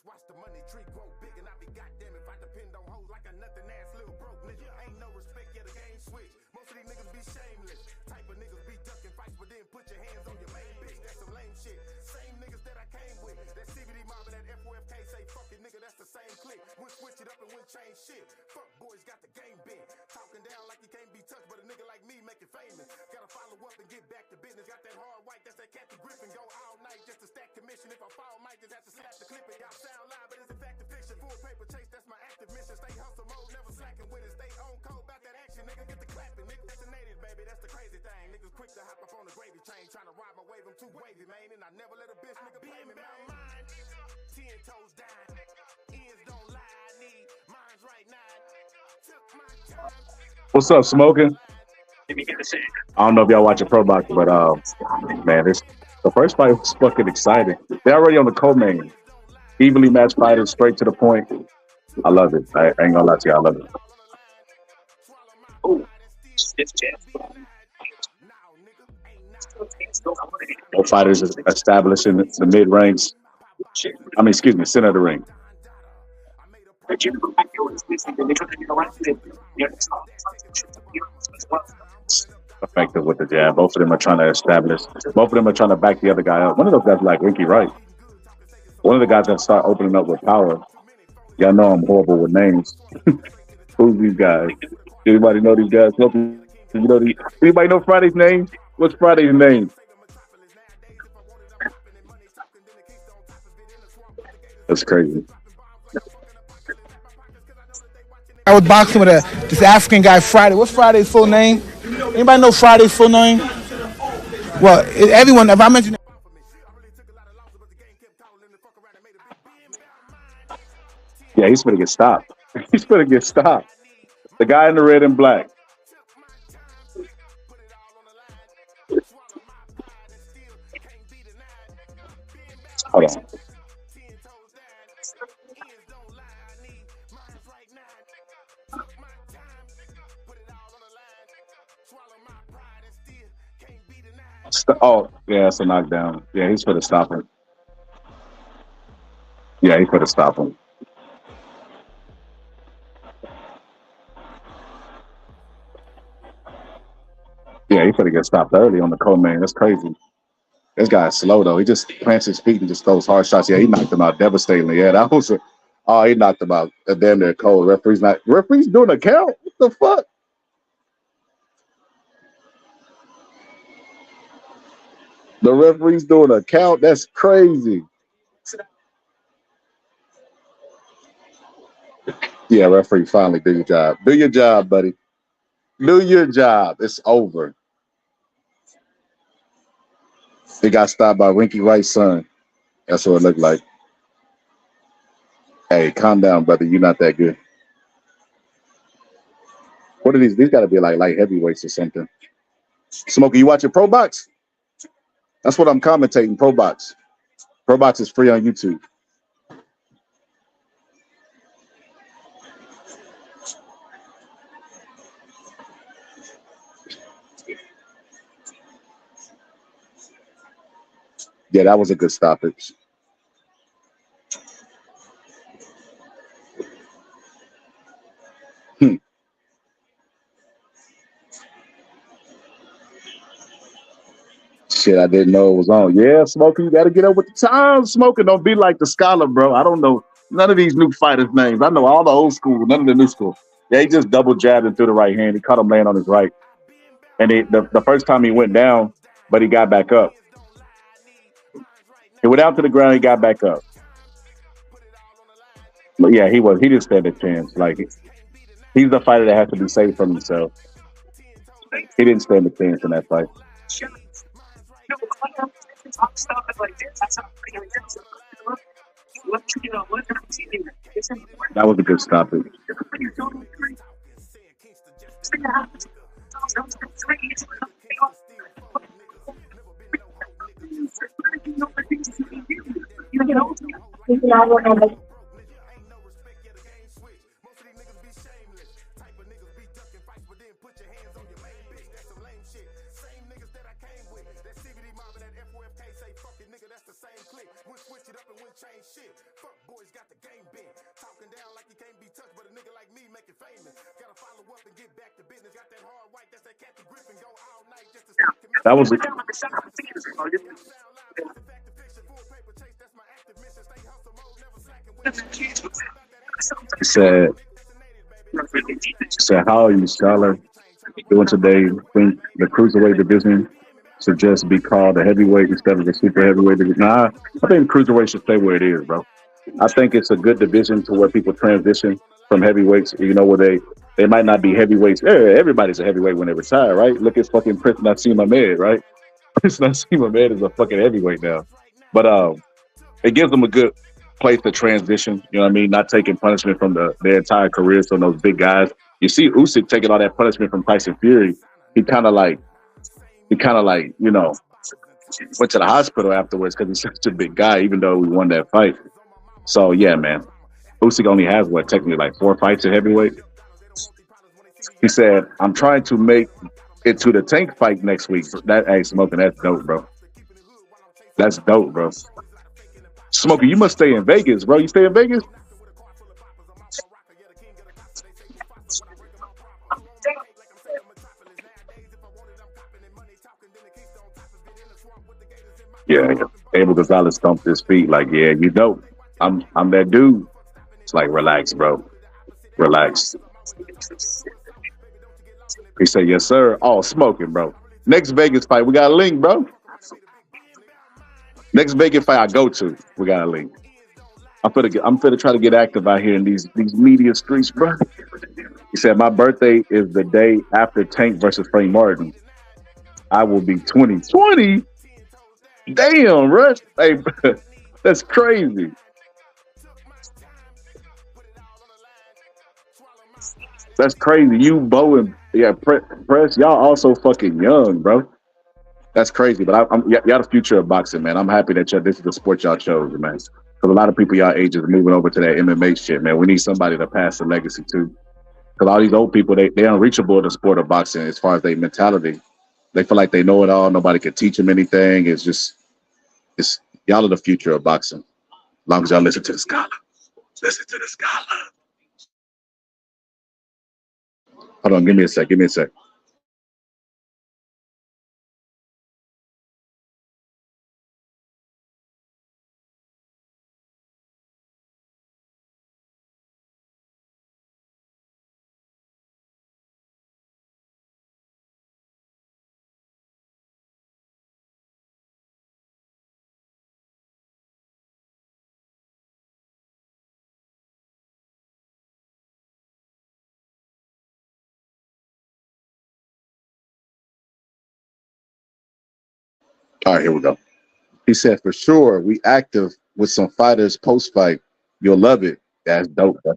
Watch the money tree grow big and I be goddamn if I depend on hoes like a nothing ass little broke nigga. Ain't no respect, yeah, the game switch. Most of these niggas be shameless. Type of niggas be ducking fights, but then put your hands on your main bitch. That's some lame shit. Same niggas that I came with. That CBD mob and that FOFK say fuck it, nigga, that's the same clique. Wouldn't switch it up and wouldn't change shit. Fuck boys got the game bent. Talking down like you can't be touched, but a nigga like me make it famous. Gotta follow up and get back to business. Got that hard white, that's that Kathy Griffin. Go all night just to stack commission. If I fall, might just have to slap the clip. Y'all sound loud, but it's a fact of fiction. Full paper chase, that's my active mission. Stay hustle mode, never slacking with it. Stay on code about that action, nigga. Get the clapping, nigga. That's the native, baby. That's the crazy thing. Niggas quick to hop up on the gravy train. Trying to ride my wave, I'm too wavy, man. And I never let a bitch nigga play me, man. 10 toes down. Ends don't lie. I need minds right now. Took my time. What's up, Smoking? I don't know if y'all watching Pro Box, but man, the first fight was fucking exciting. They're already on the co-main. Evenly matched fighters, straight to the point. I love it. I ain't gonna lie to you, I love it. Both fighters is establishing the mid ranks. I mean, excuse me, center of the ring. Effective with the jab. Both of them are trying to establish. Both of them are trying to back the other guy up. One of those guys like Ricky Wright. One of the guys that start opening up with power. Y'all know I'm horrible with names. Who's these guys? Anybody know these guys? Anybody know Friday's name? What's Friday's name? That's crazy. I was boxing with this African guy, Friday. What's Friday's full name? Anybody know Friday's full name? Well, everyone, if I mention Yeah, he's gonna get stopped. He's gonna get stopped. The guy in the red and black. Hold on. Oh, yeah, it's a knockdown. Yeah, he's gonna stop him. Yeah, he's gonna stop him. Yeah, he's gonna get stopped early on the co-main. That's crazy. This guy's slow though. He just plants his feet and just throws hard shots. Yeah, he knocked him out devastatingly. Yeah, that was he knocked him out. Damn near cold. Referee's doing a count. What the fuck? The referee's doing a count. That's crazy. Yeah, referee, finally do your job. Do your job, buddy. Do your job. It's over. He got stopped by Winky Wright's son. That's what it looked like. Hey, calm down, brother. You're not that good. What are these? These got to be like light heavyweights or something. Smokey, you watching Pro Box? That's what I'm commentating, Pro Box. Pro Box is free on YouTube. Yeah, that was a good stoppage. Shit, I didn't know it was on. Yeah, Smokey, you got to get up with the times. Smoking, don't be like the scholar, bro. I don't know none of these new fighters' names. I know all the old school, none of the new school. Yeah, he just double jabbed him through the right hand. He caught him laying on his right. And the first time he went down, but he got back up. He went out to the ground, he got back up. But yeah, he didn't stand a chance. Like, he's the fighter that has to be safe from himself. He didn't stand a chance in that fight. That was a good stoppage. Switch it up and wouldn't change shit. Fuck boys got That was he said, how are you, scholar? Doing today? Think the cruiserweight division should just be called a heavyweight instead of the super heavyweight division? Nah, I think cruiserweight should stay where it is, bro. I think it's a good division to where people transition from heavyweights, where they might not be heavyweights. Everybody's a heavyweight when they retire, right? Look at fucking Prince Nassim Ahmed, right? Prince Nassim Ahmed is a fucking heavyweight now. But it gives them a good place to transition, you know what I mean? Not taking punishment from their entire careers from those big guys. You see Usyk taking all that punishment from Tyson Fury. He kind of like, went to the hospital afterwards because he's such a big guy, even though we won that fight. So, yeah, man. Usyk only has, technically like 4 fights at heavyweight? He said, I'm trying to make it to the Tank fight next week. Smoking, that's dope, bro. That's dope, bro. Smokey, you must stay in Vegas, bro. You stay in Vegas? Yeah, Abel Gonzalez thumped his feet like, yeah, you dope. I'm that dude. It's like, relax, bro. Relax. He said, yes, sir. Oh, smoking, bro. Next Vegas fight, we got a link, bro. Next Vegas fight I go to, we got a link. I'm finna try to get active out here in these media streets, bro. He said, my birthday is the day after Tank versus Frank Martin. I will be 20. 20? Damn, Rush. Hey, that's crazy. That's crazy. You, Bo, and Press, y'all also fucking young, bro. That's crazy. But y'all the future of boxing, man. I'm happy that this is the sport y'all chose, man. Because a lot of people y'all age is moving over to that MMA shit, man. We need somebody to pass the legacy to. Because all these old people, they're unreachable in the sport of boxing as far as their mentality. They feel like they know it all. Nobody can teach them anything. It's y'all are the future of boxing. As long as y'all listen to the scholar. Listen to the scholar. Hold on, give me a sec. All right, here we go. He said, for sure, we active with some fighters post-fight. You'll love it. That's dope, bro.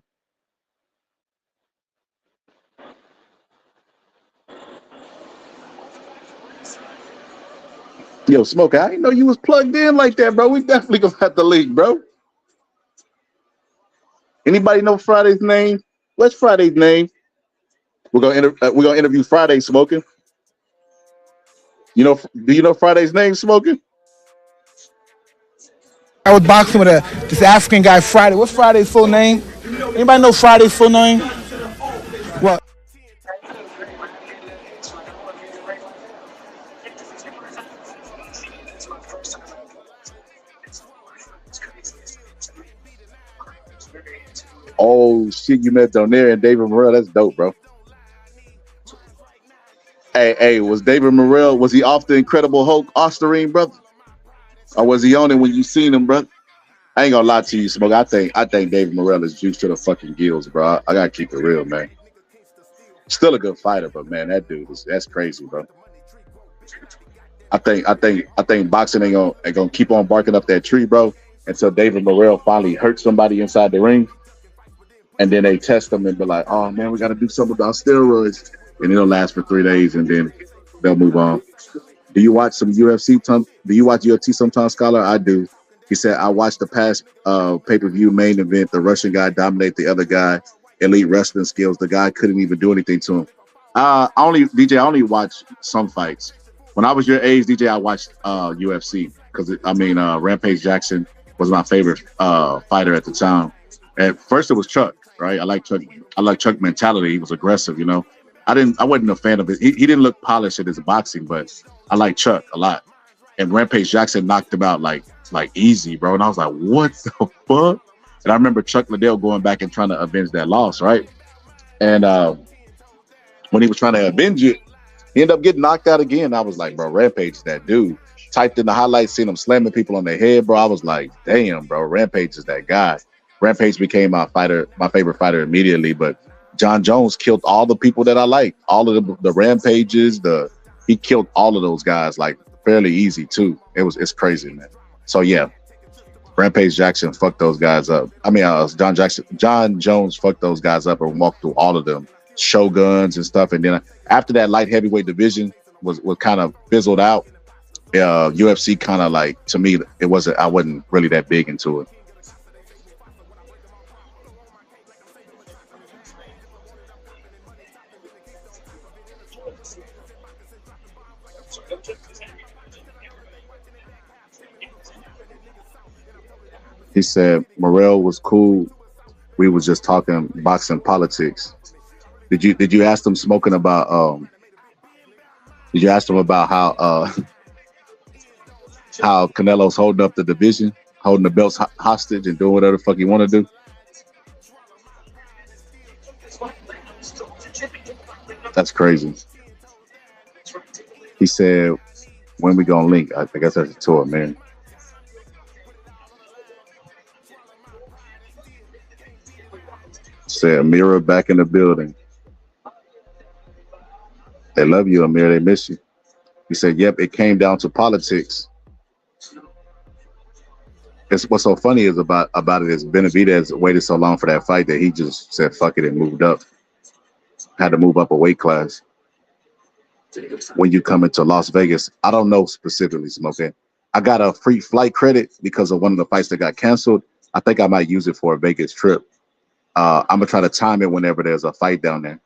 Yo, Smoke, I didn't know you was plugged in like that, bro. We definitely gonna have to link, bro. Anybody know Friday's name? What's Friday's name? We're gonna interview Friday, Smoking. Do you know Friday's name, Smoking? I was boxing with this African guy Friday. What's Friday's full name? Anybody know Friday's full name? What? Oh shit, you met Donaire and David Morrell. That's dope, bro. Hey, was David Morrell, was he off the Incredible Hulk Osterine, brother? Or was he on it when you seen him, brother? I ain't gonna lie to you, Smoke. I think David Morrell is juiced to the fucking gills, bro. I gotta keep it real, man. Still a good fighter, but man, that's crazy, bro. I think boxing ain't gonna keep on barking up that tree, bro, until David Morrell finally hurts somebody inside the ring. And then they test them and be like, oh man, we got to do something about steroids. And it'll last for 3 days and then they'll move on. Do you watch some UFC? Do you watch UFC sometimes, Scholar? I do. He said, I watched the past pay-per-view main event. The Russian guy dominated the other guy. Elite wrestling skills. The guy couldn't even do anything to him. I only watch some fights. When I was your age, DJ, I watched UFC because, Rampage Jackson was my favorite fighter at the time. At first, it was Chuck, right? I like Chuck. I like Chuck mentality. He was aggressive, you know. I wasn't a fan of it. He didn't look polished in his boxing, but I like Chuck a lot. And Rampage Jackson knocked him out like easy, bro. And I was like, what the fuck? And I remember Chuck Liddell going back and trying to avenge that loss, right? And when he was trying to avenge it, he ended up getting knocked out again. I was like, bro, Rampage is that dude. Typed in the highlights, seen him slamming people on their head, bro. I was like, damn, bro, Rampage is that guy. Rampage became my favorite fighter immediately. But John Jones killed all the people that I like. All of the Rampages, he killed all of those guys like fairly easy too. It's crazy, man. So yeah, Rampage Jackson fucked those guys up. I mean, John Jones fucked those guys up and walked through all of them, Shoguns and stuff. And then after that light heavyweight division was kind of fizzled out, UFC kind of like, to me, I wasn't really that big into it. He said Morrell was cool. We was just talking boxing politics. Did you ask them smoking about did you ask them about how Canelo's holding up the division, holding the belts hostage and doing whatever the fuck he want to do? That's crazy. He said, when we gonna link? I guess that's a tour, man. Said Amira back in the building. They love you, Amir. They miss you. He said, yep, it came down to politics. What's so funny is about it is Benavidez waited so long for that fight that he just said fuck it and moved up. Had to move up a weight class. When you come into Las Vegas, I don't know specifically, Smoking. I got a free flight credit because of one of the fights that got canceled. I think I might use it for a Vegas trip. I'm gonna try to time it whenever there's a fight down there,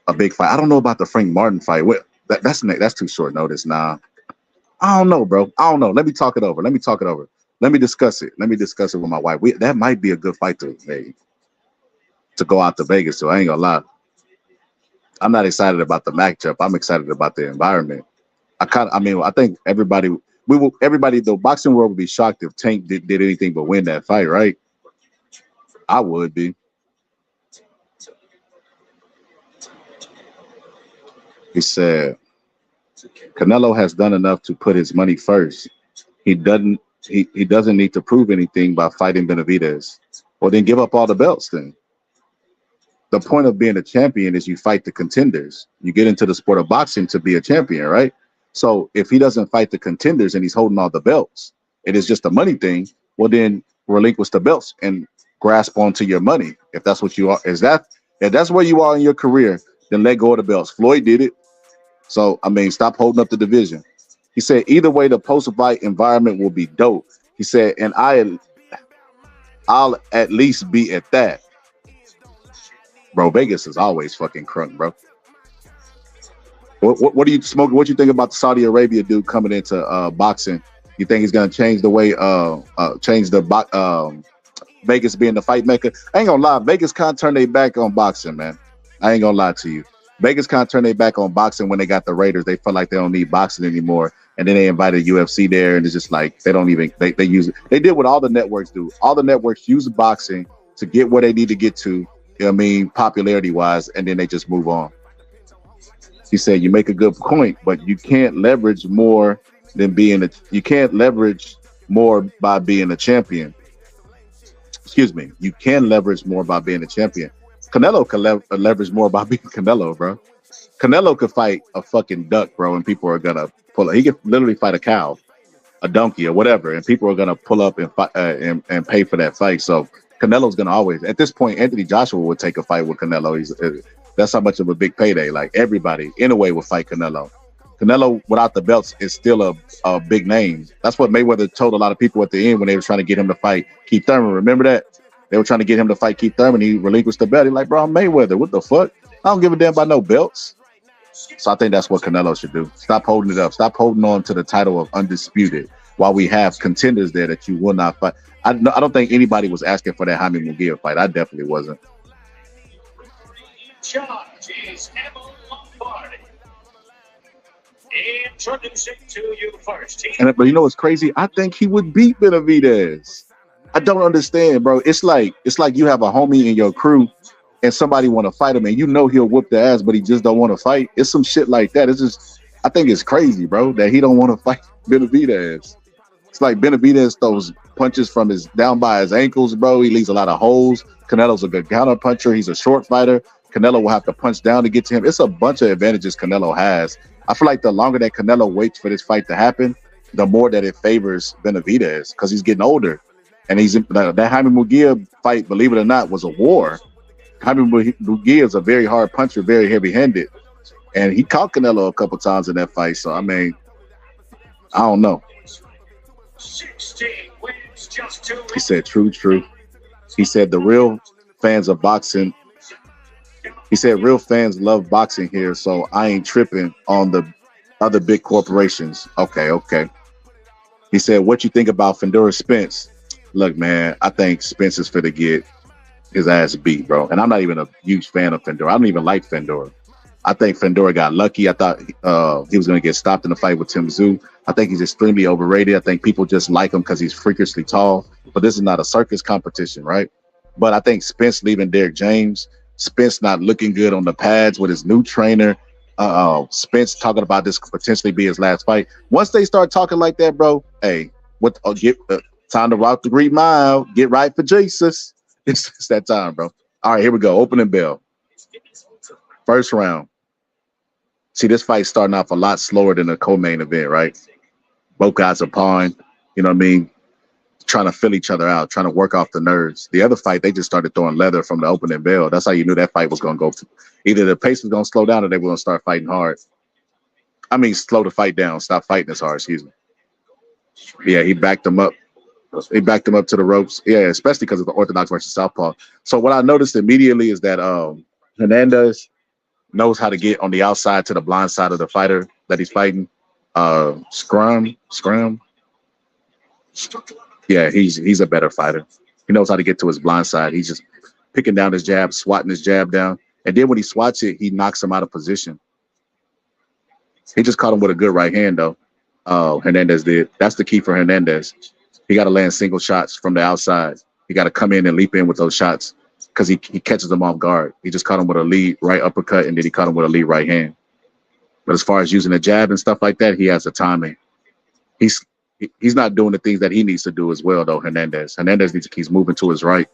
a big fight. I don't know about the Frank Martin fight. That's too short notice. Nah, I don't know, bro. I don't know. Let me talk it over. Let me discuss it. Let me discuss it with my wife. That might be a good fight to go out to Vegas. So I ain't gonna lie. I'm not excited about the matchup. I'm excited about the environment. I think the boxing world would be shocked if Tank did anything but win that fight, right? I would be. He said, Canelo has done enough to put his money first. He doesn't need to prove anything by fighting Benavidez. Well, then give up all the belts then. The point of being a champion is you fight the contenders. You get into the sport of boxing to be a champion, right? So if he doesn't fight the contenders and he's holding all the belts, it is just a money thing, well then relinquish the belts and grasp onto your money. If that's what you are, if that's where you are in your career, then let go of the belts. Floyd did it. So stop holding up the division. He said either way the post-fight environment will be dope. He said, and I'll at least be at that. Bro, Vegas is always fucking crunk, bro. What do you smoke? What you think about the Saudi Arabia dude coming into boxing? You think he's gonna change the way Vegas being the fight maker? I ain't gonna lie, Vegas can't turn their back on boxing, man. I ain't gonna lie to you. Vegas can't turn their back on boxing when they got the Raiders. They feel like they don't need boxing anymore. And then they invited UFC there, and it's just like they use it. They did what all the networks do. All the networks use boxing to get where they need to get to, you know what I mean, popularity wise, and then they just move on. He said, you make a good point, but you can't leverage more by being a champion. Excuse me. You can leverage more by being a champion. Canelo can leverage more by being Canelo, bro. Canelo could fight a fucking duck, bro, and people are gonna pull up. He could literally fight a cow, a donkey, or whatever, and people are gonna pull up and fight and pay for that fight. So Canelo's gonna always, at this point, Anthony Joshua would take a fight with Canelo. That's how much of a big payday. Like everybody, in a way, would fight Canelo. Canelo, without the belts, is still a big name. That's what Mayweather told a lot of people at the end when they were trying to get him to fight Keith Thurman. Remember that? They were trying to get him to fight Keith Thurman. He relinquished the belt. He's like, bro, I'm Mayweather. What the fuck? I don't give a damn about no belts. So I think that's what Canelo should do. Stop holding it up. Stop holding on to the title of undisputed while we have contenders there that you will not fight. I don't think anybody was asking for that Jaime Munguia fight. I definitely wasn't. judge is Emma Lombardi. Introducing to you first. But you know what's crazy? I think he would beat Benavidez. I don't understand, bro. It's like you have a homie in your crew and somebody want to fight him and you know he'll whoop the ass, but he just don't want to fight. It's some shit like that. It's just, I think it's crazy, bro, that he don't want to fight Benavidez. It's like Benavidez throws punches from his down by his ankles, bro. He leaves a lot of holes. Canelo's a good counter puncher. He's a short fighter. Canelo will have to punch down to get to him. It's a bunch of advantages Canelo has. I feel like the longer that Canelo waits for this fight to happen, the more that it favors Benavidez because he's getting older. And that Jaime Munguia fight, believe it or not, was a war. Jaime Munguia is a very hard puncher, very heavy-handed. And he caught Canelo a couple times in that fight. So, I mean, I don't know. 16 wins, just 2. He said, true. He said the real fans of boxing. He said real fans love boxing here, so I ain't tripping on the other big corporations. Okay. He said, what you think about Fedor Spence? Look, man, I think Spence is fit to get his ass beat, bro. And I'm not even a huge fan of Fedor. I don't even like Fedor. I think Fedor got lucky. I thought he was going to get stopped in the fight with Tim Tszyu. I think he's extremely overrated. I think people just like him because he's freakishly tall. But this is not a circus competition, right? But I think Spence leaving Derek James, Spence not looking good on the pads with his new trainer, Spence talking about this could potentially be his last fight. Once they start talking like that, bro, hey, time to rock the Green Mile. Get right for Jesus. It's that time, bro. All right, here we go. Opening bell. First round. See, this fight starting off a lot slower than the co-main event, right? Both guys are pawing, you know what I mean? Trying to fill each other out, trying to work off the nerves. The other fight, they just started throwing leather from the opening bell. That's how you knew that fight was going to go. Either the pace was going to slow down or they were going to start fighting hard. I mean, slow the fight down. Stop fighting as hard, excuse me. Yeah, he backed him up. He backed him up to the ropes. Yeah, especially because of the Orthodox versus Southpaw. So what I noticed immediately is that Hernandez knows how to get on the outside to the blind side of the fighter that he's fighting. Schramm. Yeah, he's a better fighter. He knows how to get to his blind side. He's just picking down his jab, swatting his jab down. And then when he swats it, he knocks him out of position. He just caught him with a good right hand, though. Hernandez did. That's the key for Hernandez. He got to land single shots from the outside. He got to come in and leap in with those shots because he catches them off guard. He just caught him with a lead right uppercut, and then he caught him with a lead right hand. But as far as using a jab and stuff like that, he has the timing. He's not doing the things that he needs to do as well, though, Hernandez. Hernandez needs to keep moving to his right.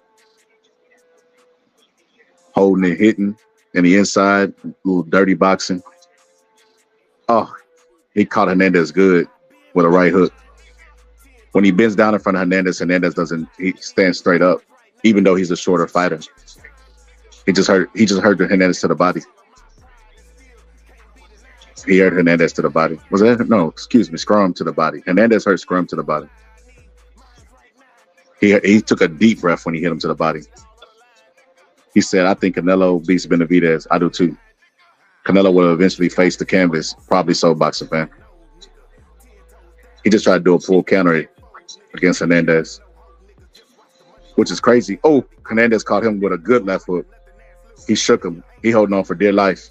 Holding it, hitting in the inside, a little dirty boxing. Oh, he caught Hernandez good with a right hook. When he bends down in front of Hernandez, he stands straight up, even though he's a shorter fighter. He just hurt Hernandez to the body. He hurt Hernandez to the body. Was that? No, excuse me, Schramm to the body. Hernandez hurt Schramm to the body. He took a deep breath when he hit him to the body. He said, I think Canelo beats Benavidez. I do too. Canelo will eventually face the canvas. Probably so, boxing fan. He just tried to do a full counter against Hernandez, which is crazy. Oh, Hernandez caught him with a good left hook. He shook him. He holding on for dear life.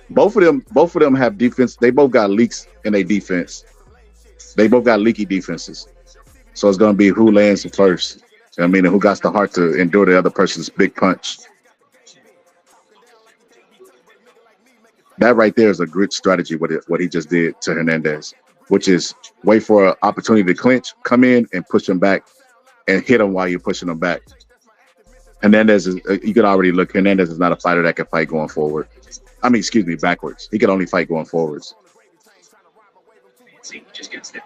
Both of them have defense. They both got leaks in their defense. They both got leaky defenses. So it's going to be who lands first. I mean, who got the heart to endure the other person's big punch. That right there is a good strategy, what he just did to Hernandez, which is wait for an opportunity to clinch, come in and push him back and hit him while you're pushing him back. Hernandez you could already look, Hernandez is not a fighter that can fight going forward. I mean, excuse me, backwards. He can only fight going forwards. As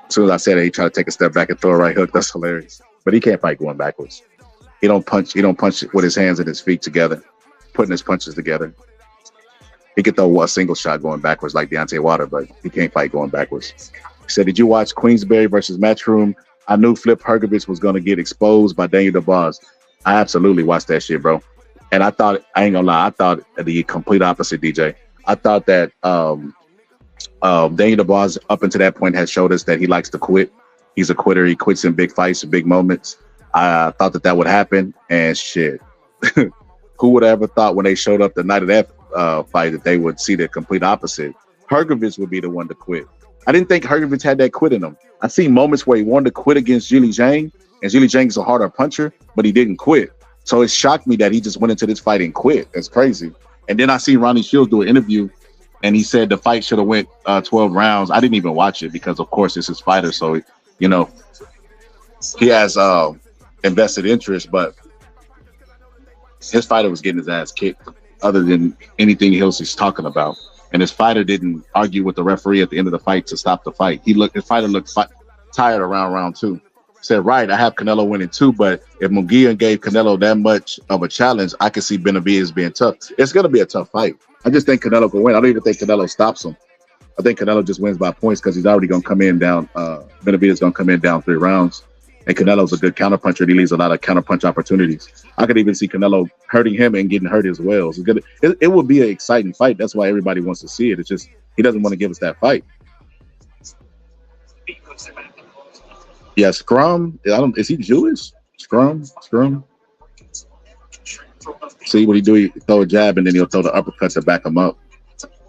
soon as I said it, he tried to take a step back and throw a right hook. That's hilarious. But he can't fight going backwards. He don't punch with his hands and his feet together, putting his punches together. He could throw a single shot going backwards like Deontay Wilder, but he can't fight going backwards. He said, did you watch Queensberry versus Matchroom? I knew Flip Hergovich was going to get exposed by Daniel DeBois. I absolutely watched that shit, bro. And I thought, I ain't gonna lie, I thought the complete opposite, DJ. I thought that Daniel DeBois up until that point had showed us that he likes to quit. He's a quitter. He quits in big fights, big moments. I thought that would happen, and shit. Who would have ever thought when they showed up the night of that fight that they would see the complete opposite? Hrgovic would be the one to quit. I didn't think Hrgovic had that quit in him. I seen moments where he wanted to quit against Zhilei Zhang, and Zhilei Zhang is a harder puncher, but he didn't quit. So it shocked me that he just went into this fight and quit. That's crazy. And then I see Ronnie Shields do an interview, and he said the fight should have went 12 rounds. I didn't even watch it because, of course, it's his fighter. So, you know, he has invested interest, but his fighter was getting his ass kicked other than anything else he's talking about. And his fighter didn't argue with the referee at the end of the fight to stop the fight. His fighter looked tired around round 2. Said, right, I have Canelo winning 2, but if Munguia gave Canelo that much of a challenge, I can see Benavidez being tough. It's going to be a tough fight. I just think Canelo can win. I don't even think Canelo stops him. I think Canelo just wins by points because he's already going to come in down. Benavidez is going to come in down 3 rounds. And Canelo's a good counterpuncher, and he leaves a lot of counterpunch opportunities. I could even see Canelo hurting him and getting hurt as well. So it would be an exciting fight. That's why everybody wants to see it. It's just he doesn't want to give us that fight. Yeah, Schramm. Is he Jewish? Schramm. See what he do? He throw a jab and then he'll throw the uppercut to back him up.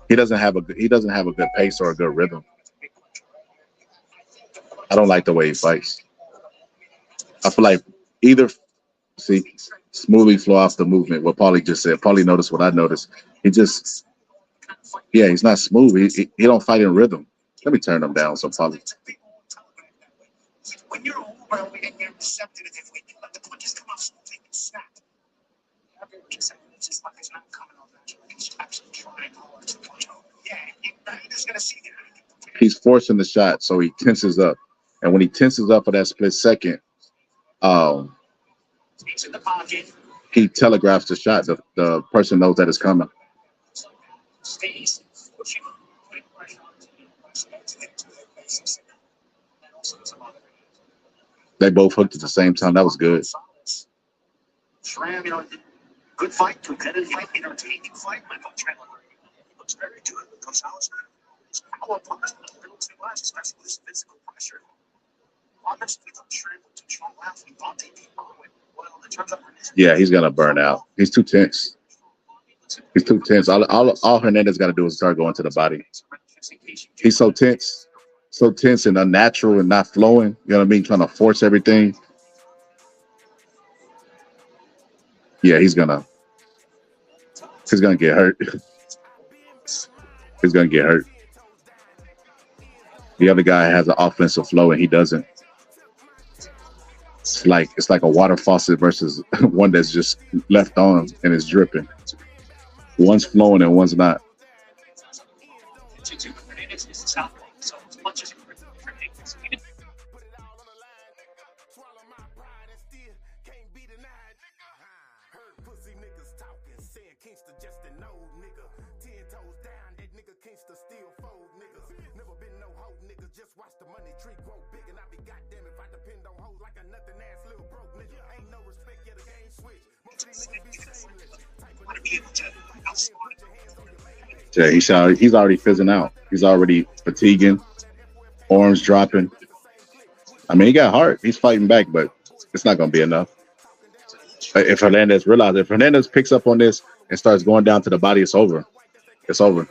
He doesn't have a good pace or a good rhythm. I don't like the way he fights. I feel like smoothly flow off the movement. What Paulie just said. Paulie noticed what I noticed. He's not smooth. He don't fight in rhythm. Let me turn him down so Paulie. When you're overwhelming and you're receptive, if we can let the punches come off smoothly and snap. It's just like it's not coming on naturally. He's actually trying hard to punch over. Yeah, you're just gonna see that. He's forcing the shot, so he tenses up. And when he tenses up for that split second, he's in the pocket. He telegraphs the shot. The person knows that it's coming. Stays pushing. They both hooked at the same time. That was good. Schramm, good fight, competitive fight, entertaining fight. Michael Schramm looks very good. Gonzalez, power punch, especially with his physical pressure. Honestly, Schramm to control left. We thought they'd be well in terms of. Yeah, he's gonna burn out. He's too tense. All Hernandez got to do is start going to the body. He's so tense and unnatural and not flowing. You know what I mean? Trying to force everything. Yeah, he's gonna get hurt. He's gonna get hurt. The other guy has an offensive flow and he doesn't. It's like a water faucet versus one that's just left on and is dripping. One's flowing and one's not. Yeah, he's already fizzing out. He's already fatiguing, arms dropping. I mean, he got heart. He's fighting back, but it's not going to be enough. If Hernandez picks up on this and starts going down to the body, it's over. It's over.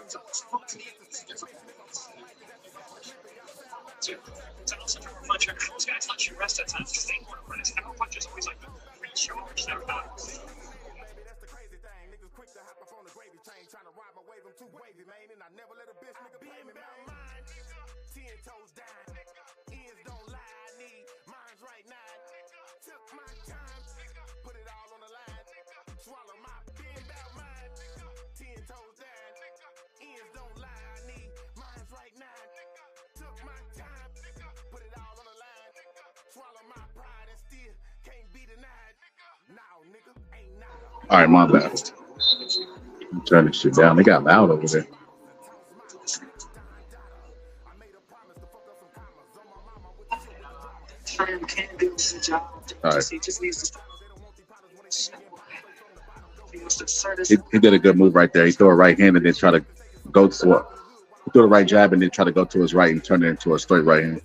All right, my bad. I'm turning this shit down. They got loud over there. All right. He did a good move right there. He threw a right hand and then try to go to it. He threw the right jab and then try to go to his right and turn it into a straight right hand.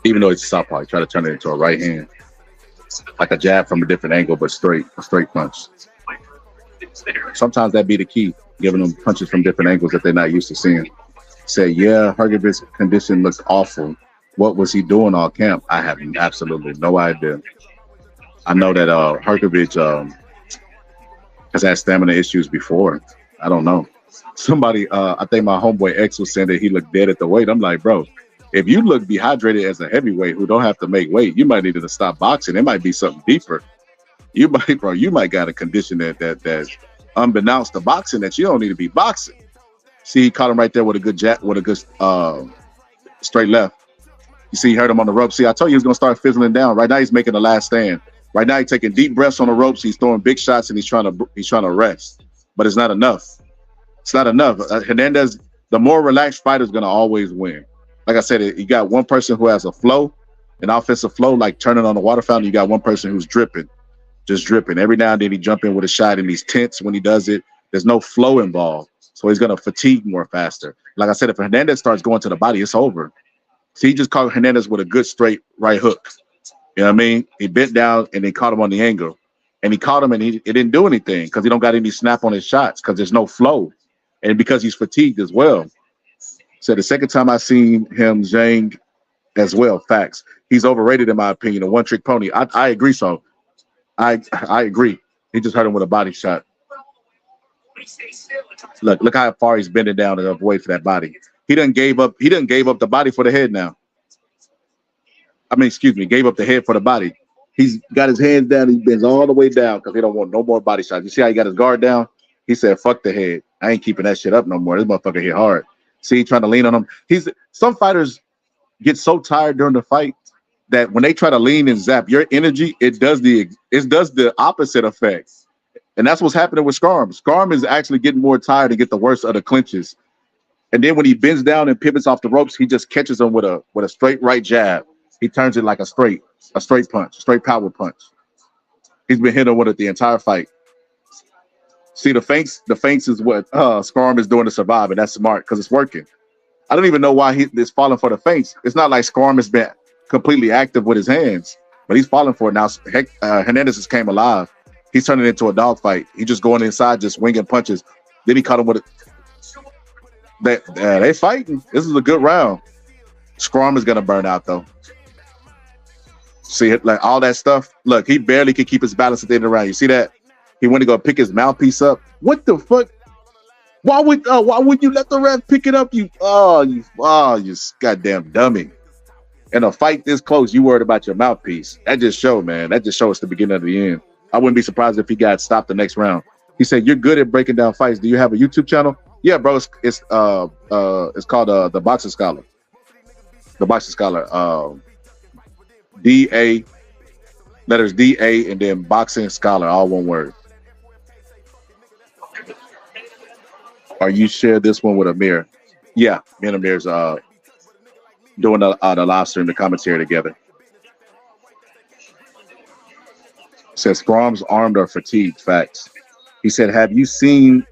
Even though it's southpaw, he tried to turn it into a right hand. like a jab from a different angle, but a straight punch. Sometimes that be the key, giving them punches from different angles that they're not used to seeing. Say, yeah, Hergovic's condition looks awful. What was he doing all camp? I have absolutely no idea. I know that Hergovic has had stamina issues before. I don't know. Somebody, I think my homeboy X was saying that he looked dead at the weight. I'm like, bro, if you look dehydrated as a heavyweight who don't have to make weight, you might need to stop boxing. It might be something deeper. You might got a condition that's unbeknownst to boxing that you don't need to be boxing. See, he caught him right there with a good straight left. You see, he hurt him on the rope. See, I told you he was gonna start fizzling down. Right now, he's making the last stand. Right now, he's taking deep breaths on the ropes. He's throwing big shots and he's trying to rest, but it's not enough. It's not enough. Hernandez, the more relaxed fighter, is gonna always win. Like I said, you got one person who has a flow, an offensive flow, like turning on a water fountain. You got one person who's dripping, just dripping. Every now and then he jump in with a shot and he's tense when he does it. There's no flow involved, so he's gonna fatigue more faster. Like I said, if Hernandez starts going to the body, it's over. So he just caught Hernandez with a good straight right hook. You know what I mean? He bent down and then caught him on the angle. And he caught him and it didn't do anything because he don't got any snap on his shots because there's no flow. And because he's fatigued as well. So the second time I seen him Zhang as well, facts. He's overrated in my opinion, a one-trick pony. I agree so. I agree. He just hurt him with a body shot. Look how far he's bending down to avoid for that body. He done gave up the body for the head now. I mean, excuse me, gave up the head for the body. He's got his hands down. He bends all the way down because he don't want no more body shots. You see how he got his guard down? He said, fuck the head. I ain't keeping that shit up no more. This motherfucker hit hard. See, he trying to lean on him. Some fighters get so tired during the fight that when they try to lean and zap your energy, it does the opposite effect. And that's what's happening with Schramm. Schramm is actually getting more tired and get the worst of the clinches. And then when he bends down and pivots off the ropes, he just catches him with a straight right jab. He turns it like a straight punch, straight power punch. He's been hitting with it the entire fight. See, the feints is what Schramm is doing to survive, and that's smart because it's working. I don't even know why he's falling for the feints. It's not like Schramm has been completely active with his hands, but he's falling for it now. Hernandez just came alive. He's turning it into a dogfight. He's just going inside, just winging punches. Then he caught him with it. They fighting. This is a good round. Schramm is gonna burn out though. See it, like all that stuff. Look, he barely can keep his balance at the end of the round. You see that? He went to go pick his mouthpiece up. What the fuck? Why would you let the ref pick it up? You goddamn dummy. In a fight this close, you worried about your mouthpiece. That just show, man. That just shows the beginning of the end. I wouldn't be surprised if he got stopped the next round. He said, "You're good at breaking down fights. Do you have a YouTube channel?" Yeah, bro. It's called the Boxing Scholar. The Boxing Scholar. DA, letters DA, and then Boxing Scholar, all one word. Or you share this one with Amir. Yeah, me and Amir's doing the live stream, the commentary together. Says Schramm's armed or fatigued. Facts. He said, "Have you seen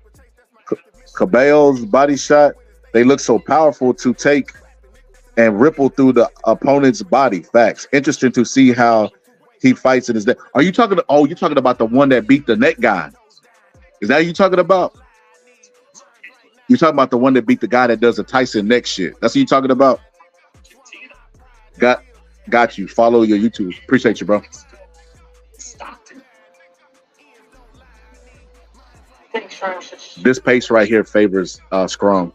Cabello's body shot? They look so powerful to take and ripple through the opponent's body." Facts. Interesting to see how he fights in his day. Are you talking? Oh, you're talking about the one that beat the neck guy. Is that what you're talking about? You're talking about the one that beat the guy that does the Tyson neck shit. That's what you're talking about? Got you. Follow your YouTube. Appreciate you, bro. This pace right here favors Schramm.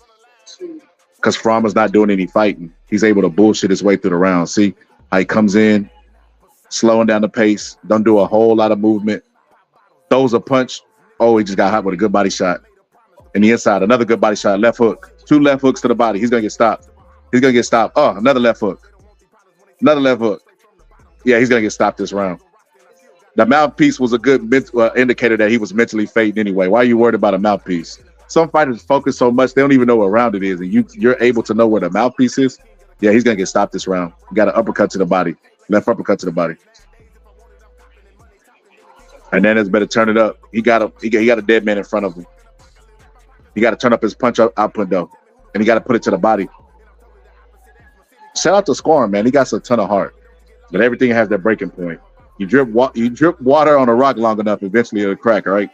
Because Schramm is not doing any fighting. He's able to bullshit his way through the round. See how he comes in, slowing down the pace, don't do a whole lot of movement, throws a punch. Oh, he just got hot with a good body shot. In the inside, another good body shot, left hook. 2 left hooks to the body. He's going to get stopped. Oh, another left hook. Another left hook. Yeah, he's going to get stopped this round. The mouthpiece was a good indicator that he was mentally fading anyway. Why are you worried about a mouthpiece? Some fighters focus so much, they don't even know what round it is. And you're able to know where the mouthpiece is. Yeah, he's going to get stopped this round. He got an uppercut to the body. Left uppercut to the body. Hernandez better turn it up. He got a dead man in front of him. He got to turn up his punch output though. And he got to put it to the body. Shout out to Schramm, man. He got a ton of heart. But everything has that breaking point. You drip water on a rock long enough, eventually it'll crack, right?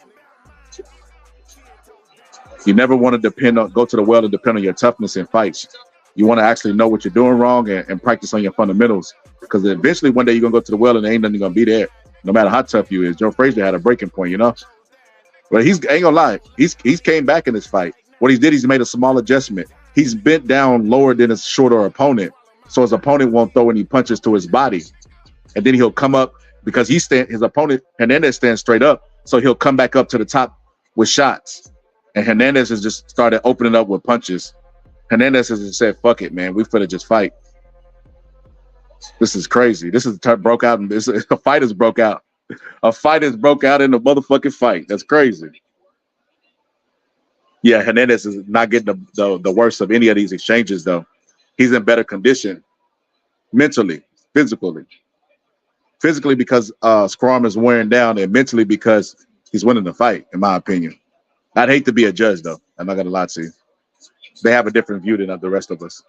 You never want to go to the well and depend on your toughness in fights. You want to actually know what you're doing wrong and practice on your fundamentals. Because eventually one day you're going to go to the well and there ain't nothing going to be there, no matter how tough you is. Joe Frazier had a breaking point, you know? But ain't going to lie. He's came back in this fight. What he did, he's made a small adjustment. He's bent down lower than his shorter opponent, so his opponent won't throw any punches to his body. And then he'll come up because his opponent, Hernandez, stands straight up, so he'll come back up to the top with shots. And Hernandez has just started opening up with punches. Hernandez has just said, fuck it, man. We finna just fight. This is crazy. This is broke out. And a fight has broke out. A fight has broke out in a motherfucking fight. That's crazy. Yeah, Hernandez is not getting the worst of any of these exchanges, though. He's in better condition mentally, physically. Physically because Schramm is wearing down, and mentally because he's winning the fight, in my opinion. I'd hate to be a judge, though. I'm not going to lie to you. They have a different view than the rest of us.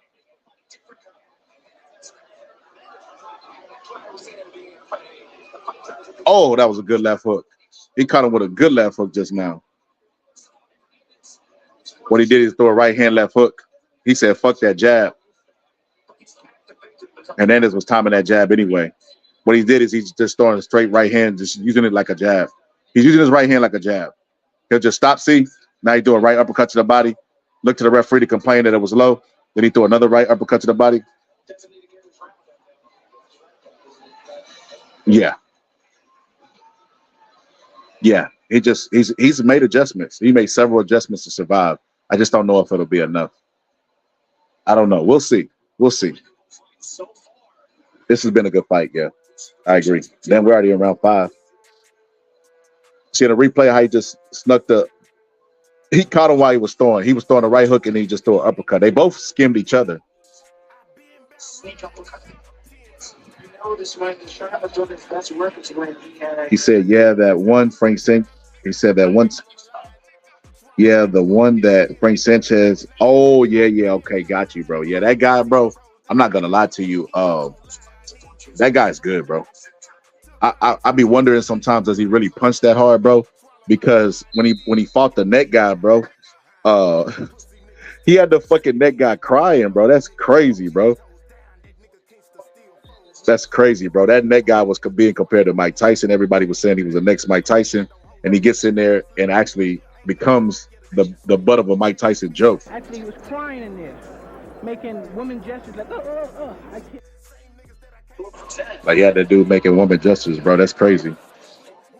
Oh, that was a good left hook. He caught him with a good left hook just now. What he did is throw a right hand left hook. He said, fuck that jab. Hernandez was timing that jab anyway. What he did is he's just throwing a straight right hand, just using it like a jab. He's using his right hand like a jab. He'll just stop, see? Now he do a right uppercut to the body. Look to the referee to complain that it was low. Then he threw another right uppercut to the body. Yeah. Yeah. He's made adjustments. He made several adjustments to survive. I just don't know if it'll be enough. I don't know. We'll see. We'll see. This has been a good fight, yeah. I agree. Then we're already in round 5. See the replay how he just snuck he caught him while he was throwing. He was throwing a right hook and he just threw an uppercut. They both skimmed each other. He said, yeah, that one Frank Sanchez. He said that once. Yeah, the one that Frank Sanchez. Oh, yeah. Okay, got you, bro. Yeah, that guy, bro. I'm not gonna lie to you. That guy's good, bro. I be wondering sometimes, does he really punch that hard, bro? Because when he fought the net guy, bro, he had the fucking net guy crying, bro. That's crazy, bro. That's crazy, bro. That net guy was being compared to Mike Tyson. Everybody was saying he was the next Mike Tyson, and he gets in there and actually becomes the butt of a Mike Tyson joke. Actually, he was crying in there, making woman gestures like, I can't. Like, he had that dude making woman gestures, bro. That's crazy.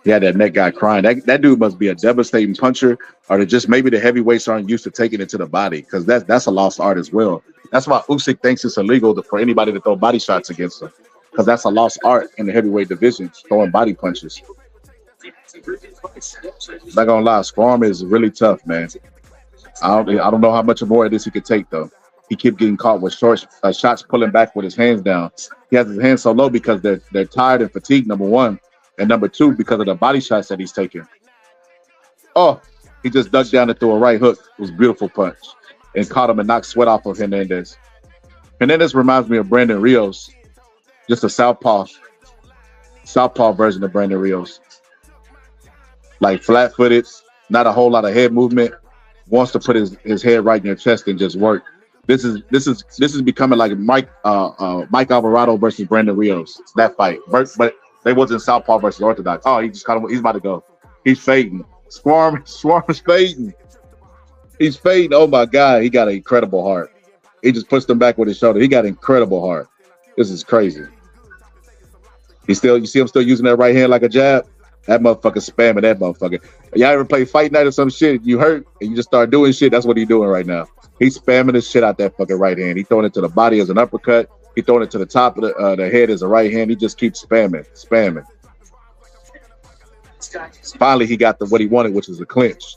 He had that net guy crying. That dude must be a devastating puncher, or just maybe the heavyweights aren't used to taking it to the body, because that's a lost art as well. That's why Usyk thinks it's illegal for anybody to throw body shots against him, because that's a lost art in the heavyweight division, throwing body punches. Not gonna lie, Schramm is really tough, man. I don't know how much more of this he could take, though. He kept getting caught with shots pulling back with his hands down. He has his hands so low because they're tired and fatigued, number one. And number two, because of the body shots that he's taking. Oh, he just ducked down and threw a right hook. It was a beautiful punch. And caught him and knocked sweat off of Hernandez. Hernandez reminds me of Brandon Rios. Just a southpaw version of Brandon Rios. Like flat-footed, not a whole lot of head movement. Wants to put his head right in your chest and just work. This is becoming like Mike Alvarado versus Brandon Rios. That fight. But they wasn't southpaw versus orthodox. Oh, he just caught him. He's about to go. He's fading. Schramm is fading. He's fading. Oh my God, he got an incredible heart. He just pushed him back with his shoulder. He got an incredible heart. This is crazy. You see him still using that right hand like a jab? That motherfucker spamming that motherfucker. Y'all ever play Fight Night or some shit? You hurt and you just start doing shit. That's what he's doing right now. He's spamming the shit out that fucking right hand. He's throwing it to the body as an uppercut. He's throwing it to the top of the head as a right hand. He just keeps spamming. Finally, he got what he wanted, which was a clinch.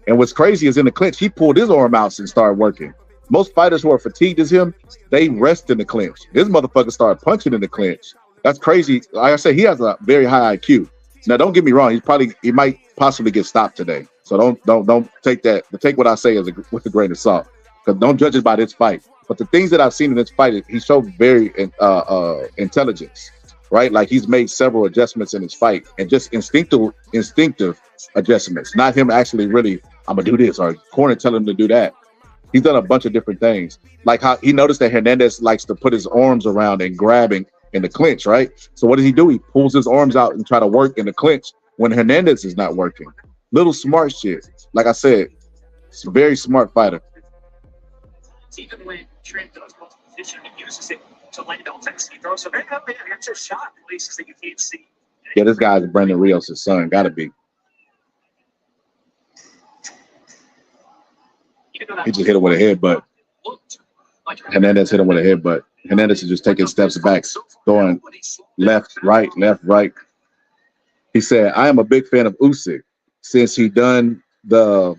And what's crazy is in the clinch, he pulled his arm out and started working. Most fighters who are fatigued as him, they rest in the clinch. This motherfucker started punching in the clinch. That's crazy. Like I said, he has a very high IQ. Now, don't get me wrong. He might possibly get stopped today. So don't take that. Take what I say with a grain of salt. Because don't judge it by this fight. But the things that I've seen in this fight, he showed very intelligence. right? Like he's made several adjustments in his fight and just instinctive adjustments, not him actually really, I'm gonna do this or corner tell him to do that. He's done a bunch of different things. Like how he noticed that Hernandez likes to put his arms around and grabbing in the clinch, right? So what does he do? He pulls his arms out and try to work in the clinch when Hernandez is not working. Little smart shit. Like I said, it's a very smart fighter. Even when Schramm does most position and uses it to land offense, he throws a very it's a shot in places that you can't see. Yeah, this guy's Brandon Rios' son. Gotta be. He just hit him with a headbutt. Hernandez hit him with a headbutt. Hernandez is just taking steps back, throwing left, right. He said, I am a big fan of Usyk since he done the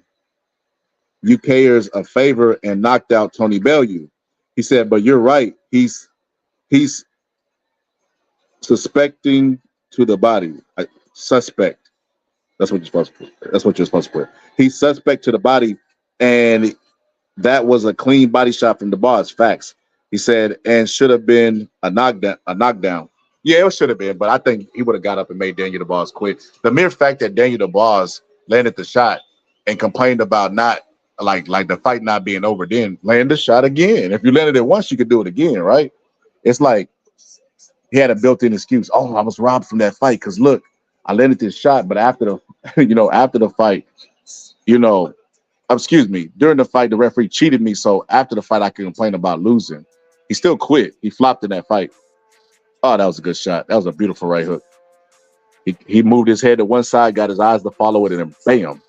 UKers a favor and knocked out Tony Bellew. He said, but you're right. He's suspecting to the body. Suspect. That's what you're supposed to put. He's suspect to the body. And that was a clean body shot from the boss. Facts. He said, and should have been a knockdown. Yeah, it should have been, but I think he would have got up and made Daniel DeBoss quit. The mere fact that Daniel DeBoss landed the shot and complained about not like the fight not being over, then land the shot again. If you landed it once, you could do it again, right? It's like he had a built-in excuse. Oh, I was robbed from that fight because look, I landed this shot, but after the after the fight, excuse me, during the fight, the referee cheated me. So after the fight, I could complain about losing. He still quit. He flopped in that fight. Oh, that was a good shot. That was a beautiful right hook. He moved his head to one side, got his eyes to follow it, and then bam.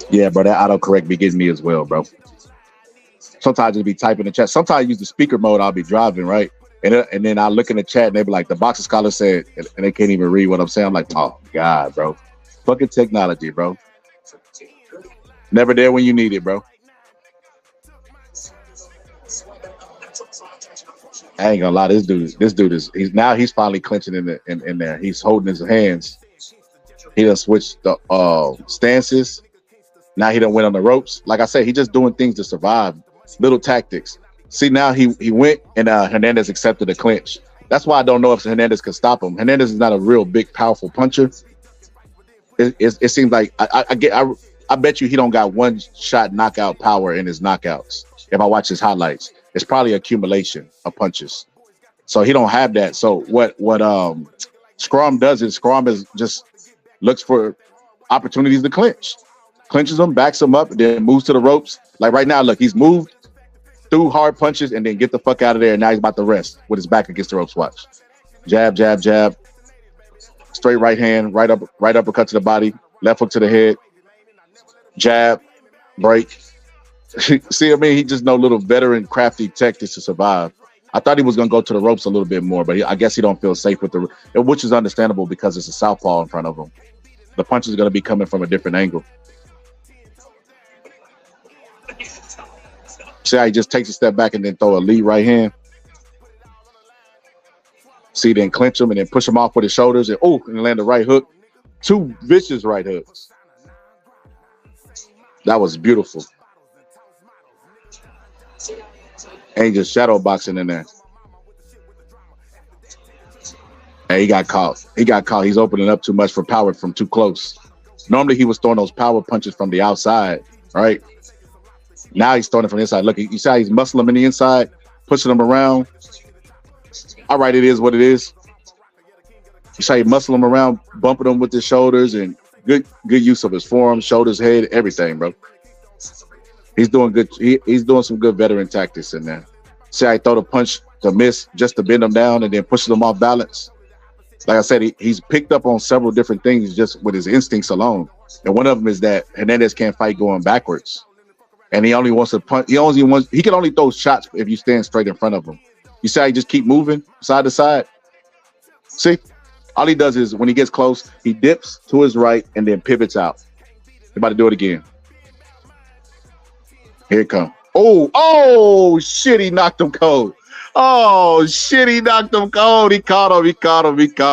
Yeah, bro, that autocorrect be getting me as well, bro. Sometimes I just be typing in the chat. Sometimes I use the speaker mode. I'll be driving, right? And then I look in the chat and they be like, the boxing scholar said, and they can't even read what I'm saying. I'm like, oh, God, bro. Fucking technology, bro. Never there when you need it, bro. I ain't gonna lie, this dude is he's finally clinching in there. He's holding his hands. He done switched the stances. Now he done went on the ropes. Like I said, he just doing things to survive. Little tactics. See, now he went and Hernandez accepted the clinch. That's why I don't know if Hernandez can stop him. Hernandez is not a real big, powerful puncher. It seems like I bet you he don't got one shot knockout power in his knockouts. If I watch his highlights, it's probably accumulation of punches. So he don't have that. So what Schramm does is Schramm is just looks for opportunities to clinch. Clinches them, backs them up, and then moves to the ropes. Like right now, look, he's moved through hard punches and then get the fuck out of there. And now he's about to rest with his back against the ropes. Watch. Jab, jab, jab. Straight right hand, right uppercut to the body, left hook to the head. Jab, break. See, I mean, he just know little veteran crafty tactics to survive. I thought he was going to go to the ropes a little bit more, but I guess he don't feel safe with which is understandable because it's a southpaw in front of him. The punches are going to be coming from a different angle. See how he just takes a step back and then throw a lead right hand. See, then clinch him and then push him off with his shoulders and land a right hook. Two vicious right hooks. That was beautiful. And he just shadow boxing in there. And he got caught. He's opening up too much for power from too close. Normally he was throwing those power punches from the outside, right? Now he's throwing it from the inside. Look, you see how he's muscling him in the inside, pushing him around. All right, it is what it is. You see how he muscling him around, bumping him with his shoulders, and good use of his forearms, shoulders, head, everything, bro. He's doing good. He's doing some good veteran tactics in there. See how he throw the punch to miss just to bend him down and then pushing him off balance. Like I said, he's picked up on several different things just with his instincts alone. And one of them is that Hernandez can't fight going backwards. And he only wants to punch. He can only throw shots if you stand straight in front of him. You see how he just keep moving side to side? See? All he does is when he gets close, he dips to his right and then pivots out. He's about to do it again. Here it comes. Oh, shit, he knocked him cold. Oh, shit, he knocked him cold. He caught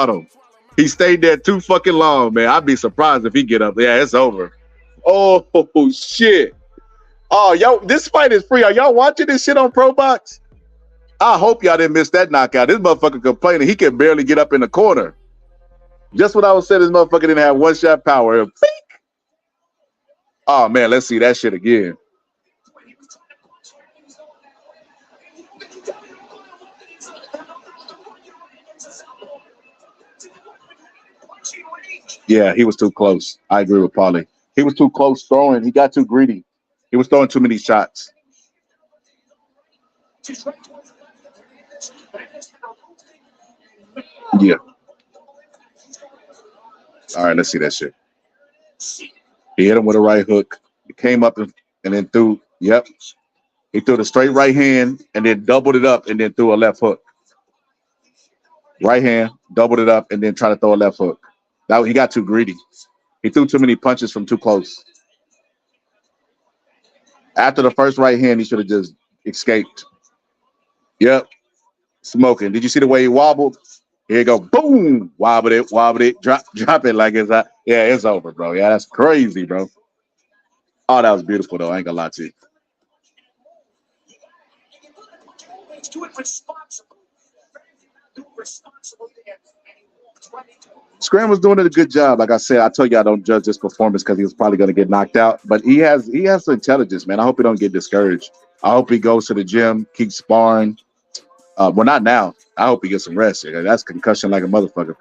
him. He stayed there too fucking long, man. I'd be surprised if he get up. Yeah, it's over. Oh, shit. Oh, yo, this fight is free. Are y'all watching this shit on ProBox? I hope y'all didn't miss that knockout. This motherfucker complaining he can barely get up in the corner. Just what I was saying, this motherfucker didn't have one shot power. Oh man, let's see that shit again. Yeah, he was too close. I agree with Paulie. He was too close throwing. He got too greedy. He was throwing too many shots. Yeah. All right, let's see that shit. He hit him with a right hook. He came up and then threw. Yep. He threw the straight right hand and then doubled it up and then threw a left hook. Right hand, doubled it up and then tried to throw a left hook. That he got too greedy. He threw too many punches from too close. After the first right hand, he should have just escaped. Yep. Smoking. Did you see the way he wobbled? Here you go. Boom. Wobbled it. Drop it like it's yeah, it's over, bro. Yeah, that's crazy, bro. Oh, that was beautiful, though. I ain't gonna lie to you. Schramm was doing a good job. Like I said, I told you I don't judge this performance because he was probably going to get knocked out. But he has intelligence, man. I hope he don't get discouraged. I hope he goes to the gym, keeps sparring. Well, not now. I hope he gets some rest. That's concussion like a motherfucker.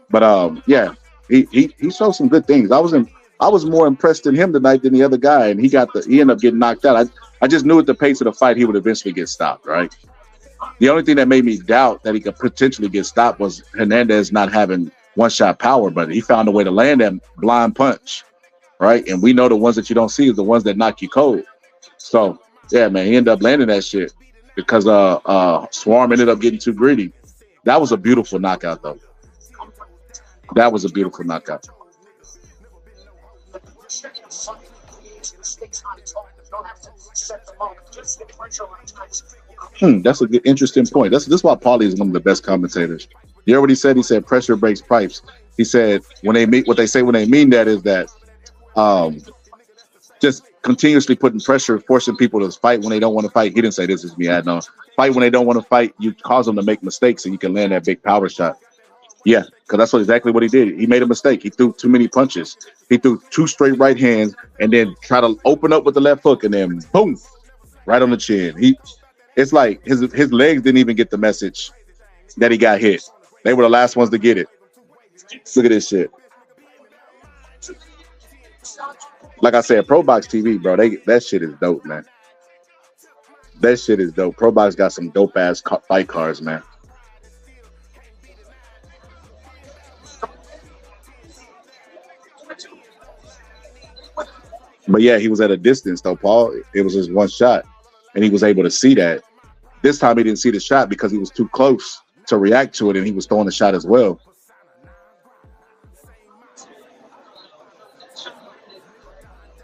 But yeah, he showed some good things. I was more impressed in him tonight than the other guy, and he ended up getting knocked out. I just knew at the pace of the fight he would eventually get stopped, right? The only thing that made me doubt that he could potentially get stopped was Hernandez not having one-shot power, but he found a way to land that blind punch, right? And we know the ones that you don't see is the ones that knock you cold. So, yeah, man, he ended up landing that shit because Swarm ended up getting too greedy. That was a beautiful knockout, though. That was a beautiful knockout. That's a good, interesting point. This is why Paulie is one of the best commentators. You heard what he said? He said pressure breaks pipes. He said when they mean that is that just continuously putting pressure, forcing people to fight when they don't want to fight. He didn't say this is me. I know. Fight when they don't want to fight. You cause them to make mistakes, and you can land that big power shot. Yeah, because that's exactly what he did. He made a mistake. He threw too many punches. He threw two straight right hands and then try to open up with the left hook and then boom, right on the chin. It's like his legs didn't even get the message that he got hit. They were the last ones to get it. Look at this shit. Like I said, Pro Box TV, bro, that shit is dope, man. That shit is dope. Pro Box got some dope ass fight cards, man. But yeah, he was at a distance though, Paul. It was just one shot, and he was able to see that. This time he didn't see the shot because he was too close to react to it, and he was throwing the shot as well.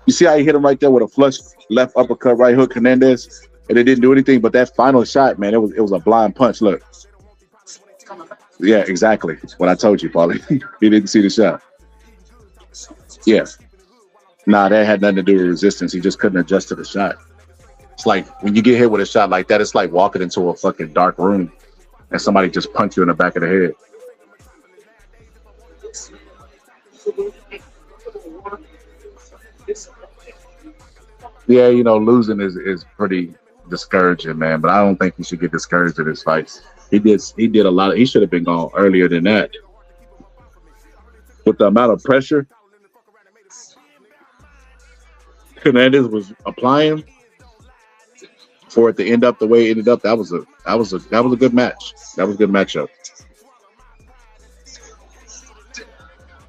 You see how he hit him right there with a flush left uppercut, right hook, Hernandez, and it didn't do anything. But that final shot, man, it was a blind punch. Look, yeah, exactly what I told you, Paulie. He didn't see the shot. Yeah. Nah, that had nothing to do with resistance. He just couldn't adjust to the shot. It's like when you get hit with a shot like that, it's like walking into a fucking dark room and somebody just punch you in the back of the head. Yeah, losing is pretty discouraging, man. But I don't think he should get discouraged in his fights. He did a lot. He should have been gone earlier than that. With the amount of pressure Hernandez was applying for it to end up the way it ended up, that was a good match. That was a good matchup.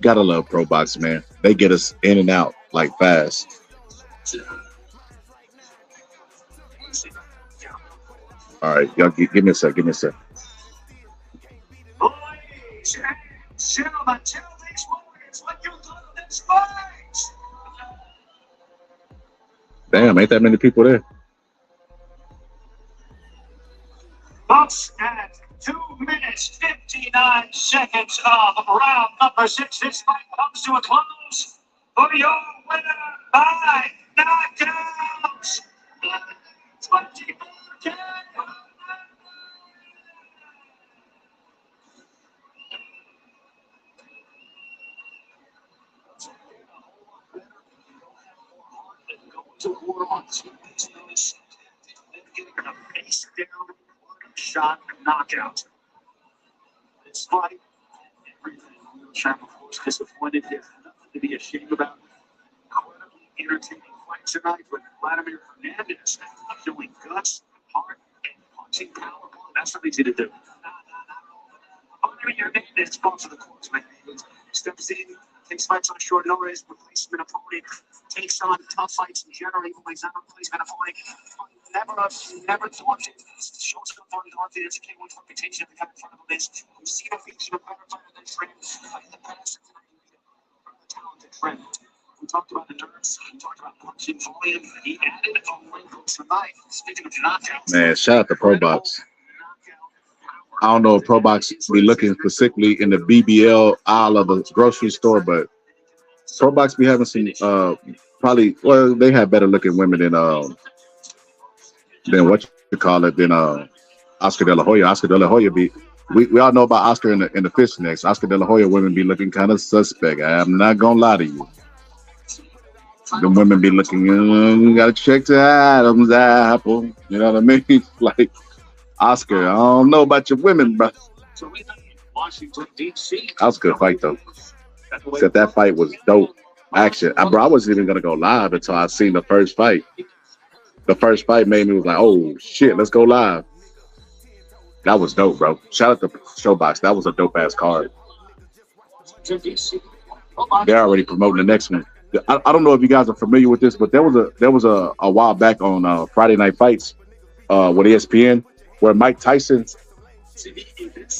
Gotta love Pro Box, man. They get us in and out like fast. All right, y'all give me a sec. Ladies and gentlemen, tell these warriors what you thought of this fight. Damn, ain't that many people there. Folks, at 2 minutes, 59 seconds of round number 6, this fight comes to a close for your winner by knockouts. 24K. to quarter on 2 weeks notice, then getting a face down shot knockout. This fight, everything. Schramm, of course, disappointed. There's nothing to be ashamed about. Incredibly entertaining fight tonight with Vladimir Hernandez showing guts, heart, and punching power. That's not easy to do. Vladimir Hernandez falls to the courts, man. Steps in, takes fights on short notice, replaces an opponent, takes on tough fights in general, even when he's not replacing an opponent. Never daunted. Shows up undaunted. It's a K1 reputation of the guy in front of him is. We've seen a feature of better fighter than Schramm in the past. The talented Schramm. We talked about the nerves. We talked about punching volume. He added a wrinkle tonight. Speaking of knockouts. Man, shout out to Pro Box. I don't know if Pro Box be looking specifically in the BBL aisle of the grocery store, but Pro Box be having some probably, well, they have better looking women than what you call it, than Oscar De La Hoya. Oscar De La Hoya be, we all know about Oscar in the fishnets. Oscar De La Hoya women be looking kind of suspect. I'm not gonna lie to you. The women be looking, you gotta check the Adam's apple. You know what I mean? Like, Oscar, I don't know about your women, bro. Washington, D.C. That was a good fight, though. Except that fight was dope. Action. I wasn't even going to go live until I seen the first fight. The first fight made me was like, oh, shit, let's go live. That was dope, bro. Shout out to Showbox. That was a dope-ass card. They're already promoting the next one. I don't know if you guys are familiar with this, but there was a while back on Friday Night Fights with ESPN where Mike Tyson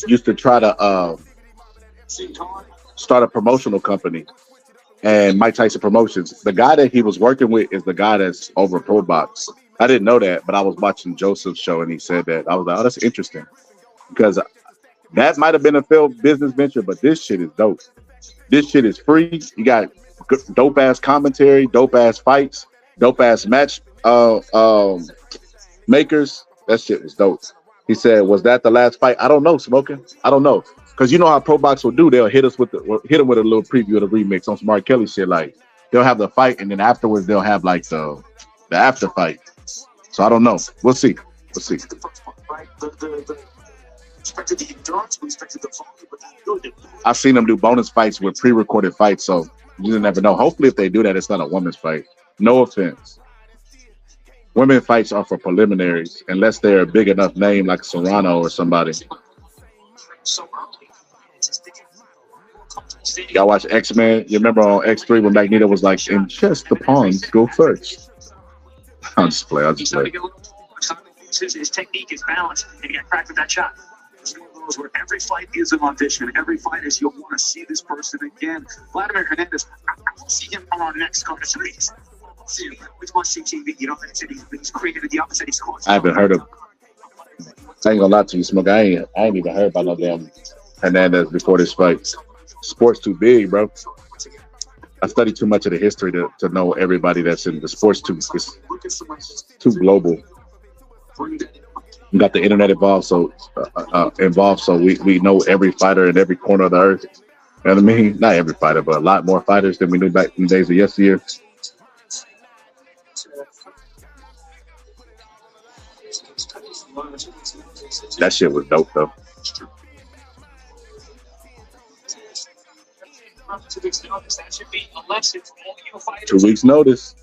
used to try to start a promotional company, and Mike Tyson Promotions. The guy that he was working with is the guy that's over Pro Box. I didn't know that, but I was watching Joseph's show and he said that. I was like, oh, that's interesting, because that might have been a failed business venture, but this shit is dope. This shit is free. You got dope ass commentary, dope ass fights, dope ass match makers. That shit was dope. He said, was that the last fight? I don't know, Smoking. I don't know. Because you know how Pro Box will do. They'll hit us with a little preview of the remix on some R. Kelly shit. Like, they'll have the fight, and then afterwards they'll have like the after fight. So I don't know. We'll see. I've seen them do bonus fights with pre-recorded fights, so you never know. Hopefully, if they do that, it's not a women's fight. No offense. Women fights are for preliminaries, unless they're a big enough name like Serrano or somebody. Y'all watch X-Men? You remember on X3 when Magneto was like, "In chess, the pawns go first." I'll just play. His technique is balanced, and he got cracked with that shot. It's one of those where every fight is an audition. Every fight is, you'll want to see this person again. Vladimir Hernandez, I will see him on our next card series. Which one CTV? You know, he's created the opposite. He's caught. I haven't heard of. I ain't gonna lie to you, Smoke. I ain't even heard about no damn Hernandez before this fight. Sports too big, bro. I study too much of the history to know everybody that's in the sports too. It's too global. We got the internet involved, so we know every fighter in every corner of the earth. You know what I mean? Not every fighter, but a lot more fighters than we knew back in the days of yesteryear. That shit was dope, though. 2 weeks notice.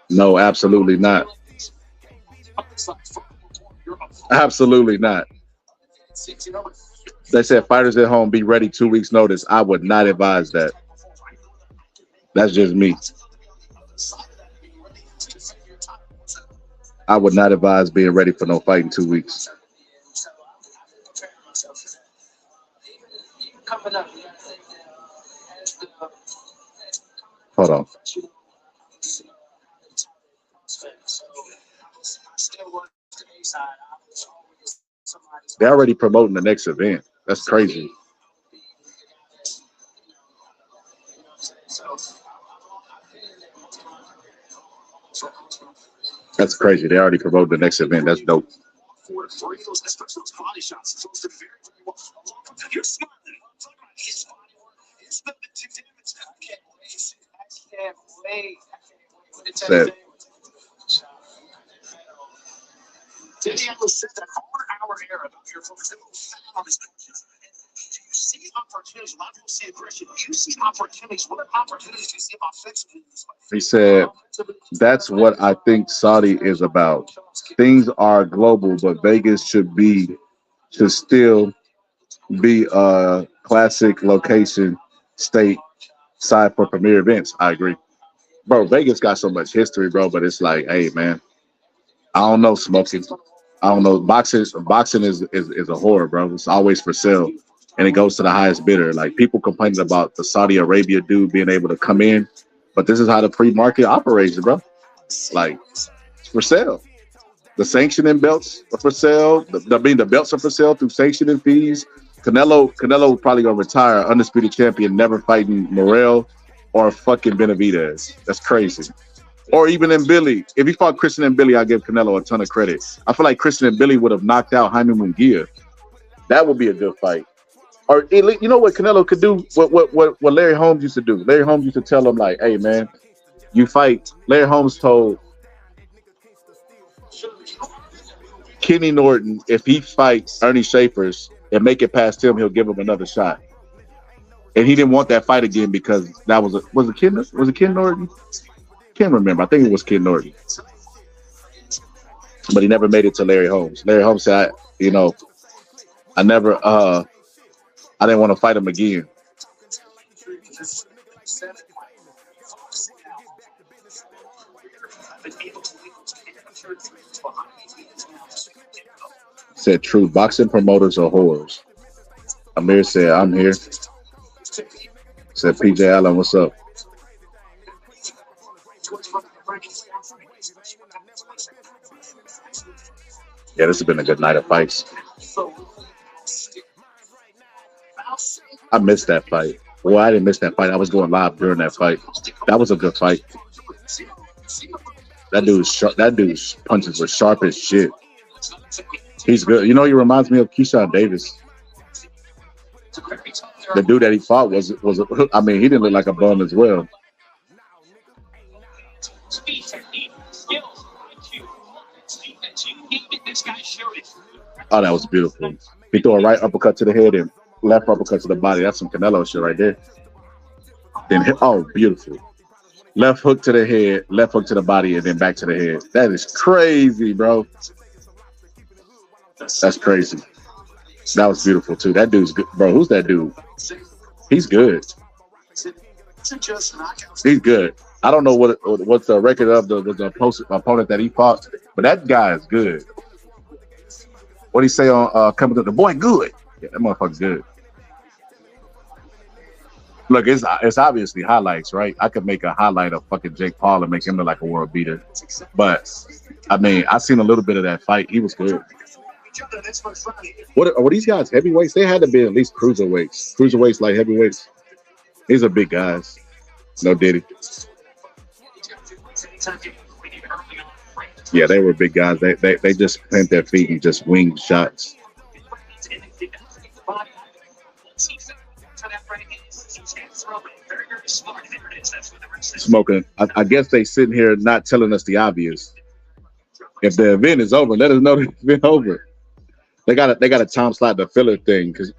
No, absolutely not. Absolutely not. They said fighters at home be ready 2 weeks notice. I would not advise that. That's just me. I would not advise being ready for no fight in 2 weeks. Hold on. They're already promoting the next event. That's crazy. That's crazy. They already promoted the next event. That's dope. Said, Diego said that over our era, you're fulfilling on his coaches. Do you see opportunities? A lot of people see aggression. Do you see opportunities? What opportunities do you see him offensively? he said, that's what I think Saudi is about. Things are global, but Vegas should still be a classic location state side for premier events. I agree. Bro, Vegas got so much history, bro, but it's like, hey man, I don't know smoking. I don't know. Boxing is a horror, bro. It's always for sale. And it goes to the highest bidder. Like people complaining about the Saudi Arabia dude being able to come in, but this is how the free market operates, bro. Like it's for sale. The sanctioning belts are for sale. The belts are for sale through sanctioning fees. Canelo probably gonna retire, undisputed champion, never fighting Morrell or fucking Benavidez. That's crazy. Or even in Billy. If he fought Christian and Billy, I give Canelo a ton of credit. I feel like Christian and Billy would have knocked out Jaime Munguia. That would be a good fight. Or you know what Canelo could do? What Larry Holmes used to do? Larry Holmes used to tell him like, "Hey man, you fight." Larry Holmes told Kenny Norton if he fights Ernie Schaefer's and make it past him, he'll give him another shot. And he didn't want that fight again because that was it Ken Norton? Can't remember. I think it was Ken Norton. But he never made it to Larry Holmes. Larry Holmes said, I didn't want to fight him again. Said true. Boxing promoters are whores. Amir said, I'm here. Said PJ Allen, what's up? Yeah, this has been a good night of fights. I missed that fight. Well, I didn't miss that fight. I was going live during that fight. That was a good fight. That dude's punches were sharp as shit. He's good. He reminds me of Keyshawn Davis. The dude that he fought he didn't look like a bum as well. Oh, that was beautiful. He threw a right uppercut to the head and left uppercut to the body. That's some Canelo shit right there. Then beautiful. Left hook to the head, left hook to the body, and then back to the head. That is crazy, bro. That's crazy. That was beautiful too. That dude's good, bro. Who's that dude? He's good. He's good. I don't know what's the record of the opponent that he fought, but that guy is good. What do you say on coming to the boy? Good. Yeah, that motherfucker's good. Look, it's obviously highlights, right? I could make a highlight of fucking Jake Paul and make him look like a world beater. But I seen a little bit of that fight. He was good. What are these guys heavyweights? They had to be at least cruiserweights. Cruiserweights like heavyweights. These are big guys. No Diddy. Yeah, they were big guys. They just plant their feet and just wing shots. Smoking. I guess they sitting here not telling us the obvious. If the event is over, let us know the event over. They got a time slot the filler thing because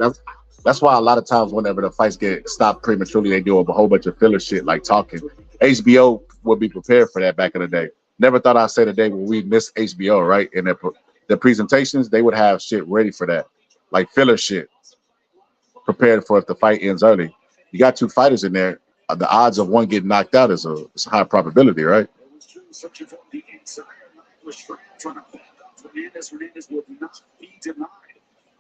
that's why a lot of times whenever the fights get stopped prematurely, they do a whole bunch of filler shit like talking. HBO would be prepared for that back in the day. Never thought I'd say the day when we missed HBO, right? In their presentations, they would have shit ready for that, like filler shit, prepared for if the fight ends early. You got two fighters in there. The odds of one getting knocked out is a high probability, right? Hernandez would not be denied.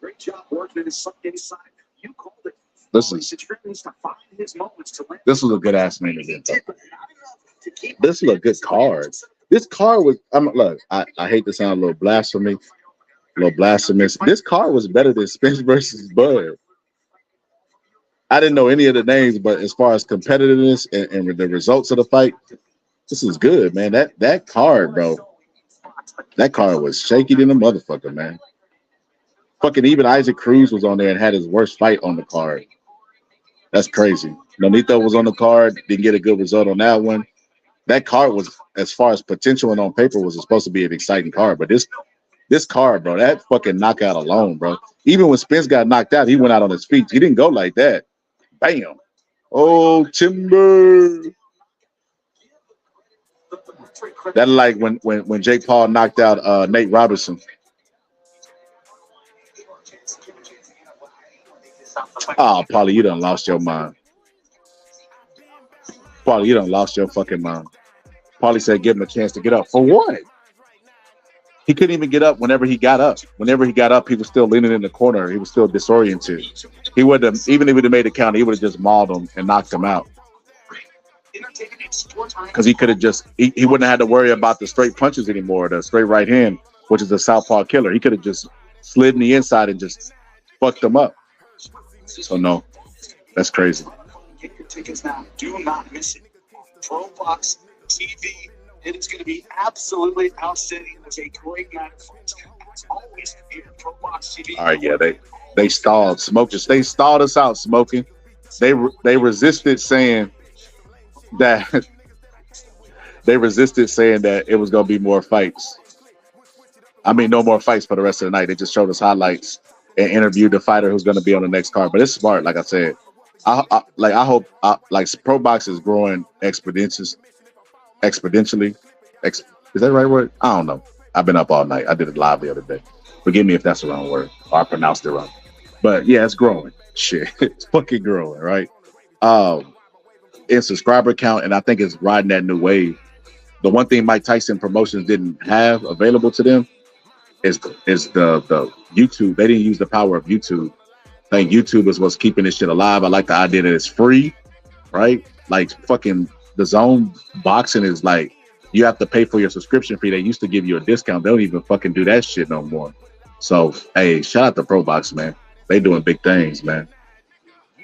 Great job working in his Sunday side. You called it. This was a good ass main event. This was a good card. This card was. Look, I hate to sound a little blasphemous. This card was better than Spence versus Bud. I didn't know any of the names, but as far as competitiveness and the results of the fight, this is good, man. That card, bro. That card was shaky than a motherfucker, man. Fucking even Isaac Cruz was on there and had his worst fight on the card. That's crazy. Nonito was on the card, didn't get a good result on that one. that card was, as far as potential and on paper, was supposed to be an exciting card. But this card, bro, that fucking knockout alone, bro. Even when Spence got knocked out, he went out on his feet. He didn't go like that. Bam. Oh, Timber. That like when Jake Paul knocked out Nate Robinson. Oh, Paulie, you done lost your mind. Paulie, you done lost your fucking mind. Paulie said give him a chance to get up. For what? He couldn't even get up whenever he got up. Whenever he got up, he was still leaning in the corner. He was still disoriented. He would have, even if he'd have made a count, he would have just mauled him and knocked him out. Because he could have just, he wouldn't have had to worry about the straight punches anymore, the straight right hand, which is a southpaw killer. He could have just slid in the inside and just fucked him up. So no, that's crazy. Get your tickets now. Do not miss it. Pro Box TV. It is going to be absolutely outstanding. It's a great night. As always, here at Pro Box TV. All right, yeah, they stalled. Smokers, they stalled us out, Smoking. They resisted saying that it was going to be more fights. I mean, no more fights for the rest of the night. They just showed us highlights and interviewed the fighter who's going to be on the next card. But it's smart, like I said. I hope Pro Box is growing exponentially. Is that the right word? I don't know. I've been up all night. I did it live the other day. Forgive me if that's the wrong word or I pronounced it wrong. But yeah, it's growing. Shit, it's fucking growing, right? In subscriber count, and I think it's riding that new wave. The one thing Mike Tyson Promotions didn't have available to them is the YouTube. They didn't use the power of YouTube. I think YouTube is what's keeping this shit alive. I like the idea that it's free, right? Like fucking the Zone boxing is like you have to pay for your subscription fee. They used to give you a discount. They don't even fucking do that shit no more. So hey, shout out to Pro Box, man. They doing big things, man.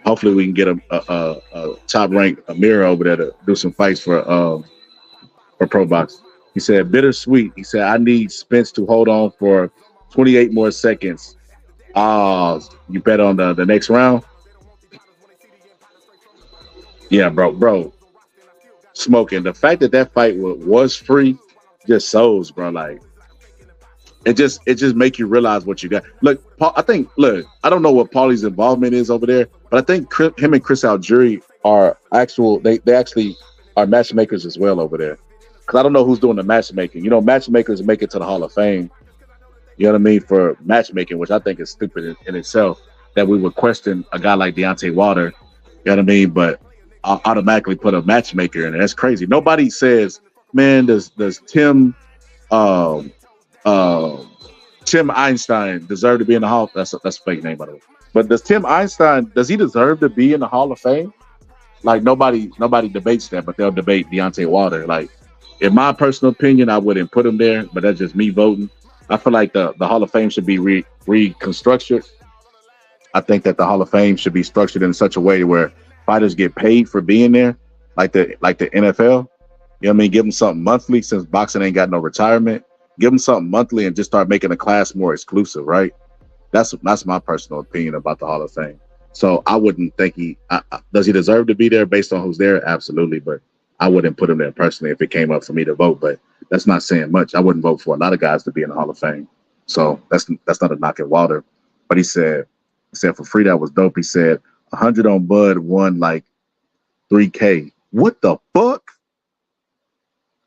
Hopefully we can get a top ranked Amir over there to do some fights for Pro Box. He said bittersweet. He said I need Spence to hold on for 28 more seconds. You bet on the next round? Yeah, bro. Smoking. The fact that fight was free just shows, bro. Like it just make you realize what you got. Look, Paul, I don't know what Paulie's involvement is over there, but I think him and Chris Algieri are they actually are matchmakers as well over there. Because I don't know who's doing the matchmaking. You know, matchmakers make it to the Hall of Fame. You know what I mean? For matchmaking, which I think is stupid in itself, that we would question a guy like Deontay Wilder. You know what I mean? But I'll automatically put a matchmaker in it. That's crazy. Nobody says, man, does Tim Einstein deserve to be in the Hall? That's a fake name, by the way. But does Tim Einstein, does he deserve to be in the Hall of Fame? Like nobody debates that, but they'll debate Deontay Wilder. Like, in my personal opinion, I wouldn't put him there, but that's just me voting. I feel like the Hall of Fame should be reconstructed. I think that the Hall of Fame should be structured in such a way where fighters get paid for being there, like the NFL. You know what I mean? Give them something monthly, since boxing ain't got no retirement. Give them something monthly and just start making the class more exclusive, right? That's my personal opinion about the Hall of Fame. So I wouldn't think does he deserve to be there based on who's there? Absolutely, but I wouldn't put him there personally if it came up for me to vote. But that's not saying much. I wouldn't vote for a lot of guys to be in the Hall of Fame. So that's not a knock at Wilder. But he said for free, that was dope. He said 100 on Bud won like $3K. What the fuck?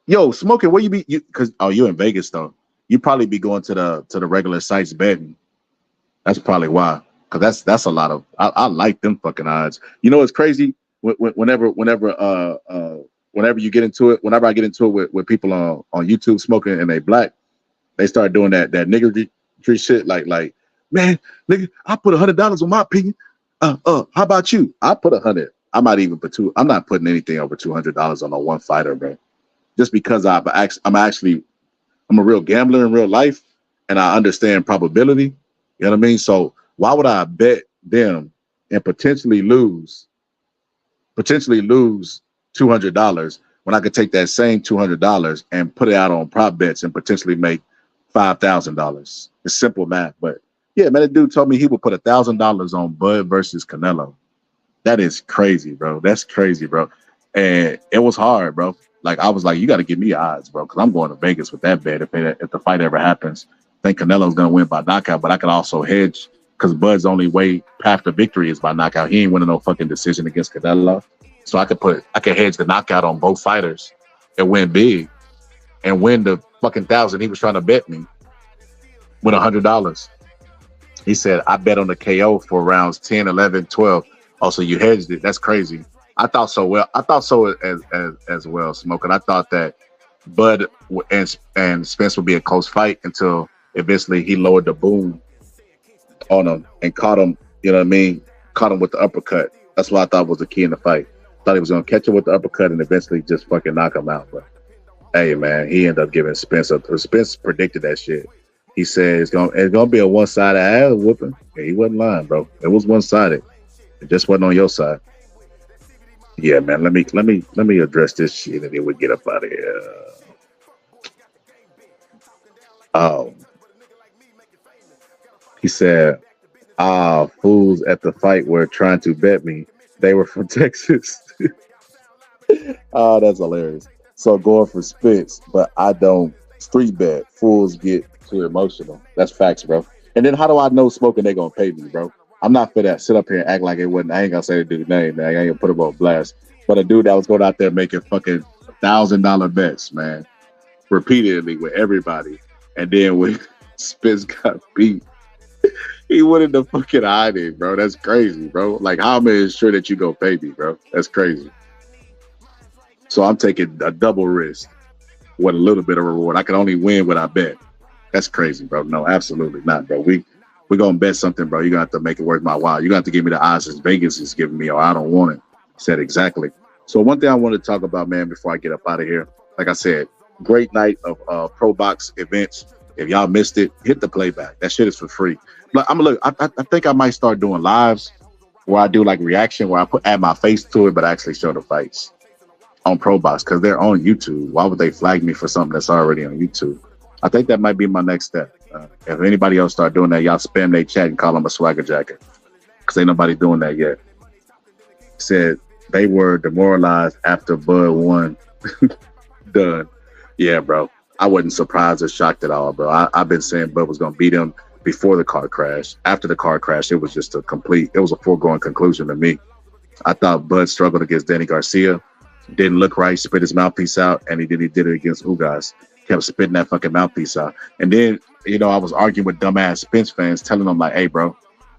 Yo, Smoking, where you be? Because you're in Vegas though. You probably be going to the regular sites betting. That's probably why. Because that's a lot of. I like them fucking odds. You know what's crazy? Whenever you get into it, whenever I get into it with people on YouTube Smoking and they black, they start doing that niggery shit. Like, man, nigga, I put $100 on my opinion. How about you? I put 100. I might even put two. I'm not putting anything over $200 on a one fighter, man. Just because I'm a real gambler in real life, and I understand probability. You know what I mean? So why would I bet them and potentially lose $200 when I could take that same $200 and put it out on prop bets and potentially make $5,000? It's simple math, but yeah, man, the dude told me he would put $1,000 on Bud versus Canelo. That is crazy, bro. That's crazy, bro. And it was hard, bro. Like I was like, you got to give me odds, bro, because I'm going to Vegas with that bet if the fight ever happens. I think Canelo's gonna win by knockout, but I could also hedge because Bud's only way path to victory is by knockout. He ain't winning no fucking decision against Canelo, so I could hedge the knockout on both fighters and win big and win the fucking $1,000 he was trying to bet me with $100. He said, I bet on the KO for rounds 10, 11, 12. Oh, so you hedged it. That's crazy. I thought so as well, Smoke. And I thought that Bud and Spence would be a close fight until eventually he lowered the boom on him and caught him, you know what I mean? Caught him with the uppercut. That's what I thought was the key in the fight. Thought he was going to catch him with the uppercut and eventually just fucking knock him out. But hey, man, he ended up giving Spence Spence predicted that shit. He said it's gonna be a one-sided ass whooping. Yeah, he wasn't lying, bro. It was one-sided. It just wasn't on your side. Yeah, man. Let me address this shit and then we get up out of here. He said, fools at the fight were trying to bet me. They were from Texas. Oh, that's hilarious. So going for Spence, but I don't street bet. Fools get too emotional. That's facts, bro. And then how do I know Smoking they gonna pay me, bro? I'm not for that. Sit up here and act like it wasn't. I ain't gonna say the dude's name, man. I ain't gonna put him on blast. But a dude that was going out there making fucking $1,000 bets, man, repeatedly with everybody, and then when Spence got beat, he went in the fucking hiding, bro. That's crazy, bro. Like, how am I sure that you gonna pay me, bro? That's crazy. So I'm taking a double risk with a little bit of reward. I can only win what I bet. That's crazy, bro. No, absolutely not, bro. We're gonna bet something, bro. You're gonna have to make it worth my while. You're gonna have to give me the odds as Vegas is giving me, or I don't want it. Said exactly. So one thing I want to talk about, man, before I get up out of here, like I said, great night of pro box events. If y'all missed it, hit the playback. That shit is for free. But I think I might start doing lives where I do like reaction, where I add my face to it, but I actually show the fights on pro box because they're on YouTube. Why would they flag me for something that's already on YouTube? I think that might be my next step. If anybody else start doing that, y'all spam their chat and call them a swagger jacket because ain't nobody doing that yet. Said they were demoralized after Bud won. Done. Yeah, bro. I wasn't surprised or shocked at all, bro. I've been saying Bud was going to beat him before the car crash. After the car crash, it was just it was a foregone conclusion to me. I thought Bud struggled against Danny Garcia. Didn't look right, spit his mouthpiece out, and he did it against Ugas. Kept spitting that fucking mouthpiece out. And then, I was arguing with dumbass Spence fans, telling them like, hey, bro,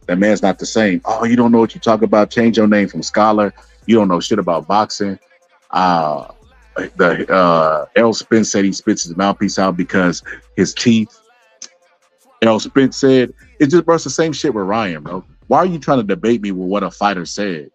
that man's not the same. Oh, you don't know what you talk about. Change your name from Scholar. You don't know shit about boxing. Errol Spence said he spits his mouthpiece out because his teeth. Errol Spence said, it's the same shit with Ryan, bro. Why are you trying to debate me with what a fighter said?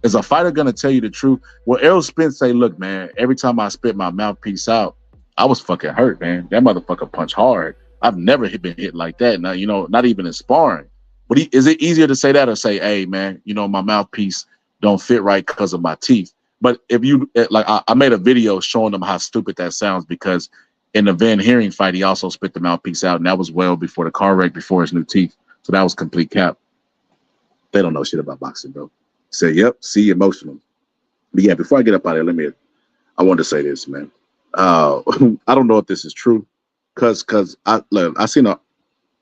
Is a fighter going to tell you the truth? Well, Errol Spence say, look, man, every time I spit my mouthpiece out, I was fucking hurt, man. That motherfucker punched hard. I've never been hit like that. Now, not even in sparring. But is it easier to say that or say, hey, man, my mouthpiece don't fit right because of my teeth? But if you, I made a video showing them how stupid that sounds because in the Van Heering fight, he also spit the mouthpiece out, and that was well before the car wreck, before his new teeth. So that was complete cap. They don't know shit about boxing, bro. Say, yep, see, emotional. But yeah, before I get up out of here, I want to say this, man. I don't know if this is true, cause I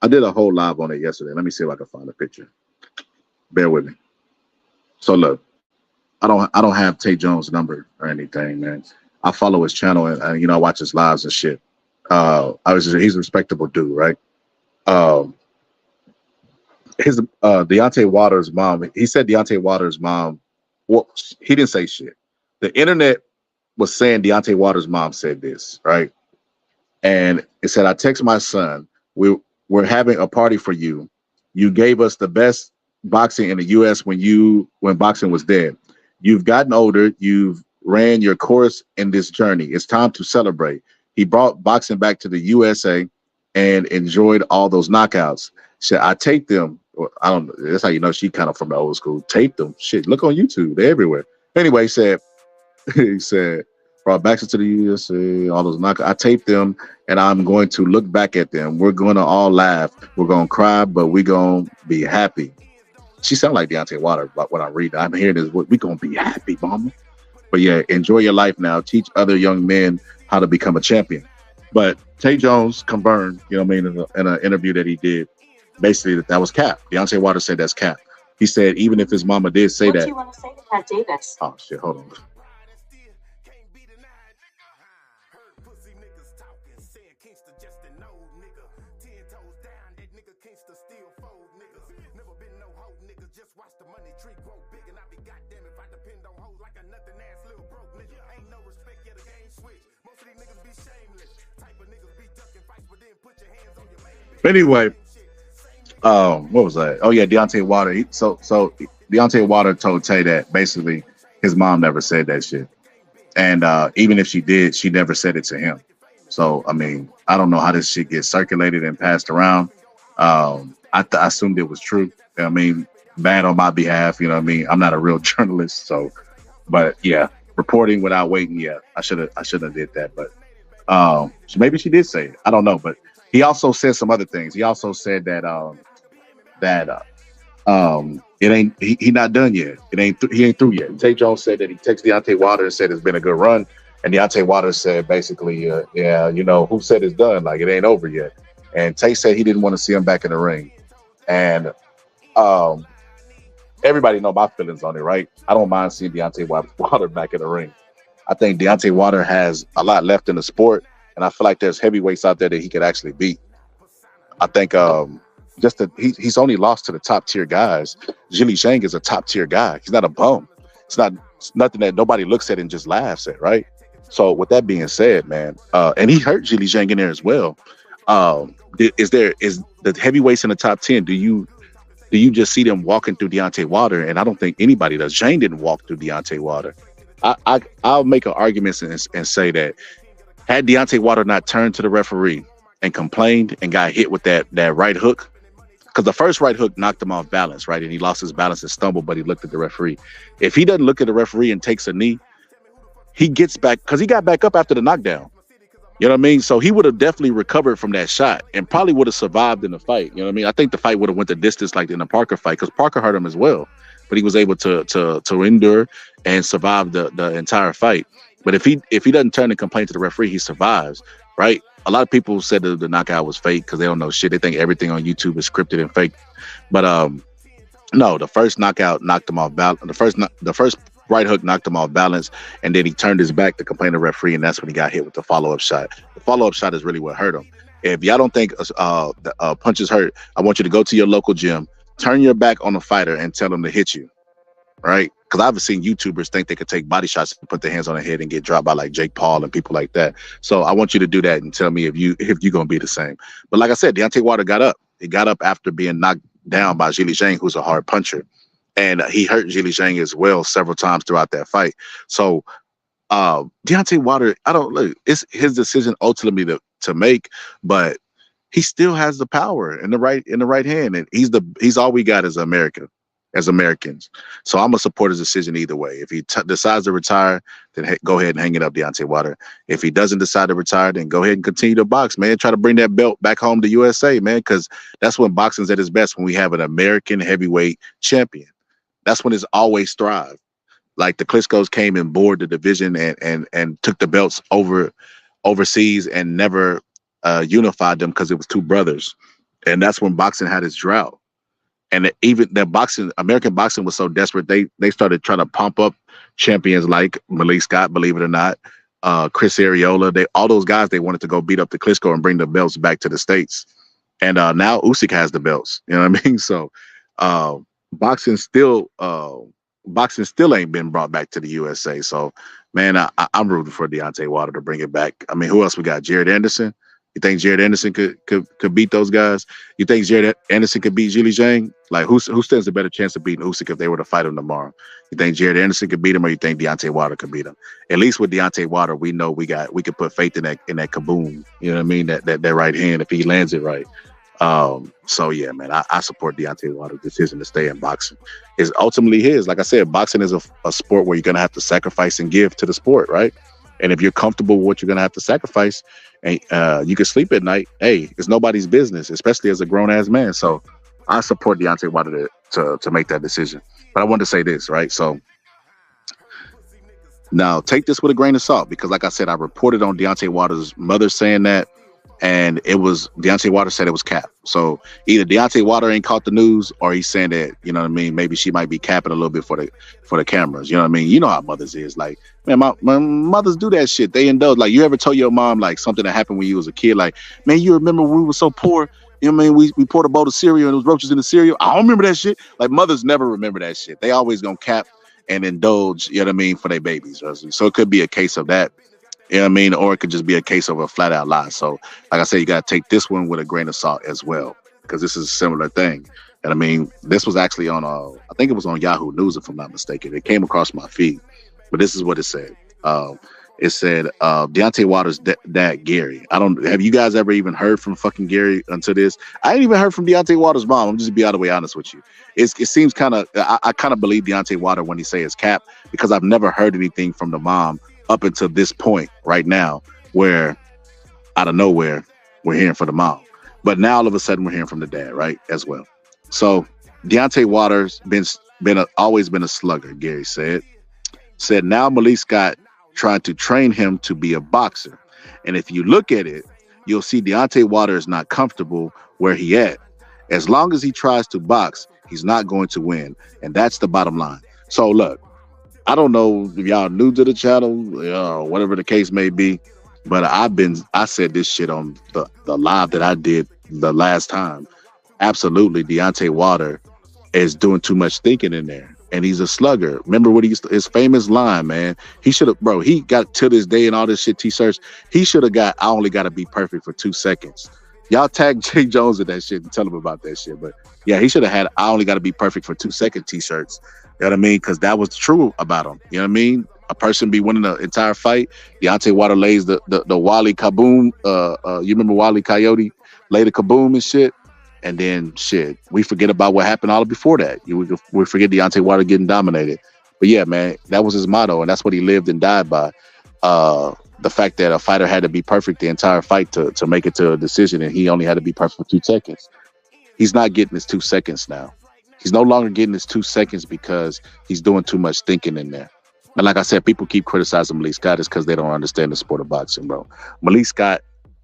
did a whole live on it yesterday. Let me see if I can find a picture. Bear with me. So look, I don't have Tay Jones' number or anything, man. I follow his channel and I watch his lives and shit. He's a respectable dude, right? His Deontay Waters' mom. He said Deontay Waters' mom. Well, he didn't say shit. The internet was saying Deontay Waters' mom said this, right? And it said, I text my son, we're having a party for you. You gave us the best boxing in the U.S. when boxing was dead. You've gotten older. You've ran your course in this journey. It's time to celebrate. He brought boxing back to the USA and enjoyed all those knockouts. Said, I taped them. I don't know. That's how you know she kind of from the old school. Taped them. Shit, look on YouTube. They're everywhere. Anyway, he said, brought back to the USA, all those knockouts. I taped them, and I'm going to look back at them. We're going to all laugh. We're going to cry, but we're going to be happy. She sounded like Deontay Waters, but when I read it, I'm hearing this, we're going to be happy, mama. But yeah, enjoy your life now. Teach other young men how to become a champion. But Tay Jones confirmed, you know what I mean, in an interview that he did, basically that was cap. Deontay Waters said that's cap. He said even if his mama did say that. What do you want to say to Pat Davis? Oh shit, hold on. Anyway, what was that? Oh yeah, Deontay Water. So Deontay Water told Tay that basically his mom never said that shit, and even if she did, she never said it to him. So I mean, I don't know how this shit gets circulated and passed around. I assumed it was true. I mean, bad on my behalf. You know what I mean? I'm not a real journalist, so. But yeah, reporting without waiting. Yeah, I should have did that, but maybe she did say it. I don't know, but he also said some other things. He also said that it ain't he not done yet. He ain't through yet. Tay Jones said that he texted Deontay Water and said it's been a good run, and Deontay Water said basically, yeah, you know, who said it's done? Like it ain't over yet. And Tay said he didn't want to see him back in the ring, and everybody know my feelings on it, right? I don't mind seeing Deontay Water back in the ring. I think Deontay Water has a lot left in the sport, and I feel like there's heavyweights out there that he could actually beat. I think he's only lost to the top tier guys. Zhilei Zhang is a top tier guy. He's not a bum. It's nothing that nobody looks at and just laughs at, right? So with that being said, man, and he hurt Zhilei Zhang in there as well. Is the heavyweights in the top 10? Do you just see them walking through Deontay Water? And I don't think anybody does. Zhang didn't walk through Deontay Water. I'll make an argument and say that had Deontay Water not turned to the referee and complained and got hit with that right hook, because the first right hook knocked him off balance, right? And he lost his balance and stumbled, but he looked at the referee. If he doesn't look at the referee and takes a knee, he gets back, because he got back up after the knockdown. You know what I mean? So he would have definitely recovered from that shot and probably would have survived in the fight. You know what I mean? I think the fight would have went the distance like in the Parker fight, because Parker hurt him as well, but he was able to endure and survive the entire fight. But if he doesn't turn and complain to the referee, he survives, right? A lot of people said that the knockout was fake because they don't know shit. They think everything on YouTube is scripted and fake. But no, the first knockout knocked him off balance. The first right hook knocked him off balance, and then he turned his back to complain to the referee, and that's when he got hit with the follow-up shot. The follow-up shot is really what hurt him. If y'all don't think punches hurt, I want you to go to your local gym, turn your back on the fighter, and tell him to hit you, right? Because I've seen YouTubers think they could take body shots and put their hands on their head and get dropped by like Jake Paul and people like that. So I want you to do that and tell me if you're gonna be the same. But like I said, Deontay Water got up. He got up after being knocked down by Zhilei Zhang, who's a hard puncher. And he hurt Zhilei Zhang as well several times throughout that fight. So Deontay Water, it's his decision ultimately to make, but he still has the power in the right hand, and he's all we got as Americans. So I'm gonna support his decision either way. If he decides to retire, then go ahead and hang it up, Deontay Water. If he doesn't decide to retire, then go ahead and continue to box, man. Try to bring that belt back home to USA, man, because that's when boxing's at its best, when we have an American heavyweight champion. That's when it's always thrived. Like the Klitschko's came and bored the division and took the belts overseas and never unified them because it was two brothers. And that's when boxing had its drought. And even that American boxing was so desperate, they started trying to pump up champions like Malik Scott, believe it or not, Chris Arreola. All those guys, they wanted to go beat up the Klitschko and bring the belts back to the States. And now Usyk has the belts. You know what I mean? So boxing still ain't been brought back to the USA. So, man, I'm rooting for Deontay Water to bring it back. I mean, who else we got? Jared Anderson. You think Jared Anderson could beat those guys? You think Jared Anderson could beat Zhilei Zhang? Like, who stands a better chance of beating Usyk if they were to fight him tomorrow? You think Jared Anderson could beat him, or you think Deontay Water could beat him? At least with Deontay Water, we know we could put faith in that kaboom. You know what I mean? That right hand, if he lands it right. So yeah, man, I support Deontay Water's decision to stay in boxing. It's ultimately his. Like I said, boxing is a sport where you're gonna have to sacrifice and give to the sport, right? And if you're comfortable with what you're gonna have to sacrifice, and you can sleep at night, hey, it's nobody's business, especially as a grown ass man. So I support Deontay Water to make that decision. But I wanted to say this, right? So Now, take this with a grain of salt because, like I said, I reported on Deontay Waters' mother saying that, and it was Deontay Waters said it was cap. So either Deontay Water ain't caught the news, or he's saying that, you know what I mean, maybe she might be capping a little bit for the cameras. You know what I mean? You know how mothers is. Like, man, my mothers do that shit. They indulge. Like, you ever told your mom like something that happened when you was a kid? Like, man, you remember when we were so poor? You know what I mean? We poured a bowl of cereal and there was roaches in the cereal. I don't remember that shit. Like, mothers never remember that shit. They always gonna cap and indulge, you know what I mean, for their babies. So it could be a case of that, you know what I mean, or it could just be a case of a flat out lie. So, like I said, you got to take this one with a grain of salt as well, because this is a similar thing. And I mean, this was actually on, I think it was on Yahoo News, if I'm not mistaken. It came across my feed, but this is what it said. It said, Deontay Waters' dad, Gary. Have you guys ever even heard from fucking Gary until this? I ain't even heard from Deontay Waters' mom. I'm just be all the way honest with you. It seems kind of, I kind of believe Deontay Water when he say it's cap, because I've never heard anything from the mom up until this point right now, where out of nowhere, we're hearing from the mom. But now all of a sudden we're hearing from the dad, right, as well. So Deontay Waters always been a slugger, Gary said. Now Malik Scott trying to train him to be a boxer. And if you look at it, you'll see Deontay Waters is not comfortable where he at. As long as he tries to box, he's not going to win. And that's the bottom line. So look, I don't know if y'all new to the channel, whatever the case may be, but I said this shit on the live that I did the last time. Absolutely, Deontay Water is doing too much thinking in there. And he's a slugger. Remember what his famous line, man. He should have, bro, he got to this day and all this shit t-shirts. He should have got, I only got to be perfect for 2 seconds. Y'all tag Jay Jones in that shit and tell him about that shit. But yeah, he should have had, I only got to be perfect for 2 second t-shirts. You know what I mean? Because that was true about him. You know what I mean? A person be winning the entire fight. Deontay Water lays the Wally Kaboom. You remember Wally Coyote? Lay the kaboom and shit. And then shit, we forget about what happened all before that. We forget Deontay Water getting dominated. But yeah, man, that was his motto, and that's what he lived and died by. The fact that a fighter had to be perfect the entire fight to make it to a decision, and he only had to be perfect for 2 seconds. He's not getting his 2 seconds now. He's no longer getting his 2 seconds because he's doing too much thinking in there. And like I said, people keep criticizing Malik Scott is because they don't understand the sport of boxing, bro. Malik Scott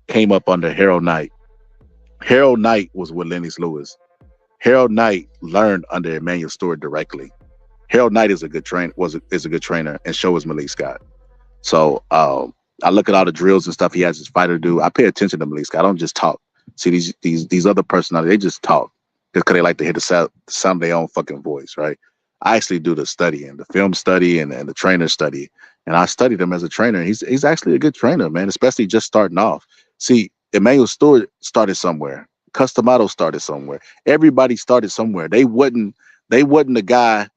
came up under Harold Knight. Harold Knight was with Lennox Lewis. Harold Knight learned under Emmanuel Stewart directly. Harold Knight is a good trainer, is a good trainer, and so is Malik Scott. So I look at all the drills and stuff he has his fighter do. I pay attention to Malik Scott. I don't just talk. See these other personalities, they just talk because they like to hear the sound of their own fucking voice, right? I actually do the studying, the film study and the trainer study, and I studied him as a trainer. He's actually a good trainer, man, especially just starting off. See, Emmanuel Stewart started somewhere. Customato started somewhere. Everybody started somewhere. They wasn't the guy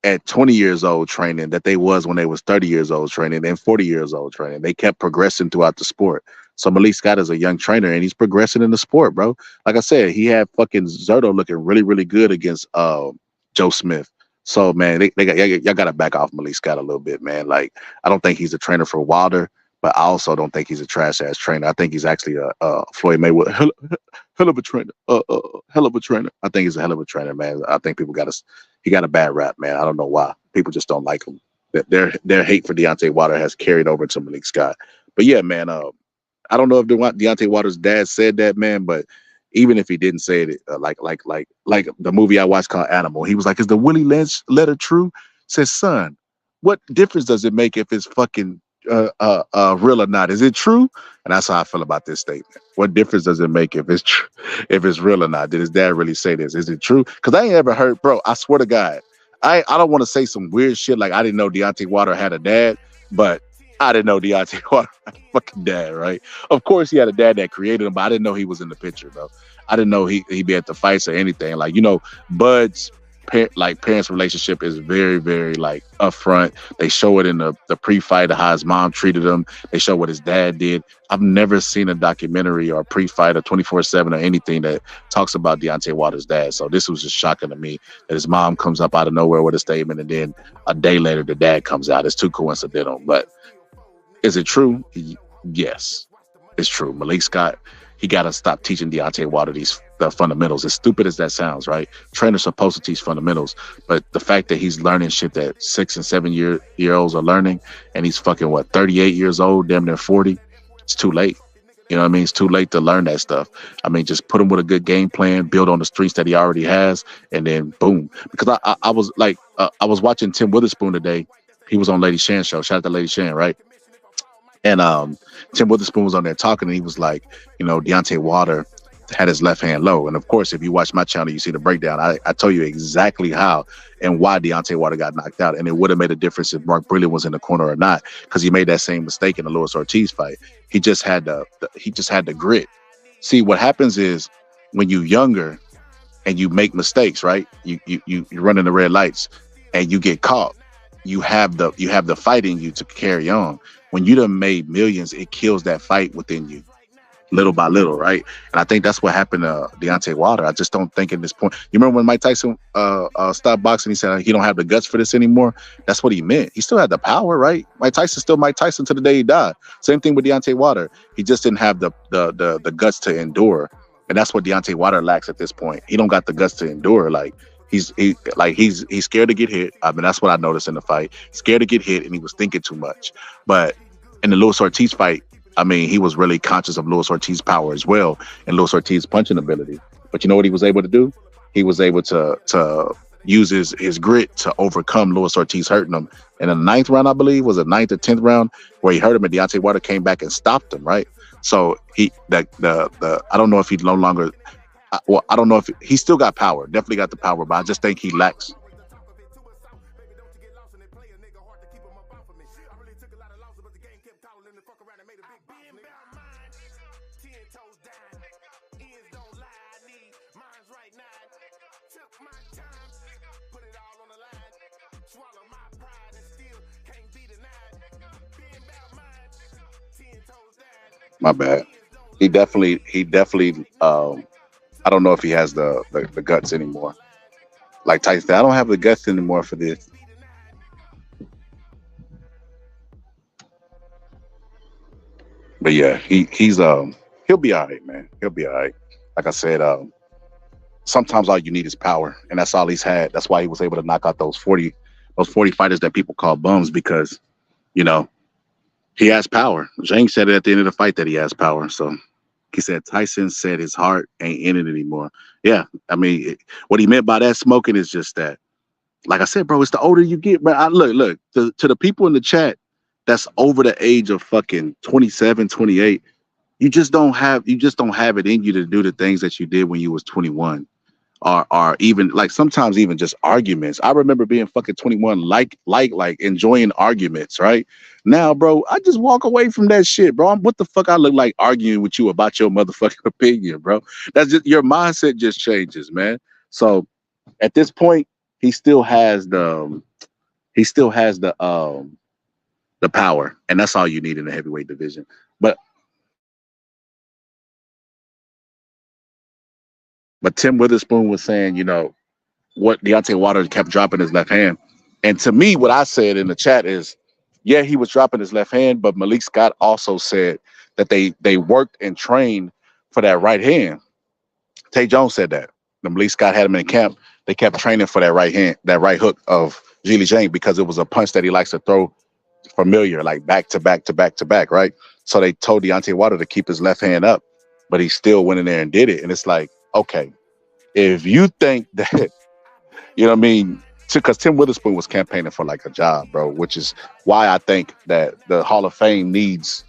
at 20 years old training that they was when they was 30 years old training and 40 years old training. They kept progressing throughout the sport. So Malik Scott is a young trainer and he's progressing in the sport, bro. Like I said, he had fucking Zerto looking really, really good against Joe Smith. So man, y'all got to back off Malik Scott a little bit, man. Like, I don't think he's a trainer for Wilder, but I also don't think he's a trash ass trainer. I think he's actually a Floyd Mayweather hell of a trainer. Hell of a trainer. I think he's a hell of a trainer, man. I think he got a bad rap, man. I don't know why. People just don't like him. Their hate for Deontay Water has carried over to Malik Scott. But yeah, man, I don't know if Deontay Water's dad said that, man, but even if he didn't say it, like the movie I watched called Animal, he was like, "Is the Willie Lynch letter true?" Says, "Son, what difference does it make if it's fucking real or not? Is it true?" And that's how I feel about this statement. What difference does it make if it's true, if it's real or not? Did his dad really say this? Is it true? Because I ain't ever heard, bro. I swear to God, I don't want to say some weird shit like I didn't know Deontay Water had a dad, but I didn't know Deontay Water had a fucking dad, right? Of course, he had a dad that created him, but I didn't know he was in the picture, bro. I didn't know he'd be at the fights or anything. Like, you know, Bud's parents' relationship is very, very like upfront. They show it in the pre-fight of how his mom treated him. They show what his dad did. I've never seen a documentary or a pre-fight or 24/7 or anything that talks about Deontay Water's dad. So this was just shocking to me that his mom comes up out of nowhere with a statement and then a day later the dad comes out. It's too coincidental. But is it true? Yes, it's true. Malik Scott, he got to stop teaching Deontay Wilder the fundamentals. As stupid as that sounds, right? Trainers supposed to teach fundamentals, but the fact that he's learning shit that 6 and 7 year olds are learning, and he's fucking 38 years old, damn near 40. It's too late. You know what I mean? It's too late to learn that stuff. I mean, just put him with a good game plan, build on the streaks that he already has, and then boom. Because I was like, I was watching Tim Witherspoon today. He was on Lady Shan show. Shout out to Lady Shan, right? And Tim Witherspoon was on there talking, and he was like, Deontay Wilder had his left hand low. And of course, if you watch my channel, you see the breakdown. I told you exactly how and why Deontay Wilder got knocked out. And it would have made a difference if Mark Brilliant was in the corner or not, because he made that same mistake in the Luis Ortiz fight. He just had the grit. See, what happens is when you're younger and you make mistakes, right? You run in the red lights and you get caught. You have the fight in you to carry on. When you done made millions, it kills that fight within you, little by little, right? And I think that's what happened to Deontay Wilder. I just don't think at this point. You remember when Mike Tyson stopped boxing? He said he don't have the guts for this anymore. That's what he meant. He still had the power, right? Mike Tyson still Mike Tyson to the day he died. Same thing with Deontay Wilder. He just didn't have the guts to endure, and that's what Deontay Wilder lacks at this point. He don't got the guts to endure. Like he's scared to get hit. I mean, that's what I noticed in the fight. Scared to get hit, and he was thinking too much. But in the Luis Ortiz fight, I mean, he was really conscious of Luis Ortiz's power as well and Luis Ortiz's punching ability. But you know what he was able to do? He was able to use his grit to overcome Luis Ortiz hurting him. And in the 9th round, I believe, was it 9th or 10th round, where he hurt him and Deontay Wilder came back and stopped him, right? So I don't know if he no longer, I don't know if he still got power, definitely got the power, but I just think he lacks. My bad. He definitely. I don't know if he has the guts anymore. Like Tyson said, I don't have the guts anymore for this. But yeah, he'll be all right, man. He'll be all right. Like I said, sometimes all you need is power, and that's all he's had. That's why he was able to knock out those 40 fighters that people call bums, because he has power. Zhang said it at the end of the fight that he has power. So he said Tyson said his heart ain't in it anymore. Yeah, I mean, what he meant by that smoking is just that. Like I said, bro, it's the older you get, bro. Look to the people in the chat that's over the age of fucking 27, 28. You just don't have it in you to do the things that you did when you was 21. Or even like sometimes even just arguments. I remember being fucking 21, like enjoying arguments, right? Now, bro, I just walk away from that shit, bro. What the fuck I look like arguing with you about your motherfucking opinion, bro? That's just your mindset just changes, man. So at this point, he still has the power, and that's all you need in the heavyweight division. But Tim Witherspoon was saying, what Deontay Wilder kept dropping his left hand. And to me, what I said in the chat is, yeah, he was dropping his left hand, but Malik Scott also said that they worked and trained for that right hand. Tay Jones said that. The Malik Scott had him in camp. They kept training for that right hand, that right hook of Zhilei Zhang, because it was a punch that he likes to throw familiar, like back to back to back to back, right? So they told Deontay Wilder to keep his left hand up, but he still went in there and did it. And it's like, okay, if you think that, you know what I mean? Because Tim Witherspoon was campaigning for like a job, bro, which is why I think that the Hall of Fame needs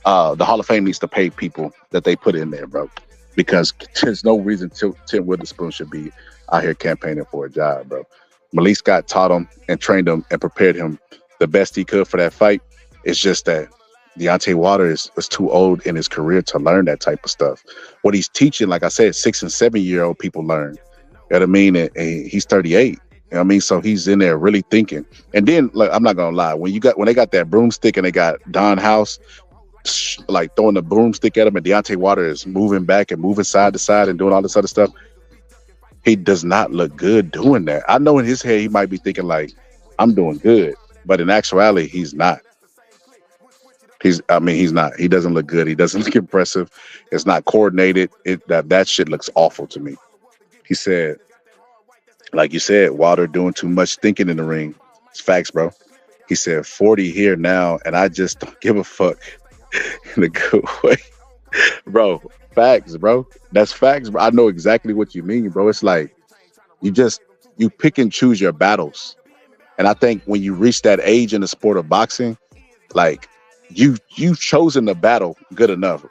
to pay people that they put in there, bro. Because there's no reason Tim Witherspoon should be out here campaigning for a job, bro. Malik Scott taught him and trained him and prepared him the best he could for that fight. It's just that Deontay Wilder is too old in his career to learn that type of stuff. What he's teaching, like I said, 6 and 7 year old people learn. You know what I mean? And he's 38. You know what I mean? So he's in there really thinking. And then, like, I'm not gonna lie, when they got that broomstick and they got Don House like throwing the broomstick at him, and Deontay Wilder is moving back and moving side to side and doing all this other stuff, he does not look good doing that. I know in his head he might be thinking like, I'm doing good, but in actuality, he's not. He's not. He doesn't look good. He doesn't look impressive. It's not coordinated. That shit looks awful to me. He said, like you said, Wilder doing too much thinking in the ring. It's facts, bro. He said 40 here now, and I just don't give a fuck in a good way, bro. Facts, bro. That's facts, bro. I know exactly what you mean, bro. It's like you just you pick and choose your battles, and I think when you reach that age in the sport of boxing, like you've chosen the battle good enough.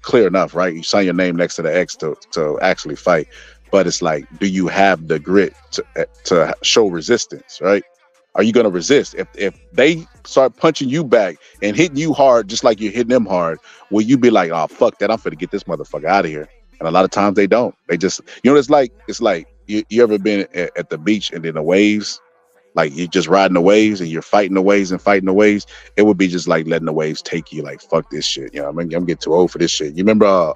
Clear enough, right? You sign your name next to the X to actually fight, but it's like, do you have the grit to show resistance, right? Are you gonna resist if they start punching you back and hitting you hard just like you're hitting them hard? Will you be like, oh fuck that, I'm finna get this motherfucker out of here? And a lot of times they don't. They just, it's like you ever been at the beach and then the waves, like you're just riding the waves and you're fighting the waves and fighting the waves. It would be just like letting the waves take you. Like fuck this shit. You know, I'm getting too old for this shit. You remember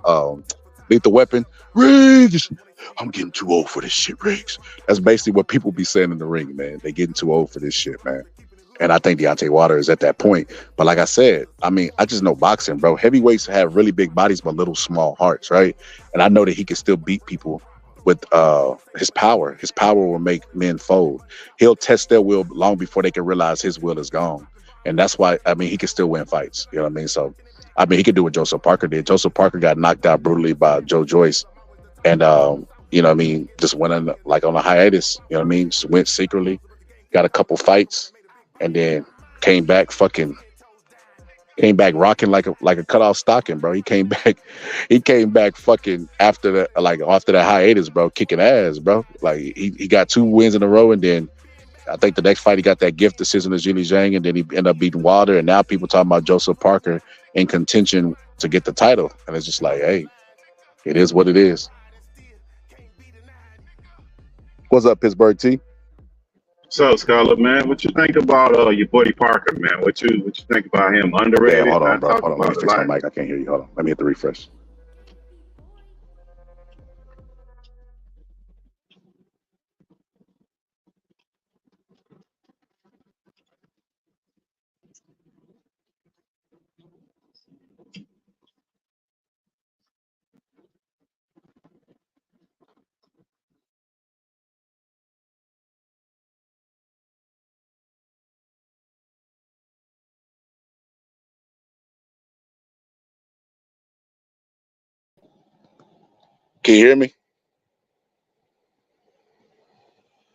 Lethal Weapon? Riggs, I'm getting too old for this shit, Riggs. That's basically what people be saying in the ring, man. They getting too old for this shit, man. And I think Deontay Wilder is at that point. But like I said, I just know boxing, bro. Heavyweights have really big bodies but little small hearts, right? And I know that he can still beat people with his power. His power will make men fold. He'll test their will long before they can realize his will is gone. And that's why, he can still win fights. You know what I mean? So, he could do what Joseph Parker did. Joseph Parker got knocked out brutally by Joe Joyce. And, just went on a hiatus. You know what I mean? Just went secretly, got a couple fights, and then came back rocking like a cut off stocking, bro. He came back fucking after that hiatus, bro, kicking ass, bro. Like he got 2 wins in a row, and then I think the next fight he got that gift decision to Zhilei Zhang, and then he ended up beating Wilder, and now people talking about Joseph Parker in contention to get the title, and it's just like, hey, it is what it is. What's up, Pittsburgh T? So, Scarlett, man, what you think about your buddy Parker, man? What you think about him? Underrated? Damn, hold on, man? bro. Talk Hold on. Let me about fix it, my like- mic. I can't hear you. Hold on. Let me hit the refresh. Can you hear me?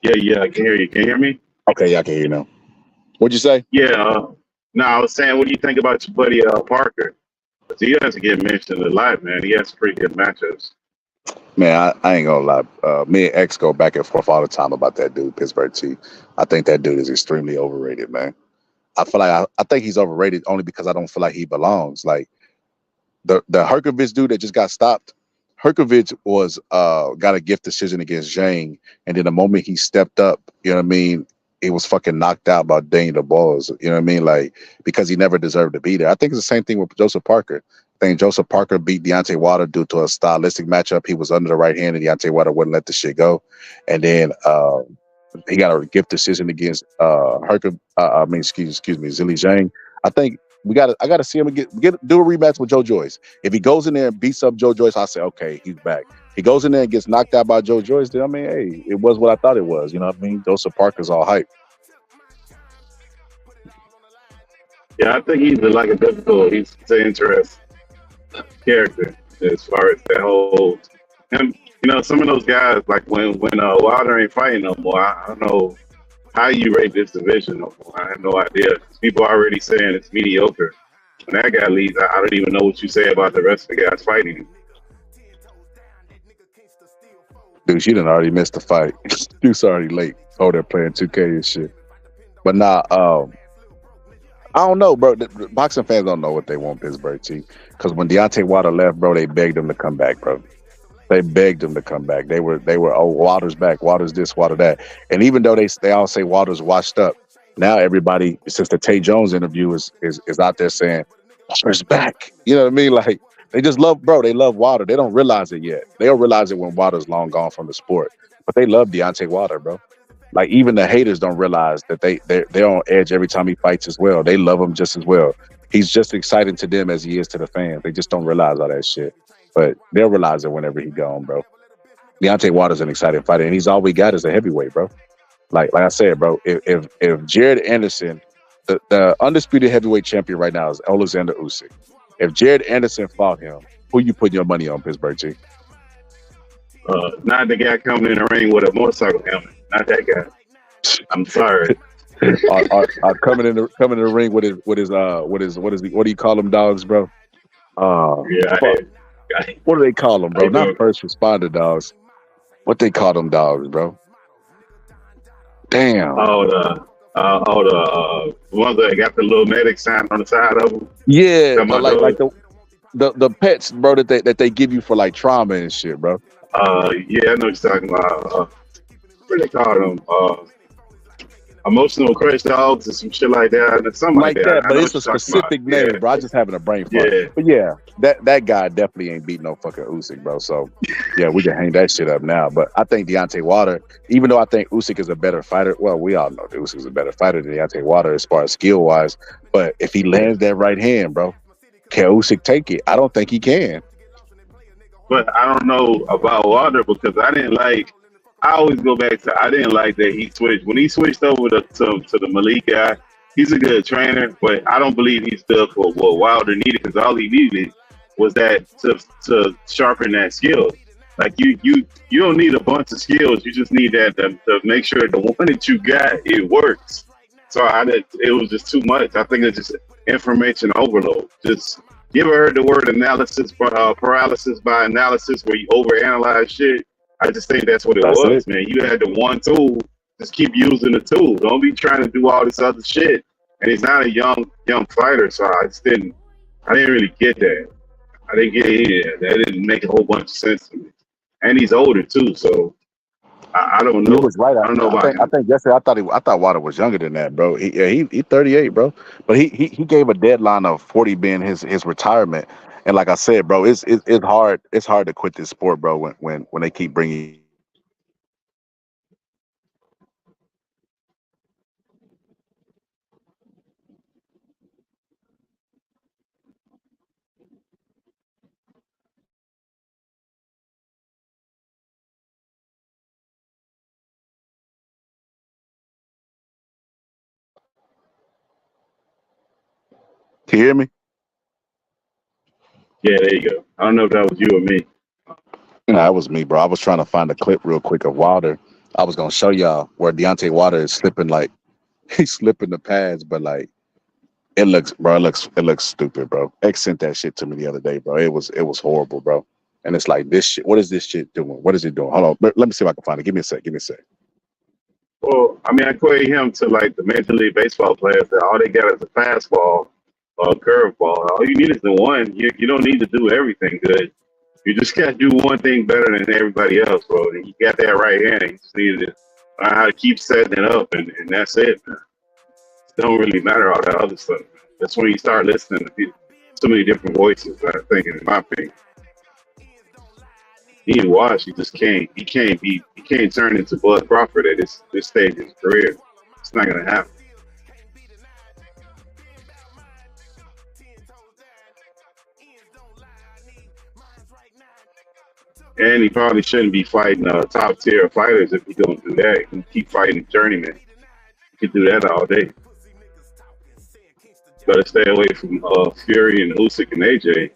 Yeah, I can hear you. Can you hear me? Okay, yeah, I can hear you now. What'd you say? Yeah. No, I was saying, what do you think about your buddy Parker? 'Cause he doesn't get mentioned a lot, man. He has pretty good matchups. Man, I ain't gonna lie. Me and X go back and forth all the time about that dude, Pittsburgh T. I think that dude is extremely overrated, man. I feel like I think he's overrated only because I don't feel like he belongs. Like the Herkovich dude that just got stopped. Herkovich was got a gift decision against Zhang, and then the moment he stepped up, you know what I mean, he was fucking knocked out by Daniel Balls. You know what I mean? Like, because he never deserved to be there. I think it's the same thing with Joseph Parker. I think Joseph Parker beat Deontay Wilder due to a stylistic matchup. He was under the right hand, and Deontay Wilder wouldn't let the shit go. And then he got a gift decision against excuse me, Zhilei Zhang. I think I gotta see him do a rematch with Joe Joyce. If he goes in there and beats up Joe Joyce, I say, okay, he's back. He goes in there and gets knocked out by Joe Joyce, then hey, it was what I thought it was. You know what I mean? Joseph Parker's all hype. Yeah, I think he's he's an interesting character as far as that whole him. Some of those guys, like when Wilder ain't fighting no more, I don't know how you rate this division no more. I have no idea. People are already saying it's mediocre. When that guy leaves, I don't even know what you say about the rest of the guys fighting him. Dude, she done already missed the fight. Dude's already late. Oh, they're playing 2K and shit. But nah, I don't know, bro. The boxing fans don't know what they want, Pittsburgh T. Because when Deontay Wilder left, bro, they begged him to come back, bro. They begged him to come back. They were, oh, Wilder's back, Wilder's this, Wilder that. And even though they all say Wilder's washed up, now everybody, since the Tay Jones interview is out there saying, Wilder's back. You know what I mean? Like, they just love Wilder. They don't realize it yet. They'll realize it when Wilder's long gone from the sport. But they love Deontay Wilder, bro. Like, even the haters don't realize that they're on edge every time he fights as well. They love him just as well. He's just exciting to them as he is to the fans. They just don't realize all that shit. But they'll realize it whenever he gone, bro. Deontay Wilder's an exciting fighter, and he's all we got is a heavyweight, bro. Like I said, bro, if Jared Anderson, the undisputed heavyweight champion right now is Alexander Usyk. If Jared Anderson fought him, who you putting your money on, Pittsburgh G? Not the guy coming in the ring with a motorcycle helmet. Not that guy. I'm sorry. Are coming in the ring with his what do you call them dogs, bro? What do they call them, bro? Not first responder dogs. What they call them dogs, bro? Damn. The ones that got the little medic sign on the side of them. Yeah, like the pets, bro, that they give you for like trauma and shit, bro. Yeah, I know what you're talking about. What do they call them? Emotional crush dogs or some shit like that. Something like that. But it's a specific name, bro. I just having a brain fart. Yeah. But yeah, that guy definitely ain't beating no fucking Usyk, bro. So yeah, we can hang that shit up now. But I think Deontay Wilder, even though I think Usyk is a better fighter, well, we all know that Usyk is a better fighter than Deontay Wilder as far as skill wise. But if he lands that right hand, bro, can Usyk take it? I don't think he can. But I don't know about Wilder because I always go back to I didn't like that he switched. When he switched over to the Malik guy, he's a good trainer, but I don't believe he's good for what Wilder needed because all he needed was that to sharpen that skill. Like you don't need a bunch of skills. You just need that to make sure the one that you got, it works. So it was just too much. I think it's just information overload. Just you ever heard the word analysis, paralysis by analysis, where you overanalyze shit? I just think that's what it was, man. You had the one tool, just keep using the tool. Don't be trying to do all this other shit. And he's not a young fighter, so I didn't really get that. I didn't get it. That didn't make a whole bunch of sense to me. And he's older too, so I don't know. He was right. I don't know about him. I think yesterday I thought Wilder was younger than that, bro. He 38, bro. But he gave a deadline of 40 being his retirement. And like I said, bro, it's hard to quit this sport, bro. When they keep bringing. Can you hear me? Yeah, there you go. I don't know if that was you or me. Nah, it was me, bro. I was trying to find a clip real quick of Wilder. I was gonna show y'all where Deontay Wilder is slipping, like he's slipping the pads, but like it looks stupid, bro. X sent that shit to me the other day, bro. It was horrible, bro. And it's like this shit. What is this shit doing? What is it doing? Hold on. Let me see if I can find it. Give me a sec. Well, I mean, I equate him to like the Major League Baseball players that all they got is a fastball or a curveball. All you need is the one. You don't need to do everything good. You just got to do one thing better than everybody else, bro. And you got that right hand. You just need to learn how to keep setting it up, and that's it, man. It don't really matter all that other stuff. That's when you start listening to so many different voices, I think, in my opinion. He ain't washed. He just can't. He can't turn into Bud Crawford at this stage of his career. It's not gonna happen. And he probably shouldn't be fighting top tier fighters if he don't do that. He keep fighting journeymen. He could do that all day. Better stay away from Fury and Usyk and AJ.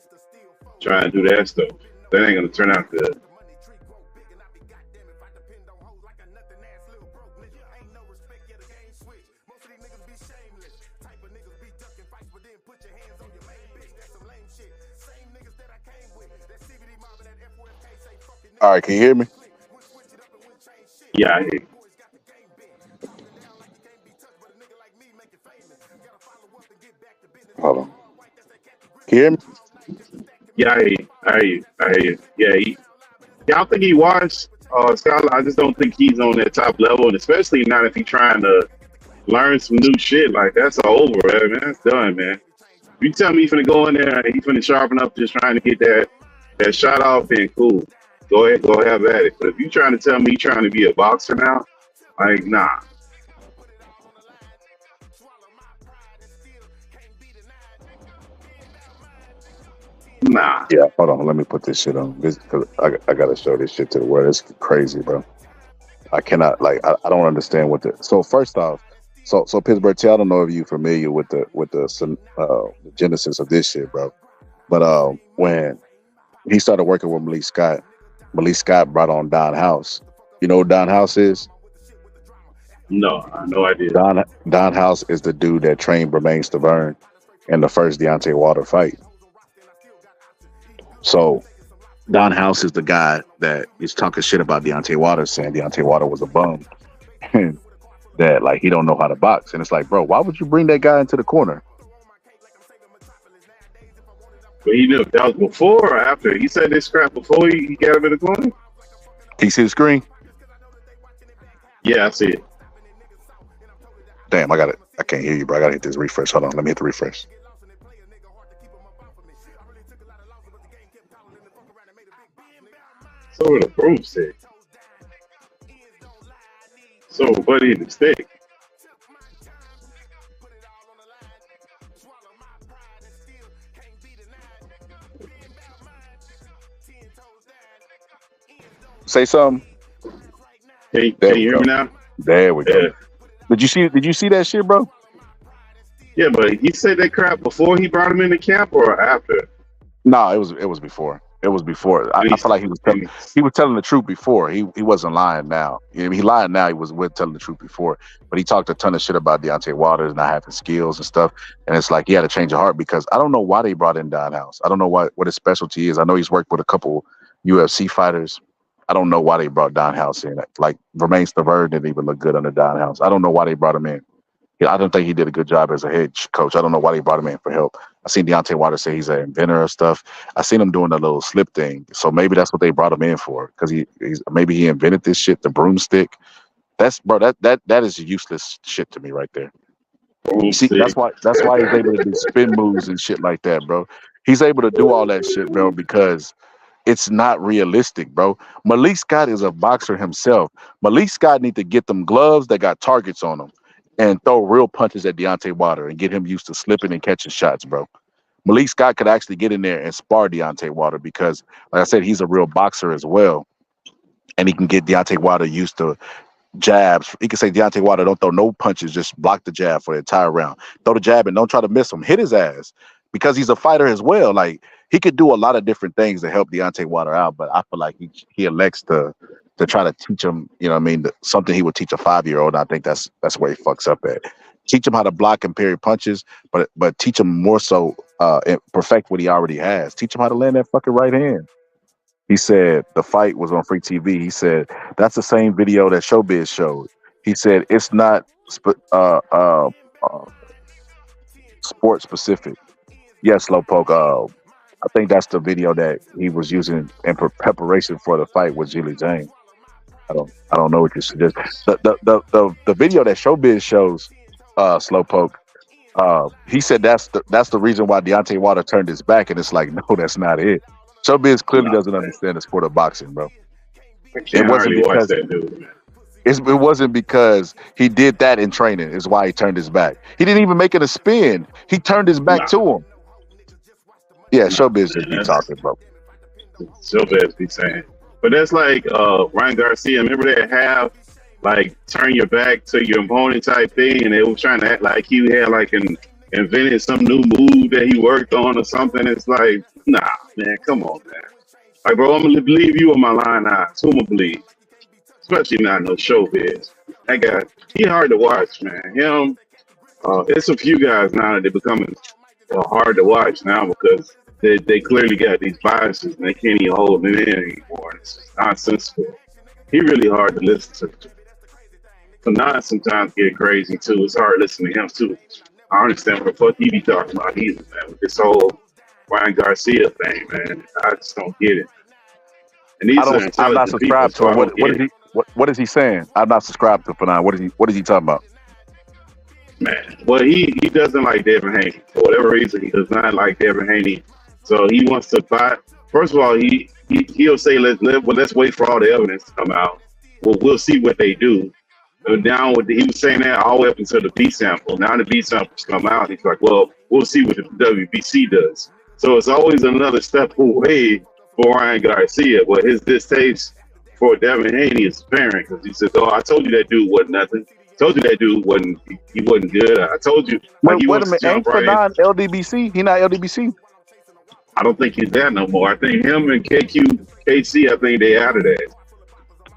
Try and do that stuff. That ain't gonna turn out good. All right, can you hear me? Yeah, I hear you. Hold on. Can you hear me? Yeah, I hear you. Yeah, I don't think he watched Scott. I just don't think he's on that top level, and especially not if he's trying to learn some new shit. Like that's over, man. That's done, man. If you tell me he's finna go in there and he's finna sharpen up just trying to get that shot off, then cool. Go ahead, go have at it. But if you trying to tell me you're trying to be a boxer now, like nah. Nah. Yeah, hold on. Let me put this shit on. This because I gotta show this shit to the world. It's crazy, bro. I cannot I don't understand what the. So first off, so Pittsburgh T, I don't know if you're familiar with the genesis of this shit, bro. But when he started working with Malik Scott brought on Don House. You know what Don House is? No, I have no idea. Don House is the dude that trained Bremain Stavern in the first Deontay Wilder fight. So Don House is the guy that is talking shit about Deontay Wilder, saying Deontay Wilder was a bum, that like he don't know how to box. And it's like, bro, why would you bring that guy into the corner? But he knew that was before or after. He said this crap before he got him in the corner. Can you see the screen? Yeah, I see it. Damn, I got it. I can't hear you, bro. I gotta hit this refresh. Hold on, let me hit the refresh. So were the broomstick. So Buddy the stick. Say something. Can you hear me now? There we go. Did you see that shit, bro? Yeah, but he said that crap before he brought him into camp or after? No, it was before. It was before. I feel like he was telling the truth before. He wasn't lying now. He lying now. He was telling the truth before. But he talked a ton of shit about Deontay Wilder not having skills and stuff. And it's like he had to change of heart because I don't know why they brought in Don House. I don't know what his specialty is. I know he's worked with a couple UFC fighters. I don't know why they brought Don House in. Like Bremain Stavern didn't even look good under Don House. I don't know why they brought him in. I don't think he did a good job as a head coach. I don't know why they brought him in for help. I seen Deontay Wilder say he's an inventor of stuff. I seen him doing a little slip thing. So maybe that's what they brought him in for. Because maybe he invented this shit, the broomstick. That is useless shit to me right there. See, that's why he's able to do spin moves and shit like that, bro. He's able to do all that shit, bro, because it's not realistic, bro. Malik Scott is a boxer himself. Malik Scott need to get them gloves that got targets on them and throw real punches at Deontay Wilder and get him used to slipping and catching shots, bro. Malik Scott could actually get in there and spar Deontay Wilder because, like I said, he's a real boxer as well. And he can get Deontay Wilder used to jabs. He can say, Deontay Wilder, don't throw no punches, just block the jab for the entire round. Throw the jab and don't try to miss him. Hit his ass because he's a fighter as well. Like, he could do a lot of different things to help Deontay Wilder out, but I feel like he elects to try to teach him, you know what I mean, something he would teach a 5-year-old. I think that's where he fucks up at. Teach him how to block and parry punches, but teach him more so perfect what he already has. Teach him how to land that fucking right hand. He said the fight was on free TV. He said that's the same video that Showbiz showed. He said it's not sport specific. Yes, Slowpoke. I think that's the video that he was using in preparation for the fight with Julie Jane. I don't know what you suggest. The video that Showbiz shows, Slowpoke. He said that's the reason why Deontay Wilder turned his back, and it's like, no, that's not it. Showbiz clearly doesn't understand the sport of boxing, bro. It wasn't because he did that in training is why he turned his back. He didn't even make it a spin. He turned his back to him. Yeah, Showbiz just be talking, bro. Showbiz be saying. But that's like Ryan Garcia. Remember that have like turn your back to your opponent type thing, and they were trying to act like he had like invented some new move that he worked on or something. It's like, nah, man, come on, man. Like, bro, I'm gonna believe you on my line eyes. Who I'm gonna believe? Especially not no Showbiz. That guy, he hard to watch, man. Him, it's a few guys now that they're becoming hard to watch now because they clearly got these biases and they can't even hold it in anymore. It's just nonsensical. He really hard to listen to. Fanat sometimes get crazy too. It's hard listening to him too. I understand what the fuck he be talking about either, man. With this whole Ryan Garcia thing, man. I just don't get it. And I'm not subscribed to him. What is he saying? I'm not subscribed to Fanat. What is he talking about? Man, well, he doesn't like Devin Haney. For whatever reason, he does not like Devin Haney. So he wants to fight. First of all, he'll say, let's wait for all the evidence to come out. Well, we'll see what they do. And now he was saying that all the way up until the B sample. Now the B samples come out. He's like, well, we'll see what the WBC does. So it's always another step away for Ryan Garcia. But his distaste for Devin Haney is apparent because he says, "Oh, I told you that dude wasn't nothing. Told you that dude wasn't he wasn't good. I told you like he Wait a wants to minute, jump ain't right in." Fanon LDBC? He not LDBC? I don't think he's that no more. I think him and KC, I think they out of that.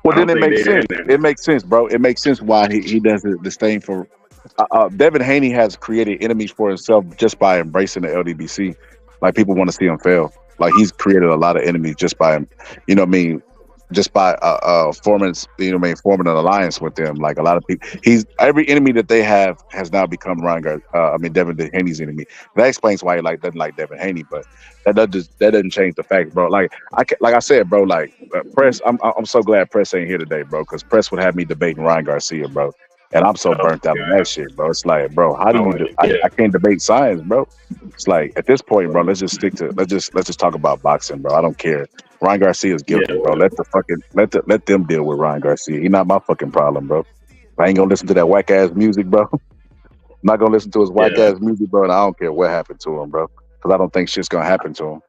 Well, I then don't it think makes they're in sense. there. It makes sense, bro. It makes sense why he does the disdain for. Devin Haney has created enemies for himself just by embracing the LDBC. Like people want to see him fail. Like he's created a lot of enemies just by him. You know what I mean? Just by forming, you know what I mean, forming an alliance with them. Like a lot of people, he's every enemy that they have has now become Devin Haney's enemy. That explains why he doesn't like Devin Haney, but that doesn't change the fact, bro. Like I said, bro. Like Press, I'm so glad Press ain't here today, bro, because Press would have me debating Ryan Garcia, bro. And I'm so Oh burnt out on that God. shit, bro. It's like, bro, how do Oh you do? yeah. I can't debate science, bro. It's like at this point, bro, let's just talk about boxing, bro. I don't care. Ryan Garcia is guilty, Yeah. bro. Let them deal with Ryan Garcia. He's not my fucking problem, bro. I ain't gonna listen to that whack ass music, bro. I'm not gonna listen to his whack Yeah. ass music, bro. And I don't care what happened to him, bro, because I don't think shit's gonna happen to him.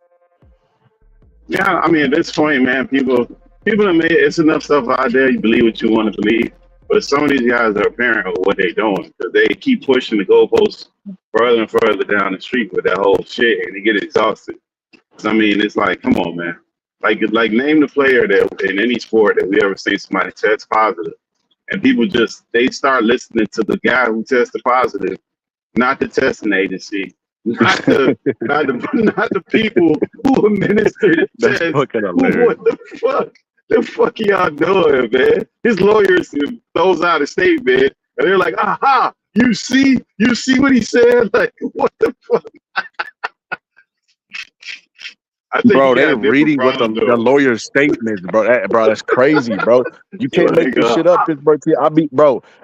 Yeah, I mean, at this point, man, people have made it's enough stuff out there. You believe what you want to believe, but some of these guys are apparent of what they're doing because they keep pushing the goalposts further and further down the street with that whole shit, and they get exhausted. I mean, it's like, come on, man. Like name the player that in any sport that we ever seen somebody test positive, and people they start listening to the guy who tested positive, not the testing agency. Not the people who administer the That's test. fucking hilarious. What the fuck? The fuck y'all doing, man? His lawyers throws out a statement, and they're like, "Aha! You see what he said? Like, what the fuck?" I think Bro, they reading what the lawyer's statements, bro. That's crazy, bro. You can't make this shit up, Pittsburgh.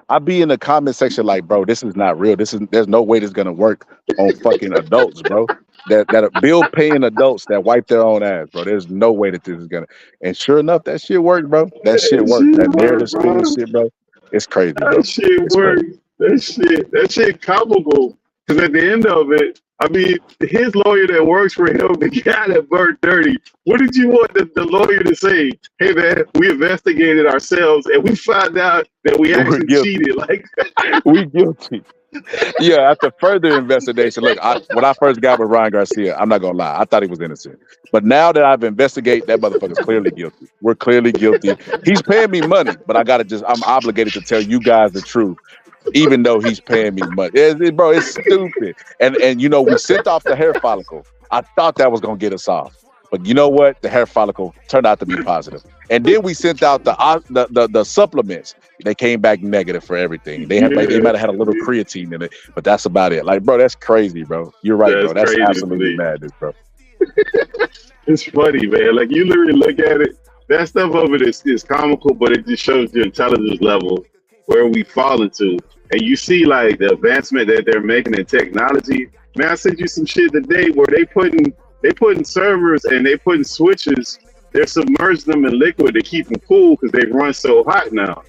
I be in the comment section like, bro, this is not real. There's no way this is gonna work on fucking adults, bro. That bill paying adults that wipe their own ass, bro. There's no way that this is gonna. And sure enough, that shit worked, bro. That shit worked. That narrative spinning shit, bro. It's crazy, bro. That shit worked. That shit comical. Because at the end of it, I mean, his lawyer that works for him, the guy that burned dirty, what did you want the lawyer to say? Hey, man, we investigated ourselves and we found out that we actually cheated. Like, we guilty. Yeah, after further investigation, look, when I first got with Ryan Garcia, I'm not going to lie, I thought he was innocent. But now that I've investigated, that motherfucker's clearly guilty. We're clearly guilty. He's paying me money, but I'm obligated to tell you guys the truth. Even though he's paying me money, bro, it's stupid. And you know, we sent off the hair follicle. I thought that was gonna get us off, but you know what? The hair follicle turned out to be positive. And then we sent out the supplements. They came back negative for everything. They might have had a little creatine in it, but that's about it. Like, bro, that's crazy, bro. You're right, bro. That's absolutely madness, bro. It's funny, man. Like you literally look at it. That stuff of it is comical, but it just shows your intelligence level where we fall into. And you see like the advancement that they're making in technology. Man, I sent you some shit today where they putting servers and they putting switches. They're submerging them in liquid to keep them cool because they run so hot now.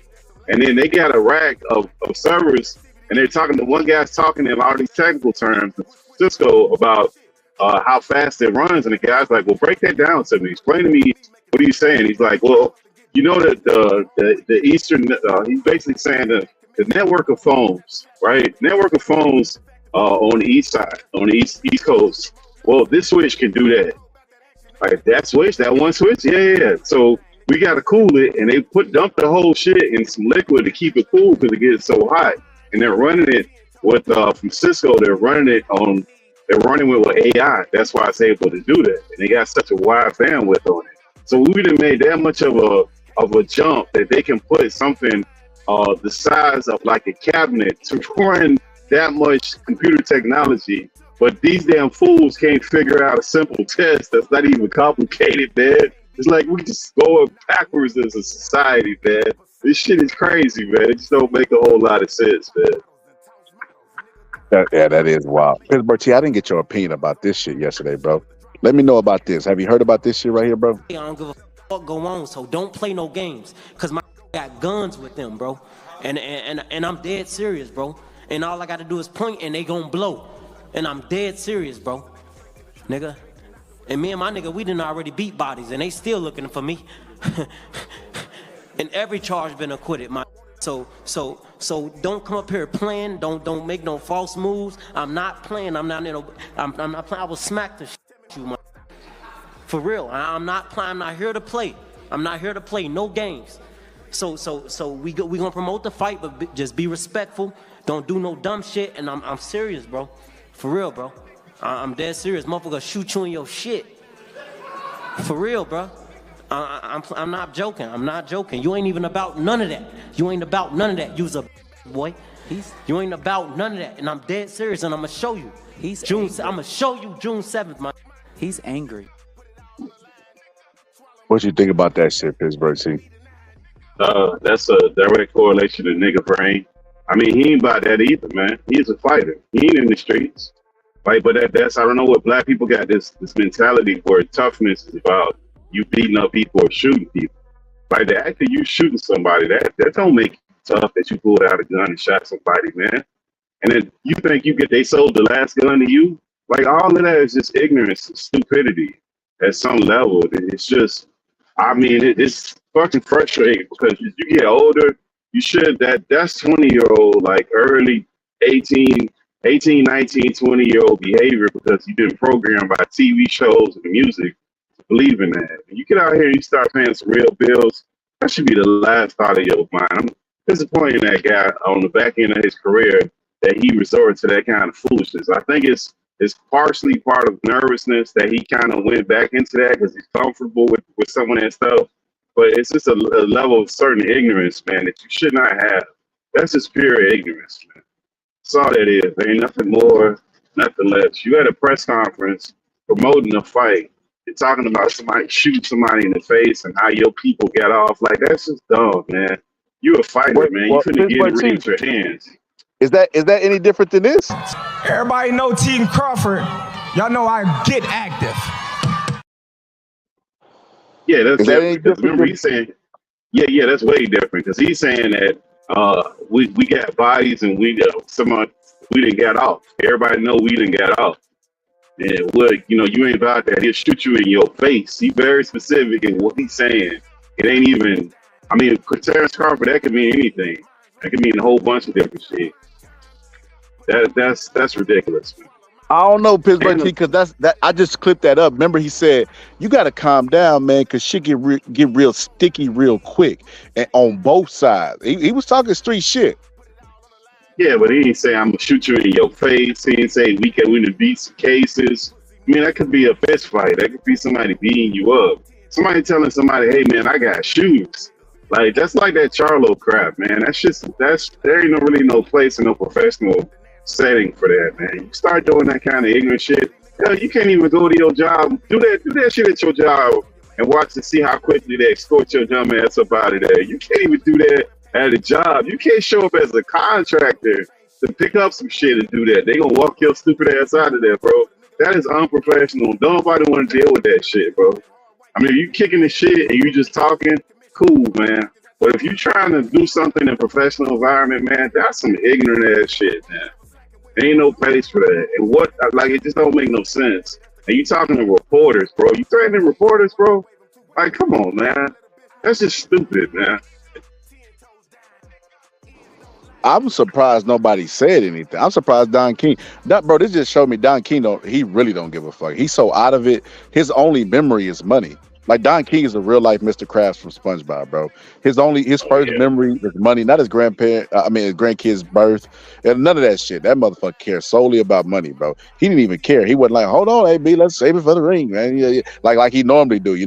And then they got a rack of servers, and they're talking to one guy's talking in all these technical terms, Cisco, about how fast it runs. And the guy's like, "Well, break that down to me. Explain to me what are you saying?" He's like, "Well, you know that the Eastern." He's basically saying that the network of phones, right? Network of phones on the east side, on the east coast. Well, this switch can do that. Like that one switch, yeah. So we got to cool it, and they dump the whole shit in some liquid to keep it cool because it gets so hot. And they're running it with from Cisco. They're running with AI. That's why it's able to do that. And they got such a wide bandwidth on it. So we done made that much of a jump that they can put something the size of like a cabinet to run that much computer technology. But these damn fools can't figure out a simple test that's not even complicated, man. It's like we just going backwards as a society, man. This shit is crazy, man. It just don't make a whole lot of sense, man. Yeah, that is wild. Pittsburgh T, I didn't get your opinion about this shit yesterday, bro. Let me know about this. Have you heard about this shit right here, bro? I don't give a fuck go on, so don't play no games. Cause my got guns with them, bro. And I'm dead serious, bro. And all I gotta do is point and they gonna blow. And I'm dead serious, bro. Nigga. And me and my nigga, we done already beat bodies, and they still looking for me. And every charge been acquitted, my. So don't come up here playing. Don't make no false moves. I'm not playing. I'm not playing. I will smack the shit out you, my. For real. I'm not playing. I'm not here to play. I'm not here to play no games. So we gonna promote the fight, but just be respectful. Don't do no dumb shit. And I'm serious, bro. For real, bro. I'm dead serious. Motherfucker shoot you in your shit. For real, bro. I'm not joking. I'm not joking. You ain't even about none of that. You ain't about none of that. You's a boy. You ain't about none of that. And I'm dead serious, and I'm gonna show you. I'm gonna show you June 7th, man. He's angry. What you think about that shit, Pittsburgh T? That's a direct correlation to nigga brain. I mean, he ain't about that either, man. He's a fighter. He ain't in the streets. Like, but that's I don't know what black people got this mentality where toughness is about you beating up people or shooting people. Like the act of you shooting somebody, that don't make you tough that you pulled out a gun and shot somebody, man. And then you think they sold the last gun to you? Like all of that is just ignorance and stupidity at some level. It's just, I mean, it's fucking frustrating because as you get older, you should, that's 20-year-old, like early 18, 19, 20-year-old behavior because you've been programmed by TV shows and music to believe in that. When you get out here and you start paying some real bills, that should be the last thought of your mind. I'm disappointed in that guy on the back end of his career that he resorted to that kind of foolishness. I think it's partially part of nervousness that he kind of went back into that because he's comfortable with some of that stuff. But it's just a level of certain ignorance, man, that you should not have. That's just pure ignorance, man. That's all that is. There ain't nothing more, nothing less. You had a press conference promoting a fight and talking about somebody shooting somebody in the face and how your people got off. Like, that's just dumb, man. You a fighter, man. You couldn't get rid of your hands. Is that any different than this? Everybody know Team Crawford. Y'all know I get active. Yeah, that's different. Because remember he's saying, yeah, that's way different. Because he's saying that we got bodies and we didn't get off. Everybody know we didn't get off. And you ain't about that. He'll shoot you in your face. He's very specific in what he's saying. It ain't even. I mean, Terrence Crawford, that could mean anything. That could mean a whole bunch of different shit. That's ridiculous, man. I don't know, Pittsburgh T, because I just clipped that up. Remember, he said you got to calm down, man, because shit get real sticky real quick, and on both sides. He was talking street shit. Yeah, but he didn't say I'm gonna shoot you in your face. He didn't say we can win the beat some cases. I mean, that could be a fist fight. That could be somebody beating you up. Somebody telling somebody, "Hey, man, I got shoes." Like that's like that Charlo crap, man. There ain't really no place in no professional setting for that, man. You start doing that kind of ignorant shit, hell, you can't even go to your job. Do that shit at your job and watch to see how quickly they escort your dumb ass up out of there. You can't even do that at a job. You can't show up as a contractor to pick up some shit and do that. They gonna walk your stupid ass out of there, bro. That is unprofessional. Nobody want to deal with that shit, bro. I mean, if you kicking the shit and you just talking, cool, man. But if you trying to do something in a professional environment, man, that's some ignorant ass shit, man. There ain't no place for that. And it just don't make no sense. And you talking to reporters, bro. You threatening reporters, bro? Like, come on, man. That's just stupid, man. I'm surprised nobody said anything. I'm surprised Don King. Bro, this just showed me Don King he really don't give a fuck. He's so out of it. His only memory is money. Like Don King is a real life Mr. Krabs from SpongeBob, bro. His first memory is money, not his his grandkid's birth, and none of that shit. That motherfucker cares solely about money, bro. He didn't even care. He wasn't like, hold on, AB, let's save it for the ring, man. Yeah. Like he normally do,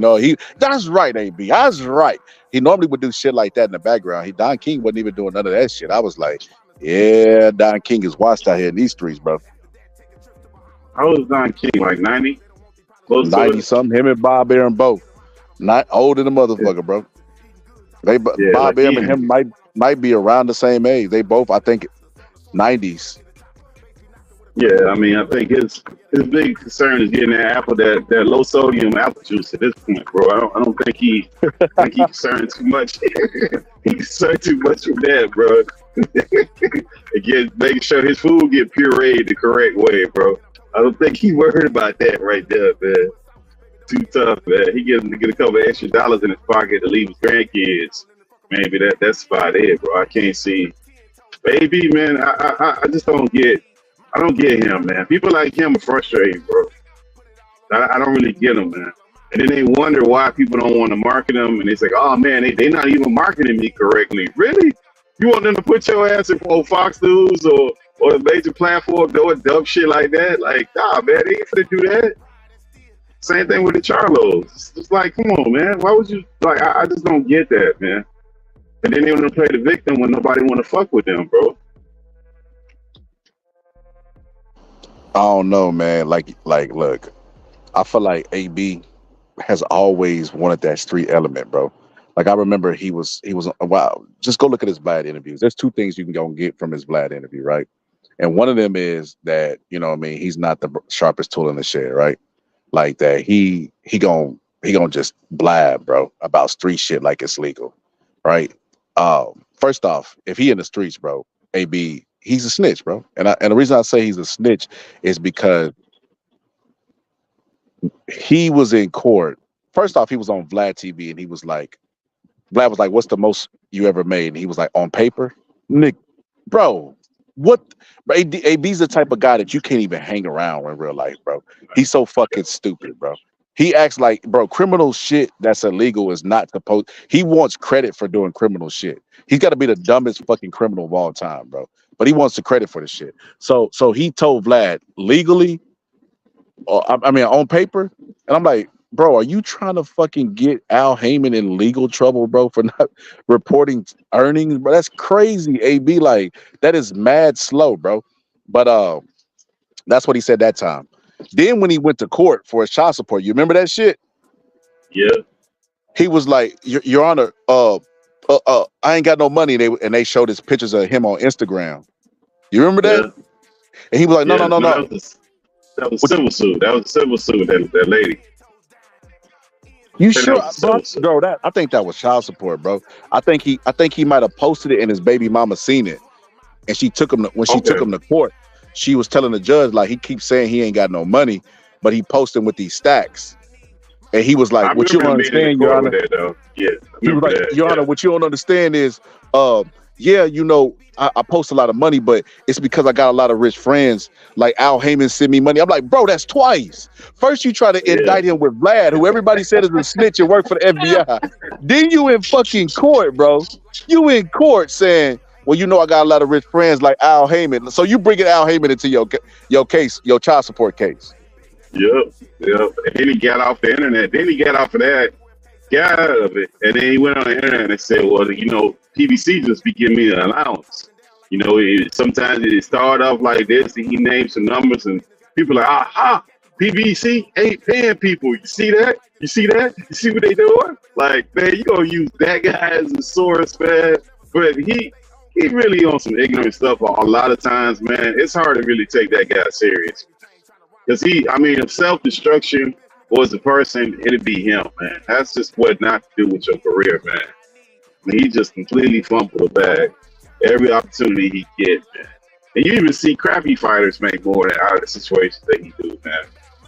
that's right, AB, that's right. He normally would do shit like that in the background. Don King wasn't even doing none of that shit. I was like, yeah, Don King is watched out here in these streets, bro. How old is Don King? Like 90? 90 something. Him and Bob Aaron both. Not older than a motherfucker, bro. Bob Aaron and him might be around the same age. They both, I think, 90s. Yeah, I mean, I think his big concern is getting that low sodium apple juice at this point, bro. I don't think he concerned too much. He concerned too much with that, bro. Again, making sure his food get pureed the correct way, bro. I don't think he worried about that right there, man. too tough, man. He get a couple of extra dollars in his pocket to leave his grandkids. Maybe that's about it, bro. I can't see. Baby, man, I just don't get. I don't get him, man. People like him are frustrating, bro. I don't really get them, man. And then they wonder why people don't want to market them, and they say, "Oh man, they not even marketing me correctly." Really? You want them to put your ass in Fox News or a major platform doing dumb shit like that? Like, nah, man, they ain't gonna do that. Same thing with the Charlos. It's like, come on, man. Why would you like? I just don't get that, man. And then they want to play the victim when nobody want to fuck with them, bro. I don't know, man. Like, look, I feel like AB has always wanted that street element, bro. Like I remember he was wow. Just go look at his Vlad interviews. There's two things you can go and get from his Vlad interview, right? And one of them is that, you know what I mean, he's not the sharpest tool in the shed, right? Like that he gon' just blab, bro, about street shit like it's legal, right? First off, if he in the streets, bro, AB, he's a snitch, bro. And the reason I say he's a snitch is because he was in court. First off, he was on Vlad TV and Vlad was like, "What's the most you ever made?" And he was like, "On paper?" Nick, bro, what? AB's the type of guy that you can't even hang around in real life, bro. He's so fucking stupid, bro. He acts like, bro, criminal shit that's illegal is not supposed. He wants credit for doing criminal shit. He's got to be the dumbest fucking criminal of all time, bro. But he wants the credit for the shit. So he told Vlad legally, or I mean on paper, and I'm like, bro, are you trying to fucking get Al Heyman in legal trouble, bro, for not reporting earnings? Bro, that's crazy. AB, like that is mad slow, bro. But that's what he said that time. Then when he went to court for his child support, you remember that shit? Yeah. He was like, Your Honor, I ain't got no money. And they showed his pictures of him on Instagram. You remember that? Yeah. And he was like, no. That was a civil suit. That was a civil suit. That lady. You sure, bro? I think that was child support, bro. I think he might have posted it, and his baby mama seen it, and she took him took him to court. She was telling the judge like he keeps saying he ain't got no money, but he posted with these stacks, and he was like, "What you don't understand, Your Honor?" Yeah, he was like, "Your Honor, what you don't understand is, yeah, you know, I post a lot of money, but it's because I got a lot of rich friends. Like Al Heyman send me money. I'm like, bro, that's twice. First, you try to indict him with Vlad, who everybody said is a snitch and work for the FBI. Then you in fucking court, bro. You in court saying, well, you know, I got a lot of rich friends like Al Heyman. So you bringing Al Heyman into your case, your child support case. Yep. And then he got off the internet. Then he got off of that, got out of it, and then he went on the internet and said, well, you know, PBC just be giving me an allowance. You know, sometimes it start off like this, and he named some numbers, and people are like, aha, PBC ain't paying people. You see that? You see what they doing? Like, man, you gonna use that guy as a source, man. But he really on some ignorant stuff a lot of times, man. It's hard to really take that guy serious. Because if self-destruction was the person, it'd be him, man. That's just what not to do with your career, man. I mean, he just completely fumbled the bag every opportunity he get, man. And you even see crappy fighters make more than out of the situations that he do, man.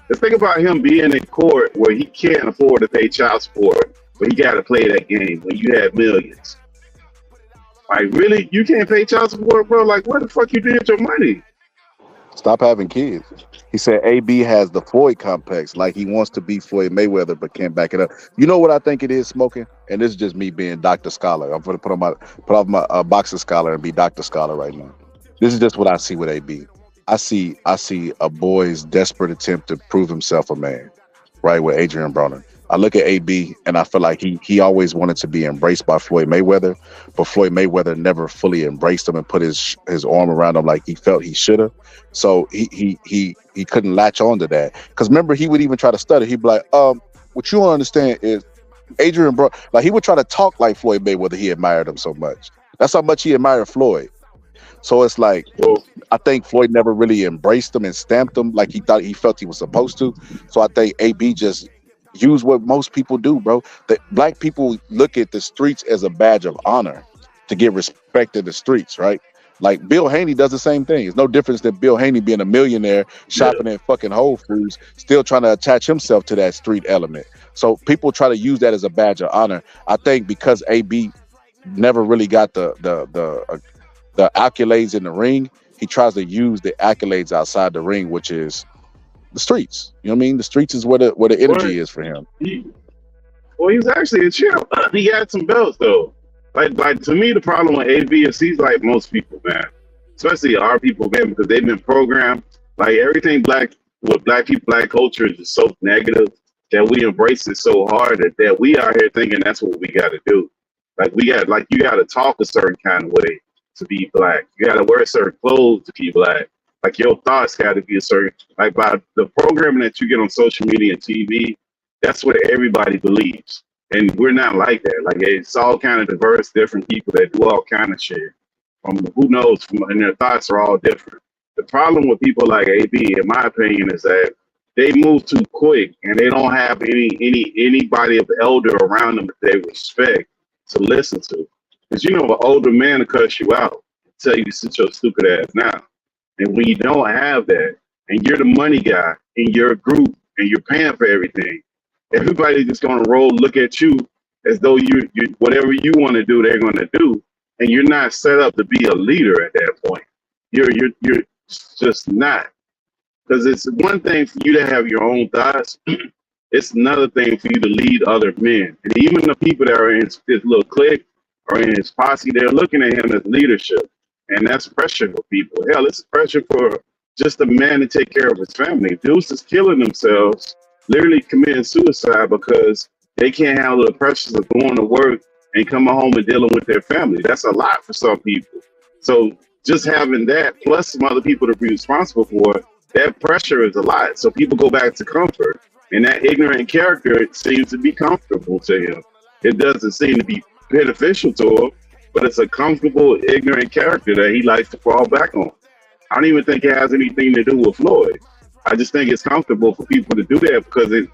Just think about him being in court where he can't afford to pay child support, but he got to play that game when you have millions. Like, really? You can't pay child support, bro? Like, what the fuck you did with your money? Stop having kids. He said AB has the Floyd complex, like he wants to be Floyd Mayweather, but can't back it up. You know what I think it is, Smoking? And this is just me being Dr. Scholar. I'm going to put off my boxer scholar and be Dr. Scholar right now. This is just what I see with AB. I see a boy's desperate attempt to prove himself a man, right, with Adrian Broner. I look at AB and I feel like he always wanted to be embraced by Floyd Mayweather, but Floyd Mayweather never fully embraced him and put his arm around him like he felt he should have. So he couldn't latch on to that. Because remember, he would even try to stutter. He'd be like, what you don't understand is Adrian Broner, like he would try to talk like Floyd Mayweather. He admired him so much. That's how much he admired Floyd. So it's like, I think Floyd never really embraced him and stamped him like he felt he was supposed to. So I think AB just use what most people do, bro. That black people look at the streets as a badge of honor to get respect in the streets, right? Like Bill Haney does the same thing. It's no difference than Bill Haney being a millionaire shopping at fucking Whole Foods, still trying to attach himself to that street element. So people try to use that as a badge of honor. I think because AB never really got the accolades in the ring, he tries to use the accolades outside the ring, which is the streets. You know what I mean? The streets is where the energy is for him. He's actually a champ. He had some belts though. Like to me, the problem with AB is he's like most people, man. Especially our people, man, because they've been programmed. Like everything black with black people, black culture is just so negative that we embrace it so hard that we are here thinking that's what we got to do. Like you got to talk a certain kind of way to be black. You got to wear certain clothes to be black. Like your thoughts got to be a certain, like by the programming that you get on social media and TV, that's what everybody believes. And we're not like that. Like it's all kind of diverse, different people that do all kind of shit. From who knows, and their thoughts are all different. The problem with people like AB, in my opinion, is that they move too quick and they don't have anybody of elder around them that they respect to listen to. Because you know, an older man will cuss you out, tell you to sit your stupid ass down. And when you don't have that, and you're the money guy in your group and you're paying for everything, everybody's just gonna look at you as though you whatever you want to do, they're gonna do, and you're not set up to be a leader at that point. You're just not. Because it's one thing for you to have your own thoughts. It's another thing for you to lead other men. And even the people that are in his little clique or in his posse, they're looking at him as leadership. And that's pressure for people. Hell, it's pressure for just a man to take care of his family. Dudes is killing themselves, literally committing suicide because they can't handle the pressures of going to work and coming home and dealing with their family. That's a lot for some people. So just having that plus some other people to be responsible for it, that pressure is a lot. So people go back to comfort. And that ignorant character, it seems to be comfortable to him. It doesn't seem to be beneficial to him, but it's a comfortable, ignorant character that he likes to fall back on. I don't even think it has anything to do with Floyd. I just think it's comfortable for people to do that because it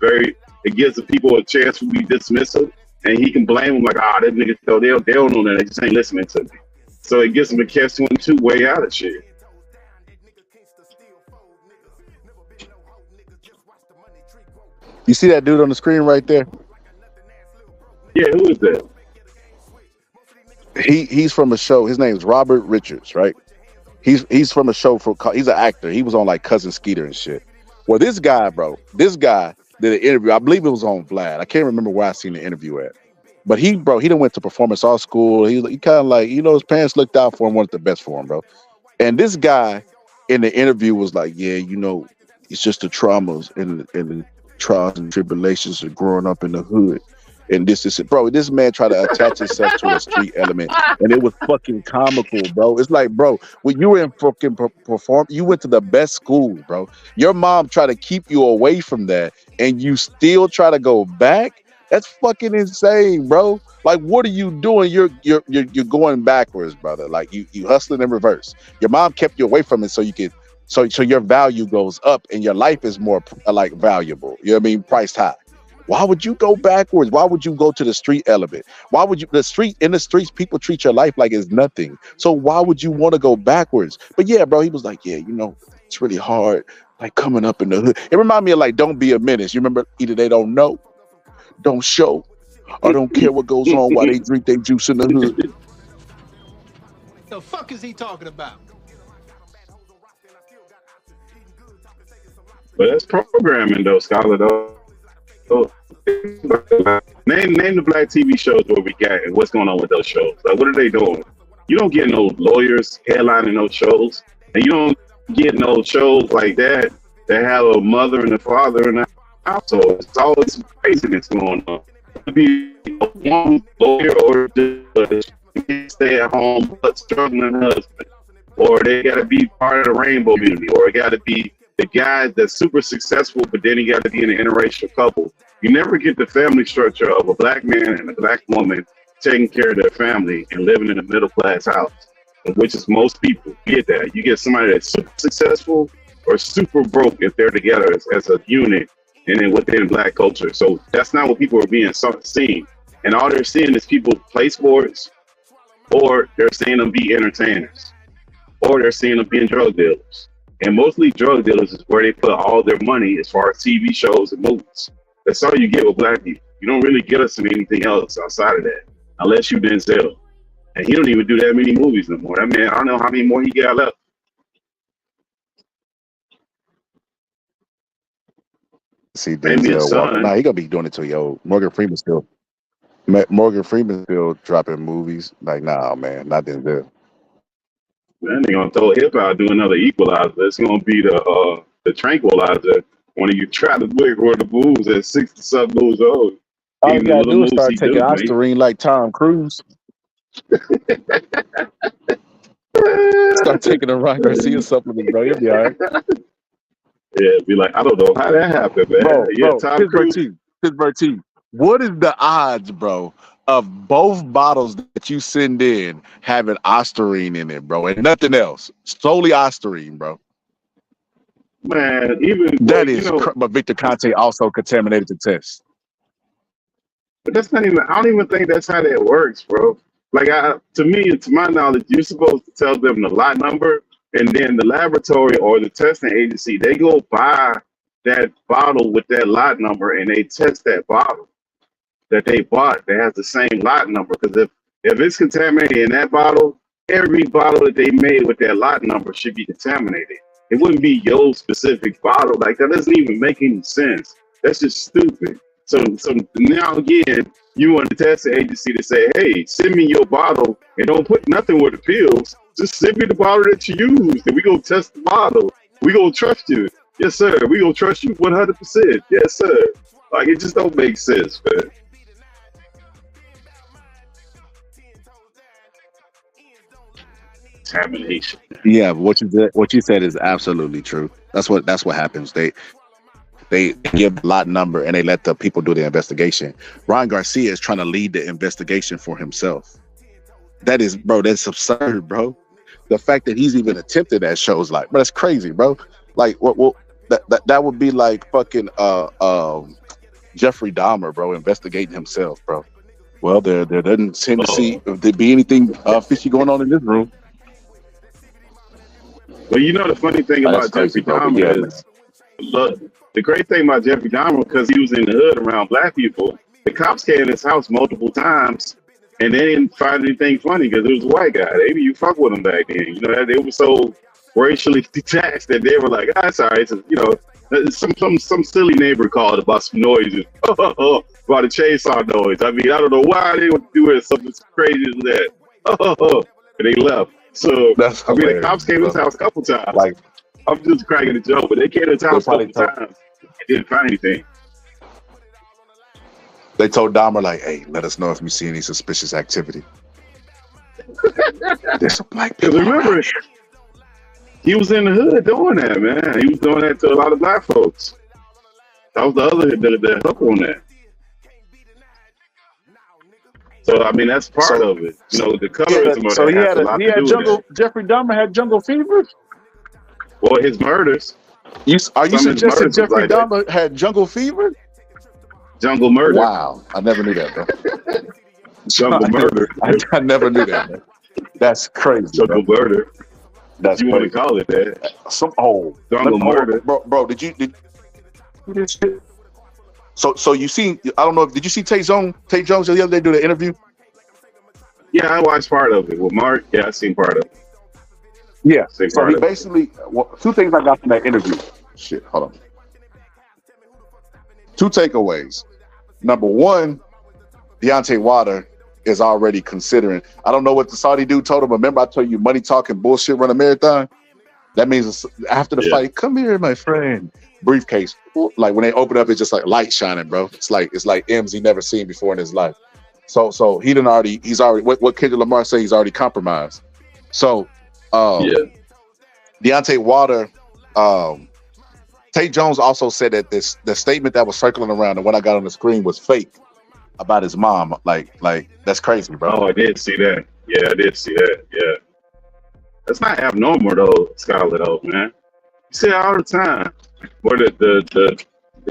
gives the people a chance to be dismissive, and he can blame them like, that nigga, they don't know that, they just ain't listening to me. So it gives them a catch-22 way out of shit. You see that dude on the screen right there? Yeah, who is that? He's from a show. His name's Robert Richards, right? He's from a show he's an actor. He was on like Cousin Skeeter and shit. Well, this guy did an interview. I believe it was on Vlad. I can't remember where I seen the interview at. But he done went to performance art school. He kind of like, his parents looked out for him, wanted the best for him, bro. And this guy in the interview was like, yeah, it's just the traumas and the trials and tribulations of growing up in the hood. And this man tried to attach himself to a street element, and it was fucking comical, bro. It's like, bro, when you were in fucking you went to the best school, bro. Your mom tried to keep you away from that, and you still try to go back. That's fucking insane, bro. Like, what are you doing? You're going backwards, brother. Like you hustling in reverse. Your mom kept you away from it so you could, so your value goes up and your life is more like valuable. You know what I mean? Priced high. Why would you go backwards? Why would you go to the street element? Why would you in the streets, people treat your life like it's nothing. So why would you want to go backwards? But yeah, bro, he was like, yeah, it's really hard, like coming up in the hood. It reminded me of like Don't Be a Menace. You remember either they don't know, don't show, or don't care what goes on while they drink their juice in the hood. The fuck is he talking about? But that's programming though, Scholar though. Name the black TV shows where we got and what's going on with those shows. Like, what are they doing? You don't get no lawyers headlining those shows, and you don't get no shows like that have a mother and a father in the household. It's always some craziness going on. To be one lawyer or just stay at home but struggling husband, or they got to be part of the rainbow community, or it got to be the guy that's super successful, but then he got to be in an interracial couple. You never get the family structure of a black man and a black woman taking care of their family and living in a middle class house, which is most people get that. You get somebody that's super successful or super broke if they're together as a unit and then within black culture. So that's not what people are being seen. And all they're seeing is people play sports or they're seeing them be entertainers. or they're seeing them being drug dealers. And mostly drug dealers is where they put all their money as far as TV shows and movies. That's all you get with black people. You don't really get us in anything else outside of that, unless you Denzel. And he don't even do that many movies no more. That man, I don't know how many more he got left. See Maybe a Denzel Walker. son. Nah, he gonna be doing it till yo. Morgan Freeman still dropping movies. Like, nah, man, not Denzel. Man, they gonna throw hip hop, do another equalizer. It's gonna be the tranquilizer when you try to break one of the booze at 60-something years old. All you Even the gotta little do is moves start he taking do, man. Ostarine like Tom Cruise. Start taking a Ron Garcia supplement, bro. You'll be all right. Yeah, be like, I don't know how that happened, man. Bro, Tom Cruise. Pittsburgh team. What is the odds, bro, of both bottles that you send in having Ostarine in it, bro, and nothing else? Solely Ostarine, bro. Man, even that is. But Victor Conte also contaminated the test. But that's not even. I don't even think that's how that works, bro. Like, to me, to my knowledge, you're supposed to tell them the lot number, and then the laboratory or the testing agency, they go buy that bottle with that lot number, and they test that bottle that they bought that has the same lot number. Because if it's contaminated in that bottle, every bottle that they made with that lot number should be contaminated. It wouldn't be your specific bottle. Like, that doesn't even make any sense. That's just stupid. So now again, you want the testing agency to say, hey, send me your bottle and don't put nothing with the pills. Just send me the bottle that you used and we gonna test the bottle. We gonna trust you. Yes, sir. We gonna trust you 100%. Yes, sir. Like, it just don't make sense, man. Contamination. Yeah, what you said is absolutely true. That's what happens. They give a lot number and they let the people do the investigation. Ron Garcia is trying to lead the investigation for himself. That is, bro, that's absurd, bro. The fact that he's even attempted that shows like, bro, that's crazy, bro. Like, what that would be like fucking Jeffrey Dahmer, bro, investigating himself, bro. Well, there doesn't seem to be anything fishy going on in this room. Well, you know the funny thing about Jeffrey Dahmer is, look, the great thing about Jeffrey Dahmer, because he was in the hood around black people, the cops came in his house multiple times, and they didn't find anything funny because it was a white guy. Maybe you fuck with him back then. You know, they were so racially detached that they were like, ah, it's all right. So, you know, some silly neighbor called about some noises, about a chainsaw noise. I mean, I don't know why they would do it. Something crazy as that. And they left. So, I mean, the cops came to his house a couple times. Like, I'm just cracking a joke, but they came to his house a couple times and didn't find anything. They told Dahmer, like, hey, let us know if you see any suspicious activity. There's a black people. Remember, he was in the hood doing that, man. He was doing that to a lot of black folks. That was the other the hook on that. So, I mean, that's part of it. You know, the colorism of it has a lot to do with it. Jeffrey Dahmer had jungle fever? Well, his murders. Are you suggesting Jeffrey Dahmer had jungle fever? Jungle murder. Wow. I never knew that, bro. Jungle murder. I never knew that, man. That's crazy. Jungle murder. That's you crazy. Want to call it that. Jungle murder. Bro, did you this shit? So you see, I don't know, did you see Tate Jones the other day do the interview? Yeah, I watched part of it with Mark. Yeah, I seen part of it. Yeah. So he basically, two things I got from that interview. Shit, hold on. Two takeaways. Number one, Deontay Wilder is already considering. I don't know what the Saudi dude told him. Remember, I told you money talking bullshit run a marathon. That means after the fight, come here, my friend. Briefcase, like when they open up, it's just like light shining, bro. It's like M's he never seen before in his life. So he's already what Kendrick Lamar say, he's already compromised. So Deontay Wilder, Tate Jones also said that the statement that was circling around and what I got on the screen was fake about his mom. Like that's crazy, bro. Oh, I did see that. Yeah, I did see that. Yeah, that's not abnormal though, Scarlett. Though, man, you see it all the time. Where the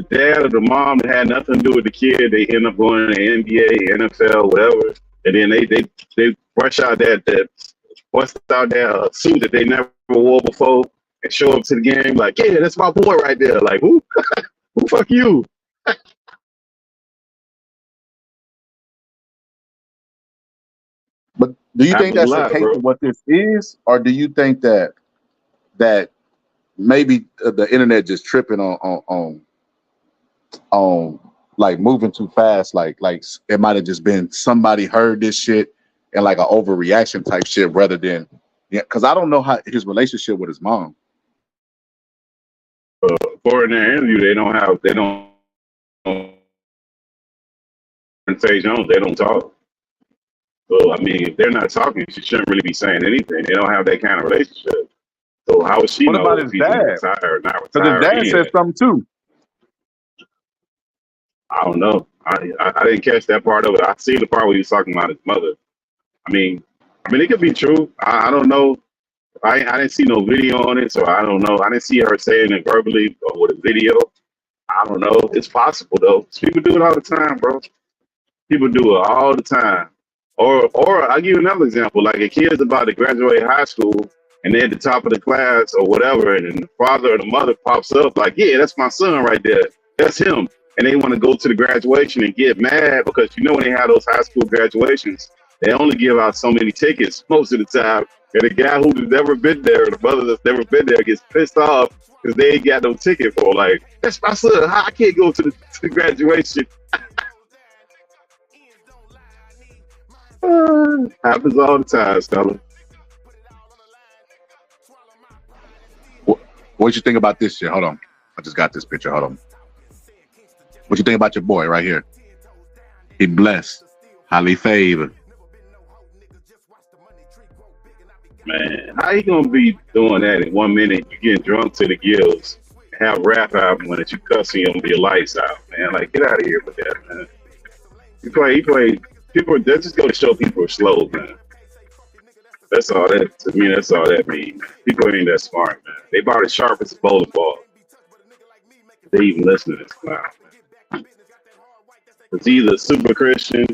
dad or the mom that had nothing to do with the kid, they end up going to NBA, NFL, whatever, and then they brush out that bust out their suit that they never wore before and show up to the game like, yeah, that's my boy right there. Like, who? Who fuck you? But do you think Happens a that's a lot, case bro. of what this is, or do you think that maybe the internet just tripping on like moving too fast? Like it might have just been somebody heard this shit and like an overreaction type shit rather than because I don't know how his relationship with his mom. For in their interview, they don't Sage Jones, they don't talk. So I mean, if they're not talking, she shouldn't really be saying anything. They don't have that kind of relationship. So how would she What know about if his he's gonna dad? retire or not Because retire? his dad said something too. I don't know. I didn't catch that part of it. I see the part where he was talking about his mother. I mean, it could be true. I don't know. I didn't see no video on it, so I don't know. I didn't see her saying it verbally or with a video. I don't know. It's possible though. People do it all the time, bro. People do it all the time. Or I'll give you another example. Like a kid's about to graduate high school and they're at the top of the class or whatever, and then the father or the mother pops up like, yeah, that's my son right there. That's him. And they want to go to the graduation and get mad because when they have those high school graduations, they only give out so many tickets most of the time. And the guy who's never been there, the mother that's never been there, gets pissed off because they ain't got no ticket for. Like, that's my son. I can't go to the graduation. Happens all the time, Stella. What you think about this shit? Hold on, I just got this picture. Hold on. What you think about your boy right here? He blessed, highly favored. Man, how you gonna be doing that in 1 minute? You getting drunk to the gills, have rap album that you cussing on your lights out, man. Like, get out of here with that, man. He play. People, that just go to show people are slow, man. That's all that, to me, that's all that means. People ain't that smart, man. They about as sharp as a bowling ball. They even listen to this clown, man. It's either super Christian,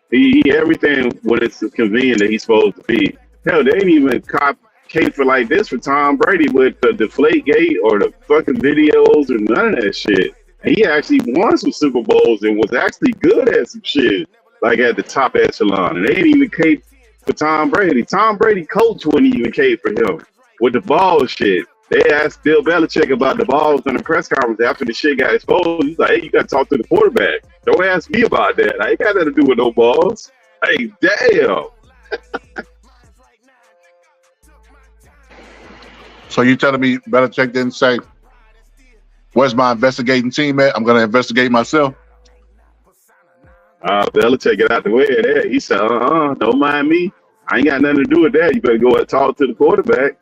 he everything when it's convenient that he's supposed to be. Hell, they ain't even cape for like this for Tom Brady with the Deflate Gate or the fucking videos or none of that shit. And he actually won some Super Bowls and was actually good at some shit, like at the top echelon. And they ain't even cape for Tom Brady. Tom Brady coach wouldn't even cape for him with the ball shit. They asked Bill Belichick about the balls in the press conference after the shit got exposed. He's like, hey, you got to talk to the quarterback. Don't ask me about that. I ain't got nothing to do with no balls. Hey, damn. So you telling me Belichick didn't say, where's my investigating team at? I'm going to investigate myself. Belichick get out the way of that. He said, don't mind me. I ain't got nothing to do with that. You better go and talk to the quarterback.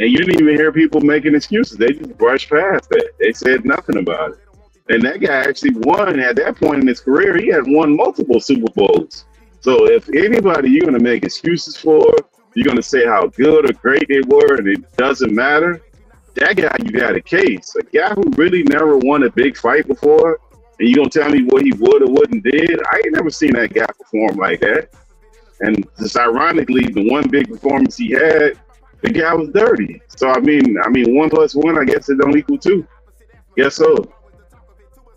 And you didn't even hear people making excuses. They just brushed past that. They said nothing about it. And that guy actually won at that point in his career. He had won multiple Super Bowls. So if anybody you're going to make excuses for, you're going to say how good or great they were and it doesn't matter, that guy, you got a case. A guy who really never won a big fight before, and you going to tell me what he would or wouldn't did? I ain't never seen that guy perform like that. And just ironically, the one big performance he had, the guy was dirty. So, I mean, 1 + 1, I guess it don't equal 2. Guess so.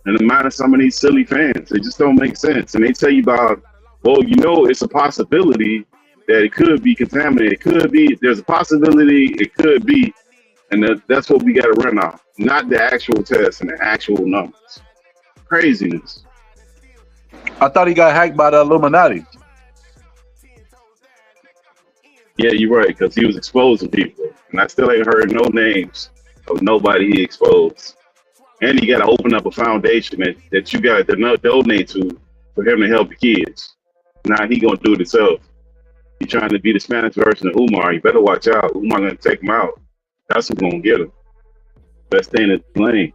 And the amount of some of these silly fans, they just don't make sense. And they tell you about, well, it's a possibility that it could be contaminated. It could be, there's a possibility it could be. And that's what we got to run off, not the actual tests and the actual numbers. Craziness. I thought he got hacked by the Illuminati. Yeah, you're right, because he was exposing people. And I still ain't heard no names of nobody he exposed. And he got to open up a foundation that you got to donate to for him to help the kids. Now he going to do it himself. He's trying to be the Spanish version of Umar. You better watch out. Umar going to take him out. That's who's going to get him. Best thing in the lane.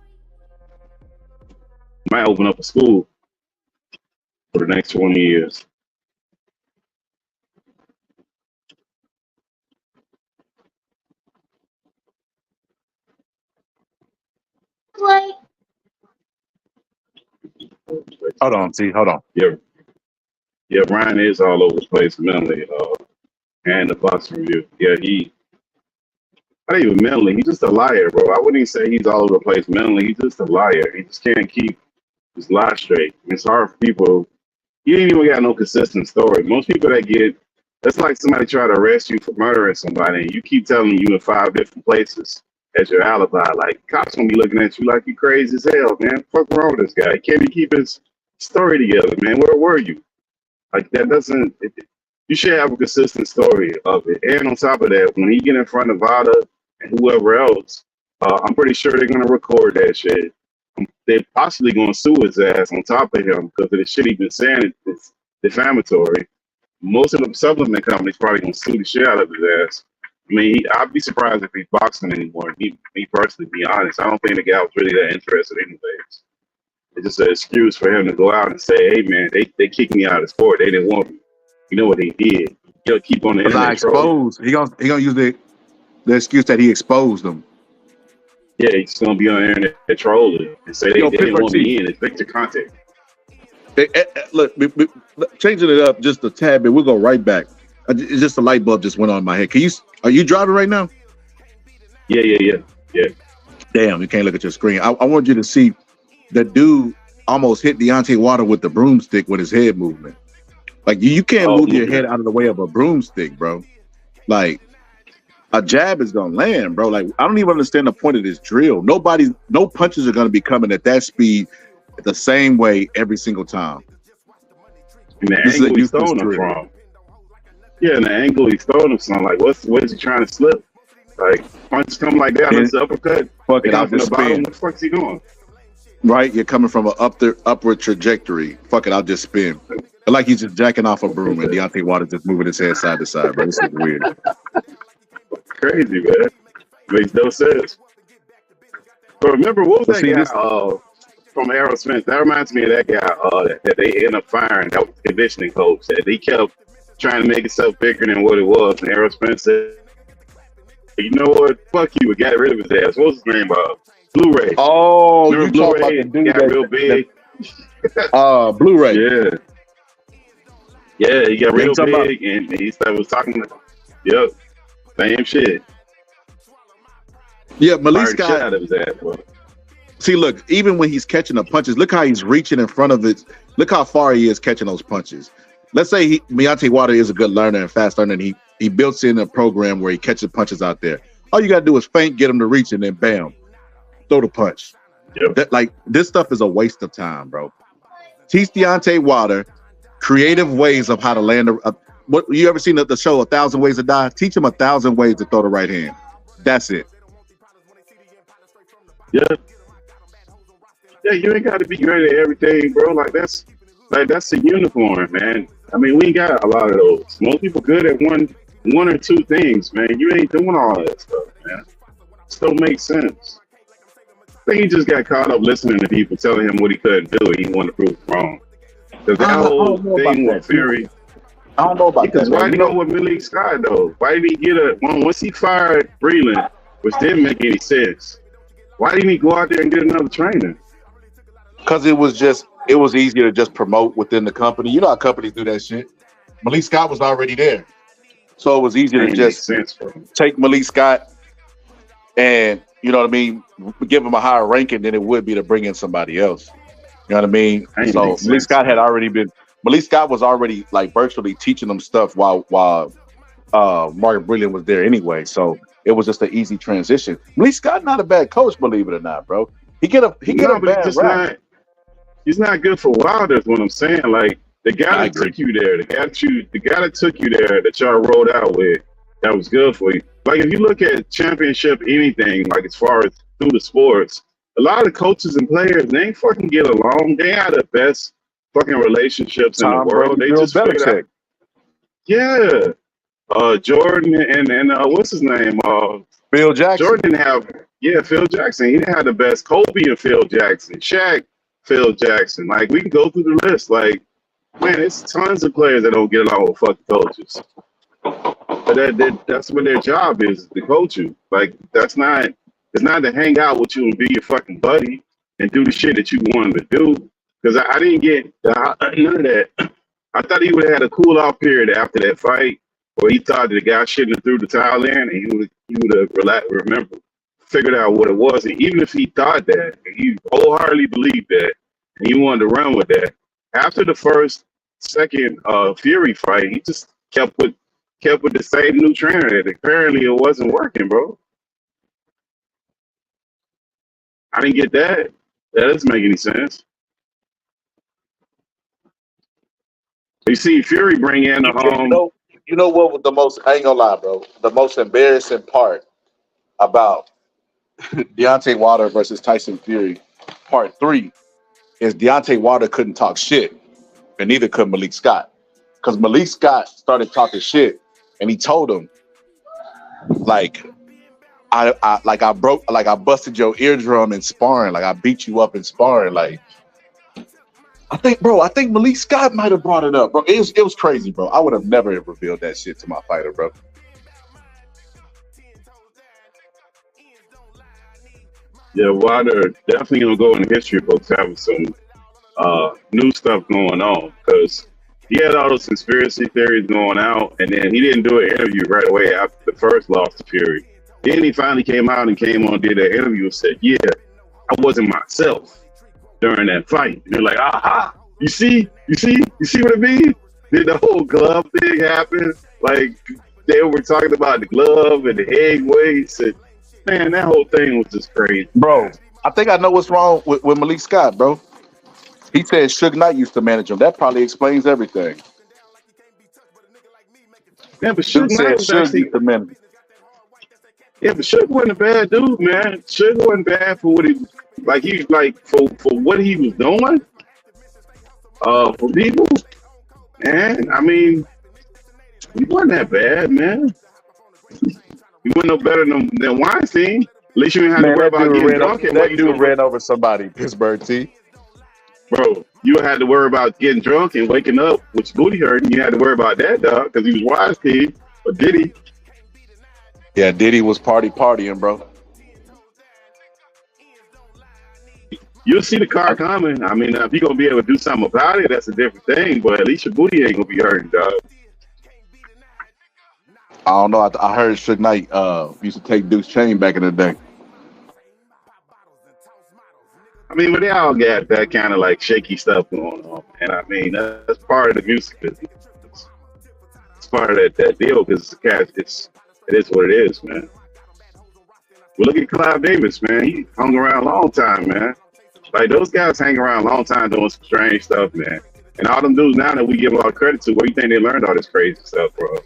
Might open up a school for the next 20 years. Hold on, T. Hold on. Yeah, Ryan is all over the place mentally. and the boxing review. Yeah, not even mentally. He's just a liar, bro. I wouldn't even say he's all over the place mentally. He's just a liar. He just can't keep his lie straight. It's hard for people. You ain't even got no consistent story. Most people that get, that's like somebody try to arrest you for murdering somebody, and you keep telling you in 5 different places as your alibi. Like, cops gonna be looking at you like you crazy as hell, man. Fuck wrong with this guy? He can't even keep his story together, man. Where were you? Like, that doesn't. You should have a consistent story of it. And on top of that, when he get in front of Vada and whoever else, I'm pretty sure they're gonna record that shit. They're possibly gonna sue his ass on top of him because of the shit he been saying. It's defamatory. Most of the supplement companies probably gonna sue the shit out of his ass. I mean, I'd be surprised if he's boxing anymore. Me personally, be honest, I don't think the guy was really that interested anyways. It's just an excuse for him to go out and say, "Hey, man, they kicked me out of sport. They didn't want me." You know what they did? He'll keep on the internet. Exposed. He gonna use the excuse that he exposed them. Yeah, he's gonna be on the internet trolling and say they didn't want me in. It's Victor Conte. Look, changing it up just a tad bit. We'll go right back. It's just a light bulb just went on in my head. Are you driving right now? Yeah. Damn, you can't look at your screen. I want you to see the dude almost hit Deontay Wilder with the broomstick with his head movement. Like you can't move your head out of the way of a broomstick, bro. Like a jab is gonna land, bro. Like I don't even understand the point of this drill. No punches are gonna be coming at that speed the same way every single time. And the angle he's throwing him from. Yeah, and the angle he's throwing him from. Like, what is he trying to slip? Like, punches come like that, it's the uppercut. Fuck it, I'll just spin. What the fuck's he doing? Right, you're coming from an upward trajectory. Fuck it, I'll just spin. Like he's just jacking off a broom and Deontay Wilder just moving his head side to side, bro. This is weird. Crazy, man. Makes no sense. But remember, what was that guy from Aerosmith? That reminds me of that guy that they ended up firing. That was the conditioning coach. That he kept trying to make himself bigger than what it was. And Aerosmith said, "You know what? Fuck you." We got rid of his ass. What was his name? Blu-ray. Oh, remember you talking Blu-ray? about the dude got real big. Blu-ray. Yeah, he got real big, and he was talking. Yep, same shit. Yeah, Malik Scott. See, look, even when he's catching the punches, look how he's reaching in front of it. Look how far he is catching those punches. Let's say Deontay Wilder is a good learner and fast learner, and he builds in a program where he catches punches out there. All you got to do is feint, get him to reach, and then bam, throw the punch. Yep. This stuff is a waste of time, bro. Teach Deontay Wilder creative ways of how to land what you ever seen the show 1,000 Ways to Die? Teach him 1,000 ways to throw the right hand. That's it. Yeah, you ain't got to be great at everything, bro. That's a uniform, man. I mean, we ain't got a lot of those. Most people good at one or two things, man. You ain't doing all that stuff, man. It don't make sense. I think he just got caught up listening to people telling him what he couldn't do, and he wanted to prove wrong. Because that whole thing with Fury. I don't know about that. Because why did he go with Malik Scott, though? Why did he get once he fired Breland, which didn't make any sense, why didn't he go out there and get another trainer? Because it was easier to just promote within the company. You know how companies do that shit. Malik Scott was already there. So it was easier to just take Malik Scott and, you know what I mean, give him a higher ranking than it would be to bring in somebody else. You know what I mean? So Malik Scott was already like virtually teaching them stuff while Martin Breland was there anyway. So it was just an easy transition. Malik Scott not a bad coach, believe it or not, bro. He get a bad rap. He's not good for Wilder, is what I'm saying. Like the guy that took you there, the guy that took you there that y'all rolled out with, that was good for you. Like if you look at championship anything, like as far as through the sports, a lot of the coaches and players, they ain't fucking get along. They have the best fucking relationships in the world. They just figured out. Yeah. Jordan and what's his name? Phil Jackson. Jordan didn't have Phil Jackson. He didn't have the best. Kobe and Phil Jackson. Shaq, Phil Jackson. Like we can go through the list. Like, man, it's tons of players that don't get along with fucking coaches. But that's what their job is, to coach you. Like it's not to hang out with you and be your fucking buddy and do the shit that you wanted to do. Because I didn't get none of that. I thought he would have had a cool off period after that fight. Or he thought that the guy shouldn't have threw the towel in, and he would have figured out what it was. And even if he thought that, and he wholeheartedly believed that, and he wanted to run with that, after the second Fury fight, he just kept with the same new trainer. That apparently it wasn't working, bro. I didn't get that. That doesn't make any sense. You see Fury bring in the You know what was the most, I ain't gonna lie, bro, the most embarrassing part about Deontay Wilder versus Tyson Fury, part 3, is Deontay Wilder couldn't talk shit, and neither could Malik Scott. Because Malik Scott started talking shit, and he told him, like, I busted your eardrum in sparring, like I beat you up in sparring. Like, I think Malik Scott might have brought it up, bro. It was crazy, bro. I would have never revealed that shit to my fighter, bro. Yeah, Wilder definitely gonna go in history books having some new stuff going on, because he had all those conspiracy theories going out, and then he didn't do an interview right away after the first loss to Fury. Then he finally came out and came on, did an interview, and said, "Yeah, I wasn't myself during that fight." And they're like, "Aha! You see what I mean?" Then the whole glove thing happened. Like, they were talking about the glove and the egg weights, and man, that whole thing was just crazy, bro. I think I know what's wrong with Malik Scott, bro. He said Suge Knight used to manage him. That probably explains everything. Yeah, but Suge Knight was actually used to manage him. Yeah, but Suge wasn't a bad dude, man. Suge wasn't bad for what he for what he was doing. For people, man. I mean, he wasn't that bad, man. He wasn't no better than Weinstein. At least you didn't have to worry about getting drunk. That dude ran over somebody, Pittsburgh T. Bro, you had to worry about getting drunk and waking up with your booty hurting. You had to worry about that, dog, because he was Weinstein. Or Diddy. Yeah, Diddy was partying, bro. You'll see the car coming. I mean, if you're going to be able to do something about it, that's a different thing. But at least your booty ain't going to be hurting, dog. I don't know. I heard Suge Knight used to take Duke's chain back in the day. I mean, but they all got that kind of like shaky stuff going on. And I mean, that's part of the music business. It's part of that deal, because it is what it is, man. Well, look at Clive Davis, man. He hung around a long time, man. Like, those guys hang around a long time doing some strange stuff, man. And all them dudes now that we give a lot of credit to, where you think they learned all this crazy stuff, bro?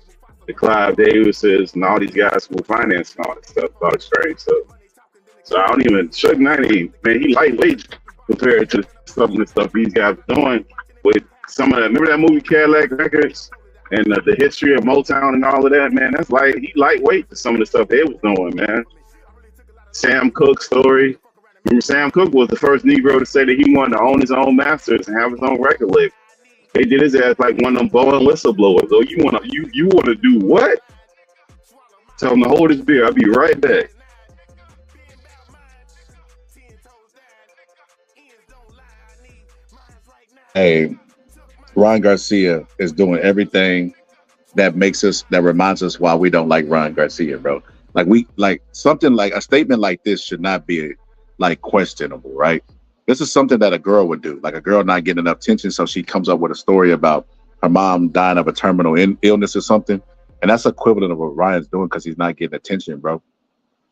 The Clive Davises and all these guys who were financing all this stuff, all this strange stuff. So I don't even, Suge Knight, man, he lightweight compared to some of the stuff these guys are doing with some of that. Remember that movie Cadillac Records and the history of Motown and all of that, man? That's like, he lightweight to some of the stuff they was doing, man. Sam Cooke's story. Remember, Sam Cooke was the first Negro to say that he wanted to own his own masters and have his own record label. They did his ass like one of them Boeing whistleblowers. Oh, you wanna do what? Tell him to hold his beer. I'll be right back. Hey, Ron Garcia is doing everything that reminds us why we don't like Ron Garcia, bro. Something like a statement like this should not be like questionable, right? This is something that a girl would do, like a girl not getting enough attention, so she comes up with a story about her mom dying of a terminal illness or something, and that's equivalent of what Ryan's doing because he's not getting attention, bro.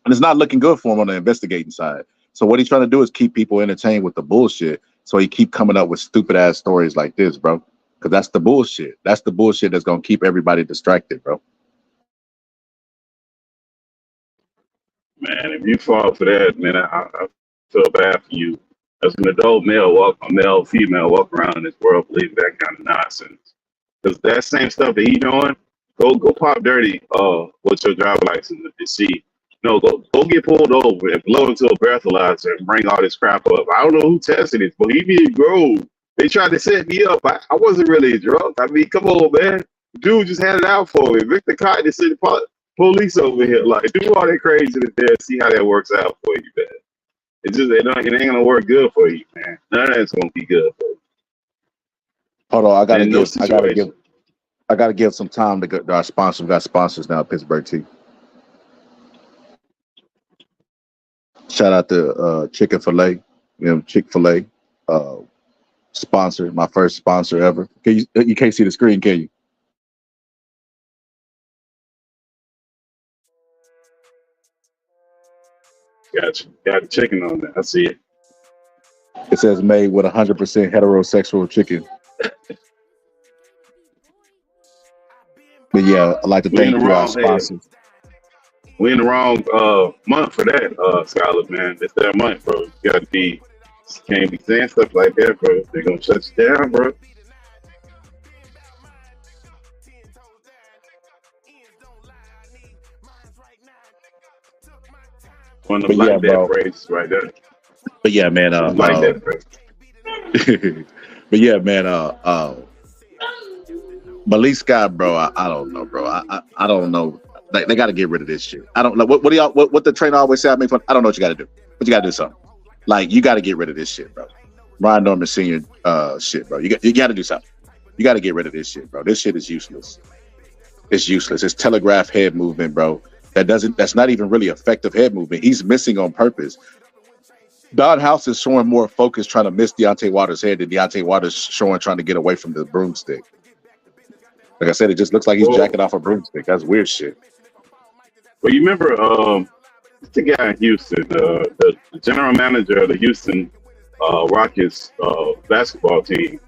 And it's not looking good for him on the investigating side. So what he's trying to do is keep people entertained with the bullshit. So he keep coming up with stupid ass stories like this, bro. Because that's the bullshit. That's the bullshit that's gonna keep everybody distracted, bro. Man, if you fall for that, man, I feel bad for you. As an adult male, female, walk around in this world believing that kind of nonsense. Because that same stuff that he doing, go pop dirty with your driver license and see. No, go get pulled over and blow into a breathalyzer and bring all this crap up. I don't know who tested it, but he did go. They tried to set me up. I wasn't really drunk. I mean, come on, man. Dude just had it out for me. Victor Cotton said police over here. Like, do all that craziness there. See how that works out for you, man. It ain't gonna work good for you, man. None of that's gonna be good for you. Hold on, I gotta give I got to give some time to our sponsors. We got sponsors now, Pittsburgh Tea. Shout out to Chick-fil-A, Chick-fil-A sponsor, my first sponsor ever. You can't see the screen, can you? Gotcha. Got the chicken on there. I see it. It says made with 100% heterosexual chicken. But yeah, I'd like to thank you, our sponsors. We're in the wrong month for that, Scholars, man. It's their month, bro. You gotta be, can't be saying stuff like that, bro. They're gonna shut you down, bro. One of the like that phrases right there. But yeah, man. Like that phrase. But yeah, man. Malik Scott, bro. I don't know, bro. I don't know. They got to get rid of this shit. I don't know. What do y'all? What the trainer always say? I make fun. I don't know what you got to do. But you got to do something. Like you got to get rid of this shit, bro. Ryan Norman Sr. Shit, bro. You got to do something. You got to get rid of this shit, bro. This shit is useless. It's useless. It's telegraph head movement, bro. That's not even really effective head movement. He's missing on purpose. Don House is showing more focus trying to miss Deontay Waters' head than Deontay Waters showing trying to get away from the broomstick. Like I said, it just looks like he's jacking off a broomstick. That's weird shit. Well, you remember the guy in Houston, the general manager of the Houston Rockets basketball team.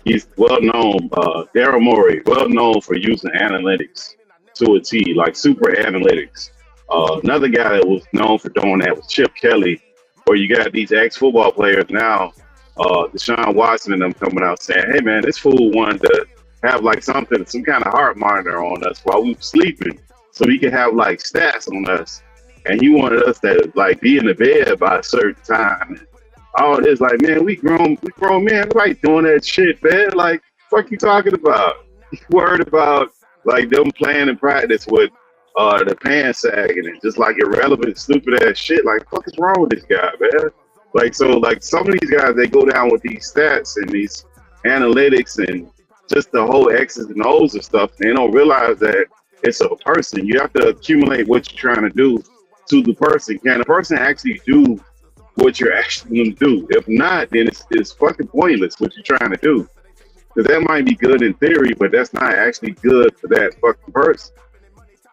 He's well known, Daryl Morey, well known for using analytics to a T, like super analytics. Another guy that was known for doing that was Chip Kelly, where you got these ex-football players now, Deshaun Watson and them coming out saying, hey man, this fool wanted to have like some kind of heart monitor on us while we were sleeping so he could have like stats on us. And he wanted us to like be in the bed by a certain time. And all this, like, man, we grown men, nobody doing that shit, man. Like, fuck you talking about? You worried about like them playing in practice with the pants sagging and just like irrelevant, stupid ass shit. Like, fuck is wrong with this guy, man? Like, so like some of these guys, they go down with these stats and these analytics and just the whole X's and O's and stuff. They don't realize that it's a person. You have to accumulate what you're trying to do to the person. Can the person actually do what you're asking them to do? If not, then it's fucking pointless what you're trying to do. Because that might be good in theory, but that's not actually good for that fucking person.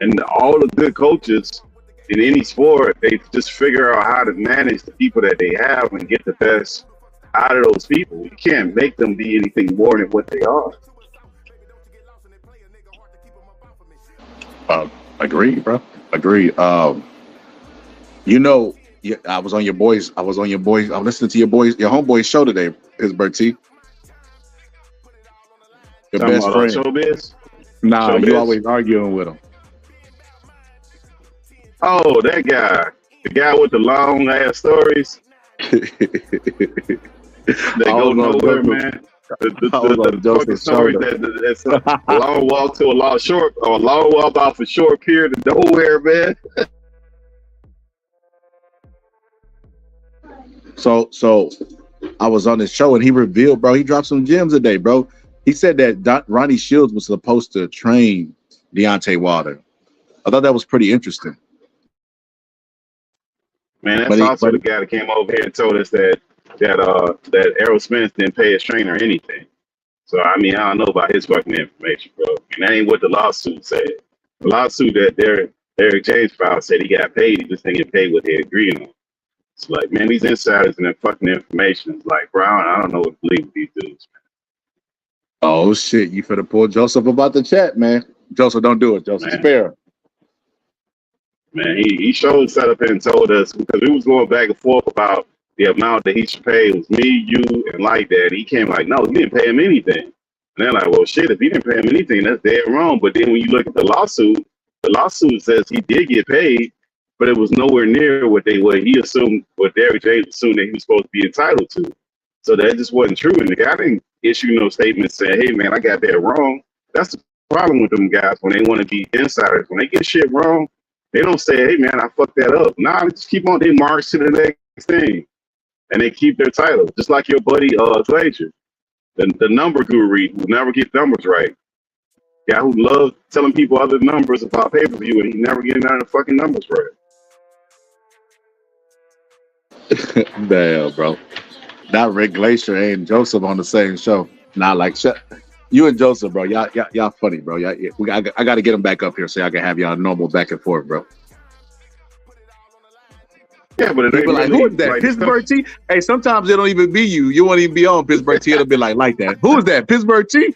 And all the good coaches in any sport, they just figure out how to manage the people that they have and get the best out of those people. You can't make them be anything more than what they are. Agreed, bro. Agreed. You know, I was listening to your homeboy's show today, Pittsburgh T. Your best friend. Showbiz? Nah, Showbiz. You always arguing with him. Oh, that guy. The guy with the long ass stories. They go nowhere, man. The fucking story that's a long walk to a long short, or a long walk off a short period of nowhere, man. So I was on his show and he revealed, bro, he dropped some gems today, bro. He said that Ronnie Shields was supposed to train Deontay Wilder. I thought that was pretty interesting. Man, that's also the guy that came over here and told us that Errol Spence didn't pay his trainer anything. So I mean, I don't know about his fucking information, bro. And that ain't what the lawsuit said. The lawsuit that Derek James filed said he got paid. He just didn't get paid what they agreed on. It's like, man, these insiders and their fucking information is like, Brown, I don't know what to believe with these dudes, man. Oh shit, you finna pull Joseph about the chat, man. Joseph, don't do it, Joseph. Spare. Man, he showed set up and told us, because we was going back and forth about the amount that he should pay. It was me, you, and like that. He came like, no, you didn't pay him anything. And they're like, well, shit, if he didn't pay him anything, that's dead wrong. But then when you look at the lawsuit says he did get paid, but it was nowhere near what he assumed, what Derek James assumed that he was supposed to be entitled to. So that just wasn't true. And the guy didn't issue no statement saying, hey, man, I got that wrong. That's the problem with them guys when they want to be insiders. When they get shit wrong, they don't say, hey, man, I fucked that up. Nah, they just keep on, they march to the next thing. And they keep their title. Just like your buddy, Glacier, the number guru who never get numbers right. Guy who loves telling people other numbers about pay-per-view, and he never getting none of the fucking numbers right. Damn, bro. Not Rick Glacier and Joseph on the same show. Nah, like you and Joseph, bro. Y'all funny, bro. I got to get him back up here so I can have y'all normal back and forth, bro. Yeah, but people like, who is that? Like, Pittsburgh T? Hey, sometimes it don't even be you. You won't even be on Pittsburgh T. It'll be like that. Who is that? Pittsburgh T?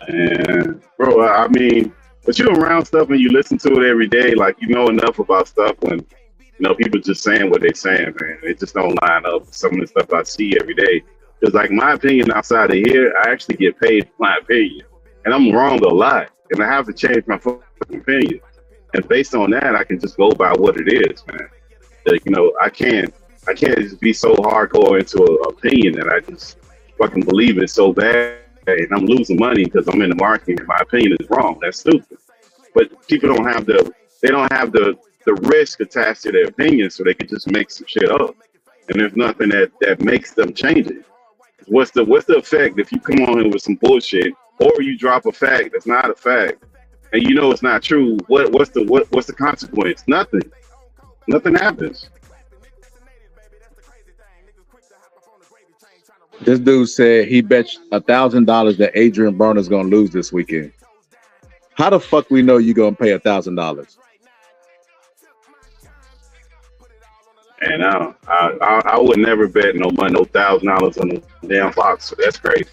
And bro, I mean, but you're around stuff and you listen to it every day. Like, you know enough about stuff when, people just saying what they're saying, man. It just don't line up with some of the stuff I see every day. Because, like, my opinion outside of here, I actually get paid for my opinion. And I'm wrong a lot. And I have to change my fucking opinion. And based on that, I can just go by what it is, man. Like, I can't just be so hardcore into an opinion that I just fucking believe it so bad. And I'm losing money because I'm in the market and my opinion is wrong. That's stupid. But people don't have the risk attached to their opinion, so they can just make some shit up. And there's nothing that makes them change it. What's the effect if you come on here with some bullshit, or you drop a fact that's not a fact, and it's not true? What's the consequence? Nothing. Nothing happens. This dude said he bet $1,000 that Adrian Broner's gonna lose this weekend. How the fuck we know you gonna pay $1,000? And I would never bet no money, no $1,000 on a damn boxer. That's crazy,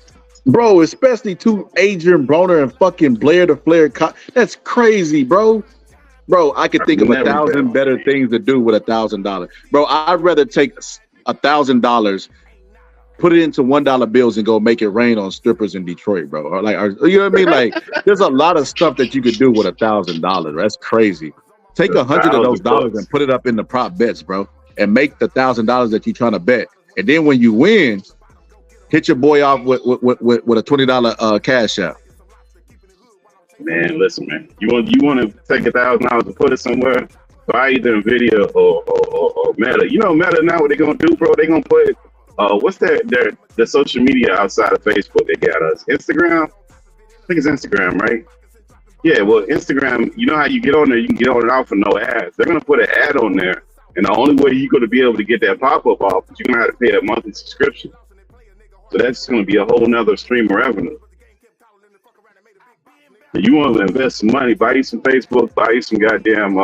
bro. Especially to Adrian Broner and fucking Blair the Flair. That's crazy, bro. Bro, I could think of 1,000 better things to do with $1,000. Bro, I'd rather take $1,000, put it into $1 bills and go make it rain on strippers in Detroit, bro. Or you know what I mean? Like, there's a lot of stuff that you could do with $1,000. That's crazy. Take 100 of those dollars and put it up in the prop bets, bro, and make the $1,000 that you're trying to bet. And then when you win, hit your boy off with a $20 cash out. Man, listen, man. You want to take $1,000 and put it somewhere? Buy either Nvidia or Meta. Meta now what they're gonna do, bro? They're gonna put what's the social media outside of Facebook they got us? Instagram? I think it's Instagram, right? Yeah, well, Instagram, you know how you get on there, you can get on and off for no ads. They're gonna put an ad on there, and the only way you're gonna be able to get that pop-up off is you're gonna have to pay a monthly subscription. So that's gonna be a whole nother stream of revenue. If you want to invest some money, buy you some Facebook, buy you some goddamn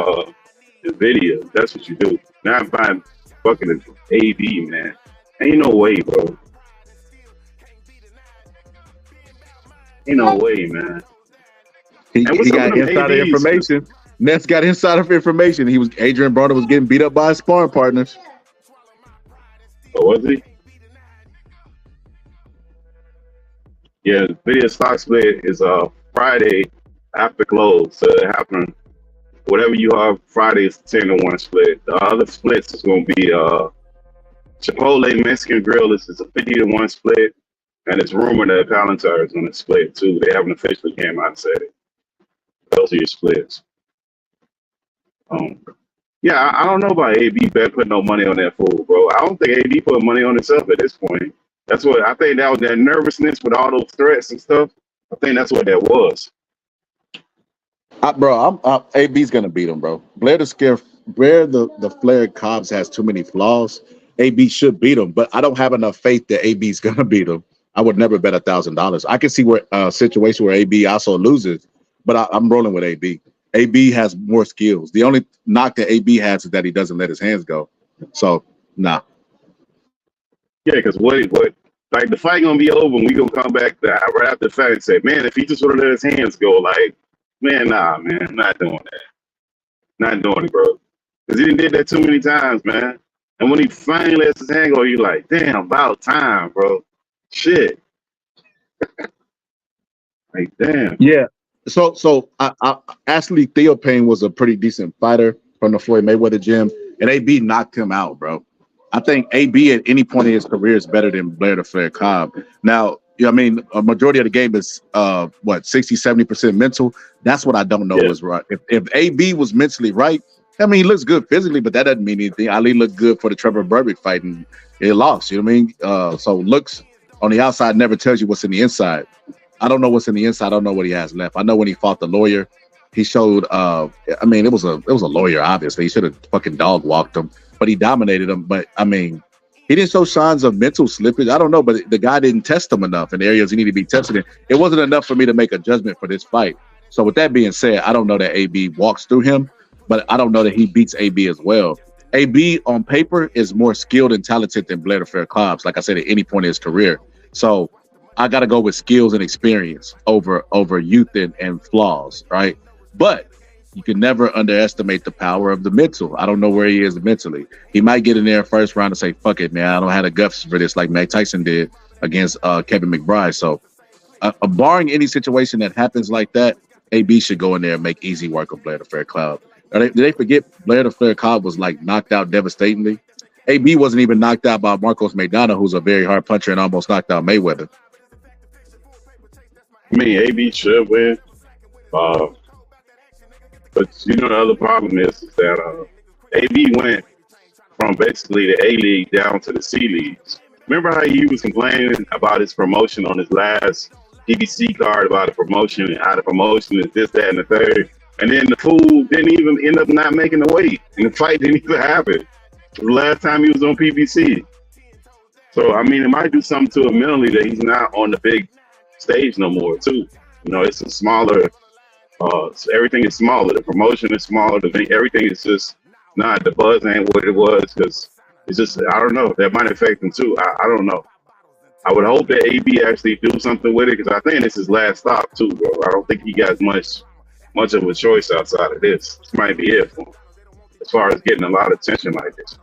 Nvidia. That's what you do. Not buying fucking AB, man. Ain't no way, bro. Ain't no way, man. He got insider information. Ness got insider information. Adrian Broner was getting beat up by his sparring partners. Oh, was he? Yeah, the video stock split is Friday after close. So it happened. Whatever you have, Friday is 10-1 split. The other splits is going to be Chipotle Mexican Grill. This is a 50-1 split, and it's rumored that Palantir is going to split too. They haven't officially came out and said it. Those are your splits. Yeah, I don't know about AB putting no money on that fool, bro. I don't think AB put money on himself at this point. That's what I think. That was that nervousness with all those threats and stuff. I think that's what that was. AB's gonna beat him, bro. Blair the Flair Cobbs has too many flaws. AB should beat him, but I don't have enough faith that AB's gonna beat him. I would never bet $1,000. I can see where a situation where AB also loses, but I'm rolling with AB. AB has more skills. The only knock that AB has is that he doesn't let his hands go. So, nah. Yeah, because what like the fight gonna be over and we gonna come back right after the fight and say, man, if he just would have let his hands go, like, man, nah, man, I'm not doing that. Not doing it, bro. Because he did that too many times, man. And when he finally lets his hand go, you're like, damn, about time, bro. Shit. Like, damn. Yeah. So Ashley Theophane was a pretty decent fighter from the Floyd Mayweather gym, and AB knocked him out, bro. I think AB at any point in his career is better than Blair the Flair Cobb. Now, a majority of the game is 60-70% mental. That's what I don't know is right. If AB was mentally right, he looks good physically, but that doesn't mean anything. Ali looked good for the Trevor Berbick fight, and he lost. You know what I mean? So looks on the outside never tells you what's in the inside. I don't know what's in the inside. I don't know what he has left. I know when he fought the lawyer, he showed. I mean, it was a lawyer. Obviously, he should have fucking dog walked him, but he dominated him. But I mean, he didn't show signs of mental slippage. I don't know, but the guy didn't test him enough in areas he needed to be tested in. It wasn't enough for me to make a judgment for this fight. So with that being said, I don't know that AB walks through him, but I don't know that he beats AB as well. AB on paper is more skilled and talented than Blair Fairclough, like I said, at any point in his career. So I got to go with skills and experience over youth and flaws, right? But you can never underestimate the power of the mental. I don't know where he is mentally. He might get in there first round and say, fuck it, man, I don't have the guts for this like Mike Tyson did against Kevin McBride. So barring any situation that happens like that, AB should go in there and make easy work of Blair Fairclough. Did they forget Blair Fairclough was like knocked out devastatingly? AB wasn't even knocked out by Marcos Maidana, who's a very hard puncher and almost knocked out Mayweather. I mean, AB should win. But you know the other problem is that AB went from basically the A League down to the C Leagues. Remember how he was complaining about his promotion on his last PBC card about the promotion and how the promotion is this, that, and the third. And then the fool didn't even end up not making the weight. And the fight didn't even happen. The last time he was on PBC. So, I mean, it might do something to him mentally that he's not on the big stage no more, too. You know, it's a smaller, everything is smaller. The promotion is smaller. Everything is just not, the buzz ain't what it was because it's just, I don't know. That might affect him, too. I don't know. I would hope that AB actually do something with it because I think this is his last stop, too, bro. I don't think he got much of a choice outside of this. This might be it for him as far as getting a lot of attention like this.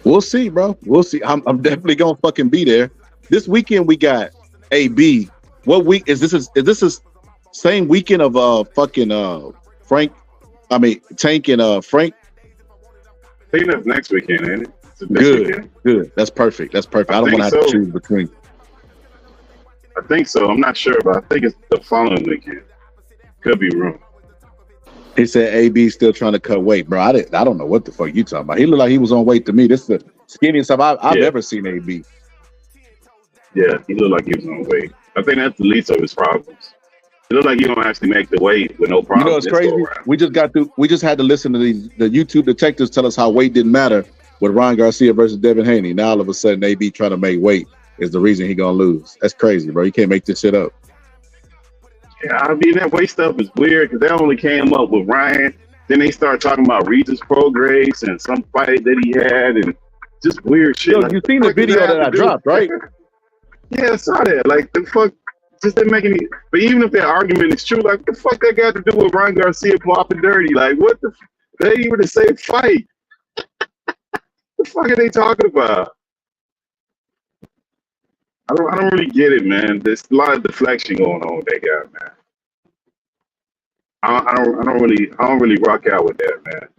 We'll see, bro. We'll see. I'm definitely gonna fucking be there. This weekend we got AB. What week is this? Is this same weekend of fucking Frank? I mean Tank and Frank. I think that's next weekend, ain't it? Good. That's perfect. I don't want to have to choose between. I think so. I'm not sure, but I think it's the following weekend. Could be wrong. He said AB still trying to cut weight, bro. I don't know what the fuck you talking about. He looked like he was on weight to me. This is the skinniest I've ever seen AB. Yeah, he looked like he was on weight. I think that's the least of his problems. It looked like he don't actually make the weight with no problem. You know, it's crazy. We just had to listen to the YouTube detectives tell us how weight didn't matter with Ryan Garcia versus Devin Haney. Now all of a sudden AB trying to make weight is the reason he gonna lose. That's crazy, bro. You can't make this shit up. Yeah, I mean that weight stuff is weird because they only came up with Ryan. Then they started talking about Regis Prograis and some fight that he had and just weird shit. Yo, like, you seen the video that I dropped, right? Yeah, I saw that. Like the fuck just didn't make any. But even if that argument is true, like what the fuck that got to do with Ryan Garcia popping dirty? Like what the? They ain't even the same fight. What the fuck are they talking about? I don't really get it, man. There's a lot of deflection going on with that guy, man. I don't really rock out with that, man.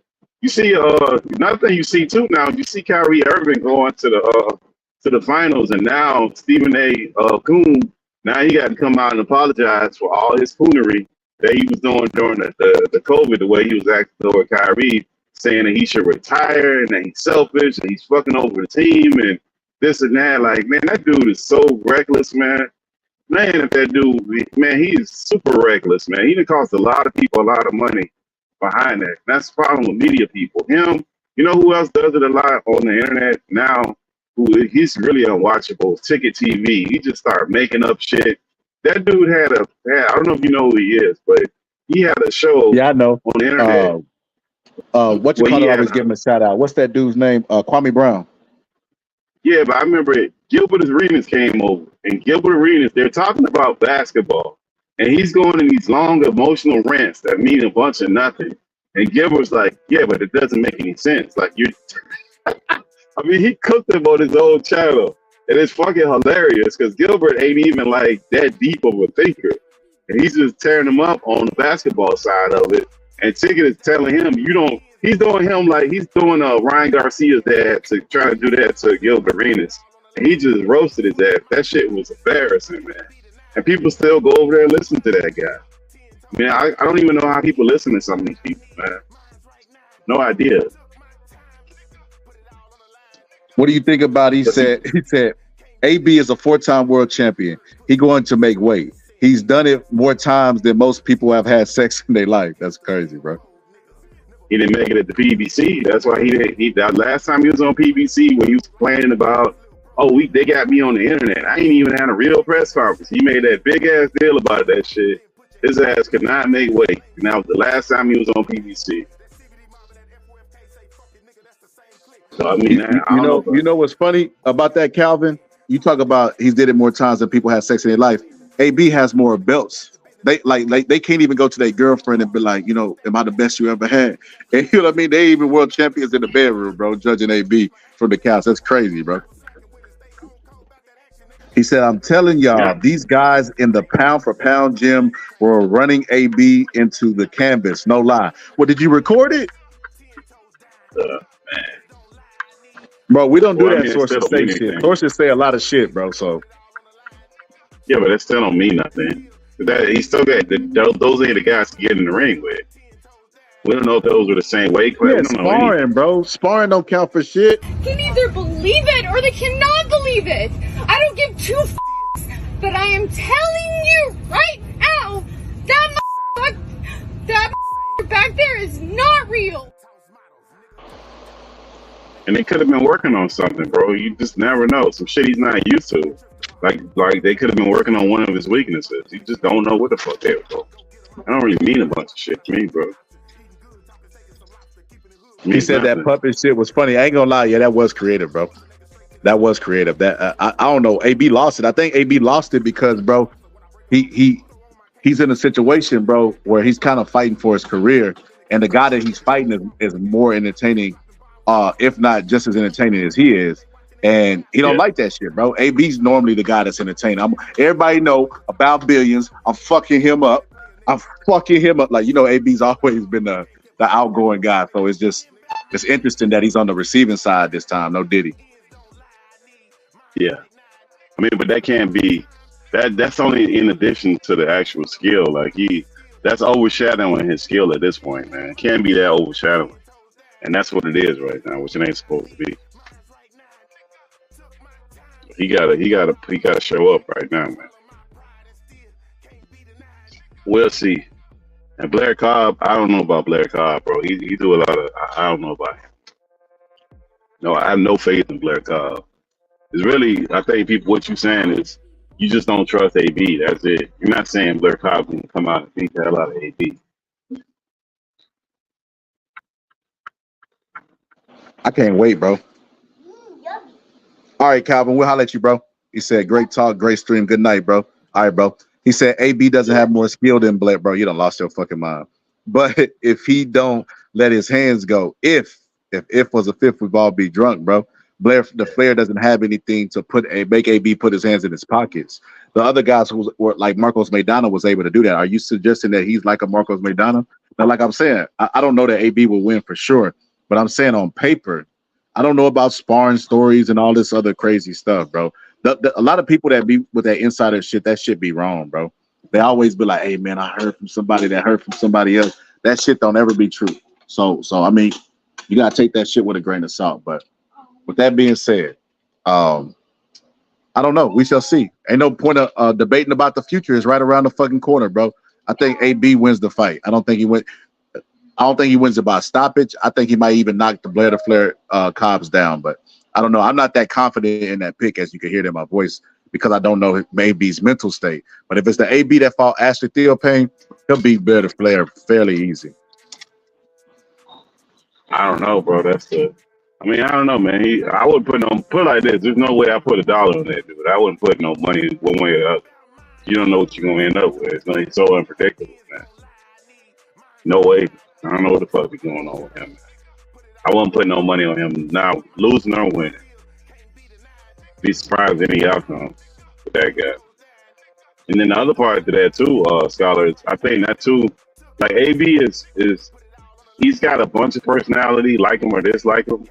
You see, another thing you see too now, you see Kyrie Irving going to the finals, and now Stephen A. Coon, now he got to come out and apologize for all his foolery that he was doing during the COVID, the way he was acting toward Kyrie, saying that he should retire and that he's selfish and he's fucking over the team and this and that. Like, man, that dude is so reckless, man. Man, if that dude, man, he is super reckless, man. He done cost a lot of people a lot of money behind that. That's the problem with media people. Him, you know who else does it a lot on the internet now? He's really unwatchable. Ticket TV. He just started making up shit. That dude had I don't know if you know who he is, but he had a show. Yeah, I know. On the internet. What you call it? Always give him a shout out. What's that dude's name? Kwame Brown. Yeah, but I remember Gilbert Arenas came over, and Gilbert Arenas, they're talking about basketball, and he's going in these long emotional rants that mean a bunch of nothing. And Gilbert's like, yeah, but it doesn't make any sense. Like you, I mean, he cooked him on his own channel, and it's fucking hilarious because Gilbert ain't even like that deep of a thinker, and he's just tearing him up on the basketball side of it. And Ticket is telling him, he's doing him like he's doing Ryan Garcia's dad to try to do that to Gilbert Arenas. And he just roasted his ass. That shit was embarrassing, man. And people still go over there and listen to that guy. I mean, I don't even know how people listen to some of these people, man. No idea. What do you think about he said AB is a 4-time world champion. He going to make weight. He's done it more times than most people have had sex in their life. That's crazy, bro. He didn't make it at the PBC. That's why he didn't. That last time he was on PBC, when he was complaining about, they got me on the internet. I ain't even had a real press conference. He made that big ass deal about that shit. His ass could not make weight. And that was the last time he was on PBC. So I mean, you know what's funny about that, Calvin? You talk about he's did it more times than people have sex in their life. AB has more belts. They they can't even go to their girlfriend and be like, am I the best you ever had? And you know what I mean? They even world champions in the bedroom, bro, judging AB from the couch. That's crazy, bro. He said, I'm telling y'all, these guys in the pound for pound gym were running AB into the canvas. No lie. Well, did you record it? Man. Bro, we don't do that sources say shit. Sources say a lot of shit, bro. So yeah, but that still don't mean nothing. He still got those ain't the guys to get in the ring with. We don't know if those were the same weight class. Yeah, sparring, bro. Sparring don't count for shit. Can either believe it or they cannot believe it. I don't give two f***s, but I am telling you right now, that back there is not real. And they could have been working on something, bro. You just never know. Some shit he's not used to. Like they could have been working on one of his weaknesses. You just don't know what the fuck they were doing. I don't really mean a bunch of shit to me, bro. He said that puppet shit was funny. I ain't gonna lie, yeah, that was creative, bro. That was creative. That I don't know. AB lost it. I think AB lost it because, bro, he's in a situation, bro, where he's kind of fighting for his career, and the guy that he's fighting is more entertaining, if not just as entertaining as he is. And he don't like that shit, bro. AB's normally the guy that's entertaining. Everybody know about billions. I'm fucking him up. Like, AB's always been the outgoing guy. So it's interesting that he's on the receiving side this time. No Diddy. Yeah. I mean, but that can't be that's only in addition to the actual skill. Like that's overshadowing his skill at this point, man. It can't be that overshadowing. And that's what it is right now, which it ain't supposed to be. He gotta show up right now, man. We'll see. And Blair Cobb, I don't know about Blair Cobb, bro. He do a lot of I don't know about him. No, I have no faith in Blair Cobb. It's really, I think what you're saying is you just don't trust AB. That's it. You're not saying Blair Cobb can come out and beat the hell out of AB. I can't wait, bro. All right, Calvin, we'll holler at you, bro. He said, great talk, great stream. Good night, bro. All right, bro. He said, AB doesn't have more skill than Blair, bro. You done lost your fucking mind. But if he don't let his hands go, if was a fifth, we'd all be drunk, bro. The Flair doesn't have anything to make AB put his hands in his pockets. The other guys who were like Marcos Maidana was able to do that. Are you suggesting that he's like a Marcos Maidana? Now, like I'm saying, I don't know that AB will win for sure, but I'm saying on paper, I don't know about sparring stories and all this other crazy stuff, bro. A lot of people that be with that insider shit, that shit be wrong, bro. They always be like, hey, man, I heard from somebody that heard from somebody else. That shit don't ever be true. So I mean, you got to take that shit with a grain of salt. But with that being said, I don't know. We shall see. Ain't no point of debating about the future. It's right around the fucking corner, bro. I think AB wins the fight. I don't think he wins it by stoppage. I think he might even knock the Flair Cobbs down, but I don't know. I'm not that confident in that pick, as you can hear it in my voice, because I don't know AB's mental state. But if it's the AB that fought Ashley Theophane, he'll beat Flair fairly easy. I don't know, bro. I don't know, man. I would put it like this. There's no way I put $1 on that dude. I wouldn't put no money one way or the other. You don't know what you're gonna end up with. It's so unpredictable, man. No way. I don't know what the fuck is going on with him. I wouldn't put no money on him now, losing or winning. Be surprised any outcome with that guy. And then the other part to that too, Scholar, is I think that too, like AB is he's got a bunch of personality, like him or dislike him.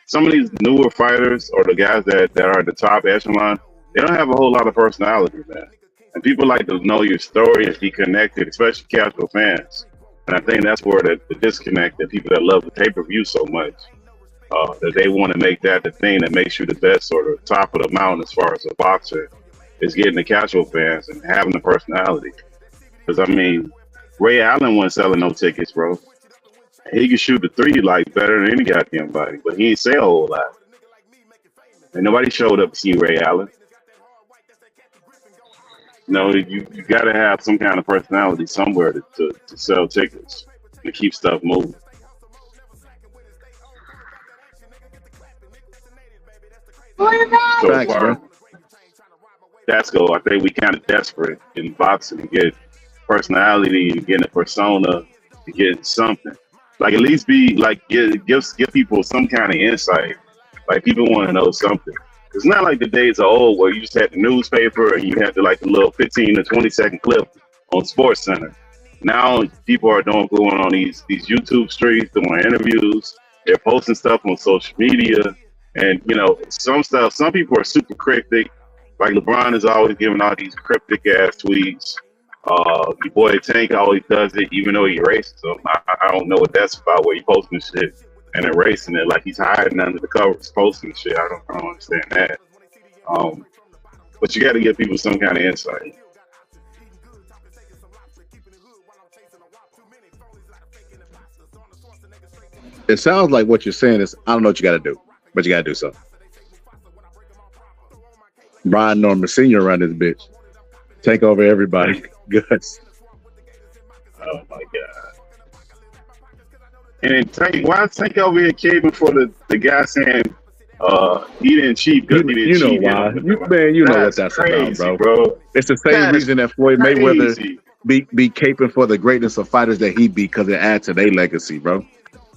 Some of these newer fighters or the guys that are at the top echelon, they don't have a whole lot of personality, man. And people like to know your story and be connected, especially casual fans. And I think that's where the disconnect that people that love the pay-per-view so much. that they want to make that the thing that makes you the best or the top of the mountain as far as a boxer is getting the casual fans and having the personality. Because I mean, Ray Allen wasn't selling no tickets, bro. He could shoot the three like better than any goddamn body, but he ain't sell a whole lot. And nobody showed up to see Ray Allen. You got to have some kind of personality somewhere to sell tickets to keep stuff moving. So Facts, far, bro. that's go. I think we kind of desperate in boxing to get personality, to get a persona, to get something. Like at least be like give people some kind of insight. Like people want to know something. It's not like the days are old where you just had the newspaper and you had the like a little 15 to 20-second clip on Sports Center. Now people are going on these YouTube streams, doing interviews. They're posting stuff on social media, and some people are super cryptic. Like LeBron is always giving all these cryptic ass tweets. Your boy Tank always does it, even though he erases them. I don't know what that's about. Where he posting shit and erasing it like he's hiding under the covers, posting shit. I don't understand that. But you got to give people some kind of insight. It sounds like what you're saying is, I don't know what you got to do, but you got to do something. Brian Norman Sr. run this bitch. Take over everybody. Good. Oh my God. And then Tank, why is Tank over here caving for the guy saying he didn't cheat because he didn't cheat? You know why. You know what that's crazy, about, bro. It's the same reason that Floyd Mayweather be caping for the greatness of fighters that he beat, because it adds to their legacy, bro.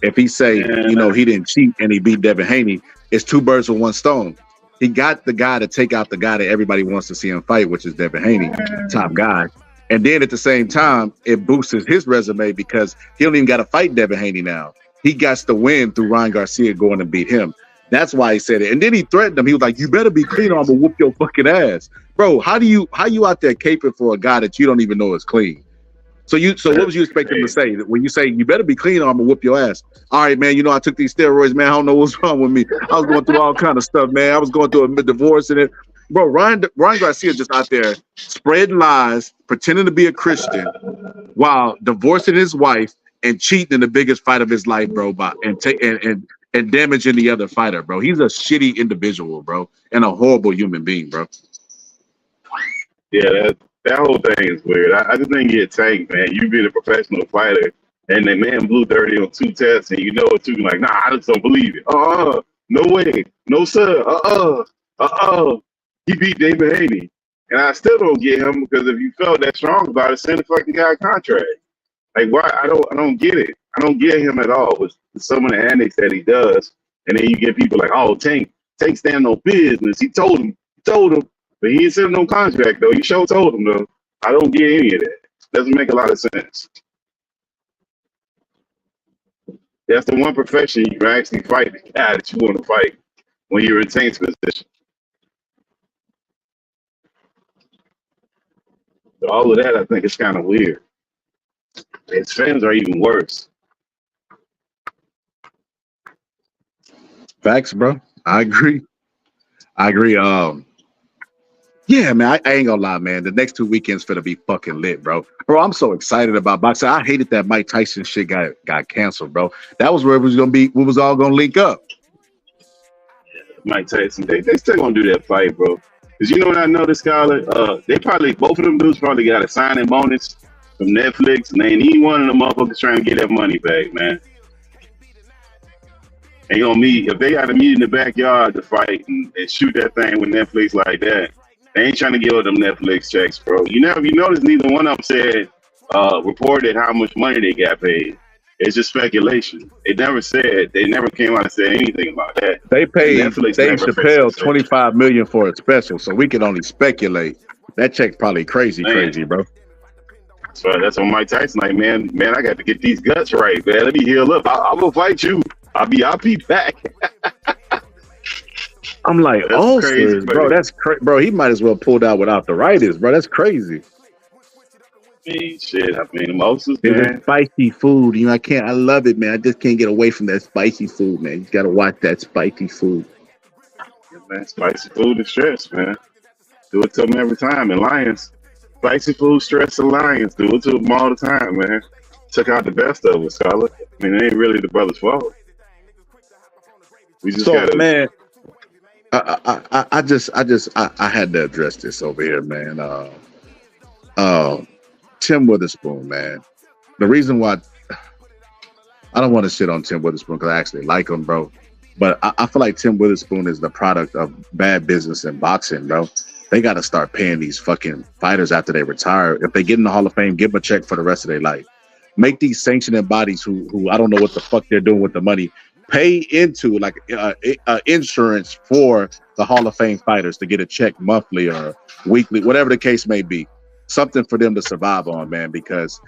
If he say, he didn't cheat and he beat Devin Haney, it's two birds with one stone. He got the guy to take out the guy that everybody wants to see him fight, which is Devin Haney, top guy. And then at the same time, it boosts his resume because he don't even got to fight Devin Haney now. He got to win through Ryan Garcia going to beat him. That's why he said it. And then he threatened him. He was like, "You better be clean or I'm gonna whoop your fucking ass." Bro, how you out there caping for a guy that you don't even know is clean? So what was you expecting him to say? When you say you better be clean or I'm gonna whoop your ass? All right, man, I took these steroids, man. I don't know what's wrong with me. I was going through all kind of stuff, man. I was going through a divorce and it. Bro, Ryan Garcia just out there spreading lies, pretending to be a Christian while divorcing his wife and cheating in the biggest fight of his life, bro, and damaging the other fighter, bro. He's a shitty individual, bro, and a horrible human being, bro. Yeah, that whole thing is weird. I just think get tanked, man. You be a professional fighter, and the man blew 30 on 2 tests, and you know it too. Like, nah, I just don't believe it. No way, no sir. He beat David Haney, and I still don't get him because if you felt that strong about it, send the fucking guy a contract. Like, why? I don't get it. I don't get him at all with some of the antics that he does, and then you get people like, oh, Tank stand on business. He told him, but he ain't sent no contract though. He sure told him though. I don't get any of that. Doesn't make a lot of sense. That's the one profession you can actually fight the guy that you want to fight when you're in Tank's position. So all of that, I think, is kind of weird. His fans are even worse. Facts, bro. I agree. Yeah, man, I ain't gonna lie, man. The next 2 weekends finna be fucking lit, bro. Bro, I'm so excited about boxing. I hated that Mike Tyson shit got canceled, bro. That was where it was gonna be. We was all gonna link up. Mike Tyson, they still gonna do that fight, bro. Cause you know what I noticed, Scarlett? They probably, both of them dudes probably got a signing bonus from Netflix, and ain't any one of them motherfuckers trying to get that money back, man. They gonna meet, if they got to meet in the backyard to fight and shoot that thing with Netflix like that, they ain't trying to give them Netflix checks, bro. You notice neither one of them said, reported how much money they got paid. It's just speculation. They never came out and said anything about that. They paid Dave Chappelle $25 million for a special, so we can only speculate. That check's probably crazy, bro. So that's what Mike Tyson like, man, I got to get these guts right, man. Let me heal up. I'm gonna fight you. I'll be back. I'm like, crazy, bro. That's crazy, bro. He might as well pulled out without the arthritis, bro. That's crazy. Shit. I mean, mimosas, It's a man. spicy food. You know, I love it, man. I just can't get away from that spicy food, man. You gotta watch that spicy food. Yeah, man. Spicy food is stress, man. Do it to them every time. And Lions, spicy food, stress, and Lions. Do it to them all the time, man. Took out the best of us, Scholar. I mean, it ain't really the brother's fault. We just So, gotta. man, I had to address this over here, man. Tim Witherspoon, man. The reason why I don't want to shit on Tim Witherspoon because I actually like him, bro. But I feel like Tim Witherspoon is the product of bad business in boxing, bro. They got to start paying these fucking fighters after they retire. If they get in the Hall of Fame, give them a check for the rest of their life. Make these sanctioning bodies who I don't know what the fuck they're doing with the money pay into like insurance for the Hall of Fame fighters to get a check monthly or weekly, whatever the case may be. Something for them to survive on, man, because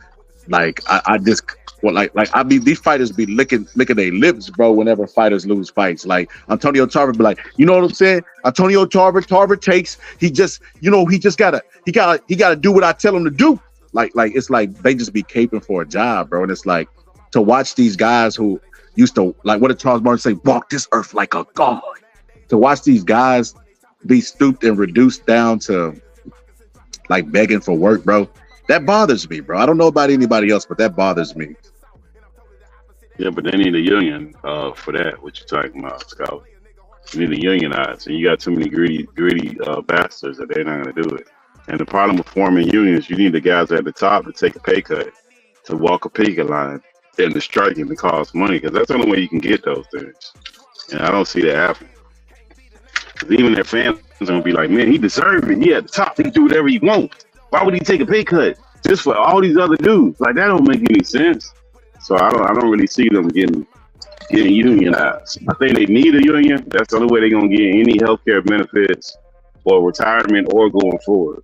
like I just well, like I mean these fighters be licking their lips, bro, whenever fighters lose fights. Like Antonio Tarver be like, you know what I'm saying? Antonio Tarver takes, he just gotta do what I tell him to do. Like it's like they just be caping for a job, bro. And it's like to watch these guys who used to, like, what did Charles Martin say? Walk this earth like a god. To watch these guys be stooped and reduced down to like begging for work, bro. That bothers me, bro. I don't know about anybody else, but that bothers me. Yeah, but they need a union for that. What you talking about, Scott? You need to unionize, and you got too many greedy bastards that they're not going to do it. And the problem with forming unions, you need the guys at the top to take a pay cut, to walk a picket line, and to strike and to cost money, because that's the only way you can get those things. And I don't see that happening. Because even their fans are going to be like, man, he deserves it. He at the top. He can do whatever he wants. Why would he take a pay cut just for all these other dudes? Like, that don't make any sense. So I don't really see them getting unionized. I think they need a union. That's the only way they're gonna get any healthcare benefits or retirement or going forward.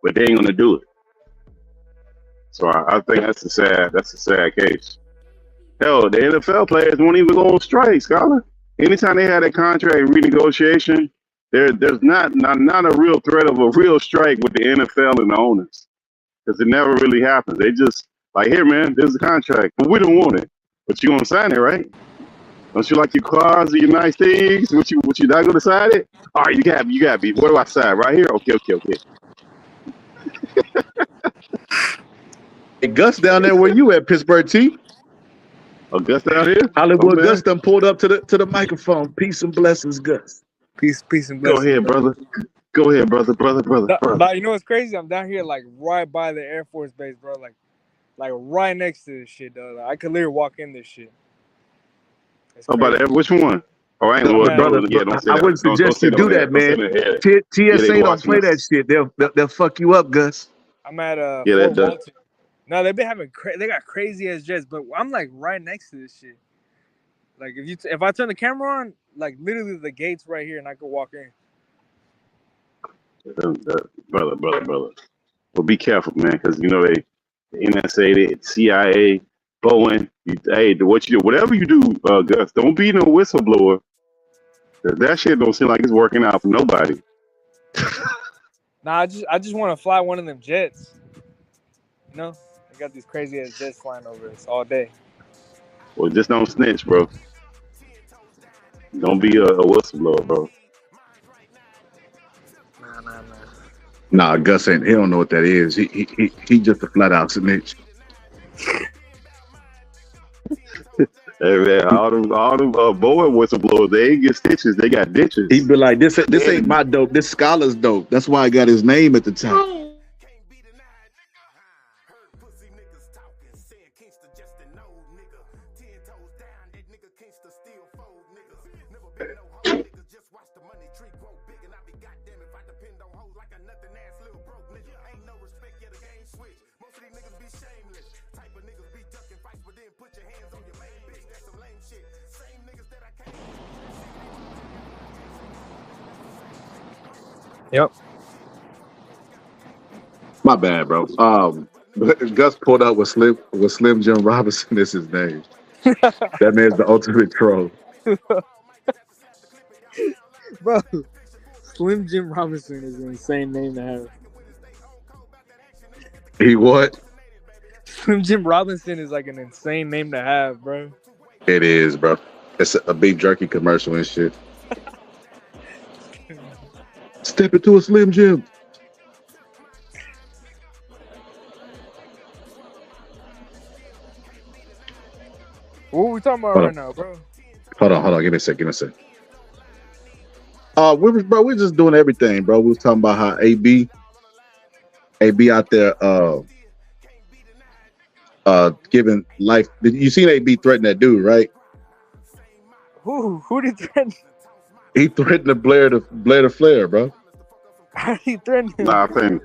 But they ain't gonna do it. So I think that's a sad case. Hell, the NFL players won't even go on strike, Scholar. Anytime they had a contract renegotiation, there's not a real threat of a real strike with the NFL and the owners. Because it never really happens. They just like, here, man, there's a contract, but we don't want it. But you gonna sign it, right? Don't you like your cars or your nice things? What you not gonna sign it? All right, you got me. Where do I sign? Right here? Okay. Hey, Gus down there where you at, Pittsburgh T? Oh, Gus down here? Hollywood Gus done pulled up to the microphone. Peace and blessings, Gus. Peace and blessings. Go ahead, brother. Go ahead, brother. But you know what's crazy? I'm down here like right by the Air Force Base, bro. Like right next to this shit, though. Like, I could literally walk in this shit. Oh, but which one? Oh, I ain't know, brother. I wouldn't suggest you do that, man. TSA don't play that shit. They'll fuck you up, Gus. I'm at Fort Walton. No, they've been having they got crazy ass jets, but I'm like right next to this shit. Like if I turn the camera on, like literally the gates right here, and I could walk in. Brother. Well, be careful, man, because you know the NSA, the CIA, Boeing. Whatever you do, Gus, don't be no whistleblower. That shit don't seem like it's working out for nobody. Nah, I just want to fly one of them jets. You know, they got these crazy ass jets flying over us all day. Well, just don't snitch, bro. Don't be a whistleblower, bro. Nah, Gus ain't. He don't know what that is. He just a flat out snitch. Hey man, all them Boeing whistleblowers, they ain't get stitches, they got ditches. He be like, this ain't my dope. This Scholar's dope. That's why I got his name at the top. Yep. My bad, bro. Gus pulled up with Slim Jim Robinson is his name. That man's the ultimate troll. Bro, Slim Jim Robinson is an insane name to have. He what? Slim Jim Robinson is like an insane name to have, bro. It is, bro. It's a big jerky commercial and shit. Step into a Slim Jim. What are we talking about right now, bro? Hold on. Give me a sec. We're just doing everything, bro. We was talking about how AB out there giving life. You seen AB threaten that dude, right? Who did threaten? He threatened Blair to Flair, bro. How did he threaten him? Nah, I think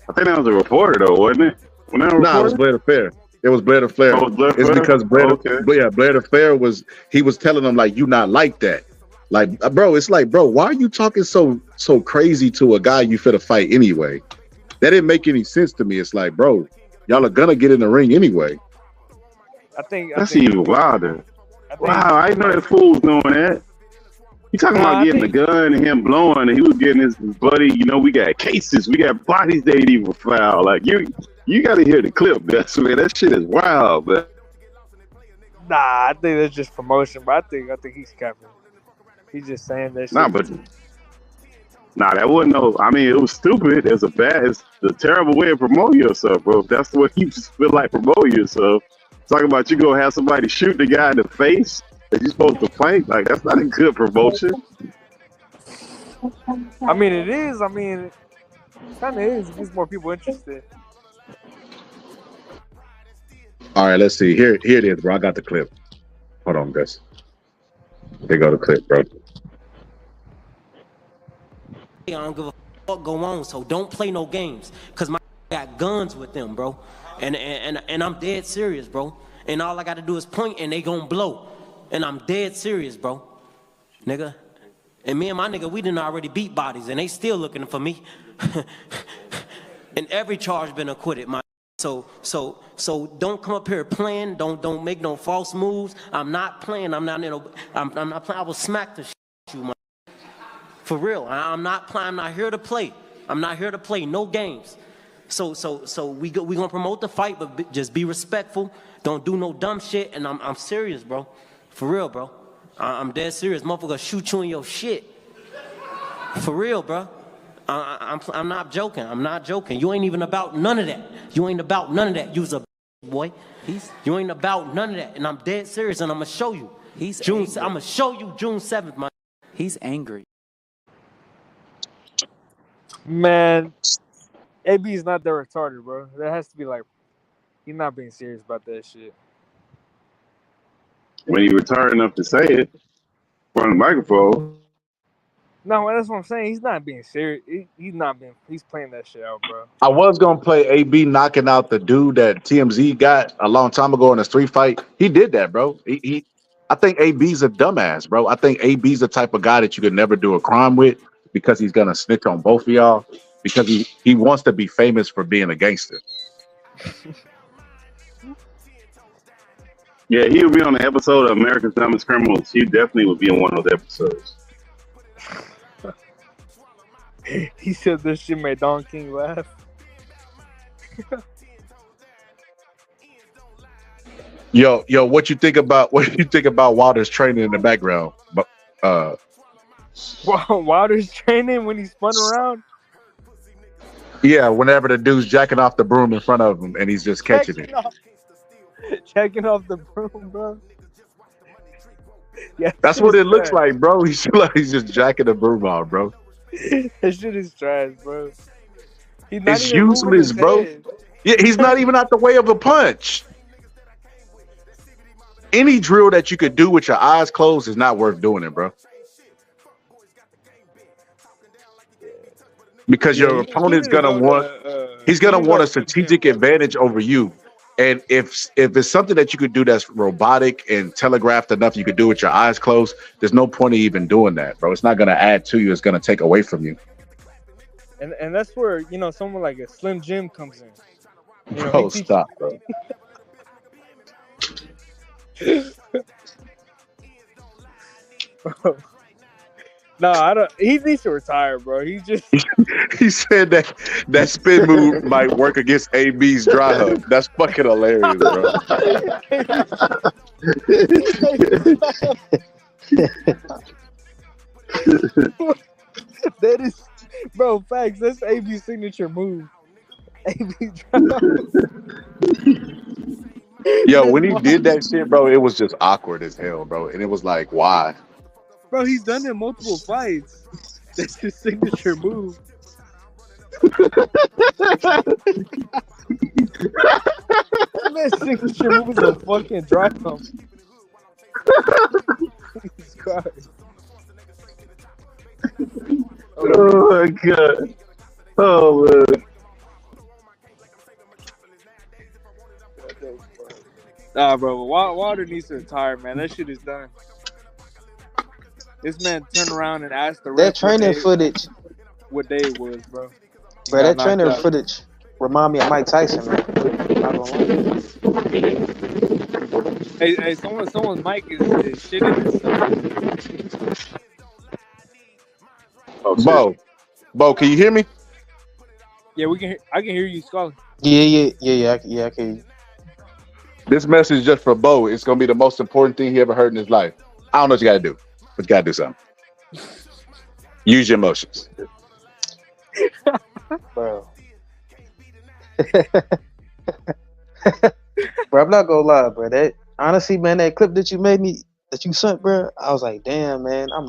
that was a reporter though, wasn't it? It was Blair to Flair. It was Blair to Flair. Oh, Blair it's Flair? Because Blair Okay. to Flair was telling them like, you not like that. Like, bro, it's like, bro, why are you talking so crazy to a guy you finna fight anyway? That didn't make any sense to me. It's like, bro, y'all are gonna get in the ring anyway. I think even wilder. Wow, I didn't know that fool was doing that. He talking about getting the gun and him blowing, and he was getting his buddy. You know, we got cases, we got bodies they didn't even file. Like you got to hear the clip, that's man. That shit is wild, man. Nah, I think that's just promotion, but I think he's capping. He's just saying that shit. That wasn't no. I mean, it was stupid. It's a terrible way of promoting yourself, bro. If that's what you just feel like promoting yourself. Talking about you gonna have somebody shoot the guy in the face that you're supposed to fight, like that's not a good promotion. I mean, it is. I mean, it kind of is. It gets more people interested. All right, let's see. Here it is, bro. I got the clip. Hold on, guys. Here go the clip, bro. I don't give a fuck go on, so don't play no games, cause my got guns with them, bro, and I'm dead serious, bro. And all I gotta do is point, and they gonna blow, and I'm dead serious, bro, nigga. And me and my nigga, we done already beat bodies, and they still looking for me. And every charge been acquitted, my. So don't come up here playing. Don't make no false moves. I'm not playing. I'm not playing. I will smack the shit out you, man. For real. I'm not playing. I'm not here to play. I'm not here to play no games. So we gonna promote the fight, but just be respectful. Don't do no dumb shit. And I'm serious, bro. For real, bro. I'm dead serious. Motherfucker shoot you in your shit. For real, bro. I'm not joking. I'm not joking. You ain't even about none of that. You ain't about none of that. You's a boy. You ain't about none of that. And I'm dead serious, and I'm gonna show you. I'm gonna show you June 7th, man. He's angry. Man, AB is not that retarded, bro. That has to be like, he's not being serious about that shit. When he retarded enough to say it from the microphone. No, that's what I'm saying. He's not being serious. He's playing that shit out, bro. I was gonna play AB knocking out the dude that TMZ got a long time ago in a street fight. He did that, bro. I think AB's a dumbass, bro. I think AB's the type of guy that you could never do a crime with because he's gonna snitch on both of y'all because he wants to be famous for being a gangster. Yeah, he would be on the episode of America's Dumbest Criminals. He definitely would be in one of those episodes. He said this shit made Don King laugh. Yo, what you think about Wilder's training in the background? Wilder's training when he spun around? Yeah, whenever the dude's jacking off the broom in front of him and he's just catching it. Checking off the broom, bro. Yeah, that's what it looks like, bro. He's just jacking the broom off, bro. That shit is trash, bro. It's useless, bro. Yeah, he's not even out the way of a punch. Any drill that you could do with your eyes closed is not worth doing it, bro. Because your opponent's gonna want a strategic advantage over you. And if it's something that you could do that's robotic and telegraphed enough you could do with your eyes closed, there's no point of even doing that, bro. It's not going to add to you. It's going to take away from you. And that's where, someone like a Slim Jim comes in. Bro, stop, bro. No, I don't. He needs to retire, bro. He just He said that spin move might work against AB's dry hump. That's fucking hilarious, bro. That is, bro. Facts. That's AB's signature move. AB Yo, when he did that shit, bro, it was just awkward as hell, bro. And it was like, why? Bro, he's done it in multiple fights. That's his signature move. That signature move is a fucking dry hump. Jesus Christ. Oh my god. Oh man. Nah, bro. Wilder needs to retire, man. That shit is done. This man turned around and asked the ref That training footage, what day it was, bro. bro. That training footage remind me of Mike Tyson, man. Not gonna lie. Hey, someone's mic is shitting himself. Oh, Bo, can you hear me? Yeah, we can. I can hear you, Scully. Yeah. I can hear you. This message is just for Bo. It's gonna be the most important thing he ever heard in his life. I don't know what you gotta do, but you gotta do something. Use your emotions. Bro. Bro, I'm not gonna lie, bro. That honestly, man, that clip that you made me, that you sent, bro, I was like, damn, man, I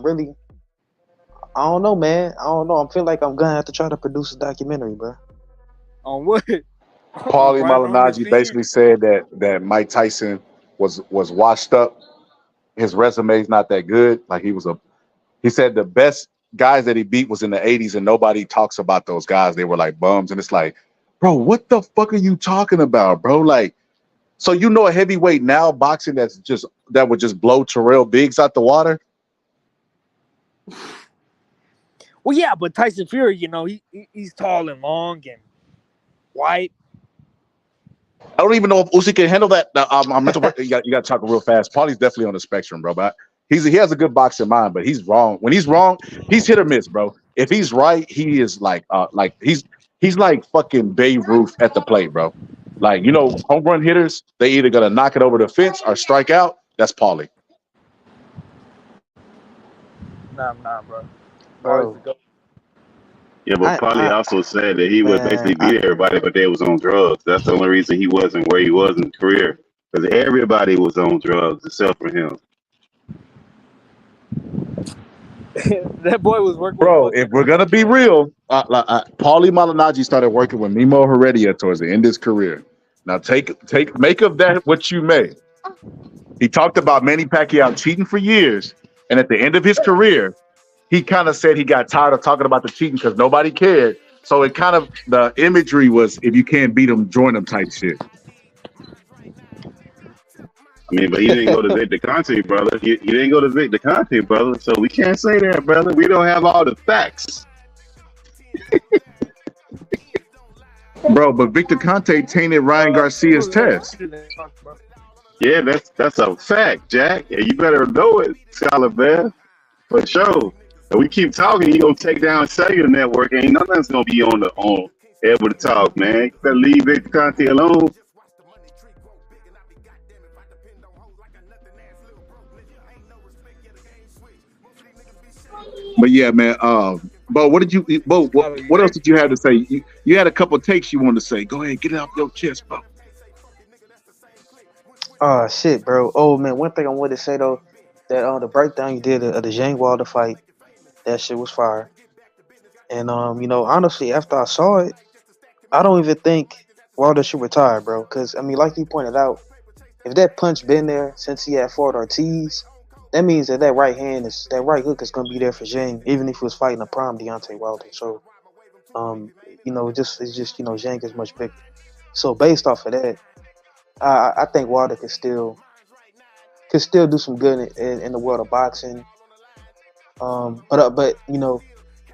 don't know, man. I don't know. I feel like I'm gonna have to try to produce a documentary, bro. On what? Paulie Malignaggi basically said that Mike Tyson was washed up. His resume is not that good. Like he said the best guys that he beat was in the 80s, and nobody talks about those guys. They were like bums, and it's like, bro, what the fuck are you talking about, bro? Like, so you know a heavyweight now boxing that would just blow Terrell Biggs out the water? Well, yeah, but Tyson Fury, he's tall and long and white. I don't even know if Usyk can handle that. I'm mental. You got to talk real fast. Paulie's definitely on the spectrum, bro. But he has a good boxing mind, but he's wrong. When he's wrong, he's hit or miss, bro. If he's right, he is like he's like fucking Babe Ruth at the plate, bro. Like, home run hitters, they either gonna knock it over the fence or strike out. That's Paulie. Nah, bro. Yeah, but Paulie also said that he would basically beat everybody, but they was on drugs. That's the only reason he wasn't where he was in his career, because everybody was on drugs except for him. That boy was working. Bro, if we're gonna be real, Paulie Malignaggi started working with Mimo Heredia towards the end of his career. Now make of that what you may. He talked about Manny Pacquiao cheating for years, and at the end of his career, he kind of said he got tired of talking about the cheating because nobody cared. So it kind of, the imagery was, if you can't beat them, join them type shit. I mean, but he didn't go to Victor Conte, brother. He didn't go to Victor Conte, brother. So we can't say that, brother. We don't have all the facts. Bro, but Victor Conte tainted Ryan Garcia's test. Yeah, that's a fact, Jack. Yeah, you better know it, Scholar Bear. For sure. If we keep talking, you're gonna take down cellular network. Ain't nothing's gonna be on able to talk, man. You better leave Victor Conte alone. But yeah, man. Bo, what else did you have to say? You had a couple of takes you wanted to say. Go ahead, get it off your chest, Bo. Oh shit, bro. Oh man, one thing I wanted to say though, that the breakdown you did of the Zhang Wilder fight, that shit was fire. And honestly, after I saw it, I don't even think Wilder should retire, bro. Because I mean, like you pointed out, if that punch been there since he had fought Ortiz, that means that right hook is gonna be there for Zhang, even if he was fighting a prime Deontay Wilder. So, Zhang is much bigger. So based off of that, I think Wilder could still do some good in the world of boxing. But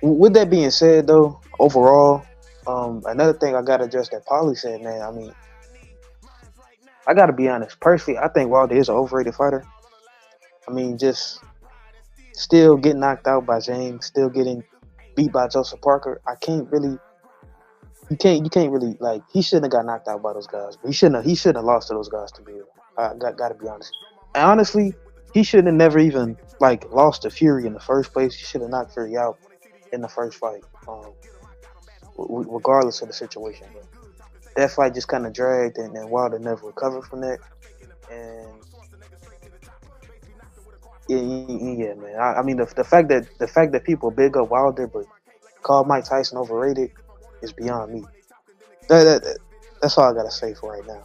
with that being said, though, overall, another thing I gotta address that Paulie said, man. I mean, I gotta be honest. Personally, I think Wilder is an overrated fighter. I mean, just still getting knocked out by Zhang, still getting beat by Joseph Parker. I can't really. You can't really like. He shouldn't have got knocked out by those guys. But he shouldn't have lost to those guys. To be real, I got to be honest. And honestly, he shouldn't have never even like lost to Fury in the first place. He should have knocked Fury out in the first fight, regardless of the situation. But that fight just kind of dragged, and Wilder never recovered from that. And yeah, man. I mean, the fact that people big up Wilder but call Mike Tyson overrated is beyond me. That's all I gotta say for right now.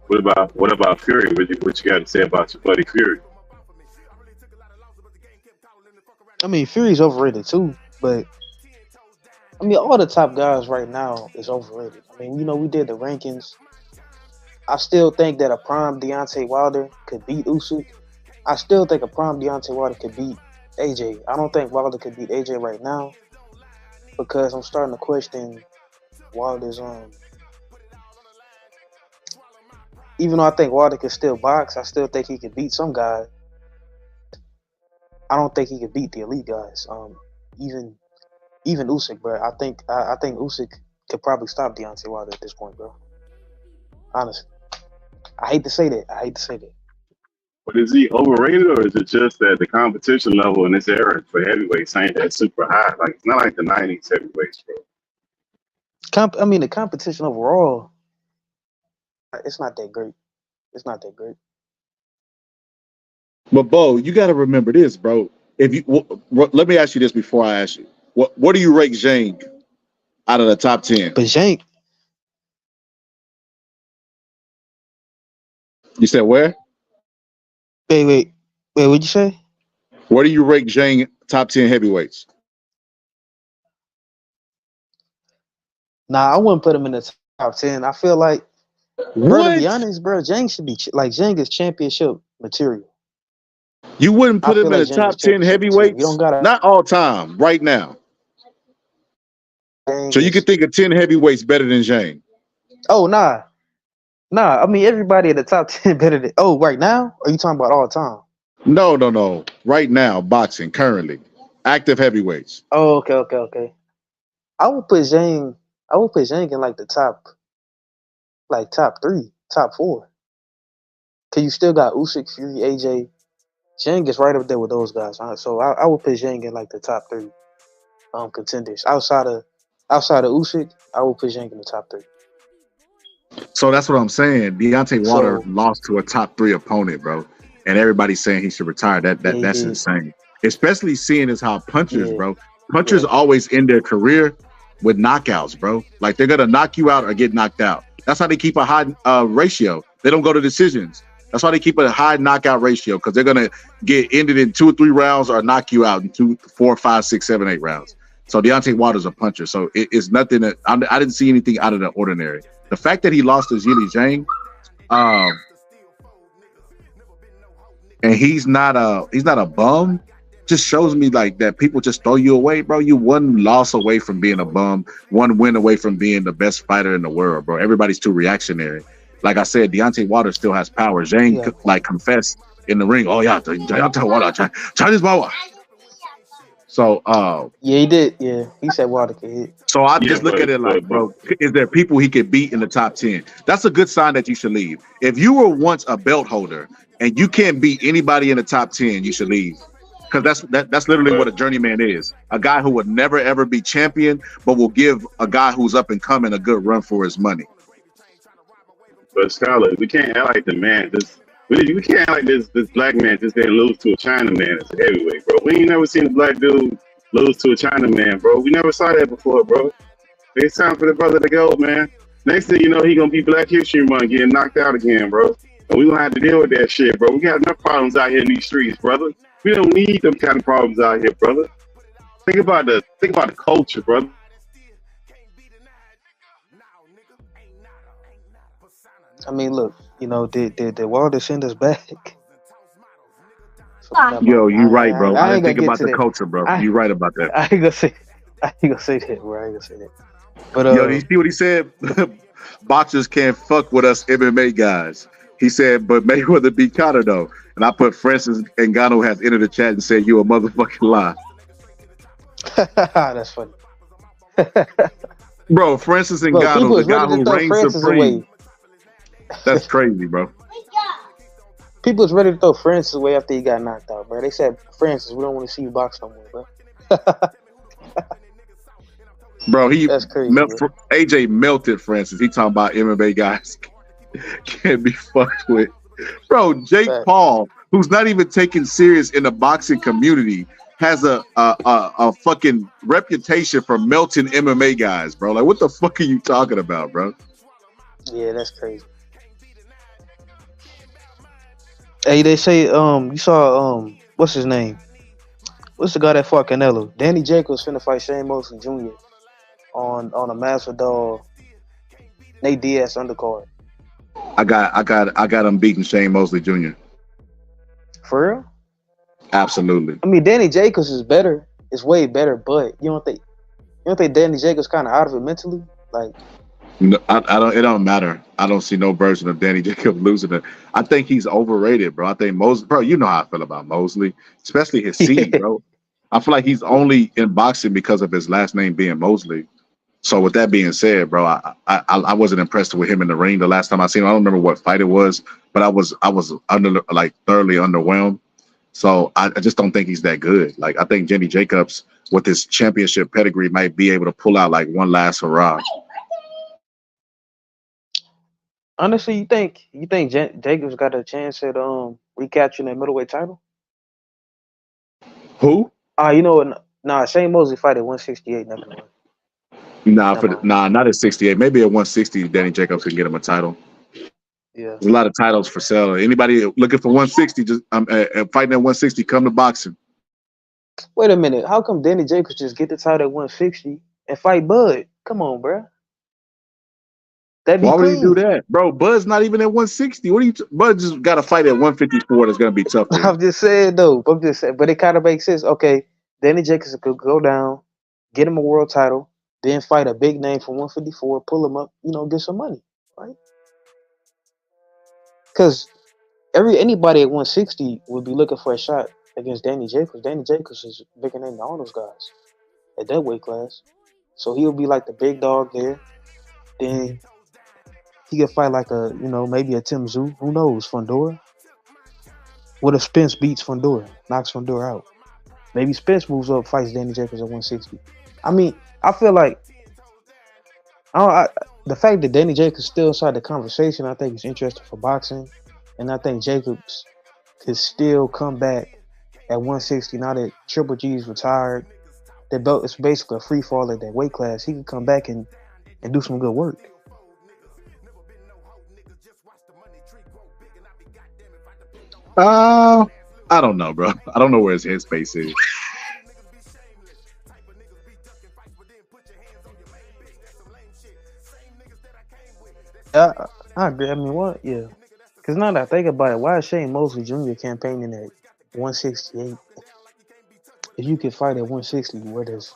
What about Fury? What you got to say about your buddy Fury? I mean, Fury's overrated too, but I mean, all the top guys right now is overrated. I mean, we did the rankings. I still think that a prime Deontay Wilder could beat Usyk. I still think a prime Deontay Wilder could beat AJ. I don't think Wilder could beat AJ right now because I'm starting to question Wilder's even though I think Wilder can still box, I still think he can beat some guys. I don't think he can beat the elite guys. Even Usyk, bro. I think Usyk could probably stop Deontay Wilder at this point, bro. Honestly, I hate to say that. But is he overrated, or is it just that the competition level in this era for heavyweights ain't that super high? Like, it's not like the 90s heavyweights, bro. I mean, the competition overall, it's not that great. It's not that great. But Bo, you got to remember this, bro. Let me ask you this before I ask you. What do you rate Zhang out of the top 10? But Zhang, you said where? Wait. What'd you say? Where do you rate Zhang top 10 heavyweights? Nah, I wouldn't put him in the top 10. I feel like, bro, to be honest, bro, Zhang should be Zhang is championship material. You wouldn't put him in the top 10 heavyweights? You don't gotta, not all time, right now. So you could think of 10 heavyweights better than Zhang. Oh, nah. I mean, everybody in the top 10 better than. Oh, right now? Or are you talking about all time? No. Right now, boxing, currently. Active heavyweights. Oh, okay. I would put Zhang in like the top 3, top 4. Cause you still got Usyk, Fury, AJ. Zhang is right up there with those guys. Right? So I would put Zhang in like the top 3 contenders. Outside of Usyk, I would put Zhang in the top 3. So that's what I'm saying. Deontay Wilder lost to a top 3 opponent, bro. And everybody's saying he should retire. That's insane. Especially seeing as how punchers, bro. Punchers always end their career with knockouts, bro. Like they're gonna knock you out or get knocked out. That's how they keep a high ratio. They don't go to decisions. That's why they keep a high knockout ratio, because they're gonna get ended in 2 or 3 rounds or knock you out in 2, 4, 5, 6, 7, 8 rounds. So Deontay Wilder's a puncher. So it's nothing that I didn't see anything out of the ordinary. The fact that he lost to Zhilei Zhang, and he's not a bum, just shows me like that people just throw you away, bro. You one loss away from being a bum, one win away from being the best fighter in the world, bro. Everybody's too reactionary. Like I said, Deontay Wilder still has power. Zhang confessed in the ring. Oh yeah, Deontay Wilder, Chinese power. So he did. Yeah, he said Wilder could hit. So I just look at it like, bro, is there people he could beat in the top 10? That's a good sign that you should leave. If you were once a belt holder and you can't beat anybody in the top 10, you should leave. Because that's literally what a journeyman is. A guy who would never ever be champion, but will give a guy who's up and coming a good run for his money. But Skyler, we can't act like the man. We can't act like this black man just didn't lose to a Chinaman as a heavyweight, bro. We ain't never seen a black dude lose to a Chinaman, bro. We never saw that before, bro. It's time for the brother to go, man. Next thing you know, he gonna be Black History Month getting knocked out again, bro. And we gonna have to deal with that shit, bro. We got enough problems out here in these streets, brother. We don't need them kind of problems out here, brother. Think about the culture, brother. I mean, look, did Wilder send us back? Yo, you right, bro. I didn't think about the culture, bro. You right about that. I ain't gonna say that, bro. I ain't gonna say that. But yo, you see what he said? boxers can't fuck with us MMA guys. He said, but Mayweather beat Conor though. And I put Francis Ngannou has entered the chat and said, you a motherfucking lie. That's funny. Bro, Francis Ngannou, the guy who reigns supreme. That's crazy, bro. People was ready to throw Francis away after he got knocked out, bro. They said, Francis, we don't want to see you box no more, bro. Bro, That's crazy, AJ melted Francis. He talking about MMA guys can't be fucked with. Bro, Jake Paul, who's not even taken serious in the boxing community, has a fucking reputation for melting MMA guys, bro. Like, what the fuck are you talking about, bro? Yeah, that's crazy. Hey, they say you saw what's his name? What's the guy that fought Canelo? Danny Jacobs finna fight Shane Mosley Jr. on a Masvidal Nate Diaz undercard. I got him beating Shane Mosley Jr. For real? Absolutely. I mean, Danny Jacobs is better. It's way better, but you don't think Danny Jacobs kind of out of it mentally? Like, no, I don't. It don't matter. I don't see no version of Danny Jacobs losing it. I think he's overrated, bro. I think Mosley, bro. You know how I feel about Mosley, especially his seed, bro. I feel like he's only in boxing because of his last name being Mosley. So with that being said, bro, I wasn't impressed with him in the ring the last time I seen him. I don't remember what fight it was, but I was thoroughly underwhelmed. So I just don't think he's that good. Like, I think Danny Jacobs with his championship pedigree might be able to pull out like one last hurrah. Honestly, you think Jacobs got a chance at recapturing that middleweight title? Who? Shane Mosley fight at 168. Never mind. Not at 68. Maybe at 160, Danny Jacobs can get him a title. Yeah, there's a lot of titles for sale. Anybody looking for 160, just fighting at 160, come to boxing. Wait a minute. How come Danny Jacobs just get the title at 160 and fight Bud? Come on, bro. Why would he do that, bro? Bud's not even at 160. Bud just got to fight at 154. That's gonna be tough. I'm just saying, though. But it kind of makes sense. Okay, Danny Jacobs could go down, get him a world title, then fight a big name from 154, pull him up, get some money, right? Because anybody at 160 would be looking for a shot against Danny Jacobs. Danny Jacobs is bigger than all those guys at that weight class, so he'll be like the big dog there. Then he could fight like maybe a Tim Tszyu. Who knows? Fundora. What if Spence beats Fundora, knocks Fundora out? Maybe Spence moves up, fights Danny Jacobs at 160. I mean, I feel like the fact that Danny Jacobs is still inside the conversation, I think is interesting for boxing, and I think Jacobs could still come back at 160 now that Triple G's retired. That belt is basically a free fall at that weight class. He can come back and do some good work. I don't know, bro. I don't know where his headspace is. I agree. I mean, what? Yeah. Because now that I think about it, why is Shane Mosley Jr. campaigning at 168? If you could fight at 160, where there's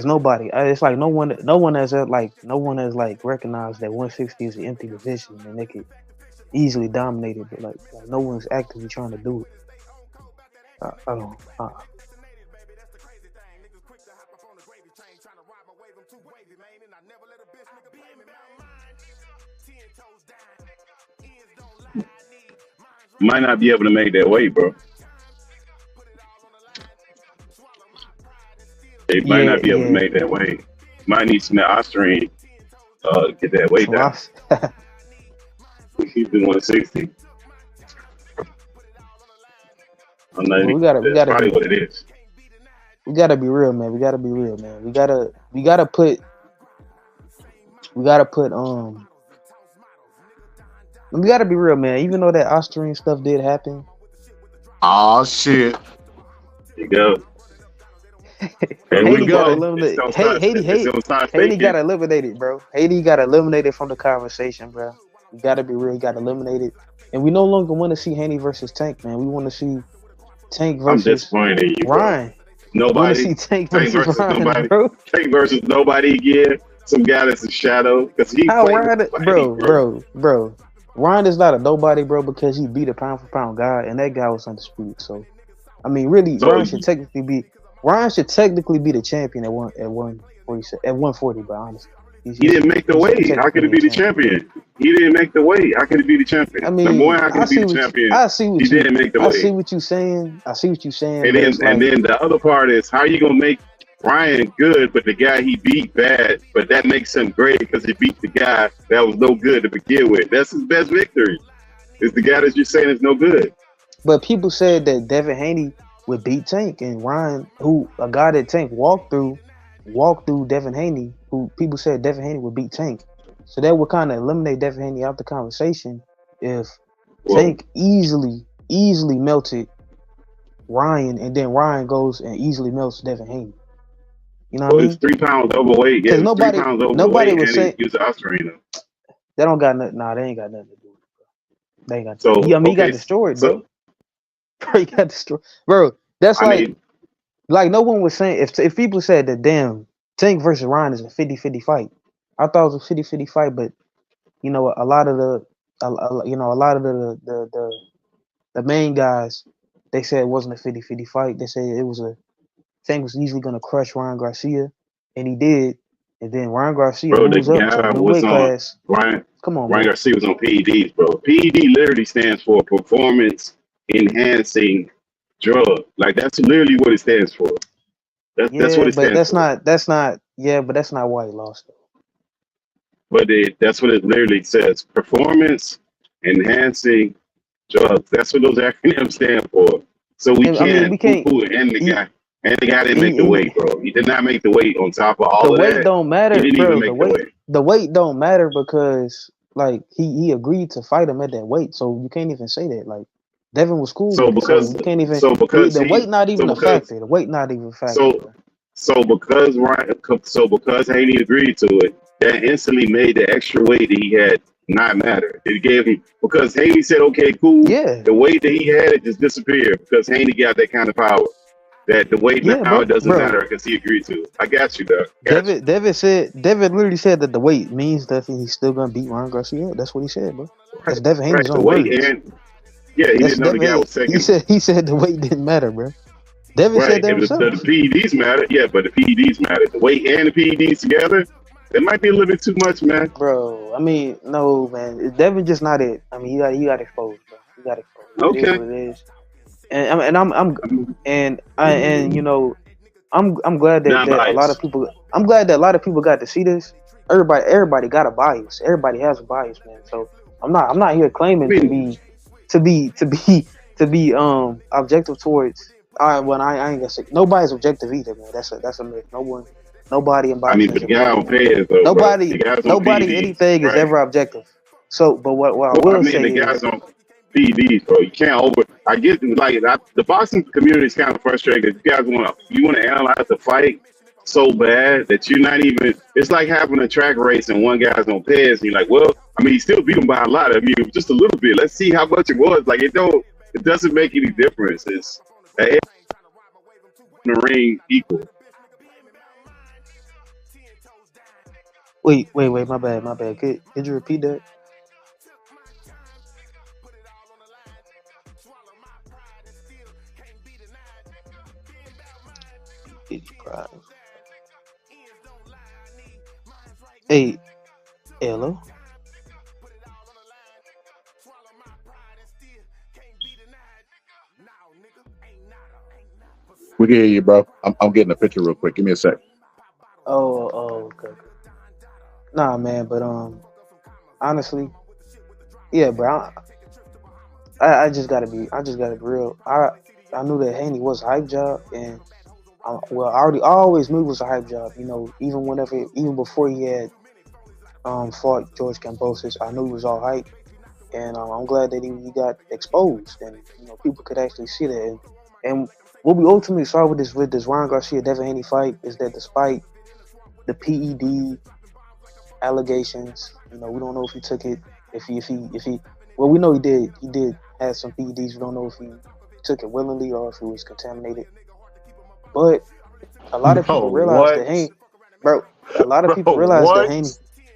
nobody, it's like no one has recognized that 160 is an empty division and they could easily dominate it, but like no one's actively trying to do it. I don't. Might not be able to make that weight, bro. They might not be able to make that weight. Might need some Austrian get that weight down. He's been 160. We gotta probably what it is. We gotta be real, man. We gotta put we gotta be real, man. Even though that Austrian stuff did happen. Oh shit. There you go. Haiti got eliminated, bro. Haiti got eliminated from the conversation, bro. We gotta be real. He got eliminated, and we no longer want to see Haney versus Tank, man. We want to see Tank versus Ryan. Nobody. See Tank versus Ryan, nobody. Bro. Tank versus nobody again. some guy that's a shadow because he How played Ryan, bro. Ryan is not a nobody, bro, because he beat a pound for pound guy, and that guy was undisputed. So, I mean, really, So- Ryan should technically be the champion at 140. But honestly, he didn't make the weight. How could he be the champion? He didn't make the weight. How could he be the champion? I mean, Number one, how could he be the champion? He didn't make the weight. I see what you're saying. And then the other part is how you gonna make Ryan good, but the guy he beat bad, but that makes him great because he beat the guy that was no good to begin with. That's his best victory. Is the guy that you're saying is no good. But people said that Devin Haney would beat Tank, and Ryan, who a guy that Tank walked through Devin Haney, who people said Devin Haney would beat Tank. So that would kind of eliminate Devin Haney out the conversation if Tank easily melted Ryan, and then Ryan goes and easily melts Devin Haney. You know what I mean? He's 3 pounds overweight. Yeah, nobody would say he was an Australian. They don't got nothing. Nah, they ain't got nothing to do with it, bro. They ain't got. So he got destroyed, bro. He got destroyed, bro. That's like no one was saying if people said that damn Tank versus Ryan is a 50-50 fight. I thought it was a 50-50 fight, but you know a lot of the main guys, they said it wasn't a 50-50 fight. They said it was Tank was easily gonna crush Ryan Garcia, and he did. And then Ryan Garcia moves up to a new weight class. Come on, Ryan Garcia was on PEDs, bro. PED literally stands for Performance Enhancing Drug. Like that's literally what it stands for. That's what it stands for. That's not why he lost. But that's what it literally says. Performance Enhancing Drugs. That's what those acronyms stand for. So we can't poo-poo it. And the guy didn't make the weight, bro. He did not make the weight on top of all of that. The weight don't matter, he didn't bro. even make the weight. The weight don't matter because like he agreed to fight him at that weight. So you can't even say that. Like Devin was cool. So because you can't even the weight not even a factor. The weight not even a factor. So because Haney agreed to it, that instantly made the extra weight that he had not matter. It gave him because Haney said, "Okay, cool." Yeah. The weight that he had it just disappeared because Haney got that kind of power. That the weight now it doesn't matter because he agreed to it. I got you, though. Devin literally said that the weight means that he's still gonna beat Ryan Garcia. That's what he said, bro. That's Devin Haney's own words. He didn't know the guy was second. He said the weight didn't matter, bro. Devin said that himself. The PEDs matter, yeah, but the PEDs matter. The weight and the PEDs together, it might be a little bit too much, man. Bro, I mean, no, man. Devin just not it. I mean, you got exposed, bro. You got exposed. Okay. It is what it is. And you know, I'm glad that a lot of people. I'm glad that a lot of people got to see this. Everybody got a bias. Everybody has a bias, man. So I'm not here claiming to be objective towards. I ain't gonna say nobody's objective either, man. That's a myth. Nobody in boxing. I mean, the guy on payers though. Nobody anything is ever objective. So, but what I will say the guys on PEDs, bro. You can't I get the boxing community is kind of frustrated. You guys want to analyze the fight so bad that you're not even. It's like having a track race and one guy's on pads, and you're like, well, I mean, he still beat him by a lot. I mean, just a little bit. Let's see how much it was. Like it doesn't make any difference. It's in the ring equal. Wait, my bad. Could you repeat that? Hey, hello? We can hear you, bro. I'm getting a picture real quick. Give me a sec. Oh, okay. Nah, man, but honestly, yeah, bro. I just gotta be real. I knew that Haney was a hype job, and I always knew it was a hype job. You know, even before he had fought George Kambosos, I knew it was all hype, and I'm glad that he got exposed, and you know, people could actually see that. And what we ultimately saw with this Ryan Garcia Devin Haney fight is that despite the PED allegations, you know, we don't know if he took it, if he well, we know he did have some PEDs. We don't know if he took it willingly or if it was contaminated. But a lot of people realize that Haney, bro, A lot of people Bro, realize that what? Haney.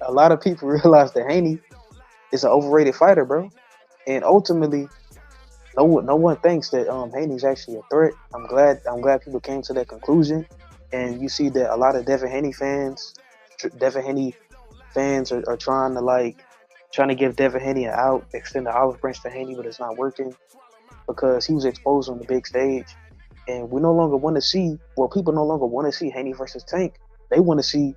A lot of people realize that Haney is an overrated fighter, bro. And ultimately, no one thinks that Haney's actually a threat. I'm glad people came to that conclusion. And you see that a lot of Devin Haney fans are trying to give Devin Haney an out, extend the olive branch to Haney, but it's not working because he was exposed on the big stage. And we no longer want to see, people no longer want to see Haney versus Tank. They want to see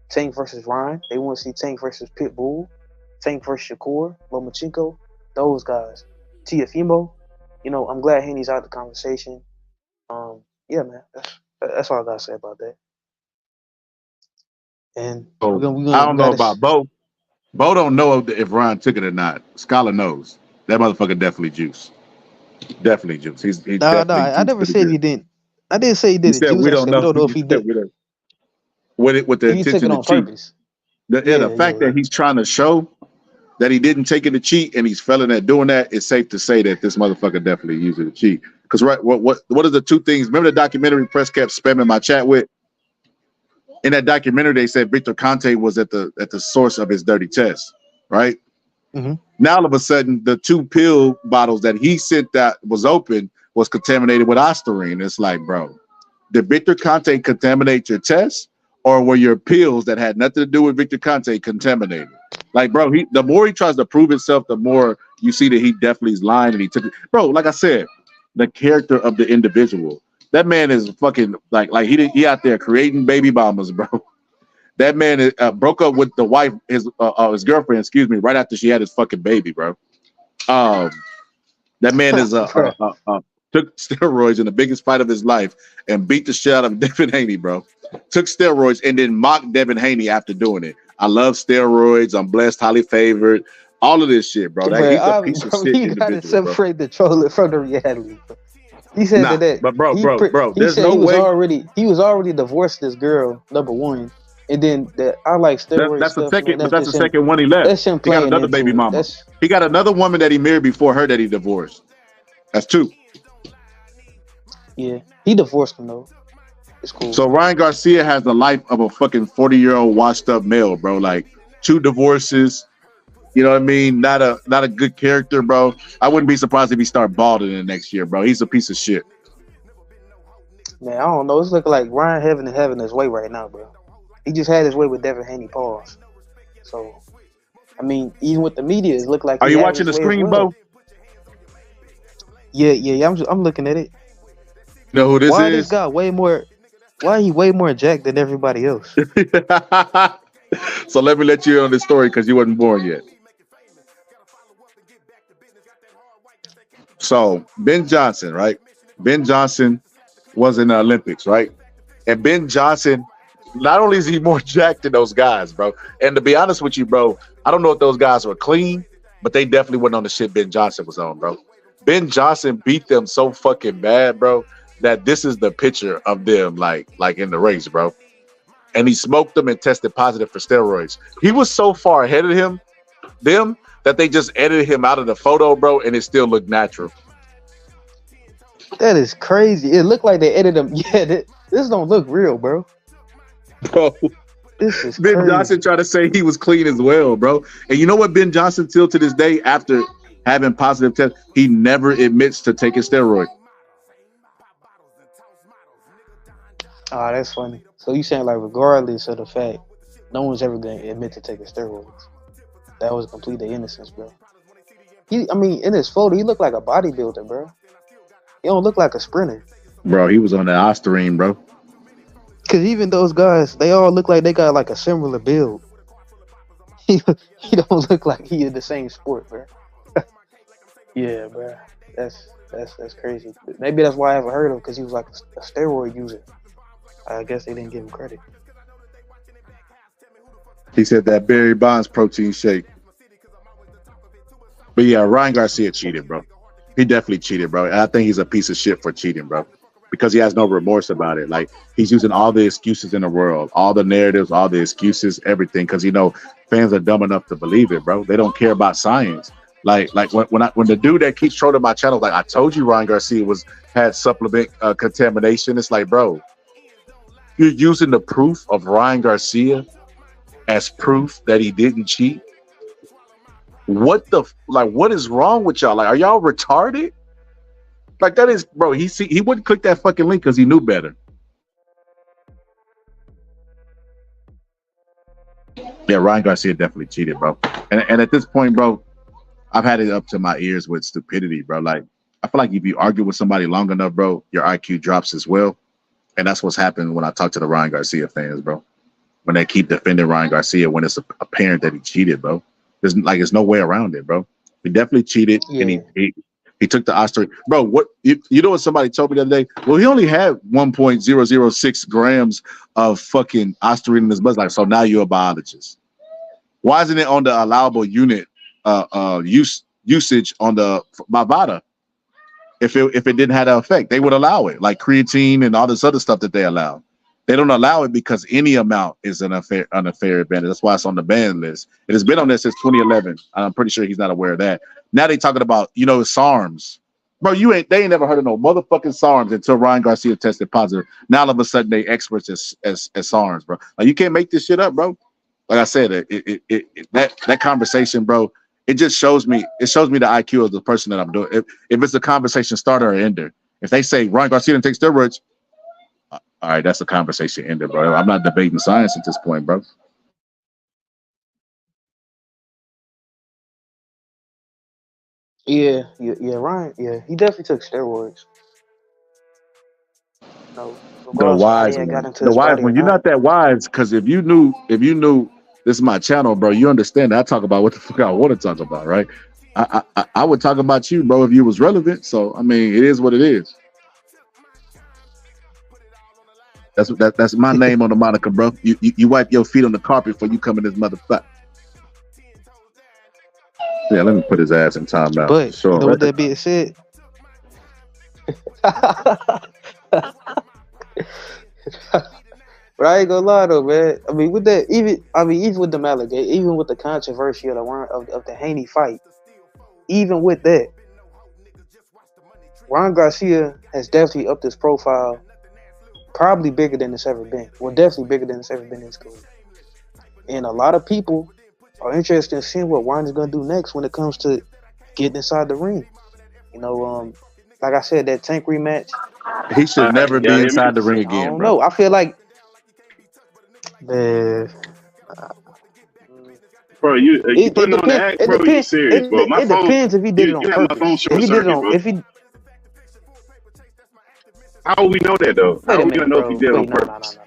Tank versus Ryan. They want to see Tank versus Pitbull, Tank versus Shakur, Lomachenko, those guys. Tiafimo, I'm glad Haney's out of the conversation. Yeah, man, that's all I gotta say about that. And So, we I don't know gotta about Bo. Bo don't know if Ryan took it or not. Scholar knows. That motherfucker definitely juice. Definitely juice. He's definitely I juice never pretty said good. he didn't. I didn't say he He didn't said juice. we I don't said we know. don't know if He he said did. we don't. With the If he took intention it to on cheat. purpose. The fact that he's trying to show that he didn't take it to cheat and he's failing at doing that, it's safe to say that this motherfucker definitely used it to cheat. Because what are the two things? Remember the documentary press kept spamming my chat with? In that documentary, they said Victor Conte was at the source of his dirty test, right? Mm-hmm. Now all of a sudden, the 2 pill bottles that he sent that was open was contaminated with Ostarine. It's like, bro, did Victor Conte contaminate your test, or were your pills that had nothing to do with Victor Conte contaminated? Like, bro, the more he tries to prove himself, the more you see that he definitely is lying and he took it. Bro, like I said, the character of the individual. That man is fucking like he out there creating baby bombers, bro. That man broke up with the wife, his girlfriend, excuse me, right after she had his fucking baby, bro. That man is took steroids in the biggest fight of his life and beat the shit out of Devin Haney, bro. Took steroids and then mocked Devin Haney after doing it. I love steroids. I'm blessed, highly favored. All of this shit, bro. He's a piece of shit you gotta individual, separate the troll from the reality. Bro. He said that but bro, he there's said no way. He was already divorced this girl, number one, and then that I like steroid That's stuff. the second, Man, but that's the him, second one he left. That's him He got playing another into baby it. mama. He got another woman that he married before her that he divorced. That's 2. Yeah, he divorced him though. It's cool. So Ryan Garcia has the life of a fucking 40-year-old washed up male, bro. Like 2 divorces. You know what I mean? Not a good character, bro. I wouldn't be surprised if he start balding in the next year, bro. He's a piece of shit. Man, I don't know. It's looking like Ryan Heaven is having his way right now, bro. He just had his way with Devin Haney, pause. So, I mean, even with the media, it looked like. Are you watching the screen, Bo? Yeah. I'm looking at it. You know who this Why is? This guy why he way more jacked than everybody else? So let me let you in on this story because you wasn't born yet. So Ben Johnson, right? Ben Johnson was in the Olympics, right? And Ben Johnson, not only is he more jacked than those guys, bro. And to be honest with you, bro, I don't know if those guys were clean, but they definitely wasn't on the shit Ben Johnson was on, bro. Ben Johnson beat them so fucking bad, bro, that this is the picture of them like in the race, bro. And he smoked them and tested positive for steroids. He was so far ahead of them that they just edited him out of the photo, bro, and it still looked natural. That is crazy. It looked like they edited him. Yeah, this don't look real, bro. Bro, this is Ben crazy. Johnson tried to say he was clean as well, bro. And you know what Ben Johnson still to this day, after having positive tests, he never admits to taking steroids. Oh, that's funny. So you saying like regardless of the fact, no one's ever going to admit to taking steroids. That was complete innocence, bro. In his photo, he looked like a bodybuilder, bro. He don't look like a sprinter. Bro, he was on the Ostarine, bro. Because even those guys, they all look like they got like a similar build. He don't look like he in the same sport, bro. Yeah, bro. That's crazy. Maybe that's why I haven't heard of him, because he was like a steroid user. I guess they didn't give him credit. He said that Barry Bonds protein shake. But yeah, Ryan Garcia cheated, bro. He definitely cheated, bro. And I think he's a piece of shit for cheating, bro. Because he has no remorse about it. Like, he's using all the excuses in the world, all the narratives, all the excuses, everything. Because, fans are dumb enough to believe it, bro. They don't care about science. Like when the dude that keeps trolling my channel, like, I told you Ryan Garcia had supplement contamination. It's like, bro, you're using the proof of Ryan Garcia as proof that he didn't cheat. What is wrong with y'all? Like, are y'all retarded? Like, that is, bro. He wouldn't click that fucking link because he knew better. Yeah, Ryan Garcia definitely cheated, bro. And at this point, bro, I've had it up to my ears with stupidity, bro. Like, I feel like if you argue with somebody long enough, bro, your IQ drops as well. And that's what's happened when I talk to the Ryan Garcia fans, bro. When they keep defending Ryan Garcia when it's apparent that he cheated, bro. There's no way around it, bro. He definitely cheated, and he took the Oster. Bro, what you know what somebody told me the other day? Well, he only had 1.006 grams of fucking Osterine in his blood. Like, so now you're a biologist. Why isn't it on the allowable unit usage on the Bovada? If it didn't have that effect, they would allow it, like creatine and all this other stuff that they allow. They don't allow it because any amount is an unfair advantage. That's why it's on the ban list. It has been on there since 2011. I'm pretty sure he's not aware of that. Now they talking about, SARMs. Bro, they ain't never heard of no motherfucking SARMs until Ryan Garcia tested positive. Now all of a sudden they experts as SARMs, bro. Like, you can't make this shit up, bro. Like I said, that conversation, bro, it just shows me the IQ of the person that I'm doing. If it's a conversation starter or ender. If they say Ryan Garcia didn't take steroids, all right, that's a conversation ender, bro. I'm not debating science at this point, bro. Yeah, Ryan. Yeah, he definitely took steroids. No, The wise one. The wise one. You're not that wise, because if you knew this is my channel, bro, you understand that I talk about what the fuck I want to talk about, right? I would talk about you, bro, if you was relevant. So I mean, it is what it is. That's my name on the moniker, bro. You wipe your feet on the carpet before you come in this motherfucker. Yeah, let me put his ass in timeout. But sure, with that being said, but I ain't gonna lie though, man. I mean, with that, even with the allegation, even with the controversy of the Haney fight, even with that, Ryan Garcia has definitely upped his profile. Probably bigger than it's ever been. Well, definitely bigger than it's ever been in his career. And a lot of people are interested in seeing what Ryan is going to do next when it comes to getting inside the ring. Like I said, that Tank rematch. He should never be inside the ring again, I don't know. I feel like, man. Bro, you putting on the act, bro, you serious, bro. It depends if he did it on purpose. How do we know that, though? How are we going to know if he did it on purpose?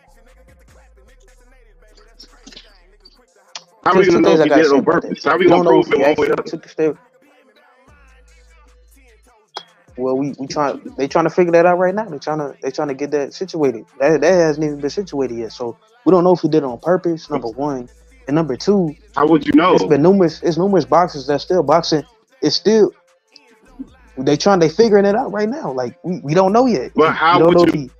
How are we going to know if he did it on purpose? How are we going to prove it one way or the other? Well, they trying to figure that out right now. They trying to get that situated. That hasn't even been situated yet. So we don't know if he did it on purpose, number one. And number two, how would you know? It's numerous boxers that's still boxing. It's still they figuring it out right now. Like we don't know yet. But how would you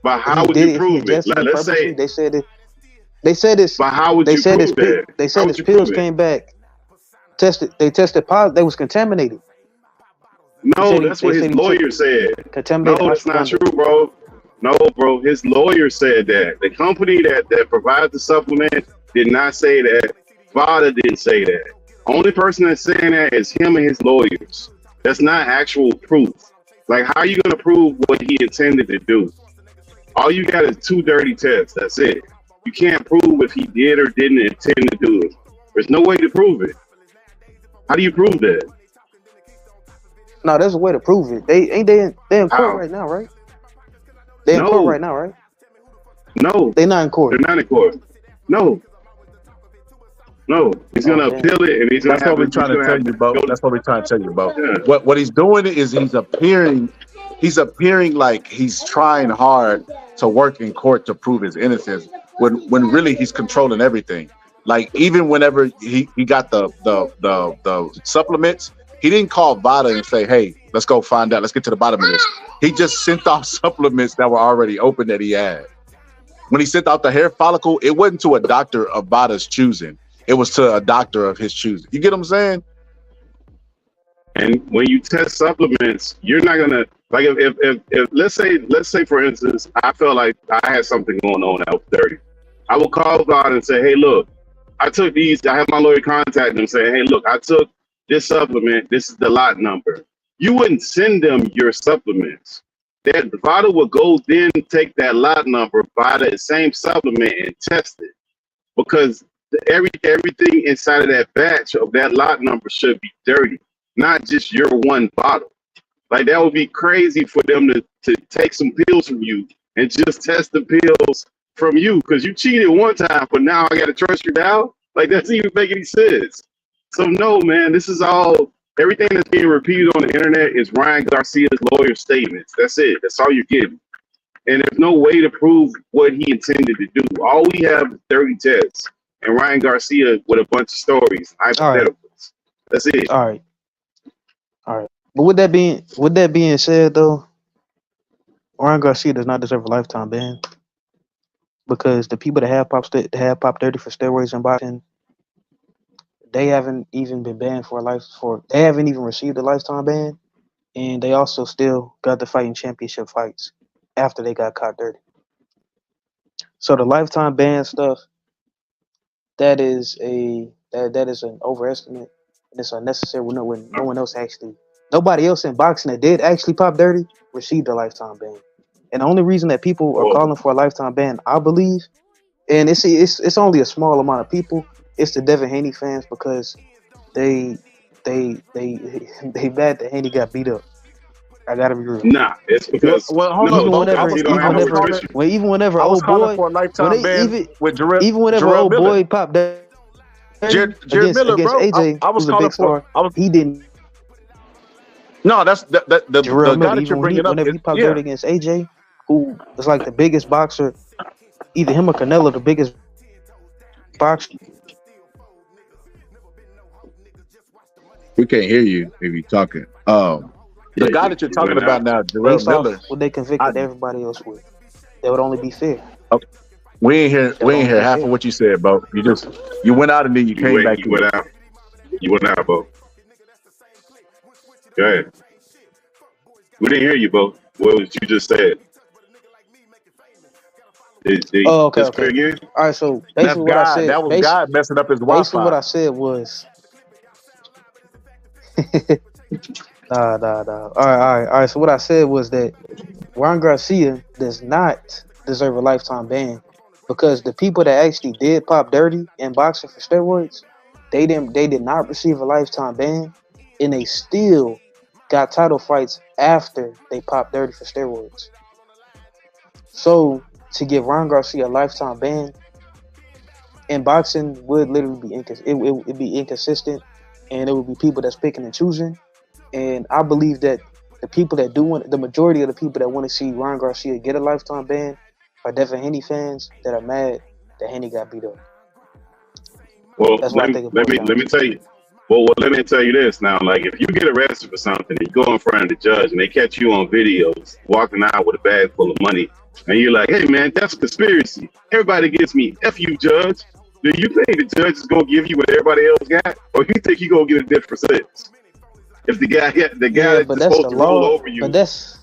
prove it? Like, let's say they said it's. But how would you prove that? They said his pills came back. They tested positive. They was contaminated. No, that's what his lawyer said. No, that's not true, bro. No, bro. His lawyer said that. The company that provides the supplement did not say that. Vada didn't say that. Only person that's saying that is him and his lawyers. That's not actual proof. Like, how are you going to prove what he intended to do? All you got is 2 dirty tests. That's it. You can't prove if he did or didn't intend to do it. There's no way to prove it. How do you prove that? No, there's a way to prove it. They in court right now, right? They in court right now, right? No. They're not in court. They're not in court. No. He's gonna appeal it, and he's gonna. That's what we're trying to tell you, Bo. That's what we're trying to tell you, Bo. Yeah. What he's doing is he's appearing like he's trying hard to work in court to prove his innocence, when really he's controlling everything. Like, even whenever he got the supplements, he didn't call Vada and say, "Hey, let's go find out. Let's get to the bottom of this." He just sent off supplements that were already open that he had. When he sent out the hair follicle, it wasn't to a doctor of Vada's choosing. It was to a doctor of his choosing. You get what I'm saying? And when you test supplements, you're not gonna like if let's say for instance, I felt like I had something going on that was dirty. I will call God and say, hey, look, I took these. I have my lawyer contact them saying, hey, look, I took this supplement. This is the lot number. You wouldn't send them your supplements. That Vada would go then take that lot number, buy that same supplement, and test it because everything inside of that batch of that lot number should be dirty, not just your one bottle. Like that would be crazy for them to take some pills from you and just test the pills from you because you cheated one time, but now I got to trust you now. Like that doesn't even make any sense. So no, man, this is all everything that's being repeated on the internet is Ryan Garcia's lawyer statements. That's it. That's all you're getting. And there's no way to prove what he intended to do. All we have is 30 tests and Ryan Garcia with a bunch of stories, hypotheticals. Right. That's it. All right. But with that being said, though, Ryan Garcia does not deserve a lifetime ban because the people that have popped dirty for steroids and boxing, they haven't even been banned they haven't even received a lifetime ban, and they also still got to fight in championship fights after they got caught dirty. So the lifetime ban stuff, that is an overestimate, and it's unnecessary when no one else nobody else in boxing that did actually pop dirty received a lifetime ban. And the only reason that people are calling for a lifetime ban, I believe, and it's only a small amount of people, it's the Devin Haney fans because they bad that Haney got beat up. I gotta be real. Nah, it's because even whenever old boy for a lifetime ban with Jarrell, even whenever Jarrell old Miller. boy popped dirty Jared Miller, against bro. AJ, I was who's a big star. He didn't. No, that's the Jarrell guy Miller, that you're bringing up. Whenever he popped dirty against AJ, who is like the biggest boxer, either him or Canelo, the biggest boxer. We can't hear you if you're talking. The guy that you're talking about now, Jarrell Miller. What they convicted everybody else with, that would only be fair. Okay. We ain't hear half of what you said, bro. You went out and then you came back. You went out, bro. Go ahead. We didn't hear you, bro. What was you just said? Okay. Again? All right, so basically what I said. That was God messing up his Wi-Fi. Basically what I said was. Nah. All right. So what I said was that Ryan Garcia does not deserve a lifetime ban because the people that actually did pop dirty in boxing for steroids, they did not receive a lifetime ban, and they still got title fights after they popped dirty for steroids. So to give Ryan Garcia a lifetime ban in boxing would literally be it'd be inconsistent, and it would be people that's picking and choosing. And I believe that the majority of the people that want to see Ryan Garcia get a lifetime ban are Devin Haney fans that are mad that Haney got beat up. Well, let me tell you. Well, let me tell you this now. Like, if you get arrested for something, you go in front of the judge, and they catch you on videos walking out with a bag full of money, and you're like, "Hey, man, that's a conspiracy. Everybody gets me. F you, judge." Do you think the judge is gonna give you what everybody else got, or you think you gonna get a different sentence? If the guy that's supposed to roll over you, but that's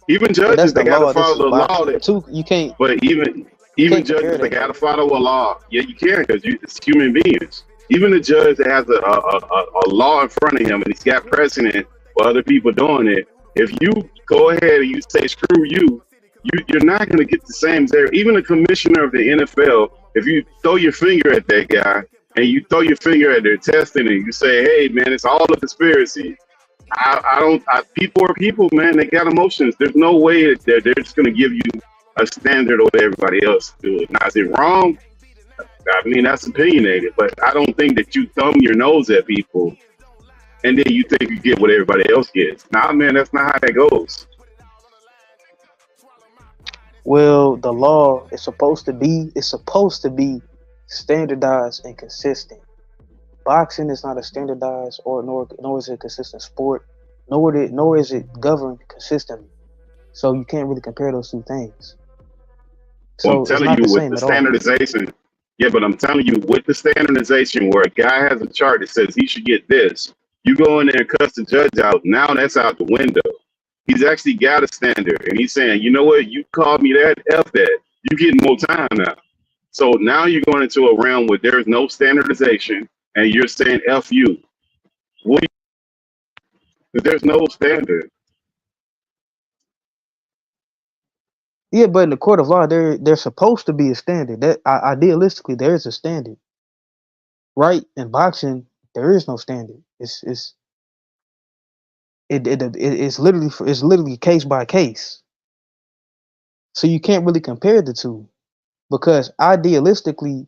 even judges they gotta follow the law. You can't. But even judges they gotta follow a law. Yeah, you can because it's human beings. Even the judge that has a law in front of him and he's got precedent for other people doing it. If you go ahead and you say screw you, you're not gonna get the same there. Even the commissioner of the NFL, if you throw your finger at that guy and you throw your finger at their testing and you say, hey man, it's all a conspiracy. People are people, man. They got emotions. There's no way that they're just gonna give you a standard over everybody else to do it. Now, is it wrong? I mean, that's opinionated, but I don't think that you thumb your nose at people and then you think you get what everybody else gets. Nah, man, that's not how that goes. Well, the law is supposed to be standardized and consistent. Boxing is not a standardized nor is it a consistent sport, nor is it governed consistently. So you can't really compare those two things. So I'm telling you with the standardization. Yeah, but I'm telling you with the standardization where a guy has a chart that says he should get this, You go in there and cuss the judge out. Now that's out the window. He's actually got a standard, and he's saying, you know what? You called me that, F that. You getting more time now. So now you're going into a realm where there's no standardization, and you're saying F you. What? There's no standard. Yeah, but in the court of law, there's supposed to be a standard. That idealistically, there is a standard, right? In boxing, there is no standard. It's literally case by case. So you can't really compare the two, because idealistically,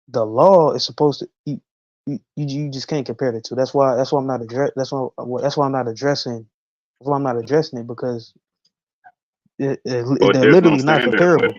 the law is supposed to you just can't compare the two. That's why I'm not I'm not addressing it, because they're literally not comparable.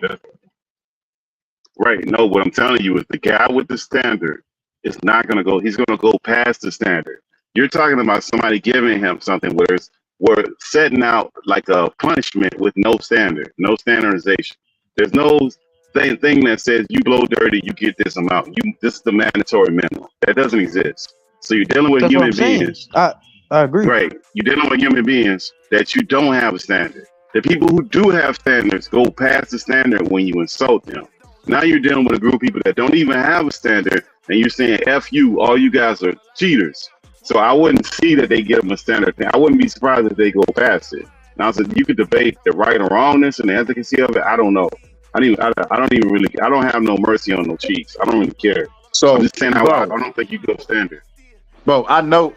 Right. No, what I'm telling you is the guy with the standard is not going to go. He's going to go past the standard. You're talking about somebody giving him something where we're setting out like a punishment with no standard, no standardization. There's no thing that says you blow dirty, you get this amount. This is the mandatory minimum. That doesn't exist. So you're dealing with human beings. I agree. Right. You're dealing with human beings that you don't have a standard. The people who do have standards go past the standard when you insult them. Now you're dealing with a group of people that don't even have a standard, and you're saying F you, all you guys are cheaters. So I wouldn't see that they give them a standard. I wouldn't be surprised if they go past it. Now, so you could debate the right or wrongness and the efficacy of it. I don't know. I don't have no mercy on no cheats. I don't really care. So I'm just saying I don't think you go standard. Bro, I know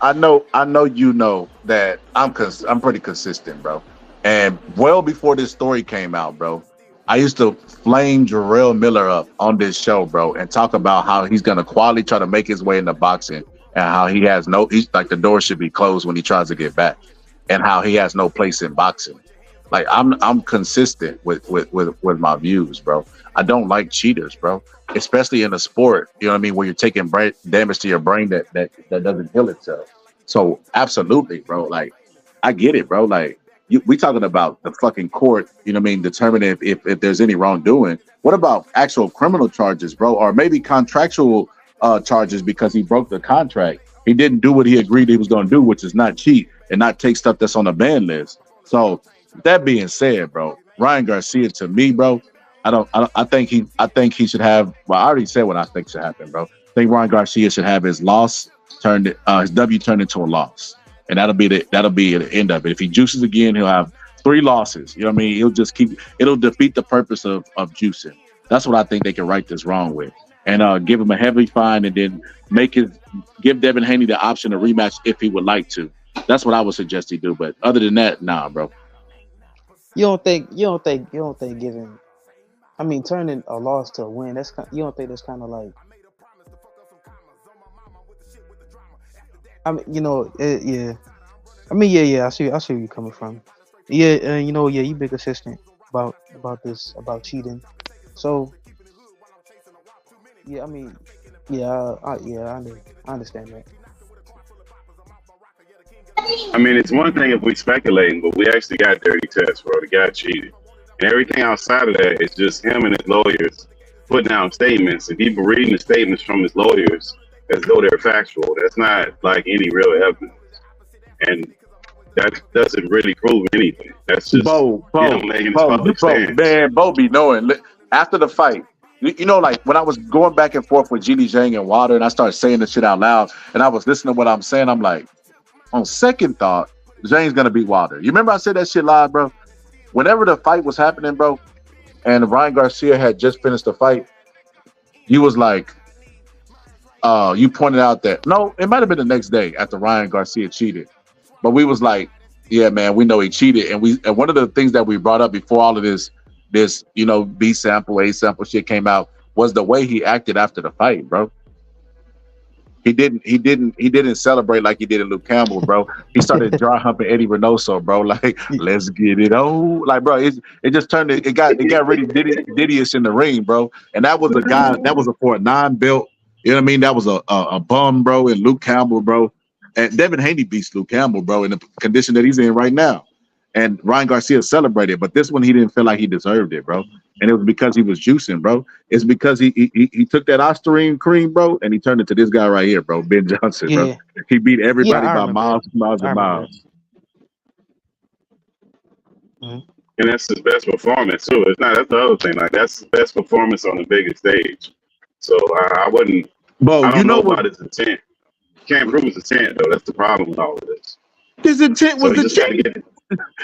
you know that I'm pretty consistent, bro. And well before this story came out, bro, I used to flame Jarrell Miller up on this show, bro, and talk about how he's gonna quietly try to make his way into boxing, and how he's like the door should be closed when he tries to get back, and how he has no place in boxing. Like I'm consistent with my views, bro. I don't like cheaters, bro, especially in a sport. You know what I mean, where you're taking damage to your brain that doesn't heal itself. So absolutely, bro. Like I get it, bro. Like we talking about the fucking court. You know what I mean, determining if there's any wrongdoing. What about actual criminal charges, bro, or maybe contractual charges because he broke the contract? He didn't do what he agreed he was going to do, which is not cheat and not take stuff that's on the ban list. So that being said, bro, Ryan Garcia, to me, bro, I think he should have. Well, I already said what I think should happen, bro. I think Ryan Garcia should have his loss his W turned into a loss, and that'll be the end of it. If he juices again, he'll have 3 losses. You know what I mean? It'll defeat the purpose of juicing. That's what I think they can right this wrong with, and give him a heavy fine, and then give Devin Haney the option to rematch if he would like to. That's what I would suggest he do. But other than that, nah, bro. You don't think giving, I mean, turning a loss to a win, you don't think that's kind of like, I mean, yeah. I mean, yeah. I see where you're coming from. Yeah, you been consistent about this, about cheating. So, yeah, I mean, yeah, I understand that. I mean, it's one thing if we speculating, but we actually got dirty tests, bro. The guy cheated. And everything outside of that is just him and his lawyers putting down statements and people reading the statements from his lawyers as though they're factual. That's not like any real evidence. And that doesn't really prove anything. That's just him making his public stance. Man, Bo be knowing. After the fight, like when I was going back and forth with Jeannie Zhang and Water, and I started saying this shit out loud, and I was listening to what I'm saying, I'm like, on second thought, Zhang's gonna beat Water. You remember I said that shit live, bro? Whenever the fight was happening, bro, and Ryan Garcia had just finished the fight, you was like, you pointed out that, no, it might have been the next day after Ryan Garcia cheated, but we was like, yeah, man, we know he cheated, and one of the things that we brought up before all of this, B sample, A sample shit came out was the way he acted after the fight, bro. He didn't celebrate like he did in Luke Campbell, bro. He started dry humping Eddie Reynoso, bro. Like, let's get it on. Like, bro, it just turned it got really Diddy-ish in the ring, bro. And that was a guy that was for a non-belt. You know what I mean? That was a bum, bro, and Luke Campbell, bro. And Devin Haney beats Luke Campbell, bro, in the condition that he's in right now. And Ryan Garcia celebrated, but this one he didn't feel like he deserved it, bro. And it was because he was juicing, bro. It's because he took that Ostarine cream, bro, and he turned it to this guy right here, bro, Ben Johnson, bro. Yeah, He beat everybody I by remember miles, that. miles, I and remember miles. that. And that's his best performance too. It's not. That's the other thing. Like that's his best performance on the biggest stage. So I wouldn't. Bro, I you don't know know what? about his intent. Can't prove his intent though. That's the problem with all of this. His intent So was you the just got to cheat. get.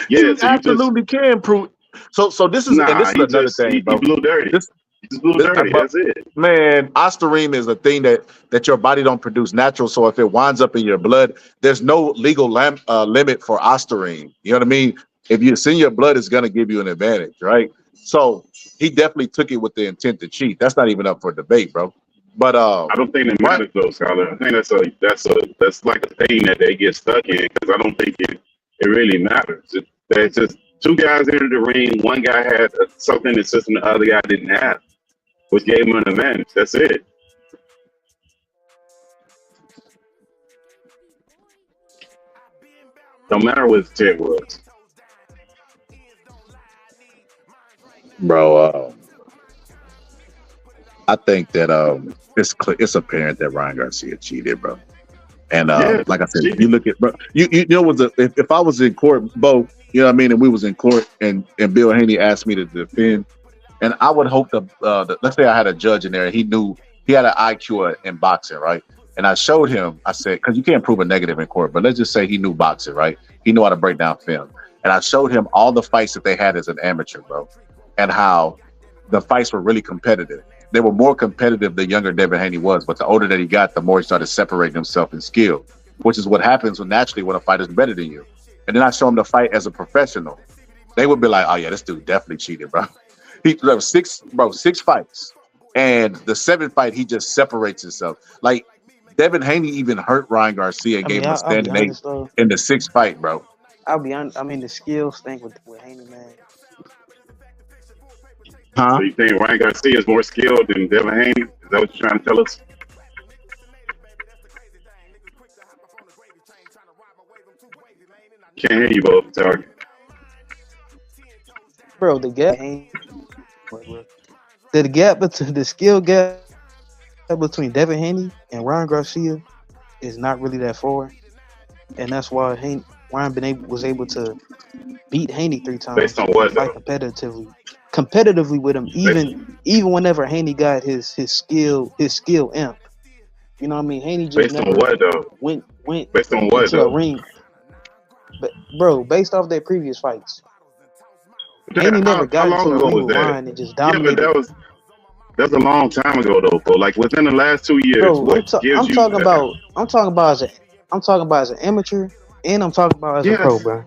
He Yeah. So you just absolutely can prove. So this is nah. He another just thing, he bro. blew dirty. This He just blew dirty. but That's it. man, Ostarine is a thing that your body don't produce natural. So if it winds up in your blood, there's no legal limit for Ostarine. You know what I mean? If it's in your blood, it's gonna give you an advantage, right? So he definitely took it with the intent to cheat. That's not even up for debate, bro. But I don't think it matters though, Scholar. I think that's like a thing that they get stuck in because I don't think it really matters. There's just two guys entered the ring. One guy had something in the system the other guy didn't have, which gave him an advantage. That's it. Don't matter what his intent was. bro, I think that it's apparent that Ryan Garcia cheated, bro. And Yeah, like I said, cheated. you look at bro, you know if I was in court, Bo, you know what I mean, and we was in court and Bill Haney asked me to defend, and I would hope the let's say I had a judge in there and he knew he had an IQ in boxing, right? And I showed him, I said, because you can't prove a negative in court, but let's just say he knew boxing, right? He knew how to break down film. And I showed him all the fights that they had as an amateur, bro, and how the fights were really competitive. They were more competitive than younger Devin Haney was, but the older that he got, the more he started separating himself in skill, which is what happens when a fighter's better than you. And then I show him the fight as a professional. They would be like, oh yeah, this dude definitely cheated, bro. He six fights. And the seventh fight, he just separates himself. Like Devin Haney even hurt Ryan Garcia and gave him a I'll be standing 8 honest though. in the sixth fight, bro. I'll be honest. I mean, the skills thing with Haney, man. Huh? So you think Ryan Garcia is more skilled than Devin Haney? Is that what you're trying to tell us? Can't hear you both, Target. Bro, the gap between the skill gap between Devin Haney and Ryan Garcia is not really that far, and that's why Ryan was able to beat Haney 3 times. Based on what? Fight competitively with him, even whenever Haney got his skill imp. You know what I mean? Haney just based on what though? Went based on what into though? a ring. But bro, based off their previous fights, Haney never got into a ring with Ryan and just dominated. Yeah, but that's a long time ago though, bro. Like within the last 2 years, Bro, I'm talking about as an amateur, and I'm talking about as a pro, bro.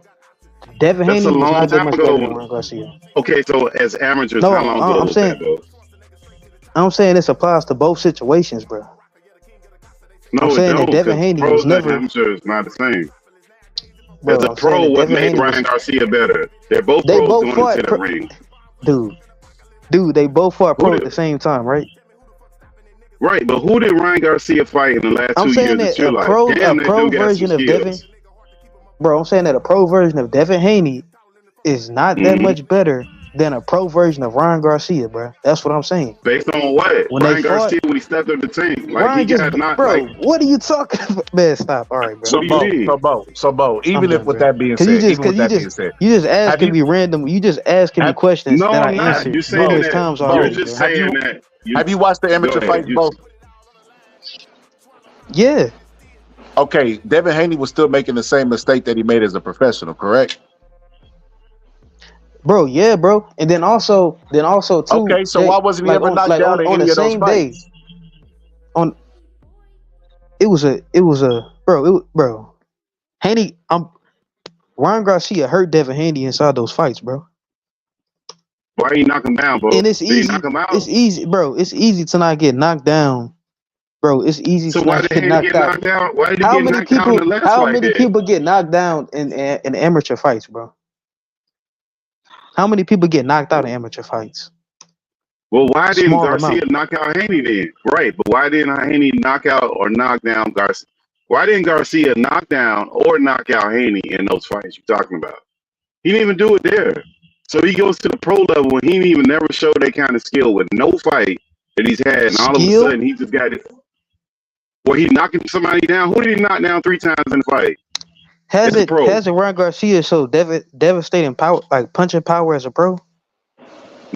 Devin Haney a was long not that time much ago. better than Ryan Garcia. Okay, so as amateurs, No, how long ago was that, though? I'm saying this applies to both situations, bro. No, I'm saying that Devin Haney was never. Amateur is not the same. Bro, as a pro, what made Ryan Garcia better? They're both pros going into the ring. Dude, they both fought pro at the same time, right? Right, but who did Ryan Garcia fight in the last 2 years? I'm saying that a pro version of Devin. Bro, I'm saying that a pro version of Devin Haney is not that much better than a pro version of Ryan Garcia, bro. That's what I'm saying. Based on what? Ryan Garcia, when he stepped up the tank, like he got not. Bro, like, what are you talking about? Man, stop. All right, bro. So Bo. Even if with that being said, you just asking me random. You just asking me questions that I answered numerous times already. You're just saying that. Have you watched the amateur fights, Bo? Yeah. Okay, Devin Haney was still making the same mistake that he made as a professional, correct? Bro, yeah, bro. And then also too. Okay, so why wasn't he ever knocked down in any of those fights? It was a bro. Haney, Ryan Garcia hurt Devin Haney inside those fights, bro. Why you knock him down, bro? And it's easy. Knock him out? It's easy, bro. It's easy to not get knocked down. Bro, it's easy to not get knocked out. Why did he get knocked out in the last fight? How many people get knocked down in amateur fights, bro? How many people get knocked out in amateur fights? Well, why didn't Garcia knock out Haney then? Right, but why didn't Haney knock out or knock down Garcia? Why didn't Garcia knock down or knock out Haney in those fights you're talking about? He didn't even do it there. So he goes to the pro level and he didn't even never show that kind of skill with no fight that he's had. And all of a sudden he just got it. Well, he's knocking somebody down. Who did he knock down 3 times in the fight? Hasn't Ryan Garcia showed devastating power, like punching power as a pro?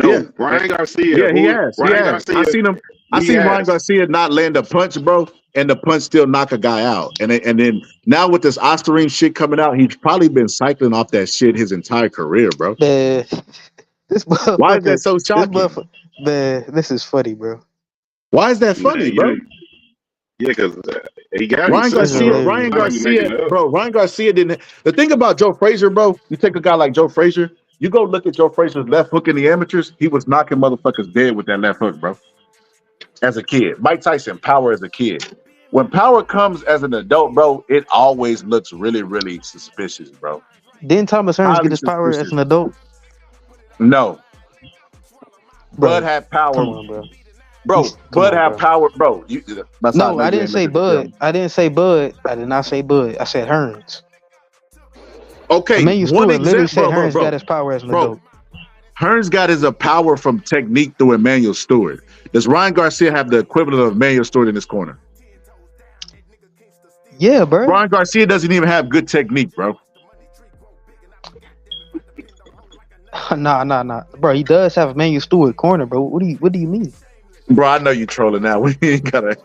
No, Ryan Garcia. Yeah, he has. Garcia, I seen him. I seen Ryan Garcia not land a punch, bro, and the punch still knock a guy out. And then now with this Ostarine shit coming out, he's probably been cycling off that shit his entire career, bro. Man, why is that so shocking? Man, this is funny, bro. Why is that funny, bro? Yeah, because he got Ryan Garcia, bro. Ryan Garcia didn't. The thing about Joe Frazier, bro, you take a guy like Joe Frazier, you go look at Joe Frazier's left hook in the amateurs, he was knocking motherfuckers dead with that left hook, bro. As a kid, Mike Tyson, power as a kid. When power comes as an adult, bro, it always looks really, really suspicious, bro. Didn't Thomas Hearns get his power as an adult? No. Bud had power. Come on, bro. Bro, Bud had power, bro. No, I didn't say Bud. I didn't say Bud. I did not say Bud. I said Hearns. Okay, Emmanuel Stewart literally said Hearns got his power as an adult. Hearns got his power from technique through Emmanuel Stewart. Does Ryan Garcia have the equivalent of Emmanuel Stewart in his corner? Yeah, bro. Ryan Garcia doesn't even have good technique, bro. Nah. Bro, he does have Emmanuel Stewart corner, bro. What do you mean? Bro, I know you trolling now. We ain't gotta.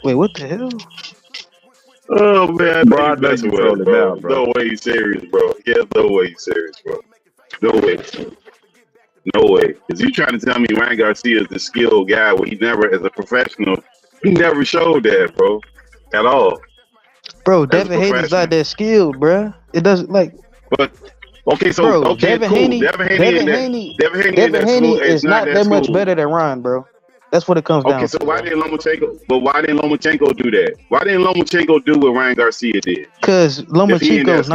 Wait, what the hell? Oh man, bro, I know you trolling now, bro. No way he's serious, bro. Yeah, no way he's serious, bro. No way. No way. Because you trying to tell me Ryan Garcia is the skilled guy when he never, as a professional, he never showed that, bro, at all. Bro, Devin Haney's not that skilled, bro. It doesn't like. But okay, so bro, okay, Devin cool. Haney, Devin Haney is not that much better than Ryan, bro. That's what it comes down to. Okay, so why didn't Lomachenko do that? Why didn't Lomachenko do what Ryan Garcia did? Because Lomachenko is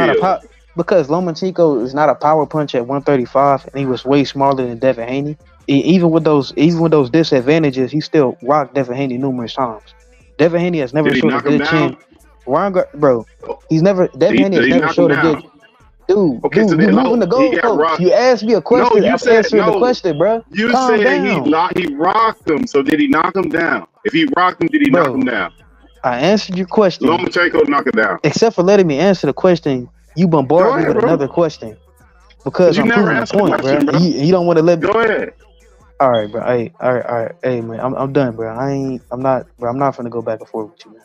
not a power punch at 135, and he was way smaller than Devin Haney. Even with those disadvantages, he still rocked Devin Haney numerous times. Devin Haney has never showed a good chin. Bro, he's never. Devin Haney has never showed a good. Dude, okay, dude, so you're moving the goalpost. You asked me a question. No, I'm answering the question, bro. You Calm said down. he rocked him. So did he knock him down? If he rocked him, did he knock him down? I answered your question. Lomachenko knock him down. Except for letting me answer the question, you bombarded me with another question. Because I'm proving the point, bro. You don't want to let me. Go ahead. All right, bro. All right. Hey, man, I'm done, bro. I'm not gonna go back and forth with you, man.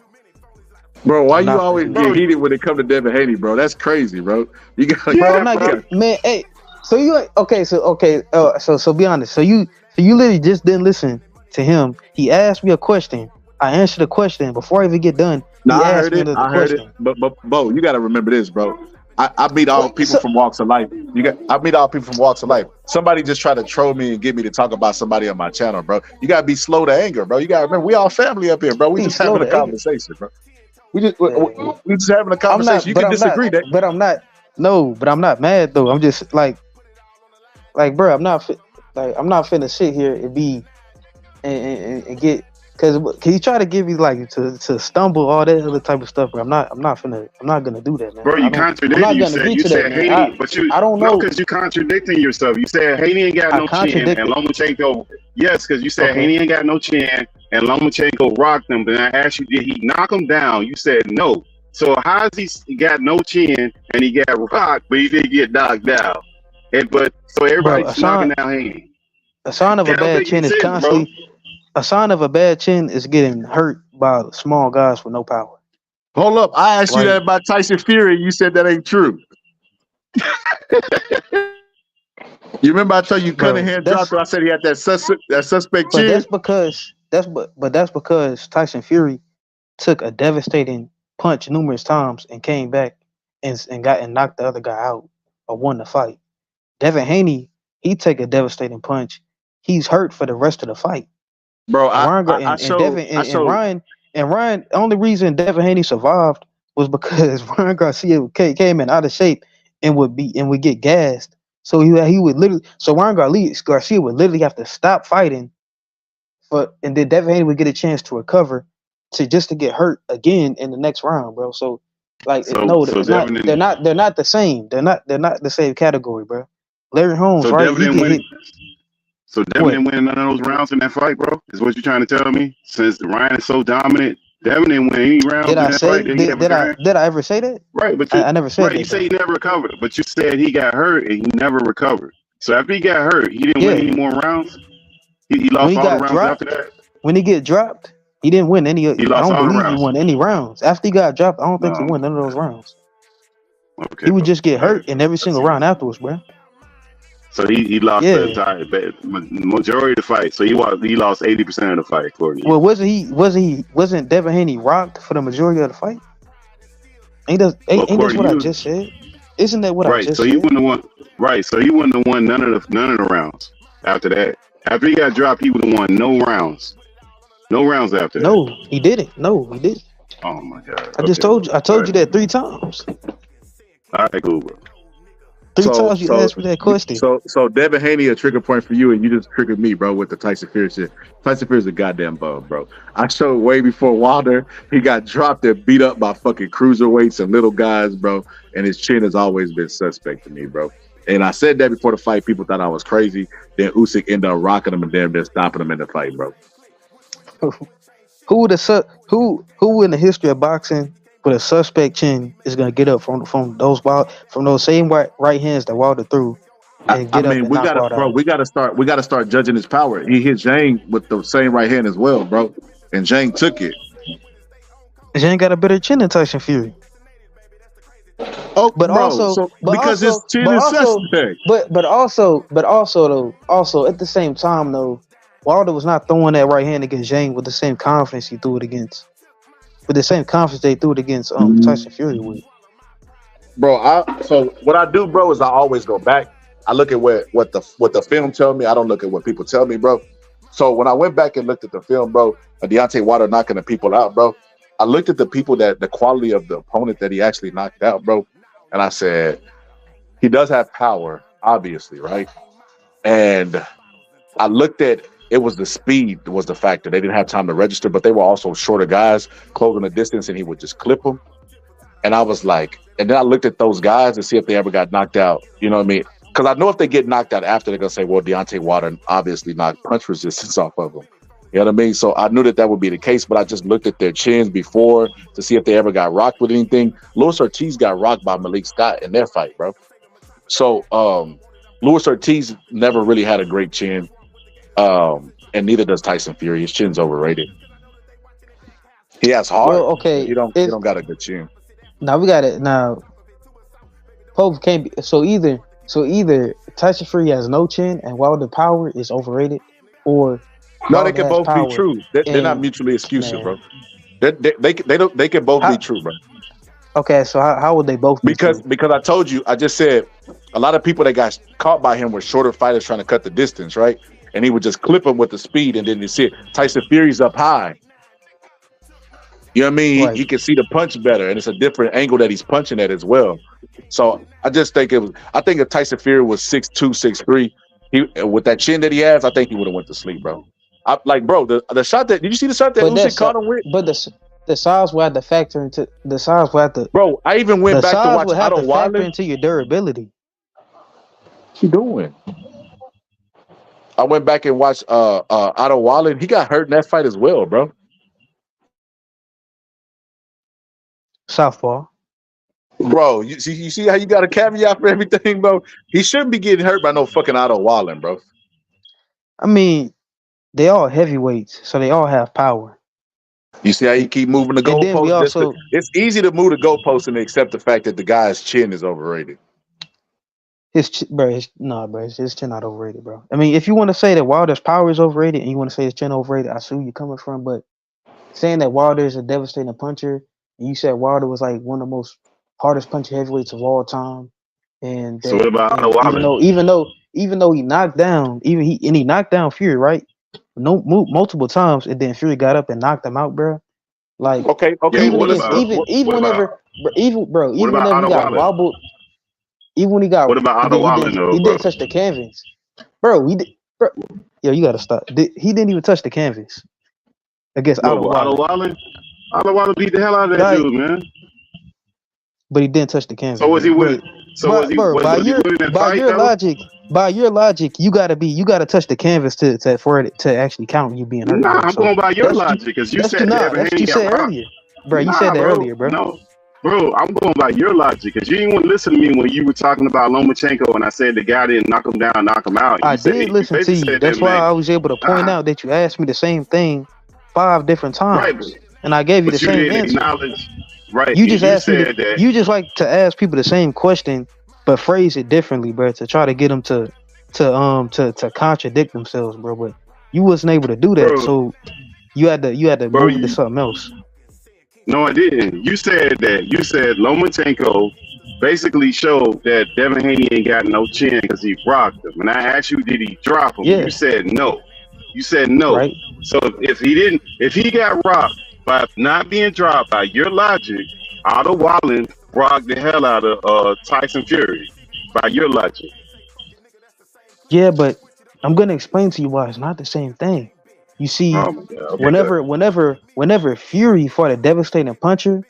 Bro, why you always get heated when it comes to Devin Haney, bro? That's crazy, bro. You got, bro, I'm not getting, man. Hey, so you like so be honest. So you literally just didn't listen to him. He asked me a question. I answered the question before I even get done. I heard it. But Bo, you got to remember this, bro. I meet all people from walks of life. I meet all people from walks of life. Somebody just tried to troll me and get me to talk about somebody on my channel, bro. You gotta be slow to anger, bro. You gotta remember we all family up here, bro. We just having a conversation, bro. We just having a conversation. You can disagree, but I'm not. No, but I'm not mad though. I'm just like, bro. I'm not finna sit here and be and get because he try to give me like to stumble all that other type of stuff. But I'm not gonna do that, man. Bro, you contradicting. You said Haney, but I don't know because you contradicting yourself. You said Haney ain't got no chin and Lomachenko. Yes, because you said Haney ain't got no chin and Lomachenko rocked him. Then I asked you, did he knock him down? You said no. So how has he got no chin and he got rocked, but he didn't get knocked down? So everybody's knocking down Haney. A sign of a bad chin is constantly. Bro. A sign of a bad chin is getting hurt by small guys with no power. Hold up. I asked you that about Tyson Fury. You said that ain't true. You remember I told you Cunningham dropped him? I said he had that suspect chin. That's because Tyson Fury took a devastating punch numerous times and came back and knocked the other guy out or won the fight. Devin Haney, he take a devastating punch. He's hurt for the rest of the fight. Bro, Ryan, the only reason Devin Haney survived was because Ryan Garcia came in out of shape and would get gassed. So he would literally. So Ryan Garcia would literally have to stop fighting, and then Devin Haney would get a chance to recover to get hurt again in the next round, bro. So like no, So it's not. Devin They're not the same. They're not the same category, bro. Larry Holmes, right? Devin He didn't get win. hit. So Devin didn't win none of those rounds in that fight, bro. Is what you're trying to tell me? Since Ryan is so dominant, Devin didn't win any rounds Did in I that say? fight. Did I ever say that? Right, but I never said that. you say he never recovered, but you said he got hurt and he never recovered. So after he got hurt, he didn't win any more rounds. He lost all the rounds after that. When he get dropped, he didn't win any. I don't believe he won any rounds after he got dropped. I don't think he won none of those rounds. Okay, he would just get hurt in every single round afterwards, bro. So he lost the entire majority of the fight. So he lost 80% of the fight for you. Well, wasn't Devin Haney rocked for the majority of the fight? Ain't that what I just said? Isn't that what I just said? He wouldn't have won. Right, so he wouldn't have won none of the rounds after that. After he got dropped, he would have won no rounds. No rounds after that. No, he didn't. No, he didn't. Oh my God! I just told you. I told you that 3 times. All right, cool, bro. 3 times you asked me that question. So Devin Haney a trigger point for you, and you just triggered me, bro, with the Tyson Fury shit. Tyson Fury's a goddamn bum, bro. I showed way before Wilder, he got dropped and beat up by fucking cruiserweights and little guys, bro. And his chin has always been suspect to me, bro. And I said that before the fight. People thought I was crazy. Then Usyk ended up rocking him and then stopping him in the fight, bro. Who in the history of boxing with a suspect chin is gonna get up from those same right hands that Wilder threw and get up and knock Wilder out? We gotta start judging his power. He hit Zhang with the same right hand as well, bro. And Zhang took it. Zhang got a better chin than Tyson Fury. Oh, but bro, also because his chin is suspect. But also at the same time though, Wilder was not throwing that right hand against Zhang with the same confidence he threw it against. With the same confidence they threw it against Tyson Fury with. Bro, so what I do, bro, is I always go back. I look at what the film tell me. I don't look at what people tell me, bro. So when I went back and looked at the film, bro, Deontay Wilder knocking the people out, bro, I looked at the quality of the opponent that he actually knocked out, bro. And I said, he does have power, obviously, right? And I looked at it was the speed was the factor. They didn't have time to register, but they were also shorter guys, closing the distance, and he would just clip them. And I was like, and then I looked at those guys to see if they ever got knocked out. You know what I mean? Because I know if they get knocked out after, they're going to say, well, Deontay Wilder obviously knocked punch resistance off of them. You know what I mean? So I knew that would be the case, but I just looked at their chins before to see if they ever got rocked with anything. Luis Ortiz got rocked by Malik Scott in their fight, bro. So Luis Ortiz never really had a great chin. And neither does Tyson Fury. His chin's overrated. He has heart. Well, okay. You don't got a good chin. Now we got it. Now Pope can't be so either Tyson Fury has no chin and Wilder power is overrated, or no, they can both be true. They're not mutually exclusive, bro. They can both be true, bro. Okay, so how would they both be because I told you, I just said a lot of people that got caught by him were shorter fighters trying to cut the distance, right? And he would just clip him with the speed, and then you see it. Tyson Fury's up high. You know what I mean? Right. He can see the punch better, and it's a different angle that he's punching at as well. So I just think I think if Tyson Fury was 6'2", 6'3", with that chin that he has, I think he would have went to sleep, bro. The shot that did you see the shot that Usyk caught him with? But the size will have to factor into the size will have to. Bro, I even went back to watch Otto Wilder. Into your durability. What you doing? I went back and watched Otto Wilder. He got hurt in that fight as well, bro. Southpaw. Bro, you see how you got a caveat for everything, bro? He shouldn't be getting hurt by no fucking Otto Wilder, bro. I mean, they all heavyweights, so they all have power. You see how you keep moving the goalpost? It's easy to move the goalpost and accept the fact that the guy's chin is overrated. His chin not overrated, bro. I mean, if you want to say that Wilder's power is overrated and you want to say his chin overrated, I see where you're coming from. But saying that Wilder is a devastating puncher, and you said Wilder was like one of the most hardest puncher heavyweights of all time, and so what about Wilder? Even though he knocked down, he knocked down Fury, right? Multiple times, and then Fury got up and knocked him out, bro. Like okay. Even whenever he got wobbled. Even when he got, what about Otto Wilder? He didn't touch the canvas, bro. Yo, you gotta stop. He didn't even touch the canvas against Otto Wilder. Walla beat the hell out of that dude, man. But he didn't touch the canvas. So was he winning? So was he winning that fight? By your logic, you gotta touch the canvas for it to actually count you being hurt. Nah, I'm going by your logic because you said that's what you said earlier, bro. You said that earlier, bro. No, bro, I'm going by your logic because you didn't want to listen to me when you were talking about Lomachenko and I said the guy didn't knock him down, knock him out. I did listen to you. That's why I was able to point out that you asked me the same thing 5 different times, and I gave you the same answer. Right. You just asked me. You just like to ask people the same question, but phrase it differently, bro, to try to get them to contradict themselves, bro. But you wasn't able to do that, bro. So you had to move into something else. No, I didn't. You said Lomachenko basically showed that Devin Haney ain't got no chin because he rocked him. And I asked you, did he drop him? Yeah. You said no. You said no. Right. So if he got rocked by not being dropped, by your logic, Otto Wallin rocked the hell out of Tyson Fury. By your logic. Yeah, but I'm gonna explain to you why it's not the same thing. You see, whenever Fury fought a devastating puncher,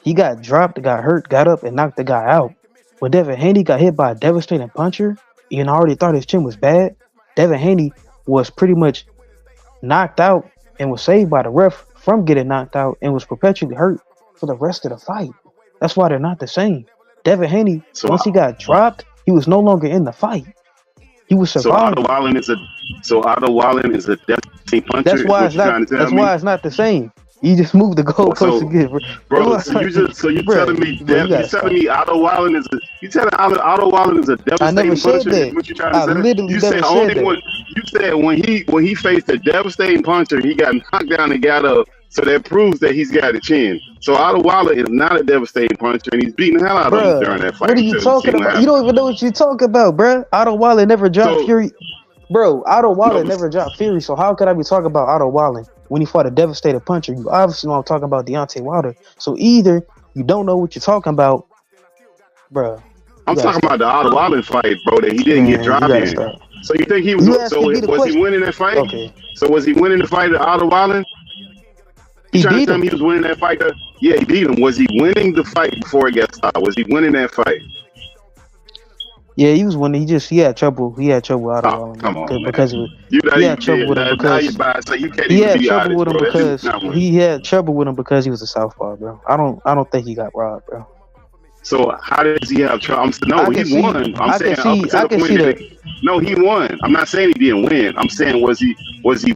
he got dropped, got hurt, got up, and knocked the guy out. When Devin Haney got hit by a devastating puncher, and already thought his chin was bad, Devin Haney was pretty much knocked out and was saved by the ref from getting knocked out and was perpetually hurt for the rest of the fight. That's why they're not the same. Devin Haney, once he got dropped, he was no longer in the fight. He was surviving. So Otto Wallin is a devastating puncher. That's why it's not the same. You just moved the goalpost again, bro. So you telling me Otto Wallin is a devastating puncher? What you trying to say? You said when he faced a devastating puncher, he got knocked down and got up. So that proves that he's got a chin. So Otto Wallin is not a devastating puncher, and he's beating the hell out of him during that fight. What are you talking about? You don't even know what you're talking about, bro. Otto Wallin never dropped Fury. Bro, Otto Wallin never dropped Fury, so how could I be talking about Otto Wallin when he fought a devastating puncher? You obviously know I'm talking about Deontay Wilder. So either you don't know what you're talking about, bro. I'm talking about the Otto Wallin fight, bro, that he didn't get dropped in. So you think he was he winning that fight? Okay. So was he winning the fight at Otto Wallin? You trying to tell me he was winning that fight? Yeah, he beat him. Was he winning the fight before it got stopped? Was he winning that fight? Yeah, he was winning. He had trouble. He had trouble with Otto Wallin. Come on, because he had trouble with him because he was a southpaw, bro. I don't think he got robbed, bro. So how does he have trouble? He won. No, he won. I'm not saying he didn't win. I'm saying was he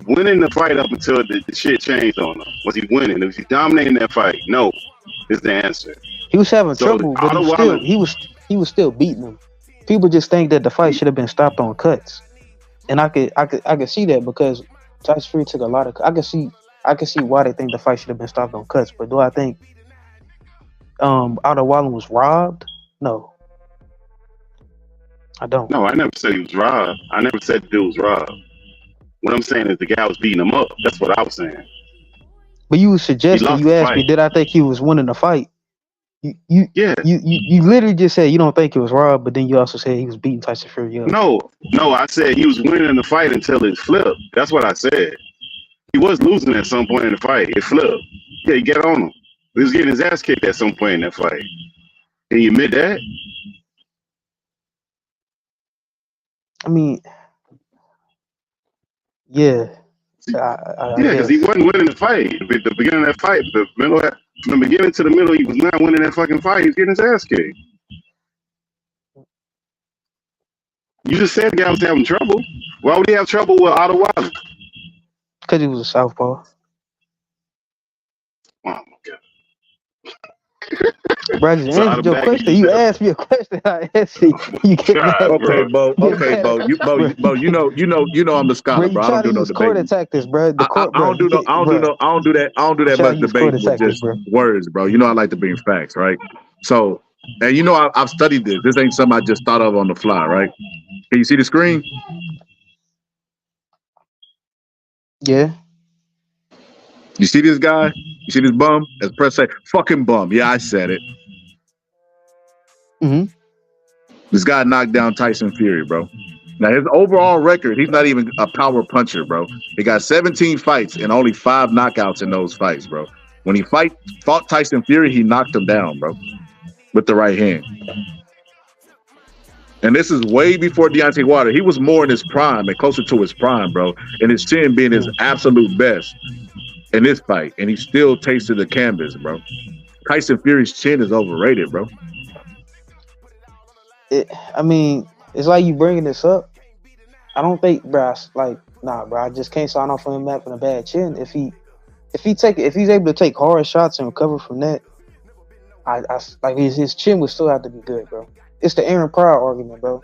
winning the fight up until the shit changed on him? Was he winning? Was he dominating that fight? No, is the answer. He was having trouble, but he was still beating him. People just think that the fight should have been stopped on cuts, and I could see that because Tyson Fury took a lot of. I can see why they think the fight should have been stopped on cuts. But do I think Otto Wallin was robbed? No, I don't. No, I never said he was robbed. I never said the dude was robbed. What I'm saying is the guy was beating him up. That's what I was saying. But you suggested, you asked me, did I think he was winning the fight? You literally just said you don't think it was robbed, but then you also said he was beating Tyson Fury up. No, I said he was winning the fight until it flipped. That's what I said. He was losing at some point in the fight. It flipped. Yeah, he got on him. He was getting his ass kicked at some point in that fight. Can you admit that? I mean, yeah. Because he wasn't winning the fight. The beginning of that fight, from the beginning to the middle, he was not winning that fucking fight. He was getting his ass kicked. You just said the guy was having trouble. Why would he have trouble with Otto Wallin? Because he was a southpaw. Oh my god. Bro, I just answered your question. You asked me a question. I answered you. Okay, Bo. You know I'm the scholar, bro. I don't do no debate. Court tactics, bro. I don't do that much debate with just words, bro. You know I like to bring facts, right? So, and you know I've studied this. This ain't something I just thought of on the fly, right? Can you see the screen? Yeah. You see this guy? You see this bum? As press say, fucking bum. Yeah, I said it. Mm-hmm. This guy knocked down Tyson Fury, bro. Now his overall record, he's not even a power puncher, bro. He got 17 fights and only 5 knockouts in those fights, bro. When he fought Tyson Fury, he knocked him down, bro, with the right hand. And this is way before Deontay Wilder. He was more in his prime and closer to his prime, bro. And his chin being his absolute best in this fight. And he still tasted the canvas, bro. Tyson Fury's chin is overrated, bro. I mean, it's like you bringing this up. I don't think, bro. Like, nah, bro. I just can't sign off on him having a bad chin. If he's able to take hard shots and recover from that, I like his chin would still have to be good, bro. It's the Aaron Pryor argument, bro.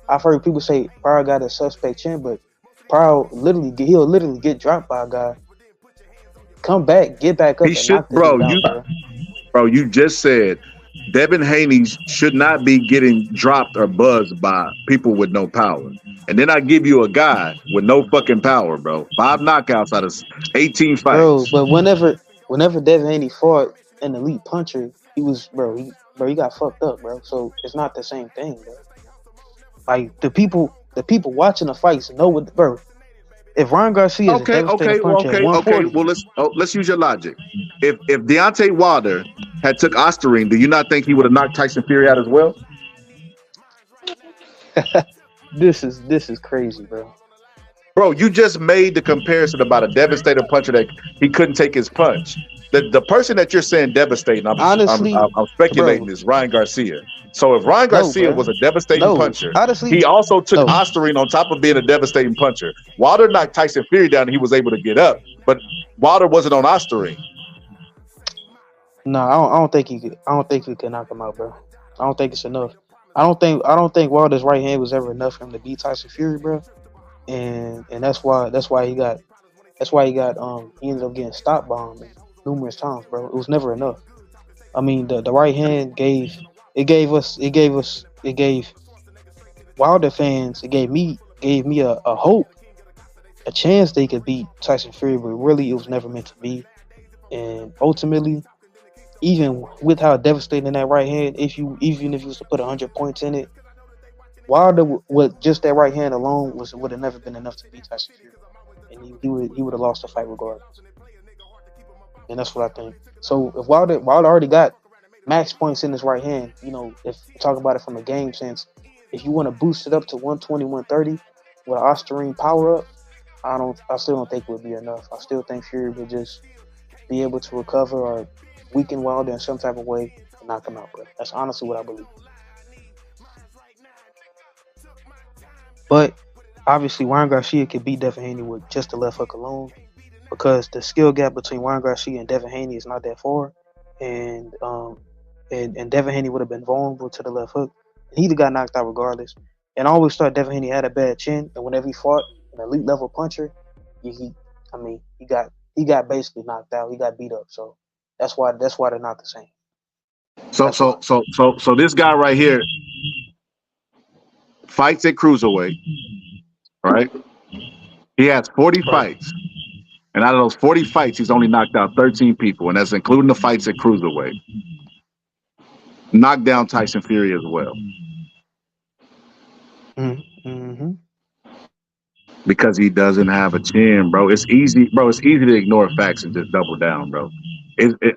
I've heard people say Pryor got a suspect chin, but Pryor he'll literally get dropped by a guy, come back, get back up, Bro, you just said Devin Haney should not be getting dropped or buzzed by people with no power. And then I give you a guy with no fucking power, bro. 5 knockouts out of 18 fights. Bro, but whenever Devin Haney fought an elite puncher, he got fucked up, bro. So it's not the same thing, bro. Like the people watching the fights know what, bro. If Ryan Garcia is a devastating puncher at 140, well, let's use your logic. If Deontay Wilder had took Osterine, do you not think he would have knocked Tyson Fury out as well? This is crazy, bro. Bro, you just made the comparison about a devastating puncher that he couldn't take his punch. The person that you're saying devastating, I'm speculating, is Ryan Garcia. So if Ryan Garcia was a devastating puncher, he also took Osterine on top of being a devastating puncher. Wilder knocked Tyson Fury down and he was able to get up, but Wilder wasn't on Osterine. No, I don't think he could knock him out, bro. I don't think it's enough. I don't think Wilder's right hand was ever enough for him to beat Tyson Fury, bro. And that's why he ended up getting stop bombed numerous times, bro. It was never enough. I mean, the right hand gave Wilder fans, it gave me a hope, a chance they could beat Tyson Fury, but really it was never meant to be. And ultimately, even with how devastating that right hand, even if you was to put 100 points in it, Wilder with just that right hand alone would have never been enough to beat Tyson Fury, and he would have lost the fight regardless. And that's what I think. So if Wilder already got max points in his right hand, you know, if you talk about it from a game sense, if you want to boost it up to 120, 130 with Osterine power up, I still don't think it would be enough. I still think Fury would just be able to recover or weaken Wilder in some type of way and knock him out, bro. That's honestly what I believe. But obviously, Ryan Garcia could beat Devin Haney with just the left hook alone, because the skill gap between Ryan Garcia and Devin Haney is not that far, and Devin Haney would have been vulnerable to the left hook. He'd have got knocked out regardless. And I always thought Devin Haney had a bad chin, and whenever he fought an elite level puncher, he got basically knocked out. He got beat up. So that's why they're not the same. So this guy right here fights at cruiserweight, right? He has 40 fights, and out of those 40 fights, he's only knocked out 13 people, and that's including the fights at cruiserweight. Knocked down Tyson Fury as well. Mm-hmm. Because he doesn't have a chin, bro. It's easy to ignore facts and just double down, bro. Just be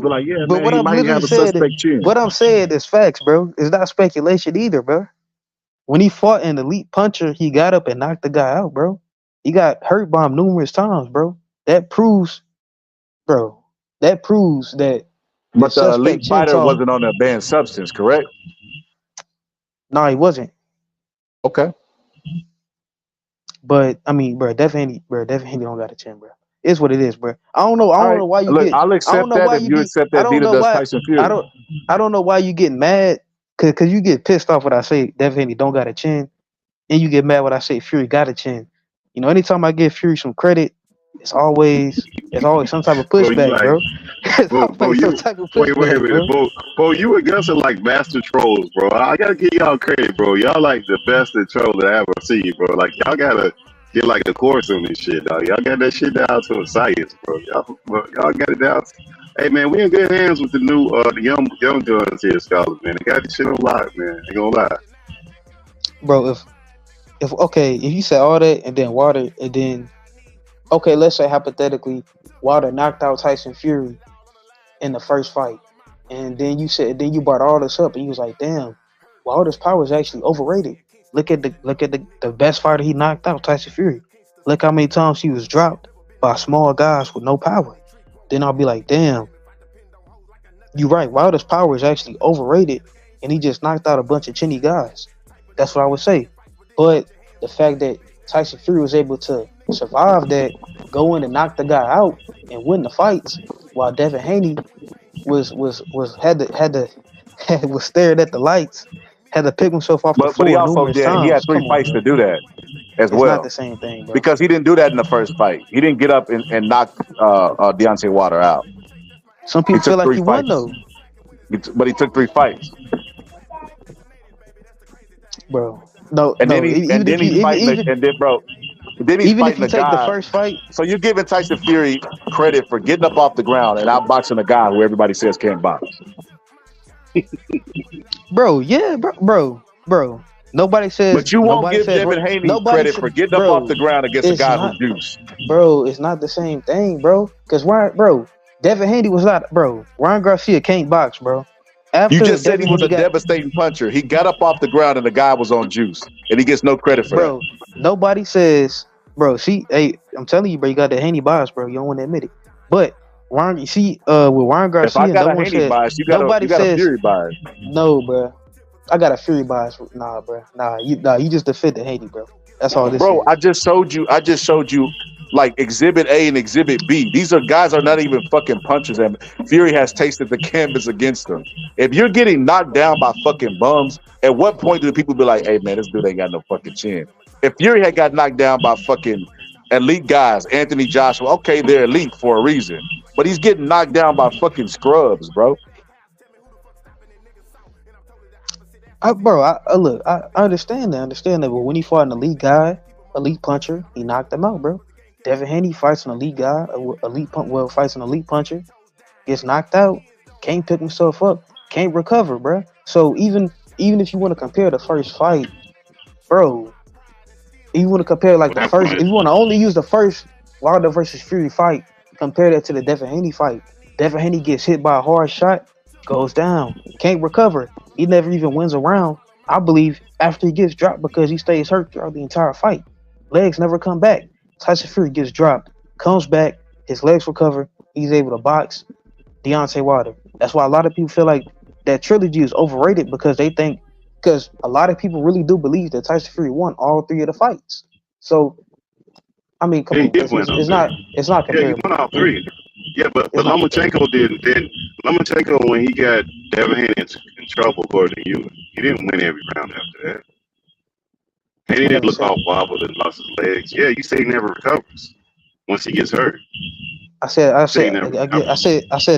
like, yeah, but man, he might have a suspect chin. What I'm saying is facts, bro. It's not speculation either, bro. When he fought an elite puncher, he got up and knocked the guy out, bro. He got hurt by him numerous times, bro. That proves that. But the elite fighter wasn't on a banned substance, correct? No, he wasn't. Okay. But I mean, bro, Devin Haney don't got a chin, bro. It's what it is, bro. I don't know why you get. I'll accept that if you accept that Guido does Tyson Fury. I don't know why you get mad, cause you get pissed off when I say Devin Haney don't got a chin, and you get mad when I say Fury got a chin. You know, anytime I give Fury some credit, it's always some type of pushback, bro. Bro, you and Gus are like master trolls, bro. I gotta give y'all credit, bro. Y'all like the best at troll that I ever seen, bro. Like y'all gotta get like a course on this shit, dog. Y'all got that shit down to a science, bro. Y'all got it down. Hey man, we in good hands with the new the young guns here, scholars, man. They got this shit on lock, man. Ain't gonna lie. Bro, if you said all that and then Wilder and then okay, let's say hypothetically, Wilder knocked out Tyson Fury in the first fight, and then you brought all this up, and you was like, damn, Wilder's power is actually overrated. Look at the best fighter he knocked out, Tyson Fury. Look how many times he was dropped by small guys with no power. Then I'll be like, damn, you're right. Wilder's power is actually overrated, and he just knocked out a bunch of chinny guys. That's what I would say. But the fact that Tyson Fury was able to survive that, go in and knock the guy out and win the fights, while Devin Haney was was staring at the lights, had to pick himself off the But floor he also numerous did. times. He had 3 fights to do that as It's well. not the same thing, bro. Because he didn't do that in the first fight. He didn't get up and knock Deontay Wilder out. Some people feel like he won though, but he took 3 fights, bro. No, and no. then he's fighting, and then he's even if fighting you a take guy. the first fight, So you're giving Tyson Fury credit for getting up off the ground and outboxing a guy who everybody says can't box. bro. Yeah, bro. Nobody says. But you won't nobody give says, Devin Haney nobody credit said- for getting up bro, off the ground against a it's guy not- who's juice. Bro, it's not the same thing, bro. Because Devin Haney was not, bro. Ryan Garcia can't box, bro. After You just said he was a got- devastating puncher. He got up off the ground and the guy was on juice, and he gets no credit for bro. Nobody says, bro. Hey, I'm telling you, bro. You got that Haney bias, bro. You don't want to admit it, but with Ryan that. If Garcia, I got no a one Haney says, bias, you got a Fury bias. no, bro. I got a Fury bias. Nah, bro. You just defended Haney, bro. That's all this Bro, is. I just showed you like Exhibit A and Exhibit B. These guys are not even fucking punchers, and Fury has tasted the canvas against them. If you're getting knocked down by fucking bums, at what point do the people be like, hey man, this dude ain't got no fucking chin? If Fury had got knocked down by fucking elite guys, Anthony Joshua, okay, they're elite for a reason. But he's getting knocked down by fucking scrubs, bro. Look, I understand that, but when he fought an elite guy, elite puncher, he knocked him out, bro. Devin Haney fights an elite guy, fights an elite puncher, gets knocked out, can't pick himself up, can't recover, bro. So even if you want to compare the first fight, bro, you want to compare like the first, if you want to only use the first Wilder versus Fury fight, compare that to the Devin Haney fight. Devin Haney gets hit by a hard shot, goes down, can't recover. He never even wins a round, I believe, after he gets dropped because he stays hurt throughout the entire fight. Legs never come back. Tyson Fury gets dropped, comes back, his legs recover, he's able to box Deontay Wilder. That's why a lot of people feel like that trilogy is overrated because a lot of people really do believe that Tyson Fury won all 3 of the fights. So, I mean, come on, it's not comparable. Yeah, he won all 3. Yeah, but Lomachenko didn't. Then Lomachenko, when he got Devin Haney in trouble, according to you, he didn't win every round after that. And he didn't look all wobbled and lost his legs. Yeah, you say he never recovers once he gets hurt. I said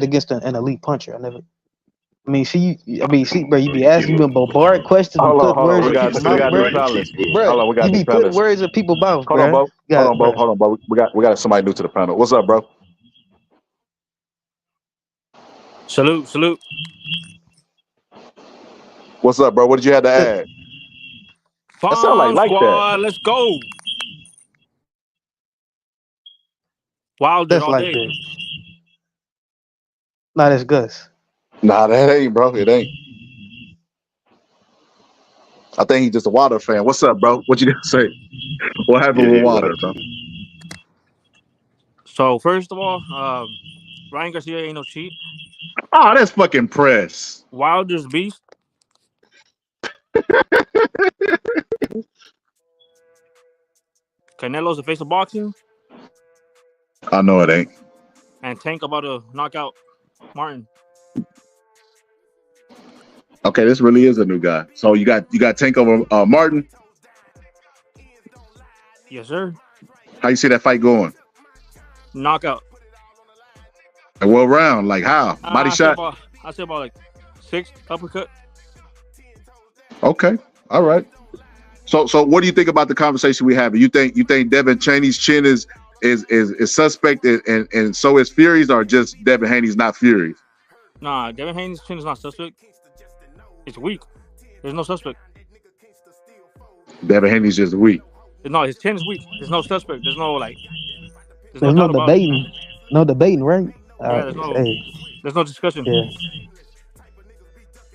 against an elite puncher. See, bro, you be asking me bombarded questions and put words in people's mouth, bro. You be putting words in people's mouth, bro. Hold on, bro. We got somebody new to the panel. What's up, bro? Salute. What's up, bro? What did you have to add? Farm that sound like squad, that. Let's go. Wilder That's all like day. that. Nah, that's Gus. Nah, that ain't, bro. It ain't. I think he's just a Wilder fan. What's up, bro? What you gonna say? What happened with Wilder, bro? So first of all, Ryan Garcia ain't no cheat. Oh, that's fucking press. Wilder's beast. Canelo's the face of boxing. I know it ain't. And Tank about to knock out Martin. Okay, this really is a new guy. So you got Tank over Martin. Yes, sir. How you see that fight going? Knockout. Like what round? Like how? Body shot? I say about like 6 uppercut. Okay. All right. So what do you think about the conversation we have? You think Devin Haney's chin is suspect and so is Fury's, or just Devin Haney's not Fury's? Nah, Devin Haney's chin is not suspect. It's weak. There's no suspect. Devin Haney's just weak. No, his chin is weak. There's no suspect. There's no like. There's There's no no doubt about it. debating. No debating, right? Yeah, Hey, there's no discussion. yeah.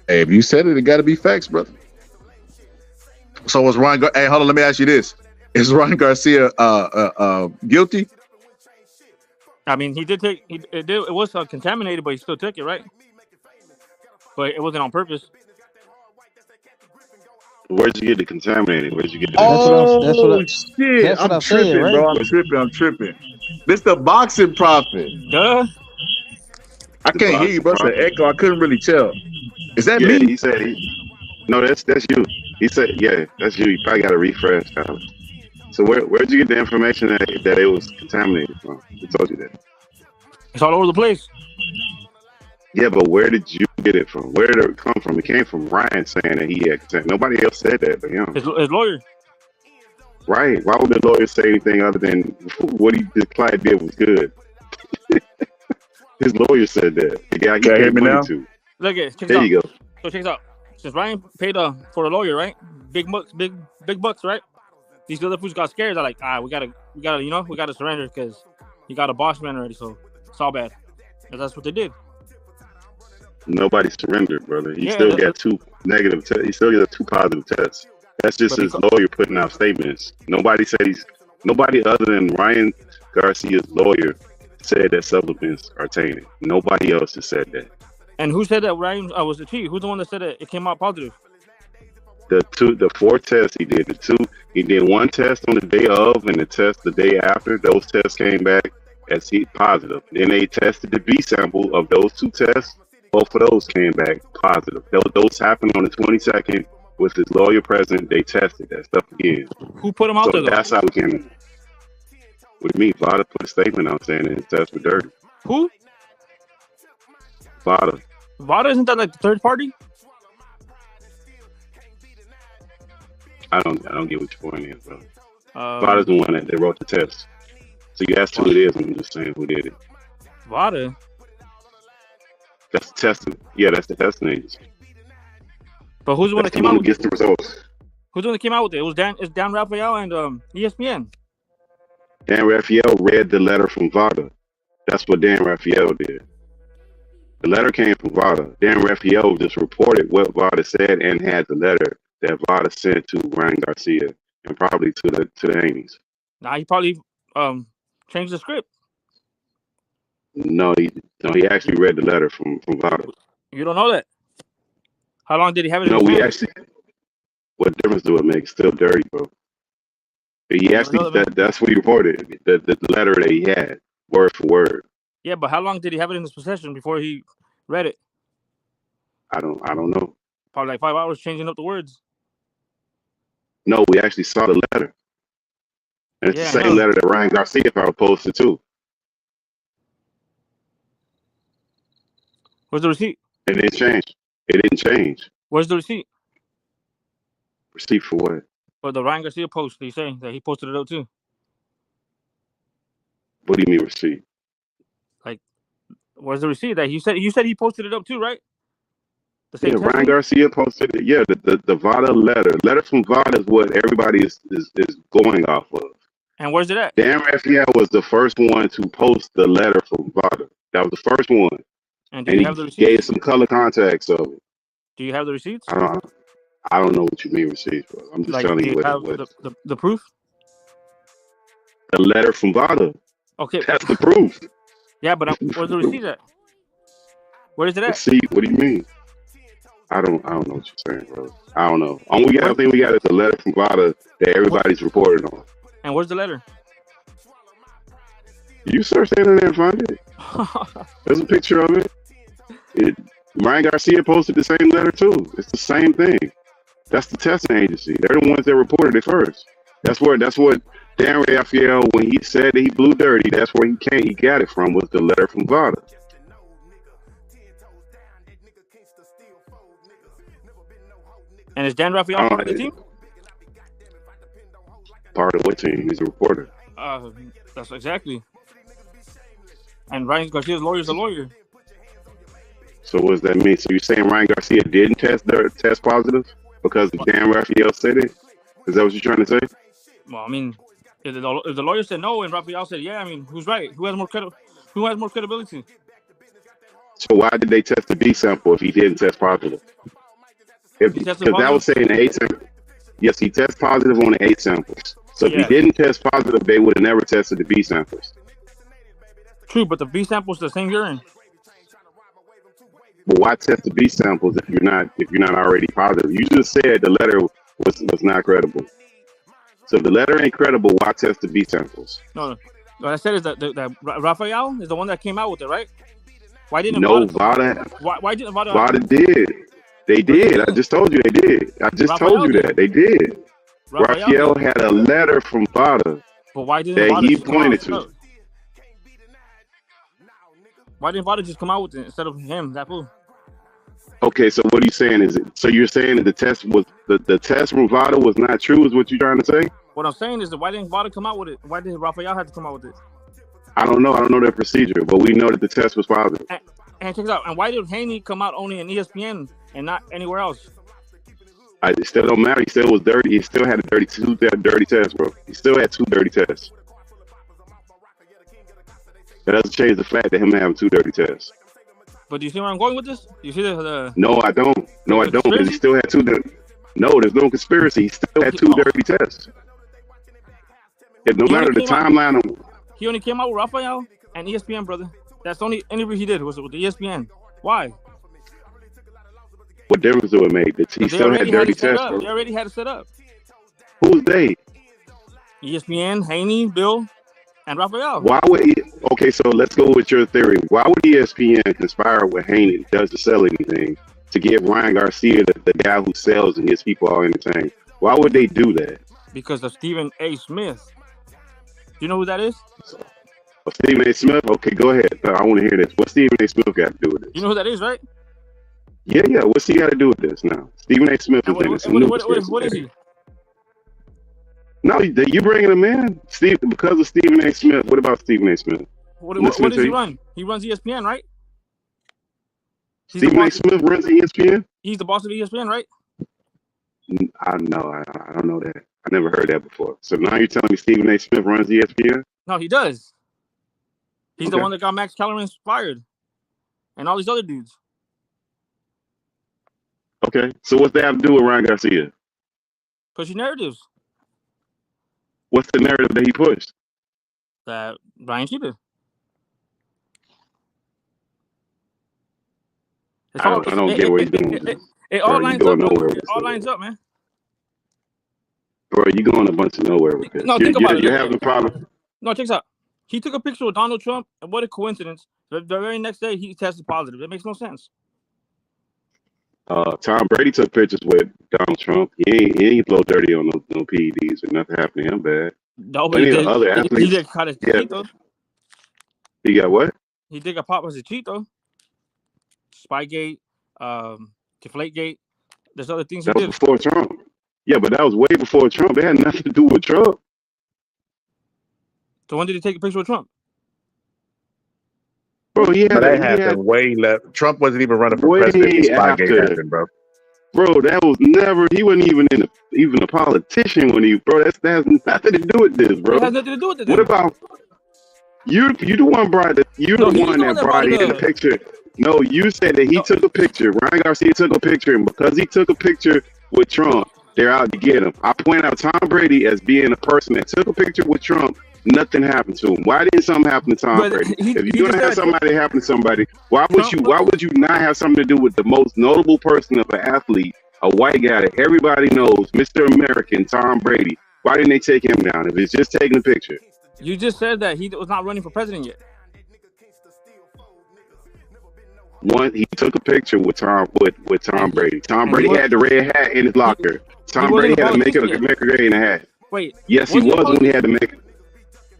Hey, if you said it, it got to be facts, brother. So was Ryan? Hey, hold on. Let me ask you this: is Ryan Garcia guilty? I mean, he did take. It was contaminated, but he still took it, right? But it wasn't on purpose. Where'd you get the contaminated? Where'd you get the? Oh shit! that's what I'm I said, tripping, right? bro. I'm tripping. This the boxing prophet. Duh. I can't hear you, bro. It's an echo. I couldn't really tell. Is that Yeah, me? he said no, that's you. He said, yeah, that's you. You probably got to refresh, Tyler. So where'd you get the information that it was contaminated from? Who told you that? It's all over the place. Yeah, but where did you get it from? Where did it come from? It came from Ryan saying that he had contaminated. Nobody else said that but him. His lawyer. Right. Why would the lawyer say anything other than what his client did was good? His lawyer said that. The guy he paid money to. Look at check there out. you go. So check this out. Since Ryan paid for a lawyer, right? Big bucks, right? These other fools got scared. They're like, we gotta surrender because you got a boss man already. So it's all bad. And that's what they did. Nobody surrendered, brother. He still got two negative tests. He still got two positive tests. That's just his lawyer putting out statements. Nobody other than Ryan Garcia's lawyer said that supplements are tainted. Nobody else has said that. And who said that Ryan was the chief? Who's the one that said that it came out positive? The 4 tests he did. He did one test on the day of and the test the day after. Those tests came back as positive. Then they tested the B sample of those 2 tests. Both of those came back positive. Those happened on the 22nd with his lawyer present. They tested that stuff again. Who put him out there? That's how we can. What do you mean? Vada put a statement out saying that his tests were dirty. Who? Vada. Vada, isn't that like the third party? I don't get what your point is, bro. Vada's the one that they wrote the test. So you asked who it is, and I'm just saying who did it. Vada. That's the testing. Yeah, that's the testing agency. But who's the one that came out? Who gets the results? Who's the one that came out with it? It was Dan Raphael and ESPN. Dan Raphael read the letter from Vada. That's what Dan Raphael did. The letter came from Vada. Dan Raphael just reported what Vada said and had the letter that Vada sent to Ryan Garcia and probably to the Ames. Nah, he probably changed the script. No, he actually read the letter from Vada. You don't know that. How long did he have it? No, we actually. What difference do it make? Still dirty, bro. He actually that's what he reported. The letter that he had, word for word. Yeah, but how long did he have it in his possession before he read it? I don't know. Probably like 5 hours changing up the words. No, we actually saw the letter. And it's the same letter that Ryan Garcia posted too. Where's the receipt? It didn't change. It didn't change. Where's the receipt? Receipt for what? For the Ryan Garcia post, they say that he posted it out too. What do you mean receipt? Like, where's the receipt? That you said he posted it up too, right? Yeah, Ryan Garcia posted it. Yeah, the Vada letter from Vada is what everybody is going off of. And where's it at? Dan Raphael was the first one to post the letter from Vada. That was the first one. And do you have the receipts? Gave some color context of it. Do you have the receipts? I don't know what you mean receipts, bro. I'm just telling you what it was. The proof? The letter from Vada. Okay. That's the proof. Yeah, but where's the receipt at? Where is it at? Receipt? What do you mean? I don't know what you're saying, bro. I don't know. Only thing we got is a letter from Vada that everybody's reported on. And where's the letter? You search the internet and find it. There's a picture of it. Ryan Garcia posted the same letter too. It's the same thing. That's the testing agency. They're the ones that reported it first. That's what Dan Raphael, when he said that he blew dirty, that's where he got it from, was the letter from Vada. And is Dan Raphael part of the team? Part of what team? He's a reporter. That's exactly. And Ryan Garcia's lawyer is a lawyer. So what does that mean? So you're saying Ryan Garcia didn't test positive because Dan Raphael said it? Is that what you're trying to say? Well, I mean, If the lawyer said no and Raphael said yeah, I mean, who's right? Who has more credibility? So why did they test the B sample if he didn't test positive? Because that was saying the A sample. Yes, he tested positive on the A samples. So if he didn't test positive, they would have never tested the B samples. True, but the B samples the same urine. But why test the B samples if you're not already positive? You just said the letter was not credible. So if the letter ain't credible, why test the B samples? No. What I said is that Raphael is the one that came out with it, right? Why didn't Vada? Why didn't Vada? Vada did. They did. I just told you they did. I just told you that they did. Raphael had a letter from Vada that he pointed to. Why didn't Vada just come out with it instead of him? That fool. Okay, so what are you saying? So you're saying that the test from Vada was not true? Is what you're trying to say? What I'm saying is that why didn't Vada come out with it? Why did Raphael have to come out with it? I don't know. I don't know their procedure, but we know that the test was positive. And check it out. And why did Haney come out only in ESPN and not anywhere else? It still don't matter. He still was dirty. He still had a dirty test, bro. He still had 2 dirty tests. That doesn't change the fact that him having 2 dirty tests. But do you see where I'm going with this? You see the No, I don't. No, I don't. Because he still had 2 dirty. No, there's no conspiracy. He still had 2 dirty tests. No matter the timeline. He only came out with Raphael and ESPN, brother. That's the only interview he did was with the ESPN. Why? What difference do it make? He still had dirty tests, bro. They already had it set up. Who's they? ESPN, Haney, Bill, and Raphael. Why would okay, so let's go with your theory. Why would ESPN conspire with Haney that doesn't sell anything to get Ryan Garcia, the guy who sells and gets people all entertained? Why would they do that? Because of Stephen A. Smith. Do you know who that is? Stephen A. Smith? Okay, go ahead. I want to hear this. What Stephen A. Smith got to do with this? You know who that is, right? Yeah. What's he got to do with this now? Stephen A. Smith is in this. What is he? No, you bringing him in, Steve, because of Stephen A. Smith. What about Stephen A. Smith? What does he run? He runs ESPN, right? Stephen A. Smith runs ESPN? He's the boss of ESPN, right? I know. I don't know that. I never heard that before. So now you're telling me Stephen A. Smith runs ESPN? No, he does. He's the one that got Max Kellerman fired and all these other dudes. Okay. So what's that have to do with Ryan Garcia? Pushing narratives. What's the narrative that he pushed? That Ryan cheated. I don't get where you're going with this. It all lines up. It all lines up, man. Bro, you're going a bunch of nowhere with this. No, think about it. You're having a problem. No, check this out. He took a picture with Donald Trump, and what a coincidence. The very next day, he tested positive. It makes no sense. Tom Brady took pictures with Donald Trump. He ain't blow dirty on no PEDs, and nothing happened to him bad. No, but he did. Other athletes, he did kind of cheat, though. He got what? He did a pop as a cheat, though. Spygate, Deflategate. There's other things that was before Trump. Yeah, but that was way before Trump. It had nothing to do with Trump. So when did he take a picture with Trump? Bro, that happened way left. Trump wasn't even running for president. Spygate happened, bro. Bro, that was never. He wasn't even a politician when he. Bro, that has nothing to do with this, bro. It has nothing to do with this. What about you? You the one brought it. You the one that brought it in the picture. No, you said that he took a picture. Ryan Garcia took a picture, and because he took a picture with Trump, they're out to get him. I point out Tom Brady as being a person that took a picture with Trump. Nothing happened to him. Why didn't something happen to Tom Brady? If you're gonna have somebody happen to somebody, why would you not have something to do with the most notable person of an athlete, a white guy that everybody knows, Mr. American, Tom Brady? Why didn't they take him down if it's just taking a picture? You just said that he was not running for president yet. He took a picture with Tom Brady. Tom Brady had the red hat in his locker. Tom Brady had to make America great in a hat. Wait. Yes, he was when he had to make it.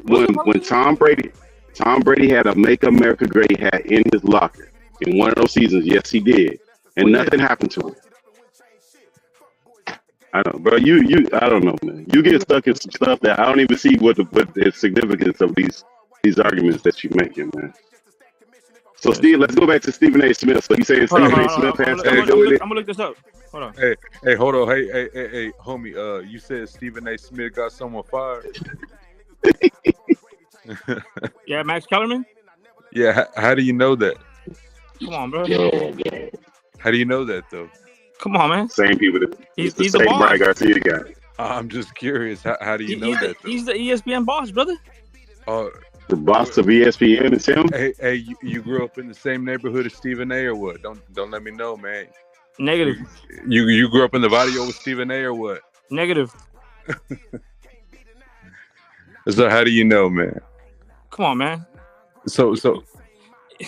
When Tom Brady had a Make America Great hat in his locker in one of those seasons. Yes, he did, and nothing happened to him. I don't, bro. I don't know, man. You get stuck in some stuff that I don't even see what the significance of these arguments that you're making, man. So, Steve, let's go back to Stephen A. Smith. So you saying Stephen A. Smith has to do with it? I'm gonna look this up. Hold on. Hey, hold on. Hey, homie. You said Stephen A. Smith got someone fired. Yeah, Max Kellerman. Yeah, how do you know that? Come on, bro. How do you know that though? Come on, man. Same people that He's the the same boss. Brian Garcia guy. I'm just curious. How do you know that though? He's the ESPN boss, brother. The boss of ESPN is him. Hey, you grew up in the same neighborhood as Stephen A. or what? Don't let me know, man. Negative. You grew up in the barrio with Stephen A. or what? Negative. So how do you know, man? Come on, man. So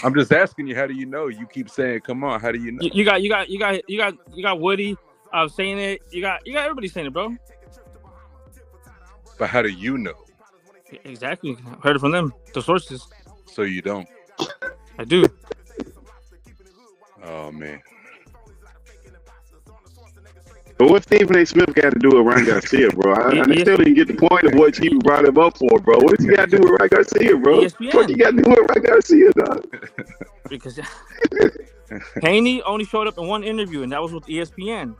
I'm just asking you. How do you know? You keep saying, "Come on." How do you know? You got Woody saying it. You got everybody saying it, bro. But how do you know? Exactly. I heard it from them, the sources. So you don't? I do. Oh man. But what Stephen A. Smith got to do with Ryan Garcia, bro? I still didn't get the point of what you brought him up for, bro. What does he got to do with Ryan Garcia, bro? ESPN. What you got to do with Ryan Garcia, dog? Because Haney only showed up in one interview, and that was with ESPN.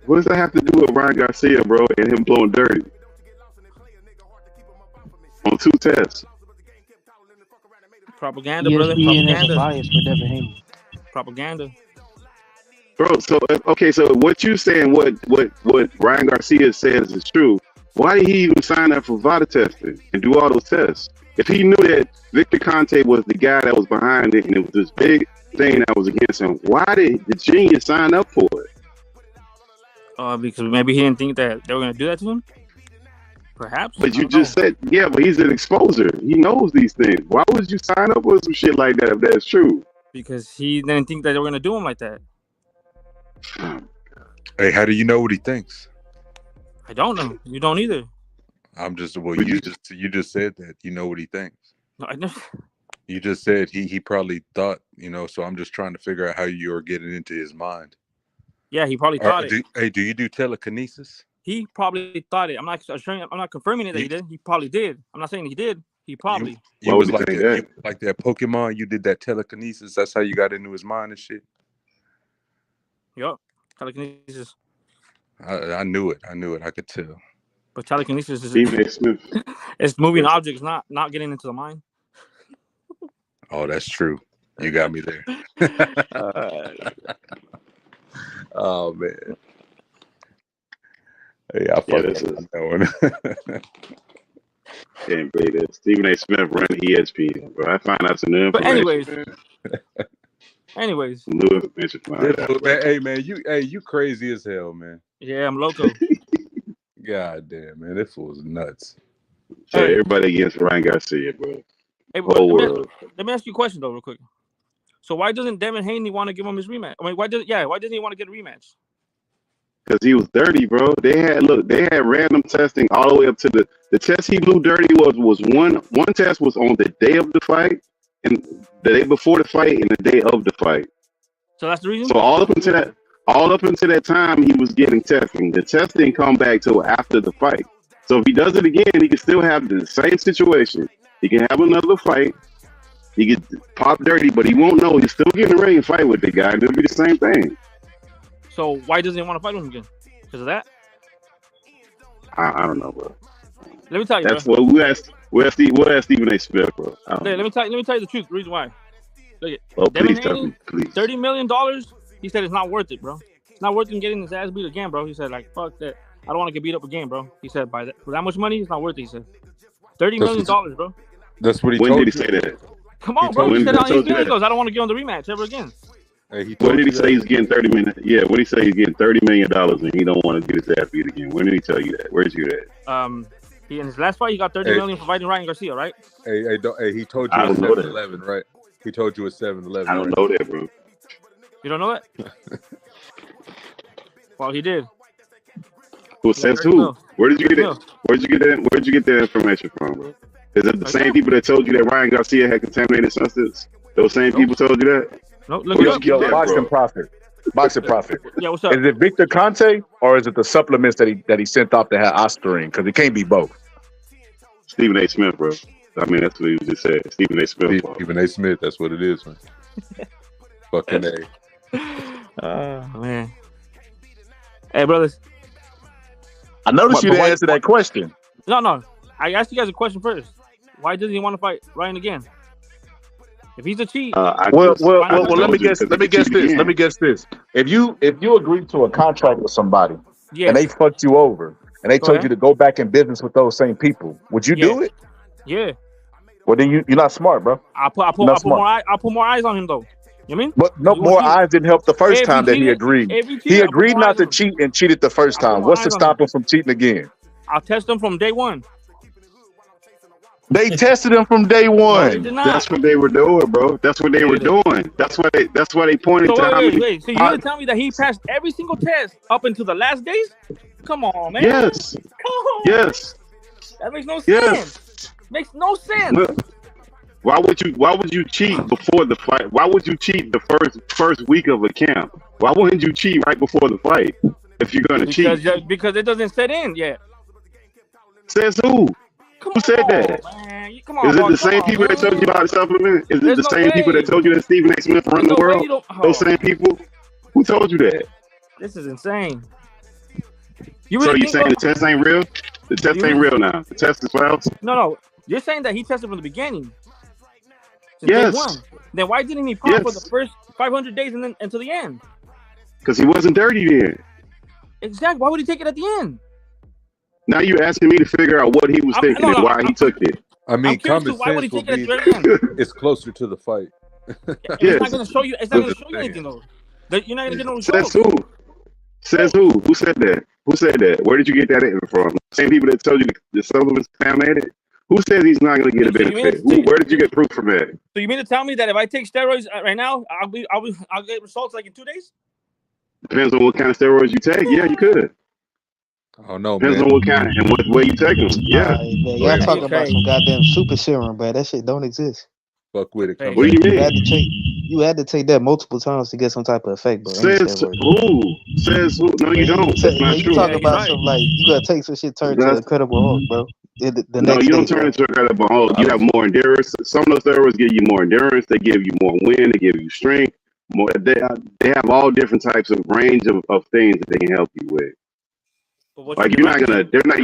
What does that have to do with Ryan Garcia, bro, and him blowing dirty on 2 tests? Propaganda, brother. ESPN has a Propaganda. bias for Devin Haney. Propaganda. Bro, so okay, so what you saying, what Ryan Garcia says is true. Why did he even sign up for VADA testing and do all those tests? If he knew that Victor Conte was the guy that was behind it and it was this big thing that was against him, why did the genius sign up for it? Because maybe he didn't think that they were going to do that to him? Perhaps. But you just said, yeah, but he's an exposer. He knows these things. Why would you sign up with some shit like that if that's true? Because he didn't think that they were going to do him like that. Hey, how do you know what he thinks? I don't know. You don't either. I'm just you just said that you know what he thinks. No, I never. You just said he probably thought, so I'm just trying to figure out how you're getting into his mind. Yeah, he probably thought it. Do you do telekinesis? He probably thought it. I'm not confirming it that he did. He probably did. I'm not saying he did. He probably. You was like that Pokemon. You did that telekinesis. That's how you got into his mind and shit. Yup. Telekinesis. I knew it. I could tell. But telekinesis is Smith. It's moving objects, not getting into the mind. Oh, that's true. You got me there. Oh man. Hey, I fucked that one. Can't believe it. Stephen A. Smith run ESPN, bro. I find out some new information. But anyways. New information. Hey man, you crazy as hell, man. Yeah, I'm loco. God damn, man, this fool's nuts. So everybody against Ryan Garcia, bro. Hey, bro, let me ask you a question though, real quick. So why doesn't Devin Haney want to give him his rematch? I mean, why doesn't he want to get a rematch? Because he was dirty, bro. They had random testing all the way up to the test he blew dirty was one test was on the day of the fight, and the day before the fight, and the day of the fight. So that's the reason. So all up until that time, he was getting testing. The test didn't come back till after the fight. So if he does it again, he can still have the same situation. He can have another fight. He could pop dirty, but he won't know. He's still getting ready to fight with the guy. It'll be the same thing. So why doesn't he want to fight with him again? Because of that? I don't know, bro. Let me tell you. That's what we asked. We'll ask Stephen A. Smith, bro. Let me tell you the truth. The reason why. Look at Devin please tell Haney, me, please. $30 million. He said it's not worth it, bro. It's not worth him getting his ass beat again, bro. He said, like, fuck that. I don't want to get beat up again, bro. He said, for that much money, it's not worth it. He said, $30 million, bro. That's what he when told did he you. say that? Come on, bro. He said on his video, he goes, I don't want to get on the rematch ever again. Hey, when did he say he's getting $30 million? Yeah, when did he say he's getting $30 million and he don't want to get his ass beat again? When did he tell you that? Where's you at? In his last fight, he got $30 million for fighting Ryan Garcia, right? Hey, he told you I at don't know 7-11, right? He told you at 7-11. I don't know that, bro. You don't know that? Well, he did. Who says who? Where did you get it? Where'd you get that information from, bro? Is it the same people that told you that Ryan Garcia had contaminated substance? Those same people told you that? No, look it up. Yo, Boxing Profit. Yeah, what's up? Is it Victor Conte or is it the supplements that he sent off that had Ostarine? Because it can't be both. Stephen A. Smith, bro. I mean, that's what he just said. Stephen A. Smith. Stephen A. Smith. That's what it is, man. Fucking A. Oh man. Hey, brothers. I noticed you didn't answer that question. No. I asked you guys a question first. Why doesn't he want to fight Ryan again? If he's a cheat, Well, let me guess this. If you agreed to a contract with somebody and they fucked you over and they told you to go back in business with those same people, would you do it? Yeah. Well, then you're not smart, bro. I'll put more eyes on him though. You know what I mean? But no more eyes didn't help the first time that he agreed. He agreed not to cheat and cheated the first time. What's to stop him from cheating again? I'll test him from day one. They tested him from day one. No, that's what they were doing, bro. That's what they were doing. That's why they pointed to how many. Wait. So you gonna tell me that he passed every single test up until the last days? Come on, man. Yes. Come on. Yes. That makes no sense. Yes. Makes no sense. Look, why would you cheat before the fight? Why would you cheat the first week of a camp? Why wouldn't you cheat right before the fight if you're gonna cheat? Because it doesn't set in yet. Says who? Who said that? Man, is it the same people that told you about the supplement? Is it the same people that told you that Stephen A. Smith run the world? Those same people? Who told you that? This is insane. So you're saying the test ain't real? The test ain't real now. The test is false? No. You're saying that he tested from the beginning. Yes. Day one. Then why didn't he pop for the first 500 days and then until the end? Because he wasn't dirty then. Exactly. Why would he take it at the end? Now you're asking me to figure out what he was thinking and why he took it. I mean, common sense will be it's closer to the fight. It's not going to show you. It's not going to show you anything though. You're not going to get no results. Says who? Says who? Who said that? Who said that? Where did you get that info from? Same people that told you the supplement's contaminated. Who says he's not going to get a benefit? Where did you get proof from that? So you mean to tell me that if I take steroids right now, I'll get results like in 2 days? Depends on what kind of steroids you take. Yeah, you could. Oh no, depends on what kind and what way you take them. Yeah. Y'all talking about some goddamn super serum, bro. That shit don't exist. Fuck with it. What do you mean? You had to take that multiple times to get some type of effect, bro. Says who? Says who? No, you don't. That's not true. You talking about some like you gotta take some shit turned to Incredible Hulk, bro. No, you don't turn into Incredible Hulk. You have more endurance. Some of those steroids give you more endurance. They give you more wind. They give you strength. More. They have all different types of range of things that they can help you with. Like you're not gonna. They're not.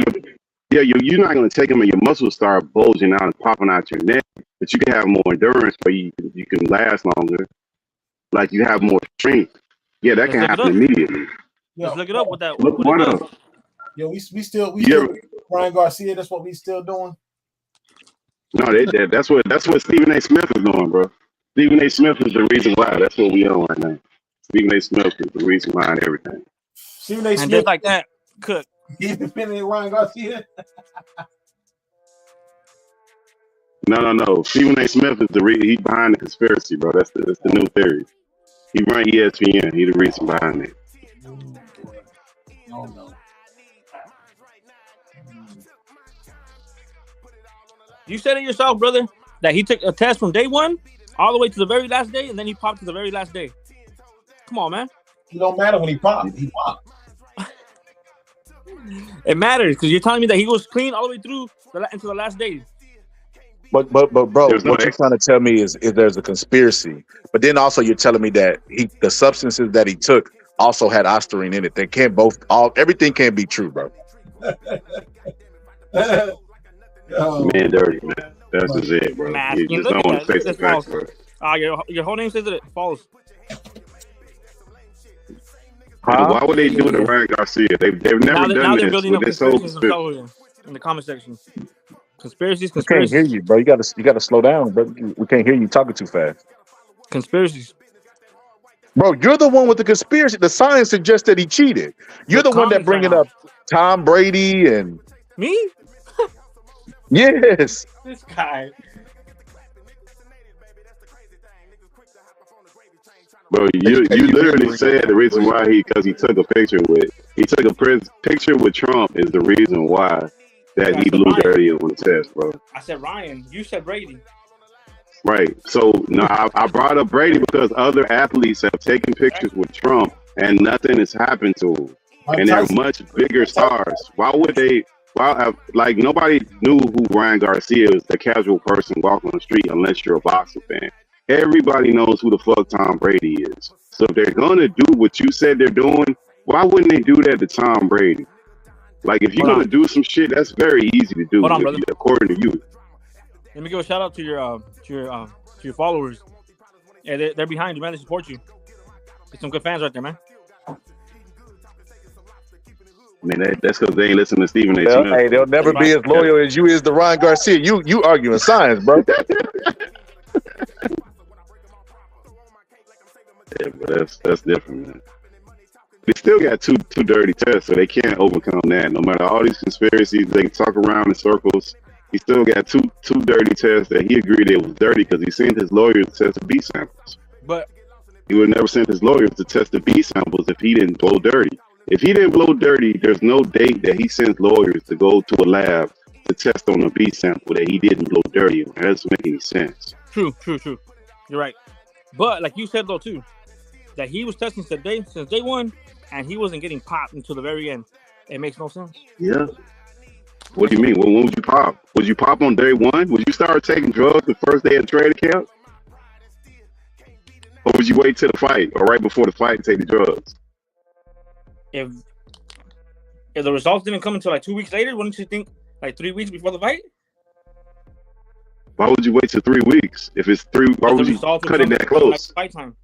You're not gonna take them and your muscles start bulging out and popping out your neck. But you can have more endurance, but you can last longer. Like you have more strength. Yeah, that can happen immediately. Let's look it up with that. Look one up. Yo, we still Ryan Garcia. That's what we still doing. No, that's what Stephen A. Smith is doing, bro. Stephen A. Smith is the reason why. That's what we own right now. Stephen A. Smith is the reason behind everything. Stephen A. Smith, and just like that, cook. He's defending Ryan Garcia. No. Stephen A. Smith is he's behind the conspiracy, bro. That's the new theory. He run ESPN. He's the reason behind it. No. You said it yourself, brother, that he took a test from day one all the way to the very last day, and then he popped to the very last day. Come on, man. It don't matter when he popped. He popped. It matters because you're telling me that he was clean all the way through until the last day. But bro, what you're trying to tell me is there's a conspiracy. But then also you're telling me that the substances that he took also had ostarine in it. They can't everything can't be true, bro. Man, dirty, man. That's just it, bro. You just don't want to face the facts, bro. Your whole name says that it false. Why would they do it to Ryan Garcia? They've never done this with this whole in the comment section. Conspiracies. We can't hear you, bro. You gotta slow down, bro. We can't hear you talking too fast. Conspiracies. Bro, you're the one with the conspiracy. The science suggests that he cheated. You're the one that bringing up Tom Brady and me. Yes. This guy. Bro, you literally said the reason why because he took a picture with Trump is the reason why that he blew dirty on the test, bro. I said Ryan. You said Brady. Right. So no, I brought up Brady because other athletes have taken pictures with Trump and nothing has happened to them, and they're much bigger stars. Why would they? Like nobody knew who Ryan Garcia is, the casual person walking on the street, unless you're a boxing fan. Everybody knows who the fuck Tom Brady is. So if they're gonna do what you said they're doing, why wouldn't they do that to Tom Brady? Like, if you're gonna do some shit, that's very easy to do. Hold on, brother. According to you. Let me give a shout out to your followers. Yeah, they're behind you, man. They support you. There's some good fans right there, man. I mean, that's because they ain't listening to Stephen A. Smith. Hey, they'll never be as loyal as you is to Ryan Garcia. You arguing science, bro. Yeah, but that's different, man. They still got two dirty tests, so they can't overcome that. No matter all these conspiracies, they can talk around in circles. He still got two dirty tests that he agreed it was dirty because he sent his lawyers to test the B samples. But he would never send his lawyers to test the B samples if he didn't blow dirty. If he didn't blow dirty, there's no date that he sends lawyers to go to a lab to test on a B sample that he didn't blow dirty on. That doesn't make any sense. True. You're right. But like you said though too, that he was testing since day one, and he wasn't getting popped until the very end. It makes no sense. Yeah. What do you mean? When would you pop? Would you pop on day one? Would you start taking drugs the first day of the training camp? Or would you wait till the fight or right before the fight and take the drugs? If the results didn't come until like 2 weeks later, wouldn't you think like 3 weeks before the fight? Why would you wait till 3 weeks? If it's why would you cut it that close? Like fight time.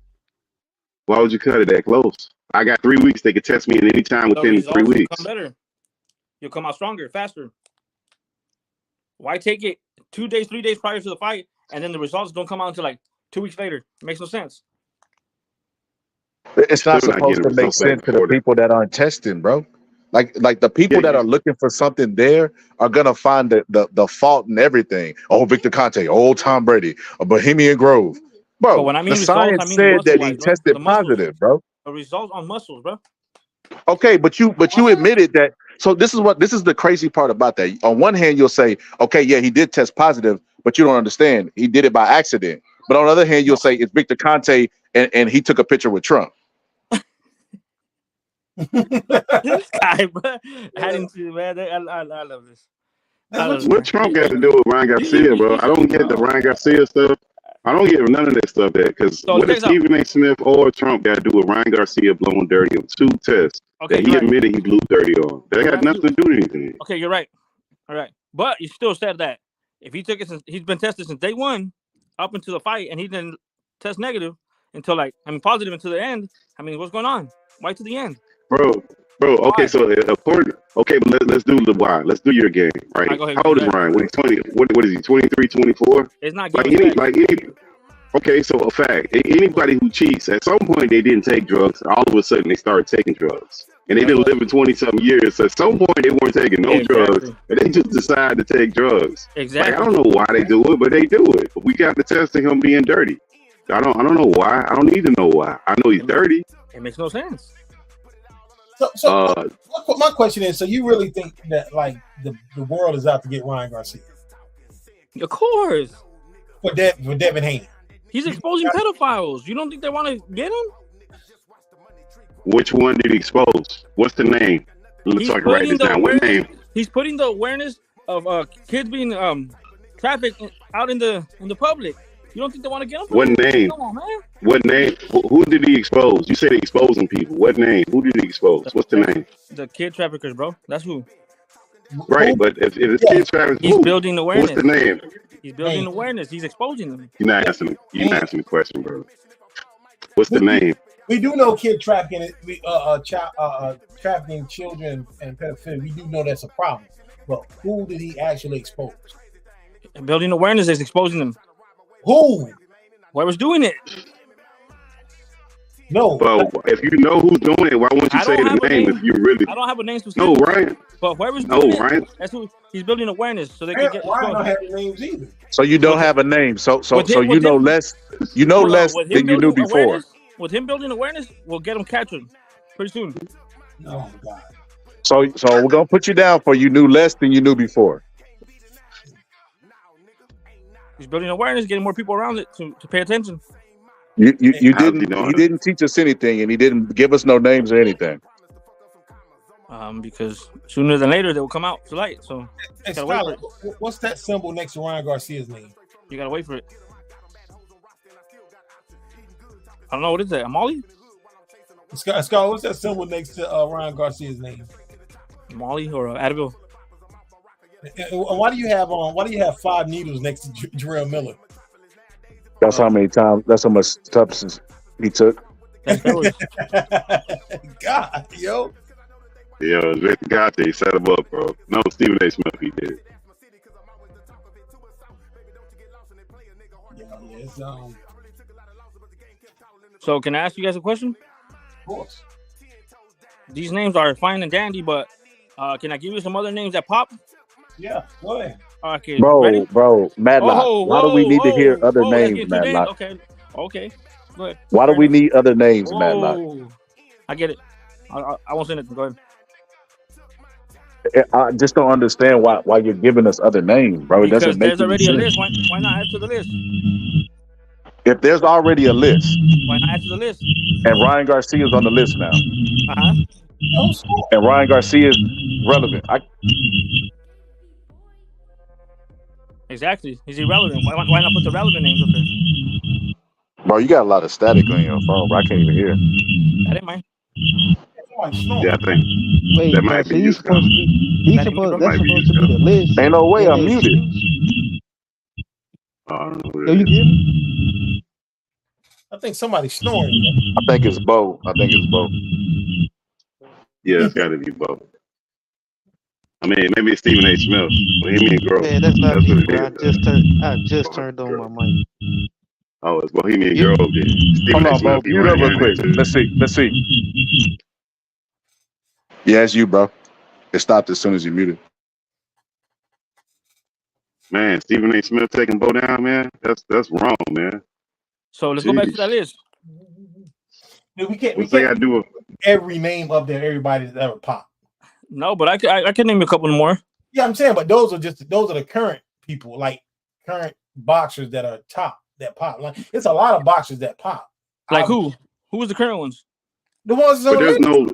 Why would you cut it that close? I got 3 weeks. They could test me at any time within 3 weeks. Come better. You'll come out stronger, faster. Why take it 2 days, 3 days prior to the fight, and then the results don't come out until like 2 weeks later? It makes no sense. It's not supposed to make sense to the people that aren't testing, bro. Like the people that are looking for something there are gonna find the fault in everything. Oh, Victor Conte, old Tom Brady, a Bohemian Grove, bro. But when I mean the results, science said that he tested positive, bro. The results on muscles, bro. Okay, but you admitted that. So this is the crazy part about that. On one hand, you'll say, okay, yeah, he did test positive, but you don't understand. He did it by accident. But on the other hand, you'll say it's Victor Conte and he took a picture with Trump. This guy, bro. I love this. What Trump got to do with Ryan Garcia, bro? I don't get the Ryan Garcia stuff. I don't get none of that stuff there because what does Stephen A. Smith or Trump got to do with Ryan Garcia blowing dirty on 2 tests that he admitted he blew dirty on? That got nothing to do with anything. Okay, you're right. All right. But you still said that if he took it since he's been tested since day one up until the fight and he didn't test negative until positive until the end. I mean, what's going on? Why to the end? Bro, okay, so according, but let's do the why. Let's do your game, right? How old is Ryan? When he's 20, what is he, 23, 24? It's not okay, so a fact. Anybody who cheats, at some point they didn't take drugs, all of a sudden they started taking drugs. And they've been living 20-something years, so at some point they weren't taking no drugs, and they just decided to take drugs. Exactly. Like, I don't know why they do it, but they do it. But we got the test of him being dirty. I don't know why. I don't need to know why. I know he's dirty. It makes no sense. So my question is: so you really think that like the world is out to get Ryan Garcia? Of course. For Devin Haney. He's exposing pedophiles. You don't think they want to get him? Which one did he expose? What's the name? Let's talk right this down. What name? He's putting the awareness of kids being trafficked out in the public. You don't think they want to get him? What name? Come on, man. What name? Who did he expose? You said exposing people. What name? Who did he expose? What's the name? The kid traffickers, bro. That's who. Right, but if it's kid traffickers, he's building awareness. What's the name? He's building awareness. He's exposing them. You're not answering the question, bro. What's the name? We do know kid trafficking, trafficking children and pedophilia. We do know that's a problem. But who did he actually expose? Building awareness is exposing them. Who? Whoever's doing it. No. Well, if you know who's doing it, why won't you say the name if you really? I don't have a name specific. No, Ryan. But whoever's doing Ryan. That's who he's building awareness so they can get. Ryan don't have names either. So you don't have a name. So you know less. You know less than you knew before. With him building awareness, we'll get him captured pretty soon. Oh God. So we're gonna put you down for you knew less than you knew before. He's building awareness, getting more people around it to pay attention. You didn't. He didn't teach us anything, and he didn't give us no names or anything. Because sooner than later they will come out to light. So hey, Skyler, what's that symbol next to Ryan Garcia's name? You gotta wait for it. I don't know, what is that? A Molly? Skyler, what's that symbol next to Ryan Garcia's name? Molly or Advil. Why do you have 5 needles next to Jarrell Miller? That's how many times. That's how much substance he took. God, yo. Yo, Rick Gatti set him up, bro. No, Stephen A. Smith, he did. Yeah, So can I ask you guys a question? Of course. These names are fine and dandy, but can I give you some other names that pop? Yeah, go ahead. Okay, Bro, Madlock. Why do we need to hear other names, Madlock? Okay, go ahead. Why do we need other names, Madlock? I get it. I won't say anything. Go ahead. I just don't understand why you're giving us other names, bro. It Because doesn't make there's already a sense. list. Why not add to the list? If there's already a list, Why not add to the list? and Ryan Garcia is on the list now, and Ryan Garcia is relevant. Exactly. He's irrelevant. Why not put the relevant names up there? Bro, you got a lot of static on your phone, bro. I can't even hear. That ain't mine. Yeah, I think Wait, that might so be he's supposed to be. That's supposed to be the list. Ain't no way I'm muted. Yo, you hear me? I think somebody's snoring. I think it's Bo. Yeah, it's got to be both. I mean, maybe it's Stephen A. Smith. Bohemian Grove. Man, that's not what me, it bro. is. I just turned on my mic. Oh, it's Bohemian Grove. Then. Stephen Hold A. on, Bo. Smith. he Mute up ran real quick. into- Let's see. Yeah, it's you, bro. It stopped as soon as you muted. Man, Stephen A. Smith taking Bo down, man. That's wrong, man. So let's go back to that list. We can't do every name up there. Everybody that's ever popped. No, but I can name a couple more. Yeah, I'm saying, but those are the current people, like current boxers that are top that pop. Like it's a lot of boxers that pop. Like who? Who was the current ones? The ones But there's no.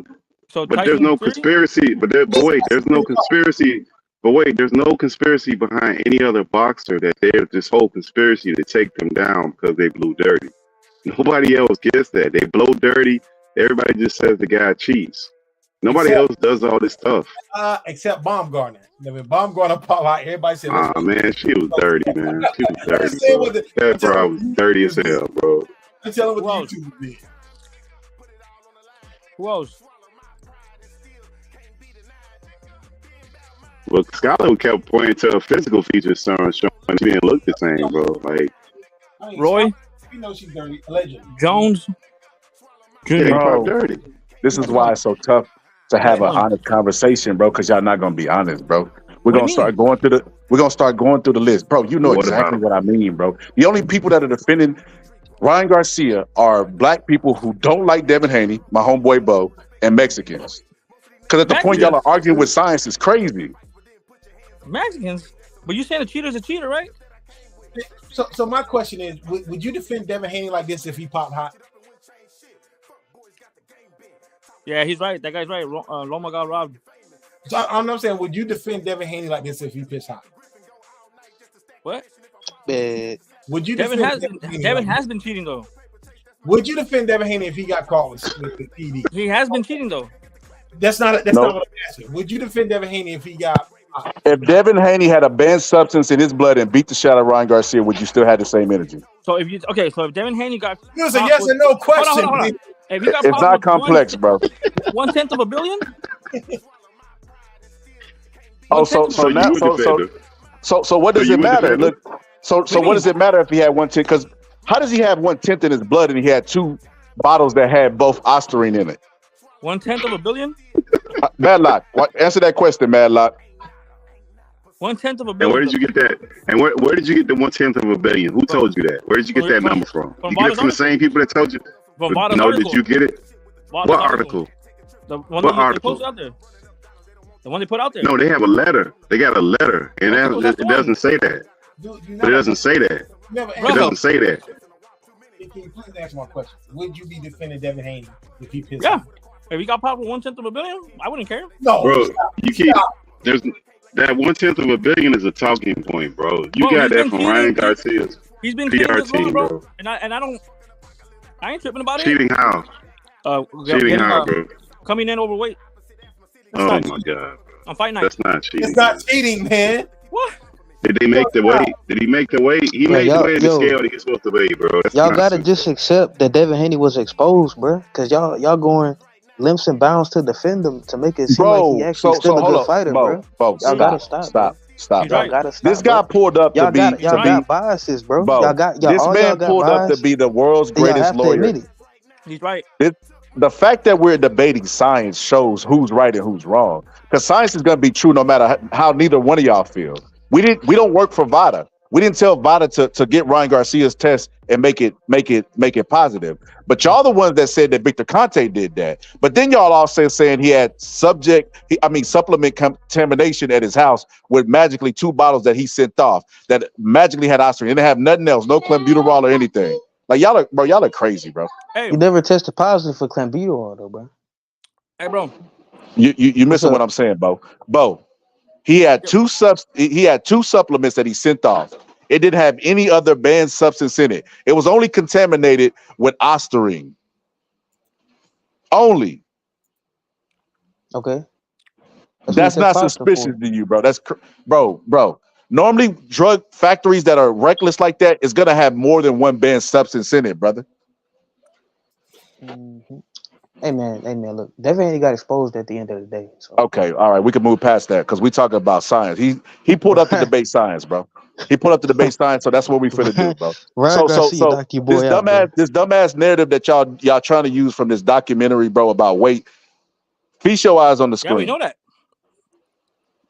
So But there's no conspiracy. But wait, there's no conspiracy. But wait, there's no conspiracy behind any other boxer that there's this whole conspiracy to take them down because they blew dirty. Nobody else gets that. They blow dirty. Everybody just says the guy cheats. Nobody else does all this stuff. Except Baumgartner. When Baumgartner pop out, everybody said, Ah, man, she was dirty, man. She was dirty, bro. That bro was dirty as hell, bro. I tell him what the YouTube did. Who else? Well, Skylar kept pointing to a physical features showing she didn't look the same, bro. Like Roy, you know she's dirty. Allegedly. Jones, Junior, Bro, dirty. this is why it's so tough to have an honest conversation, bro, because y'all not gonna be honest, bro. We're gonna start going through the list. Bro, you know exactly what I mean, bro. The only people that are defending Ryan Garcia are black people who don't like Devin Haney, my homeboy Bo, and Mexicans. Because at the point y'all are arguing with science is crazy. Mexicans? But you saying a cheater's a cheater, right? So my question is, would you defend Devin Haney like this if he popped hot? Yeah, he's right. That guy's right. Loma got robbed. So I'm saying, would you defend Devin Haney like this if he pitched hot? What? Would you Devin defend Devin has been cheating though. Would you defend Devin Haney if he got caught with the PD? He has been cheating though. That's not what I'm asking. Would you defend Devin Haney if he got? If Devin Haney had a banned substance in his blood and beat the shit out of Ryan Garcia, would you still have the same energy? So if Devin Haney got, it was a yes or no question. Hold on. If you got It's not complex, bro. 1/10 of a billion. Oh, so what does it matter? Look, so what does it matter if he had 1/10? Because how does he have 1/10 in his blood and he had 2 bottles that had both Ostarine in it? 1/10 of a billion. Madlock, answer that question, Madlock. 1/10 of a billion. And where did you get that? And where did you get the 1/10 of a billion? Who told you that? Where did you get that number from? You get it from the same people that told you? No, did you get it? What article? The one what that article? They out there. The one they put out there. No, they have a letter. They got a letter, and it doesn't say that. But it doesn't say that. It doesn't say that. Can you please answer my question? Would you be defending Devin Haney if he pissed? Yeah. If he got popped with 1/10 of a billion, I wouldn't care. No, bro. You keep there's that 1/10 of a billion is a talking point, bro. You got that from Ryan Garcia's. He's been PR team, bro. And I ain't tripping about it. Cheating how? Cheating how, bro? Coming in overweight. Oh my god. On fight night. That's not cheating. It's not cheating, man. What? Did they make the weight? Did he make the weight? He made the weight in the scale that he's supposed to weigh, bro. That's y'all not gotta simple. just accept that Devin Haney was exposed, bro. Cause y'all going limps and bounds to defend him to make it seem like he actually still a good fighter, bro. Y'all gotta stop. Stop. Y'all gotta stop. This guy pulled up Y'all to be. y'all got biases, bro. Y'all got this all man y'all got pulled up bias. to be the world's Y'all greatest have to lawyer. admit it. He's right. The fact that we're debating science shows who's right and who's wrong. Because science is going to be true no matter how neither one of y'all feel. We don't work for VADA. We didn't tell VADA to get Ryan Garcia's test and make it positive. But y'all the ones that said that Victor Conte did that. But then y'all also saying he had supplement contamination at his house with magically 2 bottles that he sent off that magically had oxygen. It didn't have nothing else, no clenbuterol or anything. Like y'all are crazy, bro. Hey, he never tested positive for clenbuterol though, bro. Hey, bro. You missing what I'm saying, Bo. He had two supplements that he sent off. It didn't have any other banned substance in it. It was only contaminated with ostarine. Only. Okay. That's not suspicious to you, bro. That's bro. Normally, drug factories that are reckless like that is gonna have more than one banned substance in it, brother. Mm-hmm. Hey man, look, Devin Haney got exposed at the end of the day. So. Okay, all right, we can move past that because we talking about science. He pulled up to debate science, bro. He pulled up to debate science, so that's what we finna do, bro. This dumbass narrative that y'all trying to use from this documentary, bro, about weight. Feast your eyes on the screen. Yeah,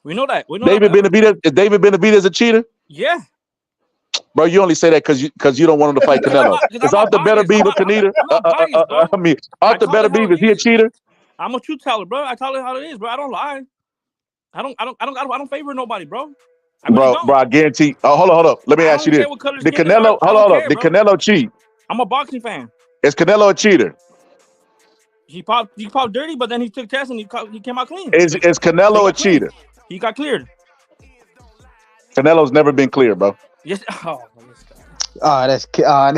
we know that. David Benavidez a cheater? Yeah. Bro, you only say that because you don't want him to fight Canelo. Is Arthur Beterbiev a cheater? Arthur Beterbiev, is he a cheater? I'm a truth teller, bro. I tell it how it is, bro. I don't lie. I don't favor nobody, bro. Bro, I guarantee. Oh, hold up. Let me ask you this: Did Canelo? Hold up. Did Canelo cheat? I'm a boxing fan. Is Canelo a cheater? He popped dirty, but then he took tests and he came out clean. Is Canelo a cheater? He got cleared. Canelo's never been clear, bro. Yes. That's y'all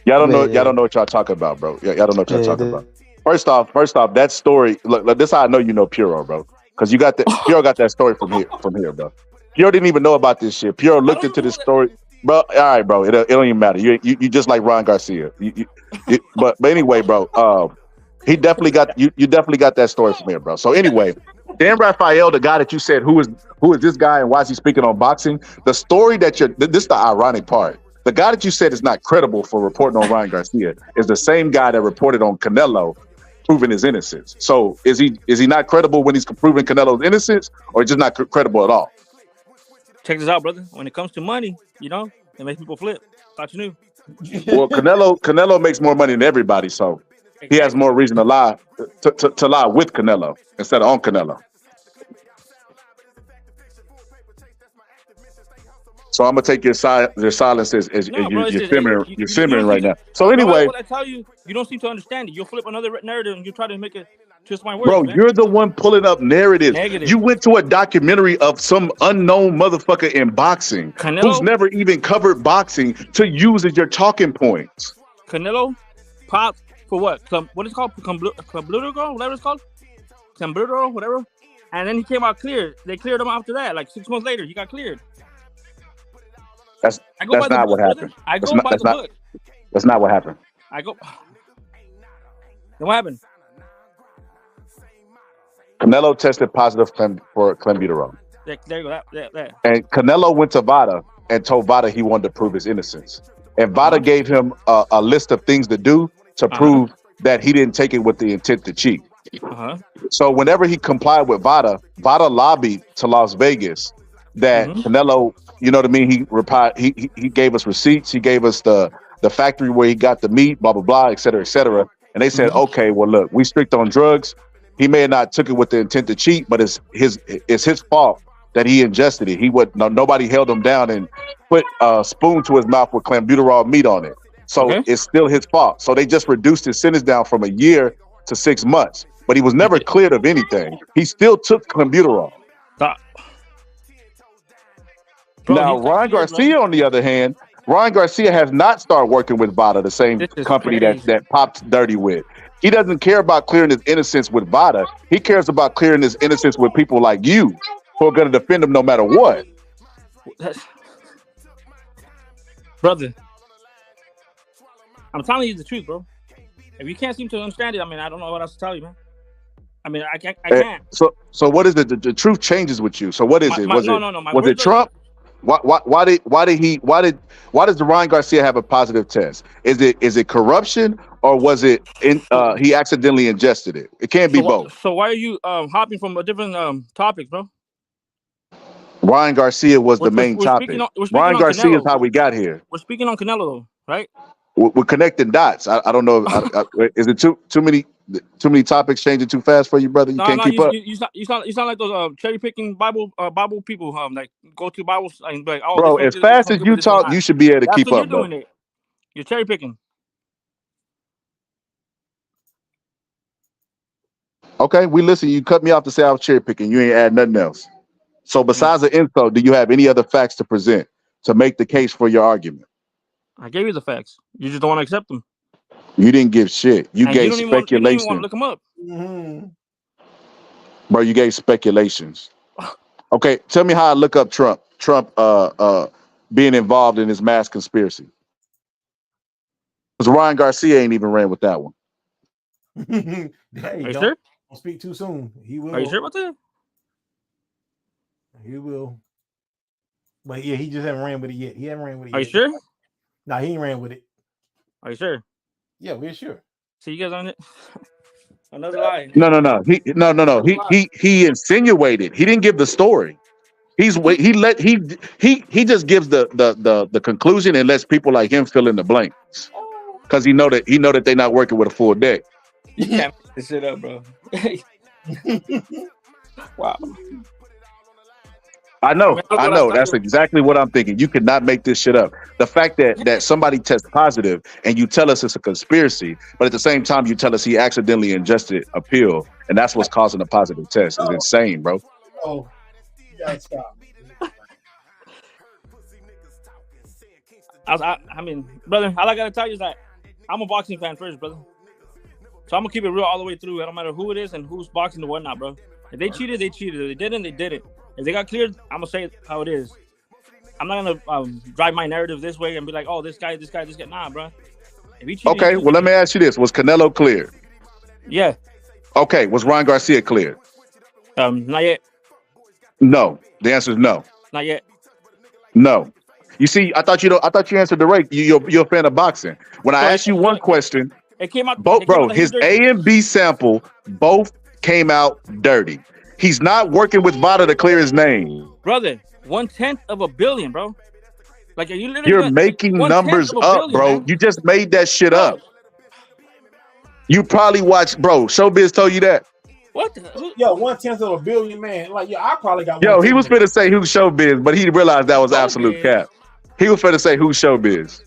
don't know. Y'all don't know what y'all talking about, bro. Y'all don't know what y'all talking about. First off, that story. Look, this is how I know you know Puro, bro. Because you got Puro got that story from here, bro. Puro didn't even know about this shit. Puro looked into this story, bro. All right, bro. It don't even matter. You just like Ryan Garcia. But anyway, bro. He definitely got you. You definitely got that story from here, bro. So anyway, Dan Rafael, the guy that you said who is this guy and why is he speaking on boxing? The story that this is the ironic part. The guy that you said is not credible for reporting on Ryan Garcia is the same guy that reported on Canelo proving his innocence. So is he not credible when he's proving Canelo's innocence, or just not credible at all? Check this out, brother. When it comes to money, it makes people flip. Thought you knew. Well, Canelo makes more money than everybody, so he has more reason to lie to lie with Canelo instead of on Canelo. So I'm gonna take your silence as you're simmering right now. So anyway, what I tell you, you don't seem to understand it. You'll flip another narrative and you try to make it twist my words. Bro, man. you're the one pulling up narratives. Negative. You went to a documentary of some unknown motherfucker in boxing who's never even covered boxing to use as your talking points. Canelo popped for what? What is it called? Clenbuterol, whatever it's called. Clenbuterol, whatever. And then he came out clear. They cleared him after that. Like 6 months later, he got cleared. That's not what happened. I go by the book. That's not what happened. I go. Then what happened? Canelo tested positive for clenbuterol. There you go. That. And Canelo went to VADA and told VADA he wanted to prove his innocence. And VADA gave him a list of things to do to prove that he didn't take it with the intent to cheat. So whenever he complied with VADA, VADA lobbied to Las Vegas that Canelo, you know what I mean? He replied, he gave us receipts, he gave us the factory where he got the meat, blah, blah, blah, et cetera, et cetera. And they said, okay, well, look, we strict on drugs. He may have not took it with the intent to cheat, but it's his fault that he ingested it. Nobody held him down and put a spoon to his mouth with clenbuterol meat on it. So it's still his fault. So they just reduced his sentence down from a year to 6 months. But he was never cleared of anything. He still took clenbuterol. Now, Ryan Garcia, on the other hand, Ryan Garcia has not started working with VADA, the same company that popped dirty with. He doesn't care about clearing his innocence with Vada. He cares about clearing his innocence with people like you who are going to defend him no matter what. Brother, I'm telling you the truth, bro. If you can't seem to understand it, I mean, I don't know what else to tell you, man. I mean, I can't. So what is it? The truth changes with you. So what is it? Was no. it Trump? Why does Ryan Garcia have a positive test? Is it corruption or was it he accidentally ingested it? It can't be both. So why are you hopping from a different topic, bro? Ryan Garcia was the main topic. Ryan Garcia is how we got here. We're speaking on Canelo, though, right? We're connecting dots. I don't know. Is it too many topics changing too fast for you, brother? You can't keep up. You sound like those cherry picking Bible people like go to Bibles and be like, oh, bro. As fast as you talk, you should be able to keep up, bro. You're cherry picking. Okay, we listen. You cut me off to say I was cherry picking. You ain't add nothing else. So besides the insult, do you have any other facts to present to make the case for your argument? I gave you the facts. You just don't want to accept them. You didn't give shit. You gave speculation. You didn't even want to look them up. Mm-hmm. Bro, you gave speculations. Okay, tell me how I look up Trump being involved in this mass conspiracy. Because Ryan Garcia ain't even ran with that one. Hey, are you sure? Don't speak too soon. He will. Are you sure about that? He will. But yeah, he just haven't ran with it yet. He haven't ran with it yet. Are you sure? No, he ain't ran with it. Are you sure? Yeah, we're sure. See you guys on it. Another lie. No. He insinuated. He didn't give the story. He just gives the conclusion and lets people like him fill in the blanks. Because he know that they're not working with a full deck. You can't make this shit up, bro. Wow. I know. That's exactly what I'm thinking. You cannot make this shit up. The fact that somebody tests positive and you tell us it's a conspiracy, but at the same time you tell us he accidentally ingested a pill and that's what's causing a positive test is insane, bro. Oh, you gotta stop. I mean, brother, all I gotta tell you is that I'm a boxing fan first, brother. So I'm gonna keep it real all the way through. It don't matter who it is and who's boxing and whatnot, bro. If they cheated, they cheated. If they didn't, they did it. If they got cleared, I'm gonna say it how it is. I'm not gonna drive my narrative this way and be like, oh, this guy. Nah, bro. If he cheated, okay, well, let me ask you this: was Canelo cleared? Yeah. Okay, was Ryan Garcia cleared? Not yet. No. The answer is no. Not yet. No. You see, I thought you answered the right. You're a fan of boxing. When I asked you one question, it came out. His A and B sample both came out dirty. He's not working with Vada to clear his name. Brother, 1/10 of a billion, bro. Like, are you literally You're making numbers up, bro. Man. You just made that shit up. You probably watched, bro. Showbiz told you that. What? Yo, 1/10 of a billion, man. Like, yo, I probably got. Yo, he was finna say who's Showbiz, but he realized that was absolute cap. He was finna say who's Showbiz.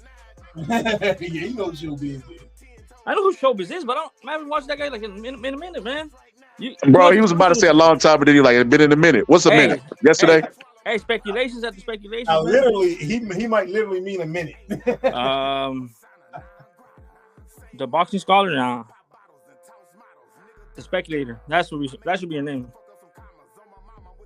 Yeah, you know who Showbiz is. I know who Showbiz is, but I haven't watched that guy like in a minute, man. Bro, he was about to say a long time, but then he like, it's been in a minute. What's a minute? Yesterday? Hey, speculations after speculations. Now, literally, he might literally mean a minute. The boxing scholar now. The speculator. That should be your name.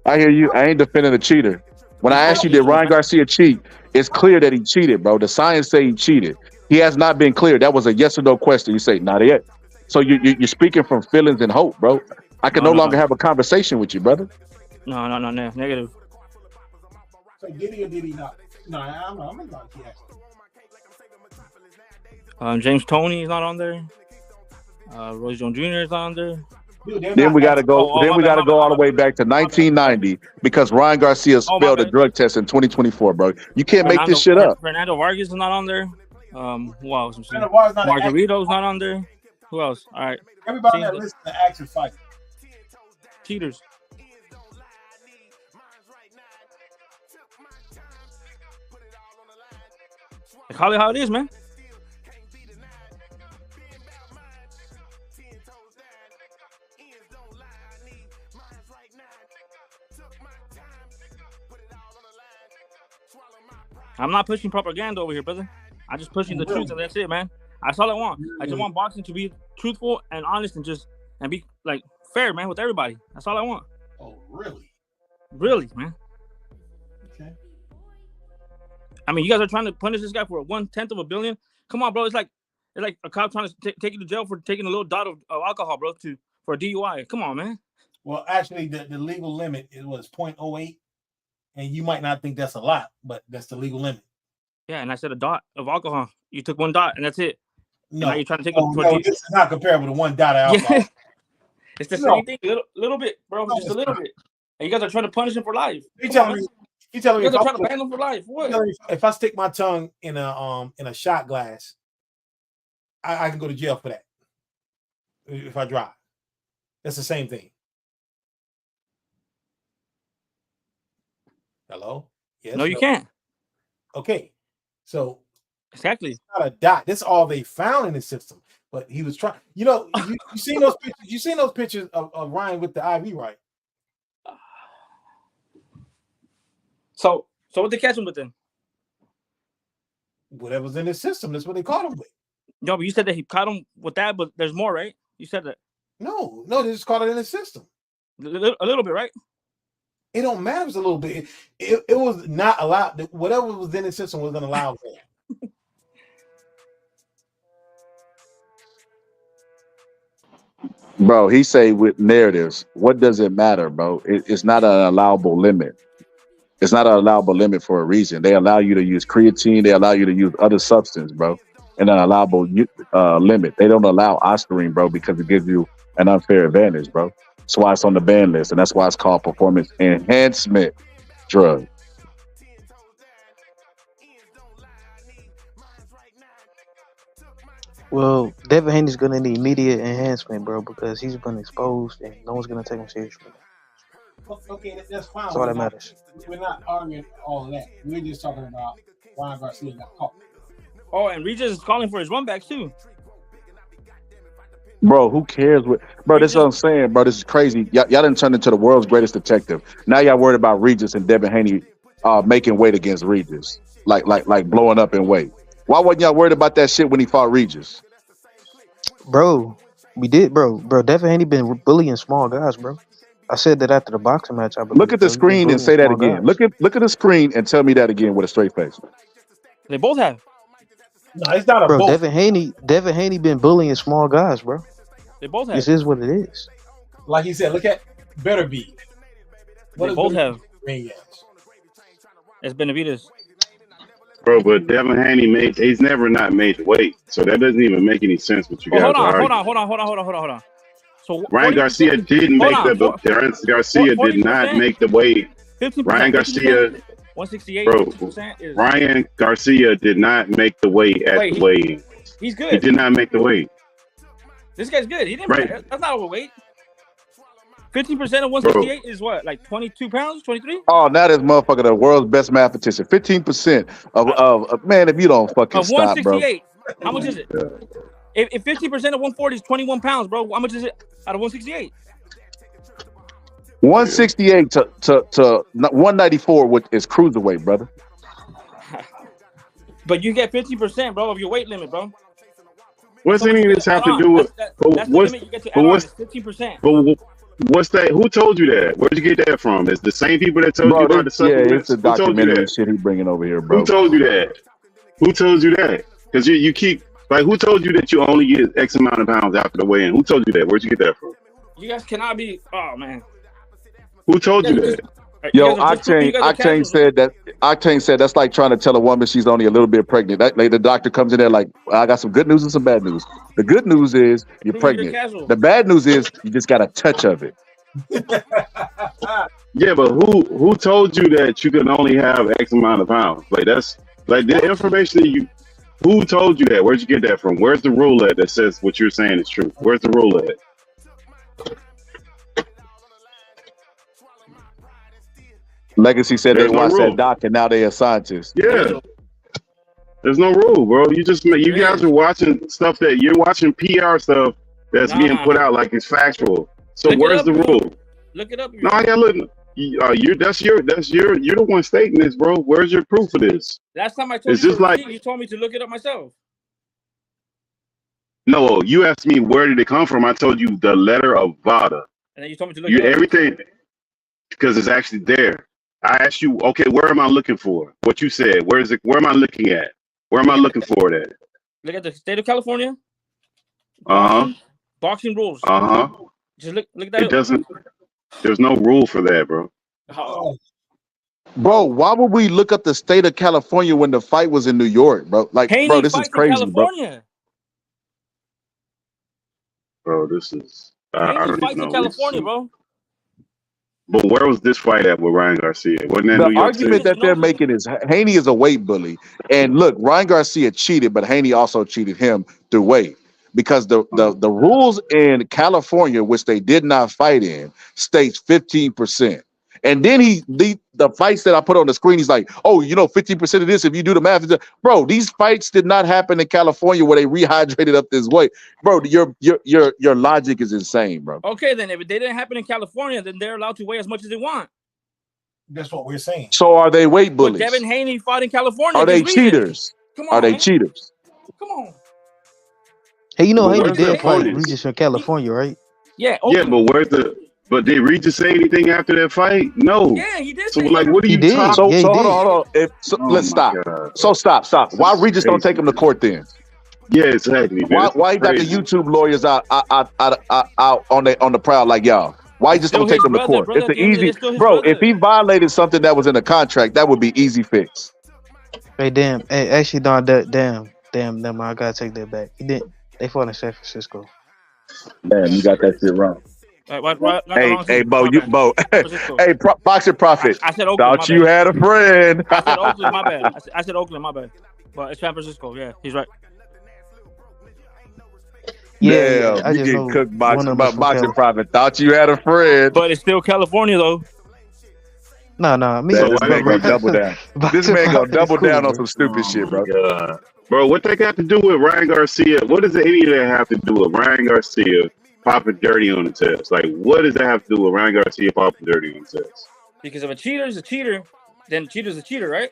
I hear you. I ain't defending the cheater. When I asked you, did Ryan Garcia cheat? It's clear that he cheated, bro. The science say he cheated. He has not been cleared. That was a yes or no question. You say, not yet. So you're speaking from feelings and hope, bro. I can no longer have a conversation with you, brother. No, negative. So did he or did he not? No, I'm not. James Toney is not on there. Roy Jones Jr. is not on there. Dude, then we got to go. We got to go all the way back to 1990 because Ryan Garcia failed a drug test in 2024, bro. You can't make this shit up. Fernando Vargas is not on there. Who else? Margarito's not on there. Who else? All right. Everybody that listens to action fight. Cheaters. Call it how it is, man. I'm not pushing propaganda over here, brother. I'm just pushing the truth, and that's it, man. That's all I want. I just want boxing to be truthful and honest and be like fair, man, with everybody. That's all I want. Oh, really? Really, man. Okay. I mean, you guys are trying to punish this guy for 1/10 of a billion. Come on, bro. It's like a cop trying to take you to jail for taking a little dot of alcohol, bro, for a DUI. Come on, man. Well, actually, the legal limit was 0.08, and you might not think that's a lot, but that's the legal limit. Yeah, and I said a dot of alcohol. You took 1 dot, and that's it. No, now you're trying to take this is not comparable to 1 dot of alcohol. Yeah. It's the same thing, little bit, bro, just a little bit. And you guys are trying to punish him for life. You telling me you guys are trying to ban him for life? What? If I stick my tongue in a shot glass, I can go to jail for that. If I drive, that's the same thing. Hello? Yes. No, you can't. Okay, so exactly. It's not a dot. This is all they found in the system. But he was trying. You know, you seen those pictures? You seen those pictures of Ryan with the IV, right? So what they catch him with then? Whatever's in his system, that's what they caught him with. No, but you said that he caught him with that, but there's more, right? You said that. No, they just caught it in his system. A little bit, right? It don't matter if it's a little bit. It was not allowed. Whatever was in his system wasn't allowed there. Bro, he say with narratives, what does it matter, bro? It's not an allowable limit. It's not an allowable limit for a reason. They allow you to use creatine. They allow you to use other substance, bro, in an allowable limit. They don't allow ostarine, bro, because it gives you an unfair advantage, bro. That's why it's on the ban list, and that's why it's called performance enhancement drug. Well, Devin Haney's gonna need immediate enhancement, bro, because he's been exposed and no one's gonna take him seriously. Okay, that's fine. That's all that matters. We're not arguing all of that. We're just talking about Ryan Garcia got caught. Oh, and Regis is calling for his run back too. Bro, who cares what? Bro, this is what I'm saying, bro. This is crazy. Y'all didn't turn into the world's greatest detective. Now y'all worried about Regis and Devin Haney making weight against Regis, like blowing up in weight. Why wasn't y'all worried about that shit when he fought Regis? Bro, we did, bro. Devin Haney been bullying small guys, bro. I said that after the boxing match. I believe. Look at the screen and say that again. Look at the screen and tell me that again with a straight face. They both have. No, it's not a bro. both. Devin Haney been bullying small guys, bro. They both have. This is what it is. Like he said, look at Beterbiev. They both have. It's Benavidez. Bro, but Devin Haney he's never not made the weight, so that doesn't even make any sense. What you guys hold are on. So Ryan Garcia did make Ryan Garcia did not make the weight. Ryan Garcia, 168. bro. Ryan Garcia did not make the weight at the weigh-in. He's good. He did not make the weight. This guy's good. He didn't. Right. That's not overweight. 15% of 168 is what, like 22 pounds, 23? Oh, now this motherfucker the world's best mathematician. 15% of man, if you don't fucking of stop, bro. 168. How much is it? If 50% of 140 is 21 pounds, bro, how much is it out of 168? 168 to 194, which is cruiserweight, brother. But you get 50%, bro, of your weight limit, bro. What's any of this have to do with? That's the limit you get to add on, 15%. But what's that? Who told you that? Where'd you get that from? It's the same people that told you about the supplements. Yeah, it's the documentary shit he bringing over here, bro. Who told you that? Who told you that? Because you keep like, who told you that you only get X amount of pounds after the weigh-in? Who told you that? Where'd you get that from? You guys cannot be. Oh man. Who told you that? Yo, Octane said that. Octane said that's like trying to tell a woman she's only a little bit pregnant. Like the doctor comes in there like, I got some good news and some bad news. The good news is you're pregnant. The bad news is you just got a touch of it. Yeah, but who told you that you can only have X amount of pounds? Like that's like the information that you. Who told you that? Where'd you get that from? Where's the rule at that says what you're saying is true? Where's the rule at? Legacy said they watched that doc and now they are scientists. Yeah. There's no rule, bro. You guys are watching stuff that you're watching PR stuff that's being put out like it's factual. So where's the rule? Look it up. No, I gotta look. You're the one stating this, bro. Where's your proof of this? Last time I told you, you told me to look it up myself. No, you asked me where did it come from. I told you the letter of Vada. And then you told me to look it up. Everything, because it's actually there. I asked you, okay, where am I looking for? What you said. Where is it? Where am I looking at? Where am I looking for it at? Look at the state of California. Boxing rules. Just look that It up. doesn't. There's no rule for that, bro. Bro, why would we look up the state of California when the fight was in New York, bro? Like, Haney bro, this is fights in crazy, bro. California. Bro, this is. I Haney don't even fights know. in California, bro. But where was this fight at with Ryan Garcia? Wasn't that The New York argument City? that they're making is Haney is a weight bully. And look, Ryan Garcia cheated, but Haney also cheated him through weight. Because the rules in California, which they did not fight in, states 15%. And then the fights that I put on the screen, he's like, oh, 15% of this, if you do the math. Bro, these fights did not happen in California where they rehydrated up this weight. Bro, your logic is insane, bro. Okay, then if they didn't happen in California, then they're allowed to weigh as much as they want. That's what we're saying. So are they weight bullies? But Devin Haney fought in California. Are they Just read it. cheaters? Come on, Are they man. cheaters? Come on. Hey, you know, But Haney where's their did fight opponents? Regis from California, right? Yeah. Yeah, but did Regis say anything after that fight? No. Yeah, he did. So like, what are you talking? So hold on. Let's stop. God. So stop. Why Regis don't take him to court then? Yeah, exactly. Why he got the YouTube lawyers out on the prowl like y'all? Why you just don't take him to court? It's an easy, bro. If he violated something that was in the contract, that would be easy fix. Hey, damn. Hey, actually, no, damn. I gotta take that back. He didn't. They fought in San Francisco. Damn, you got that shit wrong. Hey, Bo. Hey, Boxing Prophet. I said Oakland. Thought you had a friend. I said Oakland. My bad. I said Oakland. My bad. But it's San Francisco. Yeah, he's right. Yeah, you get cooked boxing Prophet. Thought you had a friend. But it's still California though. No, me. This man gonna double down. This man gonna double down on some stupid shit, bro. God. Bro, what they got to do with Ryan Garcia? What does any of that have to do with Ryan Garcia popping dirty on the test? Like, what does that have to do with Ryan Garcia popping dirty on the test? Because if a cheater is a cheater, then a cheater's a cheater, right?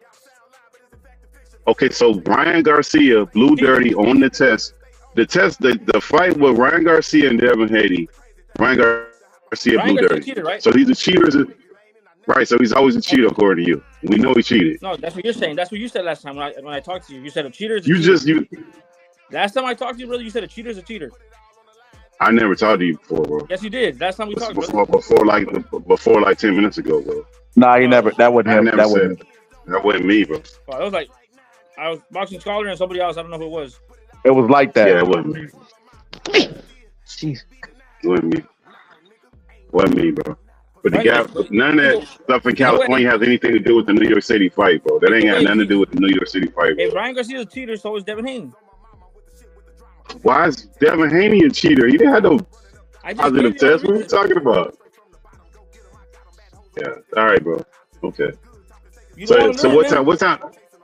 Okay, so Ryan Garcia blew dirty on the test. The fight with Ryan Garcia and Devin Haney, Ryan Garcia blew dirty. Cheater, right? So he's a cheater, right? So he's always a cheater according to you. We know he cheated. No, that's what you're saying. That's what you said last time when I talked to you. You said a cheater is a cheater. Last time I talked to you, brother, you said a cheater is a cheater. I never talked to you before, bro. Yes, you did. Last time we talked, before like 10 minutes ago, bro. Nah, you never. That wasn't him. That wasn't me, bro. Well, it was like I was Boxing Scholar and somebody else. I don't know who it was. It was like that. Yeah, it wasn't me. Jeez. It wasn't me, bro. But none of that stuff in California has anything to do with the New York City fight, bro. That ain't got nothing to do with the New York City fight, bro. If Ryan Garcia's a cheater, so is Devin Haney. Why is Devin Haney a cheater? He didn't have no positive test. What are you talking about? Yeah. All right, bro. Okay. So what time?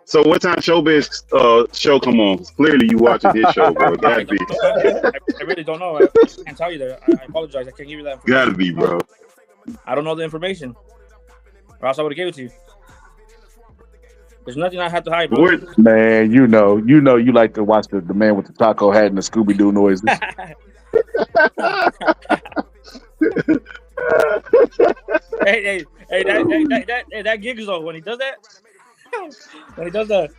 So what time Showbiz show come on? Clearly you watching his show, bro. Gotta be. I really don't know. I can't tell you that. I apologize. I can't give you that information. Gotta be, bro. I don't know the information, or else I would have gave it to you. There's nothing I have to hide, bro. Man, you know, you like to watch the man with the taco hat and the Scooby Doo noises. hey, that gigs though when he does that. When he does that.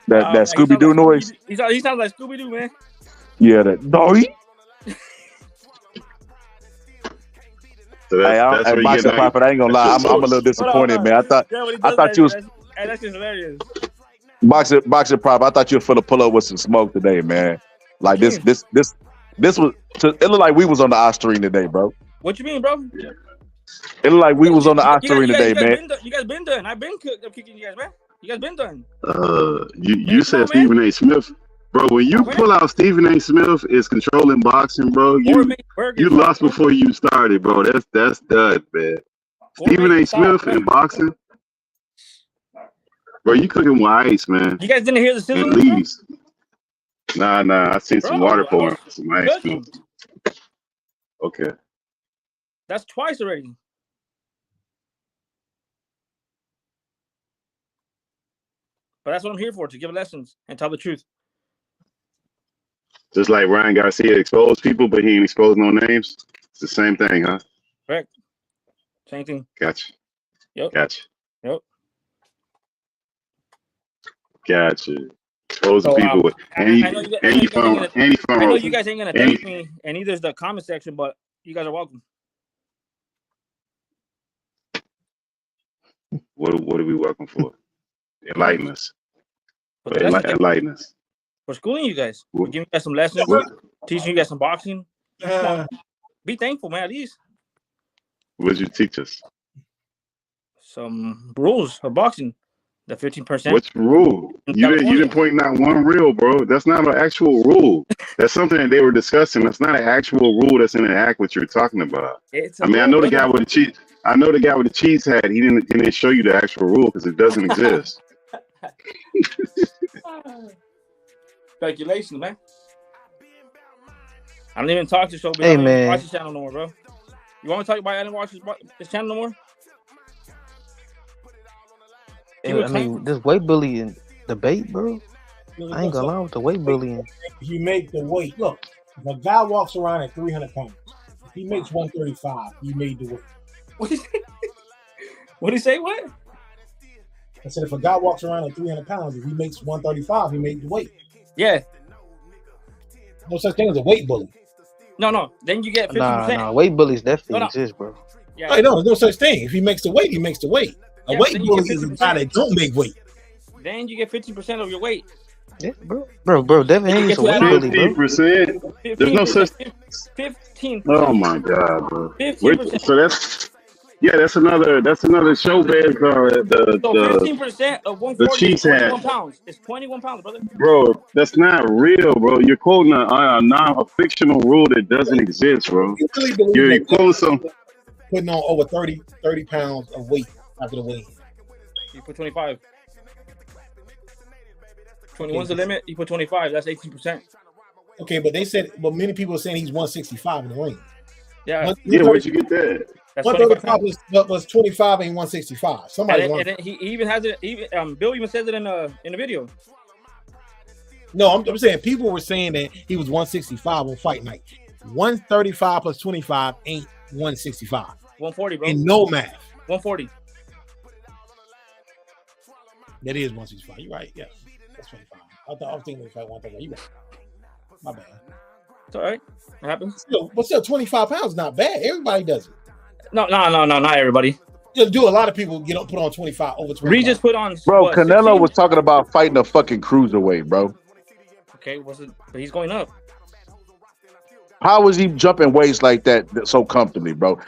That Scooby Doo noise. He sounds like Scooby Doo, man. Yeah, that doggy. So hey, Boxing Prophet, I ain't gonna lie, I'm a little disappointed, man. I thought you was. Hey, that's just hilarious. Boxing Prophet, I thought you were full of pull up with some smoke today, man. Like this was. It looked like we was on the Osterine today, bro. What you mean, bro? It looked like we was on the Osterine today, man. You guys been done. I've been kicking you guys, man. You guys been done. You said Stephen A. Smith. Bro, when you pull out Stephen A. Smith is controlling boxing, bro, you lost before you started, bro. That's done, man. Stephen A. Smith in boxing, bro, you cooking with ice, man. You guys didn't hear the sizzle? At least. Nah. I seen some water pouring, some ice. Okay. That's twice already. But that's what I'm here for, to give lessons and tell the truth. Just like Ryan Garcia exposed people, but he ain't exposed no names. It's the same thing, huh? Correct. Same thing. Gotcha. Yep. Gotcha. Yep. Gotcha. Exposing So people with I know you guys ain't gonna thank me, and neither is the comment section, but you guys are welcome. What are we working for? Enlighten us. Enlighten us. We're schooling you guys. We're giving you guys some lessons, teaching you guys some boxing. Come on. Be thankful, man, at least. What did you teach us? Some rules of boxing. The 15%. Which rule? You didn't point out one rule, bro. That's not an actual rule. That's something that they were discussing. That's not an actual rule that's in the act what you're talking about. I know the guy with the cheese. I know the guy with the cheese hat. He didn't show you the actual rule because it doesn't exist. Speculation, man. I don't even talk to show. Hey, man. Watch this channel no more, bro. You want me to talk about I didn't watch this channel no more? I mean, this weight bullying debate, bro. I ain't gonna lie with the weight bullying. You make the weight. Look, if a guy walks around at 300 pounds, if he makes 135, he made the weight. What did he say? What did he say? What? I said if a guy walks around at 300 pounds, if he makes 135, he made the weight. Yeah. No such thing as a weight bully. No. Then you get 50%. Nah. Weight bullies definitely exist, bro. Yeah. Hey, no, there's no such thing. If he makes the weight, he makes the weight. A weight bully is a guy that don't make weight. Then you get 50% of your weight. Yeah, bro, definitely is a weight bully, bro. 50%. There's no such. 15%. Oh my god, bro. 15%. So that's another showbiz. So 15% of 140 is 21 pounds. It's 21 pounds, brother. Bro, that's not real, bro. You're quoting a fictional rule that doesn't exist, bro. You're quoting some. Putting on over 30 pounds of weight after the weigh-in. You put 25. 21's the limit. You put 25. That's 18%. Okay, but many people are saying he's 165 in the ring. Yeah. Where'd you get that? 135 was 25 and 165. Somebody. And then he even has it. Bill even says it in the video. No, I'm saying people were saying that he was 165 on fight night. 135 plus 25 ain't 165. 140, bro. And no math. 140. That is 165. You're right. Yeah. That's 25. I was thinking it was like 135. You right. My bad. It's all right. It happens. But still, 25 pounds is not bad. Everybody does it. No, not everybody. Just do a lot of people put on 25 over 25. Regis put on. Bro, Canelo was talking about fighting a fucking cruiserweight, bro. Okay, but he's going up. How was he jumping weights like that so comfortably, bro?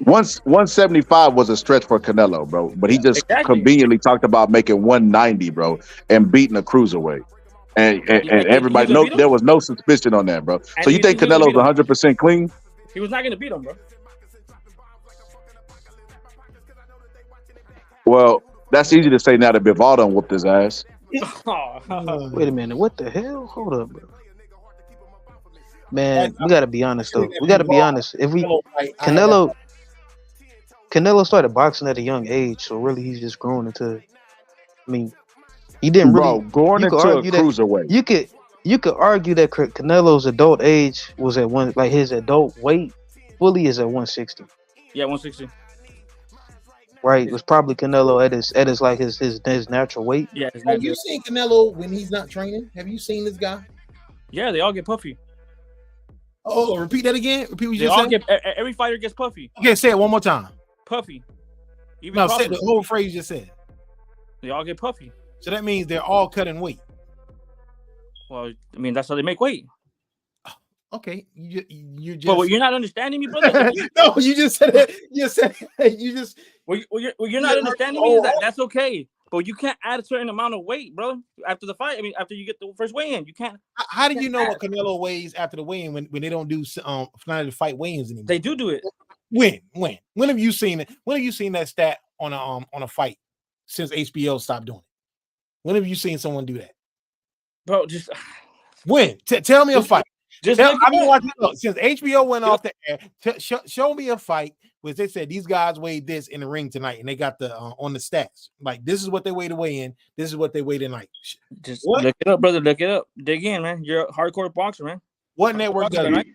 175 was a stretch for Canelo, bro. But he just conveniently talked about making 190, bro, and beating a cruiserweight. And everybody there was no suspicion on that, bro. So you think Canelo's 100% clean? He was not going to beat him, bro. Well, that's easy to say now that Bivol done whooped his ass. Wait a minute, what the hell? Hold up, bro. Man, we gotta be honest though. We gotta be honest. If we Canelo started boxing at a young age, so really he's just growing into. I mean, he didn't really. Bro, going into a cruiserweight. You could argue that Canelo's adult age was at his adult weight fully is at 160. Yeah, 160. Right, it was probably Canelo at his natural weight. Yeah. Have you seen Canelo when he's not training? Have you seen this guy? Yeah, they all get puffy. Oh, repeat that again. Repeat what you just said. Every fighter gets puffy. Okay, say it one more time. Puffy. Say the whole phrase you just said. They all get puffy. So that means they're all cutting weight. Well, I mean that's how they make weight. Okay, you just. But you're not understanding me, brother. No, you just said it. You just. Well, you're not understanding me. That's okay. But you can't add a certain amount of weight, bro. After the fight, I mean, after you get the first weigh-in, you can't. How do you know what Canelo weighs after the weigh-in when they don't do final fight weigh-ins anymore? They do it. When have you seen it? When have you seen that stat on a fight since HBO stopped doing it? When have you seen someone do that, bro? Just when? Tell me a fight. Just I've look it been up. watching since HBO went off the air. Show me a fight where they said these guys weighed this in the ring tonight, and they got the on the stats. Like this is what they weigh to weigh in. This is what they weigh tonight. Just What? look it up, brother. Look it up. Dig in, man. You're a hardcore boxer, man. What network does it?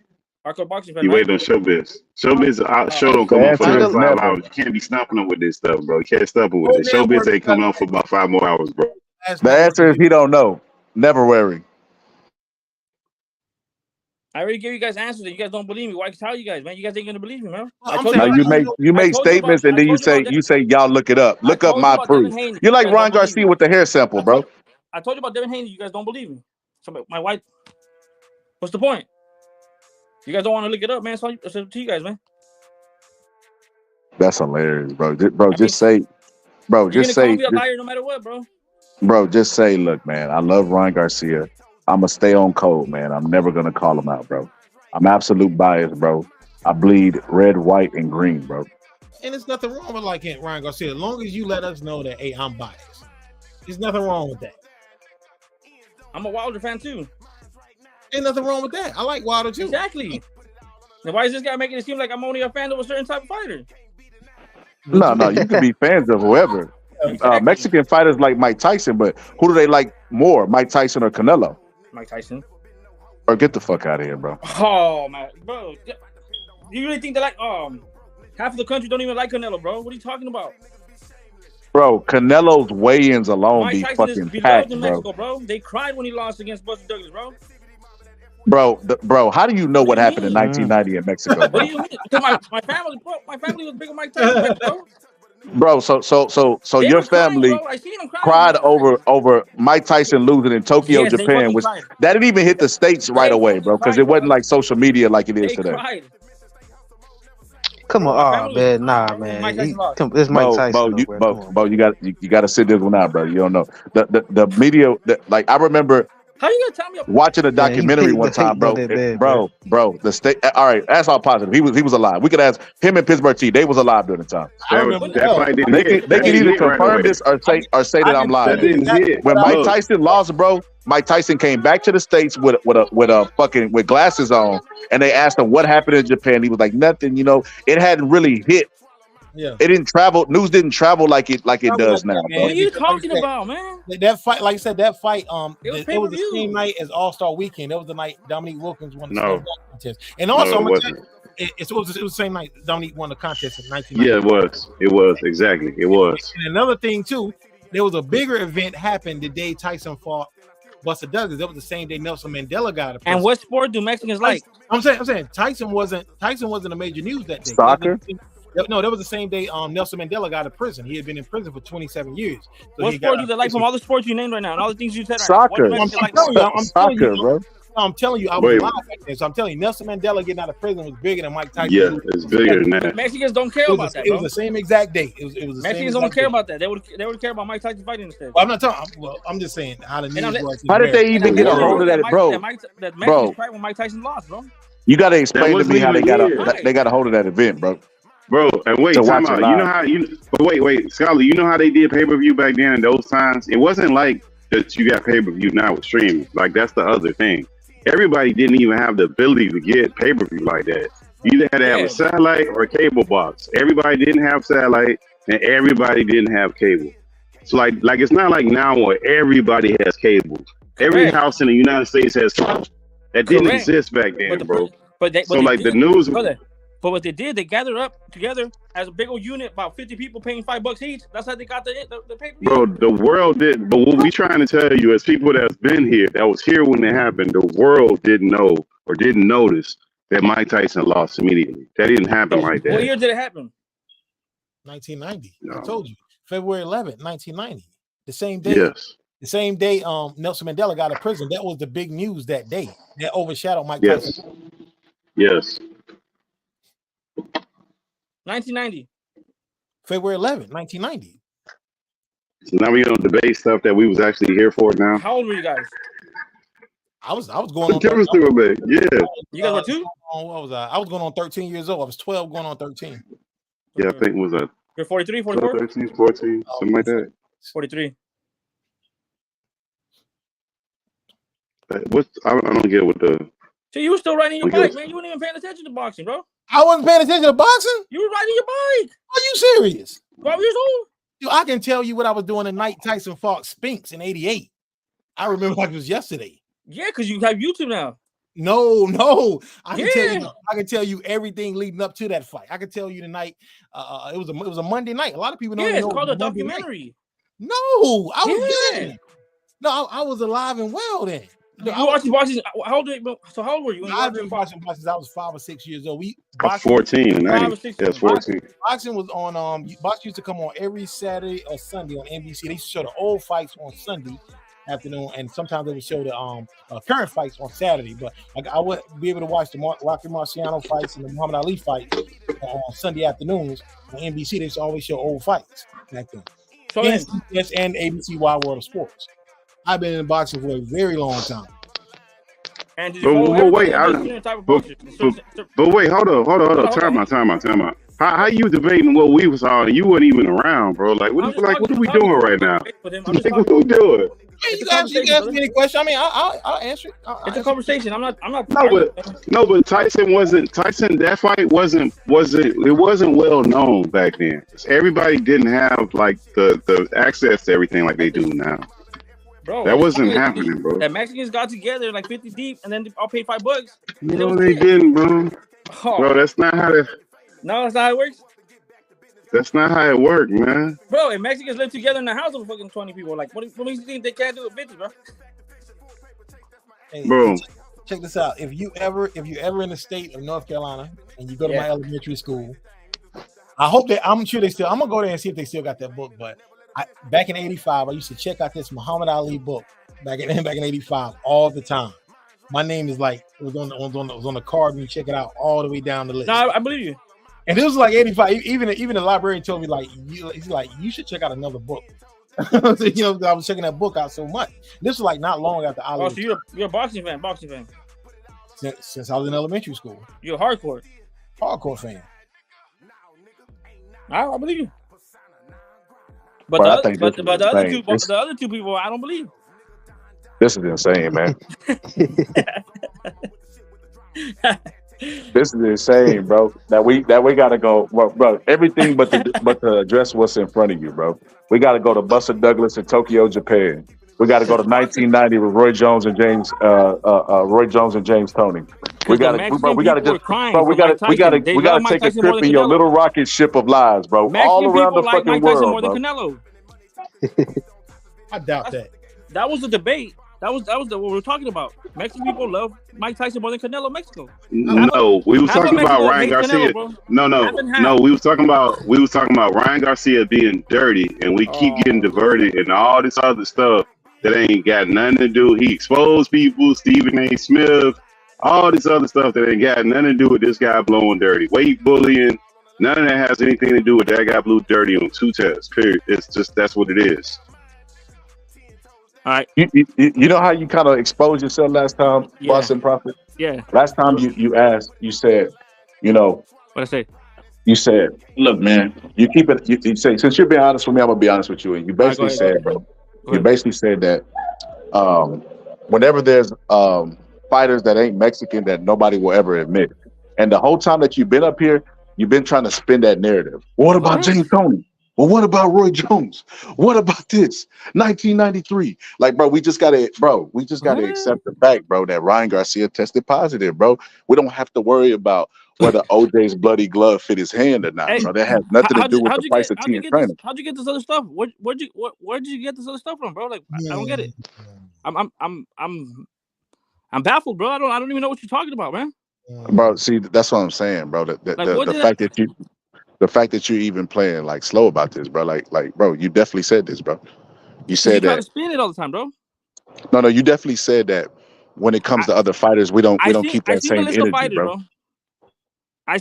Hardcore boxing fan, You right? wait on Showbiz. Showbiz show don't come on for answer another is 5 never. hours. You can't be stopping them with this stuff, bro. You can't stop them with What it. Showbiz network ain't coming on for about 5 more hours, bro. The answer is he don't know. Never wearing. I already gave you guys answers and you guys don't believe me. Why tell you guys, man? You guys ain't gonna believe me, man. I'm told Now saying, you I make told you about- statements and I then you told you say y'all look it up. Look up told you my about proof. Devin Haney. You're like You guys Ryan don't believe Garcia me. with the hair sample, bro. I told you about Devin Haney. You guys don't believe me. So my wife. What's the point? You guys don't want to look it up, man. So it's up to you guys, man. That's hilarious, bro. You're Just say, gonna call me a liar no matter what, bro. just say, look, man, I love Ryan Garcia. I'm gonna stay on code, man. I'm never gonna call him out, bro. I'm absolute bias, bro. I bleed red, white, and green, bro. and there's nothing wrong with like Ryan Garcia. As long as you let us know that, hey, I'm biased. There's nothing wrong with that. I'm a Wilder fan too. Ain't nothing wrong with that. I like Wilder too. Exactly. Then why is this guy making it seem like I'm only a fan of a certain type of fighter? No, you can be fans of whoever. Mexican fighters like Mike Tyson, but who do they like more, Mike Tyson or Canelo? Mike Tyson. Or get the fuck out of here, bro. Oh man, bro. You really think that like half of the country don't even like Canelo, bro? What are you talking about? Bro, Canelo's weigh-ins alone Mike be Tyson fucking is beloved packed, in bro. Mexico, bro. They cried when he lost against Buster Douglas, bro. Bro, how do you know what happened in 1990 in Mexico, What bro? do you mean? Because my family, bro, my family was big on Mike Tyson, bro. Bro, so They your were crying, family bro. I seen them crying. cried over Mike Tyson losing in Tokyo, Yes, they Japan, fucking which cried. that didn't even hit the States right They away, fucking bro, because cried, it wasn't bro. like social media like it is They today. cried. Come on, My oh family man, nah, Mike man. Tyson lost. It's Mike Tyson, Bro, though, bro. Come on, bro, you got to sit this one out, bro. You don't know the media. Like I remember How you gonna tell me? watching a documentary one time, bro. Bro, the state. All right, that's all positive. He was alive. We could ask him and Pittsburgh T. They was alive during the time. That fight didn't They hit. can either hit right confirm away. this or say that I'm lying. That didn't hit. When Mike Look. Tyson lost, bro, Mike Tyson came back to the States with glasses on, and they asked him what happened in Japan. He was like, nothing. It hadn't really hit. Yeah. It didn't travel. News didn't travel like it does now. What are you talking about, man? That fight, like I said, it was pay-per-view. the same night as All-Star Weekend. That was the night Dominique Wilkins won the No. slam dunk contest. And also, No, it wasn't. it was the same night Dominique won the contest in 1990. Yeah, it was exactly. It was. And another thing too, there was a bigger event happened the day Tyson fought Buster Douglas. That was the same day Nelson Mandela got out of prison. And what sport do Mexicans like? I'm saying Tyson wasn't a major news that day. Soccer? No, that was the same day Nelson Mandela got out of prison. He had been in prison for 27 years. So What sport do they like from all the sports you named right now and all the things you said? Soccer. Right Bro. I'm telling you, I was live back then. So I'm telling you, Nelson Mandela getting out of prison was bigger than Mike Tyson. Yeah, it's bigger than that. Mexicans don't care about that. It was the same exact day. It was the Mexicans same don't care day. about that. They would care about Mike Tyson fighting instead. Well, I'm not talking. Well, I'm just saying how the news was. How did they even get a hold of that, bro? That Mexicans cried when Mike Tyson lost, bro. You got to explain to me how they got wasn't a hold of that event, bro. Bro, and wait, To time watch out. it You know live. how wait, Scholar, you know how they did pay-per-view back then in those times? It wasn't like that you got pay-per-view now with streaming. Like that's the other thing. Everybody didn't even have the ability to get pay-per-view like that. You either had to have a satellite or a cable box. Everybody didn't have satellite and everybody didn't have cable. So like it's not like now where everybody has cable. Every house in the United States has cable. That didn't exist back then, bro. So like the news. But what they did, they gathered up together as a big old unit, about 50 people paying $5 each. That's how they got the pay-per-view. Bro, the world did. But what we trying to tell you as people that's been here, that was here when it happened, the world didn't know or didn't notice that Mike Tyson lost immediately. That didn't happen like that. What year did it happen? 1990. No. I told you, February 11th, 1990. The same day. Yes. The same day Nelson Mandela got out of prison. That was the big news that day. That overshadowed Mike Yes. Tyson. Yes. 1990. February 11th, 1990. So now we gonna debate stuff that we was actually here for now. How old were you guys? I was going What on. difference do it make? Yeah. You guys were too? What was I? I was going on 13 years old. I was 12 going on 13. Yeah, I think it was a You're 43, 12, 44? 13, 14, something like that. 43. What I don't get what the So you were still riding your Because- bike, man. You weren't even paying attention to boxing, bro. I wasn't paying attention to boxing. You were riding your bike. Are you serious? 12 years old. Dude, I can tell you what I was doing the night Tyson fought Spinks in '88. I remember like it was yesterday. Yeah, because you have YouTube now. No. I can tell you everything leading up to that fight. I can tell you tonight. It was a Monday night. A lot of people don't Yeah, know it's called a Monday documentary. Night. No, I was dead. No, I was alive and well then. You watching boxing? How old were you? When you I've watched been watching boxing since I was 5 or 6 years old. I'm 14. 14. Boxing was on. Boxing used to come on every Saturday or Sunday on NBC. They used to show the old fights on Sunday afternoon, and sometimes they would show the current fights on Saturday. But like, I would be able to watch the Rocky Marciano fights and the Muhammad Ali fights on Sunday afternoons on NBC. They used to always show old fights back then. So NCS and ABC Wide World of Sports. I've been in boxing for a very long time. And but wait, hold on. Time out. How you debating what we was on? You weren't even around, bro. Like, what are we doing right now? What are we doing? You can ask me any question. I mean, I'll answer it. It's a conversation. I'm not. No, but Tyson wasn't. That fight wasn't. It wasn't well known back then. Everybody didn't have like the access to everything like they do now. Bro, that wasn't happening, bro. The Mexicans got together like 50 deep, and then I'll pay $5. No, they didn't, bro. Oh. Bro, that's not how that. No, that's not how it works. That's not how it worked, man. Bro, if Mexicans live together in a house with fucking 20 people, like, what makes you think they can't do it 50, bro? Hey, bro, check this out. If you ever in the state of North Carolina and you go to my elementary school, I'm sure I'm gonna go there and see if they still got that book. But back in '85, I used to check out this Muhammad Ali book back in '85 all the time. My name is like it was on the card. You check it out all the way down the list. No, I believe you. And it was like '85. Even the librarian told me he's like you should check out another book. So, I was checking that book out so much. This was like not long after Ali. Oh, so you're a boxing fan? Since I was in elementary school. You're a hardcore fan. I believe you. But the other two people, I don't believe. This is insane, man. This is insane, bro. That we gotta go, bro. Everything but to address what's in front of you, bro. We gotta go to Buster Douglas in Tokyo, Japan. We gotta go to 1990 with Roy Jones and James Toney. We gotta take a trip in your little rocket ship of lies, bro. All around the fucking world, bro. I doubt that. That was the debate. That was what we were talking about. Mexican people love Mike Tyson more than Canelo. Mexico. No, we was talking about Ryan Garcia. No, we was talking about Ryan Garcia being dirty, and we keep getting diverted and all this other stuff that ain't got nothing to do. He exposed people, Stephen A. Smith, all this other stuff that ain't got nothing to do with this guy blowing dirty. Weight bullying, none of that has anything to do with that guy blew dirty on 2 tests. Period. It's just that's what it is. All right. You know how you kind of exposed yourself last time, Boston Prophet? Yeah. Last time you asked, you said, what I say? You said, look, man, you keep it. You say, since you're being honest with me, I'm gonna be honest with you. And you basically said, bro, you basically said that whenever there's fighters that ain't Mexican, that nobody will ever admit. And the whole time that you've been up here, you've been trying to spin that narrative. Well, what about James Toney? Well, what about Roy Jones? What about this? 1993. Like, bro, we just gotta accept the fact, bro, that Ryan Garcia tested positive, bro. We don't have to worry about whether OJ's bloody glove fit his hand or not, bro. That has nothing to do with the price of tea and training. How'd you get this other stuff? Where'd you get this other stuff from, bro? Like, I don't get it. I'm baffled, bro. I don't even know what you're talking about, man. Bro, see, that's what I'm saying, bro. The fact that you're even playing like slow about this, bro. Like, bro, you definitely said this, bro. You said that. You try to spin it all the time, bro. No, you definitely said that. When it comes to other fighters, we don't keep that same energy, bro.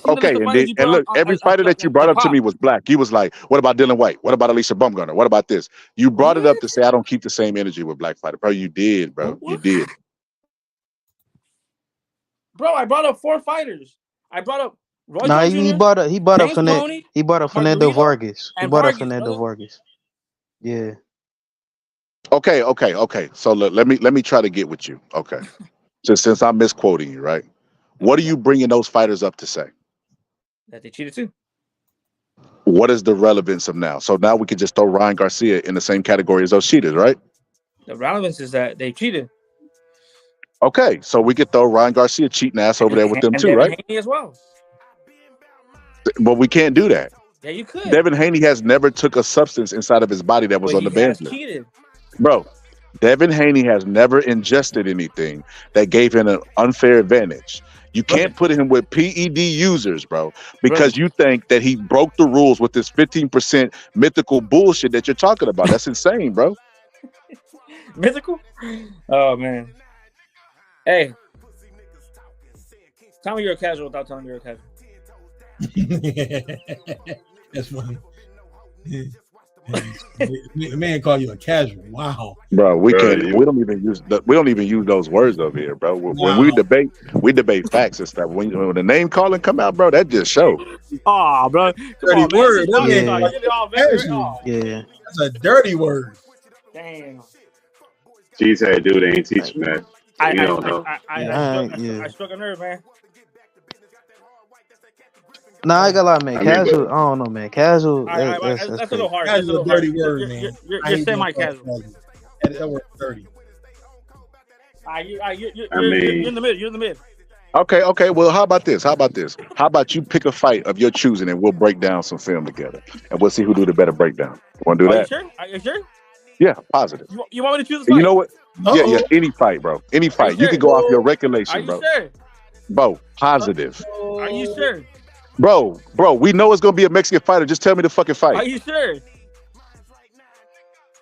Okay, and look, every fighter that you brought up to me was black. You was like, "What about Dylan White? What about Alicia Bumgarner? What about this?" You brought it up to say, "I don't keep the same energy with black fighters, bro." You did, bro. You did. Bro, I brought up 4 fighters. I brought up. He brought up Fernando Vargas. He brought up Fernando Vargas. Yeah. Okay. So look, let me try to get with you. Okay. since I'm misquoting you, right? What are you bringing those fighters up to say? That they cheated too. What is the relevance of now? So now we can just throw Ryan Garcia in the same category as those cheaters, right? The relevance is that they cheated. Okay, so we could throw Ryan Garcia cheating ass over there with them And too, Devin right? Haney as well. But we can't do that. Yeah, you could. Devin Haney has never took a substance inside of his body that was But on the he has ban list. cheated. Bro, Devin Haney has never ingested anything that gave him an unfair advantage. You can't put him with PED users, bro, because you think that he broke the rules with this 15% mythical bullshit that you're talking about. That's insane, bro. Mythical? Oh, man. Hey. Tell me you're a casual without telling me you're a casual. That's funny. The man call you a casual. Wow, bro. We can't. We don't even use those words over here, bro. When we debate facts and stuff. When the name calling come out, bro, that just show. Oh, bro, dirty word. Yeah, that's a dirty word. Damn. She's had dude ain't teaching that. I struck a nerve, man. Nah, I got a lot, man. Casual, I don't know, man. Casual. That's a little hard. That's a dirty word, man. You're semi-casual. That word dirty. You're in the mid. You're in the mid. Okay. Well, how about this? How about you pick a fight of your choosing, and we'll break down some film together, and we'll see who do the better breakdown. Want to do that? Are you sure? Yeah, positive. You want me to choose a fight? You know what? Yeah. Any fight, bro. Any fight. You can go off your regulation, bro. Are you sure? Bro, positive. Are you sure? Bro, we know it's gonna be a Mexican fighter. Just tell me the fucking fight. Are you sure?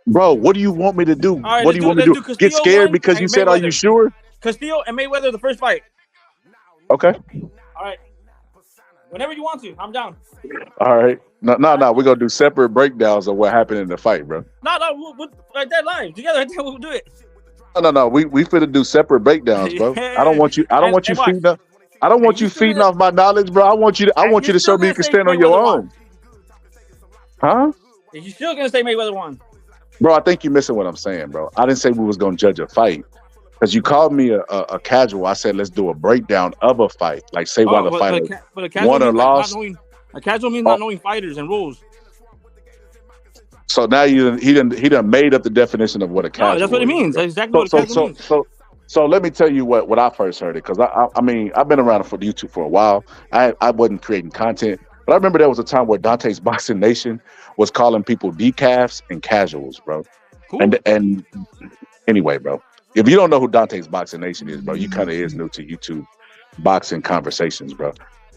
Bro, what do you want me to do? Right, what do you want me to do? Get scared because you said, "Are you sure?" Castillo and Mayweather, the first fight. Okay. All right. Whenever you want to, I'm down. All right. No. We're gonna do separate breakdowns of what happened in the fight, bro. No. Like that live together. We'll do it. No. We finna do separate breakdowns, bro. I don't want you. Feeding up. I don't want you feeding off my knowledge, bro. I want you to show me you can stand on your own. Huh? Are you still gonna say Mayweather won? Bro, I think you're missing what I'm saying, bro. I didn't say we was gonna judge a fight. Because you called me a casual. I said let's do a breakdown of a fight. Like say why the fighter won or lost. A casual means not knowing fighters and rules. So now he done made up the definition of what a casual. No, that's what it means. That's exactly what a casual means. So let me tell you what I first heard it, because I mean I've been around for YouTube for a while. I wasn't creating content, but I remember there was a time where Dante's Boxing Nation was calling people decafs and casuals, bro. Cool. And anyway, bro, if you don't know who Dante's Boxing Nation is, bro, you kind of is new to YouTube boxing conversations, bro.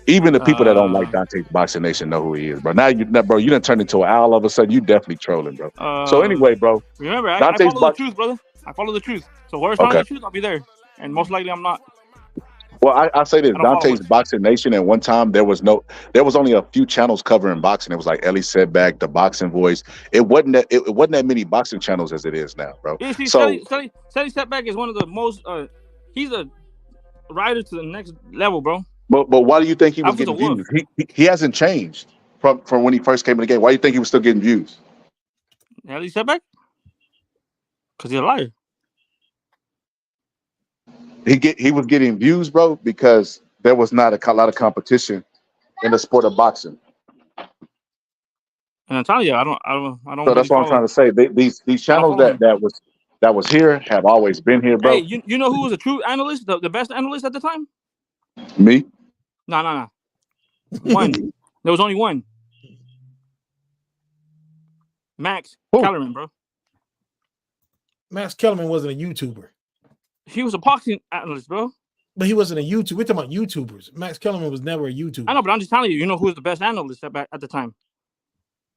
Even the people that don't like Dante's Boxing Nation know who he is, bro. Now you done turned into an owl all of a sudden. You definitely trolling, bro. So anyway, bro. Remember, I follow the truth, brother. I follow the truth. So where's the truth, I'll be there. And most likely I'm not. Well, I say this, Dante's Boxing Nation, and one time there was only a few channels covering boxing. It was like Ellie Setback, The Boxing Voice. It wasn't that many boxing channels as it is now, bro. Yeah, see, Ellie Setback is one of the most he's a rider to the next level, bro. But why do you think he was getting views? He hasn't changed from when he first came in the game. Why do you think he was still getting views? Ellie Setback? Because he's a liar. He was getting views, bro, because there was not a lot of competition in the sport of boxing. And I'm telling you, I don't. So that's what I'm trying to say. These channels that was here have always been here, bro. Hey, you know who was a true analyst, the best analyst at the time? Me? No. One. There was only one. Max Kellerman, bro. Max Kellerman wasn't a YouTuber. He was a boxing analyst, bro. But he wasn't a YouTuber. We're talking about YouTubers. Max Kellerman was never a YouTuber. I know, but I'm just telling you, you know who was the best analyst at the time?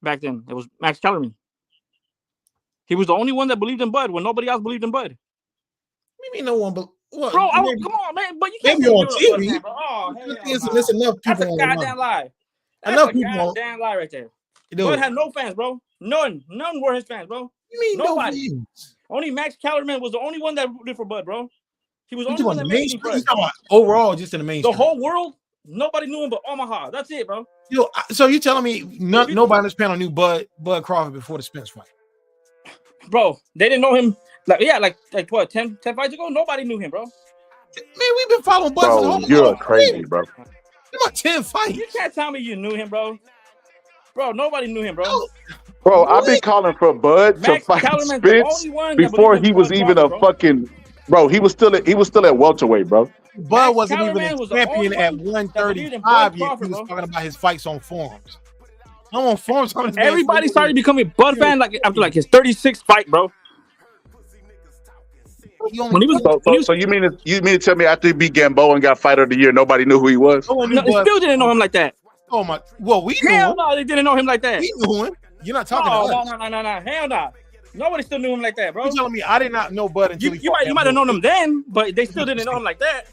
Back then, it was Max Kellerman. He was the only one that believed in Bud when nobody else believed in Bud. Maybe no one, but what? Bro, come on, man. But you can't maybe on TV. Man, oh, there's enough people. That's a goddamn lie. Enough people. Goddamn lie right there. Bud had no fans, bro. None were his fans, bro. You mean nobody? Only Max Kellerman was the only one that rooted for Bud, bro. He was the only one that made him friends. Overall, just in the mainstream. The whole world, nobody knew him but Omaha. That's it, bro. So you telling me nobody on this panel knew Bud Crawford before the Spence fight? Bro, they didn't know him. Like what, 10 fights ago? Nobody knew him, bro. Man, we've been following Bud for the Bro, whole you're time. crazy, bro. About 10 fights. You can't tell me you knew him, bro. Bro, nobody knew him, bro. Bro, I've been calling for Bud to Max fight Kellerman's the Spence only one that before believes he in was Bud even Crawford, a bro. fucking bro. He was still at welterweight, bro. Bud wasn't even Kellerman a was the champion only at one that believed in Bud 135 yet. Crawford, He was bro. talking about his fights on forums. I'm on forums. Everybody started becoming Bud fan like after like his 36th fight, bro. When he was, So you mean to tell me after he beat Gamboa and got Fighter of the Year, nobody knew who he was? no, they still didn't know him like that. Oh my! Well, we knew Hell him. no, they didn't know him like that. We knew him. You're not talking to us. No. Hell no. Nobody still knew him like that, bro. You telling me I did not know Bud until you might have known him then, but they still didn't know him like that.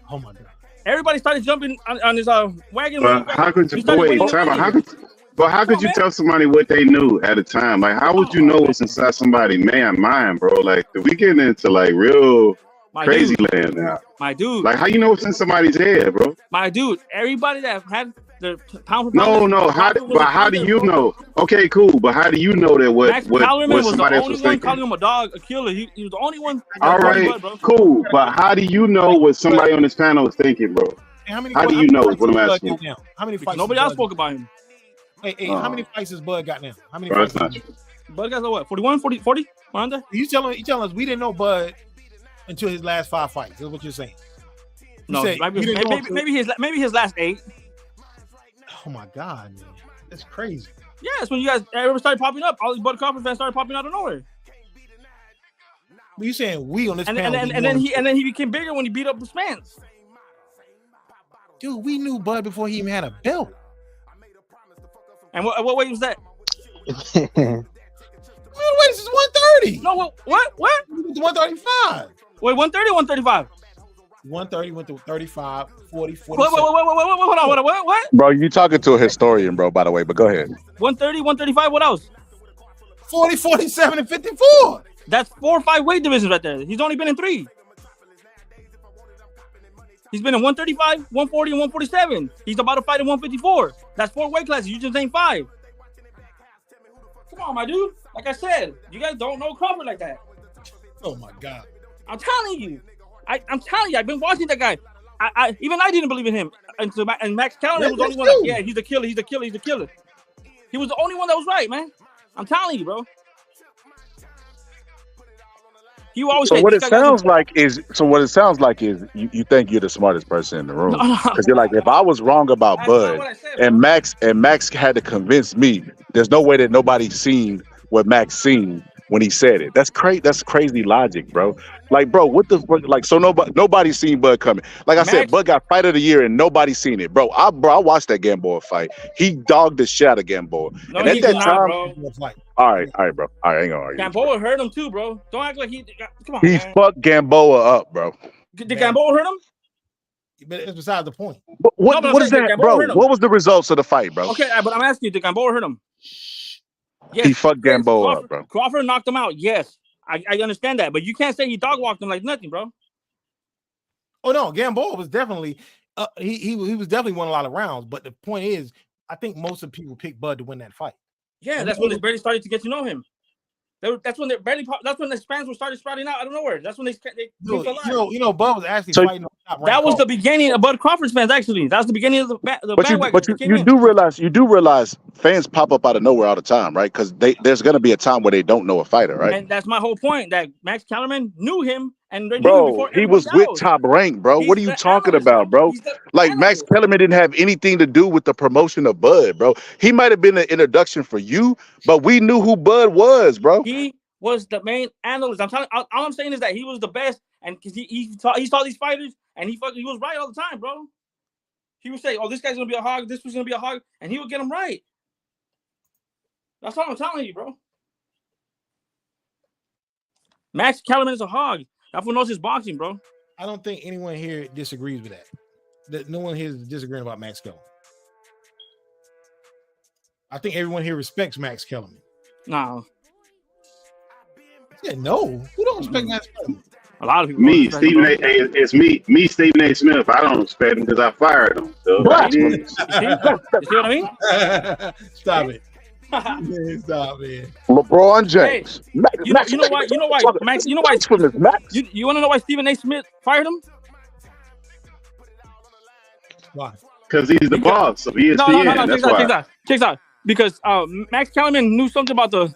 Oh my god! Everybody started jumping on his wagon. But how could you how could you tell somebody what they knew at a time? Like, how would you know what's inside somebody's mind, bro? Like, we getting into like real crazy land now. My dude. Like, how you know what's in somebody's head, bro? My dude. Everybody that had the pound for No. How do you know? Okay, cool. But how do you know that what Kellerman was somebody the else only was one thinking? calling him a dog, a killer. He was the only one. All right, cool. But how do you know what somebody on this panel is thinking, bro? How do you know? Is what I'm asking. How many fights? Nobody else spoke about him. Hey, how many fights has Bud got now? How many Bro, fights? Bud got what? 41, 40, 40? Around You telling us we didn't know Bud until his last 5 fights? Is what you're saying? No, maybe his last 8. Oh my god, man, that's crazy. Yeah, that's when everybody started popping up. All these Bud Crawford fans started popping out of nowhere. But you saying we on this panel? And then he became bigger when he beat up the Spence. Dude, we knew Bud before he even had a belt. And what weight was that? Wait, this is 130. No, what? 135. Wait, 130 or 135? 130 went to 35, 40, 40. Wait, hold on, what? Bro, you talking to a historian, bro, by the way, but go ahead. 130, 135, what else? 40, 47, and 54. That's 4 or 5 weight divisions right there. He's only been in 3. He's been in 135, 140, and 147. He's about to fight in 154. That's 4 weight classes. You just named 5. Come on, my dude. Like I said, you guys don't know Crawford like that. Oh my god. I'm telling you. I'm telling you, I've been watching that guy. Even I didn't believe in him. And Max Kellerman was the only one that, yeah, he's a killer. He was the only one that was right, man. I'm telling you, bro. So what it sounds like is you think you're the smartest person in the room. Because you're like, if I was wrong about Bud and Max had to convince me, there's no way that nobody's seen what Max seen when he said it. That's crazy logic, bro. Like, bro, what the fuck? Like, so nobody's seen Bud coming. Like I said, Bud got Fight of the Year and nobody's seen it, bro. I watched that Gamboa fight. He dogged the shit out of Gamboa. No, and at that time, bro. all right, bro. All right, I ain't gonna argue. Gamboa hurt him too, bro. Don't act like come on, He man. fucked Gamboa up, bro. Did Gamboa hurt him? But it's beside the point. What is that, bro? What was the results of the fight, bro? Okay, but I'm asking you, did Gamboa hurt him? Yes. He fucked Gamboa up, bro. Crawford knocked him out. Yes, I understand that, but you can't say he dog walked him like nothing, bro. Oh no, Gamboa was definitely he was definitely won a lot of rounds. But the point is, I think most of the people picked Bud to win that fight. Yeah, that's when they barely started to get to know him. That's when that's when the Spaniards were started sprouting out of nowhere. That's when they Bud was actually fighting on top. That was the beginning of Bud Crawford's fans. Actually, that was the beginning of the bandwagon. But you do realize fans pop up out of nowhere all the time, right? Because there's gonna be a time where they don't know a fighter, right? And that's my whole point. That Max Kellerman knew him, and they knew him before he was with Top Rank, bro. What are you talking about, bro? Like Max Kellerman didn't have anything to do with the promotion of Bud, bro. He might have been an introduction for you, but we knew who Bud was, bro. He was the main analyst. All I'm saying is that he was the best, and because he saw these fighters, and he was right all the time, bro. He would say, "Oh, this guy's gonna be a hog. This was gonna be a hog," and he would get him right. That's all I'm telling you, bro. Max Kellerman is a hog. That fool knows his boxing, bro. I don't think anyone here disagrees with that. No one here is disagreeing about Max Kellerman. I think everyone here respects Max Kellerman. No. Yeah, no. Who don't respect Max Kellerman? A lot of people. Me, Stephen A. It's me, Stephen A. Smith. I don't respect him because I fired him. So you see what I mean? Stop it. Man, stop, man. LeBron James. You know why? Max. You know why? You want to know why Stephen A. Smith fired him? Why? Because he's the boss of ESPN. That's why. Check out. Because Max Kellerman knew something about the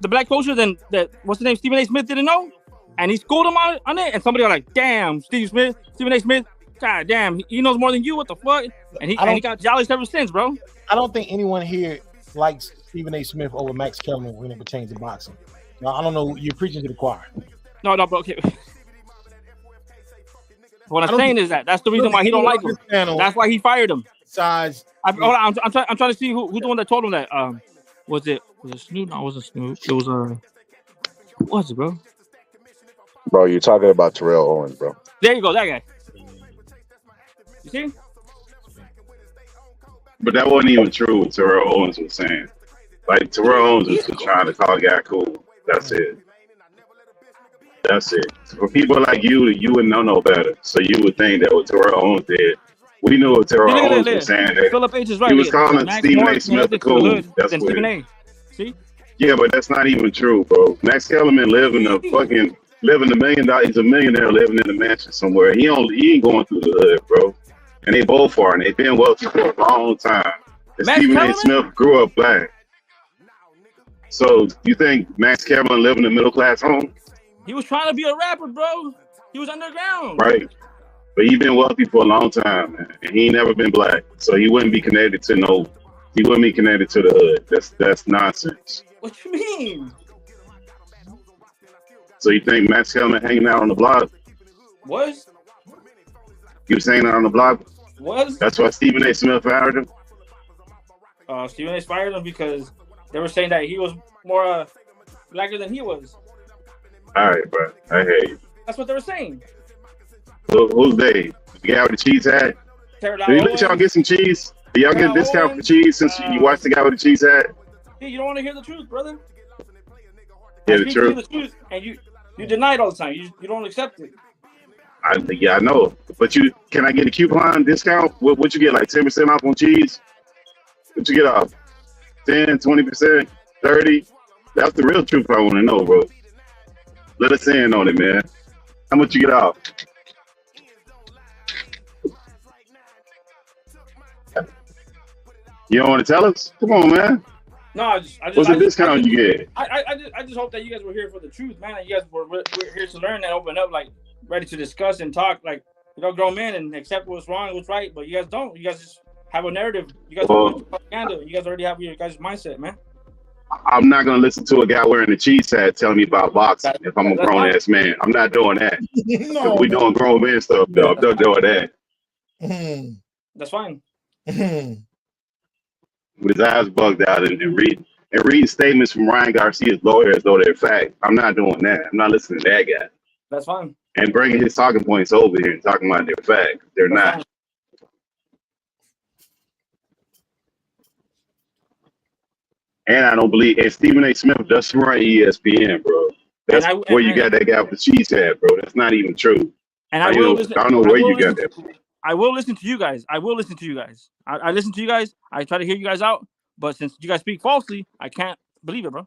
black culture that what's the name? Stephen A. Smith didn't know, and he schooled him on it. And somebody was like, "Damn, Stephen A. Smith, god damn, he knows more than you. What the fuck?" And he got jollies ever since, bro. I don't think anyone here likes Stephen A. Smith over Max Kellerman when it pertains to boxing. Now, I don't know. You're preaching to the choir. No, but okay. What I'm saying is that's the reason why he don't like him. That's why he fired him. Size. I'm trying to see who's the one that told him that. Was it Snoop? No, it wasn't Snoop. It was who was it, bro? Bro, you're talking about Terrell Owens, bro. There you go, that guy. You see? But that wasn't even true what Terrell Owens was saying. Like, Terrell Owens was just trying to call a guy cool. That's it. That's it. For people like you would know no better. So you would think that what Terrell Owens did. We knew what Terrell Owens was saying. That Philip H is right. He was calling Stephen A. Smith a cool. That's what Stephen A. See? Yeah, but that's not even true, bro. Max Kellerman living $1 million. He's a millionaire living in a mansion somewhere. He ain't going through the hood, bro. And they both are, and they've been wealthy for a long time. And Stephen A. Smith grew up black. So you think Max Kellerman lived in a middle class home? He was trying to be a rapper, bro. He was underground. Right. But he been wealthy for a long time, man. And he ain't never been black. So he wouldn't be connected to the hood. That's nonsense. What you mean? So you think Max Kellerman hanging out on the block? Was? He was hanging out on the block? Was? That's why Stephen A. Smith fired him? Stephen A. fired him because they were saying that he was more blacker than he was. All right, bro. I hear you. That's what they were saying. Who's they? The guy with the cheese hat? Did he let y'all get some cheese? Did y'all get a discount for cheese since you watched the guy with the cheese hat? Hey, you don't want to hear the truth, brother. Yeah, the truth. And you deny it all the time. You don't accept it. I know. But can I get a coupon discount? What you get, like 10% off on cheese? What you get off? 10, 20%, 30? That's the real truth I want to know, bro. Let us in on it, man. How much you get off? You don't want to tell us? Come on, man. No, I just what's the discount you get? I just hope that you guys were here for the truth, man. And you guys were here to learn and open up, like ready to discuss and talk, like grown men and accept what's wrong, what's right. But you guys don't. You guys just have a narrative. You guys propaganda. You guys already have your guys' mindset, man. I'm not gonna listen to a guy wearing a cheese hat telling me about boxing if I'm a grown ass man. I'm not doing that. No, we doing grown man stuff, though. I'm not doing that. That's fine. With his eyes bugged out and reading statements from Ryan Garcia's lawyer as though they're fact. I'm not doing that. I'm not listening to that guy. That's fine. And bringing his talking points over here and talking about their fact. They're not. Fine. And I don't believe, and Stephen A. Smith doesn't run ESPN, bro. That's where you got that guy with the cheese hat, bro. That's not even true. And I don't know where you got that from. I will listen to you guys. I listen to you guys. I try to hear you guys out. But since you guys speak falsely, I can't believe it, bro.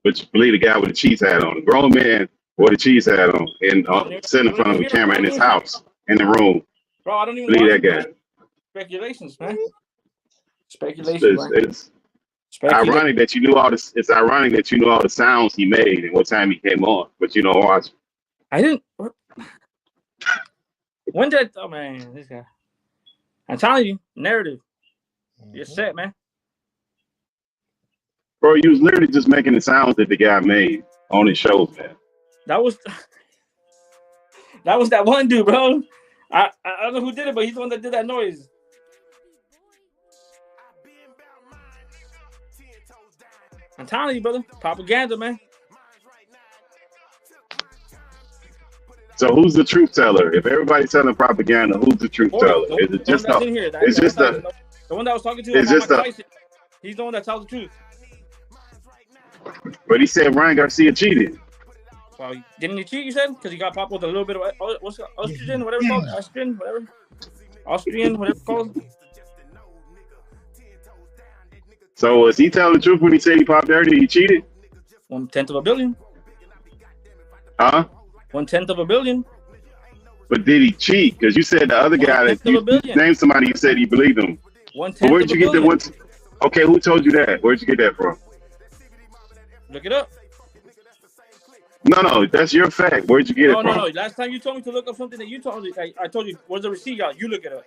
But you believe the guy with the cheese hat on. A grown man with a cheese hat on and sitting in front of the camera in his house, in the room. Bro, I don't even believe that guy. Speculations, man. It's ironic that you knew all this. It's ironic that you knew all the sounds he made and what time he came on, but you don't watch. I didn't. When did? Oh man, this guy. I'm telling you, narrative. You're set, man. Bro, you was literally just making the sounds that the guy made on his shows, man. That was that one dude, bro. I don't know who did it, but he's the one that did that noise. I'm telling you, brother. Propaganda, man. So who's the truth teller? If everybody's telling propaganda, who's the truth teller? Is it just the one that was talking to him? He's the one that tells the truth. But he said Ryan Garcia cheated. Well, didn't he cheat? You said because he got popped with a little bit of what's it, estrogen, whatever it's called, Austrian, whatever it's called. So was he telling the truth when he said he popped 30? He cheated? 1/10 of a billion. Huh? 1/10 of a billion. But did he cheat? Because you said the other guy that you named somebody, you said he believed him. 1/10 But where'd of you a get the billion. one? Okay, who told you that? Where'd you get that from? Look it up. No, that's your fact. Where'd you get it from? No. Last time you told me to look up something that you told me, I told you, where's the receipt, y'all? You look it up.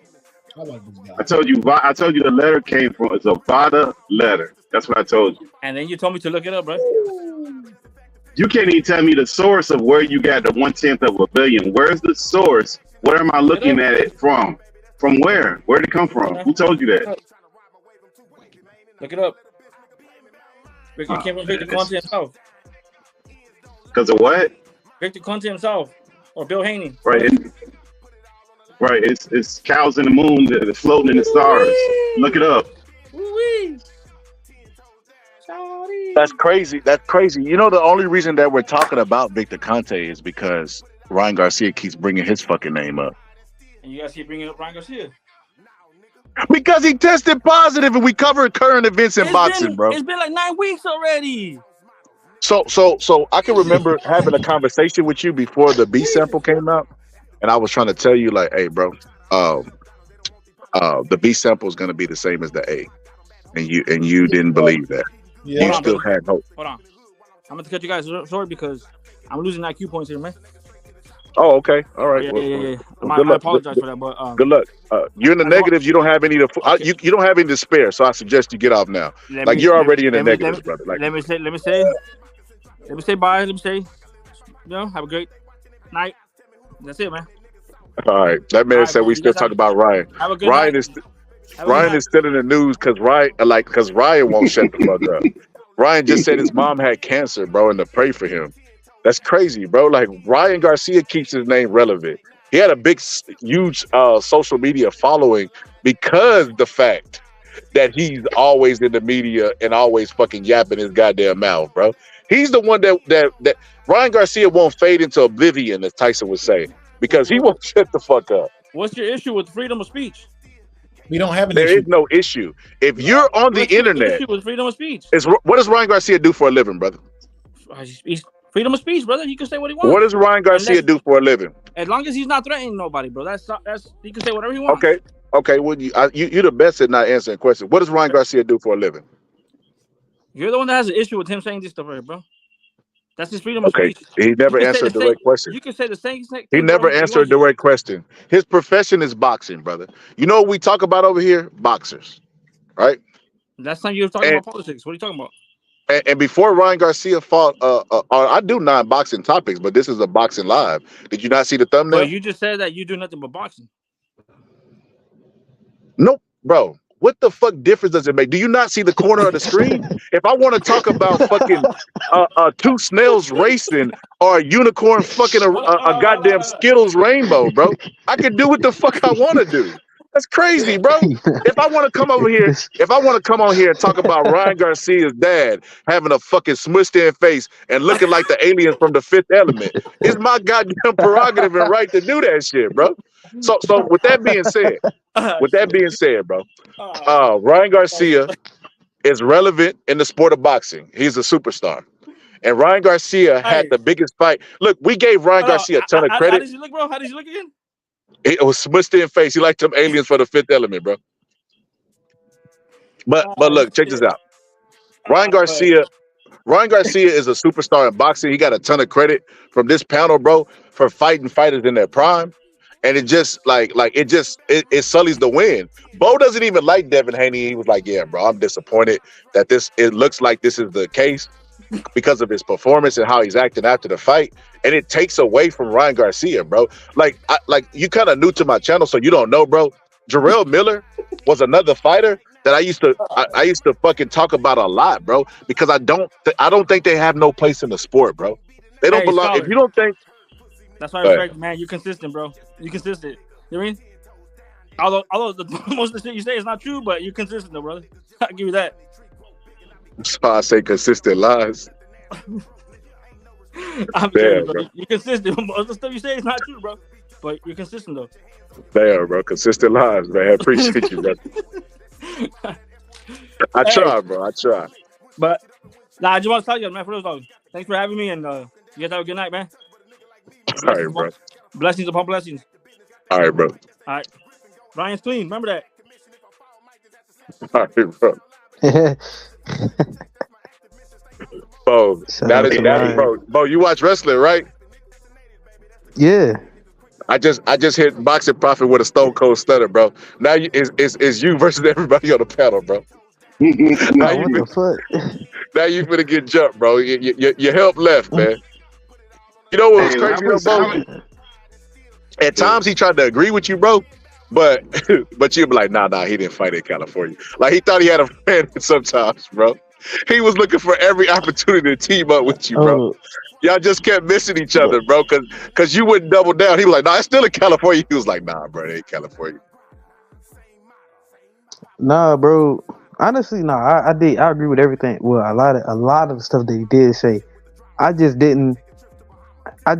I told you the letter came from. It's a Vada letter. That's what I told you. And then you told me to look it up, bro. You can't even tell me the source of where you got the 1/10 of a billion. Where's the source? Where am I looking at it from? From where? Where did it come from? Who told you that? Look it up. Victor came from Victor Conte himself. Because of what? Victor Conte himself. Or Bill Haney. Right. It's cows in the moon that are floating in the stars. Look it up. That's crazy. That's crazy. You know, the only reason that we're talking about Victor Conte is because Ryan Garcia keeps bringing his fucking name up. And you guys keep bringing up Ryan Garcia. Because he tested positive, and we covered current events in boxing, bro. It's been like 9 weeks already. So I can remember having a conversation with you before the B sample came out, and I was trying to tell you, like, hey, bro, the B sample is going to be the same as the A, and you didn't believe that. Yeah. You still had hope. Hold on. I'm going to cut you guys short because I'm losing IQ points here, man. Oh, okay. All right. Yeah. Well, I apologize for that, but good luck. You're in the negatives. You don't have any you don't have any to spare, so I suggest you get off now. You're already in the negatives, brother. Like, let me say bye. Let me say, have a great night. That's it, man. all right. That man said we still talk about Ryan. Have a good Ryan night. Ryan is still in the news because Ryan won't shut the fuck up. Ryan just said his mom had cancer, bro, and to pray for him. That's crazy, bro. Like, Ryan Garcia keeps his name relevant. He had a huge social media following because the fact that he's always in the media and always fucking yapping his goddamn mouth, bro. He's the one that Ryan Garcia won't fade into oblivion, as Tyson would say, because he won't shut the fuck up. What's your issue with freedom of speech? We don't have an There issue. is no issue. If you're on the internet, issue with freedom of speech. What does Ryan Garcia do for a living, brother? He's freedom of speech, brother. He can say what he wants. What does Ryan Garcia do for a living? As long as he's not threatening nobody, bro. That's he can say whatever he wants. Okay. Well, you're the best at not answering questions. What does Ryan Garcia do for a living? You're the one that has an issue with him saying this stuff right here, bro. That's his freedom of speech. He never answered a direct question. You can say the same thing. He never answered a direct question. His profession is boxing, brother. You know what we talk about over here? Boxers, right? Last time you were talking about politics. What are you talking about? And before Ryan Garcia fought, I do non-boxing topics, but this is a boxing live. Did you not see the thumbnail? But you just said that you do nothing but boxing. Nope, bro. What the fuck difference does it make? Do you not see the corner of the screen? If I want to talk about fucking two snails racing or a unicorn fucking a goddamn Skittles rainbow, bro, I can do what the fuck I want to do. That's crazy, bro. If I want to come on here and talk about Ryan Garcia's dad having a fucking smushed in face and looking like the aliens from The Fifth Element, it's my goddamn prerogative and right to do that shit, bro. So with that being said, bro, Ryan Garcia is relevant in the sport of boxing. He's a superstar. And Ryan Garcia had the biggest fight. Look, we gave Ryan Garcia a ton of credit. How did you look, bro? How did you look again? It was smushed in face. He liked them aliens for The Fifth Element, bro. But look, check this out. Ryan Garcia is a superstar in boxing. He got a ton of credit from this panel, bro, for fighting fighters in their prime. And it just it sullies the win. Bo doesn't even like Devin Haney. He was like, yeah, bro, I'm disappointed that it looks like this is the case because of his performance and how he's acting after the fight. And it takes away from Ryan Garcia, bro. Like you kind of new to my channel, so you don't know, bro. Jarrell Miller was another fighter that I used to fucking talk about a lot, bro, because I don't think they have no place in the sport, bro. They don't belong. Scholar. If you don't think, that's why I respect, man. You consistent, bro. You consistent. You know what I mean? Although most of the shit you say is not true, but you're consistent, though, brother. I'll give you that. So I say consistent lies. I'm kidding, bro. You're consistent. Most of the stuff you say is not true, bro. But you're consistent, though. Damn, bro. Consistent lives, man. I appreciate you, bro. I Hey, try, bro. I try. but nah, I just want to tell you, man, for real though. Thanks for having me, and you guys have a good night, man. All right, bro. Blessings upon blessings. All right, bro. All right. Ryan's clean. Remember that. All right, bro. Bo, Shout now out that to now, Ryan. Bo, you watch wrestling, right? Yeah. I just hit Boxing Prophet with a Stone Cold Stunner, bro. Now it's you versus everybody on the panel, bro. now Oh, you what the fuck? now you finna get jumped, bro. Your help left, man. You know what was Hey, crazy though, Bo? At times he tried to agree with you, bro. But you'd be like, nah, he didn't fight in California. Like he thought he had a friend sometimes, bro. He was looking for every opportunity to team up with you, bro. Oh, Y'all just kept missing each other, bro, cause you wouldn't double down. He was like, nah, it's still in California. He was like, nah, bro, it ain't California. nah, bro. Honestly, nah. I agree with everything. Well, a lot of the stuff that he did say. I just didn't. I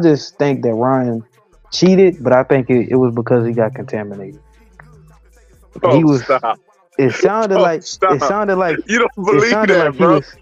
just think that Ryan cheated, but I think it was because he got contaminated. Oh, He was. stop. It sounded like. Stop. It sounded like. You don't It believe sounded that, like he bro. was.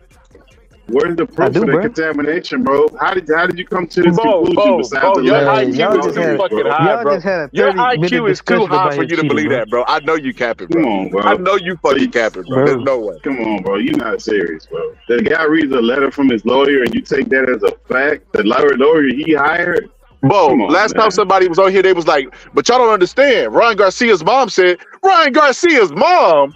Where's the I proof do, of the bro. contamination, bro? How did you come to this Bo, conclusion besides the your lab Man, y'all IQ is just too had fucking a, high, y'all bro. just had a Your 30-minute IQ is too discussion high about for him you to cheating, believe bro. that, bro. I know you capping, Come bro. on, bro. I know you fucking capping, bro. There's no way. Come on, bro. You're not serious, bro. The guy reads a letter from his lawyer and you take that as a fact? The lawyer he hired? Bo, Come on, last man. time somebody was on here, they was like, but y'all don't understand. Ryan Garcia's mom said, Ryan Garcia's mom?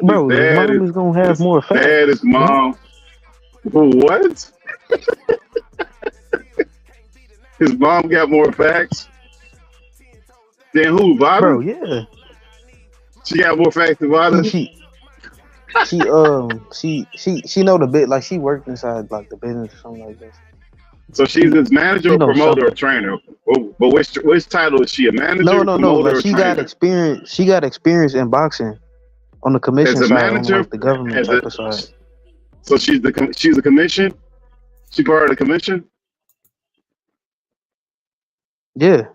Bro, his mom is gonna have more facts. Dad is mom. What? His mom got more facts than who? Vada? Bro, yeah. She got more facts than Vada? She know the bit, like she worked inside like the business or something like that. So she's his manager She or knows promoter or something. trainer? But which title is she? A manager, No. promoter, Like or she trainer? got experience. She got experience in boxing on the commission As a side, on manager, like the government as type a, of side. so she's a commission. She part of the commission. Yeah.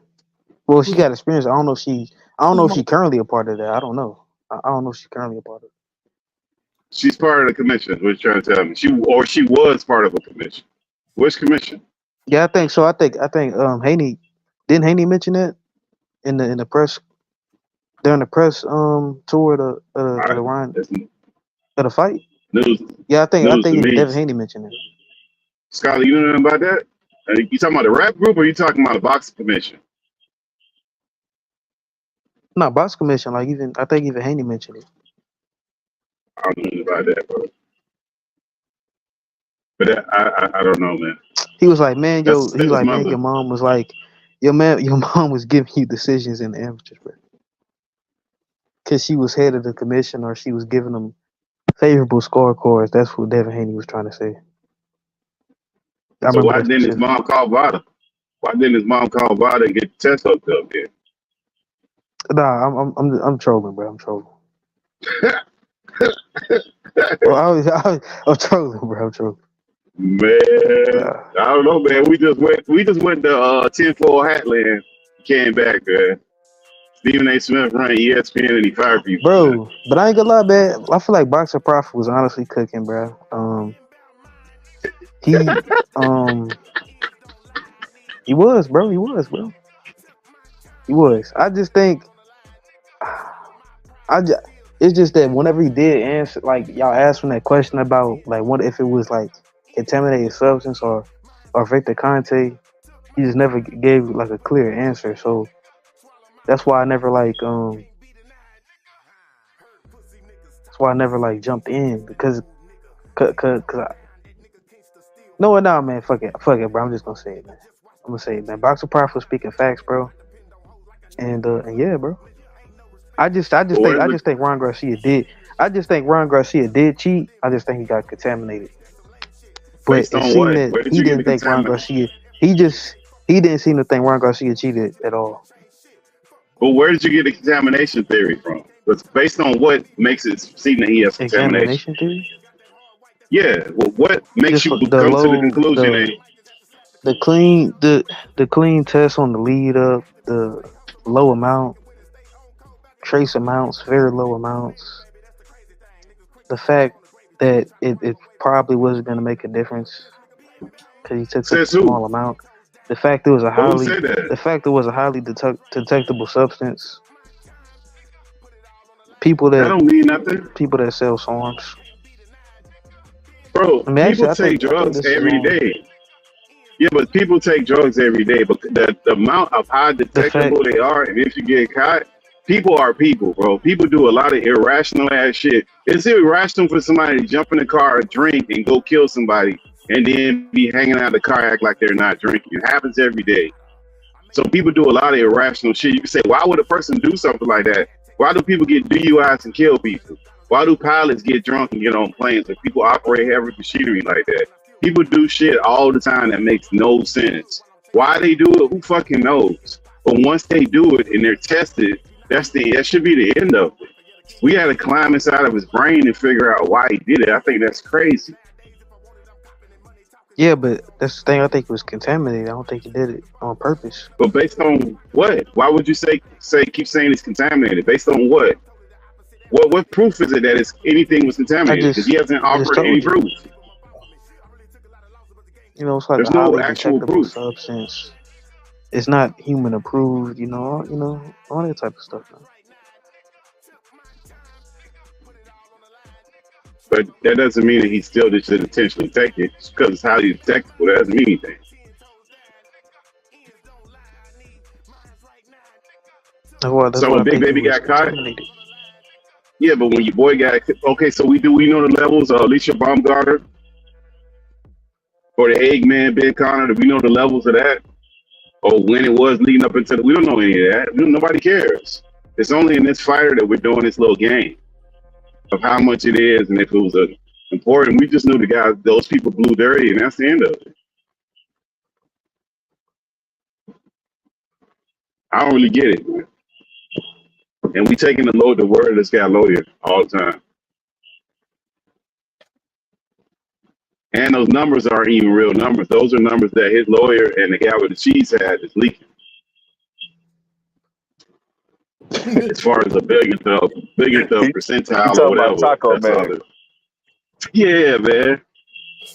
Well, she got experience. I don't know if she currently a part of that. I don't know. I don't know if she's currently a part of it. She's part of the commission. What you trying to tell me? She was part of a commission. Which commission? Yeah, I think so. I think Haney didn't Haney mention that in the press during the press tour of the Ryan of the fight. News. Yeah, I think to even me. Devin Haney mentioned it. Scotty, you know nothing about that? You talking about the rap group or you talking about the boxing commission? No, box commission. Like I think even Haney mentioned it. I don't know nothing about that, bro. But I don't know, man. He was like, man, That's his man, mother. your mom was like, your mom was giving you decisions in the amateurs, bro. Cause she was head of the commission, or she was giving them favorable scorecards. That's what Devin Haney was trying to say. So why didn't his mom call Vada? Why didn't his mom call Vada and get the test hooked up there? Nah, I'm trolling, bro. I'm trolling. I'm trolling, bro. I'm trolling. Man, I don't know, man. We just went to tinfoil hat land. Came back, man. Stephen A. Smith ran ESPN and he fired people. Bro, but I ain't gonna lie, man. I feel like Boxer Prophet was honestly cooking, bro. He was, bro. He was. I just think it's just that whenever he did answer, like y'all asked him that question about like what if it was like contaminated substance or Victor Conte, he just never gave like a clear answer. So that's why I never jumped in because no, man, fuck it, bro. I'm just gonna say it, man. I'm gonna say it, man. Boxer Prophet was speaking facts, bro. And yeah, bro. I just think Ron Garcia did. I just think Ron Garcia did cheat. I just think he got contaminated. But it seemed that he didn't think Ron Garcia. He didn't seem to think Ron Garcia cheated at all. But where did you get the contamination theory from? It's based on what makes it seem that he has contamination. Examination theory? Yeah. Well, what makes you come to the conclusion? The clean test on the lead up, the low amount, trace amounts, very low amounts. The fact that it probably wasn't going to make a difference because he took such a small amount. The fact it was a highly detectable substance. People that don't mean nothing. People that sell SARMs. Bro, people take drugs every day. Yeah, but people take drugs every day. But the amount of how detectable they are, and if you get caught, people are people, bro. People do a lot of irrational ass shit. It's irrational for somebody to jump in the car, drink, and go kill somebody, and then be hanging out of the car, act like they're not drinking. It happens every day. So people do a lot of irrational shit. You can say, why would a person do something like that? Why do people get DUIs and kill people? Why do pilots get drunk and get on planes? If people operate heavy machinery like that, people do shit all the time that makes no sense. Why they do it, who fucking knows? But once they do it and they're tested, that should be the end of it. We had to climb inside of his brain and figure out why he did it. I think that's crazy. Yeah, but that's the thing. I think it was contaminated. I don't think he did it on purpose. But based on what? Why would you keep saying it's contaminated? Based on what? What proof is it that anything was contaminated? Because he hasn't offered any proof. You know, it's like there's a no highly actual detectable proof. substance. It's not human approved. You know, all that type of stuff. Man. But that doesn't mean that he still should intentionally take it. Just because it's highly detectable, that doesn't mean anything. So when Big Baby got caught, yeah, but when your boy got okay, so we know the levels of Alicia Baumgartner or the Eggman Ben Connor. Do we know the levels of that, or when it was leading up into? We don't know any of that. Nobody cares. It's only in this fighter that we're doing this little game of how much it is and if it was important. We just knew the guys; those people blew dirty, and that's the end of it. I don't really get it, man. And we taking the word of this guy lawyer all the time. And those numbers aren't even real numbers. Those are numbers that his lawyer and the guy with the cheese hat is leaking. As far as a billionth percentile or whatever. Taco, man. Yeah, man.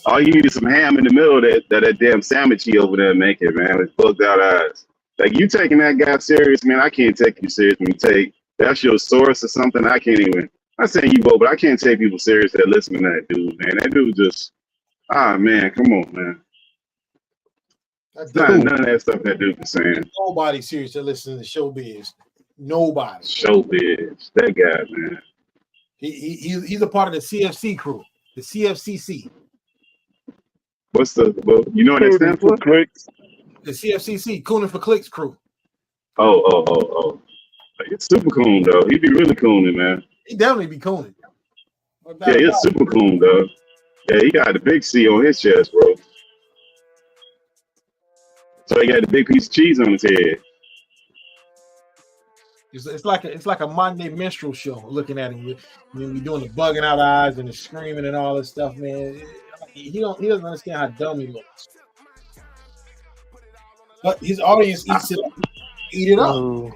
All you need is some ham in the middle of that damn sandwich he over there making, man, with bugged out eyes. Like, you taking that guy serious, man, I can't take you serious when you that's your source or something. I can't even, I'm saying you both, but I can't take people serious that listen to that dude, man. That dude just, man, come on, man. None of that stuff that dude was saying. Nobody serious that listens to showbiz. Nobody. Showbiz. That guy, man. He's a part of the CFC crew. The CFCC. What that stands for? Clicks. The CFCC, Cooning for Clicks crew. Oh. It's super cool, though. He be really cooning, man. He definitely be cooning. Yeah, it's super cool, though. Yeah, he got the big C on his chest, bro. So he got the big piece of cheese on his head. It's like a Monday minstrel show. Looking at him, we doing the bugging out eyes and the screaming and all this stuff, man. He doesn't understand how dumb he looks. But his audience eat it up.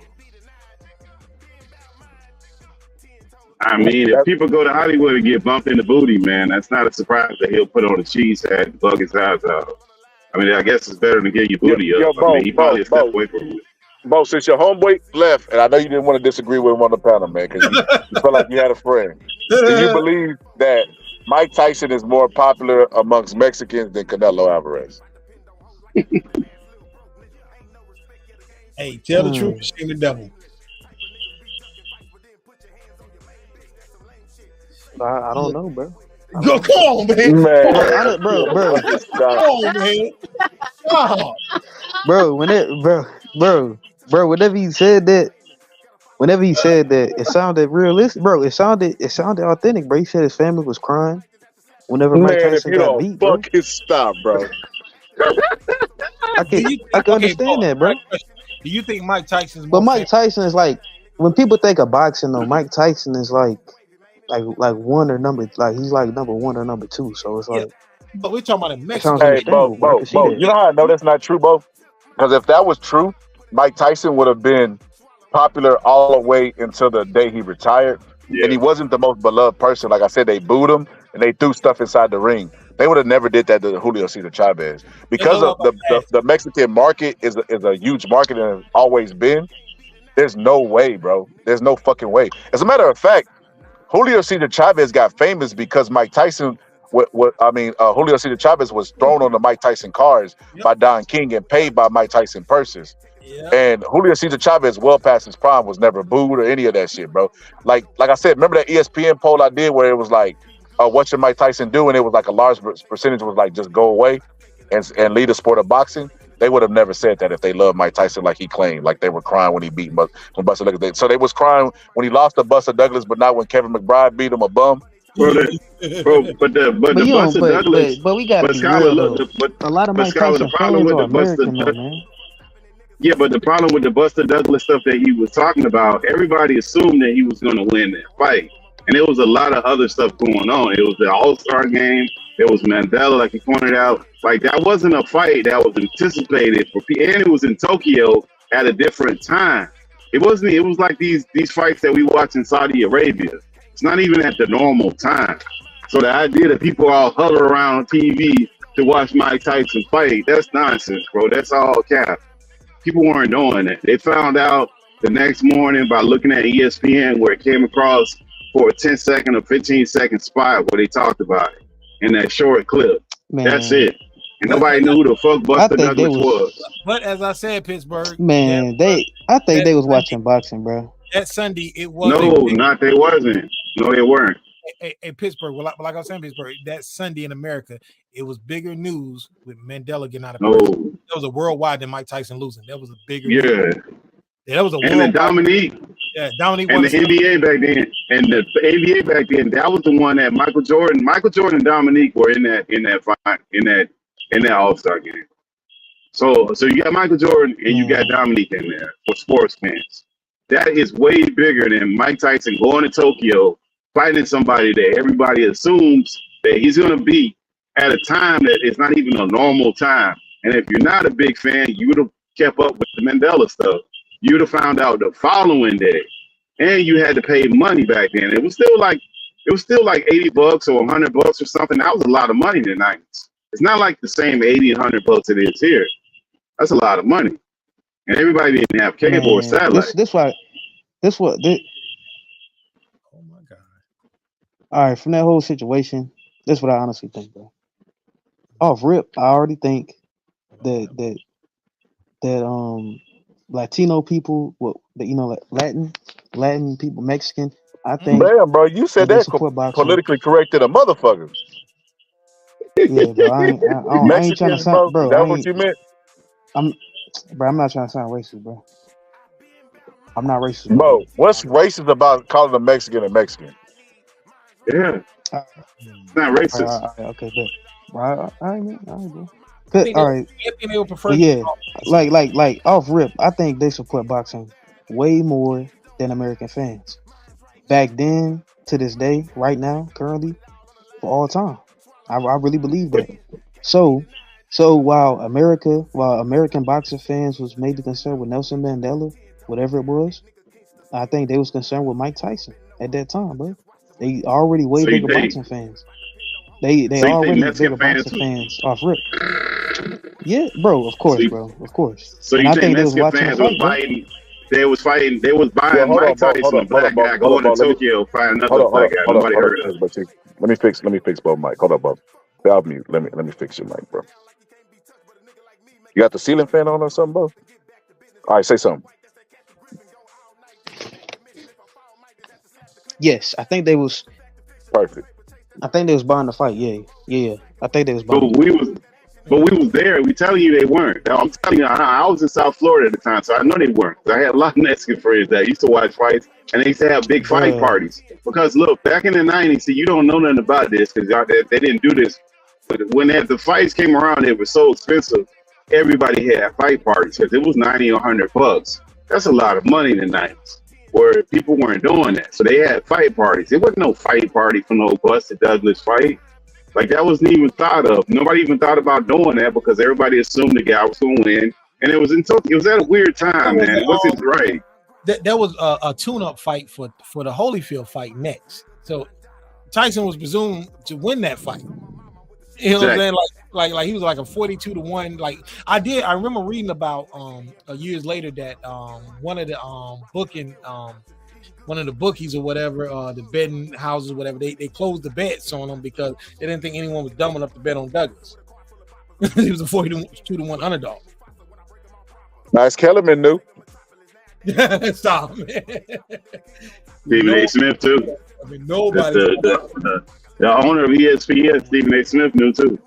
I mean, if people go to Hollywood and get bumped in the booty, man, that's not a surprise that he'll put on a cheese hat and bug his eyes out. I mean, I guess it's better than getting your booty up. I mean, he probably stepped away from it. Bo, since your homeboy left, and I know you didn't want to disagree with him on the panel, man, because you felt like you had a friend. Do you believe that Mike Tyson is more popular amongst Mexicans than Canelo Alvarez? Hey, tell the truth, shame the devil. I don't know, bro. Go, come on, man. Bro. Come on, man. Oh. Bro, whenever he said that, it sounded realistic, bro. It sounded authentic, bro. He said his family was crying whenever Mike Tyson got beat, bro. Fucking stop, bro. I can understand that, bro. Do you think Mike Tyson's more? But Mike Tyson is like, when people think of boxing, though, Mike Tyson is like one or number, like he's like number one or number two. So it's like, but we're talking about a Mexican. Hey, Bo, you know how I know that's not true, Bo? Because if that was true, Mike Tyson would have been popular all the way until the day he retired. And he wasn't the most beloved person. Like I said, they booed him and they threw stuff inside the ring. They would have never did that to Julio Cesar Chavez because of the Mexican market is a huge market and has always been. There's no way, bro. There's no fucking way. As a matter of fact, Julio Cesar Chavez got famous because Mike Tyson. Julio Cesar Chavez was thrown on the Mike Tyson cars by Don King and paid by Mike Tyson purses. And Julio Cesar Chavez, well past his prime, was never booed or any of that shit, bro. Like I said, remember that ESPN poll I did where it was like, what should Mike Tyson do? And it was like a large percentage was like, just go away and leave the sport of boxing. They would have never said that if they loved Mike Tyson like he claimed. Like they were crying when he beat when Buster Douglas. So they was crying when he lost to Buster Douglas, but not when Kevin McBride beat him a bum. But Buster Douglas. But we got to be real though. A lot of Mike Tyson fans are American though, man. Yeah, but the problem with the Buster Douglas stuff that he was talking about, everybody assumed that he was going to win that fight. And there was a lot of other stuff going on. It was the All-Star game. There was Mandela, like he pointed out. Like, that wasn't a fight that was anticipated for people. And it was in Tokyo at a different time. It was like these fights that we watch in Saudi Arabia. It's not even at the normal time. So the idea that people all huddle around TV to watch Mike Tyson fight, that's nonsense, bro. That's all cap. People weren't doing it. They found out the next morning by looking at ESPN where it came across for a 10-second or 15-second spot where they talked about it in that short clip. Man. That's it. And nobody knew who the fuck Buster Douglas was. But as I said, Pittsburgh. Man, I think they was watching boxing, bro. That Sunday, it was. No, they wasn't. No, they weren't. Hey, Pittsburgh. Well, like I was saying, Pittsburgh. That Sunday in America, it was bigger news with Mandela getting out of prison. That was a worldwide than Mike Tyson losing. That was a bigger. Yeah. That was a and the Dominique. Yeah, Dominique. And the NBA back then. And the NBA back then, that was the one that Michael Jordan and Dominique were in that All-Star game. So you got Michael Jordan and you got Dominique in there for sports fans. That is way bigger than Mike Tyson going to Tokyo, fighting somebody that everybody assumes that he's going to beat at a time that is not even a normal time. And if you're not a big fan, you would have kept up with the Mandela stuff. You would have found out the following day. And you had to pay money back then. It was still like $80 or $100 or something. That was a lot of money in the 90s. It's not like the same $80 and $100 it is here. That's a lot of money. And everybody didn't have cable or satellite. Oh my God. All right, from that whole situation, that's what I honestly think, bro. Off rip, I already think that Latino people, Latin people, Mexican, I think. Damn, bro, you said that politically corrected a motherfucker. Yeah, bro, I ain't trying to sound, bro. That's what you meant? I'm not trying to sound racist, bro. I'm not racist. Bro, what's racist about calling a Mexican a Mexican? Yeah. It's not racist. Okay, good. All right. All right. Yeah, like off rip, I think they support boxing way more than American fans. Back then, to this day, right now, currently, for all time. I really believe that. So while American boxing fans was maybe concerned with Nelson Mandela, whatever it was, I think they was concerned with Mike Tyson at that time, bro. They already way bigger boxing fans. They already bigger boxing fans off rip. Yeah, bro. Of course, bro. Of course. So you think Mexican fans was fighting? They was fighting. They was buying Mike Tyson, a black guy, going to Tokyo, fighting another black guy. Nobody heard of it. Let me fix both mic. Hold up, Bob. Stop mute. Let me fix your mic, bro. You got the ceiling fan on or something, bro? All right, say something. Yes, I think they was perfect. I think they was buying the fight. Yeah. I think they was buying. But we was there. We telling you they weren't. I'm telling you, I was in South Florida at the time, so I know they weren't. I had a lot of Mexican friends that used to watch fights, and they used to have big fight parties. Because look, back in the '90s, see, you don't know nothing about this because they didn't do this. But when the fights came around, it was so expensive. Everybody had fight parties because it was $90 or $100. That's a lot of money in the '90s, where people weren't doing that. So they had fight parties. It wasn't no fight party for no Buster Douglas fight. Like, that wasn't even thought of. Nobody even thought about doing that because everybody assumed the guy was going to win. And it was in Tokyo. It was at a weird time, man. It wasn't right. there was a tune-up fight for the Holyfield fight next. So Tyson was presumed to win that fight. You know what I'm saying? Like he was like a 42-1. Like I remember reading about years later that one of the one of the bookies or whatever, the betting houses, whatever, they closed the bets on him because they didn't think anyone was dumb enough to bet on Douglas. He was a 42-1 underdog. Nice Kellerman knew. Stop, man. Stephen A. Smith too. I mean, nobody. The owner of ESPN, Stephen A. Smith, knew too.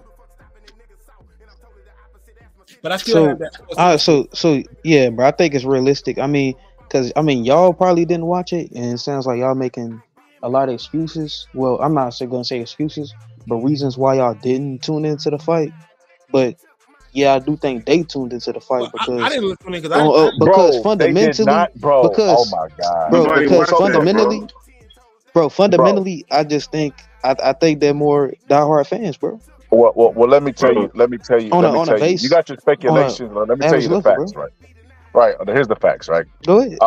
But I still have that. So yeah, bro. I think it's realistic. I mean, because y'all probably didn't watch it, and it sounds like y'all making a lot of excuses. Well, I'm not gonna say excuses, but reasons why y'all didn't tune into the fight. But yeah, I do think they tuned into the fight because I didn't listen because fundamentally, oh my god, because fundamentally, I just think I think they're more diehard fans, bro. Well, let me tell you. You got your speculations. Let me tell you the facts, bro. Right. Here's the facts, right? Go ahead.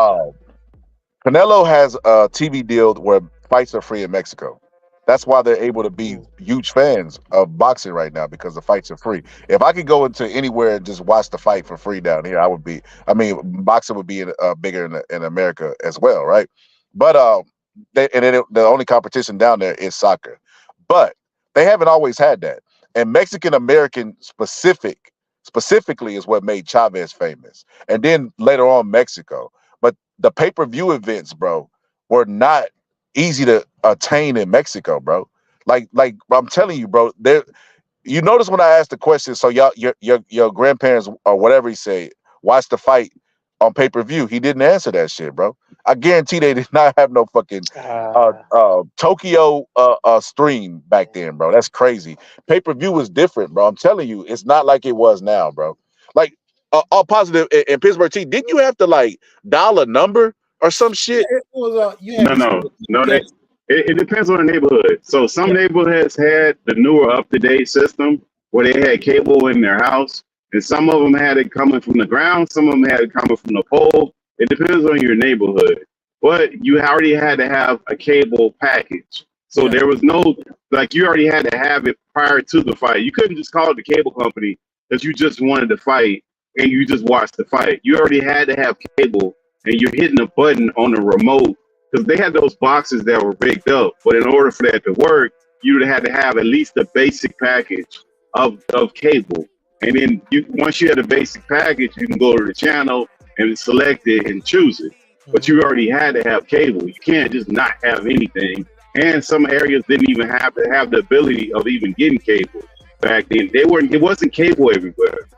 Canelo has a TV deal where fights are free in Mexico. That's why they're able to be huge fans of boxing right now, because the fights are free. If I could go into anywhere and just watch the fight for free down here, I would be. I mean, boxing would be bigger in America as well, right? But the only competition down there is soccer. But they haven't always had that. And Mexican American specifically is what made Chavez famous. And then later on, Mexico. But the pay-per-view events, bro, were not easy to attain in Mexico, bro. Like I'm telling you, bro. You notice when I asked the question, so your grandparents or whatever he said, watch the fight on pay-per-view. He didn't answer that shit, bro. I guarantee they did not have no fucking Tokyo stream back then, bro. That's crazy. Pay-per-view was different, bro. I'm telling you, it's not like it was now, bro. Like all positive in Pittsburgh T, didn't you have to like dial a number or some shit? It was No. It depends on the neighborhood. So some neighborhoods had the newer up-to-date system where they had cable in their house, and some of them had it coming from the ground. Some of them had it coming from the pole. It depends on your neighborhood. But you already had to have a cable package. So there was no, you already had to have it prior to the fight. You couldn't just call the cable company because you just wanted to fight and you just watched the fight. You already had to have cable, and you're hitting a button on the remote, because they had those boxes that were rigged up. But in order for that to work, you would have had to have at least a basic package of cable. And then once you had a basic package, you can go to the channel and select it and choose it. But you already had to have cable. You can't just not have anything. And some areas didn't even have to have the ability of even getting cable back then. It wasn't cable everywhere.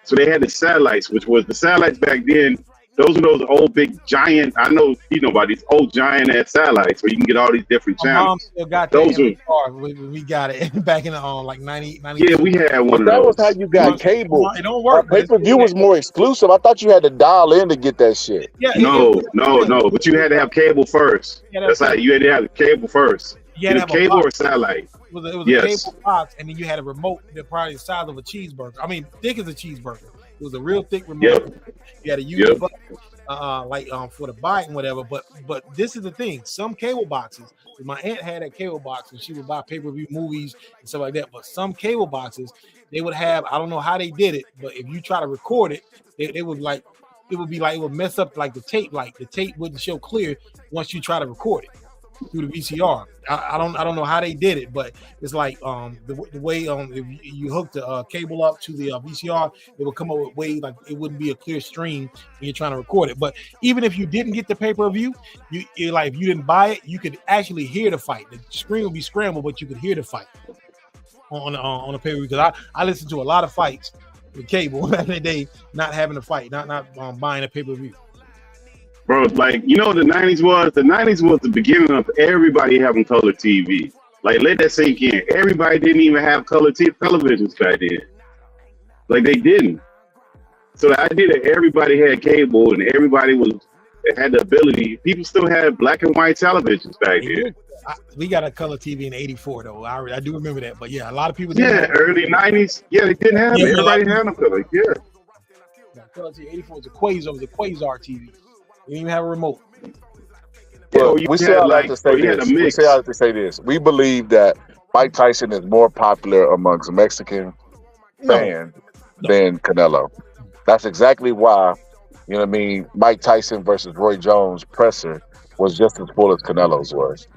So they had the satellites, which was the satellites back then. Those are those old big giant. I know you know about these old giant ass satellites where you can get all these different channels. Mom still got those. We got it back in like 90. Yeah, we had one. That was how you got cable. It don't work. Pay-per-view was more exclusive. I thought you had to dial in to get that shit. Yeah, no. But you had to have cable first. That's how you had to have the cable first. You had to have cable or satellite. It was a cable box, and then you had a remote that probably the size of a cheeseburger. I mean, thick as a cheeseburger. It was a real thick remote. Yep. You had to use the button, for the bite and whatever. But this is the thing. Some cable boxes, my aunt had a cable box and she would buy pay-per-view movies and stuff like that. But some cable boxes, they would have, I don't know how they did it, but if you try to record it, it would mess up like the tape. Like the tape wouldn't show clear once you try to record it through the VCR. I don't know how they did it, but it's like the way if you hook the cable up to the VCR, it would come up with way like it wouldn't be a clear stream when you're trying to record it. But even if you didn't get the pay-per-view, you like if you didn't buy it, you could actually hear the fight. The screen would be scrambled, but you could hear the fight on the pay-per-view. Because I listened to a lot of fights with cable back in the day, not having a fight, not buying a pay-per-view. Bro, like, you know what the 90s was? The 90s was the beginning of everybody having color TV. Like, let that sink in. Everybody didn't even have color televisions back then. Like, they didn't. So the idea that everybody had cable and everybody had the ability, people still had black and white televisions back then. We got a color TV in '84 though. I do remember that. But yeah, a lot of people didn't. Early 90s. Yeah, they didn't have it. Everybody had them color. Yeah. Color TV 84 was a Quasar TV. You didn't even have a remote. Well, you we say had I like like, to say you had a this. We mix. say I like to say this. We believe that Mike Tyson is more popular amongst Mexican fans than Canelo. That's exactly why, you know what I mean, Mike Tyson versus Roy Jones presser was just as full as Canelo's was.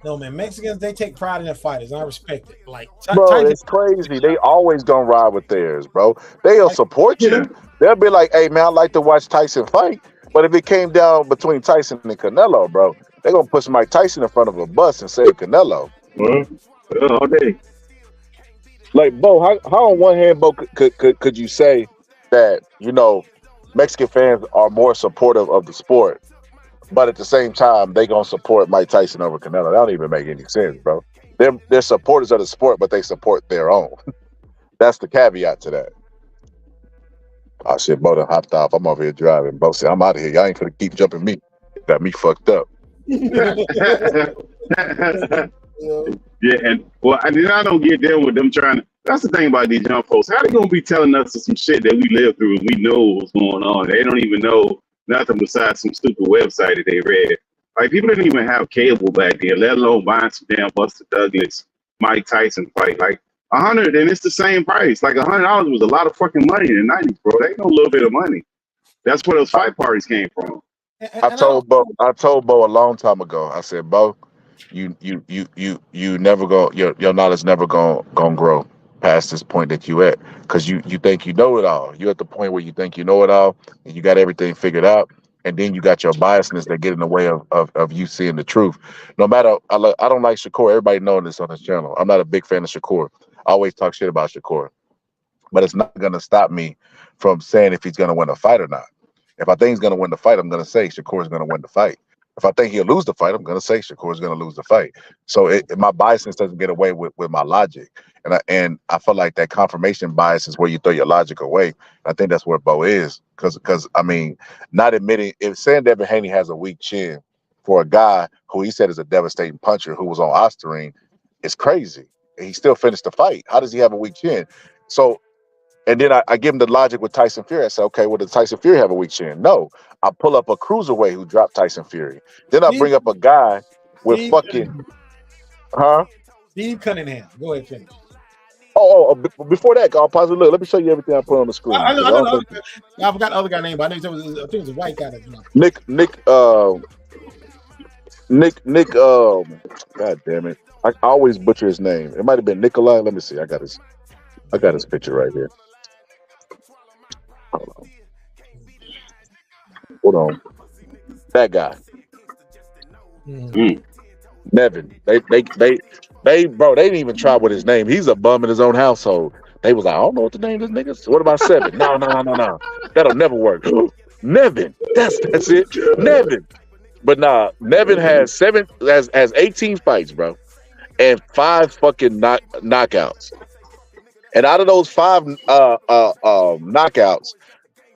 No, man, Mexicans, they take pride in their fighters, and I respect it. Like Bro, Tyson, it's crazy. They always gonna ride with theirs, bro. They'll support Yeah. you. They'll be like, hey man, I like to watch Tyson fight. But if it came down between Tyson and Canelo, bro, they're gonna push Mike Tyson in front of a bus and save Canelo. All day. Like, Bo, how on one hand, Bo, could you say that, you know, Mexican fans are more supportive of the sport, but at the same time they gonna support Mike Tyson over Canelo? That don't even make any sense, bro. They're supporters of the sport, but they support their own. That's the caveat to that. Oh shit, Bo done hopped off. I'm over here driving. Bo said, I'm out of here. Y'all ain't gonna keep jumping me. Got me fucked up. Yeah, and well, I don't get them with them trying to. That's the thing about these young folks. How they gonna be telling us some shit that we lived through and we know what's going on? They don't even know nothing besides some stupid website that they read. Like, people didn't even have cable back then, let alone buying some damn Buster Douglas, Mike Tyson fight. Like 100, and it's the same price. Like $100 was a lot of fucking money in the 90s, bro. They know a little bit of money. That's where those fight parties came from. I told Bo a long time ago. I said, Bo, you never go. Your knowledge never gonna grow past this point that you at, because you think you know it all. You're at the point where you think you know it all and you got everything figured out, and then you got your biasness that get in the way of you seeing the truth. No matter, I don't like Shakur. Everybody knows this on this channel. I'm not a big fan of Shakur. I always talk shit about Shakur, but it's not gonna stop me from saying if he's gonna win a fight or not. If I think he's going to win the fight, I'm going to say Shakur is going to win the fight. If I think he'll lose the fight, I'm going to say Shakur is going to lose the fight. So my biasness doesn't get away with my logic. And I feel like that confirmation bias is where you throw your logic away. I think that's where Bo is. Because I mean, not admitting, if saying Devin Haney has a weak chin for a guy who he said is a devastating puncher who was on Osterine, it's crazy. He still finished the fight. How does he have a weak chin? So, and then I give him the logic with Tyson Fury. I say, okay, well, does Tyson Fury have a weak chin? No. I pull up a cruiserweight who dropped Tyson Fury. Then I bring up a guy with Steve fucking, Steve Cunningham. Go ahead, finish. Before that, I'll pause it. Look, let me show you everything I put on the screen. I know. I forgot the other guy's name, but I think it was a white guy. Nick. God damn it! I always butcher his name. It might have been Nikolai. Let me see. I got his picture right here. Hold on. That guy. Nevin. They bro, they didn't even try with his name. He's a bum in his own household. They was like, I don't know what the name of this nigga. What about 7? No. That'll never work. Nevin. That's it. Nevin. But nah, Nevin has 18 fights, bro. And 5 fucking knockouts. And out of those 5 knockouts,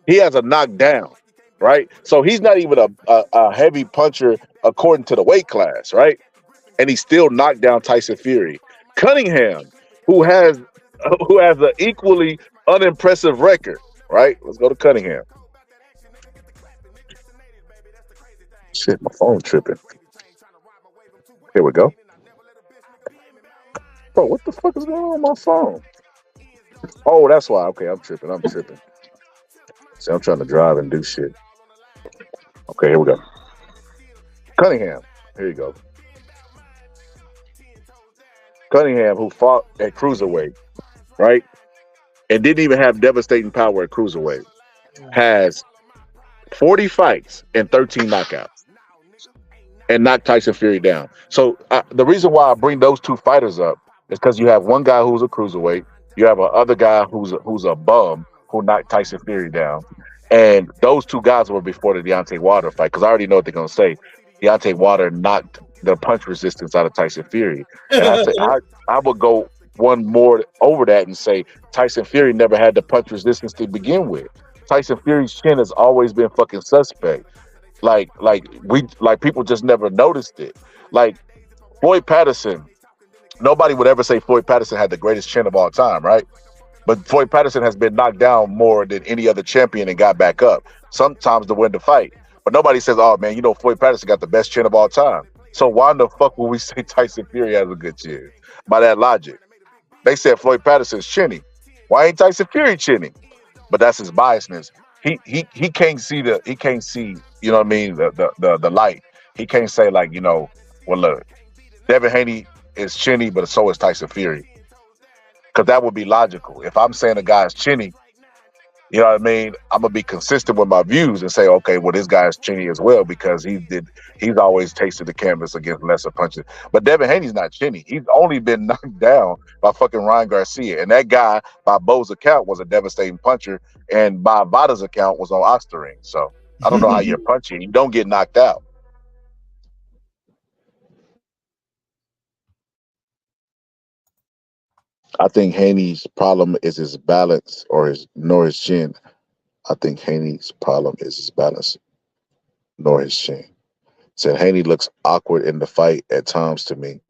he has a knockdown, right? So he's not even a heavy puncher according to the weight class, right? And he still knocked down Tyson Fury. Cunningham, who has an equally unimpressive record, right? Let's go to Cunningham. Shit, my phone tripping. Here we go. Bro, what the fuck is going on my phone? Oh, that's why. Okay, I'm tripping. See, I'm trying to drive and do shit. Okay, here we go. Cunningham. Here you go. Cunningham, who fought at cruiserweight, right? And didn't even have devastating power at cruiserweight, has 40 fights and 13 knockouts. And knocked Tyson Fury down. So the reason why I bring those 2 fighters up is because you have one guy who's a cruiserweight, you have another guy who's a bum who knocked Tyson Fury down, and those 2 guys were before the Deontay Wilder fight. Because I already know what they're gonna say. Deontay Wilder knocked the punch resistance out of Tyson Fury, and I would go one more over that and say Tyson Fury never had the punch resistance to begin with. Tyson Fury's chin has always been fucking suspect. Like people just never noticed it. Like Floyd Patterson, nobody would ever say Floyd Patterson had the greatest chin of all time, right? But Floyd Patterson has been knocked down more than any other champion and got back up, sometimes to win the fight. But nobody says, oh, man, you know, Floyd Patterson got the best chin of all time. So why in the fuck would we say Tyson Fury has a good chin? By that logic. They said Floyd Patterson's chinny. Why ain't Tyson Fury chinny? But that's his biasness. He can't see you know what I mean, the light. He can't say like, you know, well look, Devin Haney is chinny, but so is Tyson Fury. Because that would be logical. If I'm saying a guy's chinny, you know what I mean, I'm gonna be consistent with my views and say, okay, well, this guy's chinny as well because he's always tasted the canvas against lesser punches. But Devin Haney's not chinny. He's only been knocked down by fucking Ryan Garcia, and that guy, by Bo's account, was a devastating puncher, and by Vada's account, was on Osterring. So I don't know how you're punching. You don't get knocked out. I think Haney's problem is his balance nor his chin. I think Haney's problem is his balance nor his chin. Said Haney looks awkward in the fight at times to me.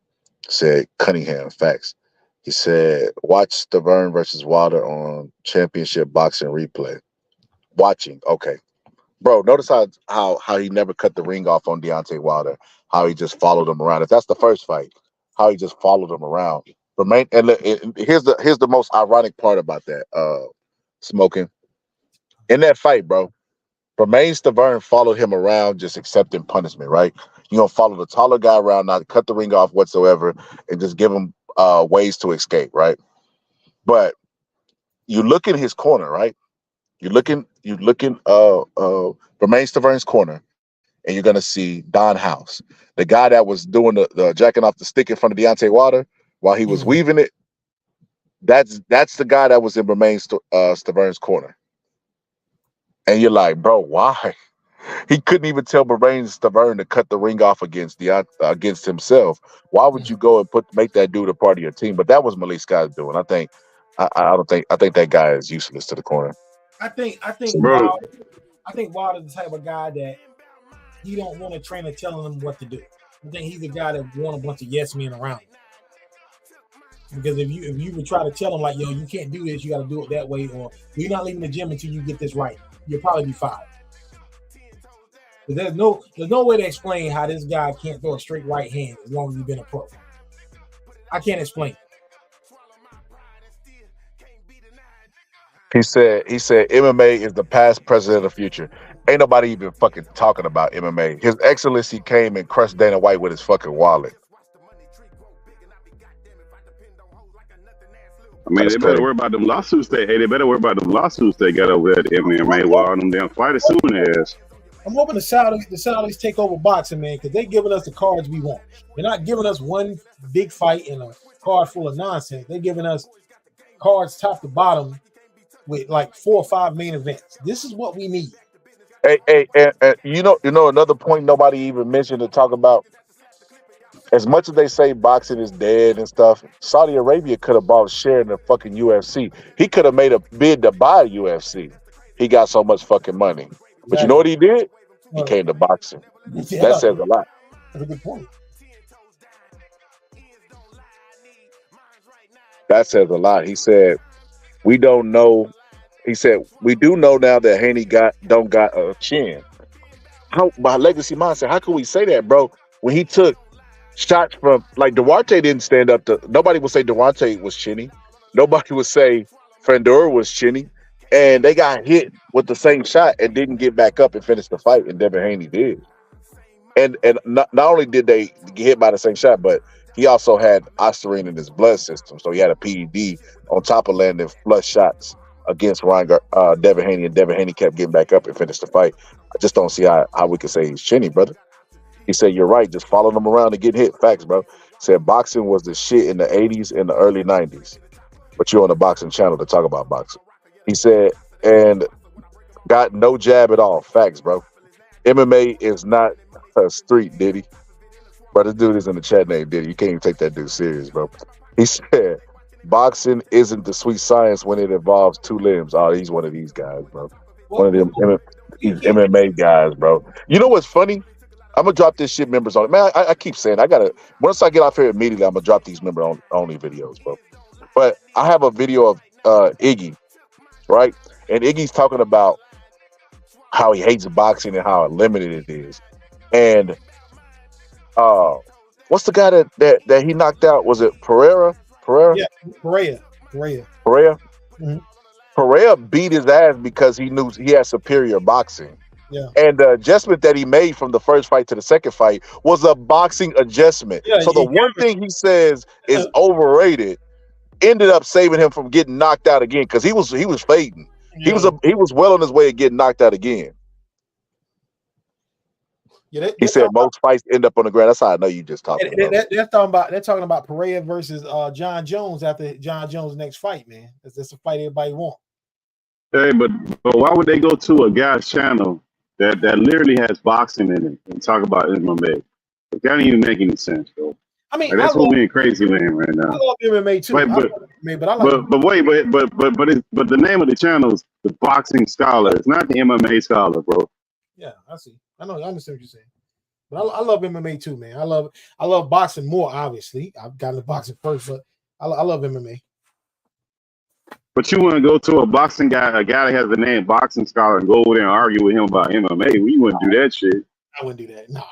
Said Cunningham, facts. He said, watch Stavern versus Wilder on Championship Boxing Replay. Watching, okay. Bro, notice how he never cut the ring off on Deontay Wilder, how he just followed him around. If that's the first fight, how he just followed him around. And here's the most ironic part about that, Smoking. In that fight, bro, Romain Stavern followed him around just accepting punishment, right? You gonna follow the taller guy around, not cut the ring off whatsoever, and just give him ways to escape, right? But you look in his corner, right? You looking Romain Stavern's corner, and you're gonna see Don House, the guy that was doing the jacking off the stick in front of Deontay Wilder while he was weaving it. That's the guy that was in Romain Stavern's corner. And you're like, bro, why? He couldn't even tell Romain Stavern to cut the ring off against himself. Why would you go and make that dude a part of your team? But that was Malik Scott's doing. I think that guy is useless to the corner. I think Bro. Wilder's the type of guy that he don't want a trainer telling him what to do. I think he's the guy that want a bunch of yes men around him. Because if you would try to tell him like, yo, you can't do this, you got to do it that way, or you're not leaving the gym until you get this right, you'll probably be fired. But there's no way to explain how this guy can't throw a straight right hand as long as he's been a pro. I can't explain. He said MMA is the past, present, and the future. Ain't nobody even fucking talking about MMA. His Excellency came and crushed Dana White with his fucking wallet. I mean, they better worry about them lawsuits. They better worry about them lawsuits they got over at the MMA while all them damn fighters suing their ass. I'm hoping the Saudis take over boxing, man, because they're giving us the cards we want. They're not giving us one big fight and a card full of nonsense. They're giving us cards top to bottom with like 4 or 5 main events. This is what we need. Hey, and you know another point nobody even mentioned to talk about. As much as they say boxing is dead and stuff, Saudi Arabia could have bought a share in the fucking UFC. He could have made a bid to buy UFC. He got so much fucking money. But you know what he did? He came to boxing. Yeah. That says a lot. That's a good point. That says a lot. He said, we don't know. He said, we do know now that Haney don't got a chin. How, by legacy mindset, how can we say that, bro? When he took shots from, like, Duarte didn't stand up to, nobody would say Duarte was chinny. Nobody would say Fandor was chinny. And they got hit with the same shot and didn't get back up and finish the fight, and Devin Haney did. And not only did they get hit by the same shot, but he also had Osterine in his blood system. So he had a PED on top of landing flush shots against Devin Haney, and Devin Haney kept getting back up and finished the fight. I just don't see how we could say he's chinny, brother. He said, you're right, just following him around and getting hit. Facts, bro. Said boxing was the shit in the 80s and the early 90s. But you're on the boxing channel to talk about boxing. He said, and got no jab at all. Facts, bro. MMA is not a street, Diddy. But this dude is in the chat name, Diddy. You can't even take that dude serious, bro. He said, boxing isn't the sweet science when it involves 2 limbs. Oh, he's one of these guys, bro. One of them MMA guys, bro. You know what's funny? I'm going to drop this shit members on it. Man, I keep saying, once I get off here immediately, I'm going to drop these member only videos, bro. But I have a video of Iggy, right? And Iggy's talking about how he hates boxing and how limited it is. And what's the guy that he knocked out? Was it Pereira? Yeah, Pereira. Mm-hmm. Pereira beat his ass because he knew he had superior boxing. Yeah. And the adjustment that he made from the first fight to the second fight was a boxing adjustment. Yeah, so the one thing he says is overrated ended up saving him from getting knocked out again because he was fading. Yeah. He was well on his way of getting knocked out again. Yeah, he said most fights end up on the ground. That's how I know you just talking about. They're talking about Pereira versus John Jones after John Jones' next fight, man. That's a fight everybody wants. Hey, but why would they go to a guy's channel that literally has boxing in it and talk about MMA? That don't even make any sense, bro. I mean, like, that's what we in crazy land right now. I love MMA too. But the name of the channel is the Boxing Scholar. It's not the MMA Scholar, bro. Yeah, I see. I understand what you're saying. But I love MMA too, man. I love boxing more. Obviously, I've gotten to boxing first, but I love MMA. But you want to go to a boxing guy, a guy that has the name Boxing Scholar, and go over there and argue with him about MMA? We wouldn't do that shit. I wouldn't do that. Nah.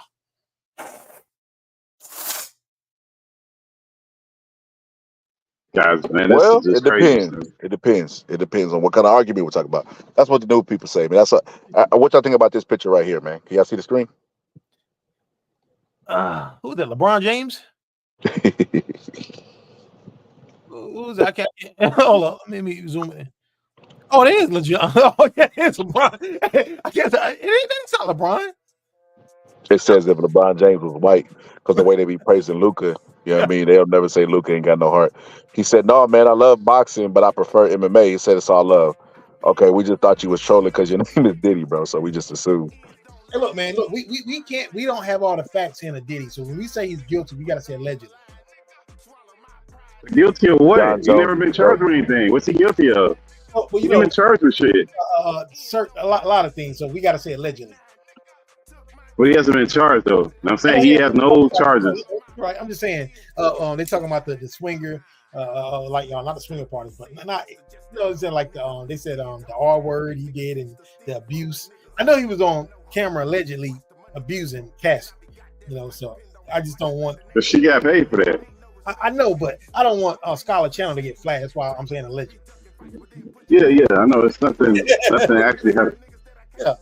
Guys, man, well, this is it depends. Crazy. It depends. It depends on what kind of argument we're talking about. That's what the new people say, man. That's what y'all think about this picture right here, man. Can y'all see the screen? Who's that? LeBron James? Who's that? I can't. Hold on. Let me zoom in. Oh, it is legit. Oh, yeah, it's LeBron. I guess it's not LeBron. It says if LeBron James was white, because the way they be praising Luka, you know what I mean? They'll never say Luka ain't got no heart. He said, no, man, I love boxing, but I prefer MMA. He said it's all love. Okay, we just thought you was trolling because your name is Diddy, bro, so we just assumed. Hey, look, man, we don't have all the facts in a Diddy. So when we say he's guilty, we gotta say allegedly. Guilty of what? John He's never been charged with anything. What's he guilty of? Oh, well, He's been charged with shit. A lot of things. So we gotta say allegedly. But he hasn't been charged though. I'm saying he has no charges. Right. I'm just saying. They're talking about the swinger, not the swinger party, but not. It's like they said the R word he did and the abuse. I know he was on camera allegedly abusing Cassie. So I just don't want. But she got paid for that. I know, but I don't want Scholar Channel to get flagged. That's why I'm saying allegedly. Yeah, I know it's nothing. Nothing actually happened. Yeah.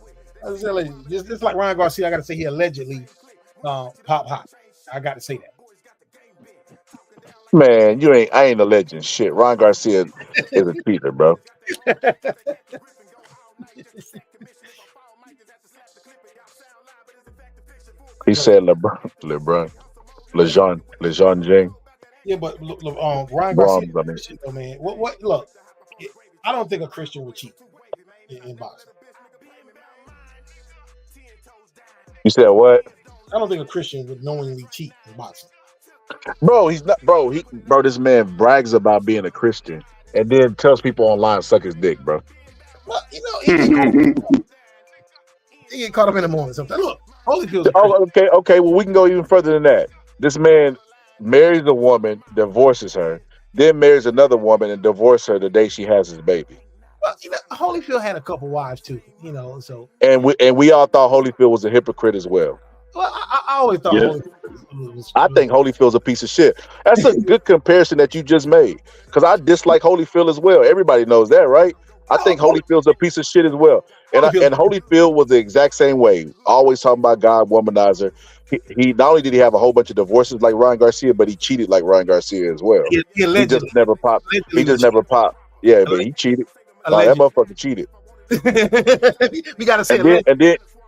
Just like Ryan Garcia, I got to say he allegedly pop. I got to say that. Man, I ain't a legend. Shit, Ryan Garcia is a cheater, bro. He said LeBron, Lejean Jing. Yeah, but Ryan Garcia, man. What? Look, I don't think a Christian would cheat in boxing. You said what? I don't think a Christian would knowingly cheat in boxing. Bro, he's not. Bro, this man brags about being a Christian and then tells people online suck his dick, bro. Well, he get caught up in the moment sometimes. Look, Holyfield's. Okay. Well, we can go even further than that. This man marries a woman, divorces her, then marries another woman and divorces her the day she has his baby. Well, Holyfield had a couple wives too, so. And we all thought Holyfield was a hypocrite as well. Well, I always thought Holyfield was. I think Holyfield's a piece of shit. That's a good comparison that you just made, because I dislike Holyfield as well. Everybody knows that, right? I think Holyfield's a piece of shit as well. And Holyfield was the exact same way. Always talking about God, womanizer. He not only did he have a whole bunch of divorces like Ryan Garcia, but he cheated like Ryan Garcia as well. He just never popped. Yeah, but he cheated. That motherfucker cheated. We gotta say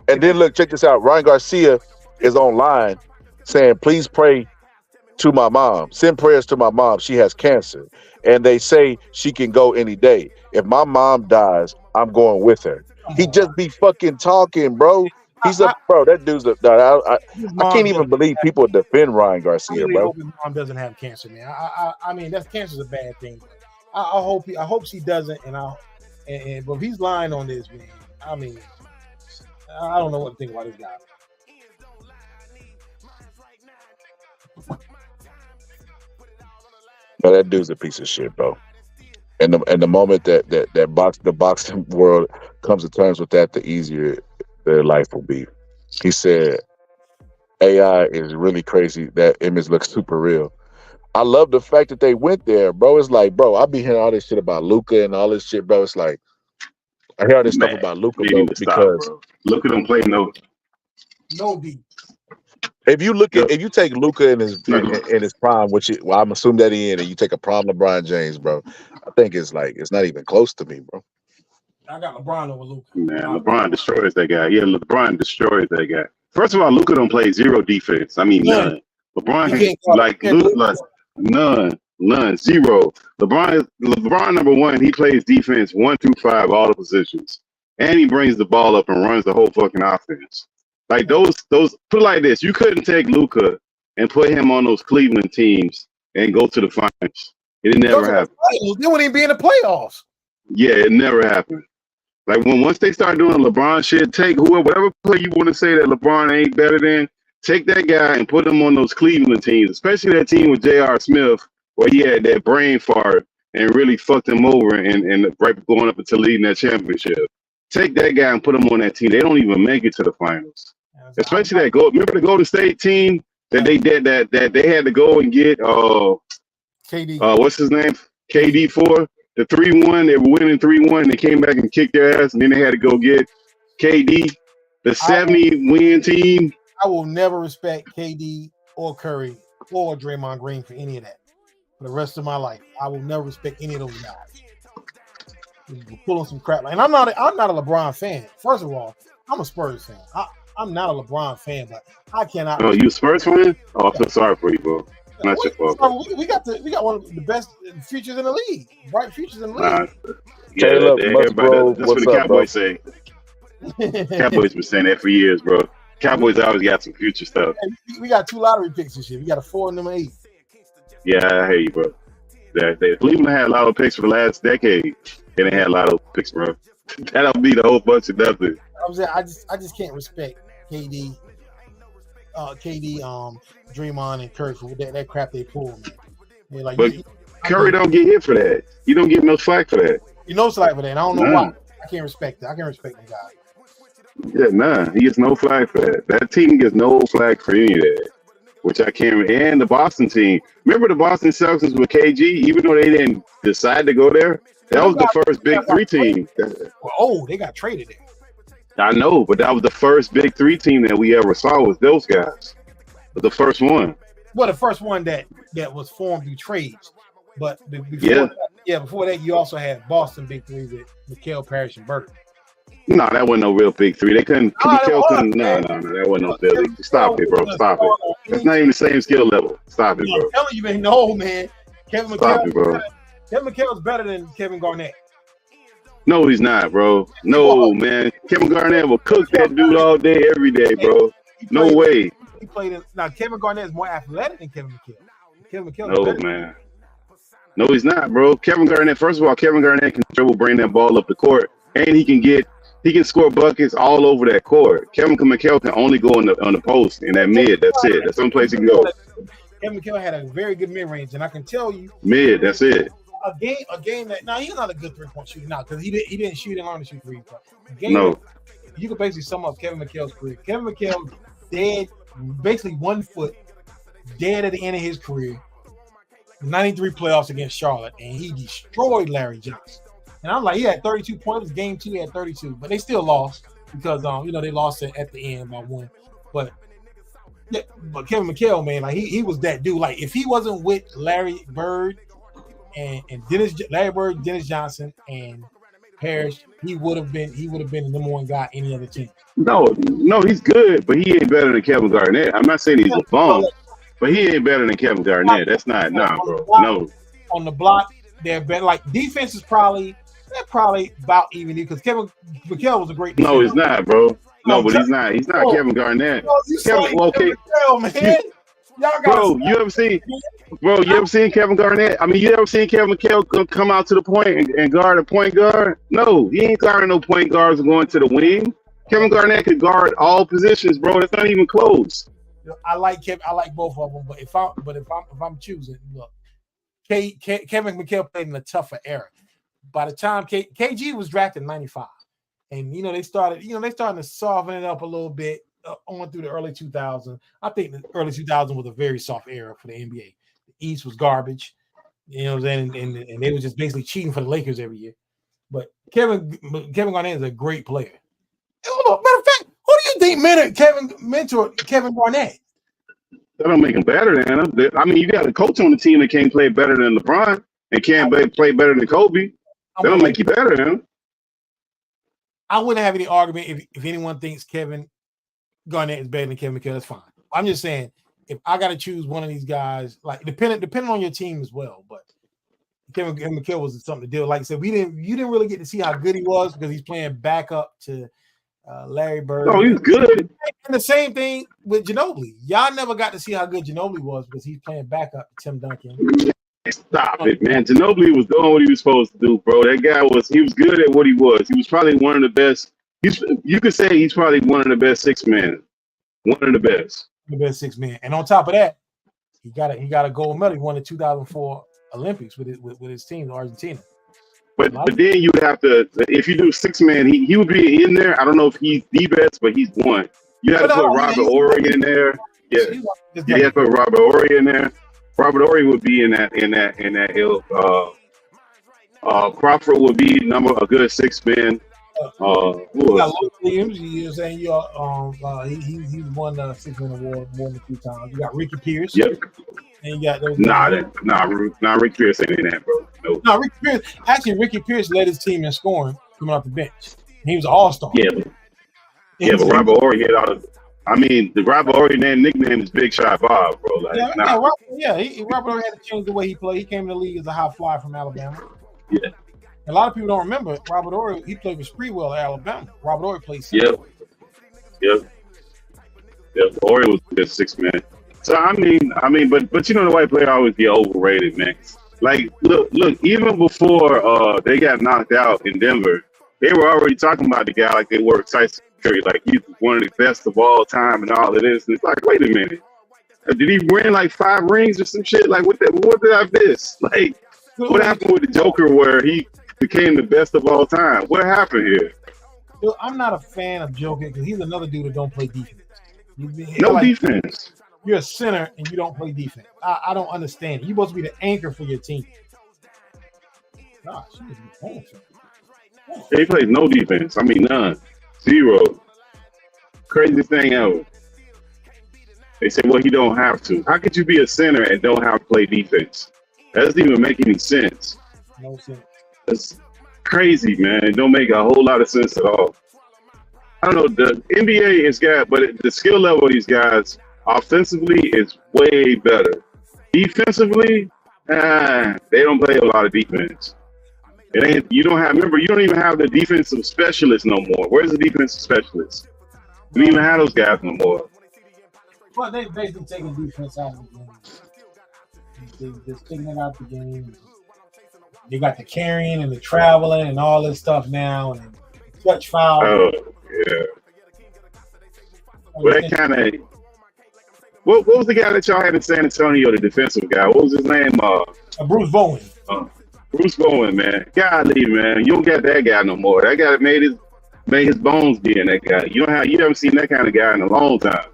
and then look, check this out. Ryan Garcia is online saying, please pray to my mom. Send prayers to my mom. She has cancer. And they say she can go any day. If my mom dies, I'm going with her. He just be fucking talking, bro. That dude's I can't even believe people defend Ryan Garcia, bro. I hope his mom doesn't have cancer, man. I mean, cancer's a bad thing. I hope she doesn't, but if he's lying on this, man, I mean, I don't know what to think about this guy. No, that dude's a piece of shit, bro. And the moment that the boxing world comes to terms with that, the easier their life will be. He said, AI is really crazy. That image looks super real. I love the fact that they went there, bro. It's like, bro, I be hearing all this shit about Luca and all this shit, bro. It's like I hear all this stuff Man, about Luca, you bro, need to stop, because bro. Look at him play no. D. if you take Luca in his prime, I'm assuming that he in, and you take a prime LeBron James, bro, I think it's not even close to me, bro. I got LeBron over Luca. Man, LeBron destroys that guy. Yeah, LeBron destroys that guy. First of all, Luka don't play zero defense. I mean, none. LeBron none, zero. LeBron number one, he plays defense 1 through 5, all the positions, and he brings the ball up and runs the whole fucking offense. Like those. Put it like this: you couldn't take Luka and put him on those Cleveland teams and go to the finals. It never happened. They wouldn't even be in the playoffs. Yeah, it never happened. Like once they start doing LeBron shit, take whatever player you want to say that LeBron ain't better than, take that guy and put him on those Cleveland teams, especially that team with J.R. Smith, where he had that brain fart and really fucked him over and right going up until leading that championship. Take that guy and put him on that team. They don't even make it to the finals. Especially that remember the Golden State team that they did that they had to go and get KD. What's his name? KD for the 3-1. They were winning 3-1. They came back and kicked their ass, and then they had to go get KD, the 70-win team. I will never respect KD or Curry or Draymond Green for any of that. For the rest of my life, I will never respect any of those guys. Pulling some crap, and I'm not a LeBron fan. First of all, I'm a Spurs fan. I'm not a LeBron fan, but I cannot. Oh, you a Spurs fan? Oh, I feel sorry for you, bro. Not your fault. We got one of the best futures in the league, bright futures in the league. Caleb, that's what the Cowboys say. Cowboys been saying that for years, bro. Cowboys always got some future stuff. We got 2 lottery picks this year. We got a 4 and number 8. Yeah, I hear you, bro. Cleveland had a lot of picks for the last decade. They didn't have a lot of picks, bro. That'll be the whole bunch of nothing. I just can't respect KD, Draymond, and Curry for that crap they pull, man. Like, but Curry don't get hit for that. You don't get no slack for that. You know slack for that. I don't know why. I can't respect that. I can't respect the guy. Yeah, nah. He gets no flag for that. That team gets no flag for any of that. Which I can't. And the Boston team. Remember the Boston Celtics with KG? Even though they didn't decide to go there, that was the first big 3 team. Oh, they got traded there. I know, but that was the first big 3 team that we ever saw was those guys. The first one. Well, the first one that was formed through trades. But before that, you also had Boston big 3 with Mikal, Parrish, and Burke. No, that wasn't no real big 3. They couldn't. No, that wasn't no Philly. Stop it, bro. Stop it. That's not even the same skill level. Stop it, bro. I'm telling you, man. No, man. Kevin McHale is better than Kevin Garnett. No, he's not, bro. No, man. Kevin Garnett will cook that dude all day, every day, bro. No way. He played in. Now, Kevin Garnett is more athletic than Kevin McHale. Kevin McHale. No, man. No, he's not, bro. Kevin Garnett. First of all, Kevin Garnett can bring that ball up the court, and he can score buckets all over that court. Kevin McHale can only go on the post in that mid. That's it. That's the only place he can go. Kevin McHale had a very good mid range, and I can tell you, mid. That's it. A game that now he's not a good 3-point shooter now because he didn't shoot and learn to shoot 3. No. You can basically sum up Kevin McHale's career. Kevin McHale dead, basically 1 foot, dead at the end of his career. 93 playoffs against Charlotte, and he destroyed Larry Johnson. And I'm like, he had 32 points. Game 2, he had 32, but they still lost because they lost it at the end by 1. But Kevin McHale, man, like he was that dude. Like if he wasn't with Larry Bird and Larry Bird, Dennis Johnson, and Parrish, he would have been the number 1 guy any other team. No, he's good, but he ain't better than Kevin Garnett. I'm not saying he's a bum, but he ain't better than Kevin Garnett. That's not bro. No. On the block, they're better. Like defense is probably about even because Kevin McHale was a great defender. No, he's not, bro. No, but he's not. He's not Kevin Garnett. Kevin McHale, bro, you ever seen Kevin Garnett? I mean, you ever seen Kevin McHale come out to the point and guard a point guard? No, he ain't guarding no point guards going to the wing. Kevin Garnett could guard all positions, bro. That's not even close. I like both of them, but if I'm choosing, look, Kevin McHale played in a tougher era. by the time KG was drafted in 95, and they started to soften it up a little bit on through the early 2000s. I think the early 2000s was a very soft era for the NBA. The East was garbage, and they were just basically cheating for the Lakers every year. But Kevin Garnett is a great player. Matter of fact, who do you think mentored Kevin Garnett? That don't make him better than him. I mean, you got a coach on the team that can't play better than LeBron and can't play better than Kobe. That don't make you better than him. I wouldn't have any argument if anyone thinks Kevin Garnett is better than Kevin McHale. That's fine. I'm just saying, if I got to choose one of these guys, like depending on your team as well, but Kevin McHale was something to deal. Like I said, you didn't really get to see how good he was because he's playing backup to Larry Bird. Oh, he's good. And the same thing with Ginobili. Y'all never got to see how good Ginobili was because he's playing backup to Tim Duncan. Stop it, man. Ginobili was doing what he was supposed to do, bro. That guy was good at what he was. He was probably one of the best. You could say he's probably one of the best six men. One of the best. The best six men. And on top of that, he got a gold medal. He won the 2004 Olympics with his team, Argentina. But then you have to, if you do six man, he would be in there. I don't know if he's the best, but he's one. You have to put Robert Horry in there. Yeah, you have to put Robert Horry in there. Robert Horry would be in that ilk. Crawford would be a good six man. Williams, you're saying he's won the six man award more than a few times. You got Ricky Pierce. Yep. And you got those. Ricky Pierce ain't in that, bro. Nope. No, Ricky Pierce. Actually, Ricky Pierce led his team in scoring coming off the bench. He was an all-star. Yeah, but Robert Horry hit all the. I mean, the Robert Horry nickname is Big Shot Bob, bro. Like, Robert Horry had to change the way he played. He came in the league as a high flyer from Alabama. Yeah. A lot of people don't remember Robert Horry. He played with Spreewell at Alabama. Robert Horry played. Yep. Horry was a good six man. So I mean, but the white player always get overrated, man. Like, look, even before they got knocked out in Denver, they were already talking about the guy like they were Tyson Curry, like he's one of the best of all time and all of this. And it's like, wait a minute, did he win like 5 rings or some shit? Like, what did I miss? Like, what happened with the Joker where he became the best of all time? What happened here? I'm not a fan of Joker because he's another dude that don't play defense. Defense. You're a center and you don't play defense. I don't understand it. You're supposed to be the anchor for your team. Gosh, he plays no defense. I mean, none. 0. Craziest thing ever. They say, well, he don't have to. How could you be a center and don't have to play defense? That doesn't even make any sense. No sense. That's crazy, man. It don't make a whole lot of sense at all. I don't know. The NBA is but the skill level of these guys offensively is way better. Defensively, they don't play a lot of defense. You don't even have the defensive specialist no more. Where's the defensive specialist? We don't even have those guys no more. Well, they basically taking defense out of the game. They're taking it out of the game. They got the carrying and the traveling and all this stuff now, and clutch foul. Oh, yeah. Well, that kind of. What was the guy that y'all had in San Antonio, the defensive guy? What was his name? Bruce Bowen. Bruce Bowen, man. Golly, man. You don't get that guy no more. That guy made his bones be in that guy. You haven't seen that kind of guy in a long time.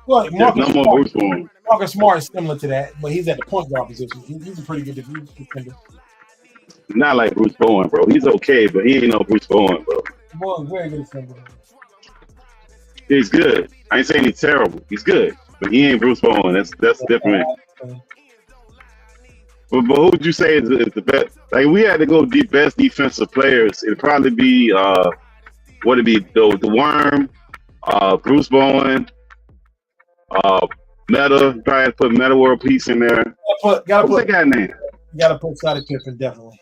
Well, Marcus Smart is similar to that, but he's at the point guard position. He's a pretty good defender. Not like Bruce Bowen, bro. He's okay, but he ain't no Bruce Bowen, bro. Bowen's very good defender. He's good. I ain't saying he's terrible. He's good, but he ain't Bruce Bowen. That's different. But who would you say is the best? Like, we had to go best defensive players. It'd probably be the Worm, Bruce Bowen, Meta. Probably have to put Meta World Peace in there. What's that guy's name? You gotta put Scottie Pippen, definitely.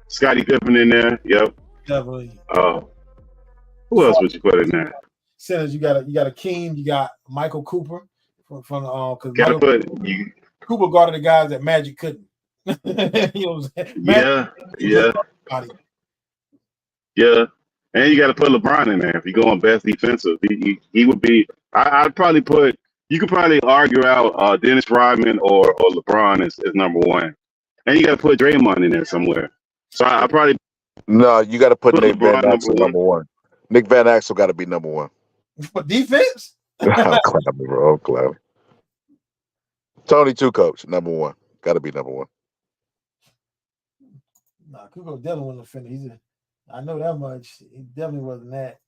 Scottie Pippen in there. Yep. Definitely. Who else would you put in there? Centers, you got Akeem, you got Michael Cooper from Cooper guarded the guys that Magic couldn't. You know what I'm saying? Yeah. And you got to put LeBron in there if you're going best defensive. He would be. I'd probably put you could probably argue out Dennis Rodman or LeBron is number one, and you got to put Draymond in there somewhere. So I probably No, you got to put Nick Van LeBron number Axel one. number one. Nick Van Axel got to be number one. For defense? I'm clapping, bro. I'm clapping. Tony, too, coach. Number one. Got to be number one. Nah, Kukoc definitely wasn't a defender. I know that much. He definitely wasn't that.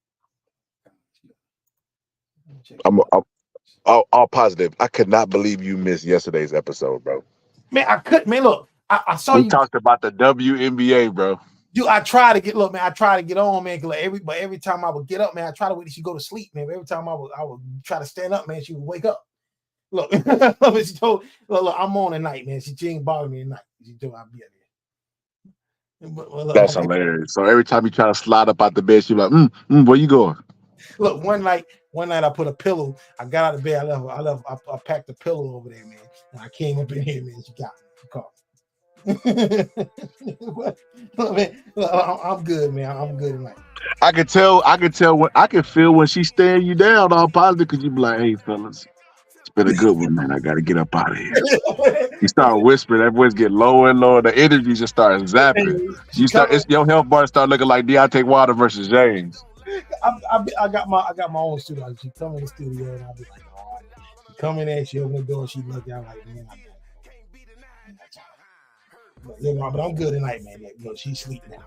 I'm positive. I could not believe you missed yesterday's episode, bro. Man, I couldn't. Man, look, I saw we you talked about the WNBA, bro. Dude, I try to get on, man. Like every time I would get up, man, I try to wait till she go to sleep, man. Every time I would try to stand up, man, she would wake up. Look, she told, look, I'm on at night, man. She ain't bothering me at night. She told I'll be at there. That's hilarious. So every time you try to slide up out the bed, she's like, where you going? Look, one night I put a pillow. I got out of bed. I packed a pillow over there, man. And I came up in here, man. She got me. She called. I'm good, man. I'm good tonight. I can feel when she's staring you down all positive because you be like, hey, fellas, it's been a good one, man. I got to get up out of here. You start whispering, everyone's getting lower and lower. The energy just starts zapping. Your health bar start looking like Deontay Wilder versus James. I got my own studio. She come in the studio and I'll be like, oh, she come in there, she open the door, she look out like, man, but I'm good tonight, man. Look, she's asleep now.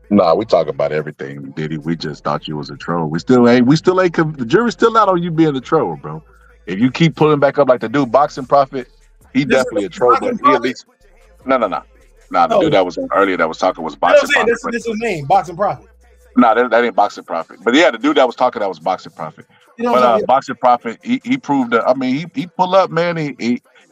Nah, we talk about everything, Diddy. We just thought you was a troll. We still ain't. The jury's still out on you being a troll, bro. If you keep pulling back up like the dude Boxing Prophet, he definitely a troll, but he at least no. The dude that was on earlier that was talking was Boxing Prophet. This is his name, Boxing Prophet. No, that ain't Boxing Prophet. But yeah, the dude that was talking that was Boxing Prophet. But Boxing Prophet, he proved that. I mean, he pull up, man.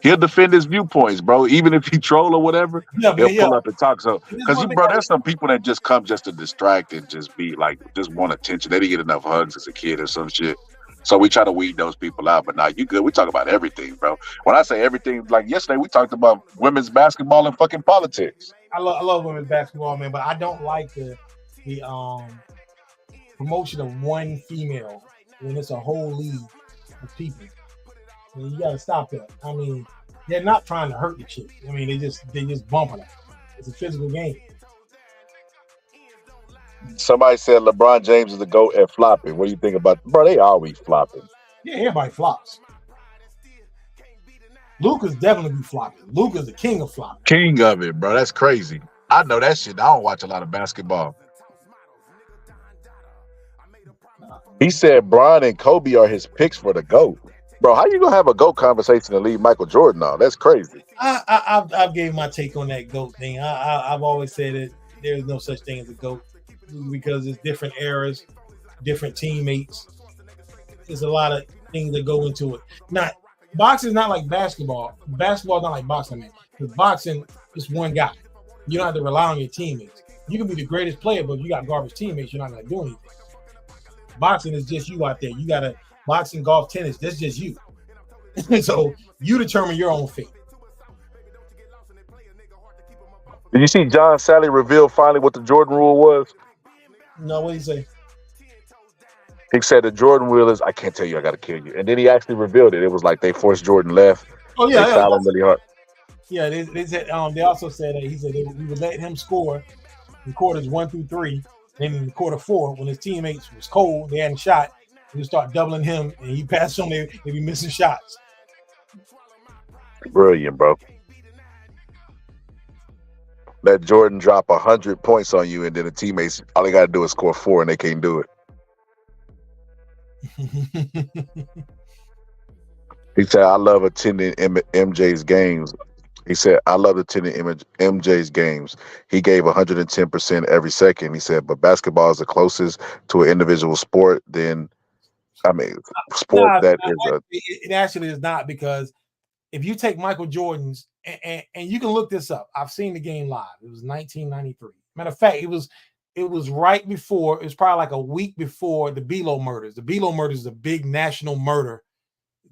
He'll defend his viewpoints, bro. Even if he troll or whatever, he'll pull up and talk. So, because there's some people that just come just to distract and just be like, just want attention. They didn't get enough hugs as a kid or some shit. So we try to weed those people out. But now you good. We talk about everything, bro. When I say everything, like yesterday, we talked about women's basketball and fucking politics. I love women's basketball, man, but I don't like the promotion of one female when it's a whole league of people. I mean, you got to stop that. I mean, they're not trying to hurt the chick. I mean, they just bumping her. It's a physical game. Somebody said LeBron James is the GOAT at flopping. What do you think about? Bro, they always flopping. Yeah, everybody flops. Luka's definitely be flopping. Luka's the king of flopping. King of it, bro. That's crazy. I know that shit. I don't watch a lot of basketball. He said Bron and Kobe are his picks for the GOAT. Bro, how you gonna have a GOAT conversation and leave Michael Jordan out? That's crazy. I've gave my take on that GOAT thing. I've always said that there's no such thing as a GOAT because it's different eras, different teammates. There's a lot of things that go into it. Boxing is not like basketball. Basketball is not like boxing, man. Because boxing is one guy. You don't have to rely on your teammates. You can be the greatest player, but if you got garbage teammates, you're not gonna do anything. Boxing is just you out there. You got to boxing, golf, tennis. That's just you. So you determine your own fate. Did you see John Sally reveal finally what the Jordan rule was? No, what did he say? He said the Jordan rule is, I can't tell you, I got to kill you. And then he actually revealed it. It was like they forced Jordan left. Oh, yeah. They fouled him really hard. Yeah, they said they also said that he said we would let him score in quarters 1 through 3. Then in quarter 4, when his teammates was cold, they hadn't shot, we start doubling him, and he passed on there, they be missing shots. Brilliant, bro. Let Jordan drop 100 points on you, and then the teammates, all they got to do is score 4, and they can't do it. He said, I love attending MJ's games. He said, I love attending MJ's games. He gave 110% every second. He said, but basketball is the closest to an individual sport than, It actually is not, because if you take Michael Jordan's, and you can look this up. I've seen the game live. It was 1993. Matter of fact, it was right before, it was probably like a week before the Below murders. The Below murders is a big national murder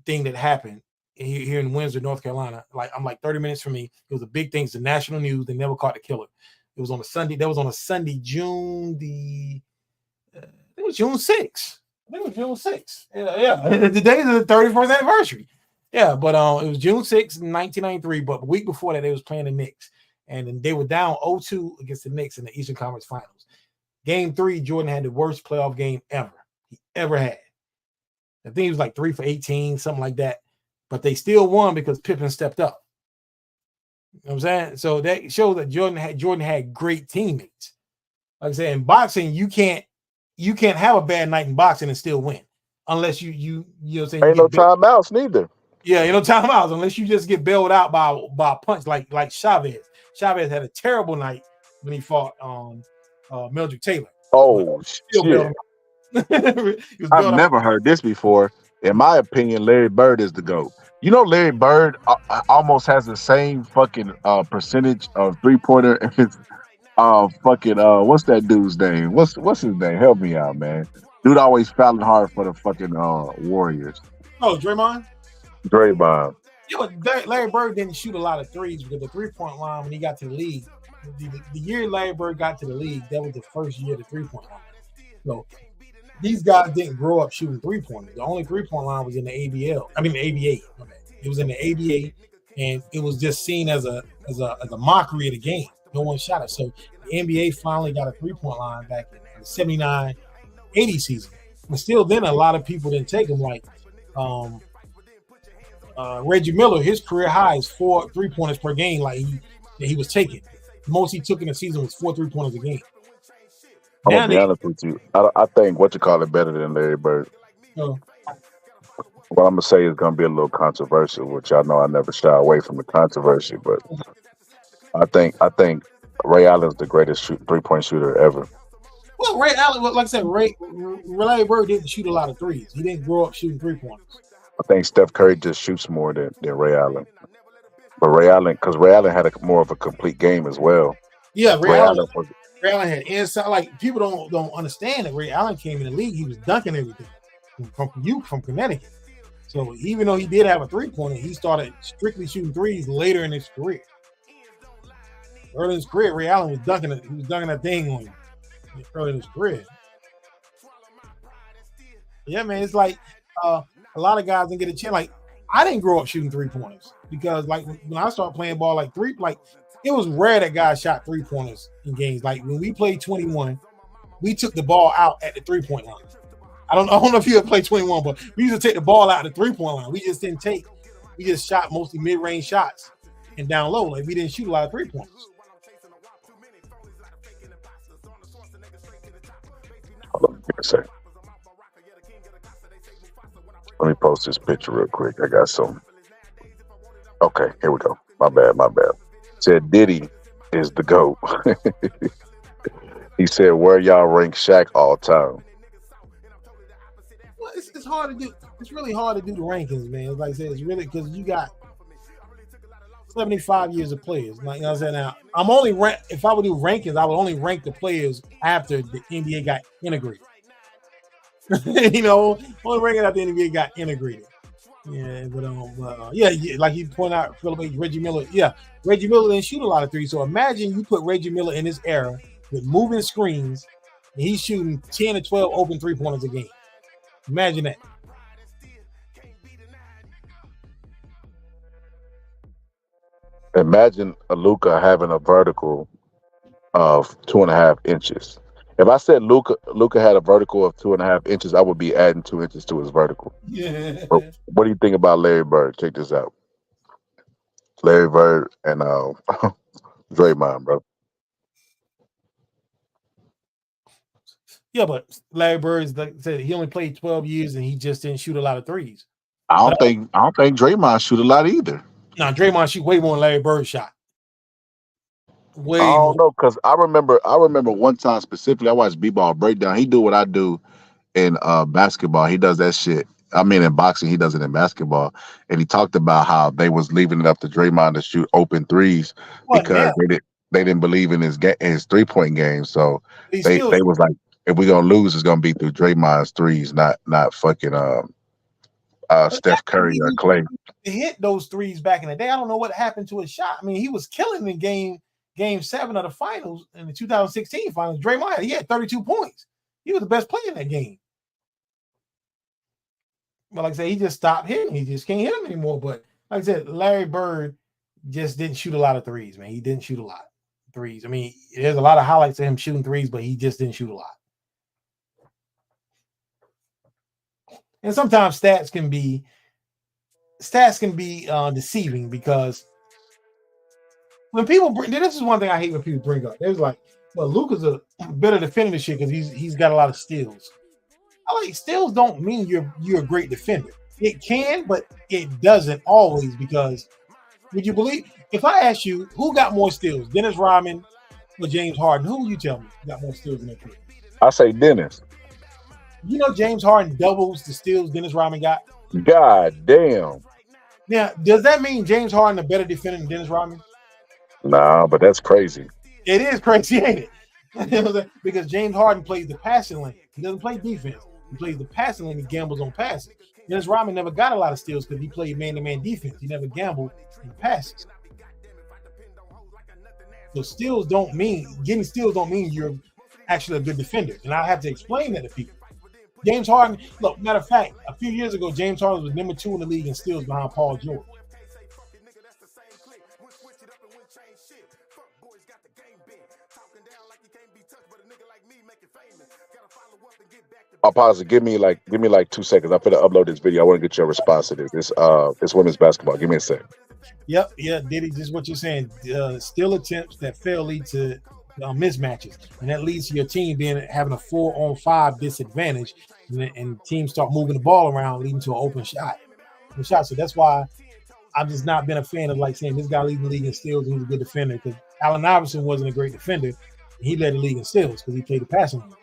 thing that happened here in Windsor, North Carolina. I'm 30 minutes from me. It was a big thing. It's the national news. They never caught the killer. It was on a Sunday. That was on a Sunday, June the was June 6th. I think it was June 6th. Yeah. The day of the 31st anniversary. Yeah, but it was June 6th, 1993. But the week before that, they was playing the Knicks. And then they were down 0-2 against the Knicks in the Eastern Conference Finals. Game 3, Jordan had the worst playoff game he ever had. I think he was like 3 for 18, something like that. But they still won because Pippen stepped up. You know what I'm saying? So that shows that Jordan had great teammates. Like I said, in boxing, you can't have a bad night in boxing and still win. Unless you know what I'm saying? Ain't no timeouts neither. Yeah, you know, timeouts, unless you just get bailed out by a punch like Chavez. Chavez had a terrible night when he fought Mildred Taylor. Oh shit. I've never heard this before. In my opinion, Larry Bird is the GOAT. You know, Larry Bird almost has the same fucking percentage of 3-pointer as what's that dude's name? What's his name? Help me out, man. Dude always fouling hard for the fucking Warriors. Oh, Draymond? Draymond. Yeah, but Larry Bird didn't shoot a lot of threes because the 3-point line when he got to the league, the year Larry Bird got to the league, that was the first year of the 3-point line. So these guys didn't grow up shooting 3-pointers. The only 3-point line was in the ABA. It was in the ABA, and it was just seen as a mockery of the game. No one shot it. So the NBA finally got a 3-point line back in the 79-80 season. But still then a lot of people didn't take them, like Reggie Miller. His career high is 4 3-pointers per game like he was taking. The most he took in a season was 4 3-pointers a game. I'm gonna be honest with you. I think better than Larry Bird. Oh. What I'm gonna say is gonna be a little controversial, which I know I never shy away from the controversy, but I think Ray Allen's the greatest 3-point shooter ever. Well, Ray Allen, like I said, Larry Bird didn't shoot a lot of threes. He didn't grow up shooting 3-pointers. I think Steph Curry just shoots more than Ray Allen. But Ray Allen had more of a complete game as well. Yeah, Ray Allen had inside. Like, people don't understand that Ray Allen came in the league. He was dunking everything from Connecticut. So even though he did have a 3-pointer, he started strictly shooting threes later in his career. Early in his career, Ray Allen was dunking it. He was dunking that thing on him early in his career. Yeah, man, it's like a lot of guys didn't get a chance. Like, I didn't grow up shooting 3-pointers because, like, when I started playing ball, it was rare that guys shot 3-pointers in games. Like, when we played 21, we took the ball out at the 3-point line. I don't know if you ever played 21, but we used to take the ball out at the 3-point line. We just shot mostly mid-range shots and down low. Like, we didn't shoot a lot of 3-pointers. Hold on a second. Let me post this picture real quick. I got some. Okay, here we go. My bad. Said Diddy is the GOAT. He said, where y'all rank Shaq all time? Well, it's hard to do. It's really hard to do the rankings, man. Like I said, it's really because you got 75 years of players. Like, you know what I'm saying? Now, if I would do rankings, I would only rank the players after the NBA got integrated. You know, only ranking after the NBA got integrated. Yeah, but like you point out, Philip Reggie Miller. Yeah, Reggie Miller didn't shoot a lot of threes. So imagine you put Reggie Miller in this era with moving screens, and he's shooting 10 to 12 open 3-pointers a game. Imagine that. Imagine a Luka having a vertical of 2.5 inches. If I said Luka had a vertical of 2.5 inches, I would be adding 2 inches to his vertical. Yeah. But what do you think about Larry Bird? Check this out. Larry Bird and Draymond, bro. Yeah, but Larry Bird said he only played 12 years and he just didn't shoot a lot of threes. I don't think Draymond shoot a lot either. No, Draymond shoot way more than Larry Bird shot. I don't know, because I remember one time specifically I watched B-Ball Breakdown. He do what I do in basketball. He does that shit. I mean, in boxing, he does it in basketball. And he talked about how they was leaving it up to Draymond to shoot open threes because they didn't believe in his 3-point game. So they was like, if we're gonna lose, it's gonna be through Draymond's threes, not fucking Steph Curry or Clay. He hit those threes back in the day. I don't know what happened to his shot. I mean, he was killing in game 7 of the finals in the 2016 finals. Draymond, he had 32 points. He was the best player in that game. But like I said, he just stopped hitting. He just can't hit him anymore. But like I said, Larry Bird just didn't shoot a lot of threes, man. He didn't shoot a lot of threes. I mean, there's a lot of highlights of him shooting threes, but he just didn't shoot a lot. And sometimes stats can be deceiving because when people bring, this is one thing I hate when people bring up. There's like, well, Luka's a better defender this year because he's got a lot of steals. I like steals don't mean you're a great defender. It can, but it doesn't always, because would you believe if I ask you who got more steals, Dennis Rodman or James Harden? Who would you tell me got more steals in their career? I say Dennis. You know James Harden doubles the steals Dennis Rodman got. God damn. Now, does that mean James Harden a better defender than Dennis Rodman? Nah, but that's crazy. It is crazy, ain't it? Because James Harden plays the passing lane. He doesn't play defense. He plays the passing lane. He gambles on passes. Dennis Rodman never got a lot of steals because he played man-to-man defense. He never gambled in passes. So getting steals don't mean you're actually a good defender. And I have to explain that to people. James Harden, look, matter of fact, a few years ago, James Harden was number 2 in the league in steals behind Paul George. I'll pause it. Give me like 2 seconds. I'm gonna upload this video. I want to get your response to this. This women's basketball. Give me a sec. Yep, yeah, Diddy, just what you're saying. Steal attempts that fail lead to mismatches, and that leads to your team having a 4-on-5 disadvantage, and teams start moving the ball around, leading to an open shot. So that's why I've just not been a fan of like saying this guy leading the league in steals and he's a good defender, because Allen Iverson wasn't a great defender. He led the league in steals because he played the passing games.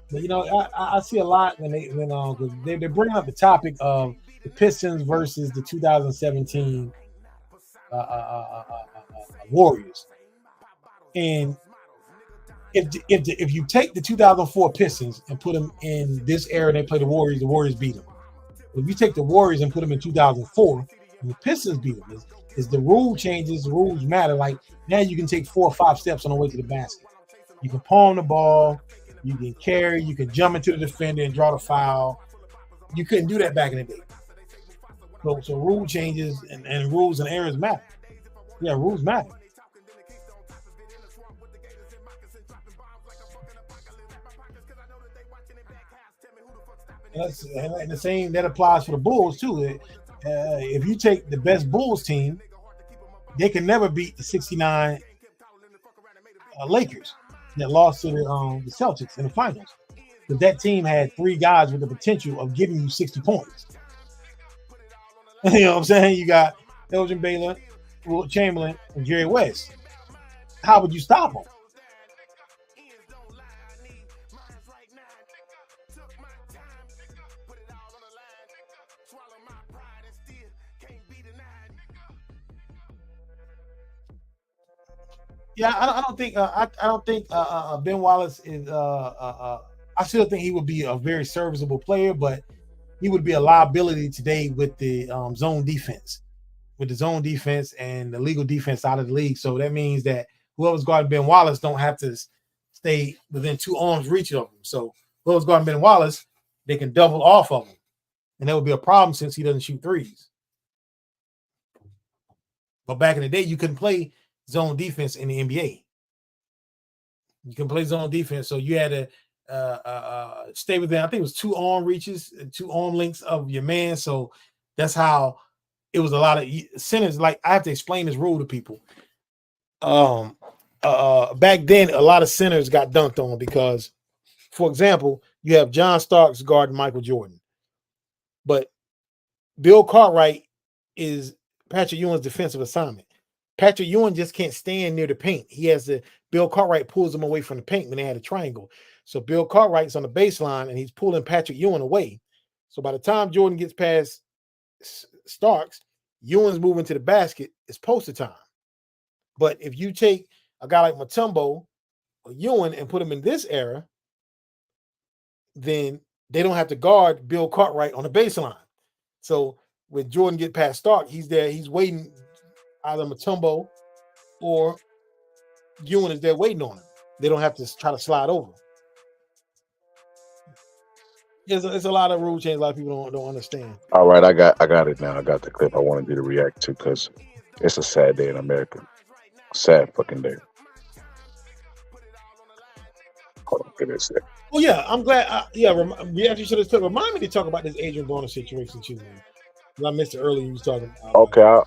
But you know, I see a lot when they're bringing up the topic of the Pistons versus the 2017 Warriors, and if you take the 2004 Pistons and put them in this era, they play the Warriors beat them. If you take the Warriors and put them in 2004, and the Pistons beat them, is the rule changes, the rules matter. Like now, you can take 4 or 5 steps on the way to the basket. You can palm the ball. You can carry, you can jump into the defender and draw the foul. You couldn't do that back in the day. So rule changes and rules and errors matter. Yeah, rules matter. And the same that applies for the Bulls too. If you take the best Bulls team, they can never beat the '69 Lakers that lost to the Celtics in the finals. Because that team had 3 guys with the potential of giving you 60 points. You know what I'm saying? You got Elgin Baylor, Wilt Chamberlain, and Jerry West. How would you stop them? Yeah, I don't think Ben Wallace is. I still think he would be a very serviceable player, but he would be a liability today with the zone defense, and the legal defense out of the league. So that means that whoever's guarding Ben Wallace don't have to stay within 2 arms reach of him. So whoever's guarding Ben Wallace, they can double off of him, and that would be a problem since he doesn't shoot threes. But back in the day, you couldn't play zone defense in the NBA. You can play zone defense, so you had to stay within, I think it was 2 arm reaches, 2 arm lengths of your man. So that's how it was. A lot of centers, like I have to explain this rule to people. Back then, a lot of centers got dunked on because, for example, you have John Starks guarding Michael Jordan, but Bill Cartwright is Patrick Ewing's defensive assignment. Patrick Ewing just can't stand near the paint. Bill Cartwright pulls him away from the paint when they had a triangle. So Bill Cartwright's on the baseline and he's pulling Patrick Ewing away. So by the time Jordan gets past Starks, Ewing's moving to the basket. It's poster time. But if you take a guy like Mutombo or Ewing and put him in this era, then they don't have to guard Bill Cartwright on the baseline. So when Jordan get past Stark, he's there. He's waiting. Either Mutombo or Ewan is there waiting on him. They don't have to try to slide over. It's a lot of rule change. A lot of people don't understand. All right, I got it now. I got the clip I wanted you to react to because it's a sad day in America. Sad fucking day. Hold on, give me a sec. Oh yeah, I'm glad. We actually should have remind me to talk about this Adrian Broner situation too, man. I missed it earlier. You was talking about. Okay,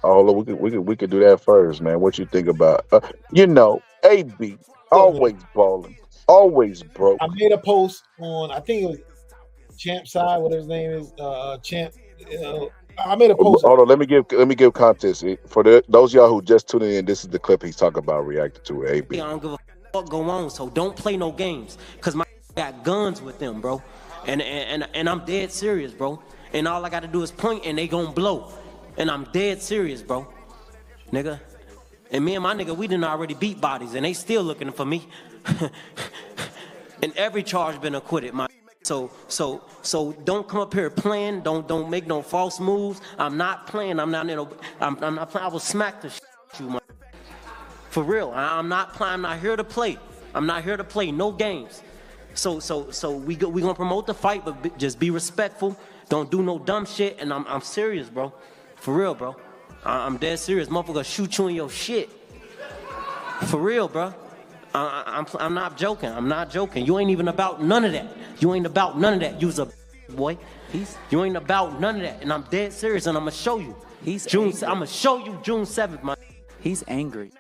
we could do that first, man. What you think about? AB always balling, always broke. I made a post on. I think it was Champ side, whatever his name is. Champ. I made a post. Hold on, let me give context for those of y'all who just tuning in. This is the clip he's talking about reacting to AB. I don't give a fuck go on, so don't play no games, cause my got guns with them, bro, and I'm dead serious, bro. And all I gotta do is point and they gon' blow. And I'm dead serious, bro. Nigga. And me and my nigga, we done already beat bodies and they still looking for me. And every charge been acquitted, my so don't come up here playing, don't make no false moves. I'm not playing, I'm not playing. I will smack the shit out you, man. For real. I'm not playing, I'm not here to play. I'm not here to play no games. So we gonna promote the fight, but just be respectful. Don't do no dumb shit, and I'm serious, bro. For real, bro. I'm dead serious. Motherfucker shoot you in your shit. For real, bro. I'm not joking. I'm not joking. You ain't even about none of that. You ain't about none of that. You's a boy. You ain't about none of that, and I'm dead serious, and I'm gonna show you. I'm gonna show you June 7th, man. He's angry.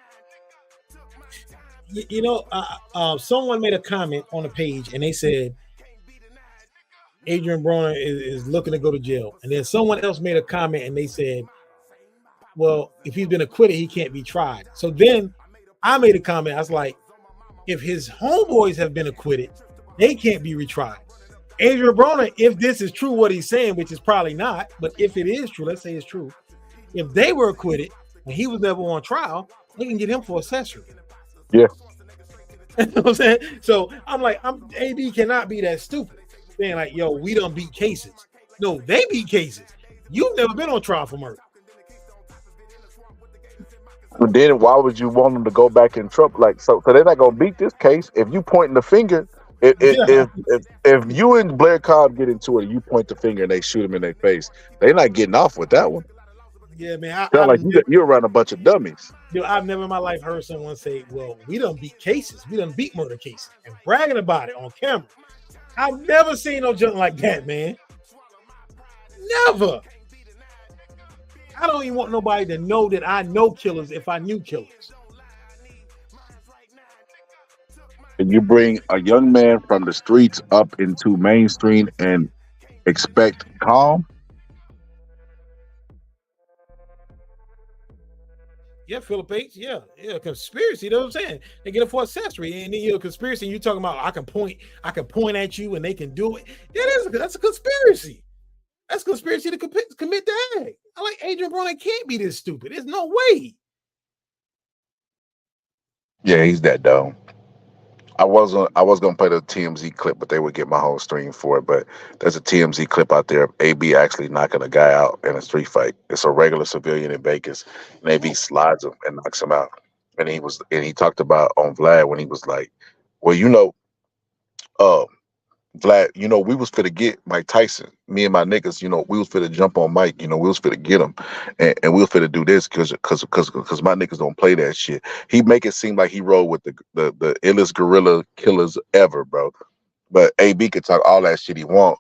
Someone made a comment on the page, and they said Adrian Broner is looking to go to jail. And then someone else made a comment and they said, well, if he's been acquitted, he can't be tried. So then I made a comment. I was like, if his homeboys have been acquitted, they can't be retried. Adrian Broner, if this is true, what he's saying, which is probably not, but if it is true, let's say it's true. If they were acquitted and he was never on trial, they can get him for accessory. Yeah. You know what I'm saying? So I'm like, AB cannot be that stupid. Saying like, yo, we don't beat cases. No, they beat cases. You've never been on trial for murder. But then why would you want them to go back in trouble? Like, so they're not gonna beat this case. If you pointing the finger, if you and Blair Cobb get into it, and you point the finger and they shoot him in their face, they're not getting off with that one. Yeah, man. You're around a bunch of dummies. I've never in my life heard someone say, well, we don't beat cases. We don't beat murder cases. And bragging about it on camera. I've never seen no junk like that, man. Never. I don't even want nobody to know that I know killers if I knew killers. And you bring a young man from the streets up into mainstream and expect calm? Yeah, Philip H. Yeah, conspiracy. You know what I'm saying? They get it for accessory, and then conspiracy. And you talking about I can point at you, and they can do it. Yeah, that's a conspiracy. That's conspiracy to commit the act. I like Adrian Broner can't be this stupid. There's no way. Yeah, he's that dumb. I was gonna play the TMZ clip, but they would get my whole stream for it. But there's a TMZ clip out there of AB actually knocking a guy out in a street fight. It's a regular civilian in Vegas, and AB slides him and knocks him out. And he talked about on Vlad when he was like, well, Vlad, we was finna get Mike Tyson. Me and my niggas, we was finna jump on Mike. We was finna get him, and we was finna do this because my niggas don't play that shit. He make it seem like he rolled with the illest gorilla killers ever, bro. But AB could talk all that shit he want.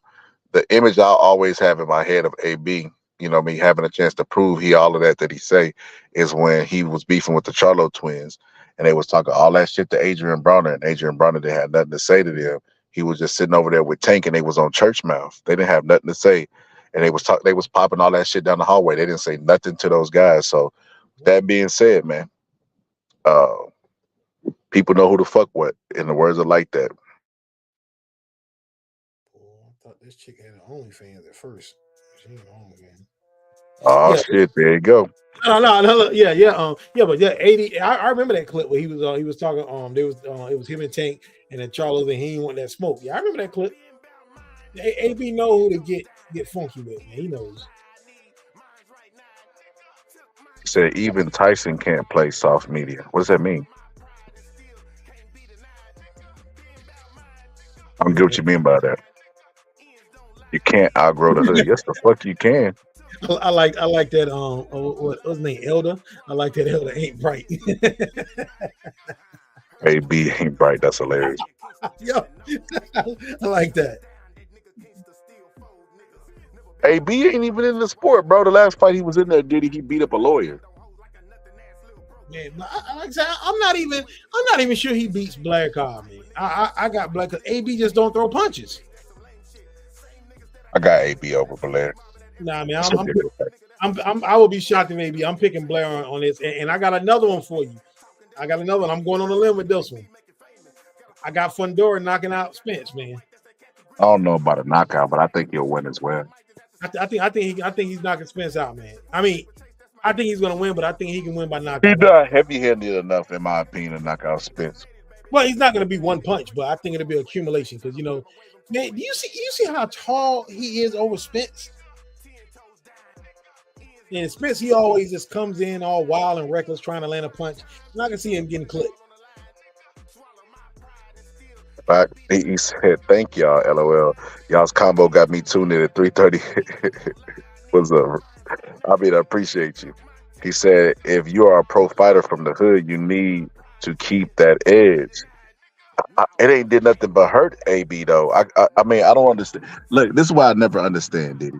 The image I always have in my head of AB, me having a chance to prove all of that he say, is when he was beefing with the Charlo twins, and they was talking all that shit to Adrian Broner, and Adrian Broner didn't have nothing to say to them. He was just sitting over there with Tank, and they was on church mouth. They didn't have nothing to say, and they was popping all that shit down the hallway. They didn't say nothing to those guys. So that being said, man, people know who the fuck what, in the words of like that. I thought this chick had an OnlyFans at first. She ain't OnlyFans. Oh shit! There you go. No. Yeah. But 80. I remember that clip where he was talking. It was him and Tank and then Charles, and he didn't want that smoke. Yeah, I remember that clip. AB know who to get funky with, man. He knows. said even Tyson can't play soft media. What does that mean? I don't get what you mean by that. You can't outgrow the hood. Yes, the fuck you can. I like that. What's his name? Elder. I like that. Elder ain't bright. AB ain't bright. That's hilarious. Yo, I like that. AB ain't even in the sport, bro. The last fight he was in there, he beat up a lawyer. Man, like I said, I'm not even sure he beats Blair Cobb, man. I got Blair because AB just don't throw punches. I got AB over Blair. Nah, man, I will be shocked if maybe I'm picking Blair on this, and I got another one for you. I got another one. I'm going on a limb with this one. I got Fundora knocking out Spence, man. I don't know about a knockout, but I think he'll win as well. I think he's knocking Spence out, man. I mean, I think he's gonna win, but I think he can win by knockout. He's not heavy-handed enough, in my opinion, to knock out Spence. Well, he's not gonna be one punch, but I think it'll be accumulation because man, do you see how tall he is over Spence? And Spence, he always just comes in all wild and reckless trying to land a punch. And I can see him getting clipped. He said, "Thank y'all, LOL. Y'all's combo got me tuned in at 3:30." What's up? I mean, I appreciate you. He said, "If you are a pro fighter from the hood, you need to keep that edge." It ain't did nothing but hurt AB though. I mean, I don't understand. Look, this is why I never understand, Diddy.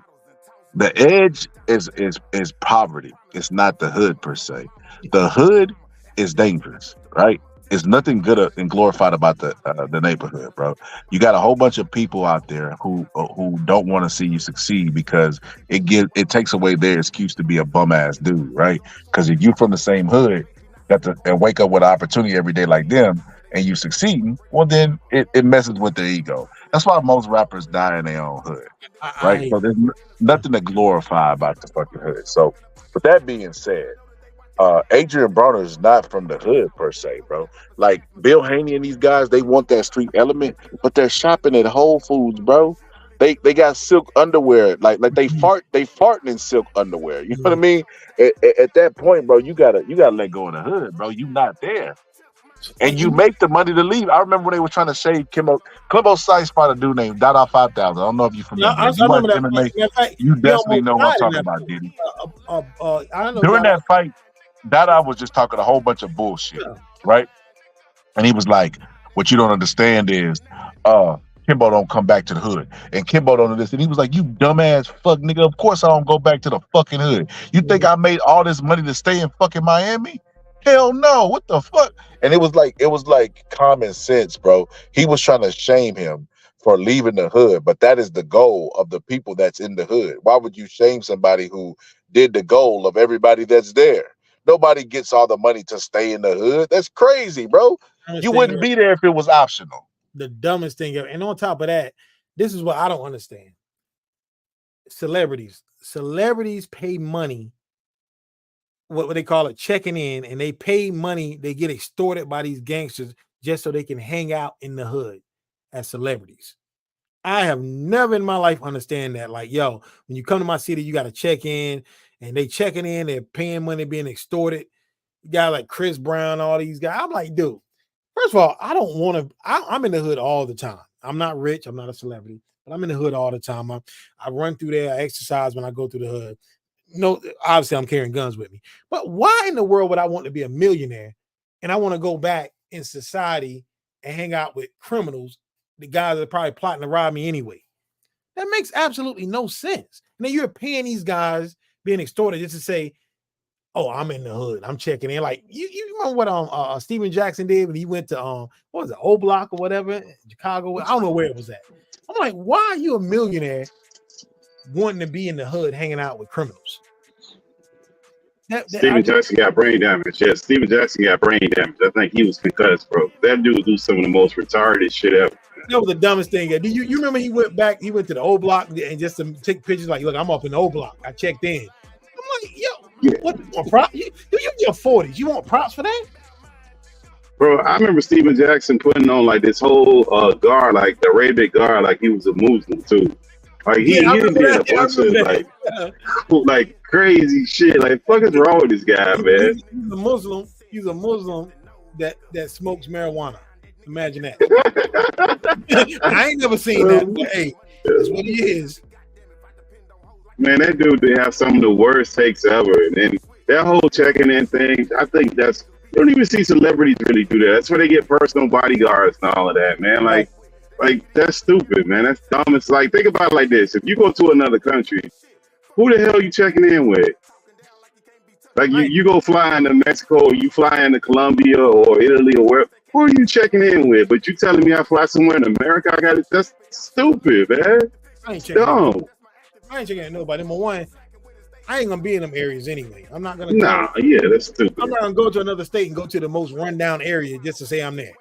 The edge is poverty. It's not the hood per se. The hood is dangerous, right? It's nothing good and glorified about the neighborhood, bro. You got a whole bunch of people out there who don't want to see you succeed because it takes away their excuse to be a bum ass dude, right? Because if you from the same hood, and wake up with an opportunity every day like them, and you succeeding, well then it messes with their ego. That's why most rappers die in their own hood, right? So there's nothing to glorify about the fucking hood. So, with that being said, Adrian Broner is not from the hood per se, bro. Like Bill Haney and these guys, they want that street element, but they're shopping at Whole Foods, bro. They got silk underwear, like they farting in silk underwear. You know what I mean? At that point, bro, you gotta let go of the hood, bro. You not there. And you make the money to leave. I remember when they were trying to shave Kimbo Sykes fought a dude named Dada 5000. I don't know if you're familiar. I remember that fight. You definitely know what I'm talking about, Diddy. During that fight, Dada was just talking a whole bunch of bullshit, right? And he was like, "What you don't understand is, Kimbo don't come back to the hood, and Kimbo don't do this." And he was like, "You dumbass fuck nigga. Of course I don't go back to the fucking hood. You think I made all this money to stay in fucking Miami? Hell no. What the fuck?" And it was like common sense, bro. He was trying to shame him for leaving the hood, but that is the goal of the people that's in the hood. Why would you shame somebody who did the goal of everybody that's there? Nobody gets all the money to stay in the hood. That's crazy, bro. You wouldn't be there if it was optional. The dumbest thing ever. And on top of that, this is what I don't understand. Celebrities pay money, what they call it, checking in, and they pay money. They get extorted by these gangsters just so they can hang out in the hood as celebrities. I have never in my life understand that. Like, yo, when you come to my city, you got to check in, and they checking in, they're paying money, being extorted. You got like Chris Brown, all these guys. I'm like, dude, first of all, I don't want to. I'm in the hood all the time. I'm not rich. I'm not a celebrity, but I'm in the hood all the time. I run through there. I exercise when I go through the hood. No, obviously I'm carrying guns with me. But why in the world would I want to be a millionaire and I want to go back in society and hang out with criminals, the guys that are probably plotting to rob me anyway? That makes absolutely no sense. And then you're paying these guys being extorted just to say, "Oh, I'm in the hood. I'm checking in." Like you remember what Steven Jackson did when he went to what was it, O Block or whatever, Chicago? I don't know where it was at. I'm like, why are you a millionaire wanting to be in the hood hanging out with criminals? Steven Jackson got brain damage. Yeah, Steven Jackson got brain damage. I think he was concussed, bro. That dude do some of the most retarded shit ever. That was the dumbest thing. Do you remember he went to the O Block and just to take pictures like, "Look, I'm up in the O Block. I checked in." I'm like, yo, what you want props? You your 40s. You want props for that? Bro, I remember Steven Jackson putting on like this whole guard, like the Arabic guard, like he was a Muslim too. Like he did a bunch of like crazy shit. Like fuck is wrong with this guy, man? He's a Muslim. He's a Muslim that smokes marijuana. Imagine that. I ain't never seen that, but hey, that's what he is. Man, that dude did have some of the worst takes ever. And then that whole checking in thing, I think that's, you don't even see celebrities really do that. That's where they get personal bodyguards and all of that, man. Like that's stupid, man. That's dumb. It's like, think about it like this. If you go to another country, who the hell are you checking in with? Like you go fly into Mexico, or you fly into Colombia or Italy or where? Who are you checking in with? But you telling me I fly somewhere in America? I got it. That's stupid, man. I ain't checking at nobody. Number one, I ain't gonna be in them areas anyway. I'm not gonna. That's stupid. I'm not gonna go to another state and go to the most rundown area just to say I'm there.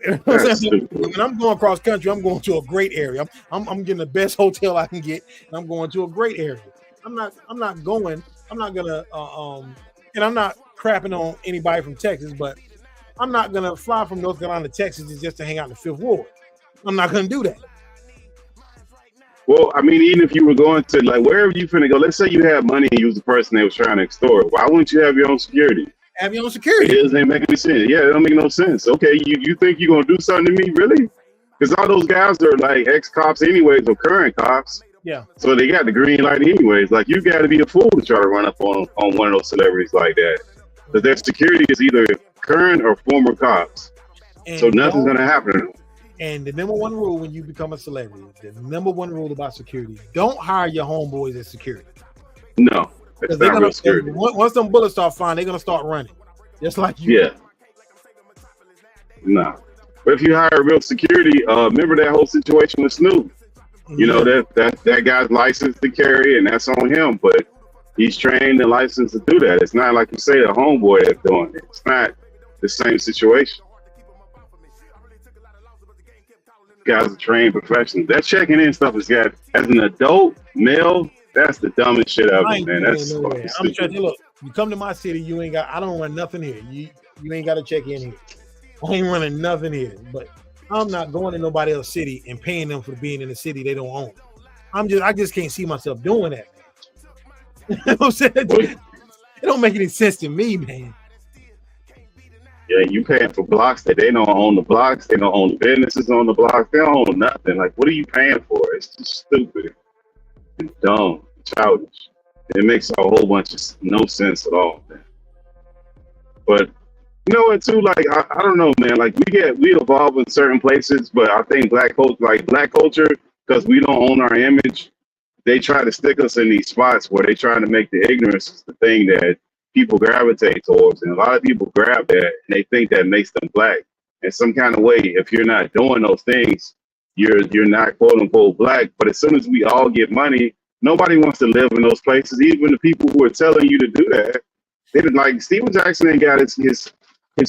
When I'm going cross country, I'm going to a great area. I'm getting the best hotel I can get, and I'm going to a great area. I'm not gonna, and I'm not crapping on anybody from Texas, but I'm not gonna fly from North Carolina to Texas just to hang out in the Fifth Ward. I'm not gonna do that. Well, I mean, even if you were going to like wherever you finna go, let's say you have money and you was the person that was trying to extort. Why wouldn't you have your own security? Have your own security. It doesn't make any sense. Yeah, it don't make no sense. Okay, you think you're gonna do something to me, really? Because all those guys are like ex-cops anyways or current cops. Yeah. So they got the green light anyways. Like you got to be a fool to try to run up on one of those celebrities like that. Because their security is either current or former cops. And so nothing's gonna happen to them. And the number one rule when you become a celebrity, the number one rule about security: don't hire your homeboys as security. No, it's not real security. Once them bullets start flying, they're gonna start running, just like you. Yeah. No, but if you hire real security, remember that whole situation with Snoop. You know that guy's licensed to carry, and that's on him. But he's trained and licensed to do that. It's not like you say the homeboy that's doing it. It's not the same situation. Guys are trained professionals. That checking in stuff is got as an adult male. That's the dumbest shit ever, man. That's fucking I'm trying to look. You come to my city, you ain't got. I don't run nothing here. You ain't got to check in here. I ain't running nothing here. But I'm not going to nobody else's city and paying them for being in the city they don't own. I just can't see myself doing that. You know what I'm saying? It don't make any sense to me, man. Yeah, you paying for blocks that they don't own the blocks. They don't own the businesses on the blocks. They don't own nothing. Like, what are you paying for? It's just stupid and dumb, childish. It makes a whole bunch of no sense at all, man. But you know what, too? Like, I don't know, man. Like, we evolve in certain places, but I think black culture, because we don't own our image, they try to stick us in these spots where they trying to make the ignorance the thing that people gravitate towards, and a lot of people grab that and they think that makes them black in some kind of way. If you're not doing those things, you're not quote unquote black. But as soon as we all get money, nobody wants to live in those places. Even the people who are telling you to do that, they did like Steven Jackson ain't got his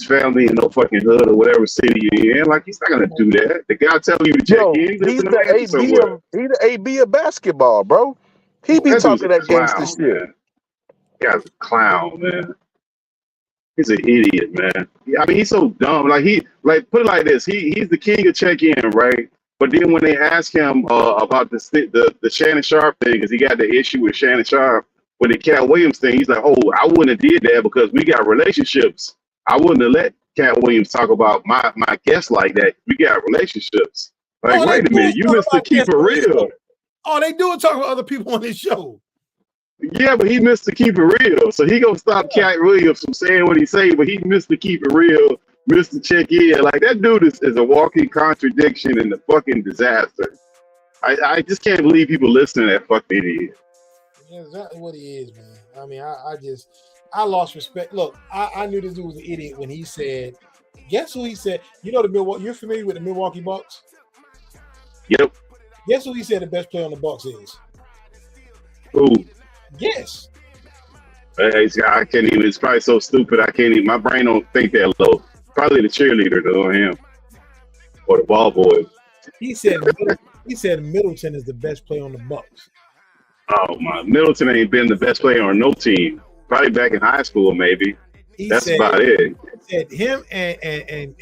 family in no fucking hood or whatever city you're in. Like, he's not gonna do that. The guy telling you to check in, he's the AB of basketball, bro. He be talking that gangster shit. Man. Guy's a clown, man. He's an idiot, man. I mean, he's so dumb. Like put it like this: he's the king of check-in, right? But then when they ask him about the Shannon Sharp thing, because he got the issue with Shannon Sharp with the Cat Williams thing, he's like, "Oh, I wouldn't have did that because we got relationships. I wouldn't have let Cat Williams talk about my guests like that. We got relationships." Like, wait a minute, you missed the keep it real. Oh, they do talk about other people on this show. Yeah, but he missed to keep it real. So he gonna stop Cat Williams from saying what he say, but he missed to keep it real, missed to check in. Like, that dude is a walking contradiction and a fucking disaster. I just can't believe people listen to that fucking idiot. Yeah, exactly what he is, man. I mean, I lost respect. Look, I knew this dude was an idiot when he said, guess who he said? You know you're familiar with the Milwaukee Bucks? Yep. Guess who he said the best player on the Bucks is? Who? Yes. I can't even. It's probably so stupid. I can't even. My brain don't think that low. Probably the cheerleader, though, him or the ball boy. He said Middleton is the best player on the Bucks. Oh my! Middleton ain't been the best player on no team. Probably back in high school, maybe. That's about it. He said him and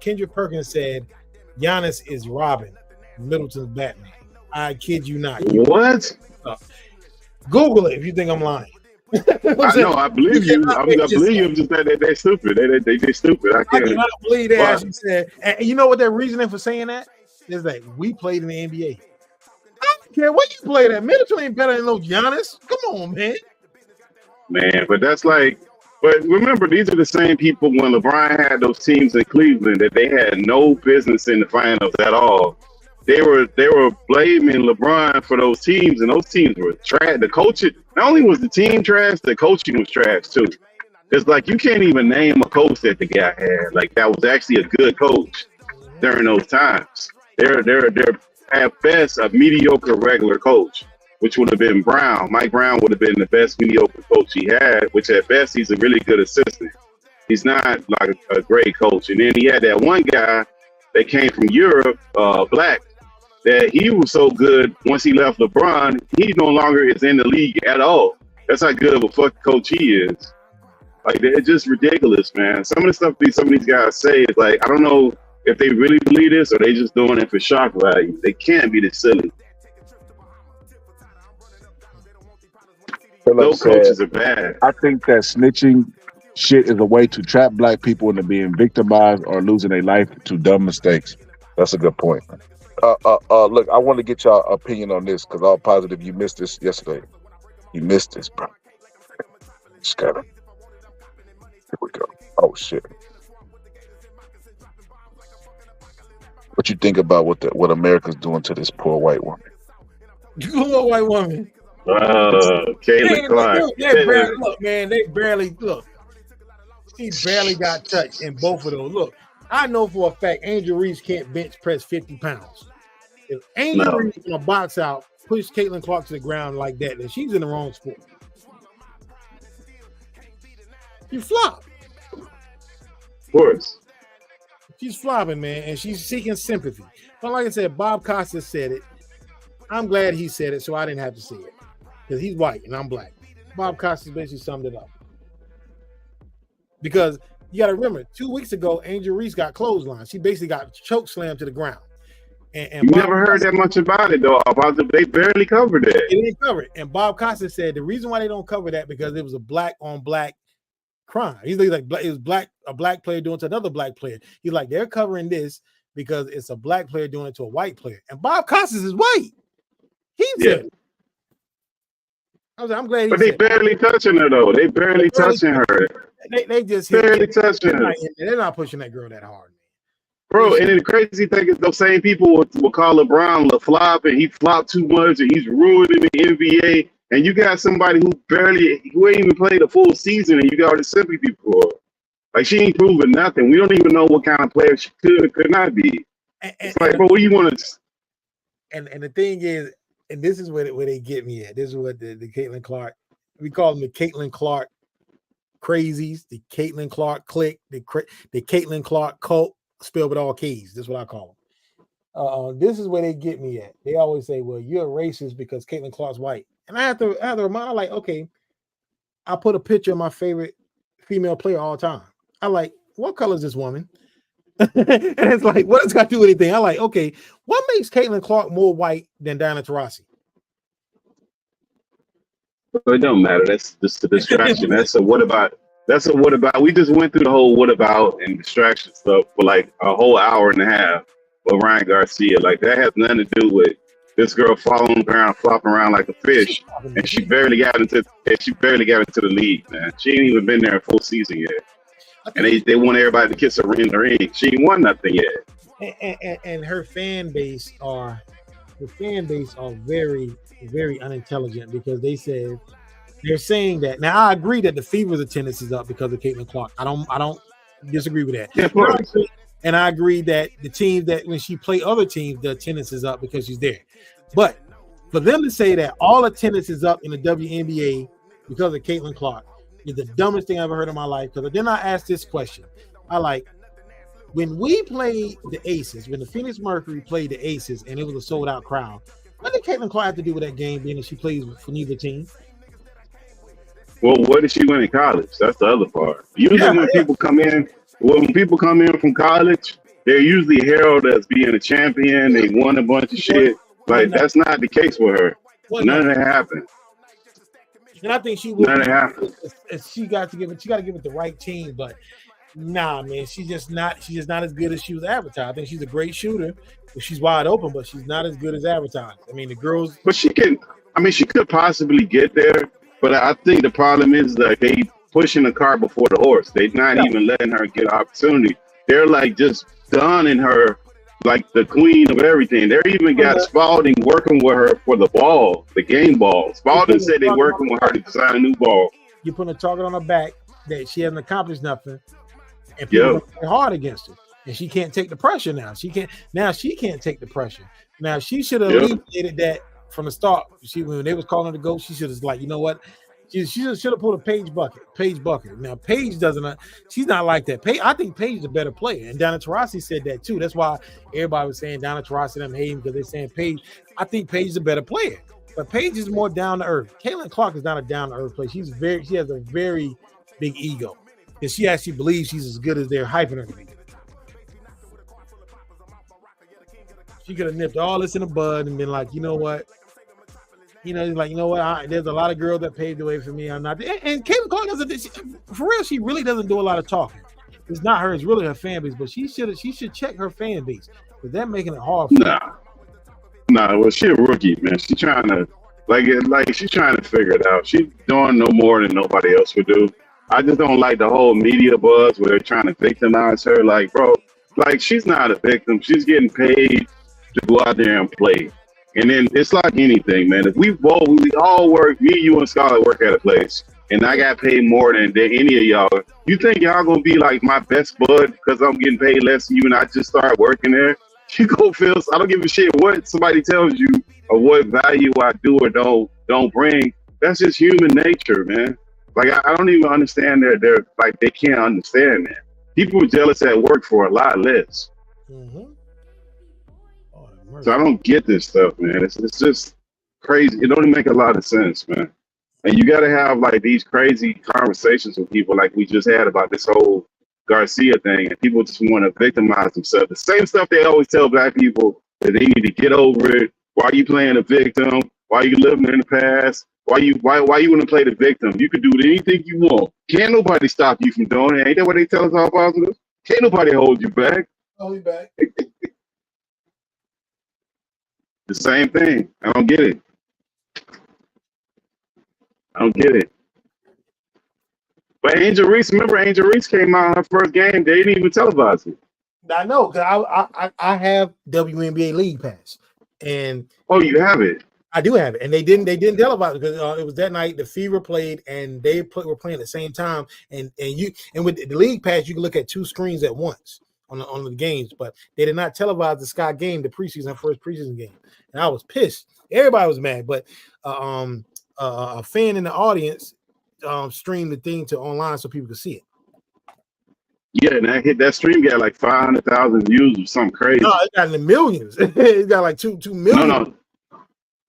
Kendrick Perkins said Giannis is Robin, Middleton's Batman. I kid you not. What? Google it if you think I'm lying. I know. I believe you. I believe you. Just that they're stupid. They stupid. I can't. I cannot believe that. As you said, and you know what their reasoning for saying that is that we played in the NBA. I don't care what you played at. Middleton ain't better than no Giannis. Come on, man. Man, but that's like. But remember, these are the same people when LeBron had those teams in Cleveland that they had no business in the finals at all. They were blaming LeBron for those teams, and those teams were trash. The coaching, not only was the team trash, the coaching was trash too. It's like you can't even name a coach that the guy had. Like that was actually a good coach during those times. They're at best a mediocre regular coach, which would have been Brown. Mike Brown would have been the best mediocre coach he had, which at best he's a really good assistant. He's not like a great coach. And then he had that one guy that came from Europe, black, that he was so good once he left LeBron, he no longer is in the league at all. That's how good of a fucking coach he is. Like, it's just ridiculous, man. Some of the stuff some of these guys say is like, I don't know if they really believe this or they just doing it for shock value. They can't be this silly. Those coaches are bad. I think that snitching shit is a way to trap black people into being victimized or losing their life to dumb mistakes. That's a good point. Look, I want to get y'all opinion on this because I'm positive you missed this yesterday. You missed this, bro. Just gotta. Here we go. Oh shit. What you think about what America's doing to this poor white woman? Poor white woman. Caitlin Clark. They barely look. She barely got touched in both of those. Look, I know for a fact Angel Reese can't bench press 50 pounds. If Angel Reese in a box out, push Caitlin Clark to the ground like that, then she's in the wrong sport. You flop. Of course. She's flopping, man, and she's seeking sympathy. But like I said, Bob Costas said it. I'm glad he said it, so I didn't have to say it. Because he's white and I'm black. Bob Costas basically summed it up. Because you got to remember, 2 weeks ago, Angel Reese got clotheslined. She basically got choke slammed to the ground. And you never heard that much about it, though. They barely covered it. They didn't cover it. And Bob Costas said the reason why they don't cover that because it was a black on black crime. He's like, it was a black player doing it to another black player. He's like, they're covering this because it's a black player doing it to a white player. And Bob Costas is white. He said it. I'm glad he But they barely touching her, though. They barely touching her. They just barely touching her. They're not pushing that girl that hard. Bro, and the crazy thing is those same people will call LeBron a flop and he flopped too much and he's ruining the NBA. And you got somebody who ain't even played a full season and you got all the sympathy for her. Like, she ain't proven nothing. We don't even know what kind of player she could or could not be. It's like, bro, what do you want to... And the thing is, and this is where they get me at. This is what the Caitlin Clark, we call them the Caitlin Clark crazies, the Caitlin Clark clique, the Caitlin Clark cult, spelled with all K's. That's what I call them. This is where they get me at. They always say, well, you're a racist because Caitlin Clark's white. And I have to remind, I'm like, okay, I put a picture of my favorite female player all the time. I like, what color is this woman? And it's like, what does it got to do with anything? I like, okay, what makes Caitlin Clark more white than Diana Taurasi? It don't matter. That's just a distraction. That's a what about. We just went through the whole what about and distraction stuff for like a whole hour and a half with Ryan Garcia. Like, that has nothing to do with this girl following around, flopping around like a fish, and she barely got into the league, man. She ain't even been there a full season yet. And they want everybody to kiss her in the ring. She ain't won nothing yet. And her fan base are very, very unintelligent because they're saying that. Now, I agree that the Fever's attendance is up because of Caitlin Clark. I don't disagree with that. Yeah, and I agree that the team that when she play other teams, the attendance is up because she's there. But for them to say that all attendance is up in the WNBA because of Caitlin Clark is the dumbest thing I've ever heard in my life. Because then I asked this question. When we played the Aces, when the Phoenix Mercury played the Aces and it was a sold-out crowd, what did Caitlin Clark have to do with that game being that she plays for neither team? Well, what did she win in college? That's the other part. Usually when people come in from college, they're usually heralded as being a champion. They won a bunch of shit. Like that's not the case with her. None of that happened. And I think she will. None of that happened. She got to give it. She got to give it the right team, but nah, man, she's just not as good as she was advertised. I think she's a great shooter. She's wide open, but she's not as good as advertised. I mean, the girls. But she can. I mean, she could possibly get there. But I think the problem is that they pushing the cart before the horse. They're not even letting her get an opportunity. They're like just donning her like the queen of everything. They're even got Spalding working with her for the ball, the game ball. Spalding said they're working with her to design a new ball. You're putting a target on her back that she hasn't accomplished nothing, and people are playing hard against her. And she can't take the pressure now. She can't take the pressure. Now she should have alleviated that from the start. When they was calling her to go, she should have like, you know what? She should have pulled a Paige Bucket. Now Paige doesn't. She's not like that. I think Paige is a better player. And Donna Taurasi said that too. That's why everybody was saying Donna Taurasi and I'm hating because they're saying Paige. I think Paige is a better player. But Paige is more down to earth. Caitlin Clark is not a down to earth player. She has a very big ego. And she actually believes she's as good as they're hyping her to be. She could have nipped all this in the bud and been like, you know what? There's a lot of girls that paved the way for me. I'm not. And Caitlin Clark for real, she really doesn't do a lot of talking. It's not her. It's really her fan base. But she should check her fan base because they're making it hard for her. Nah. Well, she a rookie, man. She's trying to she's trying to figure it out. She's doing no more than nobody else would do. I just don't like the whole media buzz where they're trying to victimize her. Like, bro, like she's not a victim. She's getting paid to go out there and play. And then it's like anything, man. If we all work, me, you, and Scarlett work at a place, and I got paid more than any of y'all, you think y'all gonna be like my best bud because I'm getting paid less than you and I just started working there? You go feel. I don't give a shit what somebody tells you or what value I do or don't bring. That's just human nature, man. Like I don't even understand they're like they can't understand that. People are jealous at work for a lot less. Mm-hmm. So I don't get this stuff, man. It's just crazy. It don't even make a lot of sense, man. And you got to have like these crazy conversations with people like we just had about this whole Garcia thing, and people just want to victimize themselves. The same stuff they always tell black people that they need to get over it. Why are you playing a victim? Why are you living in the past? Why you want to play the victim? You can do anything you want. Can't nobody stop you from doing it. Ain't that what they tell us all positive? Can't nobody hold you back. Hold you back. The same thing. I don't get it. But Angel Reese, remember Angel Reese came out in her first game. They didn't even televise it. I know, because I have WNBA League Pass. And oh, you have it? I do have it. And they didn't televise it because it was that night the Fever played and they were playing at the same time. And with the League Pass, you can look at two screens at once on the games, but they did not televise the Sky game, the first preseason game. And I was pissed. Everybody was mad, but a fan in the audience streamed the thing to online so people could see it. Yeah, and that stream got like 500,000 views or something crazy. No, it got in the millions. It got like 2 million.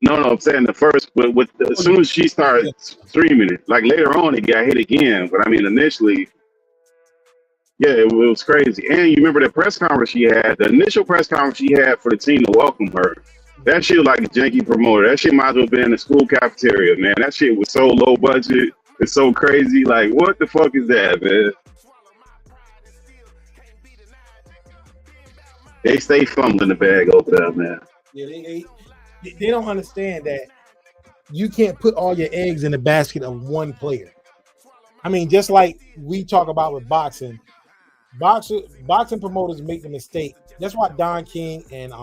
No, I'm saying the first, but as soon as she started streaming it, like later on it got hit again. But I mean, initially, yeah, it was crazy. And you remember the press conference she had, the initial press conference she had for the team to welcome her. That shit was like a janky promoter. That shit might as well have been in the school cafeteria, man. That shit was so low budget. It's so crazy. Like, what the fuck is that, man? They stay fumbling the bag over there, man. Yeah, they don't understand that you can't put all your eggs in the basket of one player. I mean, just like we talk about with boxing promoters make the mistake. That's why Don King and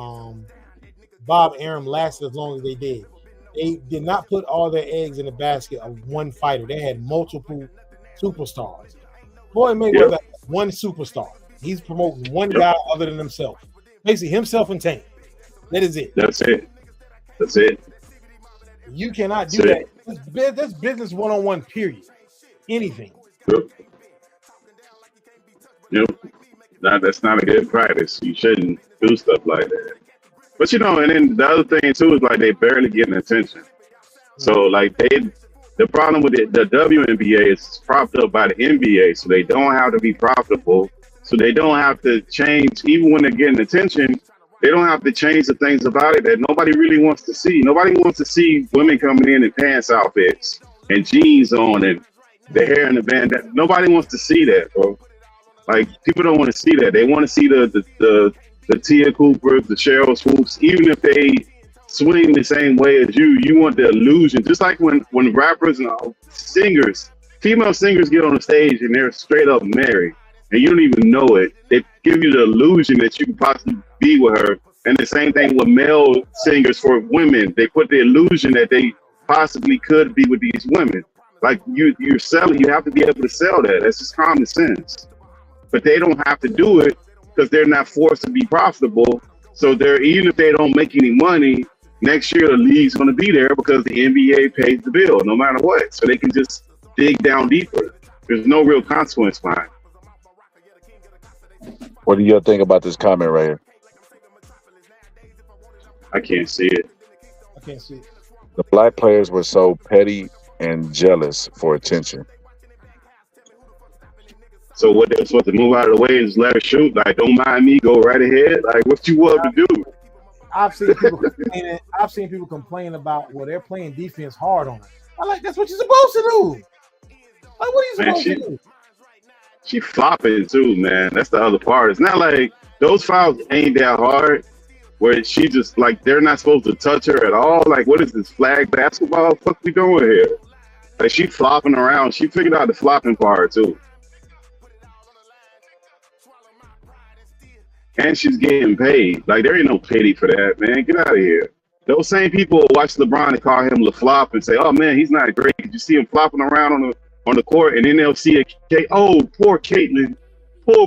Bob Arum lasted as long as they did. They did not put all their eggs in the basket of one fighter. They had multiple superstars. Floyd Mayweather has one superstar. He's promoting one guy other than himself. Basically, himself and Tank. That is it. That's it. You cannot do that. That's business one-on-one, period. Anything. Yep. That's not a good practice. You shouldn't do stuff like that. But and then the other thing too is like they barely getting attention. So like the problem with the WNBA is propped up by the NBA, so they don't have to be profitable. So they don't have to change, even when they're getting attention. They don't have to change the things about it that nobody really wants to see. Nobody wants to see women coming in pants outfits and jeans on and the hair in the band. Nobody wants to see that, bro. Like, people don't want to see that. They want to see the Tia Coopers, the Cheryl Swoops, even if they swing the same way as you. You want the illusion. Just like when rappers and singers, female singers get on the stage and they're straight up married and you don't even know it. They give you the illusion that you could possibly be with her. And the same thing with male singers for women. They put the illusion that they possibly could be with these women. Like, you're selling, you have to be able to sell that. That's just common sense. But they don't have to do it because they're not forced to be profitable. So even if they don't make any money, next year the league's going to be there because the NBA pays the bill no matter what. So they can just dig down deeper. There's no real consequence behind it. What do you think about this comment right here? I can't see it. I can't see it. The black players were so petty and jealous for attention. So what, they're supposed to move out of the way and just let her shoot? Like, don't mind me, go right ahead? Like, what you want to do? I've seen people complain about, well, they're playing defense hard on her. I like, that's what you're supposed to do. Like, what are you supposed to do? She flopping too, man. That's the other part. It's not like those fouls ain't that hard where she just, like, they're not supposed to touch her at all. Like, what is this, flag basketball? What the fuck we doing here? Like, she flopping around. She figured out the flopping part too. And she's getting paid. Like, there ain't no pity for that, man. Get out of here. Those same people watch LeBron and call him LaFlop and say, "Oh man, he's not great." Did you see him flopping around on the court? And then they'll see oh, poor Caitlyn, poor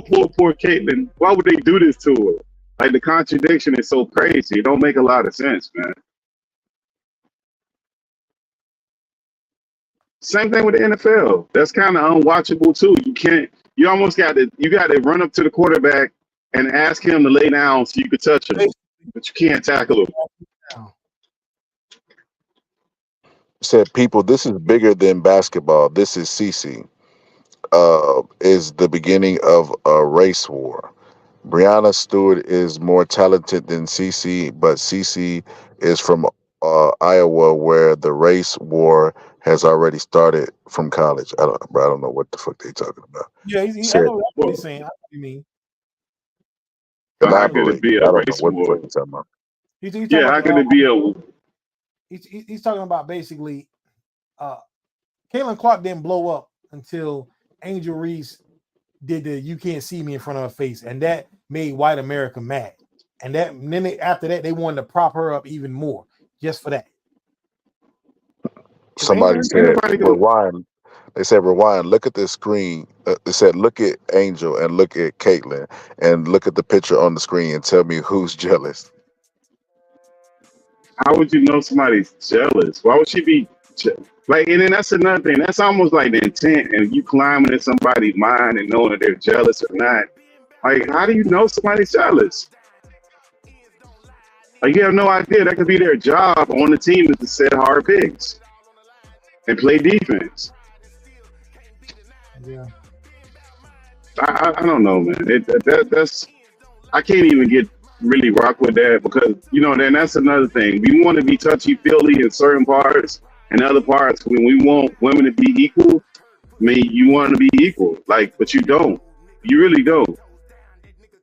Caitlyn. Why would they do this to her? Like, the contradiction is so crazy. It don't make a lot of sense, man. Same thing with the NFL. That's kind of unwatchable too. You almost got to run up to the quarterback and ask him to lay down so you could touch him, but you can't tackle him. Said, people, this is bigger than basketball. This is CC. Is the beginning of a race war. Brianna Stewart is more talented than CC, but CC is from Iowa, where the race war has already started from college. I don't know what the fuck they talking about. Yeah, I know what he's saying. I know what you mean. How could it be a race war? How could it be a? He's talking about basically, Caitlin Clark didn't blow up until Angel Reese did the "You Can't See Me" in front of her face, and that made white America mad. And then after that, they wanted to prop her up even more just for that. Somebody said, "Rewind." They said, "Rewind. Look at this screen." They said, "Look at Angel and look at Caitlyn and look at the picture on the screen and tell me who's jealous." How would you know somebody's jealous? Why would she be like? And then that's another thing. That's almost like the intent, and you climbing in somebody's mind and knowing that they're jealous or not. Like, how do you know somebody's jealous? Like, you have no idea. That could be their job on the team is to set hard picks and play defense. Yeah. I don't know, man. That's I can't even get really rock with that because, then that's another thing. We want to be touchy-feely in certain parts and other parts when we want women to be equal. I mean, you want to be equal, but you don't. You really don't.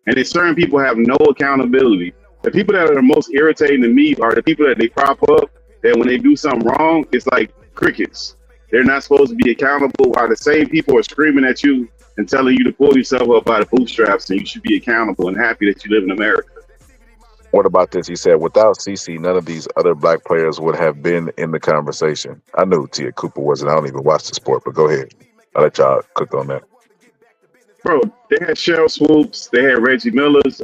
And then certain people have no accountability. The people that are the most irritating to me are the people that they prop up that when they do something wrong, it's like crickets. They're not supposed to be accountable while the same people are screaming at you and telling you to pull yourself up by the bootstraps and you should be accountable and happy that you live in America. What about this? He said, without CC, none of these other black players would have been in the conversation. I knew Tia Cooper wasn't. I don't even watch the sport, but go ahead. I'll let y'all cook on that. Bro, they had Cheryl Swoops. They had Reggie Miller's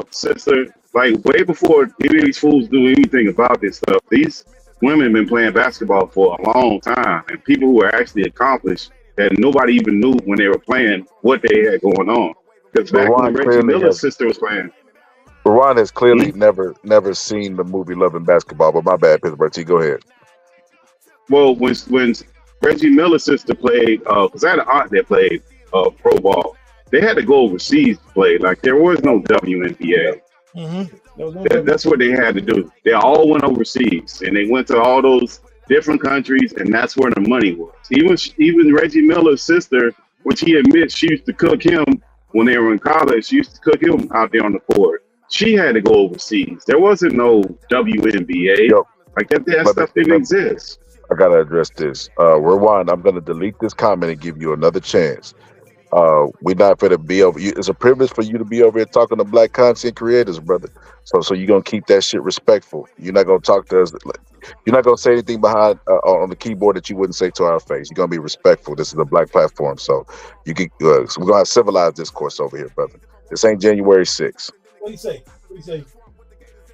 sister. Like, way before any of these fools do anything about this stuff, these women have been playing basketball for a long time. And people who are actually accomplished that nobody even knew when they were playing what they had going on. Because back when Reggie Miller's sister was playing. Ron has clearly never seen the movie Love and Basketball, but my bad, Pittsburgh T, go ahead. Well, when Reggie Miller's sister played, because I had an aunt that played pro ball, they had to go overseas to play. Like, there was no WNBA. That's what they had to do. They all went overseas, and they went to all those different countries, and that's where the money was. Even Reggie Miller's sister, which he admits she used to cook him when they were in college, she used to cook him out there on the court. She had to go overseas. There wasn't no WNBA. Like that stuff didn't exist. I gotta address this. Rewind. I'm gonna delete this comment and give you another chance. We're not gonna be over. It's a privilege for you to be over here talking to black content creators, brother. So you're gonna keep that shit respectful. You're not gonna talk to us. You're not gonna say anything behind on the keyboard that you wouldn't say to our face. You're gonna be respectful. This is a black platform, so you can. So we're gonna have civilized discourse over here, brother. This ain't January 6th. What do you say?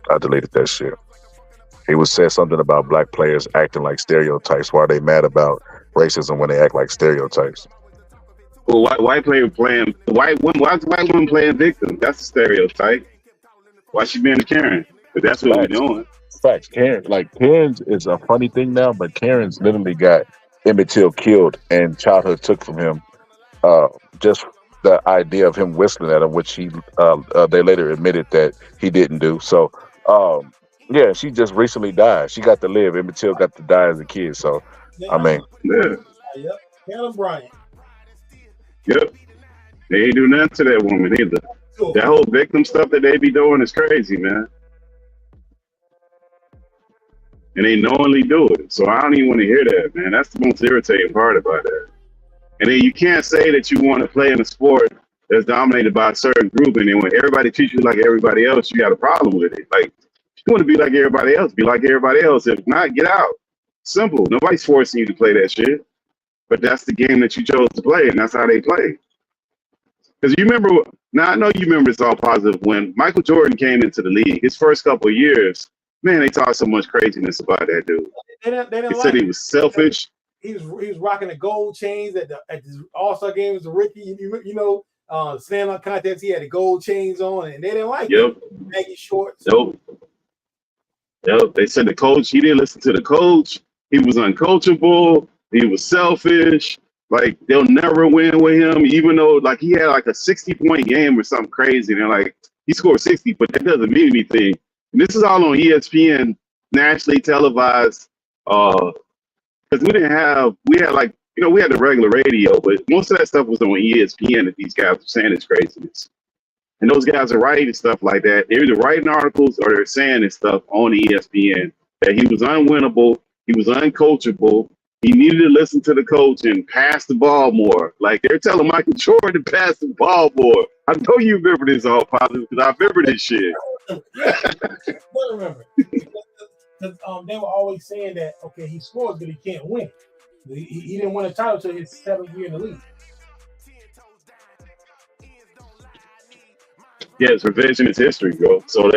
I deleted that shit. He was said something about black players acting like stereotypes. Why are they mad about racism when they act like stereotypes? Well, white player playing white women playing victim. That's a stereotype. Why she being a Karen? But that's what we're doing. Facts. Karen's is a funny thing now, but Karen's literally got Emmett Till killed and childhood took from him. Just the idea of him whistling at him, which they later admitted that he didn't do. So, yeah, she just recently died. She got to live. Emmett Till got to die as a kid. So, I mean, yeah. Yep. Karen Bryant. Yep. They ain't do nothing to that woman either. Cool. That whole victim stuff that they be doing is crazy, man. And they knowingly do it. So I don't even want to hear that, man. That's the most irritating part about that. And then you can't say that you want to play in a sport that's dominated by a certain group, and then when everybody treats you like everybody else, you got a problem with it. Like, if you want to be like everybody else, be like everybody else. If not, get out. Simple. Nobody's forcing you to play that shit. But that's the game that you chose to play, and that's how they play. Because you remember, now I know you remember it's all positive, when Michael Jordan came into the league, his first couple of years, man, they talked so much craziness about that dude. They said he was selfish. He was rocking the gold chains at the All-Star game as a rookie. Slam contest, he had the gold chains on, and they didn't like it. Baggy shorts. They said the coach, he didn't listen to the coach. He was uncoachable. He was selfish. Like, they'll never win with him, even though, like, he had like a 60-point game or something crazy. And they're like, he scored 60, but that doesn't mean anything. And this is all on ESPN, nationally televised. Because we had the regular radio, but most of that stuff was on ESPN that these guys were saying is craziness. And those guys are writing stuff like that. They're either writing articles or they're saying this stuff on ESPN, that he was unwinnable, he was uncoachable, he needed to listen to the coach and pass the ball more. Like, they're telling Michael Jordan to pass the ball more. I know you remember this all positive because I remember this shit. I remember. Because they were always saying that, okay, he scores, but he can't win. He didn't win a title until his 7th year in the league. Yes, revisionist history, bro. So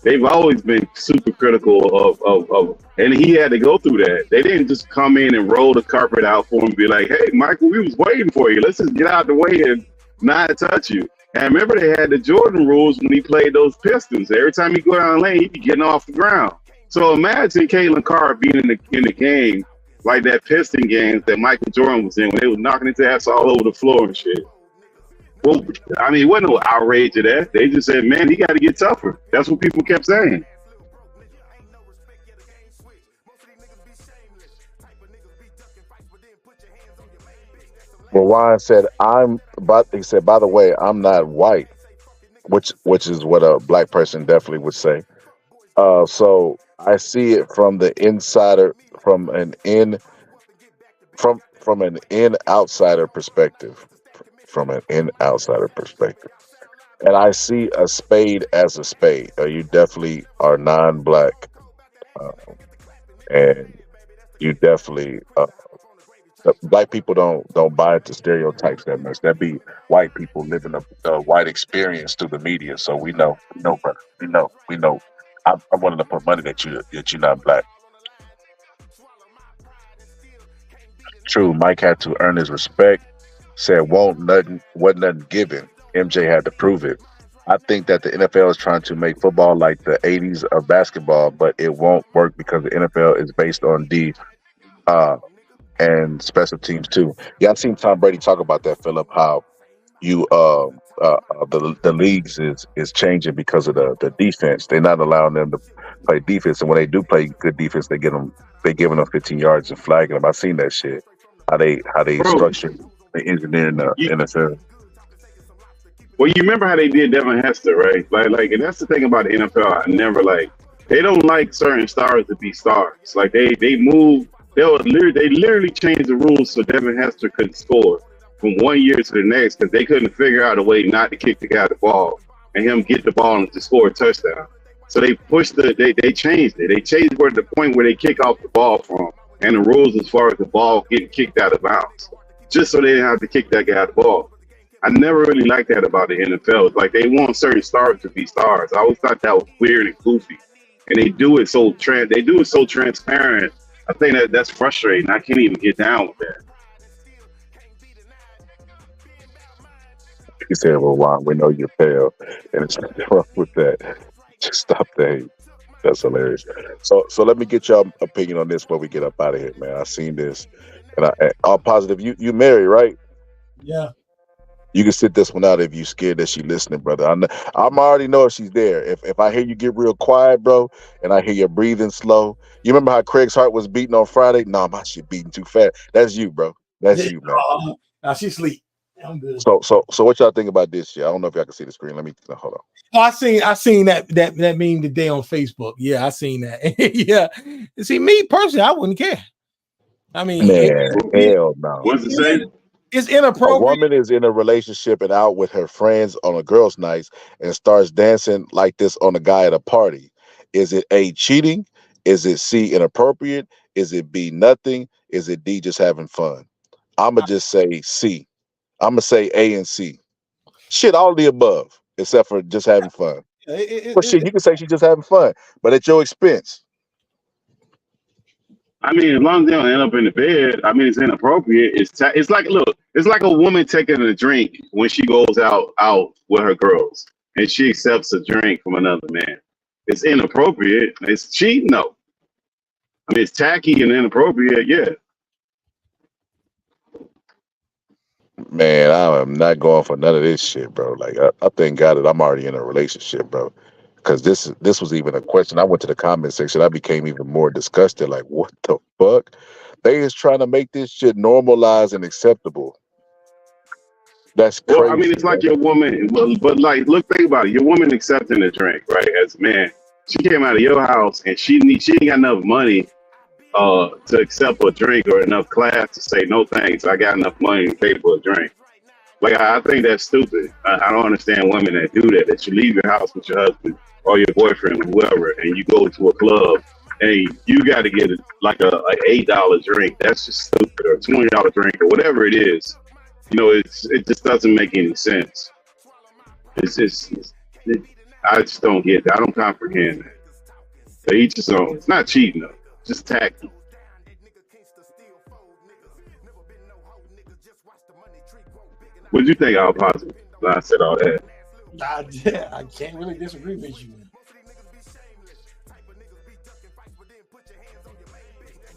they've always been super critical of, and he had to go through that. They didn't just come in and roll the carpet out for him and be like, hey, Michael, we was waiting for you. Let's just get out the way and not touch you. And remember, they had the Jordan rules when he played those Pistons. Every time he go down the lane, he'd be getting off the ground. So imagine Caitlin Carr being in the game like that Piston game that Michael Jordan was in when they was knocking his ass all over the floor and shit. Well, I mean, it wasn't no outrage of that. They just said, man, he got to get tougher. That's what people kept saying. Well, Ryan said, he said, by the way, I'm not white, which is what a black person definitely would say. So I see it from the insider, from an outsider perspective. From an outsider perspective. And I see a spade as a spade. You definitely are non-black. And you definitely black people don't buy into stereotypes that much. That be white people living a white experience through the media. So we know, brother. We know. I'm willing to put money that you're not black. True, Mike had to earn his respect. Said wasn't nothing given. MJ had to prove it. I think that the NFL is trying to make football like the 80s of basketball, but it won't work because the NFL is based on D and special teams too. Yeah, I've seen Tom Brady talk about that, Philip, how you the leagues is changing because of the defense. They're not allowing them to play defense, and when they do play good defense, they giving them 15 yards and flagging them. I've seen that shit. How they Bro, structure the engineer in the NFL. well, you remember how they did Devin Hester, right? Like, and that's the thing about the NFL. I never like. They don't like certain stars to be stars. Like they move. They literally changed the rules so Devin Hester couldn't score from 1 year to the next because they couldn't figure out a way not to kick the guy the ball and him get the ball and to score a touchdown. So they pushed they changed it. They changed where the point where they kick off the ball from and the rules as far as the ball getting kicked out of bounds, just so they didn't have to kick that guy the ball. I never really liked that about the NFL. It's like they want certain stars to be stars. I always thought that was weird and goofy, and they do it so transparent. I think that's frustrating. I can't even get down with that. He said, "Well, Juan, we know you're pale, and it's nothing wrong with that. Just stop that." That's hilarious. So let me get your opinion on this before we get up out of here, man. I seen this, and all positive. You married, right? Yeah. You can sit this one out if you scared that she listening, brother. I'm already know if she's there. If I hear you get real quiet, bro, and I hear your breathing slow. You remember how Craig's heart was beating on Friday? No, my shit beating too fast. That's you, bro. That's you, man. Now she sleep. I'm good. So what y'all think about this shit? I don't know if y'all can see the screen. Let me hold on. Oh, I seen that meme today on Facebook. Yeah, I seen that. Yeah. See, me personally, I wouldn't care. I mean, man, hell no. What's it say? It's inappropriate. A woman is in a relationship and out with her friends on a girls' night and starts dancing like this on a guy at a party. Is it A, cheating? Is it C, inappropriate? Is it B, nothing? Is it D, just having fun? I'ma just say C. I'm gonna say A and C. Shit, all of the above, except for just having fun. Well, shit, you can say she's just having fun, but at your expense. I mean, as long as they don't end up in the bed, I mean, it's inappropriate. It's like, look, it's like a woman taking a drink when she goes out with her girls and she accepts a drink from another man. It's inappropriate. It's cheating, no. I mean, it's tacky and inappropriate, yeah. Man, I am not going for none of this shit, bro. Like, I thank God that I'm already in a relationship, bro. Because this was even a question. I went to the comment section. I became even more disgusted. Like, what the fuck? They is trying to make this shit normalized and acceptable. That's crazy. Well, I mean, it's like your woman, but like, think about it. Your woman accepting a drink, right? As a man, she came out of your house and she ain't got enough money to accept a drink or enough class to say no thanks. I got enough money to pay for a drink. Like, I think that's stupid. I don't understand women that do that. That you leave your house with your husband or your boyfriend or whoever, and you go to a club and you got to get like a $8 drink. That's just stupid. Or a $20 drink or whatever it is. You know, it just doesn't make any sense. I just don't get that. I don't comprehend that. To each his own. It's not cheating though. Just tacky. What do you think, Al Positive? I said all that. I can't really disagree with you.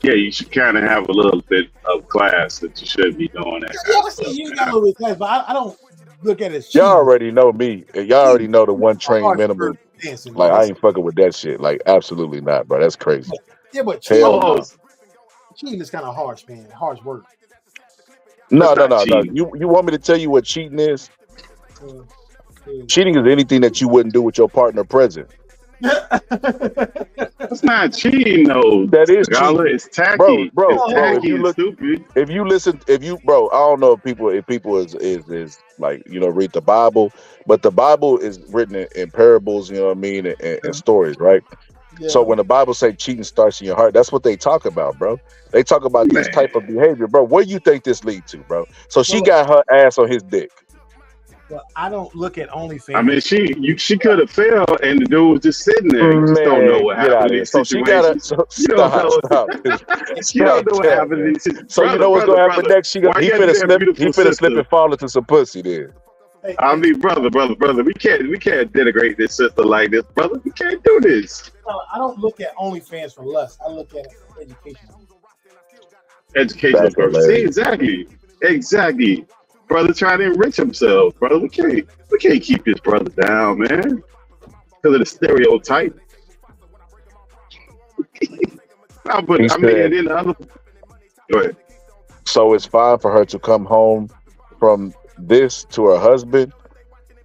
Yeah, you should kind of have a little bit of class that you should be doing that. Yeah, you got a little bit of class, but I don't look at it as cheating. Y'all already know me. Y'all already know the one train minimum. Like, I ain't fucking with that shit. Like, absolutely not, bro. That's crazy. Yeah, but cheating is kind of harsh, man. Harsh work. No. You want me to tell you what cheating is? Cheating is anything that you wouldn't do with your partner present. That's not cheating, though. That is cheating. It's tacky, bro. It's tacky, If you stupid. If you listen, I don't know if people is like, you know, read the Bible, but the Bible is written in parables, you know what I mean, and stories, right? Yeah. So when the Bible say cheating starts in your heart, that's what they talk about, bro. They talk about this type of behavior, bro. What do you think this lead to, bro? So she got her ass on his dick. Well, I don't look at OnlyFans. I mean, she could have failed, and the dude was just sitting there. You just don't know what happened in these situations. You don't know what happened in these situations. So you know what's gonna happen next? He finna slip and fall into some pussy then. I mean, brother, we can't denigrate this sister like this, brother. We can't do this. I don't look at OnlyFans for lust. I look at it for education. Educational purposes. See, exactly. brother trying to enrich himself, brother. We can't keep this brother down, man, because of the stereotype. And then the other. Go ahead. So it's fine for her to come home from this to her husband.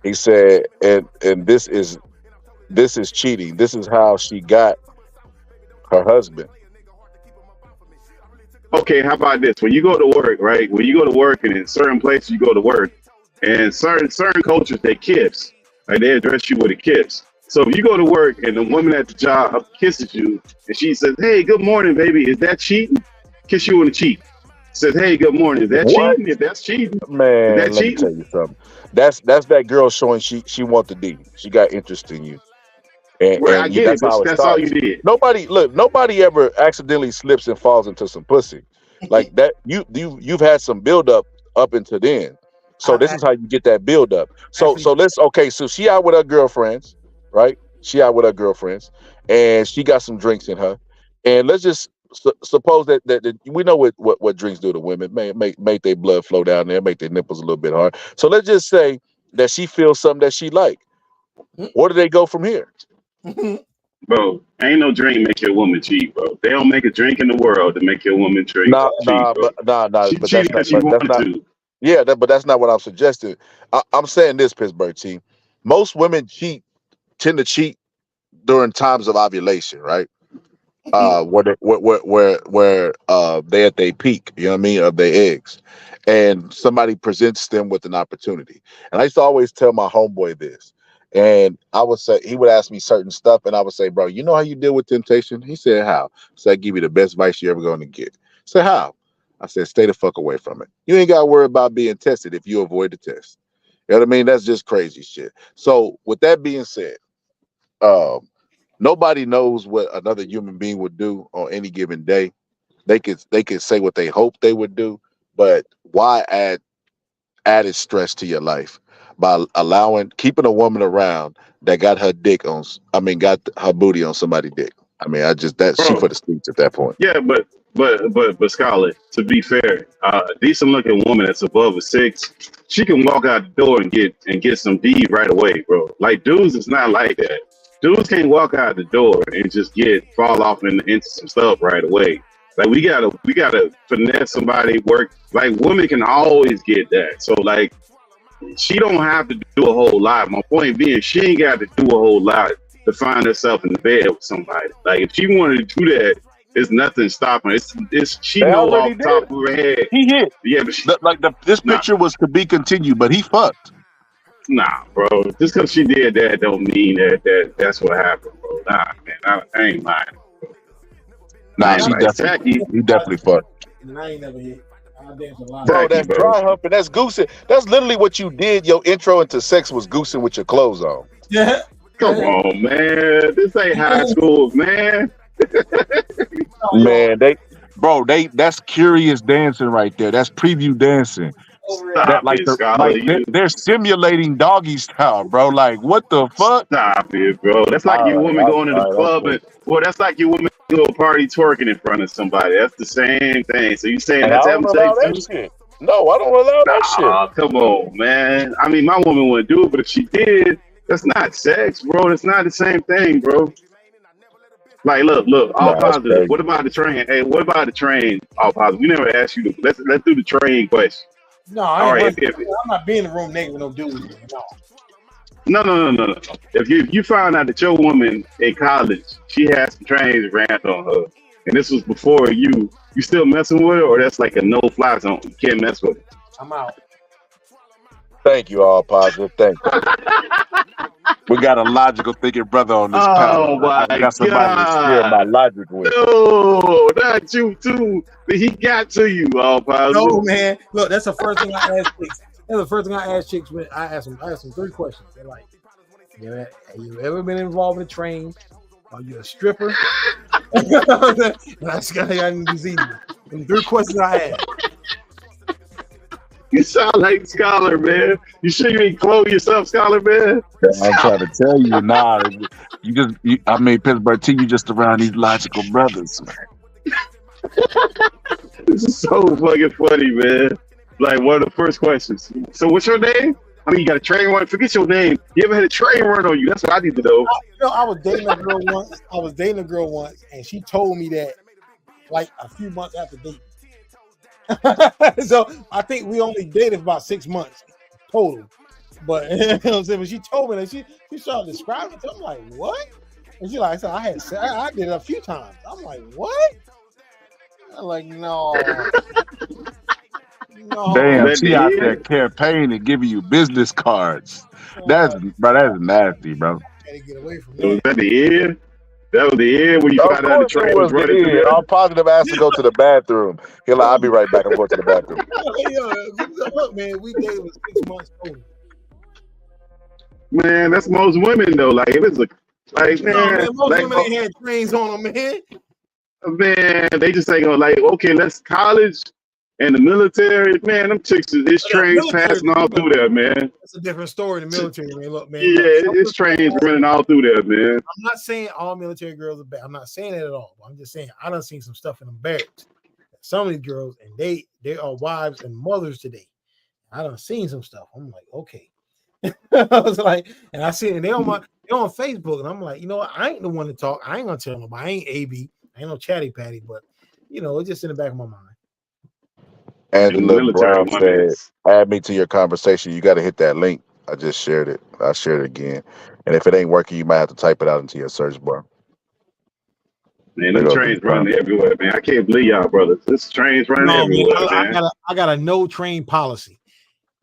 He said, and this is cheating. This is how she got her husband. Okay, how about this? When you go to work, right? When you go to work, and in certain places you go to work, and certain cultures they kiss, like they address you with a kiss. So if you go to work and the woman at the job kisses you, and she says, "Hey, good morning, baby," is that cheating? Kiss you on the cheek. Says, "Hey, good morning." Is that cheating? If that's cheating, Man, is that let me cheating? tell you something. That's that girl showing she want the D. She got interest in you. And, Well, I and get that's it, but how it that's all you starts. did. Nobody ever accidentally slips and falls into some pussy like that. You've had some build up into then. So this is how you get that build up. So she out with her girlfriends, right? She out with her girlfriends, and she got some drinks in her. And let's just suppose that we know what drinks do to women. Make their blood flow down there, make their nipples a little bit hard. So let's just say that she feels something that she like. Where do they go from here? Bro, ain't no drink make your woman cheat, bro. They don't make a drink in the world to make your woman cheat, bro. She cheated because she wanted to. Yeah, but that's not what I'm suggesting. I'm saying this, Pittsburgh team. Most women tend to cheat during times of ovulation, right? Where they at their peak, you know what I mean, of their eggs, and somebody presents them with an opportunity. And I used to always tell my homeboy this, and I would say, he would ask me certain stuff, and I would say, "Bro, you know how you deal with temptation?" He said, "How?" So I give you the best advice you're ever going to get. I said, "How?" I said, "Stay the fuck away from it. You ain't got to worry about being tested if you avoid the test." You know what I mean? That's just crazy shit. So with that being said, nobody knows what another human being would do on any given day. They could say what they hope they would do, but why add added stress to your life by keeping a woman around that got her booty on somebody's dick? I mean, she for the streets at that point. Yeah, but Scarlett, to be fair, a decent looking woman that's above a 6, she can walk out the door and get some D right away, bro. Like dudes, it's not like that. Dudes can't walk out the door and just fall off into some stuff right away. Like we gotta finesse somebody, work. Like women can always get that. So like she don't have to do a whole lot. My point being, she ain't got to do a whole lot to find herself in the bed with somebody. Like if she wanted to do that, there's nothing stopping her. She know off the top of her head. He hit. Yeah, but this picture was to be continued, but he fucked. Nah, bro. Just because she did that don't mean that's what happened, bro. Nah, man. I ain't lying. Nah, he definitely fucked. And I ain't never hit. Bro, that's dry humping. That's goosing. That's literally what you did. Your intro into sex was goosing with your clothes on. Yeah. Come on, man. This ain't high school, man. Man, that's curious dancing right there. That's preview dancing. They're simulating doggy style, bro. Like, what the fuck? Stop it, bro. That's like your woman going to the club that's like your woman go to a party twerking in front of somebody. That's the same thing. So you saying that's having sex too? No, I don't allow that shit. Come on, man. I mean, my woman wouldn't do it, but if she did, that's not sex, bro. That's not the same thing, bro. Like, look, all positive. What about the train? Hey, what about the train? All positive. We never asked you to. Let's do the train question. No, I'm not being in the room naked with no dude. No. If you find out that your woman in college, she has some trains ran on her, and this was before you still messing with her, or that's like a no-fly zone. You can't mess with her. I'm out. Thank you, all positive. Thank you. We got a logical thinking brother on this panel. Oh my got somebody to share my logic with. No, not you too. He got to you, all positive. No, man. Look, that's the first thing I asked chicks. That's the first thing I asked chicks when I asked them 3 questions. They're like, have you ever been involved in a train? Are you a stripper? That's got to be easy. 3 questions I asked. You sound like Scholar, man. You sure you ain't clone yourself, Scholar, man? I'm trying to tell you, nah. Pittsburgh team, you just around these logical brothers, man. This is so fucking funny, man. Like one of the first questions. So what's your name? I mean, you got a train run. Forget your name. You ever had a train run on you? That's what I need to know. I was dating a girl once. And she told me that like a few months after dating. So I think we only dated for about 6 months total. But you know what I'm saying? When she told me that she started describing it, I'm like, what? And she like, I did it a few times. I'm like, what? I'm like, no. No. Damn, she out there campaigning, giving you business cards. That's nasty, bro. Get away from was that the end? That was the end when you found out the train was running through there? All positive asked to go to the bathroom. He'll like, I'll be right back. I'm going to the bathroom. Look, man, we dated for 6 months total. Man, that's most women though. Like if it's Most women ain't had trains on them, man. Man, they just ain't gonna like. Okay, let's college and the military. Man, them chicks, this trains passing all through there, man. That's a different story. The military, man. Look, man. Yeah, it's trains running all through there, man. I'm not saying all military girls are bad. I'm not saying that at all. I'm just saying I done seen some stuff in them barracks. Some of these girls, and they are wives and mothers today. I done seen some stuff. I'm like, okay. I was like, and I see it. They're on Facebook, and I'm like, you know what? I ain't the one to talk. I ain't gonna tell nobody. I ain't AB. I ain't no chatty patty, but you know, it's just in the back of my mind. Angela Brown said, add me to your conversation. You got to hit that link. I just shared it. I shared it again. And if it ain't working, you might have to type it out into your search bar. Man, them trains running everywhere, man. I can't believe y'all, brothers. This train's running everywhere, man. I got a no train policy.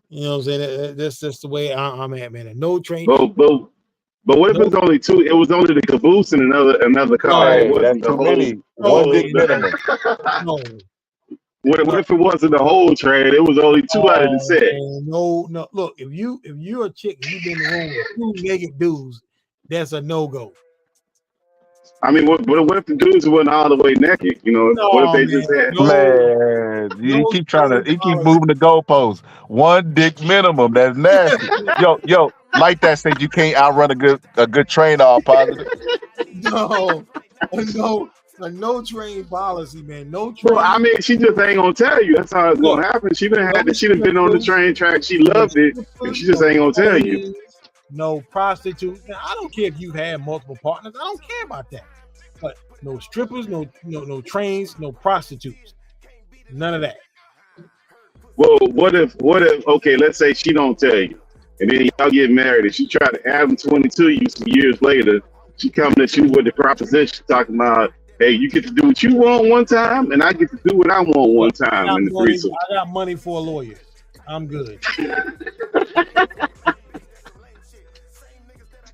You know what I'm saying? That's just the way I'm at, man. A no train. But what if it's only two? It was only the caboose and another car. Hey, that's too many. One big minimum. No. What if it wasn't the whole train? It was only two out of the set. No. Look, if you're a chick and you've been in the room with 2 naked dudes, that's a no-go. I mean, what if the dudes weren't all the way naked? You know, what if they just had? Man, you keep moving the goalposts. 1 dick minimum. That's nasty. Yo, like that said, you can't outrun a good train. All positive. A no train policy, man. No train. Well, I mean, she just ain't gonna tell you. That's how it's gonna happen. She done been on the train track. She loved it, and she just ain't gonna tell you. No prostitutes. Now, I don't care if you've had multiple partners. I don't care about that. But no strippers, no trains, no prostitutes. None of that. Well, what if? Okay, let's say she don't tell you, and then y'all get married, and she tried to add them 22 you some years later. She coming at you with the proposition, talking about, hey, you get to do what you want one time, and I get to do what I want one time in the threesome. I got money for a lawyer. I'm good.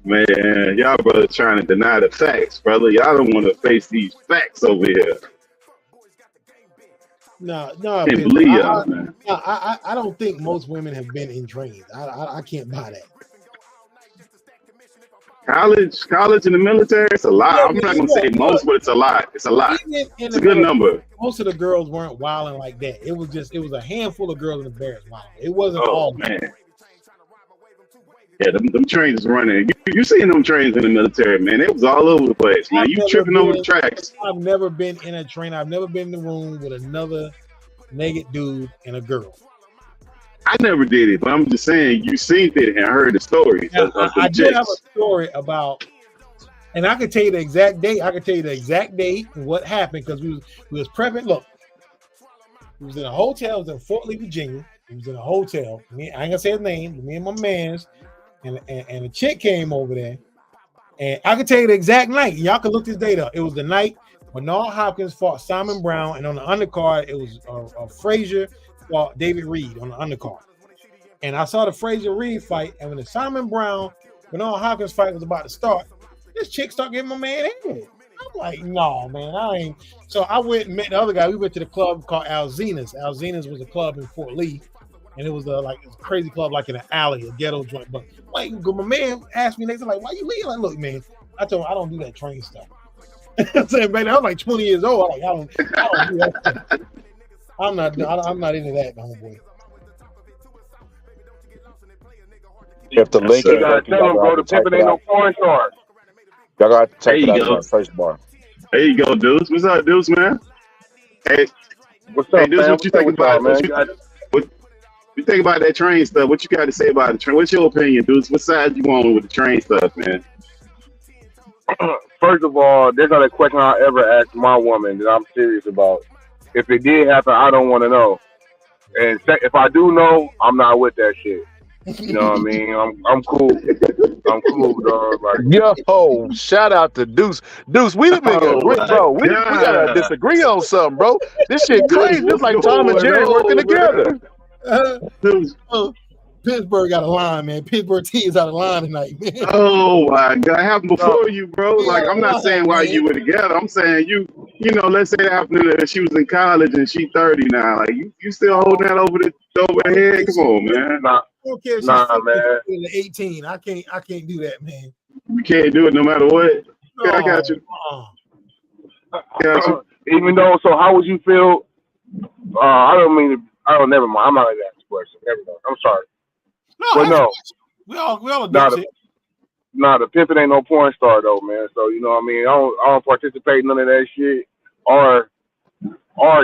Man, y'all brothers trying to deny the facts, brother. Y'all don't want to face these facts over here. No, I can't believe y'all, man. I don't think most women have been in trains. I can't buy that. College in the military, it's a lot. I'm not gonna say most, but it's a lot. It's a lot. It's a good number. Most of the girls weren't wilding like that. It was a handful of girls in the barracks wilding. It wasn't all. Man. Yeah, them trains is running. You seen them trains in the military, man. It was all over the place, man. You tripping over the tracks. I've never been in a train. I've never been in the room with another naked dude and a girl. I never did it, but I'm just saying you seen it and heard the stories. I did have a story about, and I can tell you the exact date. I can tell you the exact date and what happened because we was prepping. Look, we was in a hotel. It was in Fort Lee, Virginia. He was in a hotel. I ain't gonna say his name. But me and my mans and a chick came over there, and I can tell you the exact night. Y'all can look this date up. It was the night Bernard Hopkins fought Simon Brown, and on the undercard it was Frazier fought David Reed on the undercard. And I saw the Frazier Reed fight, and when the Simon Brown Bernard Hopkins fight was about to start, this chick started giving my man head. I'm like, no, man, I ain't. So I went and met the other guy. We went to the club called Alzena's. Alzena's was a club in Fort Lee, and it was a crazy club, like in an alley, a ghetto joint. But like, my man asked me next time, like, why you leaving? Like, look, man, I told him I don't do that train stuff. I'm saying, man, I was like 20 years old. I'm like, I don't do that stuff. I'm not into that, homeboy. If the link ain't working, y'all gotta type it out. Y'all got to type it out in the first bar. There you go, Deuce. What's up, Deuce, man? Hey, what's up, Deuce? man? What you think about, man? You think about that train stuff. What you got to say about the train? What's your opinion, dudes? What side you on with the train stuff, man? First of all, there's not a question I'll ever ask my woman that I'm serious about. If it did happen, I don't want to know. And if I do know, I'm not with that shit. You know what I mean? I'm cool. I'm cool, dog. Like, Yo, shout out to Deuce. Deuce, we done been bro. We gotta disagree on something, bro. This shit crazy. It's like Tom and Jerry working together. Pittsburgh got a line, man. Pittsburgh team is out of line tonight, man. Oh my God, it happened before you, bro. Like, I'm not saying why you were together. I'm saying you know, let's say it happened that she was in college and she 30 now. Like, you still holding that over the head? Come on, man. I don't care if she's man. 18. I can't do that, man. You can't do it no matter what. Yeah, I got you. Got you. Even though, so how would you feel? Never mind. I'm not going to ask this question. Never mind. I'm sorry. We all admit it. The pimping ain't no porn star though, man. So you know what I mean. I don't participate in none of that shit, or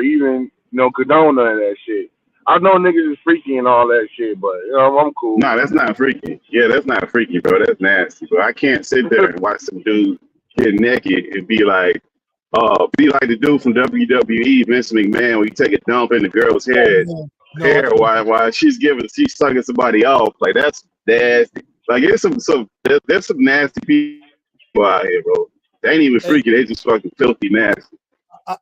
even condone none of that shit. I know niggas is freaky and all that shit, but I'm cool. Nah, that's not freaky. Yeah, that's not freaky, bro. That's nasty, bro. I can't sit there and watch some dude get naked and be like the dude from WWE, Vince McMahon, when you take a dump in the girl's head. Hair while she's sucking somebody off. Like, that's nasty. Like, there's some nasty people out here, bro. They ain't even freaky, they just fucking filthy nasty.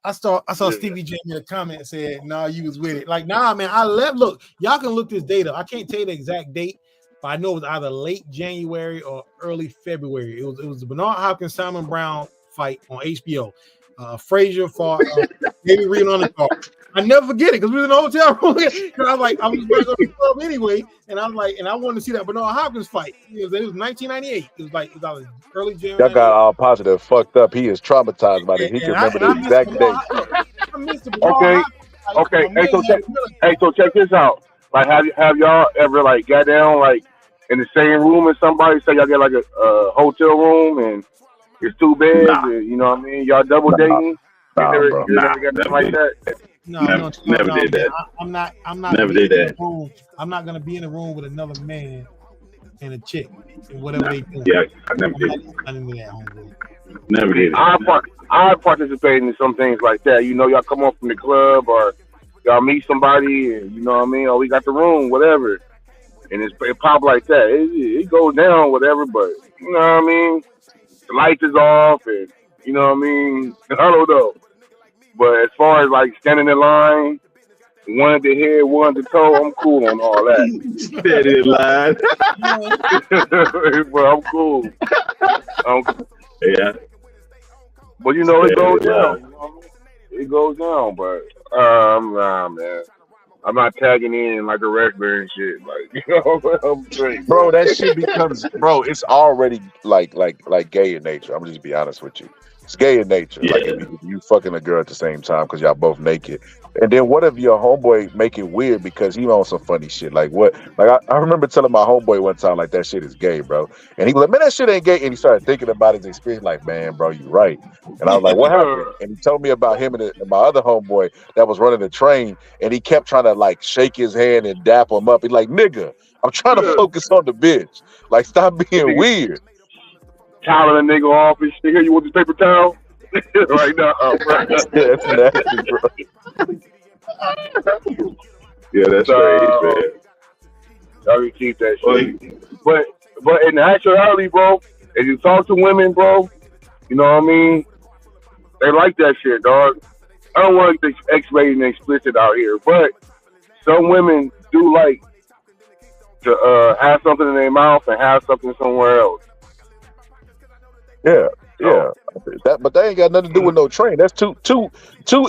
I saw Stevie J in a comment and said, "Nah, you was with it." Like, nah, man. Look, y'all can look this date up. I can't tell you the exact date, but I know it was either late January or early February. It was the Bernard Hopkins Simon Brown fight on HBO. Frazier fought David Reed on the card. I never forget it because we was in the hotel room. I was like, I was going to go to the club anyway, and I was like, and I wanted to see that Bernard Hopkins fight. It was 1998. It was early January. Y'all got all positive, fucked up. He is traumatized by this. He can remember the exact date. Okay. So check this out. Like, have y'all ever like got down like in the same room as somebody? Say y'all get like a hotel room and it's 2 beds. And, you know what I mean? Y'all double dating. Never got nothing like that. Never did that. I'm not. Never did that. I'm not gonna be in a room with another man and a chick and whatever they do. Yeah, I never did. Never did. I participated in some things like that. You know, y'all come up from the club or y'all meet somebody, and you know what I mean. Oh, we got the room, whatever, and it pop like that. It goes down, whatever. But you know what I mean. The lights is off, and you know what I mean. I don't know. But as far as like standing in line, one at the head, one at the toe, I'm cool on all that. Standing in line. But I'm cool. Yeah. But you know, it goes down. It goes down, but nah, man. I'm not tagging in like a wrestler and shit. Like, you know, I'm straight. Bro, that shit becomes, it's already like gay in nature. I'm just be honest with you. It's gay in nature. Yeah. Like if you fucking a girl at the same time because y'all both naked. And then what if your homeboy make it weird because he on some funny shit? Like what? Like I remember telling my homeboy one time like that shit is gay, bro. And he was like, man, that shit ain't gay. And he started thinking about his experience. Like, man, bro, you right. And I was like, what happened? And he told me about him and my other homeboy that was running the train. And he kept trying to like shake his hand and dap him up. He's like, nigga, I'm trying to focus on the bitch. Like, stop being weird. Toweling a nigga off and shit. Here, you want this paper towel? Right now. That's nasty, bro. Yeah, that's crazy, man. Y'all can keep that shit. But in actuality, bro, if you talk to women, bro, you know what I mean? They like that shit, dog. I don't want to be X-rated and explicit out here, but some women do like to have something in their mouth and have something somewhere else. Yeah. But that ain't got nothing to do with no train. That's two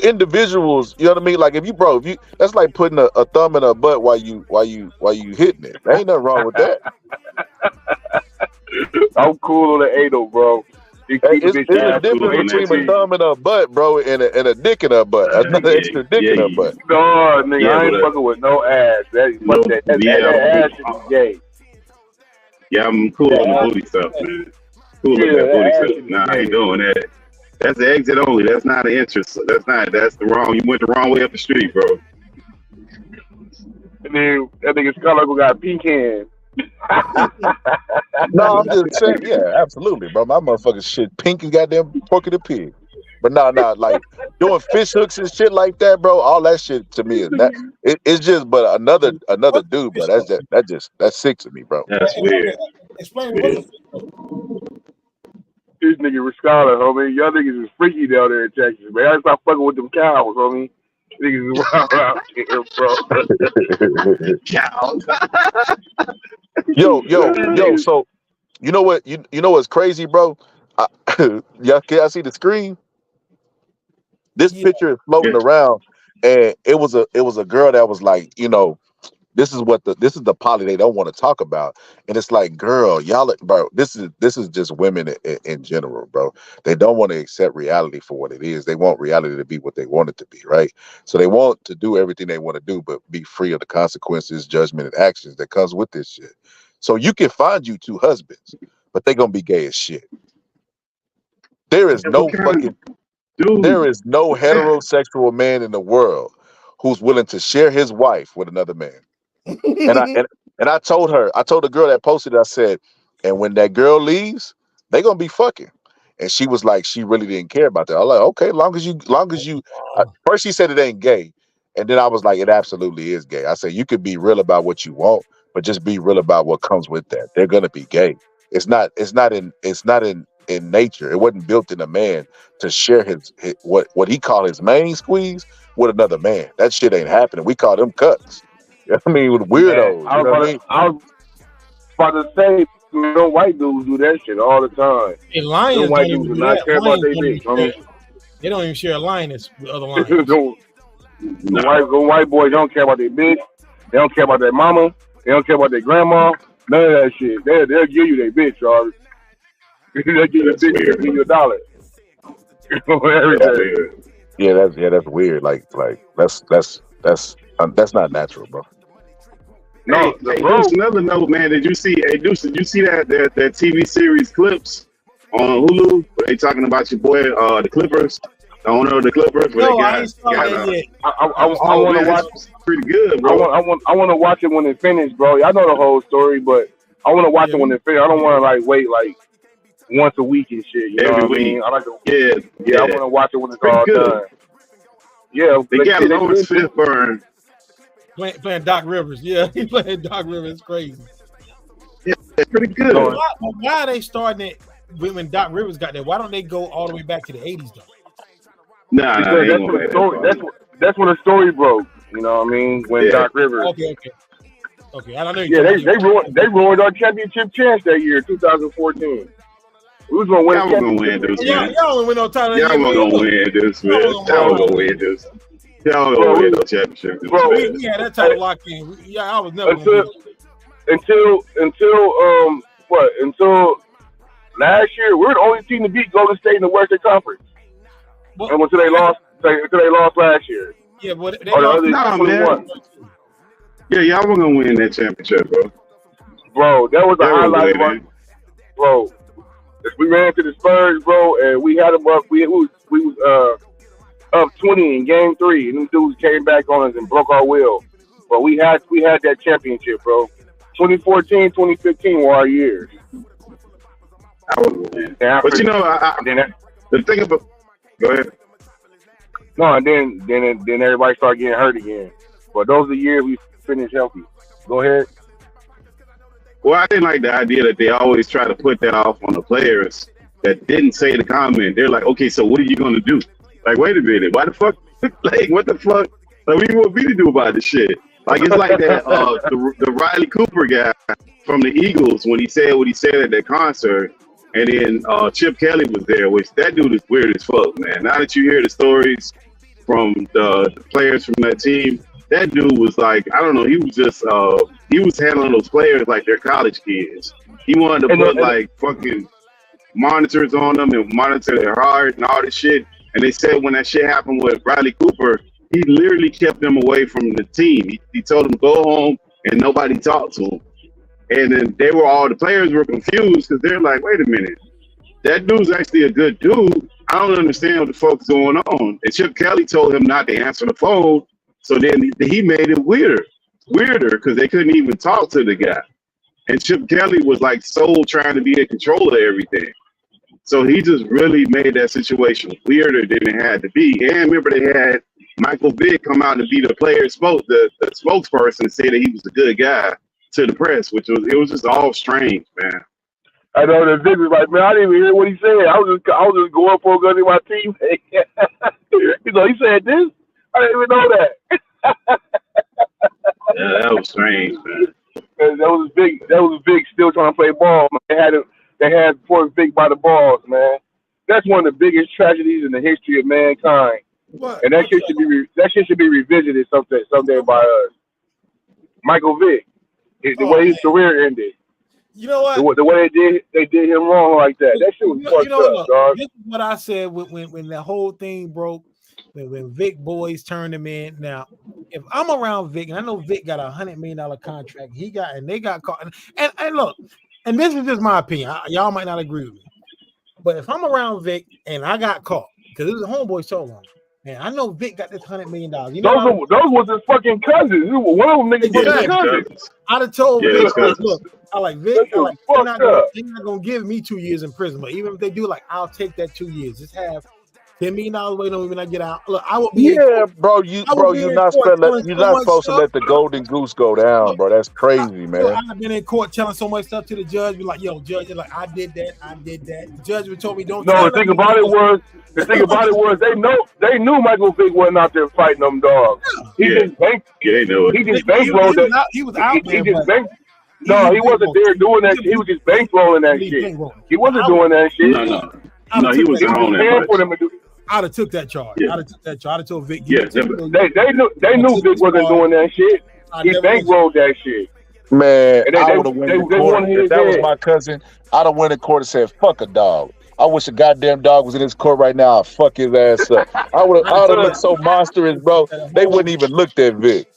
individuals. You know what I mean? Like if you that's like putting a thumb in a butt while you hitting it. There ain't nothing wrong with that. I'm cool on the anal, bro. It's a difference between a thumb in a butt, bro, and a dick in a butt. Another extra dick in a butt. No, nigga, I ain't fucking with no ass. That ass is gay. Yeah, I'm cool on the booty stuff, man. Cool with that booty stuff. Nah, I ain't doing that. That's the exit only. That's not an entrance. That's the wrong. You went the wrong way up the street, bro. And then that nigga Scott Local got pecan. No, I'm just saying, yeah, absolutely, bro. My motherfucking shit pink and goddamn Porky the Pig. But no, like doing fish hooks and shit like that, bro. All that shit to me is that it's just but another dude, bro. That's sick to me, bro. That's weird. Explain what the This nigga was scholar, homie. Y'all niggas is freaky down there in Texas, man. I stop fucking with them cows, homie. Niggas is wild out here, bro. Cows. Yo. So you know what? You know what's crazy, bro? Yeah, can I see the screen? This picture is floating around, and it was a girl that was like, you know, this is the poly they don't want to talk about, and it's like, girl, y'all, bro, this is just women in general, bro. They don't want to accept reality for what it is. They want reality to be what they want it to be, right? So they want to do everything they want to do, but be free of the consequences, judgment, and actions that comes with this shit. So you can find you 2 husbands, but they gonna be gay as shit. There is no heterosexual man in the world who's willing to share his wife with another man. And I told the girl that posted it, I said, and when that girl leaves, they gonna be fucking. And she was like, she really didn't care about that. I was like, okay, long as you first she said it ain't gay, and then I was like, it absolutely is gay. I said, you could be real about what you want, but just be real about what comes with that. They're gonna be gay. It's not in nature. It wasn't built in a man to share his what he called his main squeeze with another man. That shit ain't happening. We call them cuts. I mean, with weirdos. I was about to say, no white dudes do that shit all the time. Hey, lions no white dudes do not care about their dick. They don't even share a lioness with other lions. The white boys don't care about their bitch. They don't care about their mama. They don't care about their grandma. None of that shit. They'll give you their bitch, y'all. They'll give you a bitch. They'll give you $1. Yeah, that's weird. Like that's not natural, bro. No, Deuce, another note, man. Did you see that TV series Clips on Hulu? Where they talking about your boy, the Clippers, the owner of the Clippers? No, I ain't saw that yet. I want to watch. Pretty good, bro. I want to watch it when it finished, bro. I know the whole story, but I want to watch it when it finished. I don't want to wait once a week and shit. You know what I mean? I like to. Yeah. I want to watch it when it's all done. Yeah, they got Lawrence Fishburne. Playing Doc Rivers. Yeah, he playing Doc Rivers. It's crazy. Yeah, it's pretty good. Why are they starting it when Doc Rivers got there? Why don't they go all the way back to the 80s, though? Nah, that's when the story broke. You know what I mean? When Doc Rivers. Okay. I don't know. Yeah, they ruined our championship chance that year, 2014. We was gonna win. Y'all gonna win this, man. Y'all win no title. Y'all gonna win this, man. Y'all gonna win this. Y'all gonna win no championship. Bro, we had that title locked in. I was never until last year. We were the only team to beat Golden State in the Western Conference. And until they lost last year. Yeah, but they man. Yeah, y'all were gonna win that championship, bro. Bro, that was the highlight of our bro. We ran to the Spurs, bro, and we had them up. We was up 20 in Game 3, and them dudes came back on us and broke our will. But we had that championship, bro. 2014, 2015 were our years. I was win. But you know, the thing about go ahead. No, and then everybody started getting hurt again. But those are the years we finished healthy. Go ahead. Well, I didn't like the idea that they always try to put that off on the players that didn't say the comment. They're like, okay, so what are you going to do? Like, wait a minute. Why the fuck? Like, what the fuck? Like, what do you want me to do about this shit? Like, it's like that, the Riley Cooper guy from the Eagles when he said what he said at that concert. And then Chip Kelly was there, which that dude is weird as fuck, man. Now that you hear the stories from the players from that team, that dude was like, I don't know, he was just, he was handling those players like they're college kids. He wanted to put like fucking monitors on them and monitor their heart and all this shit. And they said when that shit happened with Riley Cooper, he literally kept them away from the team. He told them to go home and nobody talked to him. And then the players were confused because they're like, wait a minute, that dude's actually a good dude. I don't understand what the fuck's going on. And Chip Kelly told him not to answer the phone. So then he made it weird. weirder because they couldn't even talk to the guy. And Chip Kelly was like trying to be in control of everything. So he just really made that situation weirder than it had to be. And remember, they had Michael Vick come out and be the spokesperson and say that he was a good guy to the press, it was just all strange, man. I know that Vick was like, man, I didn't even hear what he said. I was just going for a gun in my teammate. He said this. I didn't even know that. Yeah, that was strange, man. That was Vic still trying to play ball. Man. They had poor Vic by the balls, man. That's one of the biggest tragedies in the history of mankind. What? And that shit should be revisited someday by us. Michael Vick, the way his career ended. You know what? The way they did him wrong like that. That shit was fucked up, dog. This is what I said when the whole thing broke. When Vic boys turned him in. Now, if I'm around Vic, and I know Vic got $100 million contract, they got caught. And look, and this is just my opinion. Y'all might not agree with me, but if I'm around Vic and I got caught because this is homeboy so long, man, I know Vic got this $100 million. You know those was his fucking cousins. One of them niggas was his cousins. I'd have told Vic, look, I like Vic. They're not gonna give me 2 years in prison, but even if they do, I'll take that 2 years. Just have $10 million waiting on me when I get out. Look, I will be. Yeah, bro. You're not supposed to let the golden goose go down, bro. That's crazy, man. I've been in court telling so much stuff to the judge. Be like, yo, judge, I did that. The judge would told me don't. No, the thing about it was they knew Michael Vick wasn't out there fighting them dogs. He just bankrolled that. He was out there. No, he wasn't there doing that. He was just bankrolling that shit. He wasn't doing that shit. No, he was on that. I'd have took that charge. Yeah. I'd have took that charge. I'd have told Vic. Yeah, they knew Vic wasn't doing that shit. He bankrolled that shit. Man, I would have went in court. If that was my cousin, I'd have went in court and said, "Fuck a dog." I wish a goddamn dog was in his court right now. I'd fuck his ass up. I would have looked so monstrous, bro. They wouldn't even looked at Vic.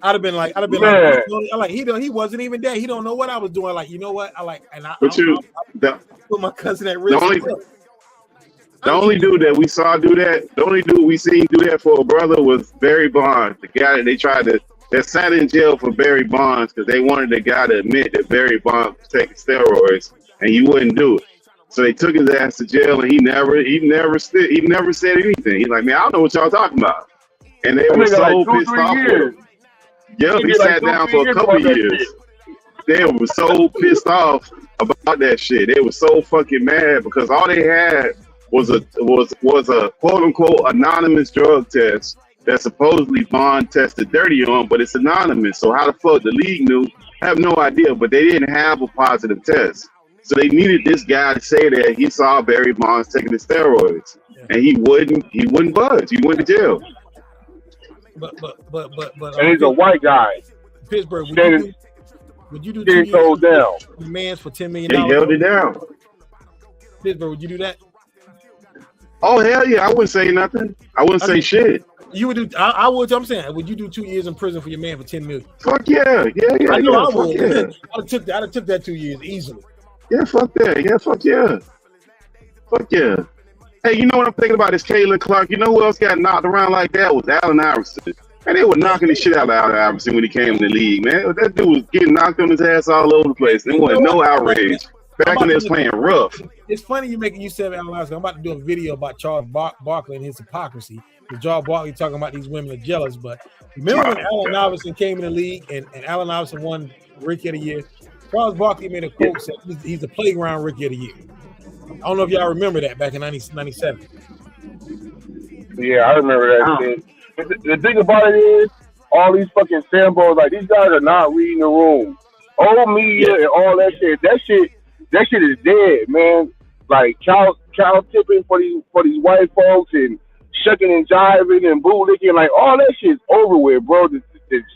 I'd have been like, he wasn't even there. He don't know what I was doing. Like, you know what? I put my cousin at risk. The only dude that we saw do that, the only dude we seen do that for a brother was Barry Bonds. The guy that that sat in jail for Barry Bonds because they wanted the guy to admit that Barry Bonds was taking steroids and he wouldn't do it. So they took his ass to jail and he never said anything. He's like, man, I don't know what y'all talking about. And they were so pissed off with him. Yeah, he sat down for a couple years. They were so pissed off about that shit. They were so fucking mad because all they had was a quote unquote anonymous drug test that supposedly Bond tested dirty on, but it's anonymous. So how the fuck the league knew? I have no idea, but they didn't have a positive test. So they needed this guy to say that he saw Barry Bonds taking the steroids, and he wouldn't budge. He went to jail. But and he's a white guy. Pittsburgh, would you do getting sold down? Man's for $10 million. He held it down. Pittsburgh, would you do that? Oh hell yeah! I wouldn't say nothing. I wouldn't say shit. You would do. I would. I'm saying, would you do 2 years in prison for your man for $10 million? Fuck yeah, yeah. I know I would. Yeah. I'd have took that 2 years easily. Yeah, fuck that. Yeah, fuck yeah. Fuck yeah. Hey, you know what I'm thinking about is Caitlin Clark. You know who else got knocked around like that was Allen Iverson. And they were knocking the shit out of Allen Iverson when he came in the league, man. That dude was getting knocked on his ass all over the place. There wasn't no outrage. Back when they was playing rough. It's funny you said Allen Iverson. I'm about to do a video about Charles Barkley and his hypocrisy. Because Charles Barkley talking about these women are jealous. But remember when Allen Iverson came in the league and Allen Iverson won Rookie of the Year? Charles Barkley made a quote said he's the playground Rookie of the Year. I don't know if y'all remember that back in 97. Yeah, I remember that shit. The thing about it is, all these fucking Sambos, like these guys are not reading the room. Old media and all that shit. That shit is dead, man. Like child tipping for these white folks and shucking and jiving and bootlicking, like all that shit's over with, bro. The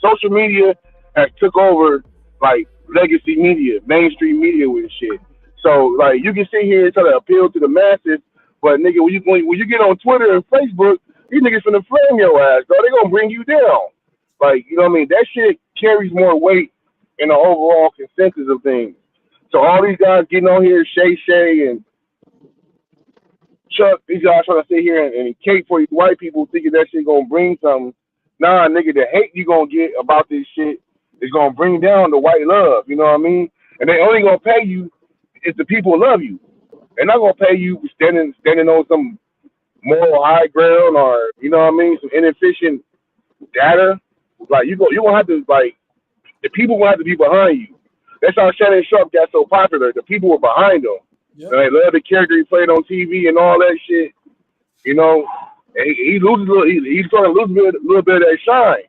social media has took over like legacy media, mainstream media with shit. So like you can sit here and try to appeal to the masses, but nigga, when you get on Twitter and Facebook, these niggas finna flame your ass, bro. They gonna bring you down. Like, you know what I mean? That shit carries more weight in the overall consensus of things. So all these guys getting on here, Shay and Chuck, these guys trying to sit here and cape for these white people thinking that shit gonna bring something. Nah, nigga, the hate you gonna get about this shit is gonna bring down the white love. You know what I mean? And they only gonna pay you if the people love you. They're not gonna pay you standing on some moral high ground or you know what I mean, some inefficient data. Like you gonna have to like the people gonna have to be behind you. That's how Shannon Sharp got so popular. The people were behind him. Yep. And they love the character he played on TV and all that shit. You know, and he loses a little. He's starting to lose a little bit of that shine.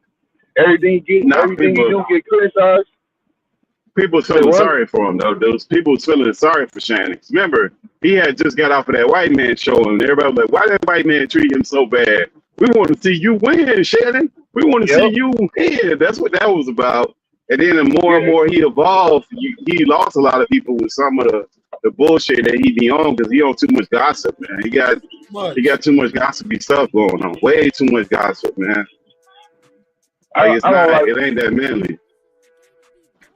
Everything he do get criticized. People feeling sorry for him though. Those people feeling sorry for Shannon. Remember, he had just got off of that white man show, and everybody was like, "Why that white man treat him so bad? We want to see you win, Shannon. We want to see you win." That's what that was about. And then the more and more he evolved, he lost a lot of people with some of the bullshit that he be on because he on too much gossip, man. He got too much gossipy stuff going on. Way too much gossip, man. Like it ain't that manly.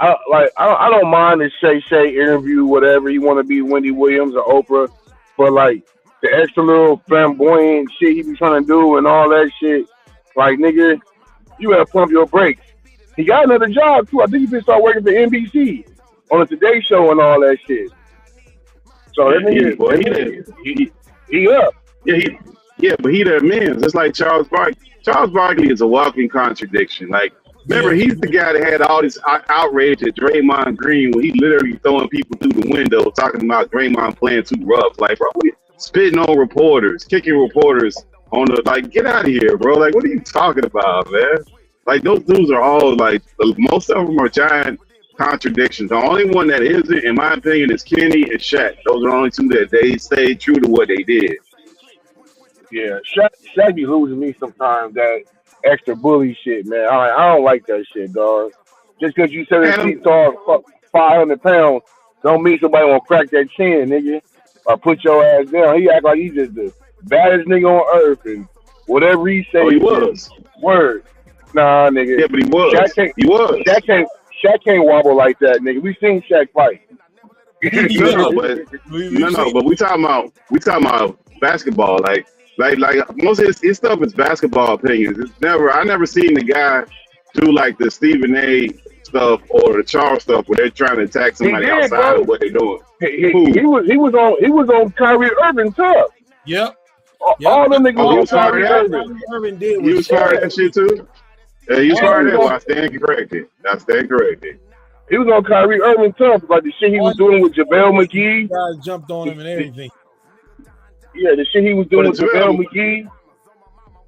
I don't mind the Shay interview, whatever. You want to be Wendy Williams or Oprah, but like the extra little flamboyant shit he be trying to do and all that shit, like nigga, you better pump your brakes. He got another job too. I think he been start working for NBC on the Today Show and all that shit. So that nigga, he up. Yeah, but he the man. Just like Charles Barkley. Charles Barkley is a walking contradiction. Like, remember, he's the guy that had all this outrage at Draymond Green when he literally throwing people through the window, talking about Draymond playing too rough. Like, bro, spitting on reporters, kicking reporters on the like. Get out of here, bro. Like, what are you talking about, man? Like, those dudes are all like, most of them are giant contradictions. The only one that isn't, in my opinion, is Kenny and Shaq. Those are the only two that they stayed true to what they did. Yeah, Shaq be losing me sometimes, that extra bully shit, man. I don't like that shit, dog. Just because you 7 feet tall, 500 pounds, don't mean somebody won't crack that chin, nigga, or put your ass down. He act like he's just the baddest nigga on earth, and whatever he say, he was. Word. Nah, nigga. Yeah, but he was. Shaq can't wobble like that, nigga. We seen Shaq fight. But we talking about basketball, like most of his stuff is basketball opinions. I never seen the guy do like the Stephen A stuff or the Charles stuff where they're trying to attack somebody outside of what they're doing. He was on Kyrie Irving tough. Yep. All them niggas on Kyrie Irving did. He was part of that shit too. Yeah, he was part of that. I stand corrected. He was on Kyrie Irving tough, like the shit he was doing with JaVale McGee. Guys jumped on him and everything. Yeah, the shit he was doing with JaVale McGee.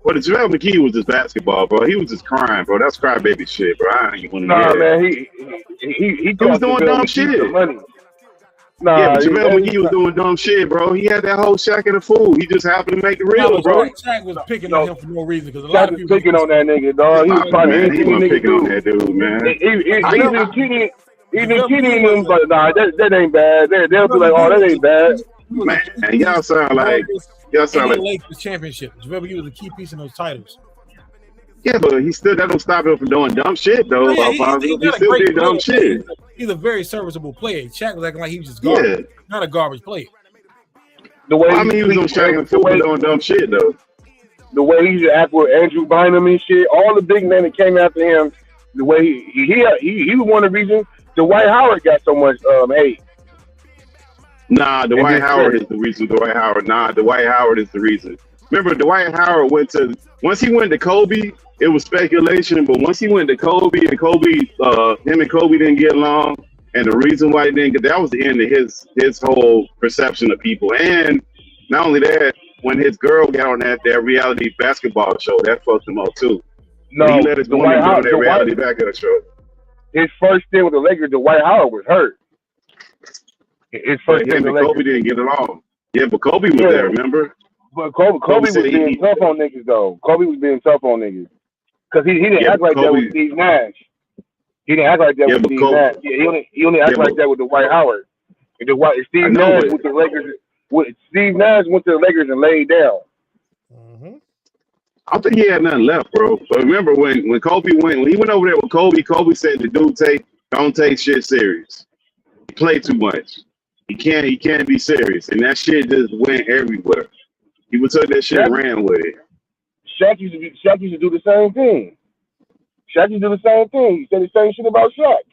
Well, the JaVale McGee was just basketball, bro. He was just crying, bro. That's crybaby shit, bro. I ain't want to hear man, he was doing dumb shit. Yeah, but JaVale McGee was doing dumb shit, bro. He had that whole Shaq and the Fool. He just happened to make it real, bro. Shaq was picking on him for no reason because a lot of people picking on that nigga, dog. He was probably he was picking on that dude, man. Even Kenny and them, but nah, that ain't bad. They'll be like, oh, that ain't bad. Man, y'all sound like late the championship. JaVale McGee was a key piece in those titles. Yeah, but that don't stop him from doing dumb shit, though. He still did dumb shit. He's a very serviceable player. Shaq was acting like he was just garbage, not a garbage player. He was on Shaq and Phil doing dumb shit, though. The way he used to act with Andrew Bynum and shit, all the big men that came after him, the way he was one of the reasons Dwight Howard got so much hate. Nah, Dwight Howard is the reason. Dwight Howard is the reason. Remember, Dwight Howard once he went to Kobe, it was speculation, but once he went to Kobe and him and Kobe didn't get along, and the reason why he didn't get, that was the end of his whole perception of people. And not only that, when his girl got on that reality basketball show, that fucked him up too. No, he let his woman go on that reality basketball show. His first stint with the Lakers, Dwight Howard was hurt. His first stint with the Lakers. Kobe didn't get along. Yeah, but Kobe was there, remember? But Kobe was being tough on niggas, though. Kobe was being tough on niggas. Because he didn't act like that with Steve Nash. He didn't act like that with Steve Nash. Yeah, he only acted like that with Dwight Howard. Steve Nash went to the Lakers. Steve Nash went to the Lakers and laid down. I don't think he had nothing left, bro. But remember when he went over there with Kobe said the dude don't take shit serious. He played too much. He can't be serious. And that shit just went everywhere. People took that shit and ran with it. Shaq used to do the same thing. Shaq did the same thing. He said the same shit about Shaq.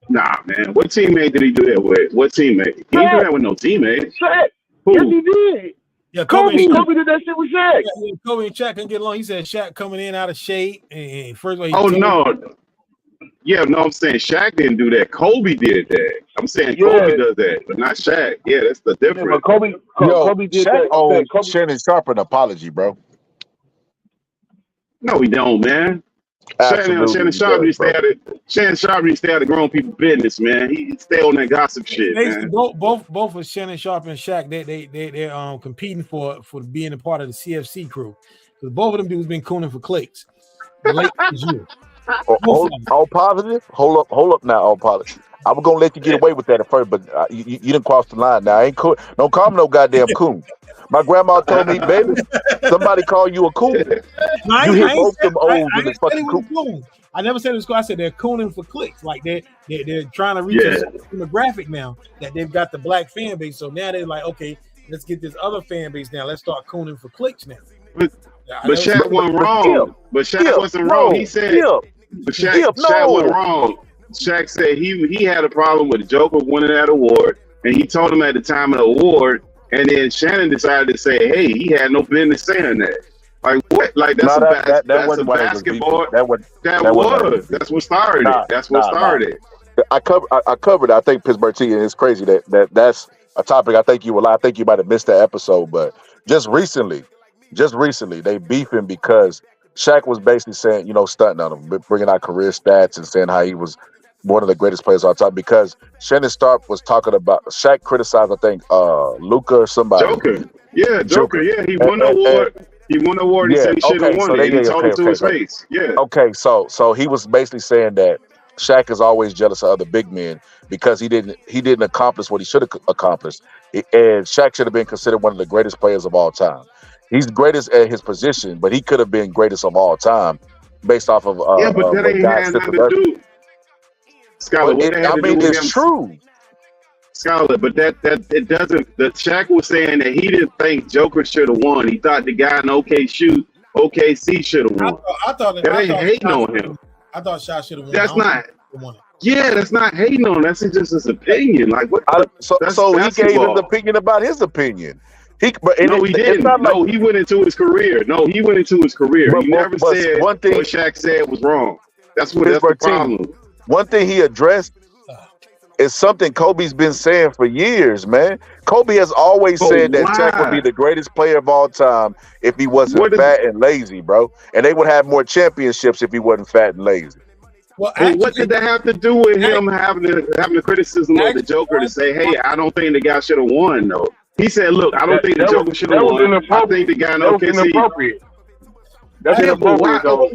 Nah, man. What teammate did he do that with? What teammate? He didn't do that with no teammate. Shaq. Who? Yes, he did. Yeah, Kobe did that shit with Shaq. Yeah, Kobe and Shaq couldn't get along. He said Shaq coming in out of shape. And first of all, Oh, no. Yeah, no, I'm saying Shaq didn't do that. Kobe did that. I'm saying Kobe does that, but not Shaq. Yeah, that's the difference. Yeah, but Kobe did Shaq that. owes Shannon Sharp an apology, bro. No, he don't, man. Shannon Sharp needs to stay out of grown people business, man. He stay on that gossip shit, man. Both of Shannon Sharp and Shaq, they're competing for being a part of the CFC crew. Because both of them dudes been cooning for clicks. Late this year. All positive? Hold up now, all positive. I was gonna let you get away with that at first, but you didn't cross the line. Now I ain't cool. Don't call me no goddamn coon. My grandma told me, baby, somebody call you a coon. You hit both them O's in the fucking coon. I never said it was cool. I said they're cooning for clicks. Like they're trying to reach a demographic now that they've got the black fan base. So now they're like, okay, let's get this other fan base now. Let's start cooning for clicks now. But Shaq wasn't wrong. But Shaq wasn't wrong. He said, but Shaq wasn't wrong. Shaq said he had a problem with the Joker winning that award, and he told him at the time of the award. And then Shannon decided to say, "Hey, he had no business saying that." Like what? Like that's a basketball. That's what started it. That's what started it. I covered. I think Pittsburgh T, and it's crazy that's a topic. I think I think you might have missed that episode, but just recently, they beefing because Shaq was basically saying, stunting on him, bringing out career stats and saying how he was one of the greatest players of all time, because Shannon Sharp was talking about Shaq criticized, I think, Luka or somebody. Joker. Yeah, he won the award. He won the award. He said he shouldn't have won it. He told him to his face. Yeah. Okay, so he was basically saying that Shaq is always jealous of other big men because he didn't accomplish what he should have accomplished, and Shaq should have been considered one of the greatest players of all time. He's greatest at his position, but he could have been greatest of all time based off of but that ain't had nothing to do. Scholar, it's true. Scholar, but that it doesn't. The Shaq was saying that he didn't think Joker should have won. He thought the guy in OKC should have won. I thought that ain't hating on him. I thought Shaq should have won. That's not. Yeah, that's not hating on him. That's just his opinion. Like what? So he gave his opinion about his opinion. He didn't. No, he went into his career. He never said what Shaq said was wrong. That's the problem. One thing he addressed is something Kobe's been saying for years, man. Kobe has always said that Shaq would be the greatest player of all time if he wasn't fat and lazy, bro. And they would have more championships if he wasn't fat and lazy. Well, what did that have to do with him having the criticism of the Joker to say, hey, I don't think the guy should have won, though? He said, look, I don't think the Joker should have won. I think the guy in OKC. That's inappropriate, though.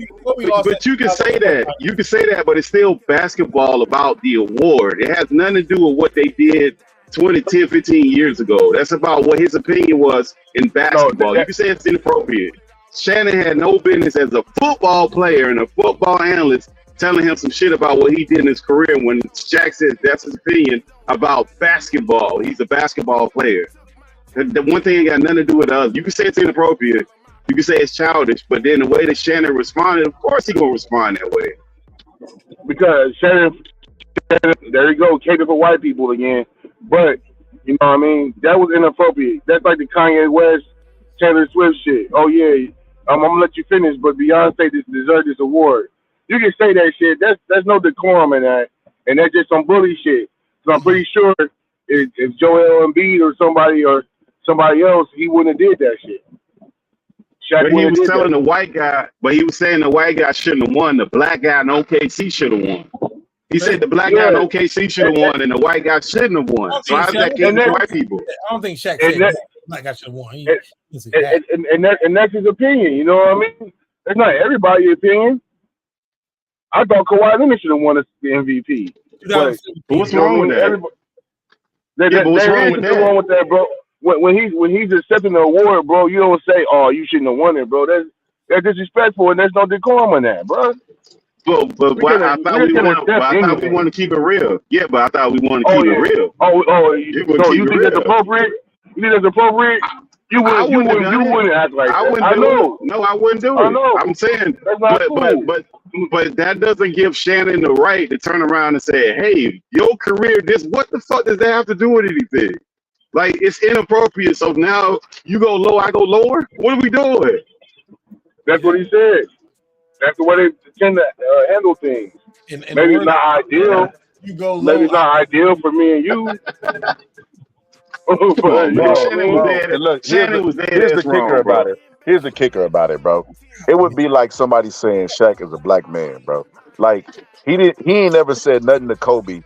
But you can say that. You can say that, but it's still basketball about the award. It has nothing to do with what they did 20, 10, 15 years ago. That's about what his opinion was in basketball. You can say it's inappropriate. Shannon had no business as a football player and a football analyst telling him some shit about what he did in his career when Shaq says that's his opinion about basketball. He's a basketball player. The one thing ain't got nothing to do with us. You can say it's inappropriate. You can say it's childish, but then the way that Shannon responded, of course he gonna respond that way. Because Shannon there you go, cater for white people again. But you know what I mean? That was inappropriate. That's like the Kanye West, Taylor Swift shit. Oh yeah, I'm gonna let you finish, but Beyonce deserved this award. You can say that shit. That's no decorum in that, and that's just some bully shit. So I'm pretty sure if Joel Embiid or somebody else, he wouldn't have did that shit. But he was telling the white guy, but he was saying the white guy shouldn't have won. The black guy in OKC should have won. He said the black guy in OKC should have won, and the white guy shouldn't have won. So how's that cater to white people? I don't think Shaq said that black guy should have won. And that's his opinion. You know what I mean? That's not everybody's opinion. I thought Kawhi Leonard should have won the MVP. But what's wrong with that? What's wrong with that, bro? When he's accepting the award, bro, you don't say, "Oh, you shouldn't have won it, bro." That's disrespectful, and there's no decorum in that, bro. But I thought we want to keep it real. Yeah, but I thought we want to keep it real. You think that's appropriate? You think that's appropriate? You wouldn't act like I that. wouldn't I do know. it. No, I wouldn't do I it. know. I'm saying, That's not cool. but that doesn't give Shannon the right to turn around and say, "Hey, your career. What the fuck does that have to do with anything? Like, it's inappropriate. So now you go low, I go lower. What are we doing?" That's what he said. That's the way they tend to handle things. Maybe it's not ideal. You go low. Maybe it's not ideal for me and you. Come on, man. Shannon was dead. Look, here's the kicker about it. Here's the kicker about it, bro. It would be like somebody saying Shaq is a black man, bro. Like he ain't never said nothing to Kobe.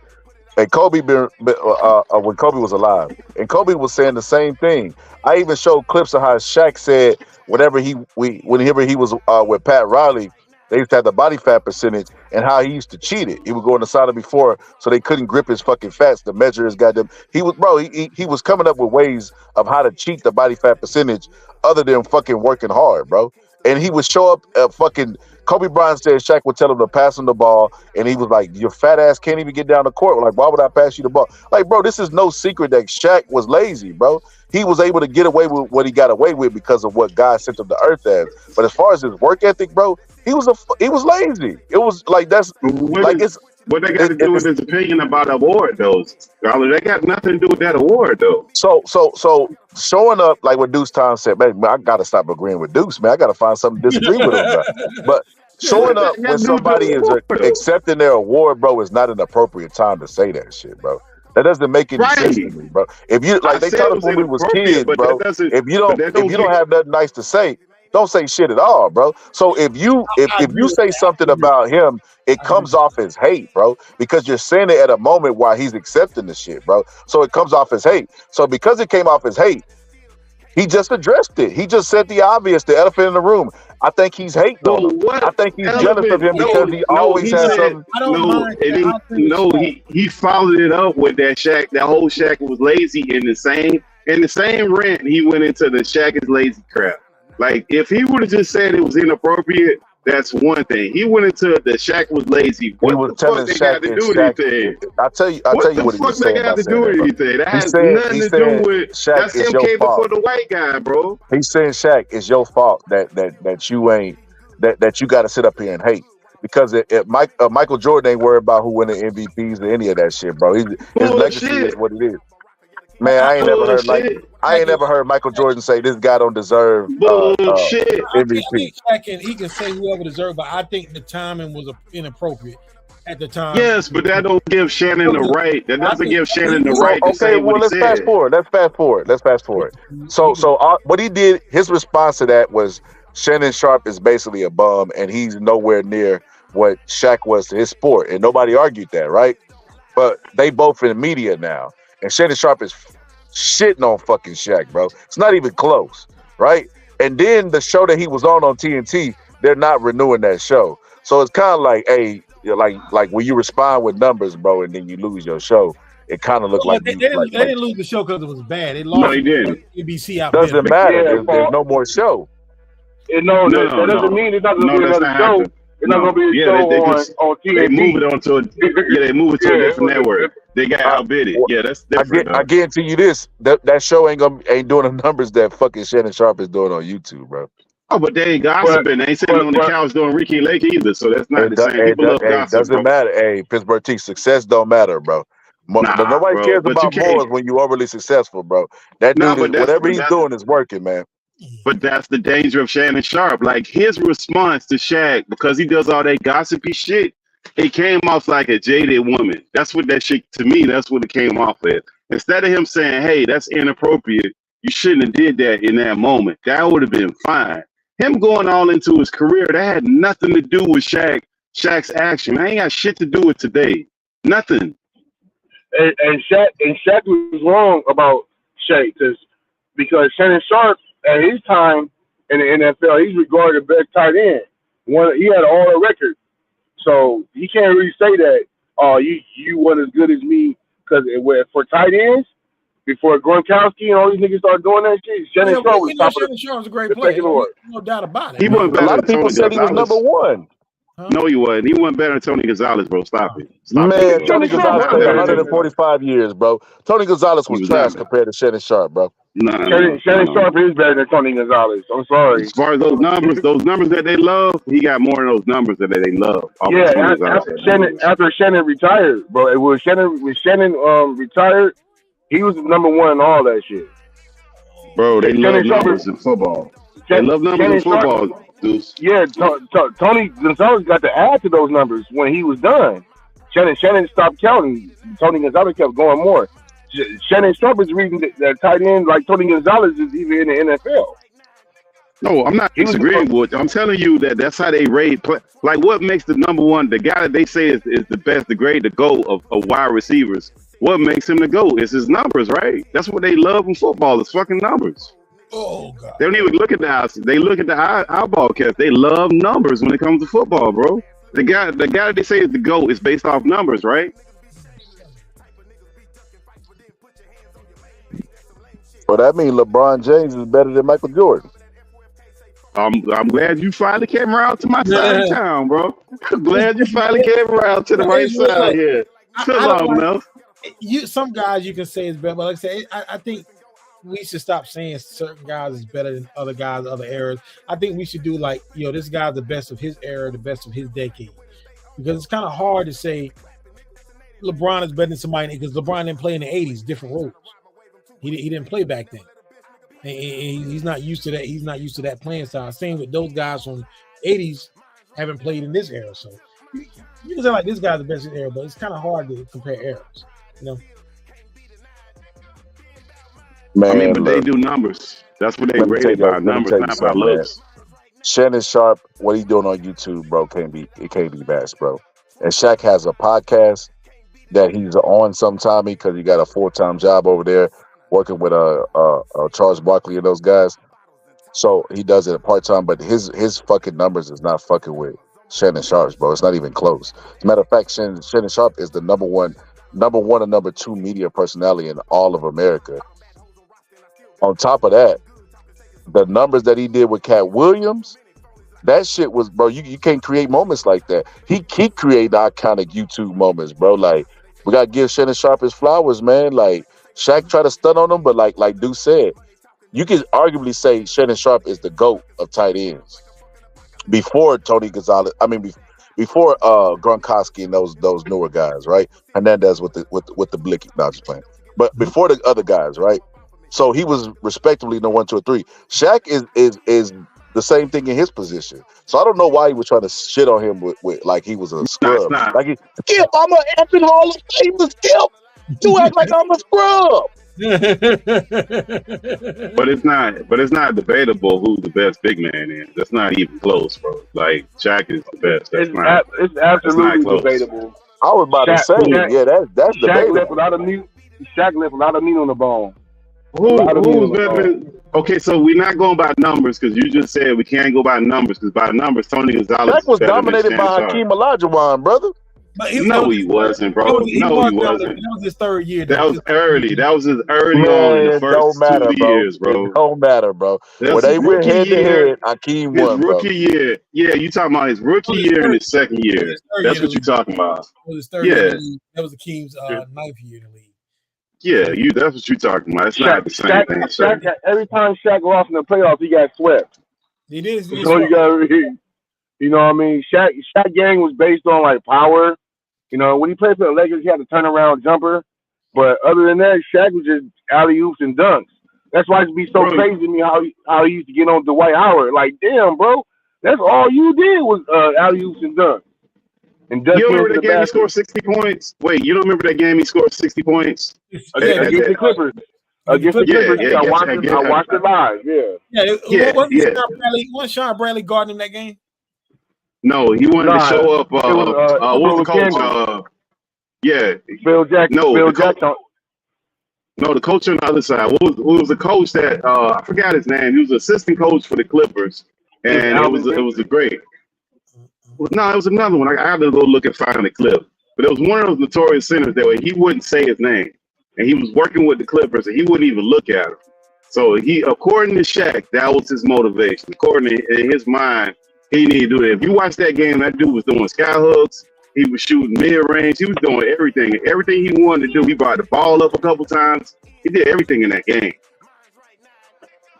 And Kobe when Kobe was alive, and Kobe was saying the same thing. I even showed clips of how Shaq said whenever he was with Pat Riley, they used to have the body fat percentage, and how he used to cheat it. He would go in the sauna before, so they couldn't grip his fucking fats to measure his goddamn. He was coming up with ways of how to cheat the body fat percentage other than fucking working hard, bro. And he would show up fucking. Kobe Bryant said Shaq would tell him to pass him the ball, and he was like, "Your fat ass can't even get down the court. Like, why would I pass you the ball?" Like, bro, this is no secret that Shaq was lazy, bro. He was able to get away with what he got away with because of what God sent him to earth as. But as far as his work ethic, bro, he was lazy. It was like what they got to do with his opinion about award, though. They got nothing to do with that award, though. So showing up like what Deuce Time said, man, I gotta stop agreeing with Deuce, man. I gotta find something to disagree with him, bro. But showing up when somebody is accepting their award, bro, is not an appropriate time to say that shit, bro. That doesn't make any sense to me, bro. If you like, they told us when we was kids, bro. If you don't have nothing nice to say, don't say shit at all, bro. So if you say something about him, it comes off as hate, bro, because you're saying it at a moment while he's accepting the shit, bro. So it comes off as hate. So because it came off as hate, he just addressed it. He just said the obvious, the elephant in the room. I think he's hating on him. I think he's jealous of him because he always has something. He followed it up with that whole Shaq was lazy in the same rant. He went into the Shaq is lazy crap. Like, if he would have just said it was inappropriate, that's one thing. He went into the Shaq was lazy. What the fuck they got to do with anything? I'll tell you what he was saying. What the fuck they got to do with anything? That has nothing to do with that's him came before the white guy, bro. He's saying Shaq, it's your fault that you ain't that you got to sit up here and hate. Because Michael Jordan ain't worried about who win the MVPs or any of that shit, bro. His legacy is what it is. Man, I ain't never heard Michael Jordan say this guy don't deserve MVP. He can say whoever deserves, but I think the timing was inappropriate at the time. Yes, but that don't give Shannon the right. That doesn't give Shannon the right to say what he said. Let's fast forward. So what he did, his response to that was Shannon Sharpe is basically a bum, and he's nowhere near what Shaq was to his sport, and nobody argued that, right? But they both in the media now. And Shannon Sharpe is shitting on fucking Shaq, bro. It's not even close, right? And then the show that he was on TNT, they're not renewing that show. So it's kind of like, hey, like when you respond with numbers, bro, and then you lose your show, it kind of looked like they didn't lose the show because it was bad. They lost. No, he didn't. ABC out doesn't matter. There's no more show. That doesn't mean it's not going to be another show. It's not going to be a show on TNT. They move it to a different network. They got outbid it. Yeah, that's different. I guarantee you this: that show ain't doing the numbers that fucking Shannon Sharpe is doing on YouTube, bro. Oh, but they ain't gossiping. They ain't sitting on the couch doing Ricky Lake either. So that's not the same. People love gossip. Doesn't matter. Hey, Pittsburgh T, success don't matter, bro. Nobody cares about more when you overly successful, bro. That dude, whatever he's doing is working, man. But that's the danger of Shannon Sharpe. Like, his response to Shaq, because he does all that gossipy shit, it came off like a jaded woman. That's what that shit, to me, that's what it came off as. Instead of him saying, hey, that's inappropriate, you shouldn't have did that in that moment. That would have been fine. Him going all into his career, that had nothing to do with Shaq's action. I ain't got shit to do with today. Nothing. And Shaq was wrong about Shaq because Shannon Sharpe, at his time in the NFL, he's regarded the best tight end. He had all the records. So he can't really say that, you weren't as good as me, because for tight ends, before Gronkowski and all these niggas started doing that shit, Shannon Sharpe was top of the Shannon Sharpe was a great player. No doubt about it. A lot of people said he was number one. No, he wasn't. He wasn't better than Tony Gonzalez, bro. Stop it. Stop Man, it, bro. Tony Gonzalez Not played better than 145 years, bro. Tony Gonzalez He was was trash not. compared to Shannon Sharp, bro. Shannon Sharp is better than Tony Gonzalez. I'm sorry. As far as those numbers that they love, he got more of those numbers that they love. Yeah, after Shannon retired, bro. When Shannon retired, he was number one in all that shit. Bro, they love numbers in football. They love numbers in football, Deuce. Yeah, Tony Gonzalez got to add to those numbers when he was done. Shannon stopped counting. Tony Gonzalez kept going more. Shannon Sharp is the reason that tight end like Tony Gonzalez is even in the NFL. No, I'm not disagreeing with you. I'm telling you that's how they rate. Like, what makes the number one, the guy that they say is the best, the great, the GOAT of wide receivers? What makes him the GOAT is his numbers, right? That's what they love in football, is fucking numbers. Oh God! They don't even look at the house. They look at the eyeball cast. They love numbers when it comes to football, bro. The guy that they say is the GOAT is based off numbers, right? Well, that means LeBron James is better than Michael Jordan. I'm glad you finally came around to my side of town, bro. I'm glad you finally came around to the right side here. Some guys you can say is better, but like I say, I think we should stop saying certain guys is better than other guys, other eras. I think we should do like, this guy's the best of his era, the best of his decade. Because it's kind of hard to say LeBron is better than somebody because LeBron didn't play in the 80s, different roles. He didn't play back then. And he's not used to that. He's not used to that playing style. Same with those guys from 80s haven't played in this era. So you can say like this guy's the best in the era, but it's kind of hard to compare eras, Man, but they do numbers. That's what they rated by numbers, not by looks. Shannon Sharp, what he's doing on YouTube, bro, can't be matched, bro. And Shaq has a podcast that he's on sometime because he got a full-time job over there working with Charles Barkley and those guys. So he does it part-time, but his fucking numbers is not fucking with Shannon Sharp's, bro. It's not even close. As a matter of fact, Shannon Sharp is the number one and number two media personality in all of America. On top of that, the numbers that he did with Cat Williams, that shit was, bro, you can't create moments like that. He created iconic YouTube moments, bro. Like, we got to give Shannon Sharp his flowers, man. Like, Shaq tried to stun on him, but like Duke said, you could arguably say Shannon Sharp is the GOAT of tight ends. Before Tony Gonzalez, before Gronkowski and those newer guys, right? Hernandez with the blicky, no, I'm just playing. But before the other guys, right? So he was respectively the 1, 2, or 3. Shaq is the same thing in his position. So I don't know why he was trying to shit on him with like he was a scrub. Like, Skip, I'm an effing Hall of Famer, Skip. You act like I'm a scrub. But it's not debatable who the best big man is. That's not even close, bro. Like, Shaq is the best. It's absolutely debatable. I was about to say, that's Shaq debatable. left without a meat. Shaq left without a meat on the bone. Who's better? Okay, so we're not going by numbers because you just said we can't go by numbers because by numbers, Tony Gonzalez Shaq was dominated by Hakeem Olajuwon, brother. No, he wasn't, bro. He wasn't. That was his third year. That was early. That was his early on in the first 2 years, bro. It don't matter, bro. When they went head to head, Hakeem won, his rookie year. Yeah, you talking about his rookie year and his second year. That's what you're talking about. That was Hakeem's ninth year in the league. Yeah, that's what you're talking about. It's not the same thing. Shaq, every time Shaq lost in the playoffs, he got swept. It is. So you know what I mean? Shaq gang was based on like power. When he played for the Lakers, he had a turnaround jumper. But other than that, Shaq was just alley-oops and dunks. That's why it'd be so crazy to me how he used to get on Dwight Howard. Like, damn, bro, that's all you did was alley-oops and dunks. And you don't remember that game he scored 60 points? Wait, you don't remember that game he scored 60 points? Against the Clippers. Against the Clippers, I watched it live. Wasn't Sean Bradley guarding that game? No, he wanted to show up. What was the coach? Phil Jackson. No, the coach on the other side. Who was the coach that I forgot his name? He was the assistant coach for the Clippers, and it was a great. No, it was another one. I had to go look and find the clip. But it was one of those notorious centers that he wouldn't say his name. And he was working with the Clippers, and he wouldn't even look at him. So according to Shaq, that was his motivation. According to in his mind, He didn't even do that. If you watch that game, that dude was doing sky hooks. He was shooting mid-range. He was doing everything. Everything he wanted to do. He brought the ball up a couple times. He did everything in that game.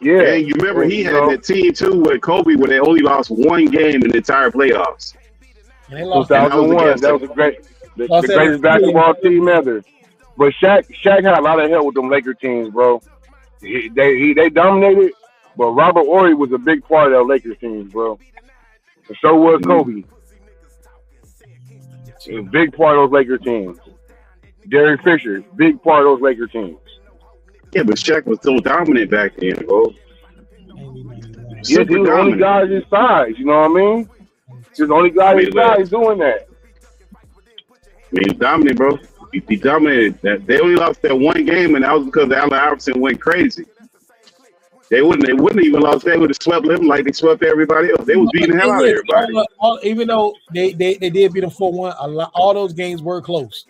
Yeah. And you remember he had that team, too, with Kobe, where they only lost one game in the entire playoffs. And they lost 2001. That was the greatest basketball team ever. But Shaq had a lot of help with them Laker teams, bro. They dominated, but Robert Horry was a big part of that Lakers team, bro. And so was Kobe. A big part of those Lakers teams. Derek Fisher, big part of those Lakers teams. Yeah, but Shaq was so dominant back then, bro. Yeah, he was the only guy his size, you know what I mean? He's the only guy his size doing that. I mean, he's dominant, bro. He dominated. That they only lost that one game, and that was because Allen Iverson went crazy. They wouldn't even lost. They would have swept him like they swept everybody else. They was beating the hell out of everybody. Even though they did beat them 4-1, all those games were close.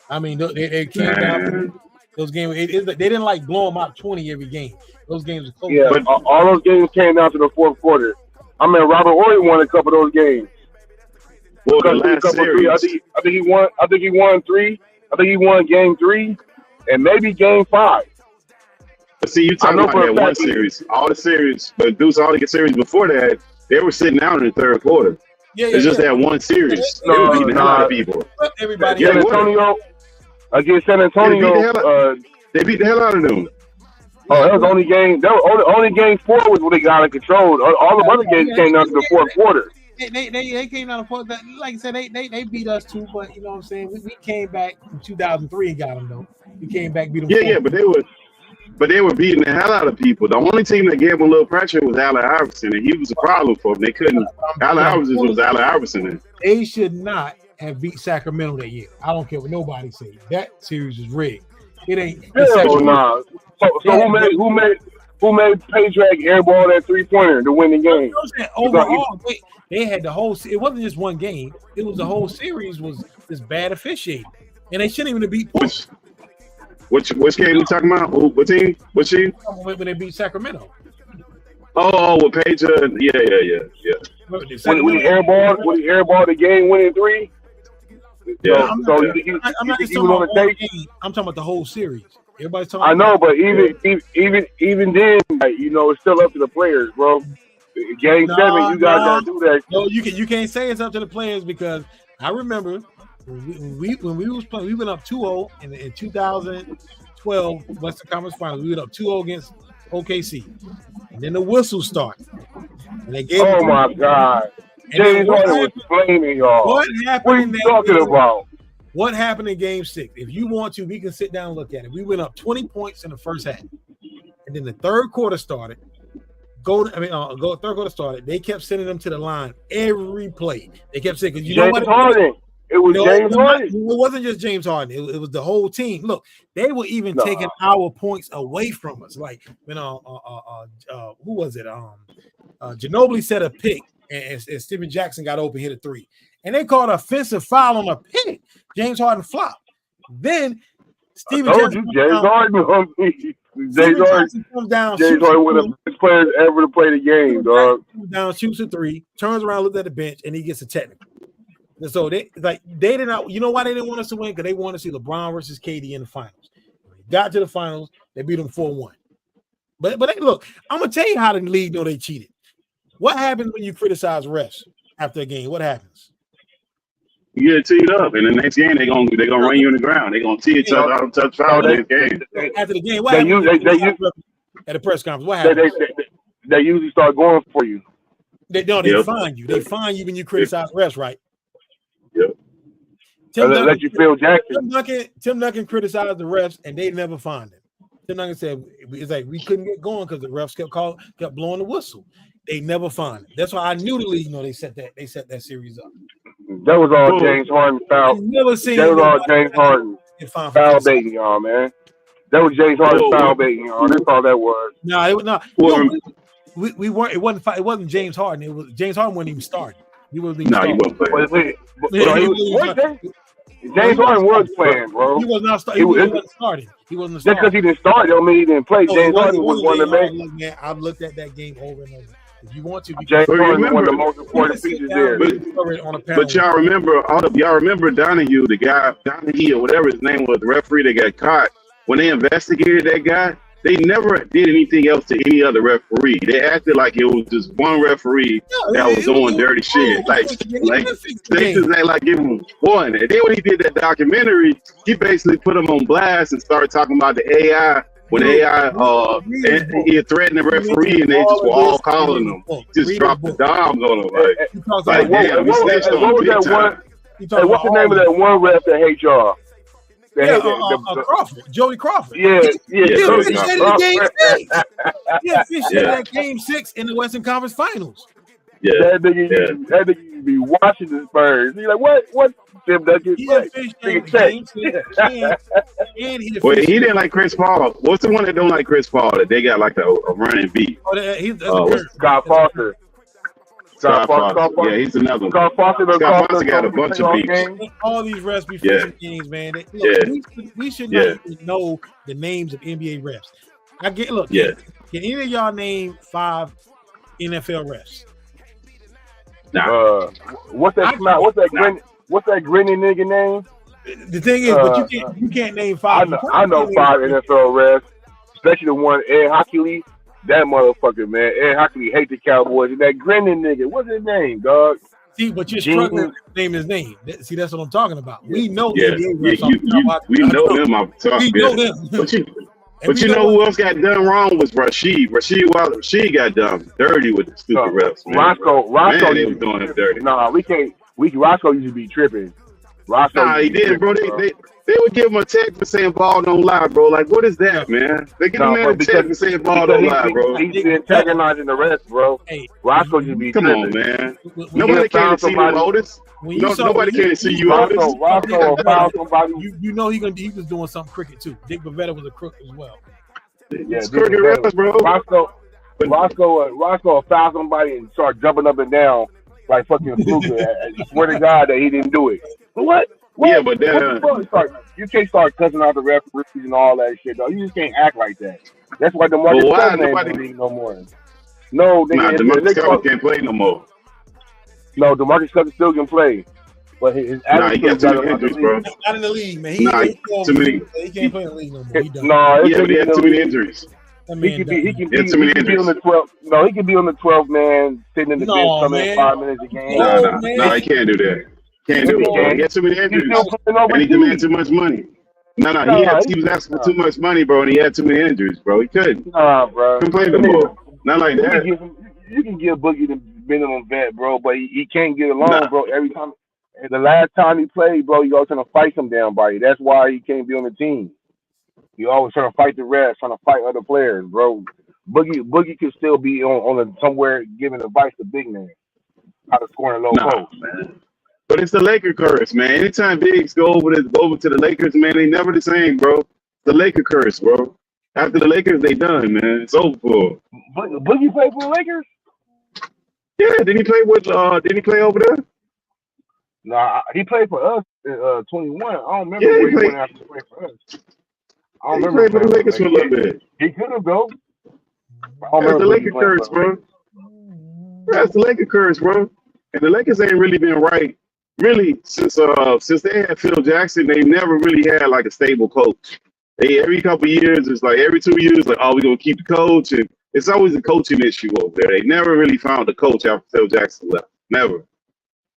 I mean, they came down. Those games, they didn't like blow them out 20 every game. Those games were close. Yeah, but all those games came down to the fourth quarter. I mean, Robert Horry won a couple of those games. Well, the last series. I think he won 3. I think he won game 3 and maybe game 5. But see, you talking about that one series. All the series, but Deuce, all the series before that, they were sitting out in the third quarter. It's just that one series. They were beating a lot of people. Everybody. San Antonio, against San Antonio, they beat the hell out of them. Oh, that was the only game. That was only game 4 was when they got in control. All the other games came down to the fourth quarter. They came down the fourth. Like I said, they beat us too. But you know what I'm saying. We came back in 2003 and got them though. We came back, beat them. Yeah, but they were beating the hell out of people. The only team that gave them a little pressure was Allen Iverson, and he was a problem for them. They couldn't. Allen Iverson was Allen Iverson. They should not have beat Sacramento that year. I don't care what nobody says. That series is rigged. It ain't. Hell nah. So who made Paydrag airball that 3-pointer to win the game? Overall, they had the whole. It wasn't just one game. It was the whole series was this bad officiating, and they shouldn't even have beat. Which game we talking about? What team? What team? When they beat Sacramento. Oh, with Page. Yeah. When he airballed the game winning 3. Yeah. I'm not just talking about one game. I'm talking about the whole series. Everybody's talking. I know, but even then, like, you know, it's still up to the players, bro. Game 7, you guys gotta do that. No, you can't say it's up to the players because I remember when we was playing, we went up 2-0 in 2012 Western Conference Finals. We went up 2-0 against OKC, and then the whistle started. And they gave my God, James Harden was flaming y'all. What happened? What are you talking about? What happened in Game 6? If you want to, we can sit down and look at it. We went up 20 points in the first half, and then the third quarter started. Third quarter started. They kept sending them to the line every play. They kept saying, because James Harden. It was James Harden. It wasn't just James Harden. It was the whole team. Look, they were even taking our points away from us. Like when who was it? Ginobili set a pick, and Stephen Jackson got open, hit a 3, and they called an offensive foul on a pick. James Harden flopped. Then Stephen Jackson. James Harden on me. James Harden comes down. James Harden, one of the best players ever to play the game, dog. Down, shoots a 3, turns around, looks at the bench, and he gets a technical. And so they did not. You know why they didn't want us to win? Because they wanted to see LeBron versus KD in the finals. When they got to the finals, they beat them 4-1. But look, I'm gonna tell you how the league know they cheated. What happens when you criticize refs after a game? What happens? You get teed up, and the next game they're gonna run you in the ground. They're gonna tee each other out of touch foul in the game. After the game, what happens at a press conference? What happens? They usually start going for you. They fine you. They fine you when you criticize refs, right? Yep. Let you feel Jackson. Tim Duncan criticized the refs, and they never fined him. Tim Duncan said it's like we couldn't get going because the refs kept blowing the whistle. They never fined him. That's why I knew the league. They set that series up. That was all James Harden foul. That was all James Harden foul baiting y'all, man. That was James Harden foul baiting y'all. That's all that was. We weren't. It wasn't James Harden. It was James Harden wasn't even starting. He wasn't even starting. He wasn't playing. James Harden was playing, bro. He was not starting. He wasn't starting. Just because he didn't start don't mean he didn't play. James Harden was one of the main. I've looked at that game over and over. If you want to, James But Harden is one of the remember- most important pieces there. But y'all remember Donahue, the guy, Donahue or whatever his name was, the referee that got caught. When they investigated that guy, they never did anything else to any other referee. They acted like it was just one referee that was doing dirty shit. Like they just act like it was one. And then when he did that documentary, he basically put him on blast and started talking about the AI. When AI he threatened the referee and they just were all calling him, just dropped the bombs on him. Like damn, we snitched on him big time. Hey, what's the name of that one ref that hates y'all? Crawford, Joey Crawford. Yeah. Yeah, officiated that game 6 in the Western Conference Finals. Yeah, that nigga be watching the Spurs. He's like, what? Tim Duncan. Wait, he didn't like Chris Paul. What's the one that don't like Chris Paul? That they got like a running beat. Scott Foster. Scott Foster. Yeah, he's another one. Scott Foster got a bunch of beats. All these refs be fixing games, man. We should not even know the names of NBA refs. Can any of y'all name 5 NFL refs? Nah. What's that grinning nigga name? The thing is, but you can't name 5. I know 5 NFL refs, especially the one Ed Hockley. That motherfucker, man. Ed Hockley hate the Cowboys. And that grinning nigga, what's his name, dog? See, but you're struggling to name his name. See, that's what I'm talking about. We know NBA refs. We know them. I'm talking about. But you know who else got done wrong was Rasheed. Rasheed got done dirty with the stupid refs. Roscoe, they was doing him dirty. Nah, we can't. Roscoe used to be tripping. Nah, he did, bro. They would give him a check for saying ball don't lie, bro. Like, what is that, man? They give him a check for saying ball don't lie, bro. He's antagonizing the rest, bro. Roscoe used to be tripping. Come on, man. Nobody can see you, Otis. Nobody can see you, Otis. Roscoe found somebody. You know he was doing something crooked too. Dick Bavetta was a crook as well. Yeah, crooked refs, bro. Roscoe found somebody and started jumping up and down like fucking Fluker. I swear to God that he didn't do it. What? Yeah, but then you can't start cussing out the referees and all that shit, though. You just can't act like that. That's why DeMarcus Cousins ain't league no more. No, DeMarcus Cousins can't play no more. No, DeMarcus Cousins still can play, but his he got too many injuries, bro. Not in the league, man. Too many. He can't play in the league no more. But he had too many injuries. He can be on the 12. No, he can be on the 12 man, sitting in the bench, coming in 5 minutes a game. No, he can't do that. Can't do it. He had too many injuries, and he demanded too much money. He was asking for too much money, bro, and he had too many injuries, bro. He couldn't. Nah, bro. Couldn't play no more. Not like that. You can give Boogie the minimum vet, bro, but he can't get along, bro. Every time, the last time he played, bro, you always trying to fight some damn body. That's why he can't be on the team. You always trying to fight the refs, trying to fight other players, bro. Boogie could still be on somewhere giving advice to big man how to score in low post. Man. But it's the Laker curse, man. Anytime bigs go over to the Lakers, man, they never the same, bro. The Laker curse, bro. After the Lakers, they done, man. It's over for. Boogie played for the Lakers? Yeah, didn't he play with? Didn't he play over there? Nah, he played for us in 21. I don't remember where he went after to play for us. I don't remember. He played for the Lakers for a little bit. He could have, though. That's the Laker curse, bro. That's the Laker curse, bro. And the Lakers ain't really been right. Really, since they had Phil Jackson, they never really had like a stable coach. Every couple of years, it's like every 2 years, like, we're gonna keep the coach, and it's always a coaching issue over there. They never really found a coach after Phil Jackson left. Never.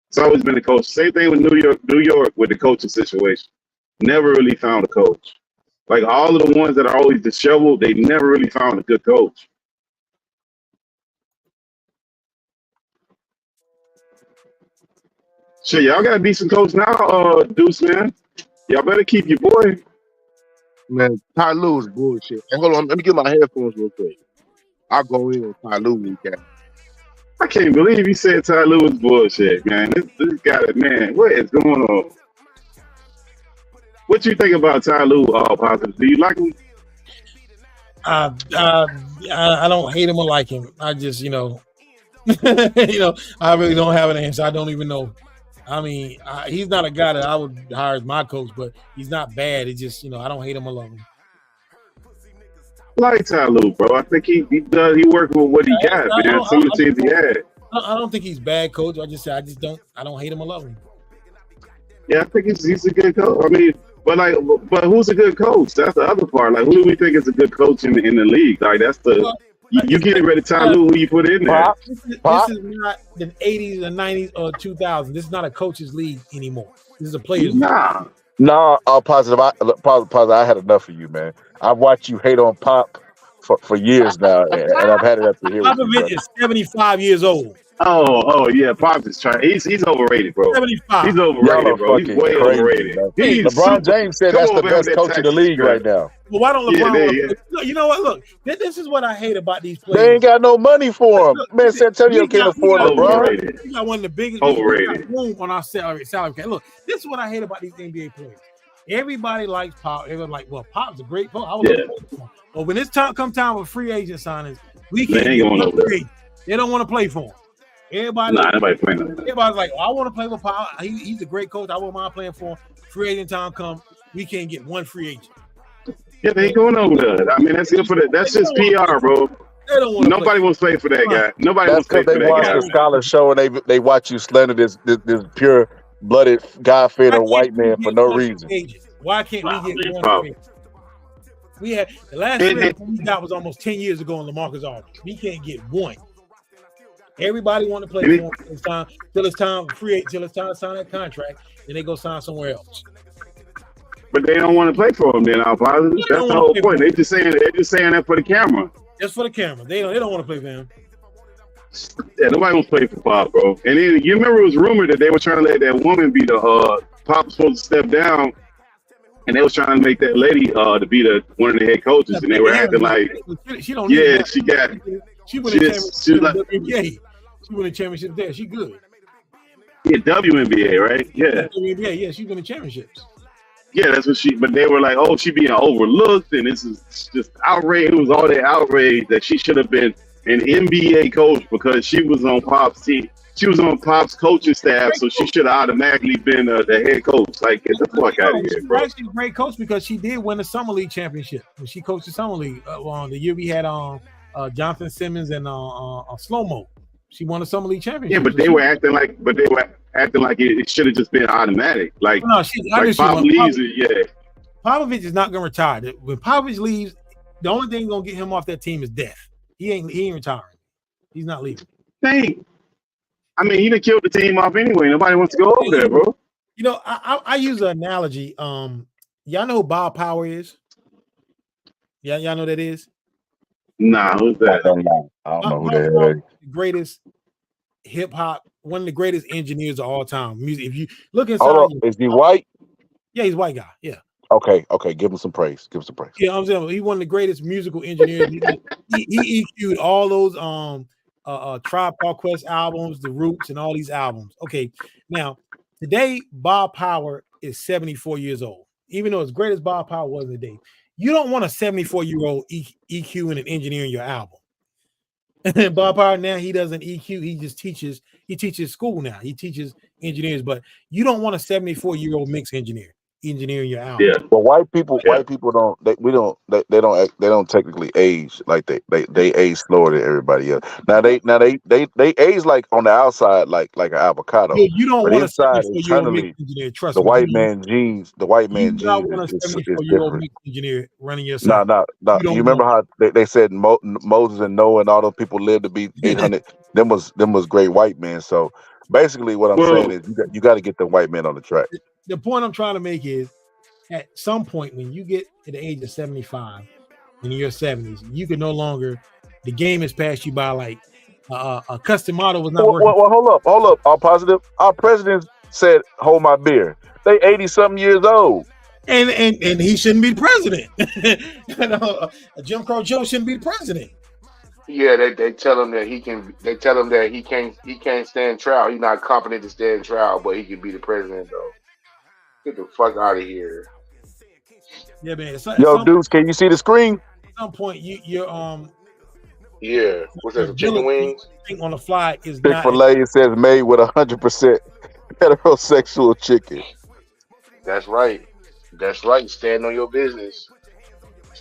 It's always been a coach. Same thing with New York with the coaching situation. Never really found a coach. Like all of the ones that are always disheveled, they never really found a good coach. Shit, y'all got a decent coach now, Deuce, man. Y'all better keep your boy. Man, Ty Lue is bullshit. And hold on, let me get my headphones real quick. I'll go in on Ty Lue recap. I can't believe you said Ty Lue is bullshit, man. This guy, man, what is going on? What you think about Ty Lue, Positive? Do you like him? I don't hate him or like him. I just, I really don't have an answer. I don't even know. I mean, he's not a guy that I would hire as my coach, but he's not bad. It's just, I don't hate him or love him. like Ty Lue, bro. I think he worked with what he got, man. Some of the teams he had. I don't think he's bad coach. I don't hate him or love him. Yeah, I think he's a good coach. I mean, but who's a good coach? That's the other part. Like, who do we think is a good coach in the league? Like, that's the you get it ready. Ty Lue, who you put in there? This is not the 80s, the 90s, or 2000s. This is not a coach's league anymore. This is a player's league. No, positive. I had enough of you, man. I've watched you hate on Pop for years now, and I've had it up to here. Popovich is 75 years old. Oh yeah, Pop is trying. He's overrated, bro. 75. He's overrated, bro. He's way overrated. LeBron James said that's the best coach in the league right now. Well, why don't LeBron? You know what? Look, this is what I hate about these players. They ain't got no money for him. Man, San Antonio can't afford LeBron. We got one of the biggest room on our salary cap. Look, this is what I hate about these NBA players. Everybody likes Pop. Everyone's like, well, Pop's a great coach. But when it's time for free agent signings, we can't get one free. They don't want to play for him. Everybody's like, I want to play with Pop. He's a great coach. I won't mind playing for him. Free agent time come, we can't get one free agent. Yeah, they ain't going over there. I mean, that's good for that. That's just PR, bro. Nobody wants to play for that guy. Nobody wants to play for that guy. They watch the Scholar Show and they watch you slander this pure-blooded, God-fearing white man for no reason. Why can't we get one free agent? We had the last free we got was almost 10 years ago in LaMarcus Aldridge. We can't get one. Everybody want to play for him till it's time to sign that contract, then they go sign somewhere else. But they don't want to play for him. Then I'm positive. That's the whole point. They're just saying that for the camera. Just for the camera. They don't want to play for him. Yeah, nobody wants to play for Pop, bro. And then you remember it was rumored that they were trying to let that woman be the Pop was supposed to step down, and they was trying to make that lady to be one of the head coaches, and they were acting like she got she won a championship in the WNBA. She won a championship there. She good. Yeah, WNBA, right? Yeah. WNBA, yeah, she won the championships. Yeah, that's what but they were like, oh, she being overlooked, and this is just outrage. It was all that outrage that she should have been an NBA coach because she was on Pop's team. She was on Pop's coaching staff, so she should have automatically been the head coach. Like, get the fuck out of here, bro. She's a great coach because she did win the Summer League championship. When she coached the Summer League, the year we had Jonathan Simmons and Slow Mo. She won the Summer League championship. Yeah, but they were acting like it should have just been automatic. Like, no, Pop leaves it. Yeah, Popovich is not going to retire. When Popovich leaves, the only thing going to get him off that team is death. He ain't retiring. He's not leaving. Dang. I mean, he done killed the team off anyway. Nobody wants to go over there, bro. You know, I use an analogy. Y'all know who Bob Power is? Y'all know who that is? Nah, who's that? I don't know who that is. The greatest hip hop, one of the greatest engineers of all time. Music. If you look inside, is he white? Yeah, he's a white guy. Yeah. Okay. Give him some praise. Yeah, I'm saying he's one of the greatest musical engineers. he EQ'd all those Tribe Called Quest albums, The Roots, and all these albums. Okay, now today Bob Power is 74 years old. Even though as great as Bob Power was today, you don't want a 74-year-old EQ and an engineer in your album. And Bob Power now he doesn't EQ. He just teaches. He teaches school now. He teaches engineers, but you don't want a 74-year-old mix engineer engineering your album. Yeah, but white people don't. They don't technically age like they age slower than everybody else. Now they age like on the outside like an avocado. Yeah, you don't want inside a 74-year-old mix engineer. Trust the me. white man genes. The white man genes. You don't want a 74-year-old mix engineer running your site. No. You remember how they said Moses and Noah and all those people lived to be 800. Them was great white men. So basically, what I'm saying is you got to get the white men on the track. The point I'm trying to make is, at some point when you get to the age of 75 in your 70s, you can no longer. The game has passed you by. Like a custom model was not working. Well, hold up. All positive. Our president said, "Hold my beer." They 80-something years old, and he shouldn't be president. Jim Crow Joe shouldn't be president. Yeah, they tell him that he can. They tell him that he can't stand trial. He's not competent to stand trial, but he can be the president though. Get the fuck out of here. Yeah, man. Yo, dudes, can you see the screen? At some point, you're Yeah, what's that? Chicken wings? On the fly is not. Chick-fil-A says made with 100% heterosexual chicken. That's right. Stand on your business.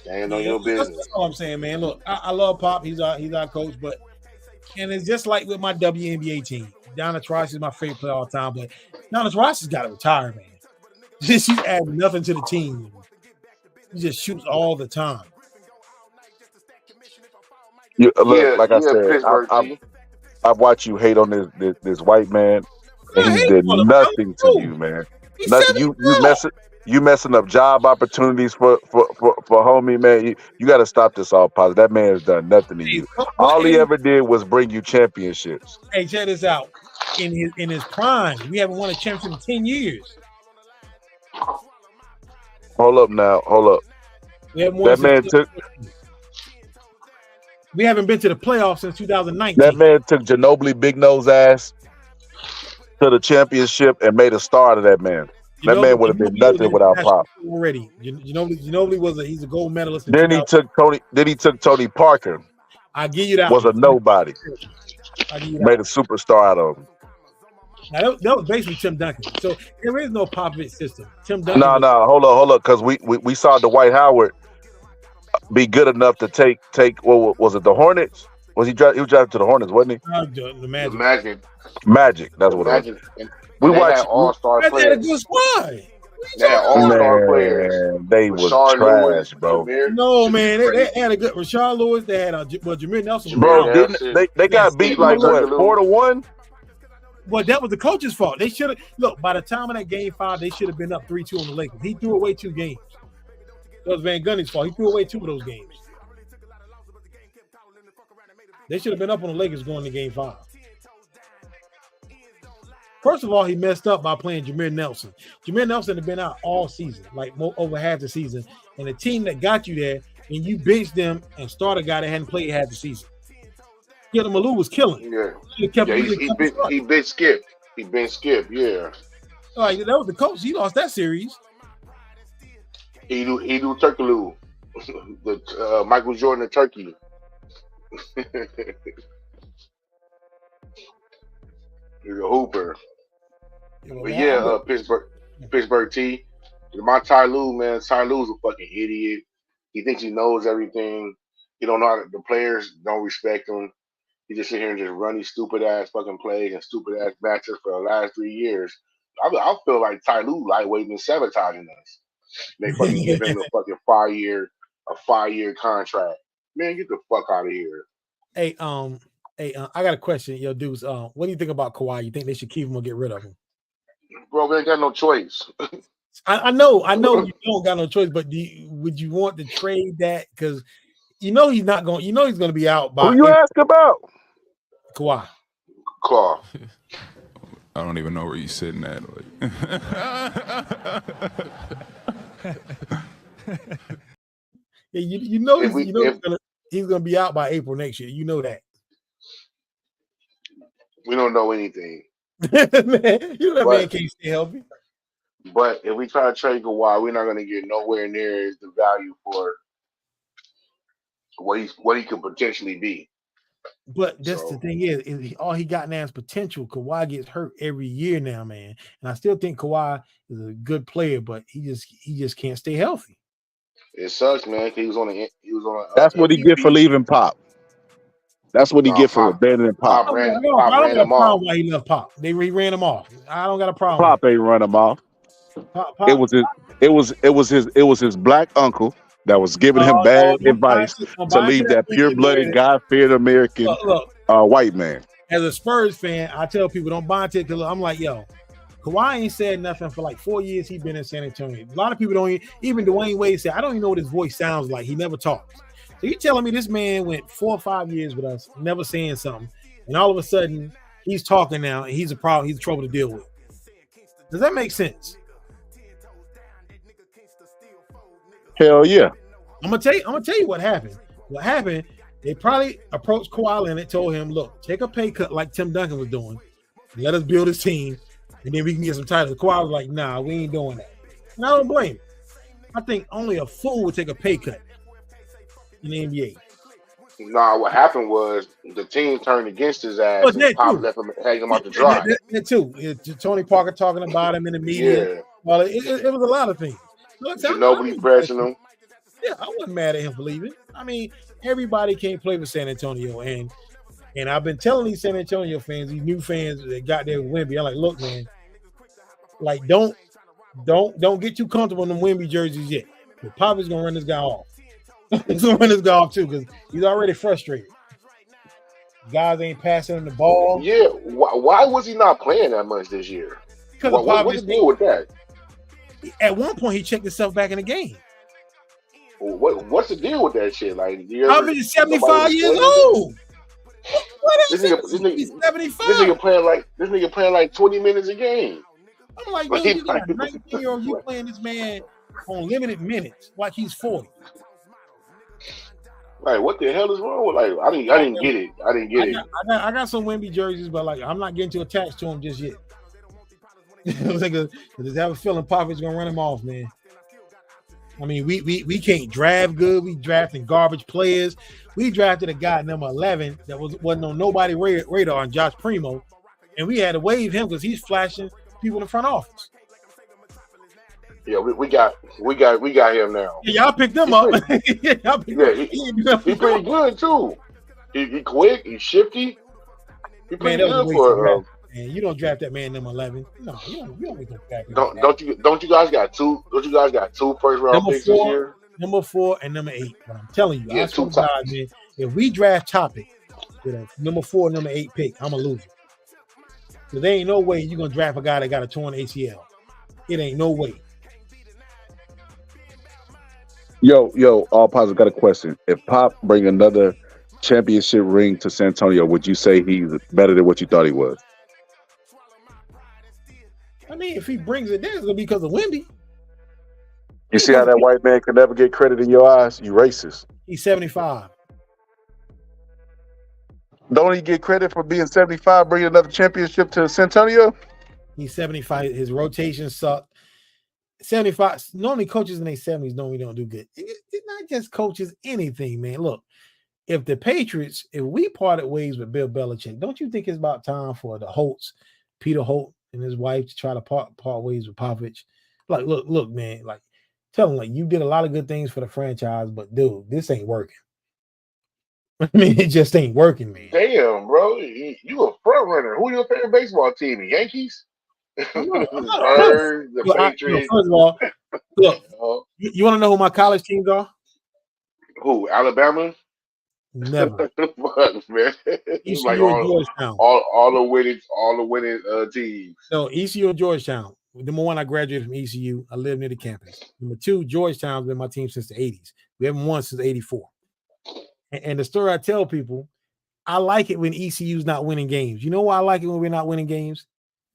Stand on your business. That's all I'm saying, man. Look, I love Pop. He's our coach, but and it's just like with my WNBA team. Giannis Ross is my favorite player all the time, but Giannis Ross has got to retire, man. He's adding nothing to the team. He just shoots all the time. Look, like I said, I've watched you hate on this white man, and he did nothing to you, man. Nothing. You messing up job opportunities for homie, man. You got to stop this all positive. That man has done nothing to you. All he ever did was bring you championships. Hey, check this out. In his prime, we haven't won a championship in 10 years. Hold up. That man took. We haven't been to the playoffs since 2019. That man took Ginobili Big Nose ass to the championship and made a star out of that man. That man would have been nothing without Pop. Already, Ginobili he's a gold medalist. Then he took Tony Parker. I give you that. Was a nobody. Made a superstar out of him. Now that was basically Tim Duncan. So there is no Popovich system. Tim Duncan. No, hold up, because we saw Dwight Howard be good enough to take. What was it? The Hornets? He was drafted to the Hornets, wasn't he? The Magic. That's what it was. We watched all-star players. They had a good squad. They had all-star players. They was trash, bro. No, man, they had a good Rashard Lewis. They had Jameer Nelson. Bro, they got beat like what, 4-1? Well, that was the coach's fault. They should have look. By the time of that game 5, they should have been up 3-2 on the Lakers. He threw away 2 games. That was Van Gundy's fault. He threw away 2 of those games. They should have been up on the Lakers going to game 5. First of all, he messed up by playing Jameer Nelson. Jameer Nelson had been out all season, like over half the season. And the team that got you there, and you benched them and started a guy that hadn't played half the season. Killer Malou was killing. Yeah, he been Skip. He been Skip. Yeah. Like that was the coach. He lost that series. He do Turkaloo, the Michael Jordan of Turkey. He's a hooper. But yeah, Pittsburgh T. My Ty Lue, man. Ty Lue's a fucking idiot. He thinks he knows everything. He don't know how the players don't respect him. He just sit here and just run these stupid ass fucking plays and stupid ass matches for the last 3 years. I feel like Ty Lue lightweight and sabotaging us. They fucking give him a fucking 5-year contract. Man, get the fuck out of here. Hey, I got a question, yo, dudes. What do you think about Kawhi? You think they should keep him or get rid of him? Bro, we ain't got no choice. I know you don't got no choice, but would you want to trade that? Because he's not going. He's going to be out by. Who you ask about? Kawhi. Claw. I don't even know where you're sitting at. Yeah, he's going to be out by April next year. You know that. We don't know anything. Man, man can't stay healthy. But if we try to trade Kawhi, we're not going to get nowhere near the value for what he could potentially be. But that's the thing is all he got now is potential. Kawhi gets hurt every year now, man. And I still think Kawhi is a good player, but he just can't stay healthy. It sucks, man. He was on a. That's what he get for leaving Pop. That's what he get for abandoning Pop. I don't got a problem why he left Pop. He ran him off. I don't got a problem. Pop ain't run him off. Pop. It was his black uncle that was giving him bad advice to leave that pure-blooded, God-feared American white man. As a Spurs fan, I tell people don't buy into it because I'm like, yo, Kawhi ain't said nothing for like 4 years. He's been in San Antonio. A lot of people don't even Dwayne Wade said, I don't even know what his voice sounds like. He never talks. So you telling me this man went 4 or 5 years with us, never saying something, and all of a sudden he's talking now and he's a problem, he's a trouble to deal with. Does that make sense? Hell yeah. I'm gonna tell you what happened. What happened, they probably approached Kawhi Leonard, told him, look, take a pay cut like Tim Duncan was doing, let us build his team, and then we can get some titles. Kawhi was like, nah, we ain't doing that. And I don't blame him. I think only a fool would take a pay cut in the NBA. Nah, what happened was the team turned against his ass and Pop left him, hang him out to dry. That too. Tony Parker talking about him in the media. Yeah. Well, it was a lot of things. Nobody pressing him. Yeah, I wasn't mad at him for leaving. I mean, everybody can't play for San Antonio, and I've been telling these San Antonio fans, these new fans that got there with Wemby, I'm like, look, man, like don't get too comfortable in them Wemby jerseys yet. But Popov's gonna run this guy off. He's gonna run this guy off too because he's already frustrated. Guys ain't passing him the ball. Yeah, why was he not playing that much this year? Because what's the deal with that? At one point, he checked himself back in the game. What's the deal with that shit? Like, Popov's 75 years old. What is this 75. This nigga playing like 20 minutes a game. I'm like, dude, you got a 19-year-old, you playing this man on limited minutes like he's 40. Like, what the hell is wrong with I didn't get it. I got some Wemby jerseys, but like I'm not getting too attached to him just yet. I just have a feeling Popov's gonna run him off, man. I mean, we can't draft good. We drafting garbage players. We drafted a guy number 11 that wasn't on nobody's radar, on Josh Primo, and we had to waive him because he's flashing people in the front office. Yeah, we got him now. Yeah, y'all picked him up. He's pretty good too. He quick. He's shifty. He pretty good for. Man, you don't draft that man number 11. No, you don't make him back. Don't you guys got two? Don't you guys got 2 first round picks this year? Number 4 and number 8. But I'm telling you, Yeah, I swear to God, man, if we draft Topic with a number 4, number 8 pick, I'm a loser. So there ain't no way you're gonna draft a guy that got a torn ACL. It ain't no way. Yo, all positive. Got a question. If Pop bring another championship ring to San Antonio, would you say he's better than what you thought he was? I mean, if he brings it there, it's gonna be because of Wemby. You see how that white man can never get credit in your eyes? You racist. He's 75. Don't he get credit for being 75, bringing another championship to San Antonio? He's 75. His rotation sucked. 75. Normally, coaches in their 70s normally don't do good. It's not just coaches, anything, man. Look, if we parted ways with Bill Belichick, don't you think it's about time for the Holtz, Peter Holt, and his wife to try to part ways with Popovich? Like, look, man, like, tell him, like, you did a lot of good things for the franchise, but dude, this ain't working. I mean, it just ain't working, man. Damn, bro, you a front runner. Who your favorite baseball team? The Yankees? The Patriots. First of all, look, you want to know who my college teams are? Who? Alabama? Never. Fuck, man. ECU like and Georgetown. All the winning teams. No, ECU and Georgetown. Number 1, I graduated from ECU. I live near the campus. Number 2, Georgetown's been my team since the 80s. We haven't won since 84. And the story I tell people, I like it when ECU's not winning games. You know why I like it when we're not winning games?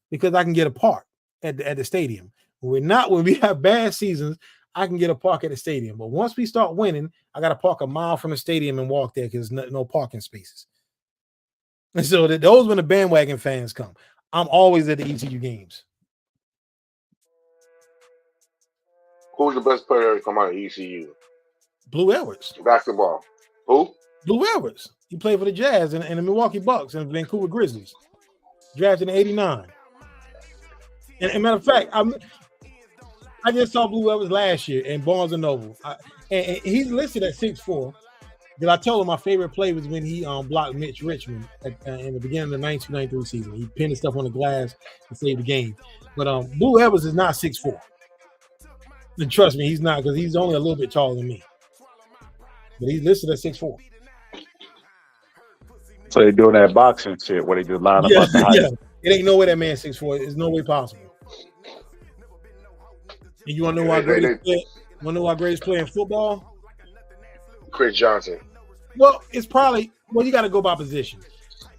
Because I can get a park at the stadium. When we have bad seasons, I can get a park at the stadium. But once we start winning, I got to park a mile from the stadium and walk there because there's no parking spaces. And so those when the bandwagon fans come. I'm always at the ECU games. Who's the best player to come out of ECU? Blue Edwards. Basketball. Who? Blue Edwards. He played for the Jazz and the Milwaukee Bucks and the Vancouver Grizzlies. Drafted in '89. And matter of fact, I just saw Blue Edwards last year in Barnes and Noble. And he's listed at 6'4". Because I told him my favorite play was when he blocked Mitch Richmond in the beginning of the 92-93 season. He pinned his stuff on the glass to save the game. But Blue Edwards is not 6'4". And trust me, he's not, because he's only a little bit taller than me. But he's listed at 6'4". So they're doing that boxing shit where they just line up. Yeah. It ain't no way that man's 6'4". There's no way possible. And you want to know why greatest player in football? Chris Johnson. Well, it's probably you got to go by position.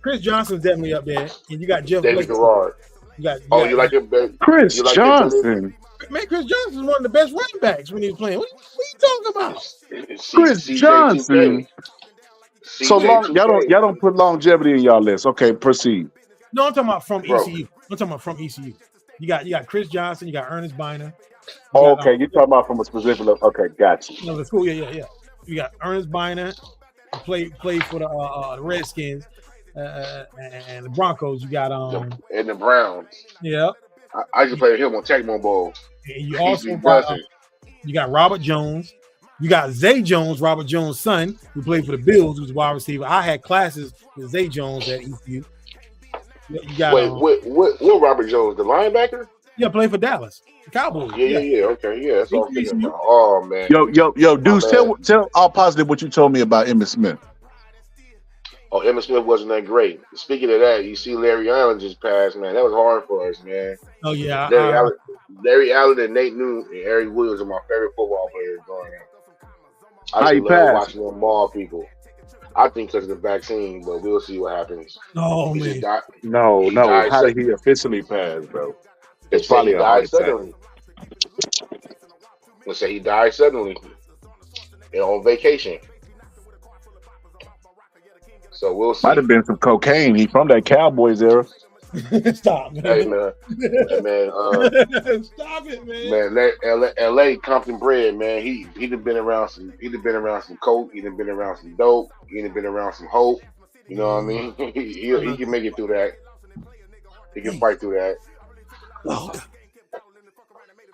Chris Johnson's definitely up there, and you got Jeff David Blake. Garrard. You like him better? Chris Johnson. Man, Chris Johnson's one of the best running backs when he was playing. What are you talking about? Chris Johnson. So long, y'all don't put longevity in y'all list. Okay, proceed. No, I'm talking about from ECU. I'm talking about from ECU. You got Chris Johnson. You got Ernest Biner. You're talking about from a specific. Okay, gotcha. No, the school. Yeah. You got Ernest Biner, played for the Redskins and the Broncos. You got and the Browns. Yeah. I just played him on Tecmo Bowl. And you also got Robert Jones. You got Zay Jones, Robert Jones' son, who played for the Bills, who's a wide receiver. I had classes with Zay Jones at ECU. You got what Robert Jones, the linebacker? Yeah, played for Dallas, the Cowboys. Yeah. Okay, yeah, that's what I'm thinking ECU. about. Oh man. Yo, dudes, tell all positive what you told me about Emmitt Smith. Oh, Emmitt Smith wasn't that great. Speaking of that, you see Larry Allen just passed, man. That was hard for us, man. Oh yeah, Larry Allen and Nate Newton and Eric Williams are my favorite football players growing up. How I he just love passed? watching them maul people. I think because of the vaccine, but we'll see what happens. Oh He just man, died. No. died How sud- did he officially pass, bro? They It's say probably he a heart died attack. suddenly. They say he died suddenly and on vacation. So we'll see. Might have been some cocaine. He from that Cowboys era. Stop, man. Hey man, Stop it, man. LA Compton bread, man. He done been around some coke. He done been around some dope. He done been around some hope. You know what I mean? he can make it through that. He can fight through that.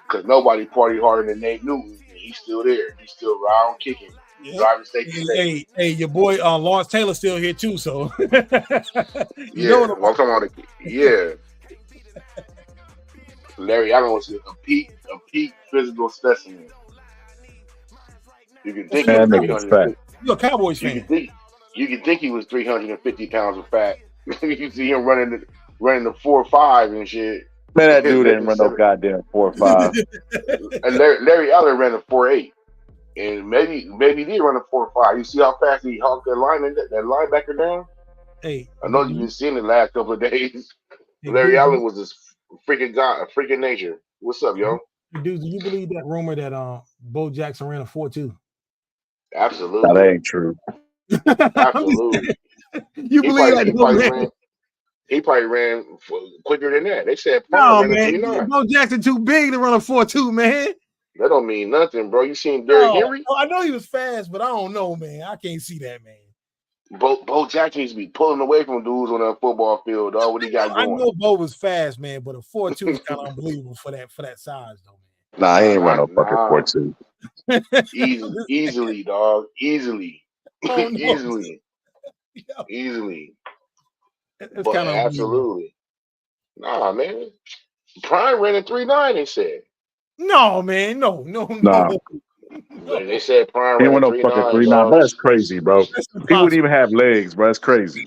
Because nobody party harder than Nate Newton. He's still there. He's still around kicking. Driving state to state. Hey, your boy Lawrence Taylor's still here too. So I'm talking about Larry Allen was a peak physical specimen. You can think he was 300. You're a Cowboys fan. You can think he was 350 pounds of fat. You see him running the 4.5 and shit. Man, that dude didn't run no goddamn 4.5. And Larry Allen ran a 4.8. And maybe he did run a 4.5. You see how fast he hawked that linebacker down? Hey, I know you've been seeing it the last couple of days. Larry Allen was this freaking guy, a freaking nature. What's up, yo? Dude, do you believe that rumor that Bo Jackson ran a 4.2? Absolutely. That ain't true. Absolutely. You believe that? He probably ran quicker than that. They said No, ran a man. 3.9. Bo Jackson too big to run a 4.2, man. That don't mean nothing, bro. You seen Derrick Henry? I know he was fast, but I don't know, man. I can't see that, man. Bo Jackson used to be pulling away from dudes on that football field, dog. What he got going? I know Bo was fast, man, but a 4.2 is kind of unbelievable for that size, though, man. Nah, he ain't run no fucking 4.2. Easily, dog. Easily. Oh, no. Easily. It's But kind of absolutely. Nah, man. Prime ran a 3.9, they said. No, man. No. Nah. They said Prime He ran went a no fucking 3.9. 3.9. That's crazy, bro. He wouldn't even have legs, bro. That's crazy.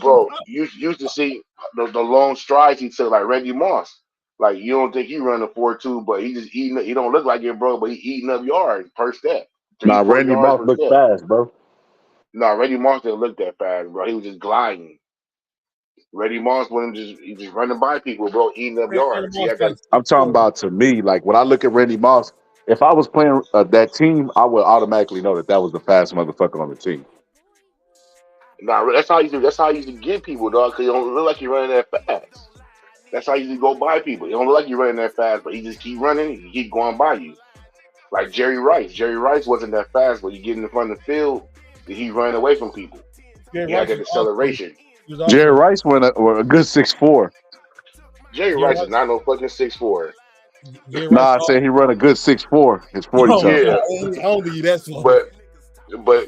Bro, you used to see the long strides he took, like Reggie Moss. Like, you don't think he run a 4.2, but he just eating. He don't look like it, bro, but he eating up yards per step. Nah, Randy Moss looked fast, bro. Nah, Reggie Moss didn't look that fast, bro. He was just gliding. Reggie Moss wasn't just running by people, bro, eating up yards. I'm talking about, to me, like when I look at Randy Moss, if I was playing that team, I would automatically know that was the fast motherfucker on the team. Nah, that's how he used to get people, dog. Because he don't look like he running that fast. That's how he used to go by people. He don't look like he running that fast, but he just keep running. He keep going by you. Like Jerry Rice. Jerry Rice wasn't that fast, but you get in the front of the field, he running away from people. He had that acceleration. Jerry Rice went a good 6'4". Jerry Rice is not no fucking 6'4". Nah, I said he run a good 6'4". His 40 something. Yeah. I don't believe that's but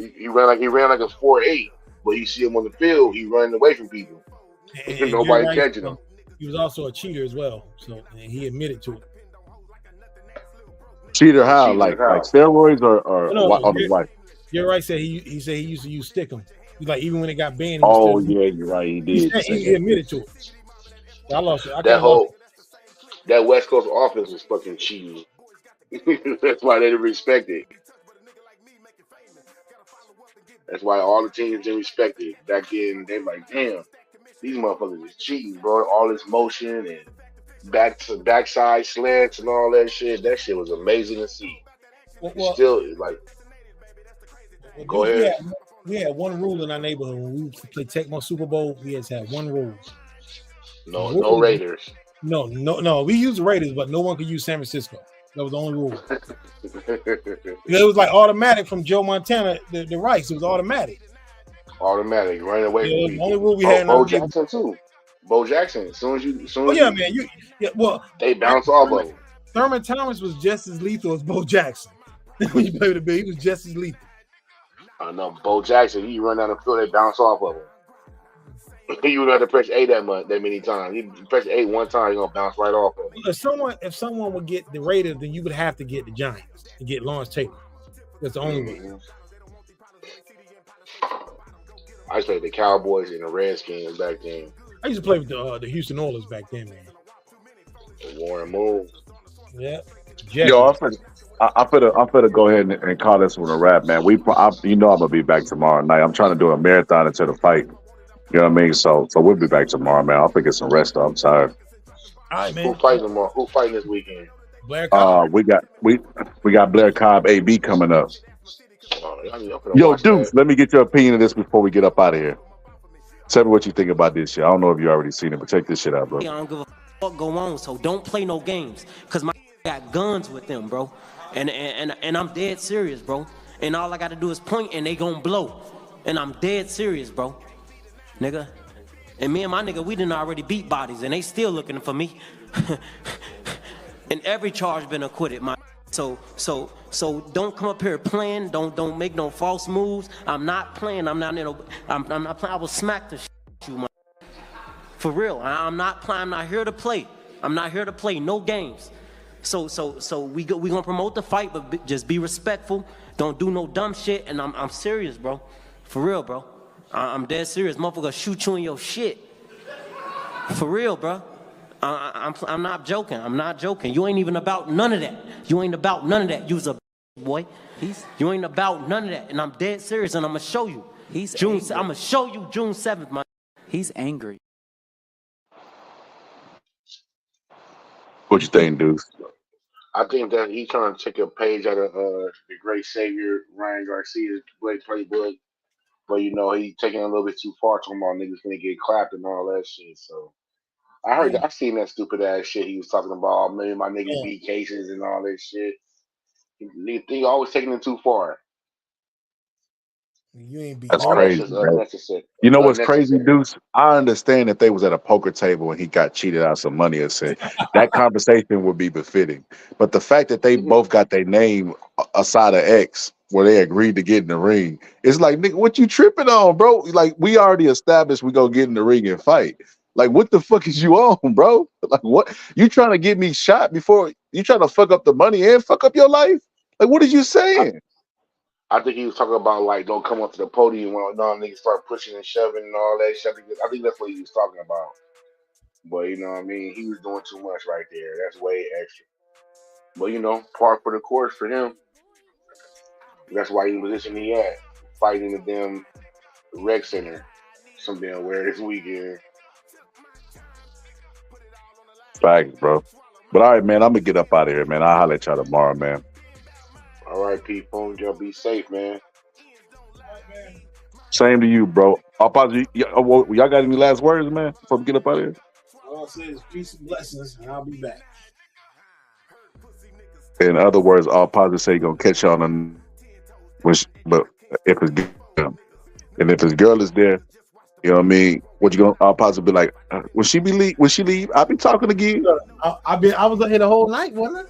he ran like a 4.8. But you see him on the field, he running away from people. And nobody catching him. He was also a cheater as well, so he admitted to it. Cheater how? Like steroids or on the wife? You're right. He said he used to use Stickum. He's like, even when it got banned. Oh yeah, you're right. He did. He admitted to it. I lost it. That West Coast offense was fucking cheating. That's why they didn't respect it. That's why all the teams didn't respect it. Back then, they like, damn, these motherfuckers is cheating, bro. All this motion and backside slants and all that shit. That shit was amazing to see. Well, still, like, go ahead. We had one rule in our neighborhood when we used to play Tecmo Super Bowl. We had to have one rule. No Raiders. No. We used the Raiders, but no one could use San Francisco. That was the only rule. It was like automatic from Joe Montana to Rice. It was automatic. Automatic, running away from people. The only rule we had. Bo Jackson too. Bo Jackson. As soon as man. They bounce off of him. Thurman Thomas was just as lethal as Bo Jackson. when you play with the Bills, he was just as lethal. I know Bo Jackson. He run down the field, they bounce off of him. You would have to press A that many times. You press A one time, you're gonna bounce right off of him. If someone would get the Raiders, then you would have to get the Giants and get Lawrence Taylor. That's the only way. I used to play the Cowboys and the Redskins back then. I used to play with the Houston Oilers back then, man. Warren Moon. Yeah. Yo, I'm finna go ahead and call this one a wrap, man. I'm gonna be back tomorrow night. I'm trying to do a marathon until the fight. You know what I mean? So we'll be back tomorrow, man. I'll get some rest. I'm tired. All right, man. Who fighting tomorrow? Who fighting this weekend? Blair Cobb. We got Blair Cobb AB coming up. Yo, Deuce, let me get your opinion of this before we get up out of here. Tell me what you think about this shit. I don't know if you already seen it, but check this shit out, bro. I don't give a fuck go on, so don't play no games. Cause my got guns with them, bro. And I'm dead serious, bro. And all I gotta do is point and they gonna blow. And I'm dead serious, bro. Nigga. And me and my nigga, we done already beat bodies and they still looking for me. And every charge been acquitted, my so don't come up here playing. Don't make no false moves. I'm not playing. I'm not playing. I will smack the shit out of you, man. For real. I'm not playing. I'm not here to play. I'm not here to play no games. So we gonna promote the fight, but just be respectful. Don't do no dumb shit. And I'm serious, bro. For real, bro. I'm dead serious. Motherfucker shoot you in your shit. For real, bro. I'm not joking. I'm not joking. You ain't even about none of that. You ain't about none of that. You's a boy. You ain't about none of that. And I'm dead serious. And I'm gonna show you. I'm gonna show you June 7th, man. He's angry. What you think, Deuce? I think that he's trying to take a page out of the great savior Ryan Garcia's playbook. But, he's taking it a little bit too far, talking about niggas gonna get clapped and all that shit. So I seen that stupid ass shit he was talking about. Maybe my niggas beat cases and all that shit. He always taking it too far. You ain't beat. That's crazy. You know what's crazy, Deuce? I understand that they was at a poker table and he got cheated out some money or said that conversation would be befitting. But the fact that they both got their name aside of X where they agreed to get in the ring, it's like, nigga, what you tripping on, bro? Like, we already established we gonna get in the ring and fight. Like, what the fuck is you on, bro? Like, what? You trying to get me shot before you trying to fuck up the money and fuck up your life? Like, what are you saying? I think he was talking about, like, don't come up to the podium when niggas start pushing and shoving and all that shit. I think that's what he was talking about. But, you know what I mean? He was doing too much right there. That's way extra. But, par for the course for him. That's why he in the position he at. Fighting the damn rec center. Some damn where this weekend. Thanks, bro. But all right, man, I'm gonna get up out of here, man. I'll holler at y'all tomorrow, man. All right, people. Y'all be safe, man. Same to you, bro. Y'all got any last words, man, before we get up out of here? All I'll say is peace and blessings, and I'll be back. In other words, all positive say you're gonna catch y'all on but if his girl, and if his girl is there, you know what I mean? What you gonna all positive be like? When she leave? I'll be talking again. I was up here the whole night, wasn't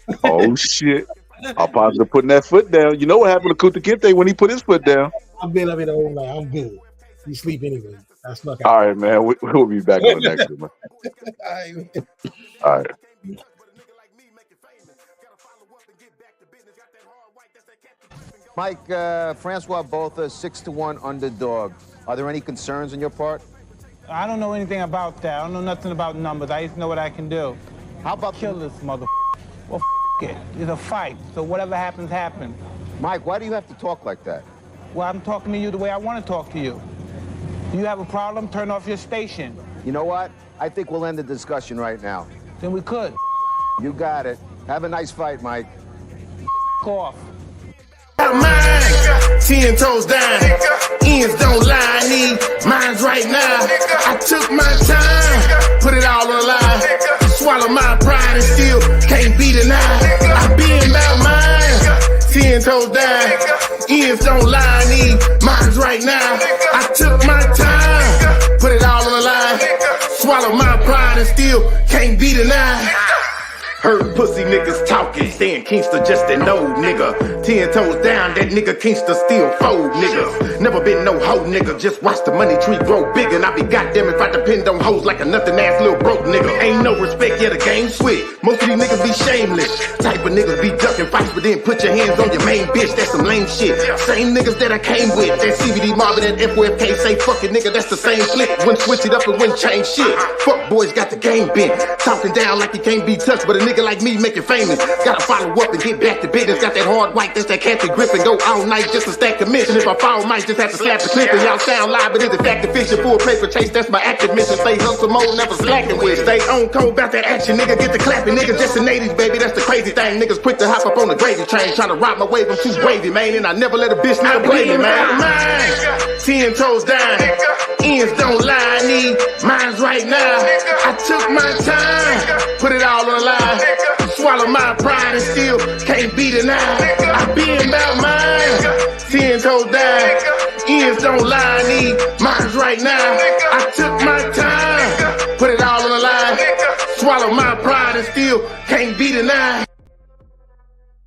I? Oh shit! All positive putting that foot down. You know what happened to Kuta Kinte when he put his foot down? I've been up here the whole night. I'm good. You sleep anyway. I snuck out. All right, man. We'll be back on the next one, man. All right. Mike, Francois Botha, 6-1 underdog. Are there any concerns on your part? I don't know anything about that. I don't know nothing about numbers. I just know what I can do. How about kill this mother? Well, it. It's a fight. So whatever happens, happens. Mike, why do you have to talk like that? Well, I'm talking to you the way I want to talk to you. Do you have a problem? Turn off your station. You know what? I think we'll end the discussion right now. Then we could. You got it. Have a nice fight, Mike. Off. 10 toes down, ends don't lie, I need mines right now. I took my time, put it all on the line. Swallow my pride and still can't be denied. I been about mine, 10 toes down, ends don't lie, I need mines right now. I took my time, put it all on the line. Swallow my pride and still can't be denied. Heard pussy niggas talking, saying Kingston just an old nigga. 10 toes down, that nigga Kingston still fold niggas. Never been no hoe nigga, just watch the money tree grow big. And I be goddamn if I depend on hoes like a nothing ass little broke nigga. Ain't no respect, yeah, the game switch. Most of these niggas be shameless. Type of niggas be ducking fights, but then put your hands on your main bitch. That's some lame shit. Same niggas that I came with. That CBD Marvin, that FOFK say fucking nigga, that's the same flick. Wouldn't switch it up and wouldn't change shit. Fuck boys got the game bent. Talking down like you can't be touched, but a nigga like me make it famous. Gotta follow up and get back to business. Got that hard white, that's that catchy grip and go all night just to stack commission. If I fall, might just have to slap the clip and y'all sound live, but it's a fact efficient. Full paper chase, that's my active mission. Stay hustle mode, never slacking with. Stay on code about that action, nigga. Get the clapping, nigga. Just the 80s, baby. That's the crazy thing. Niggas quick to hop up on the gravy train, trying to ride my wave. I'm too wavy, man, and I never let a bitch never play me, man. 10 toes down, ends don't lie. I need mine's right now. I took my time, put it all on the line. Swallow my pride and still can't be denied. I been about mine, 10 toes down, ends don't lie. I need mine's right now. I took my time, put it all on the line. Swallow my pride and still can't be denied.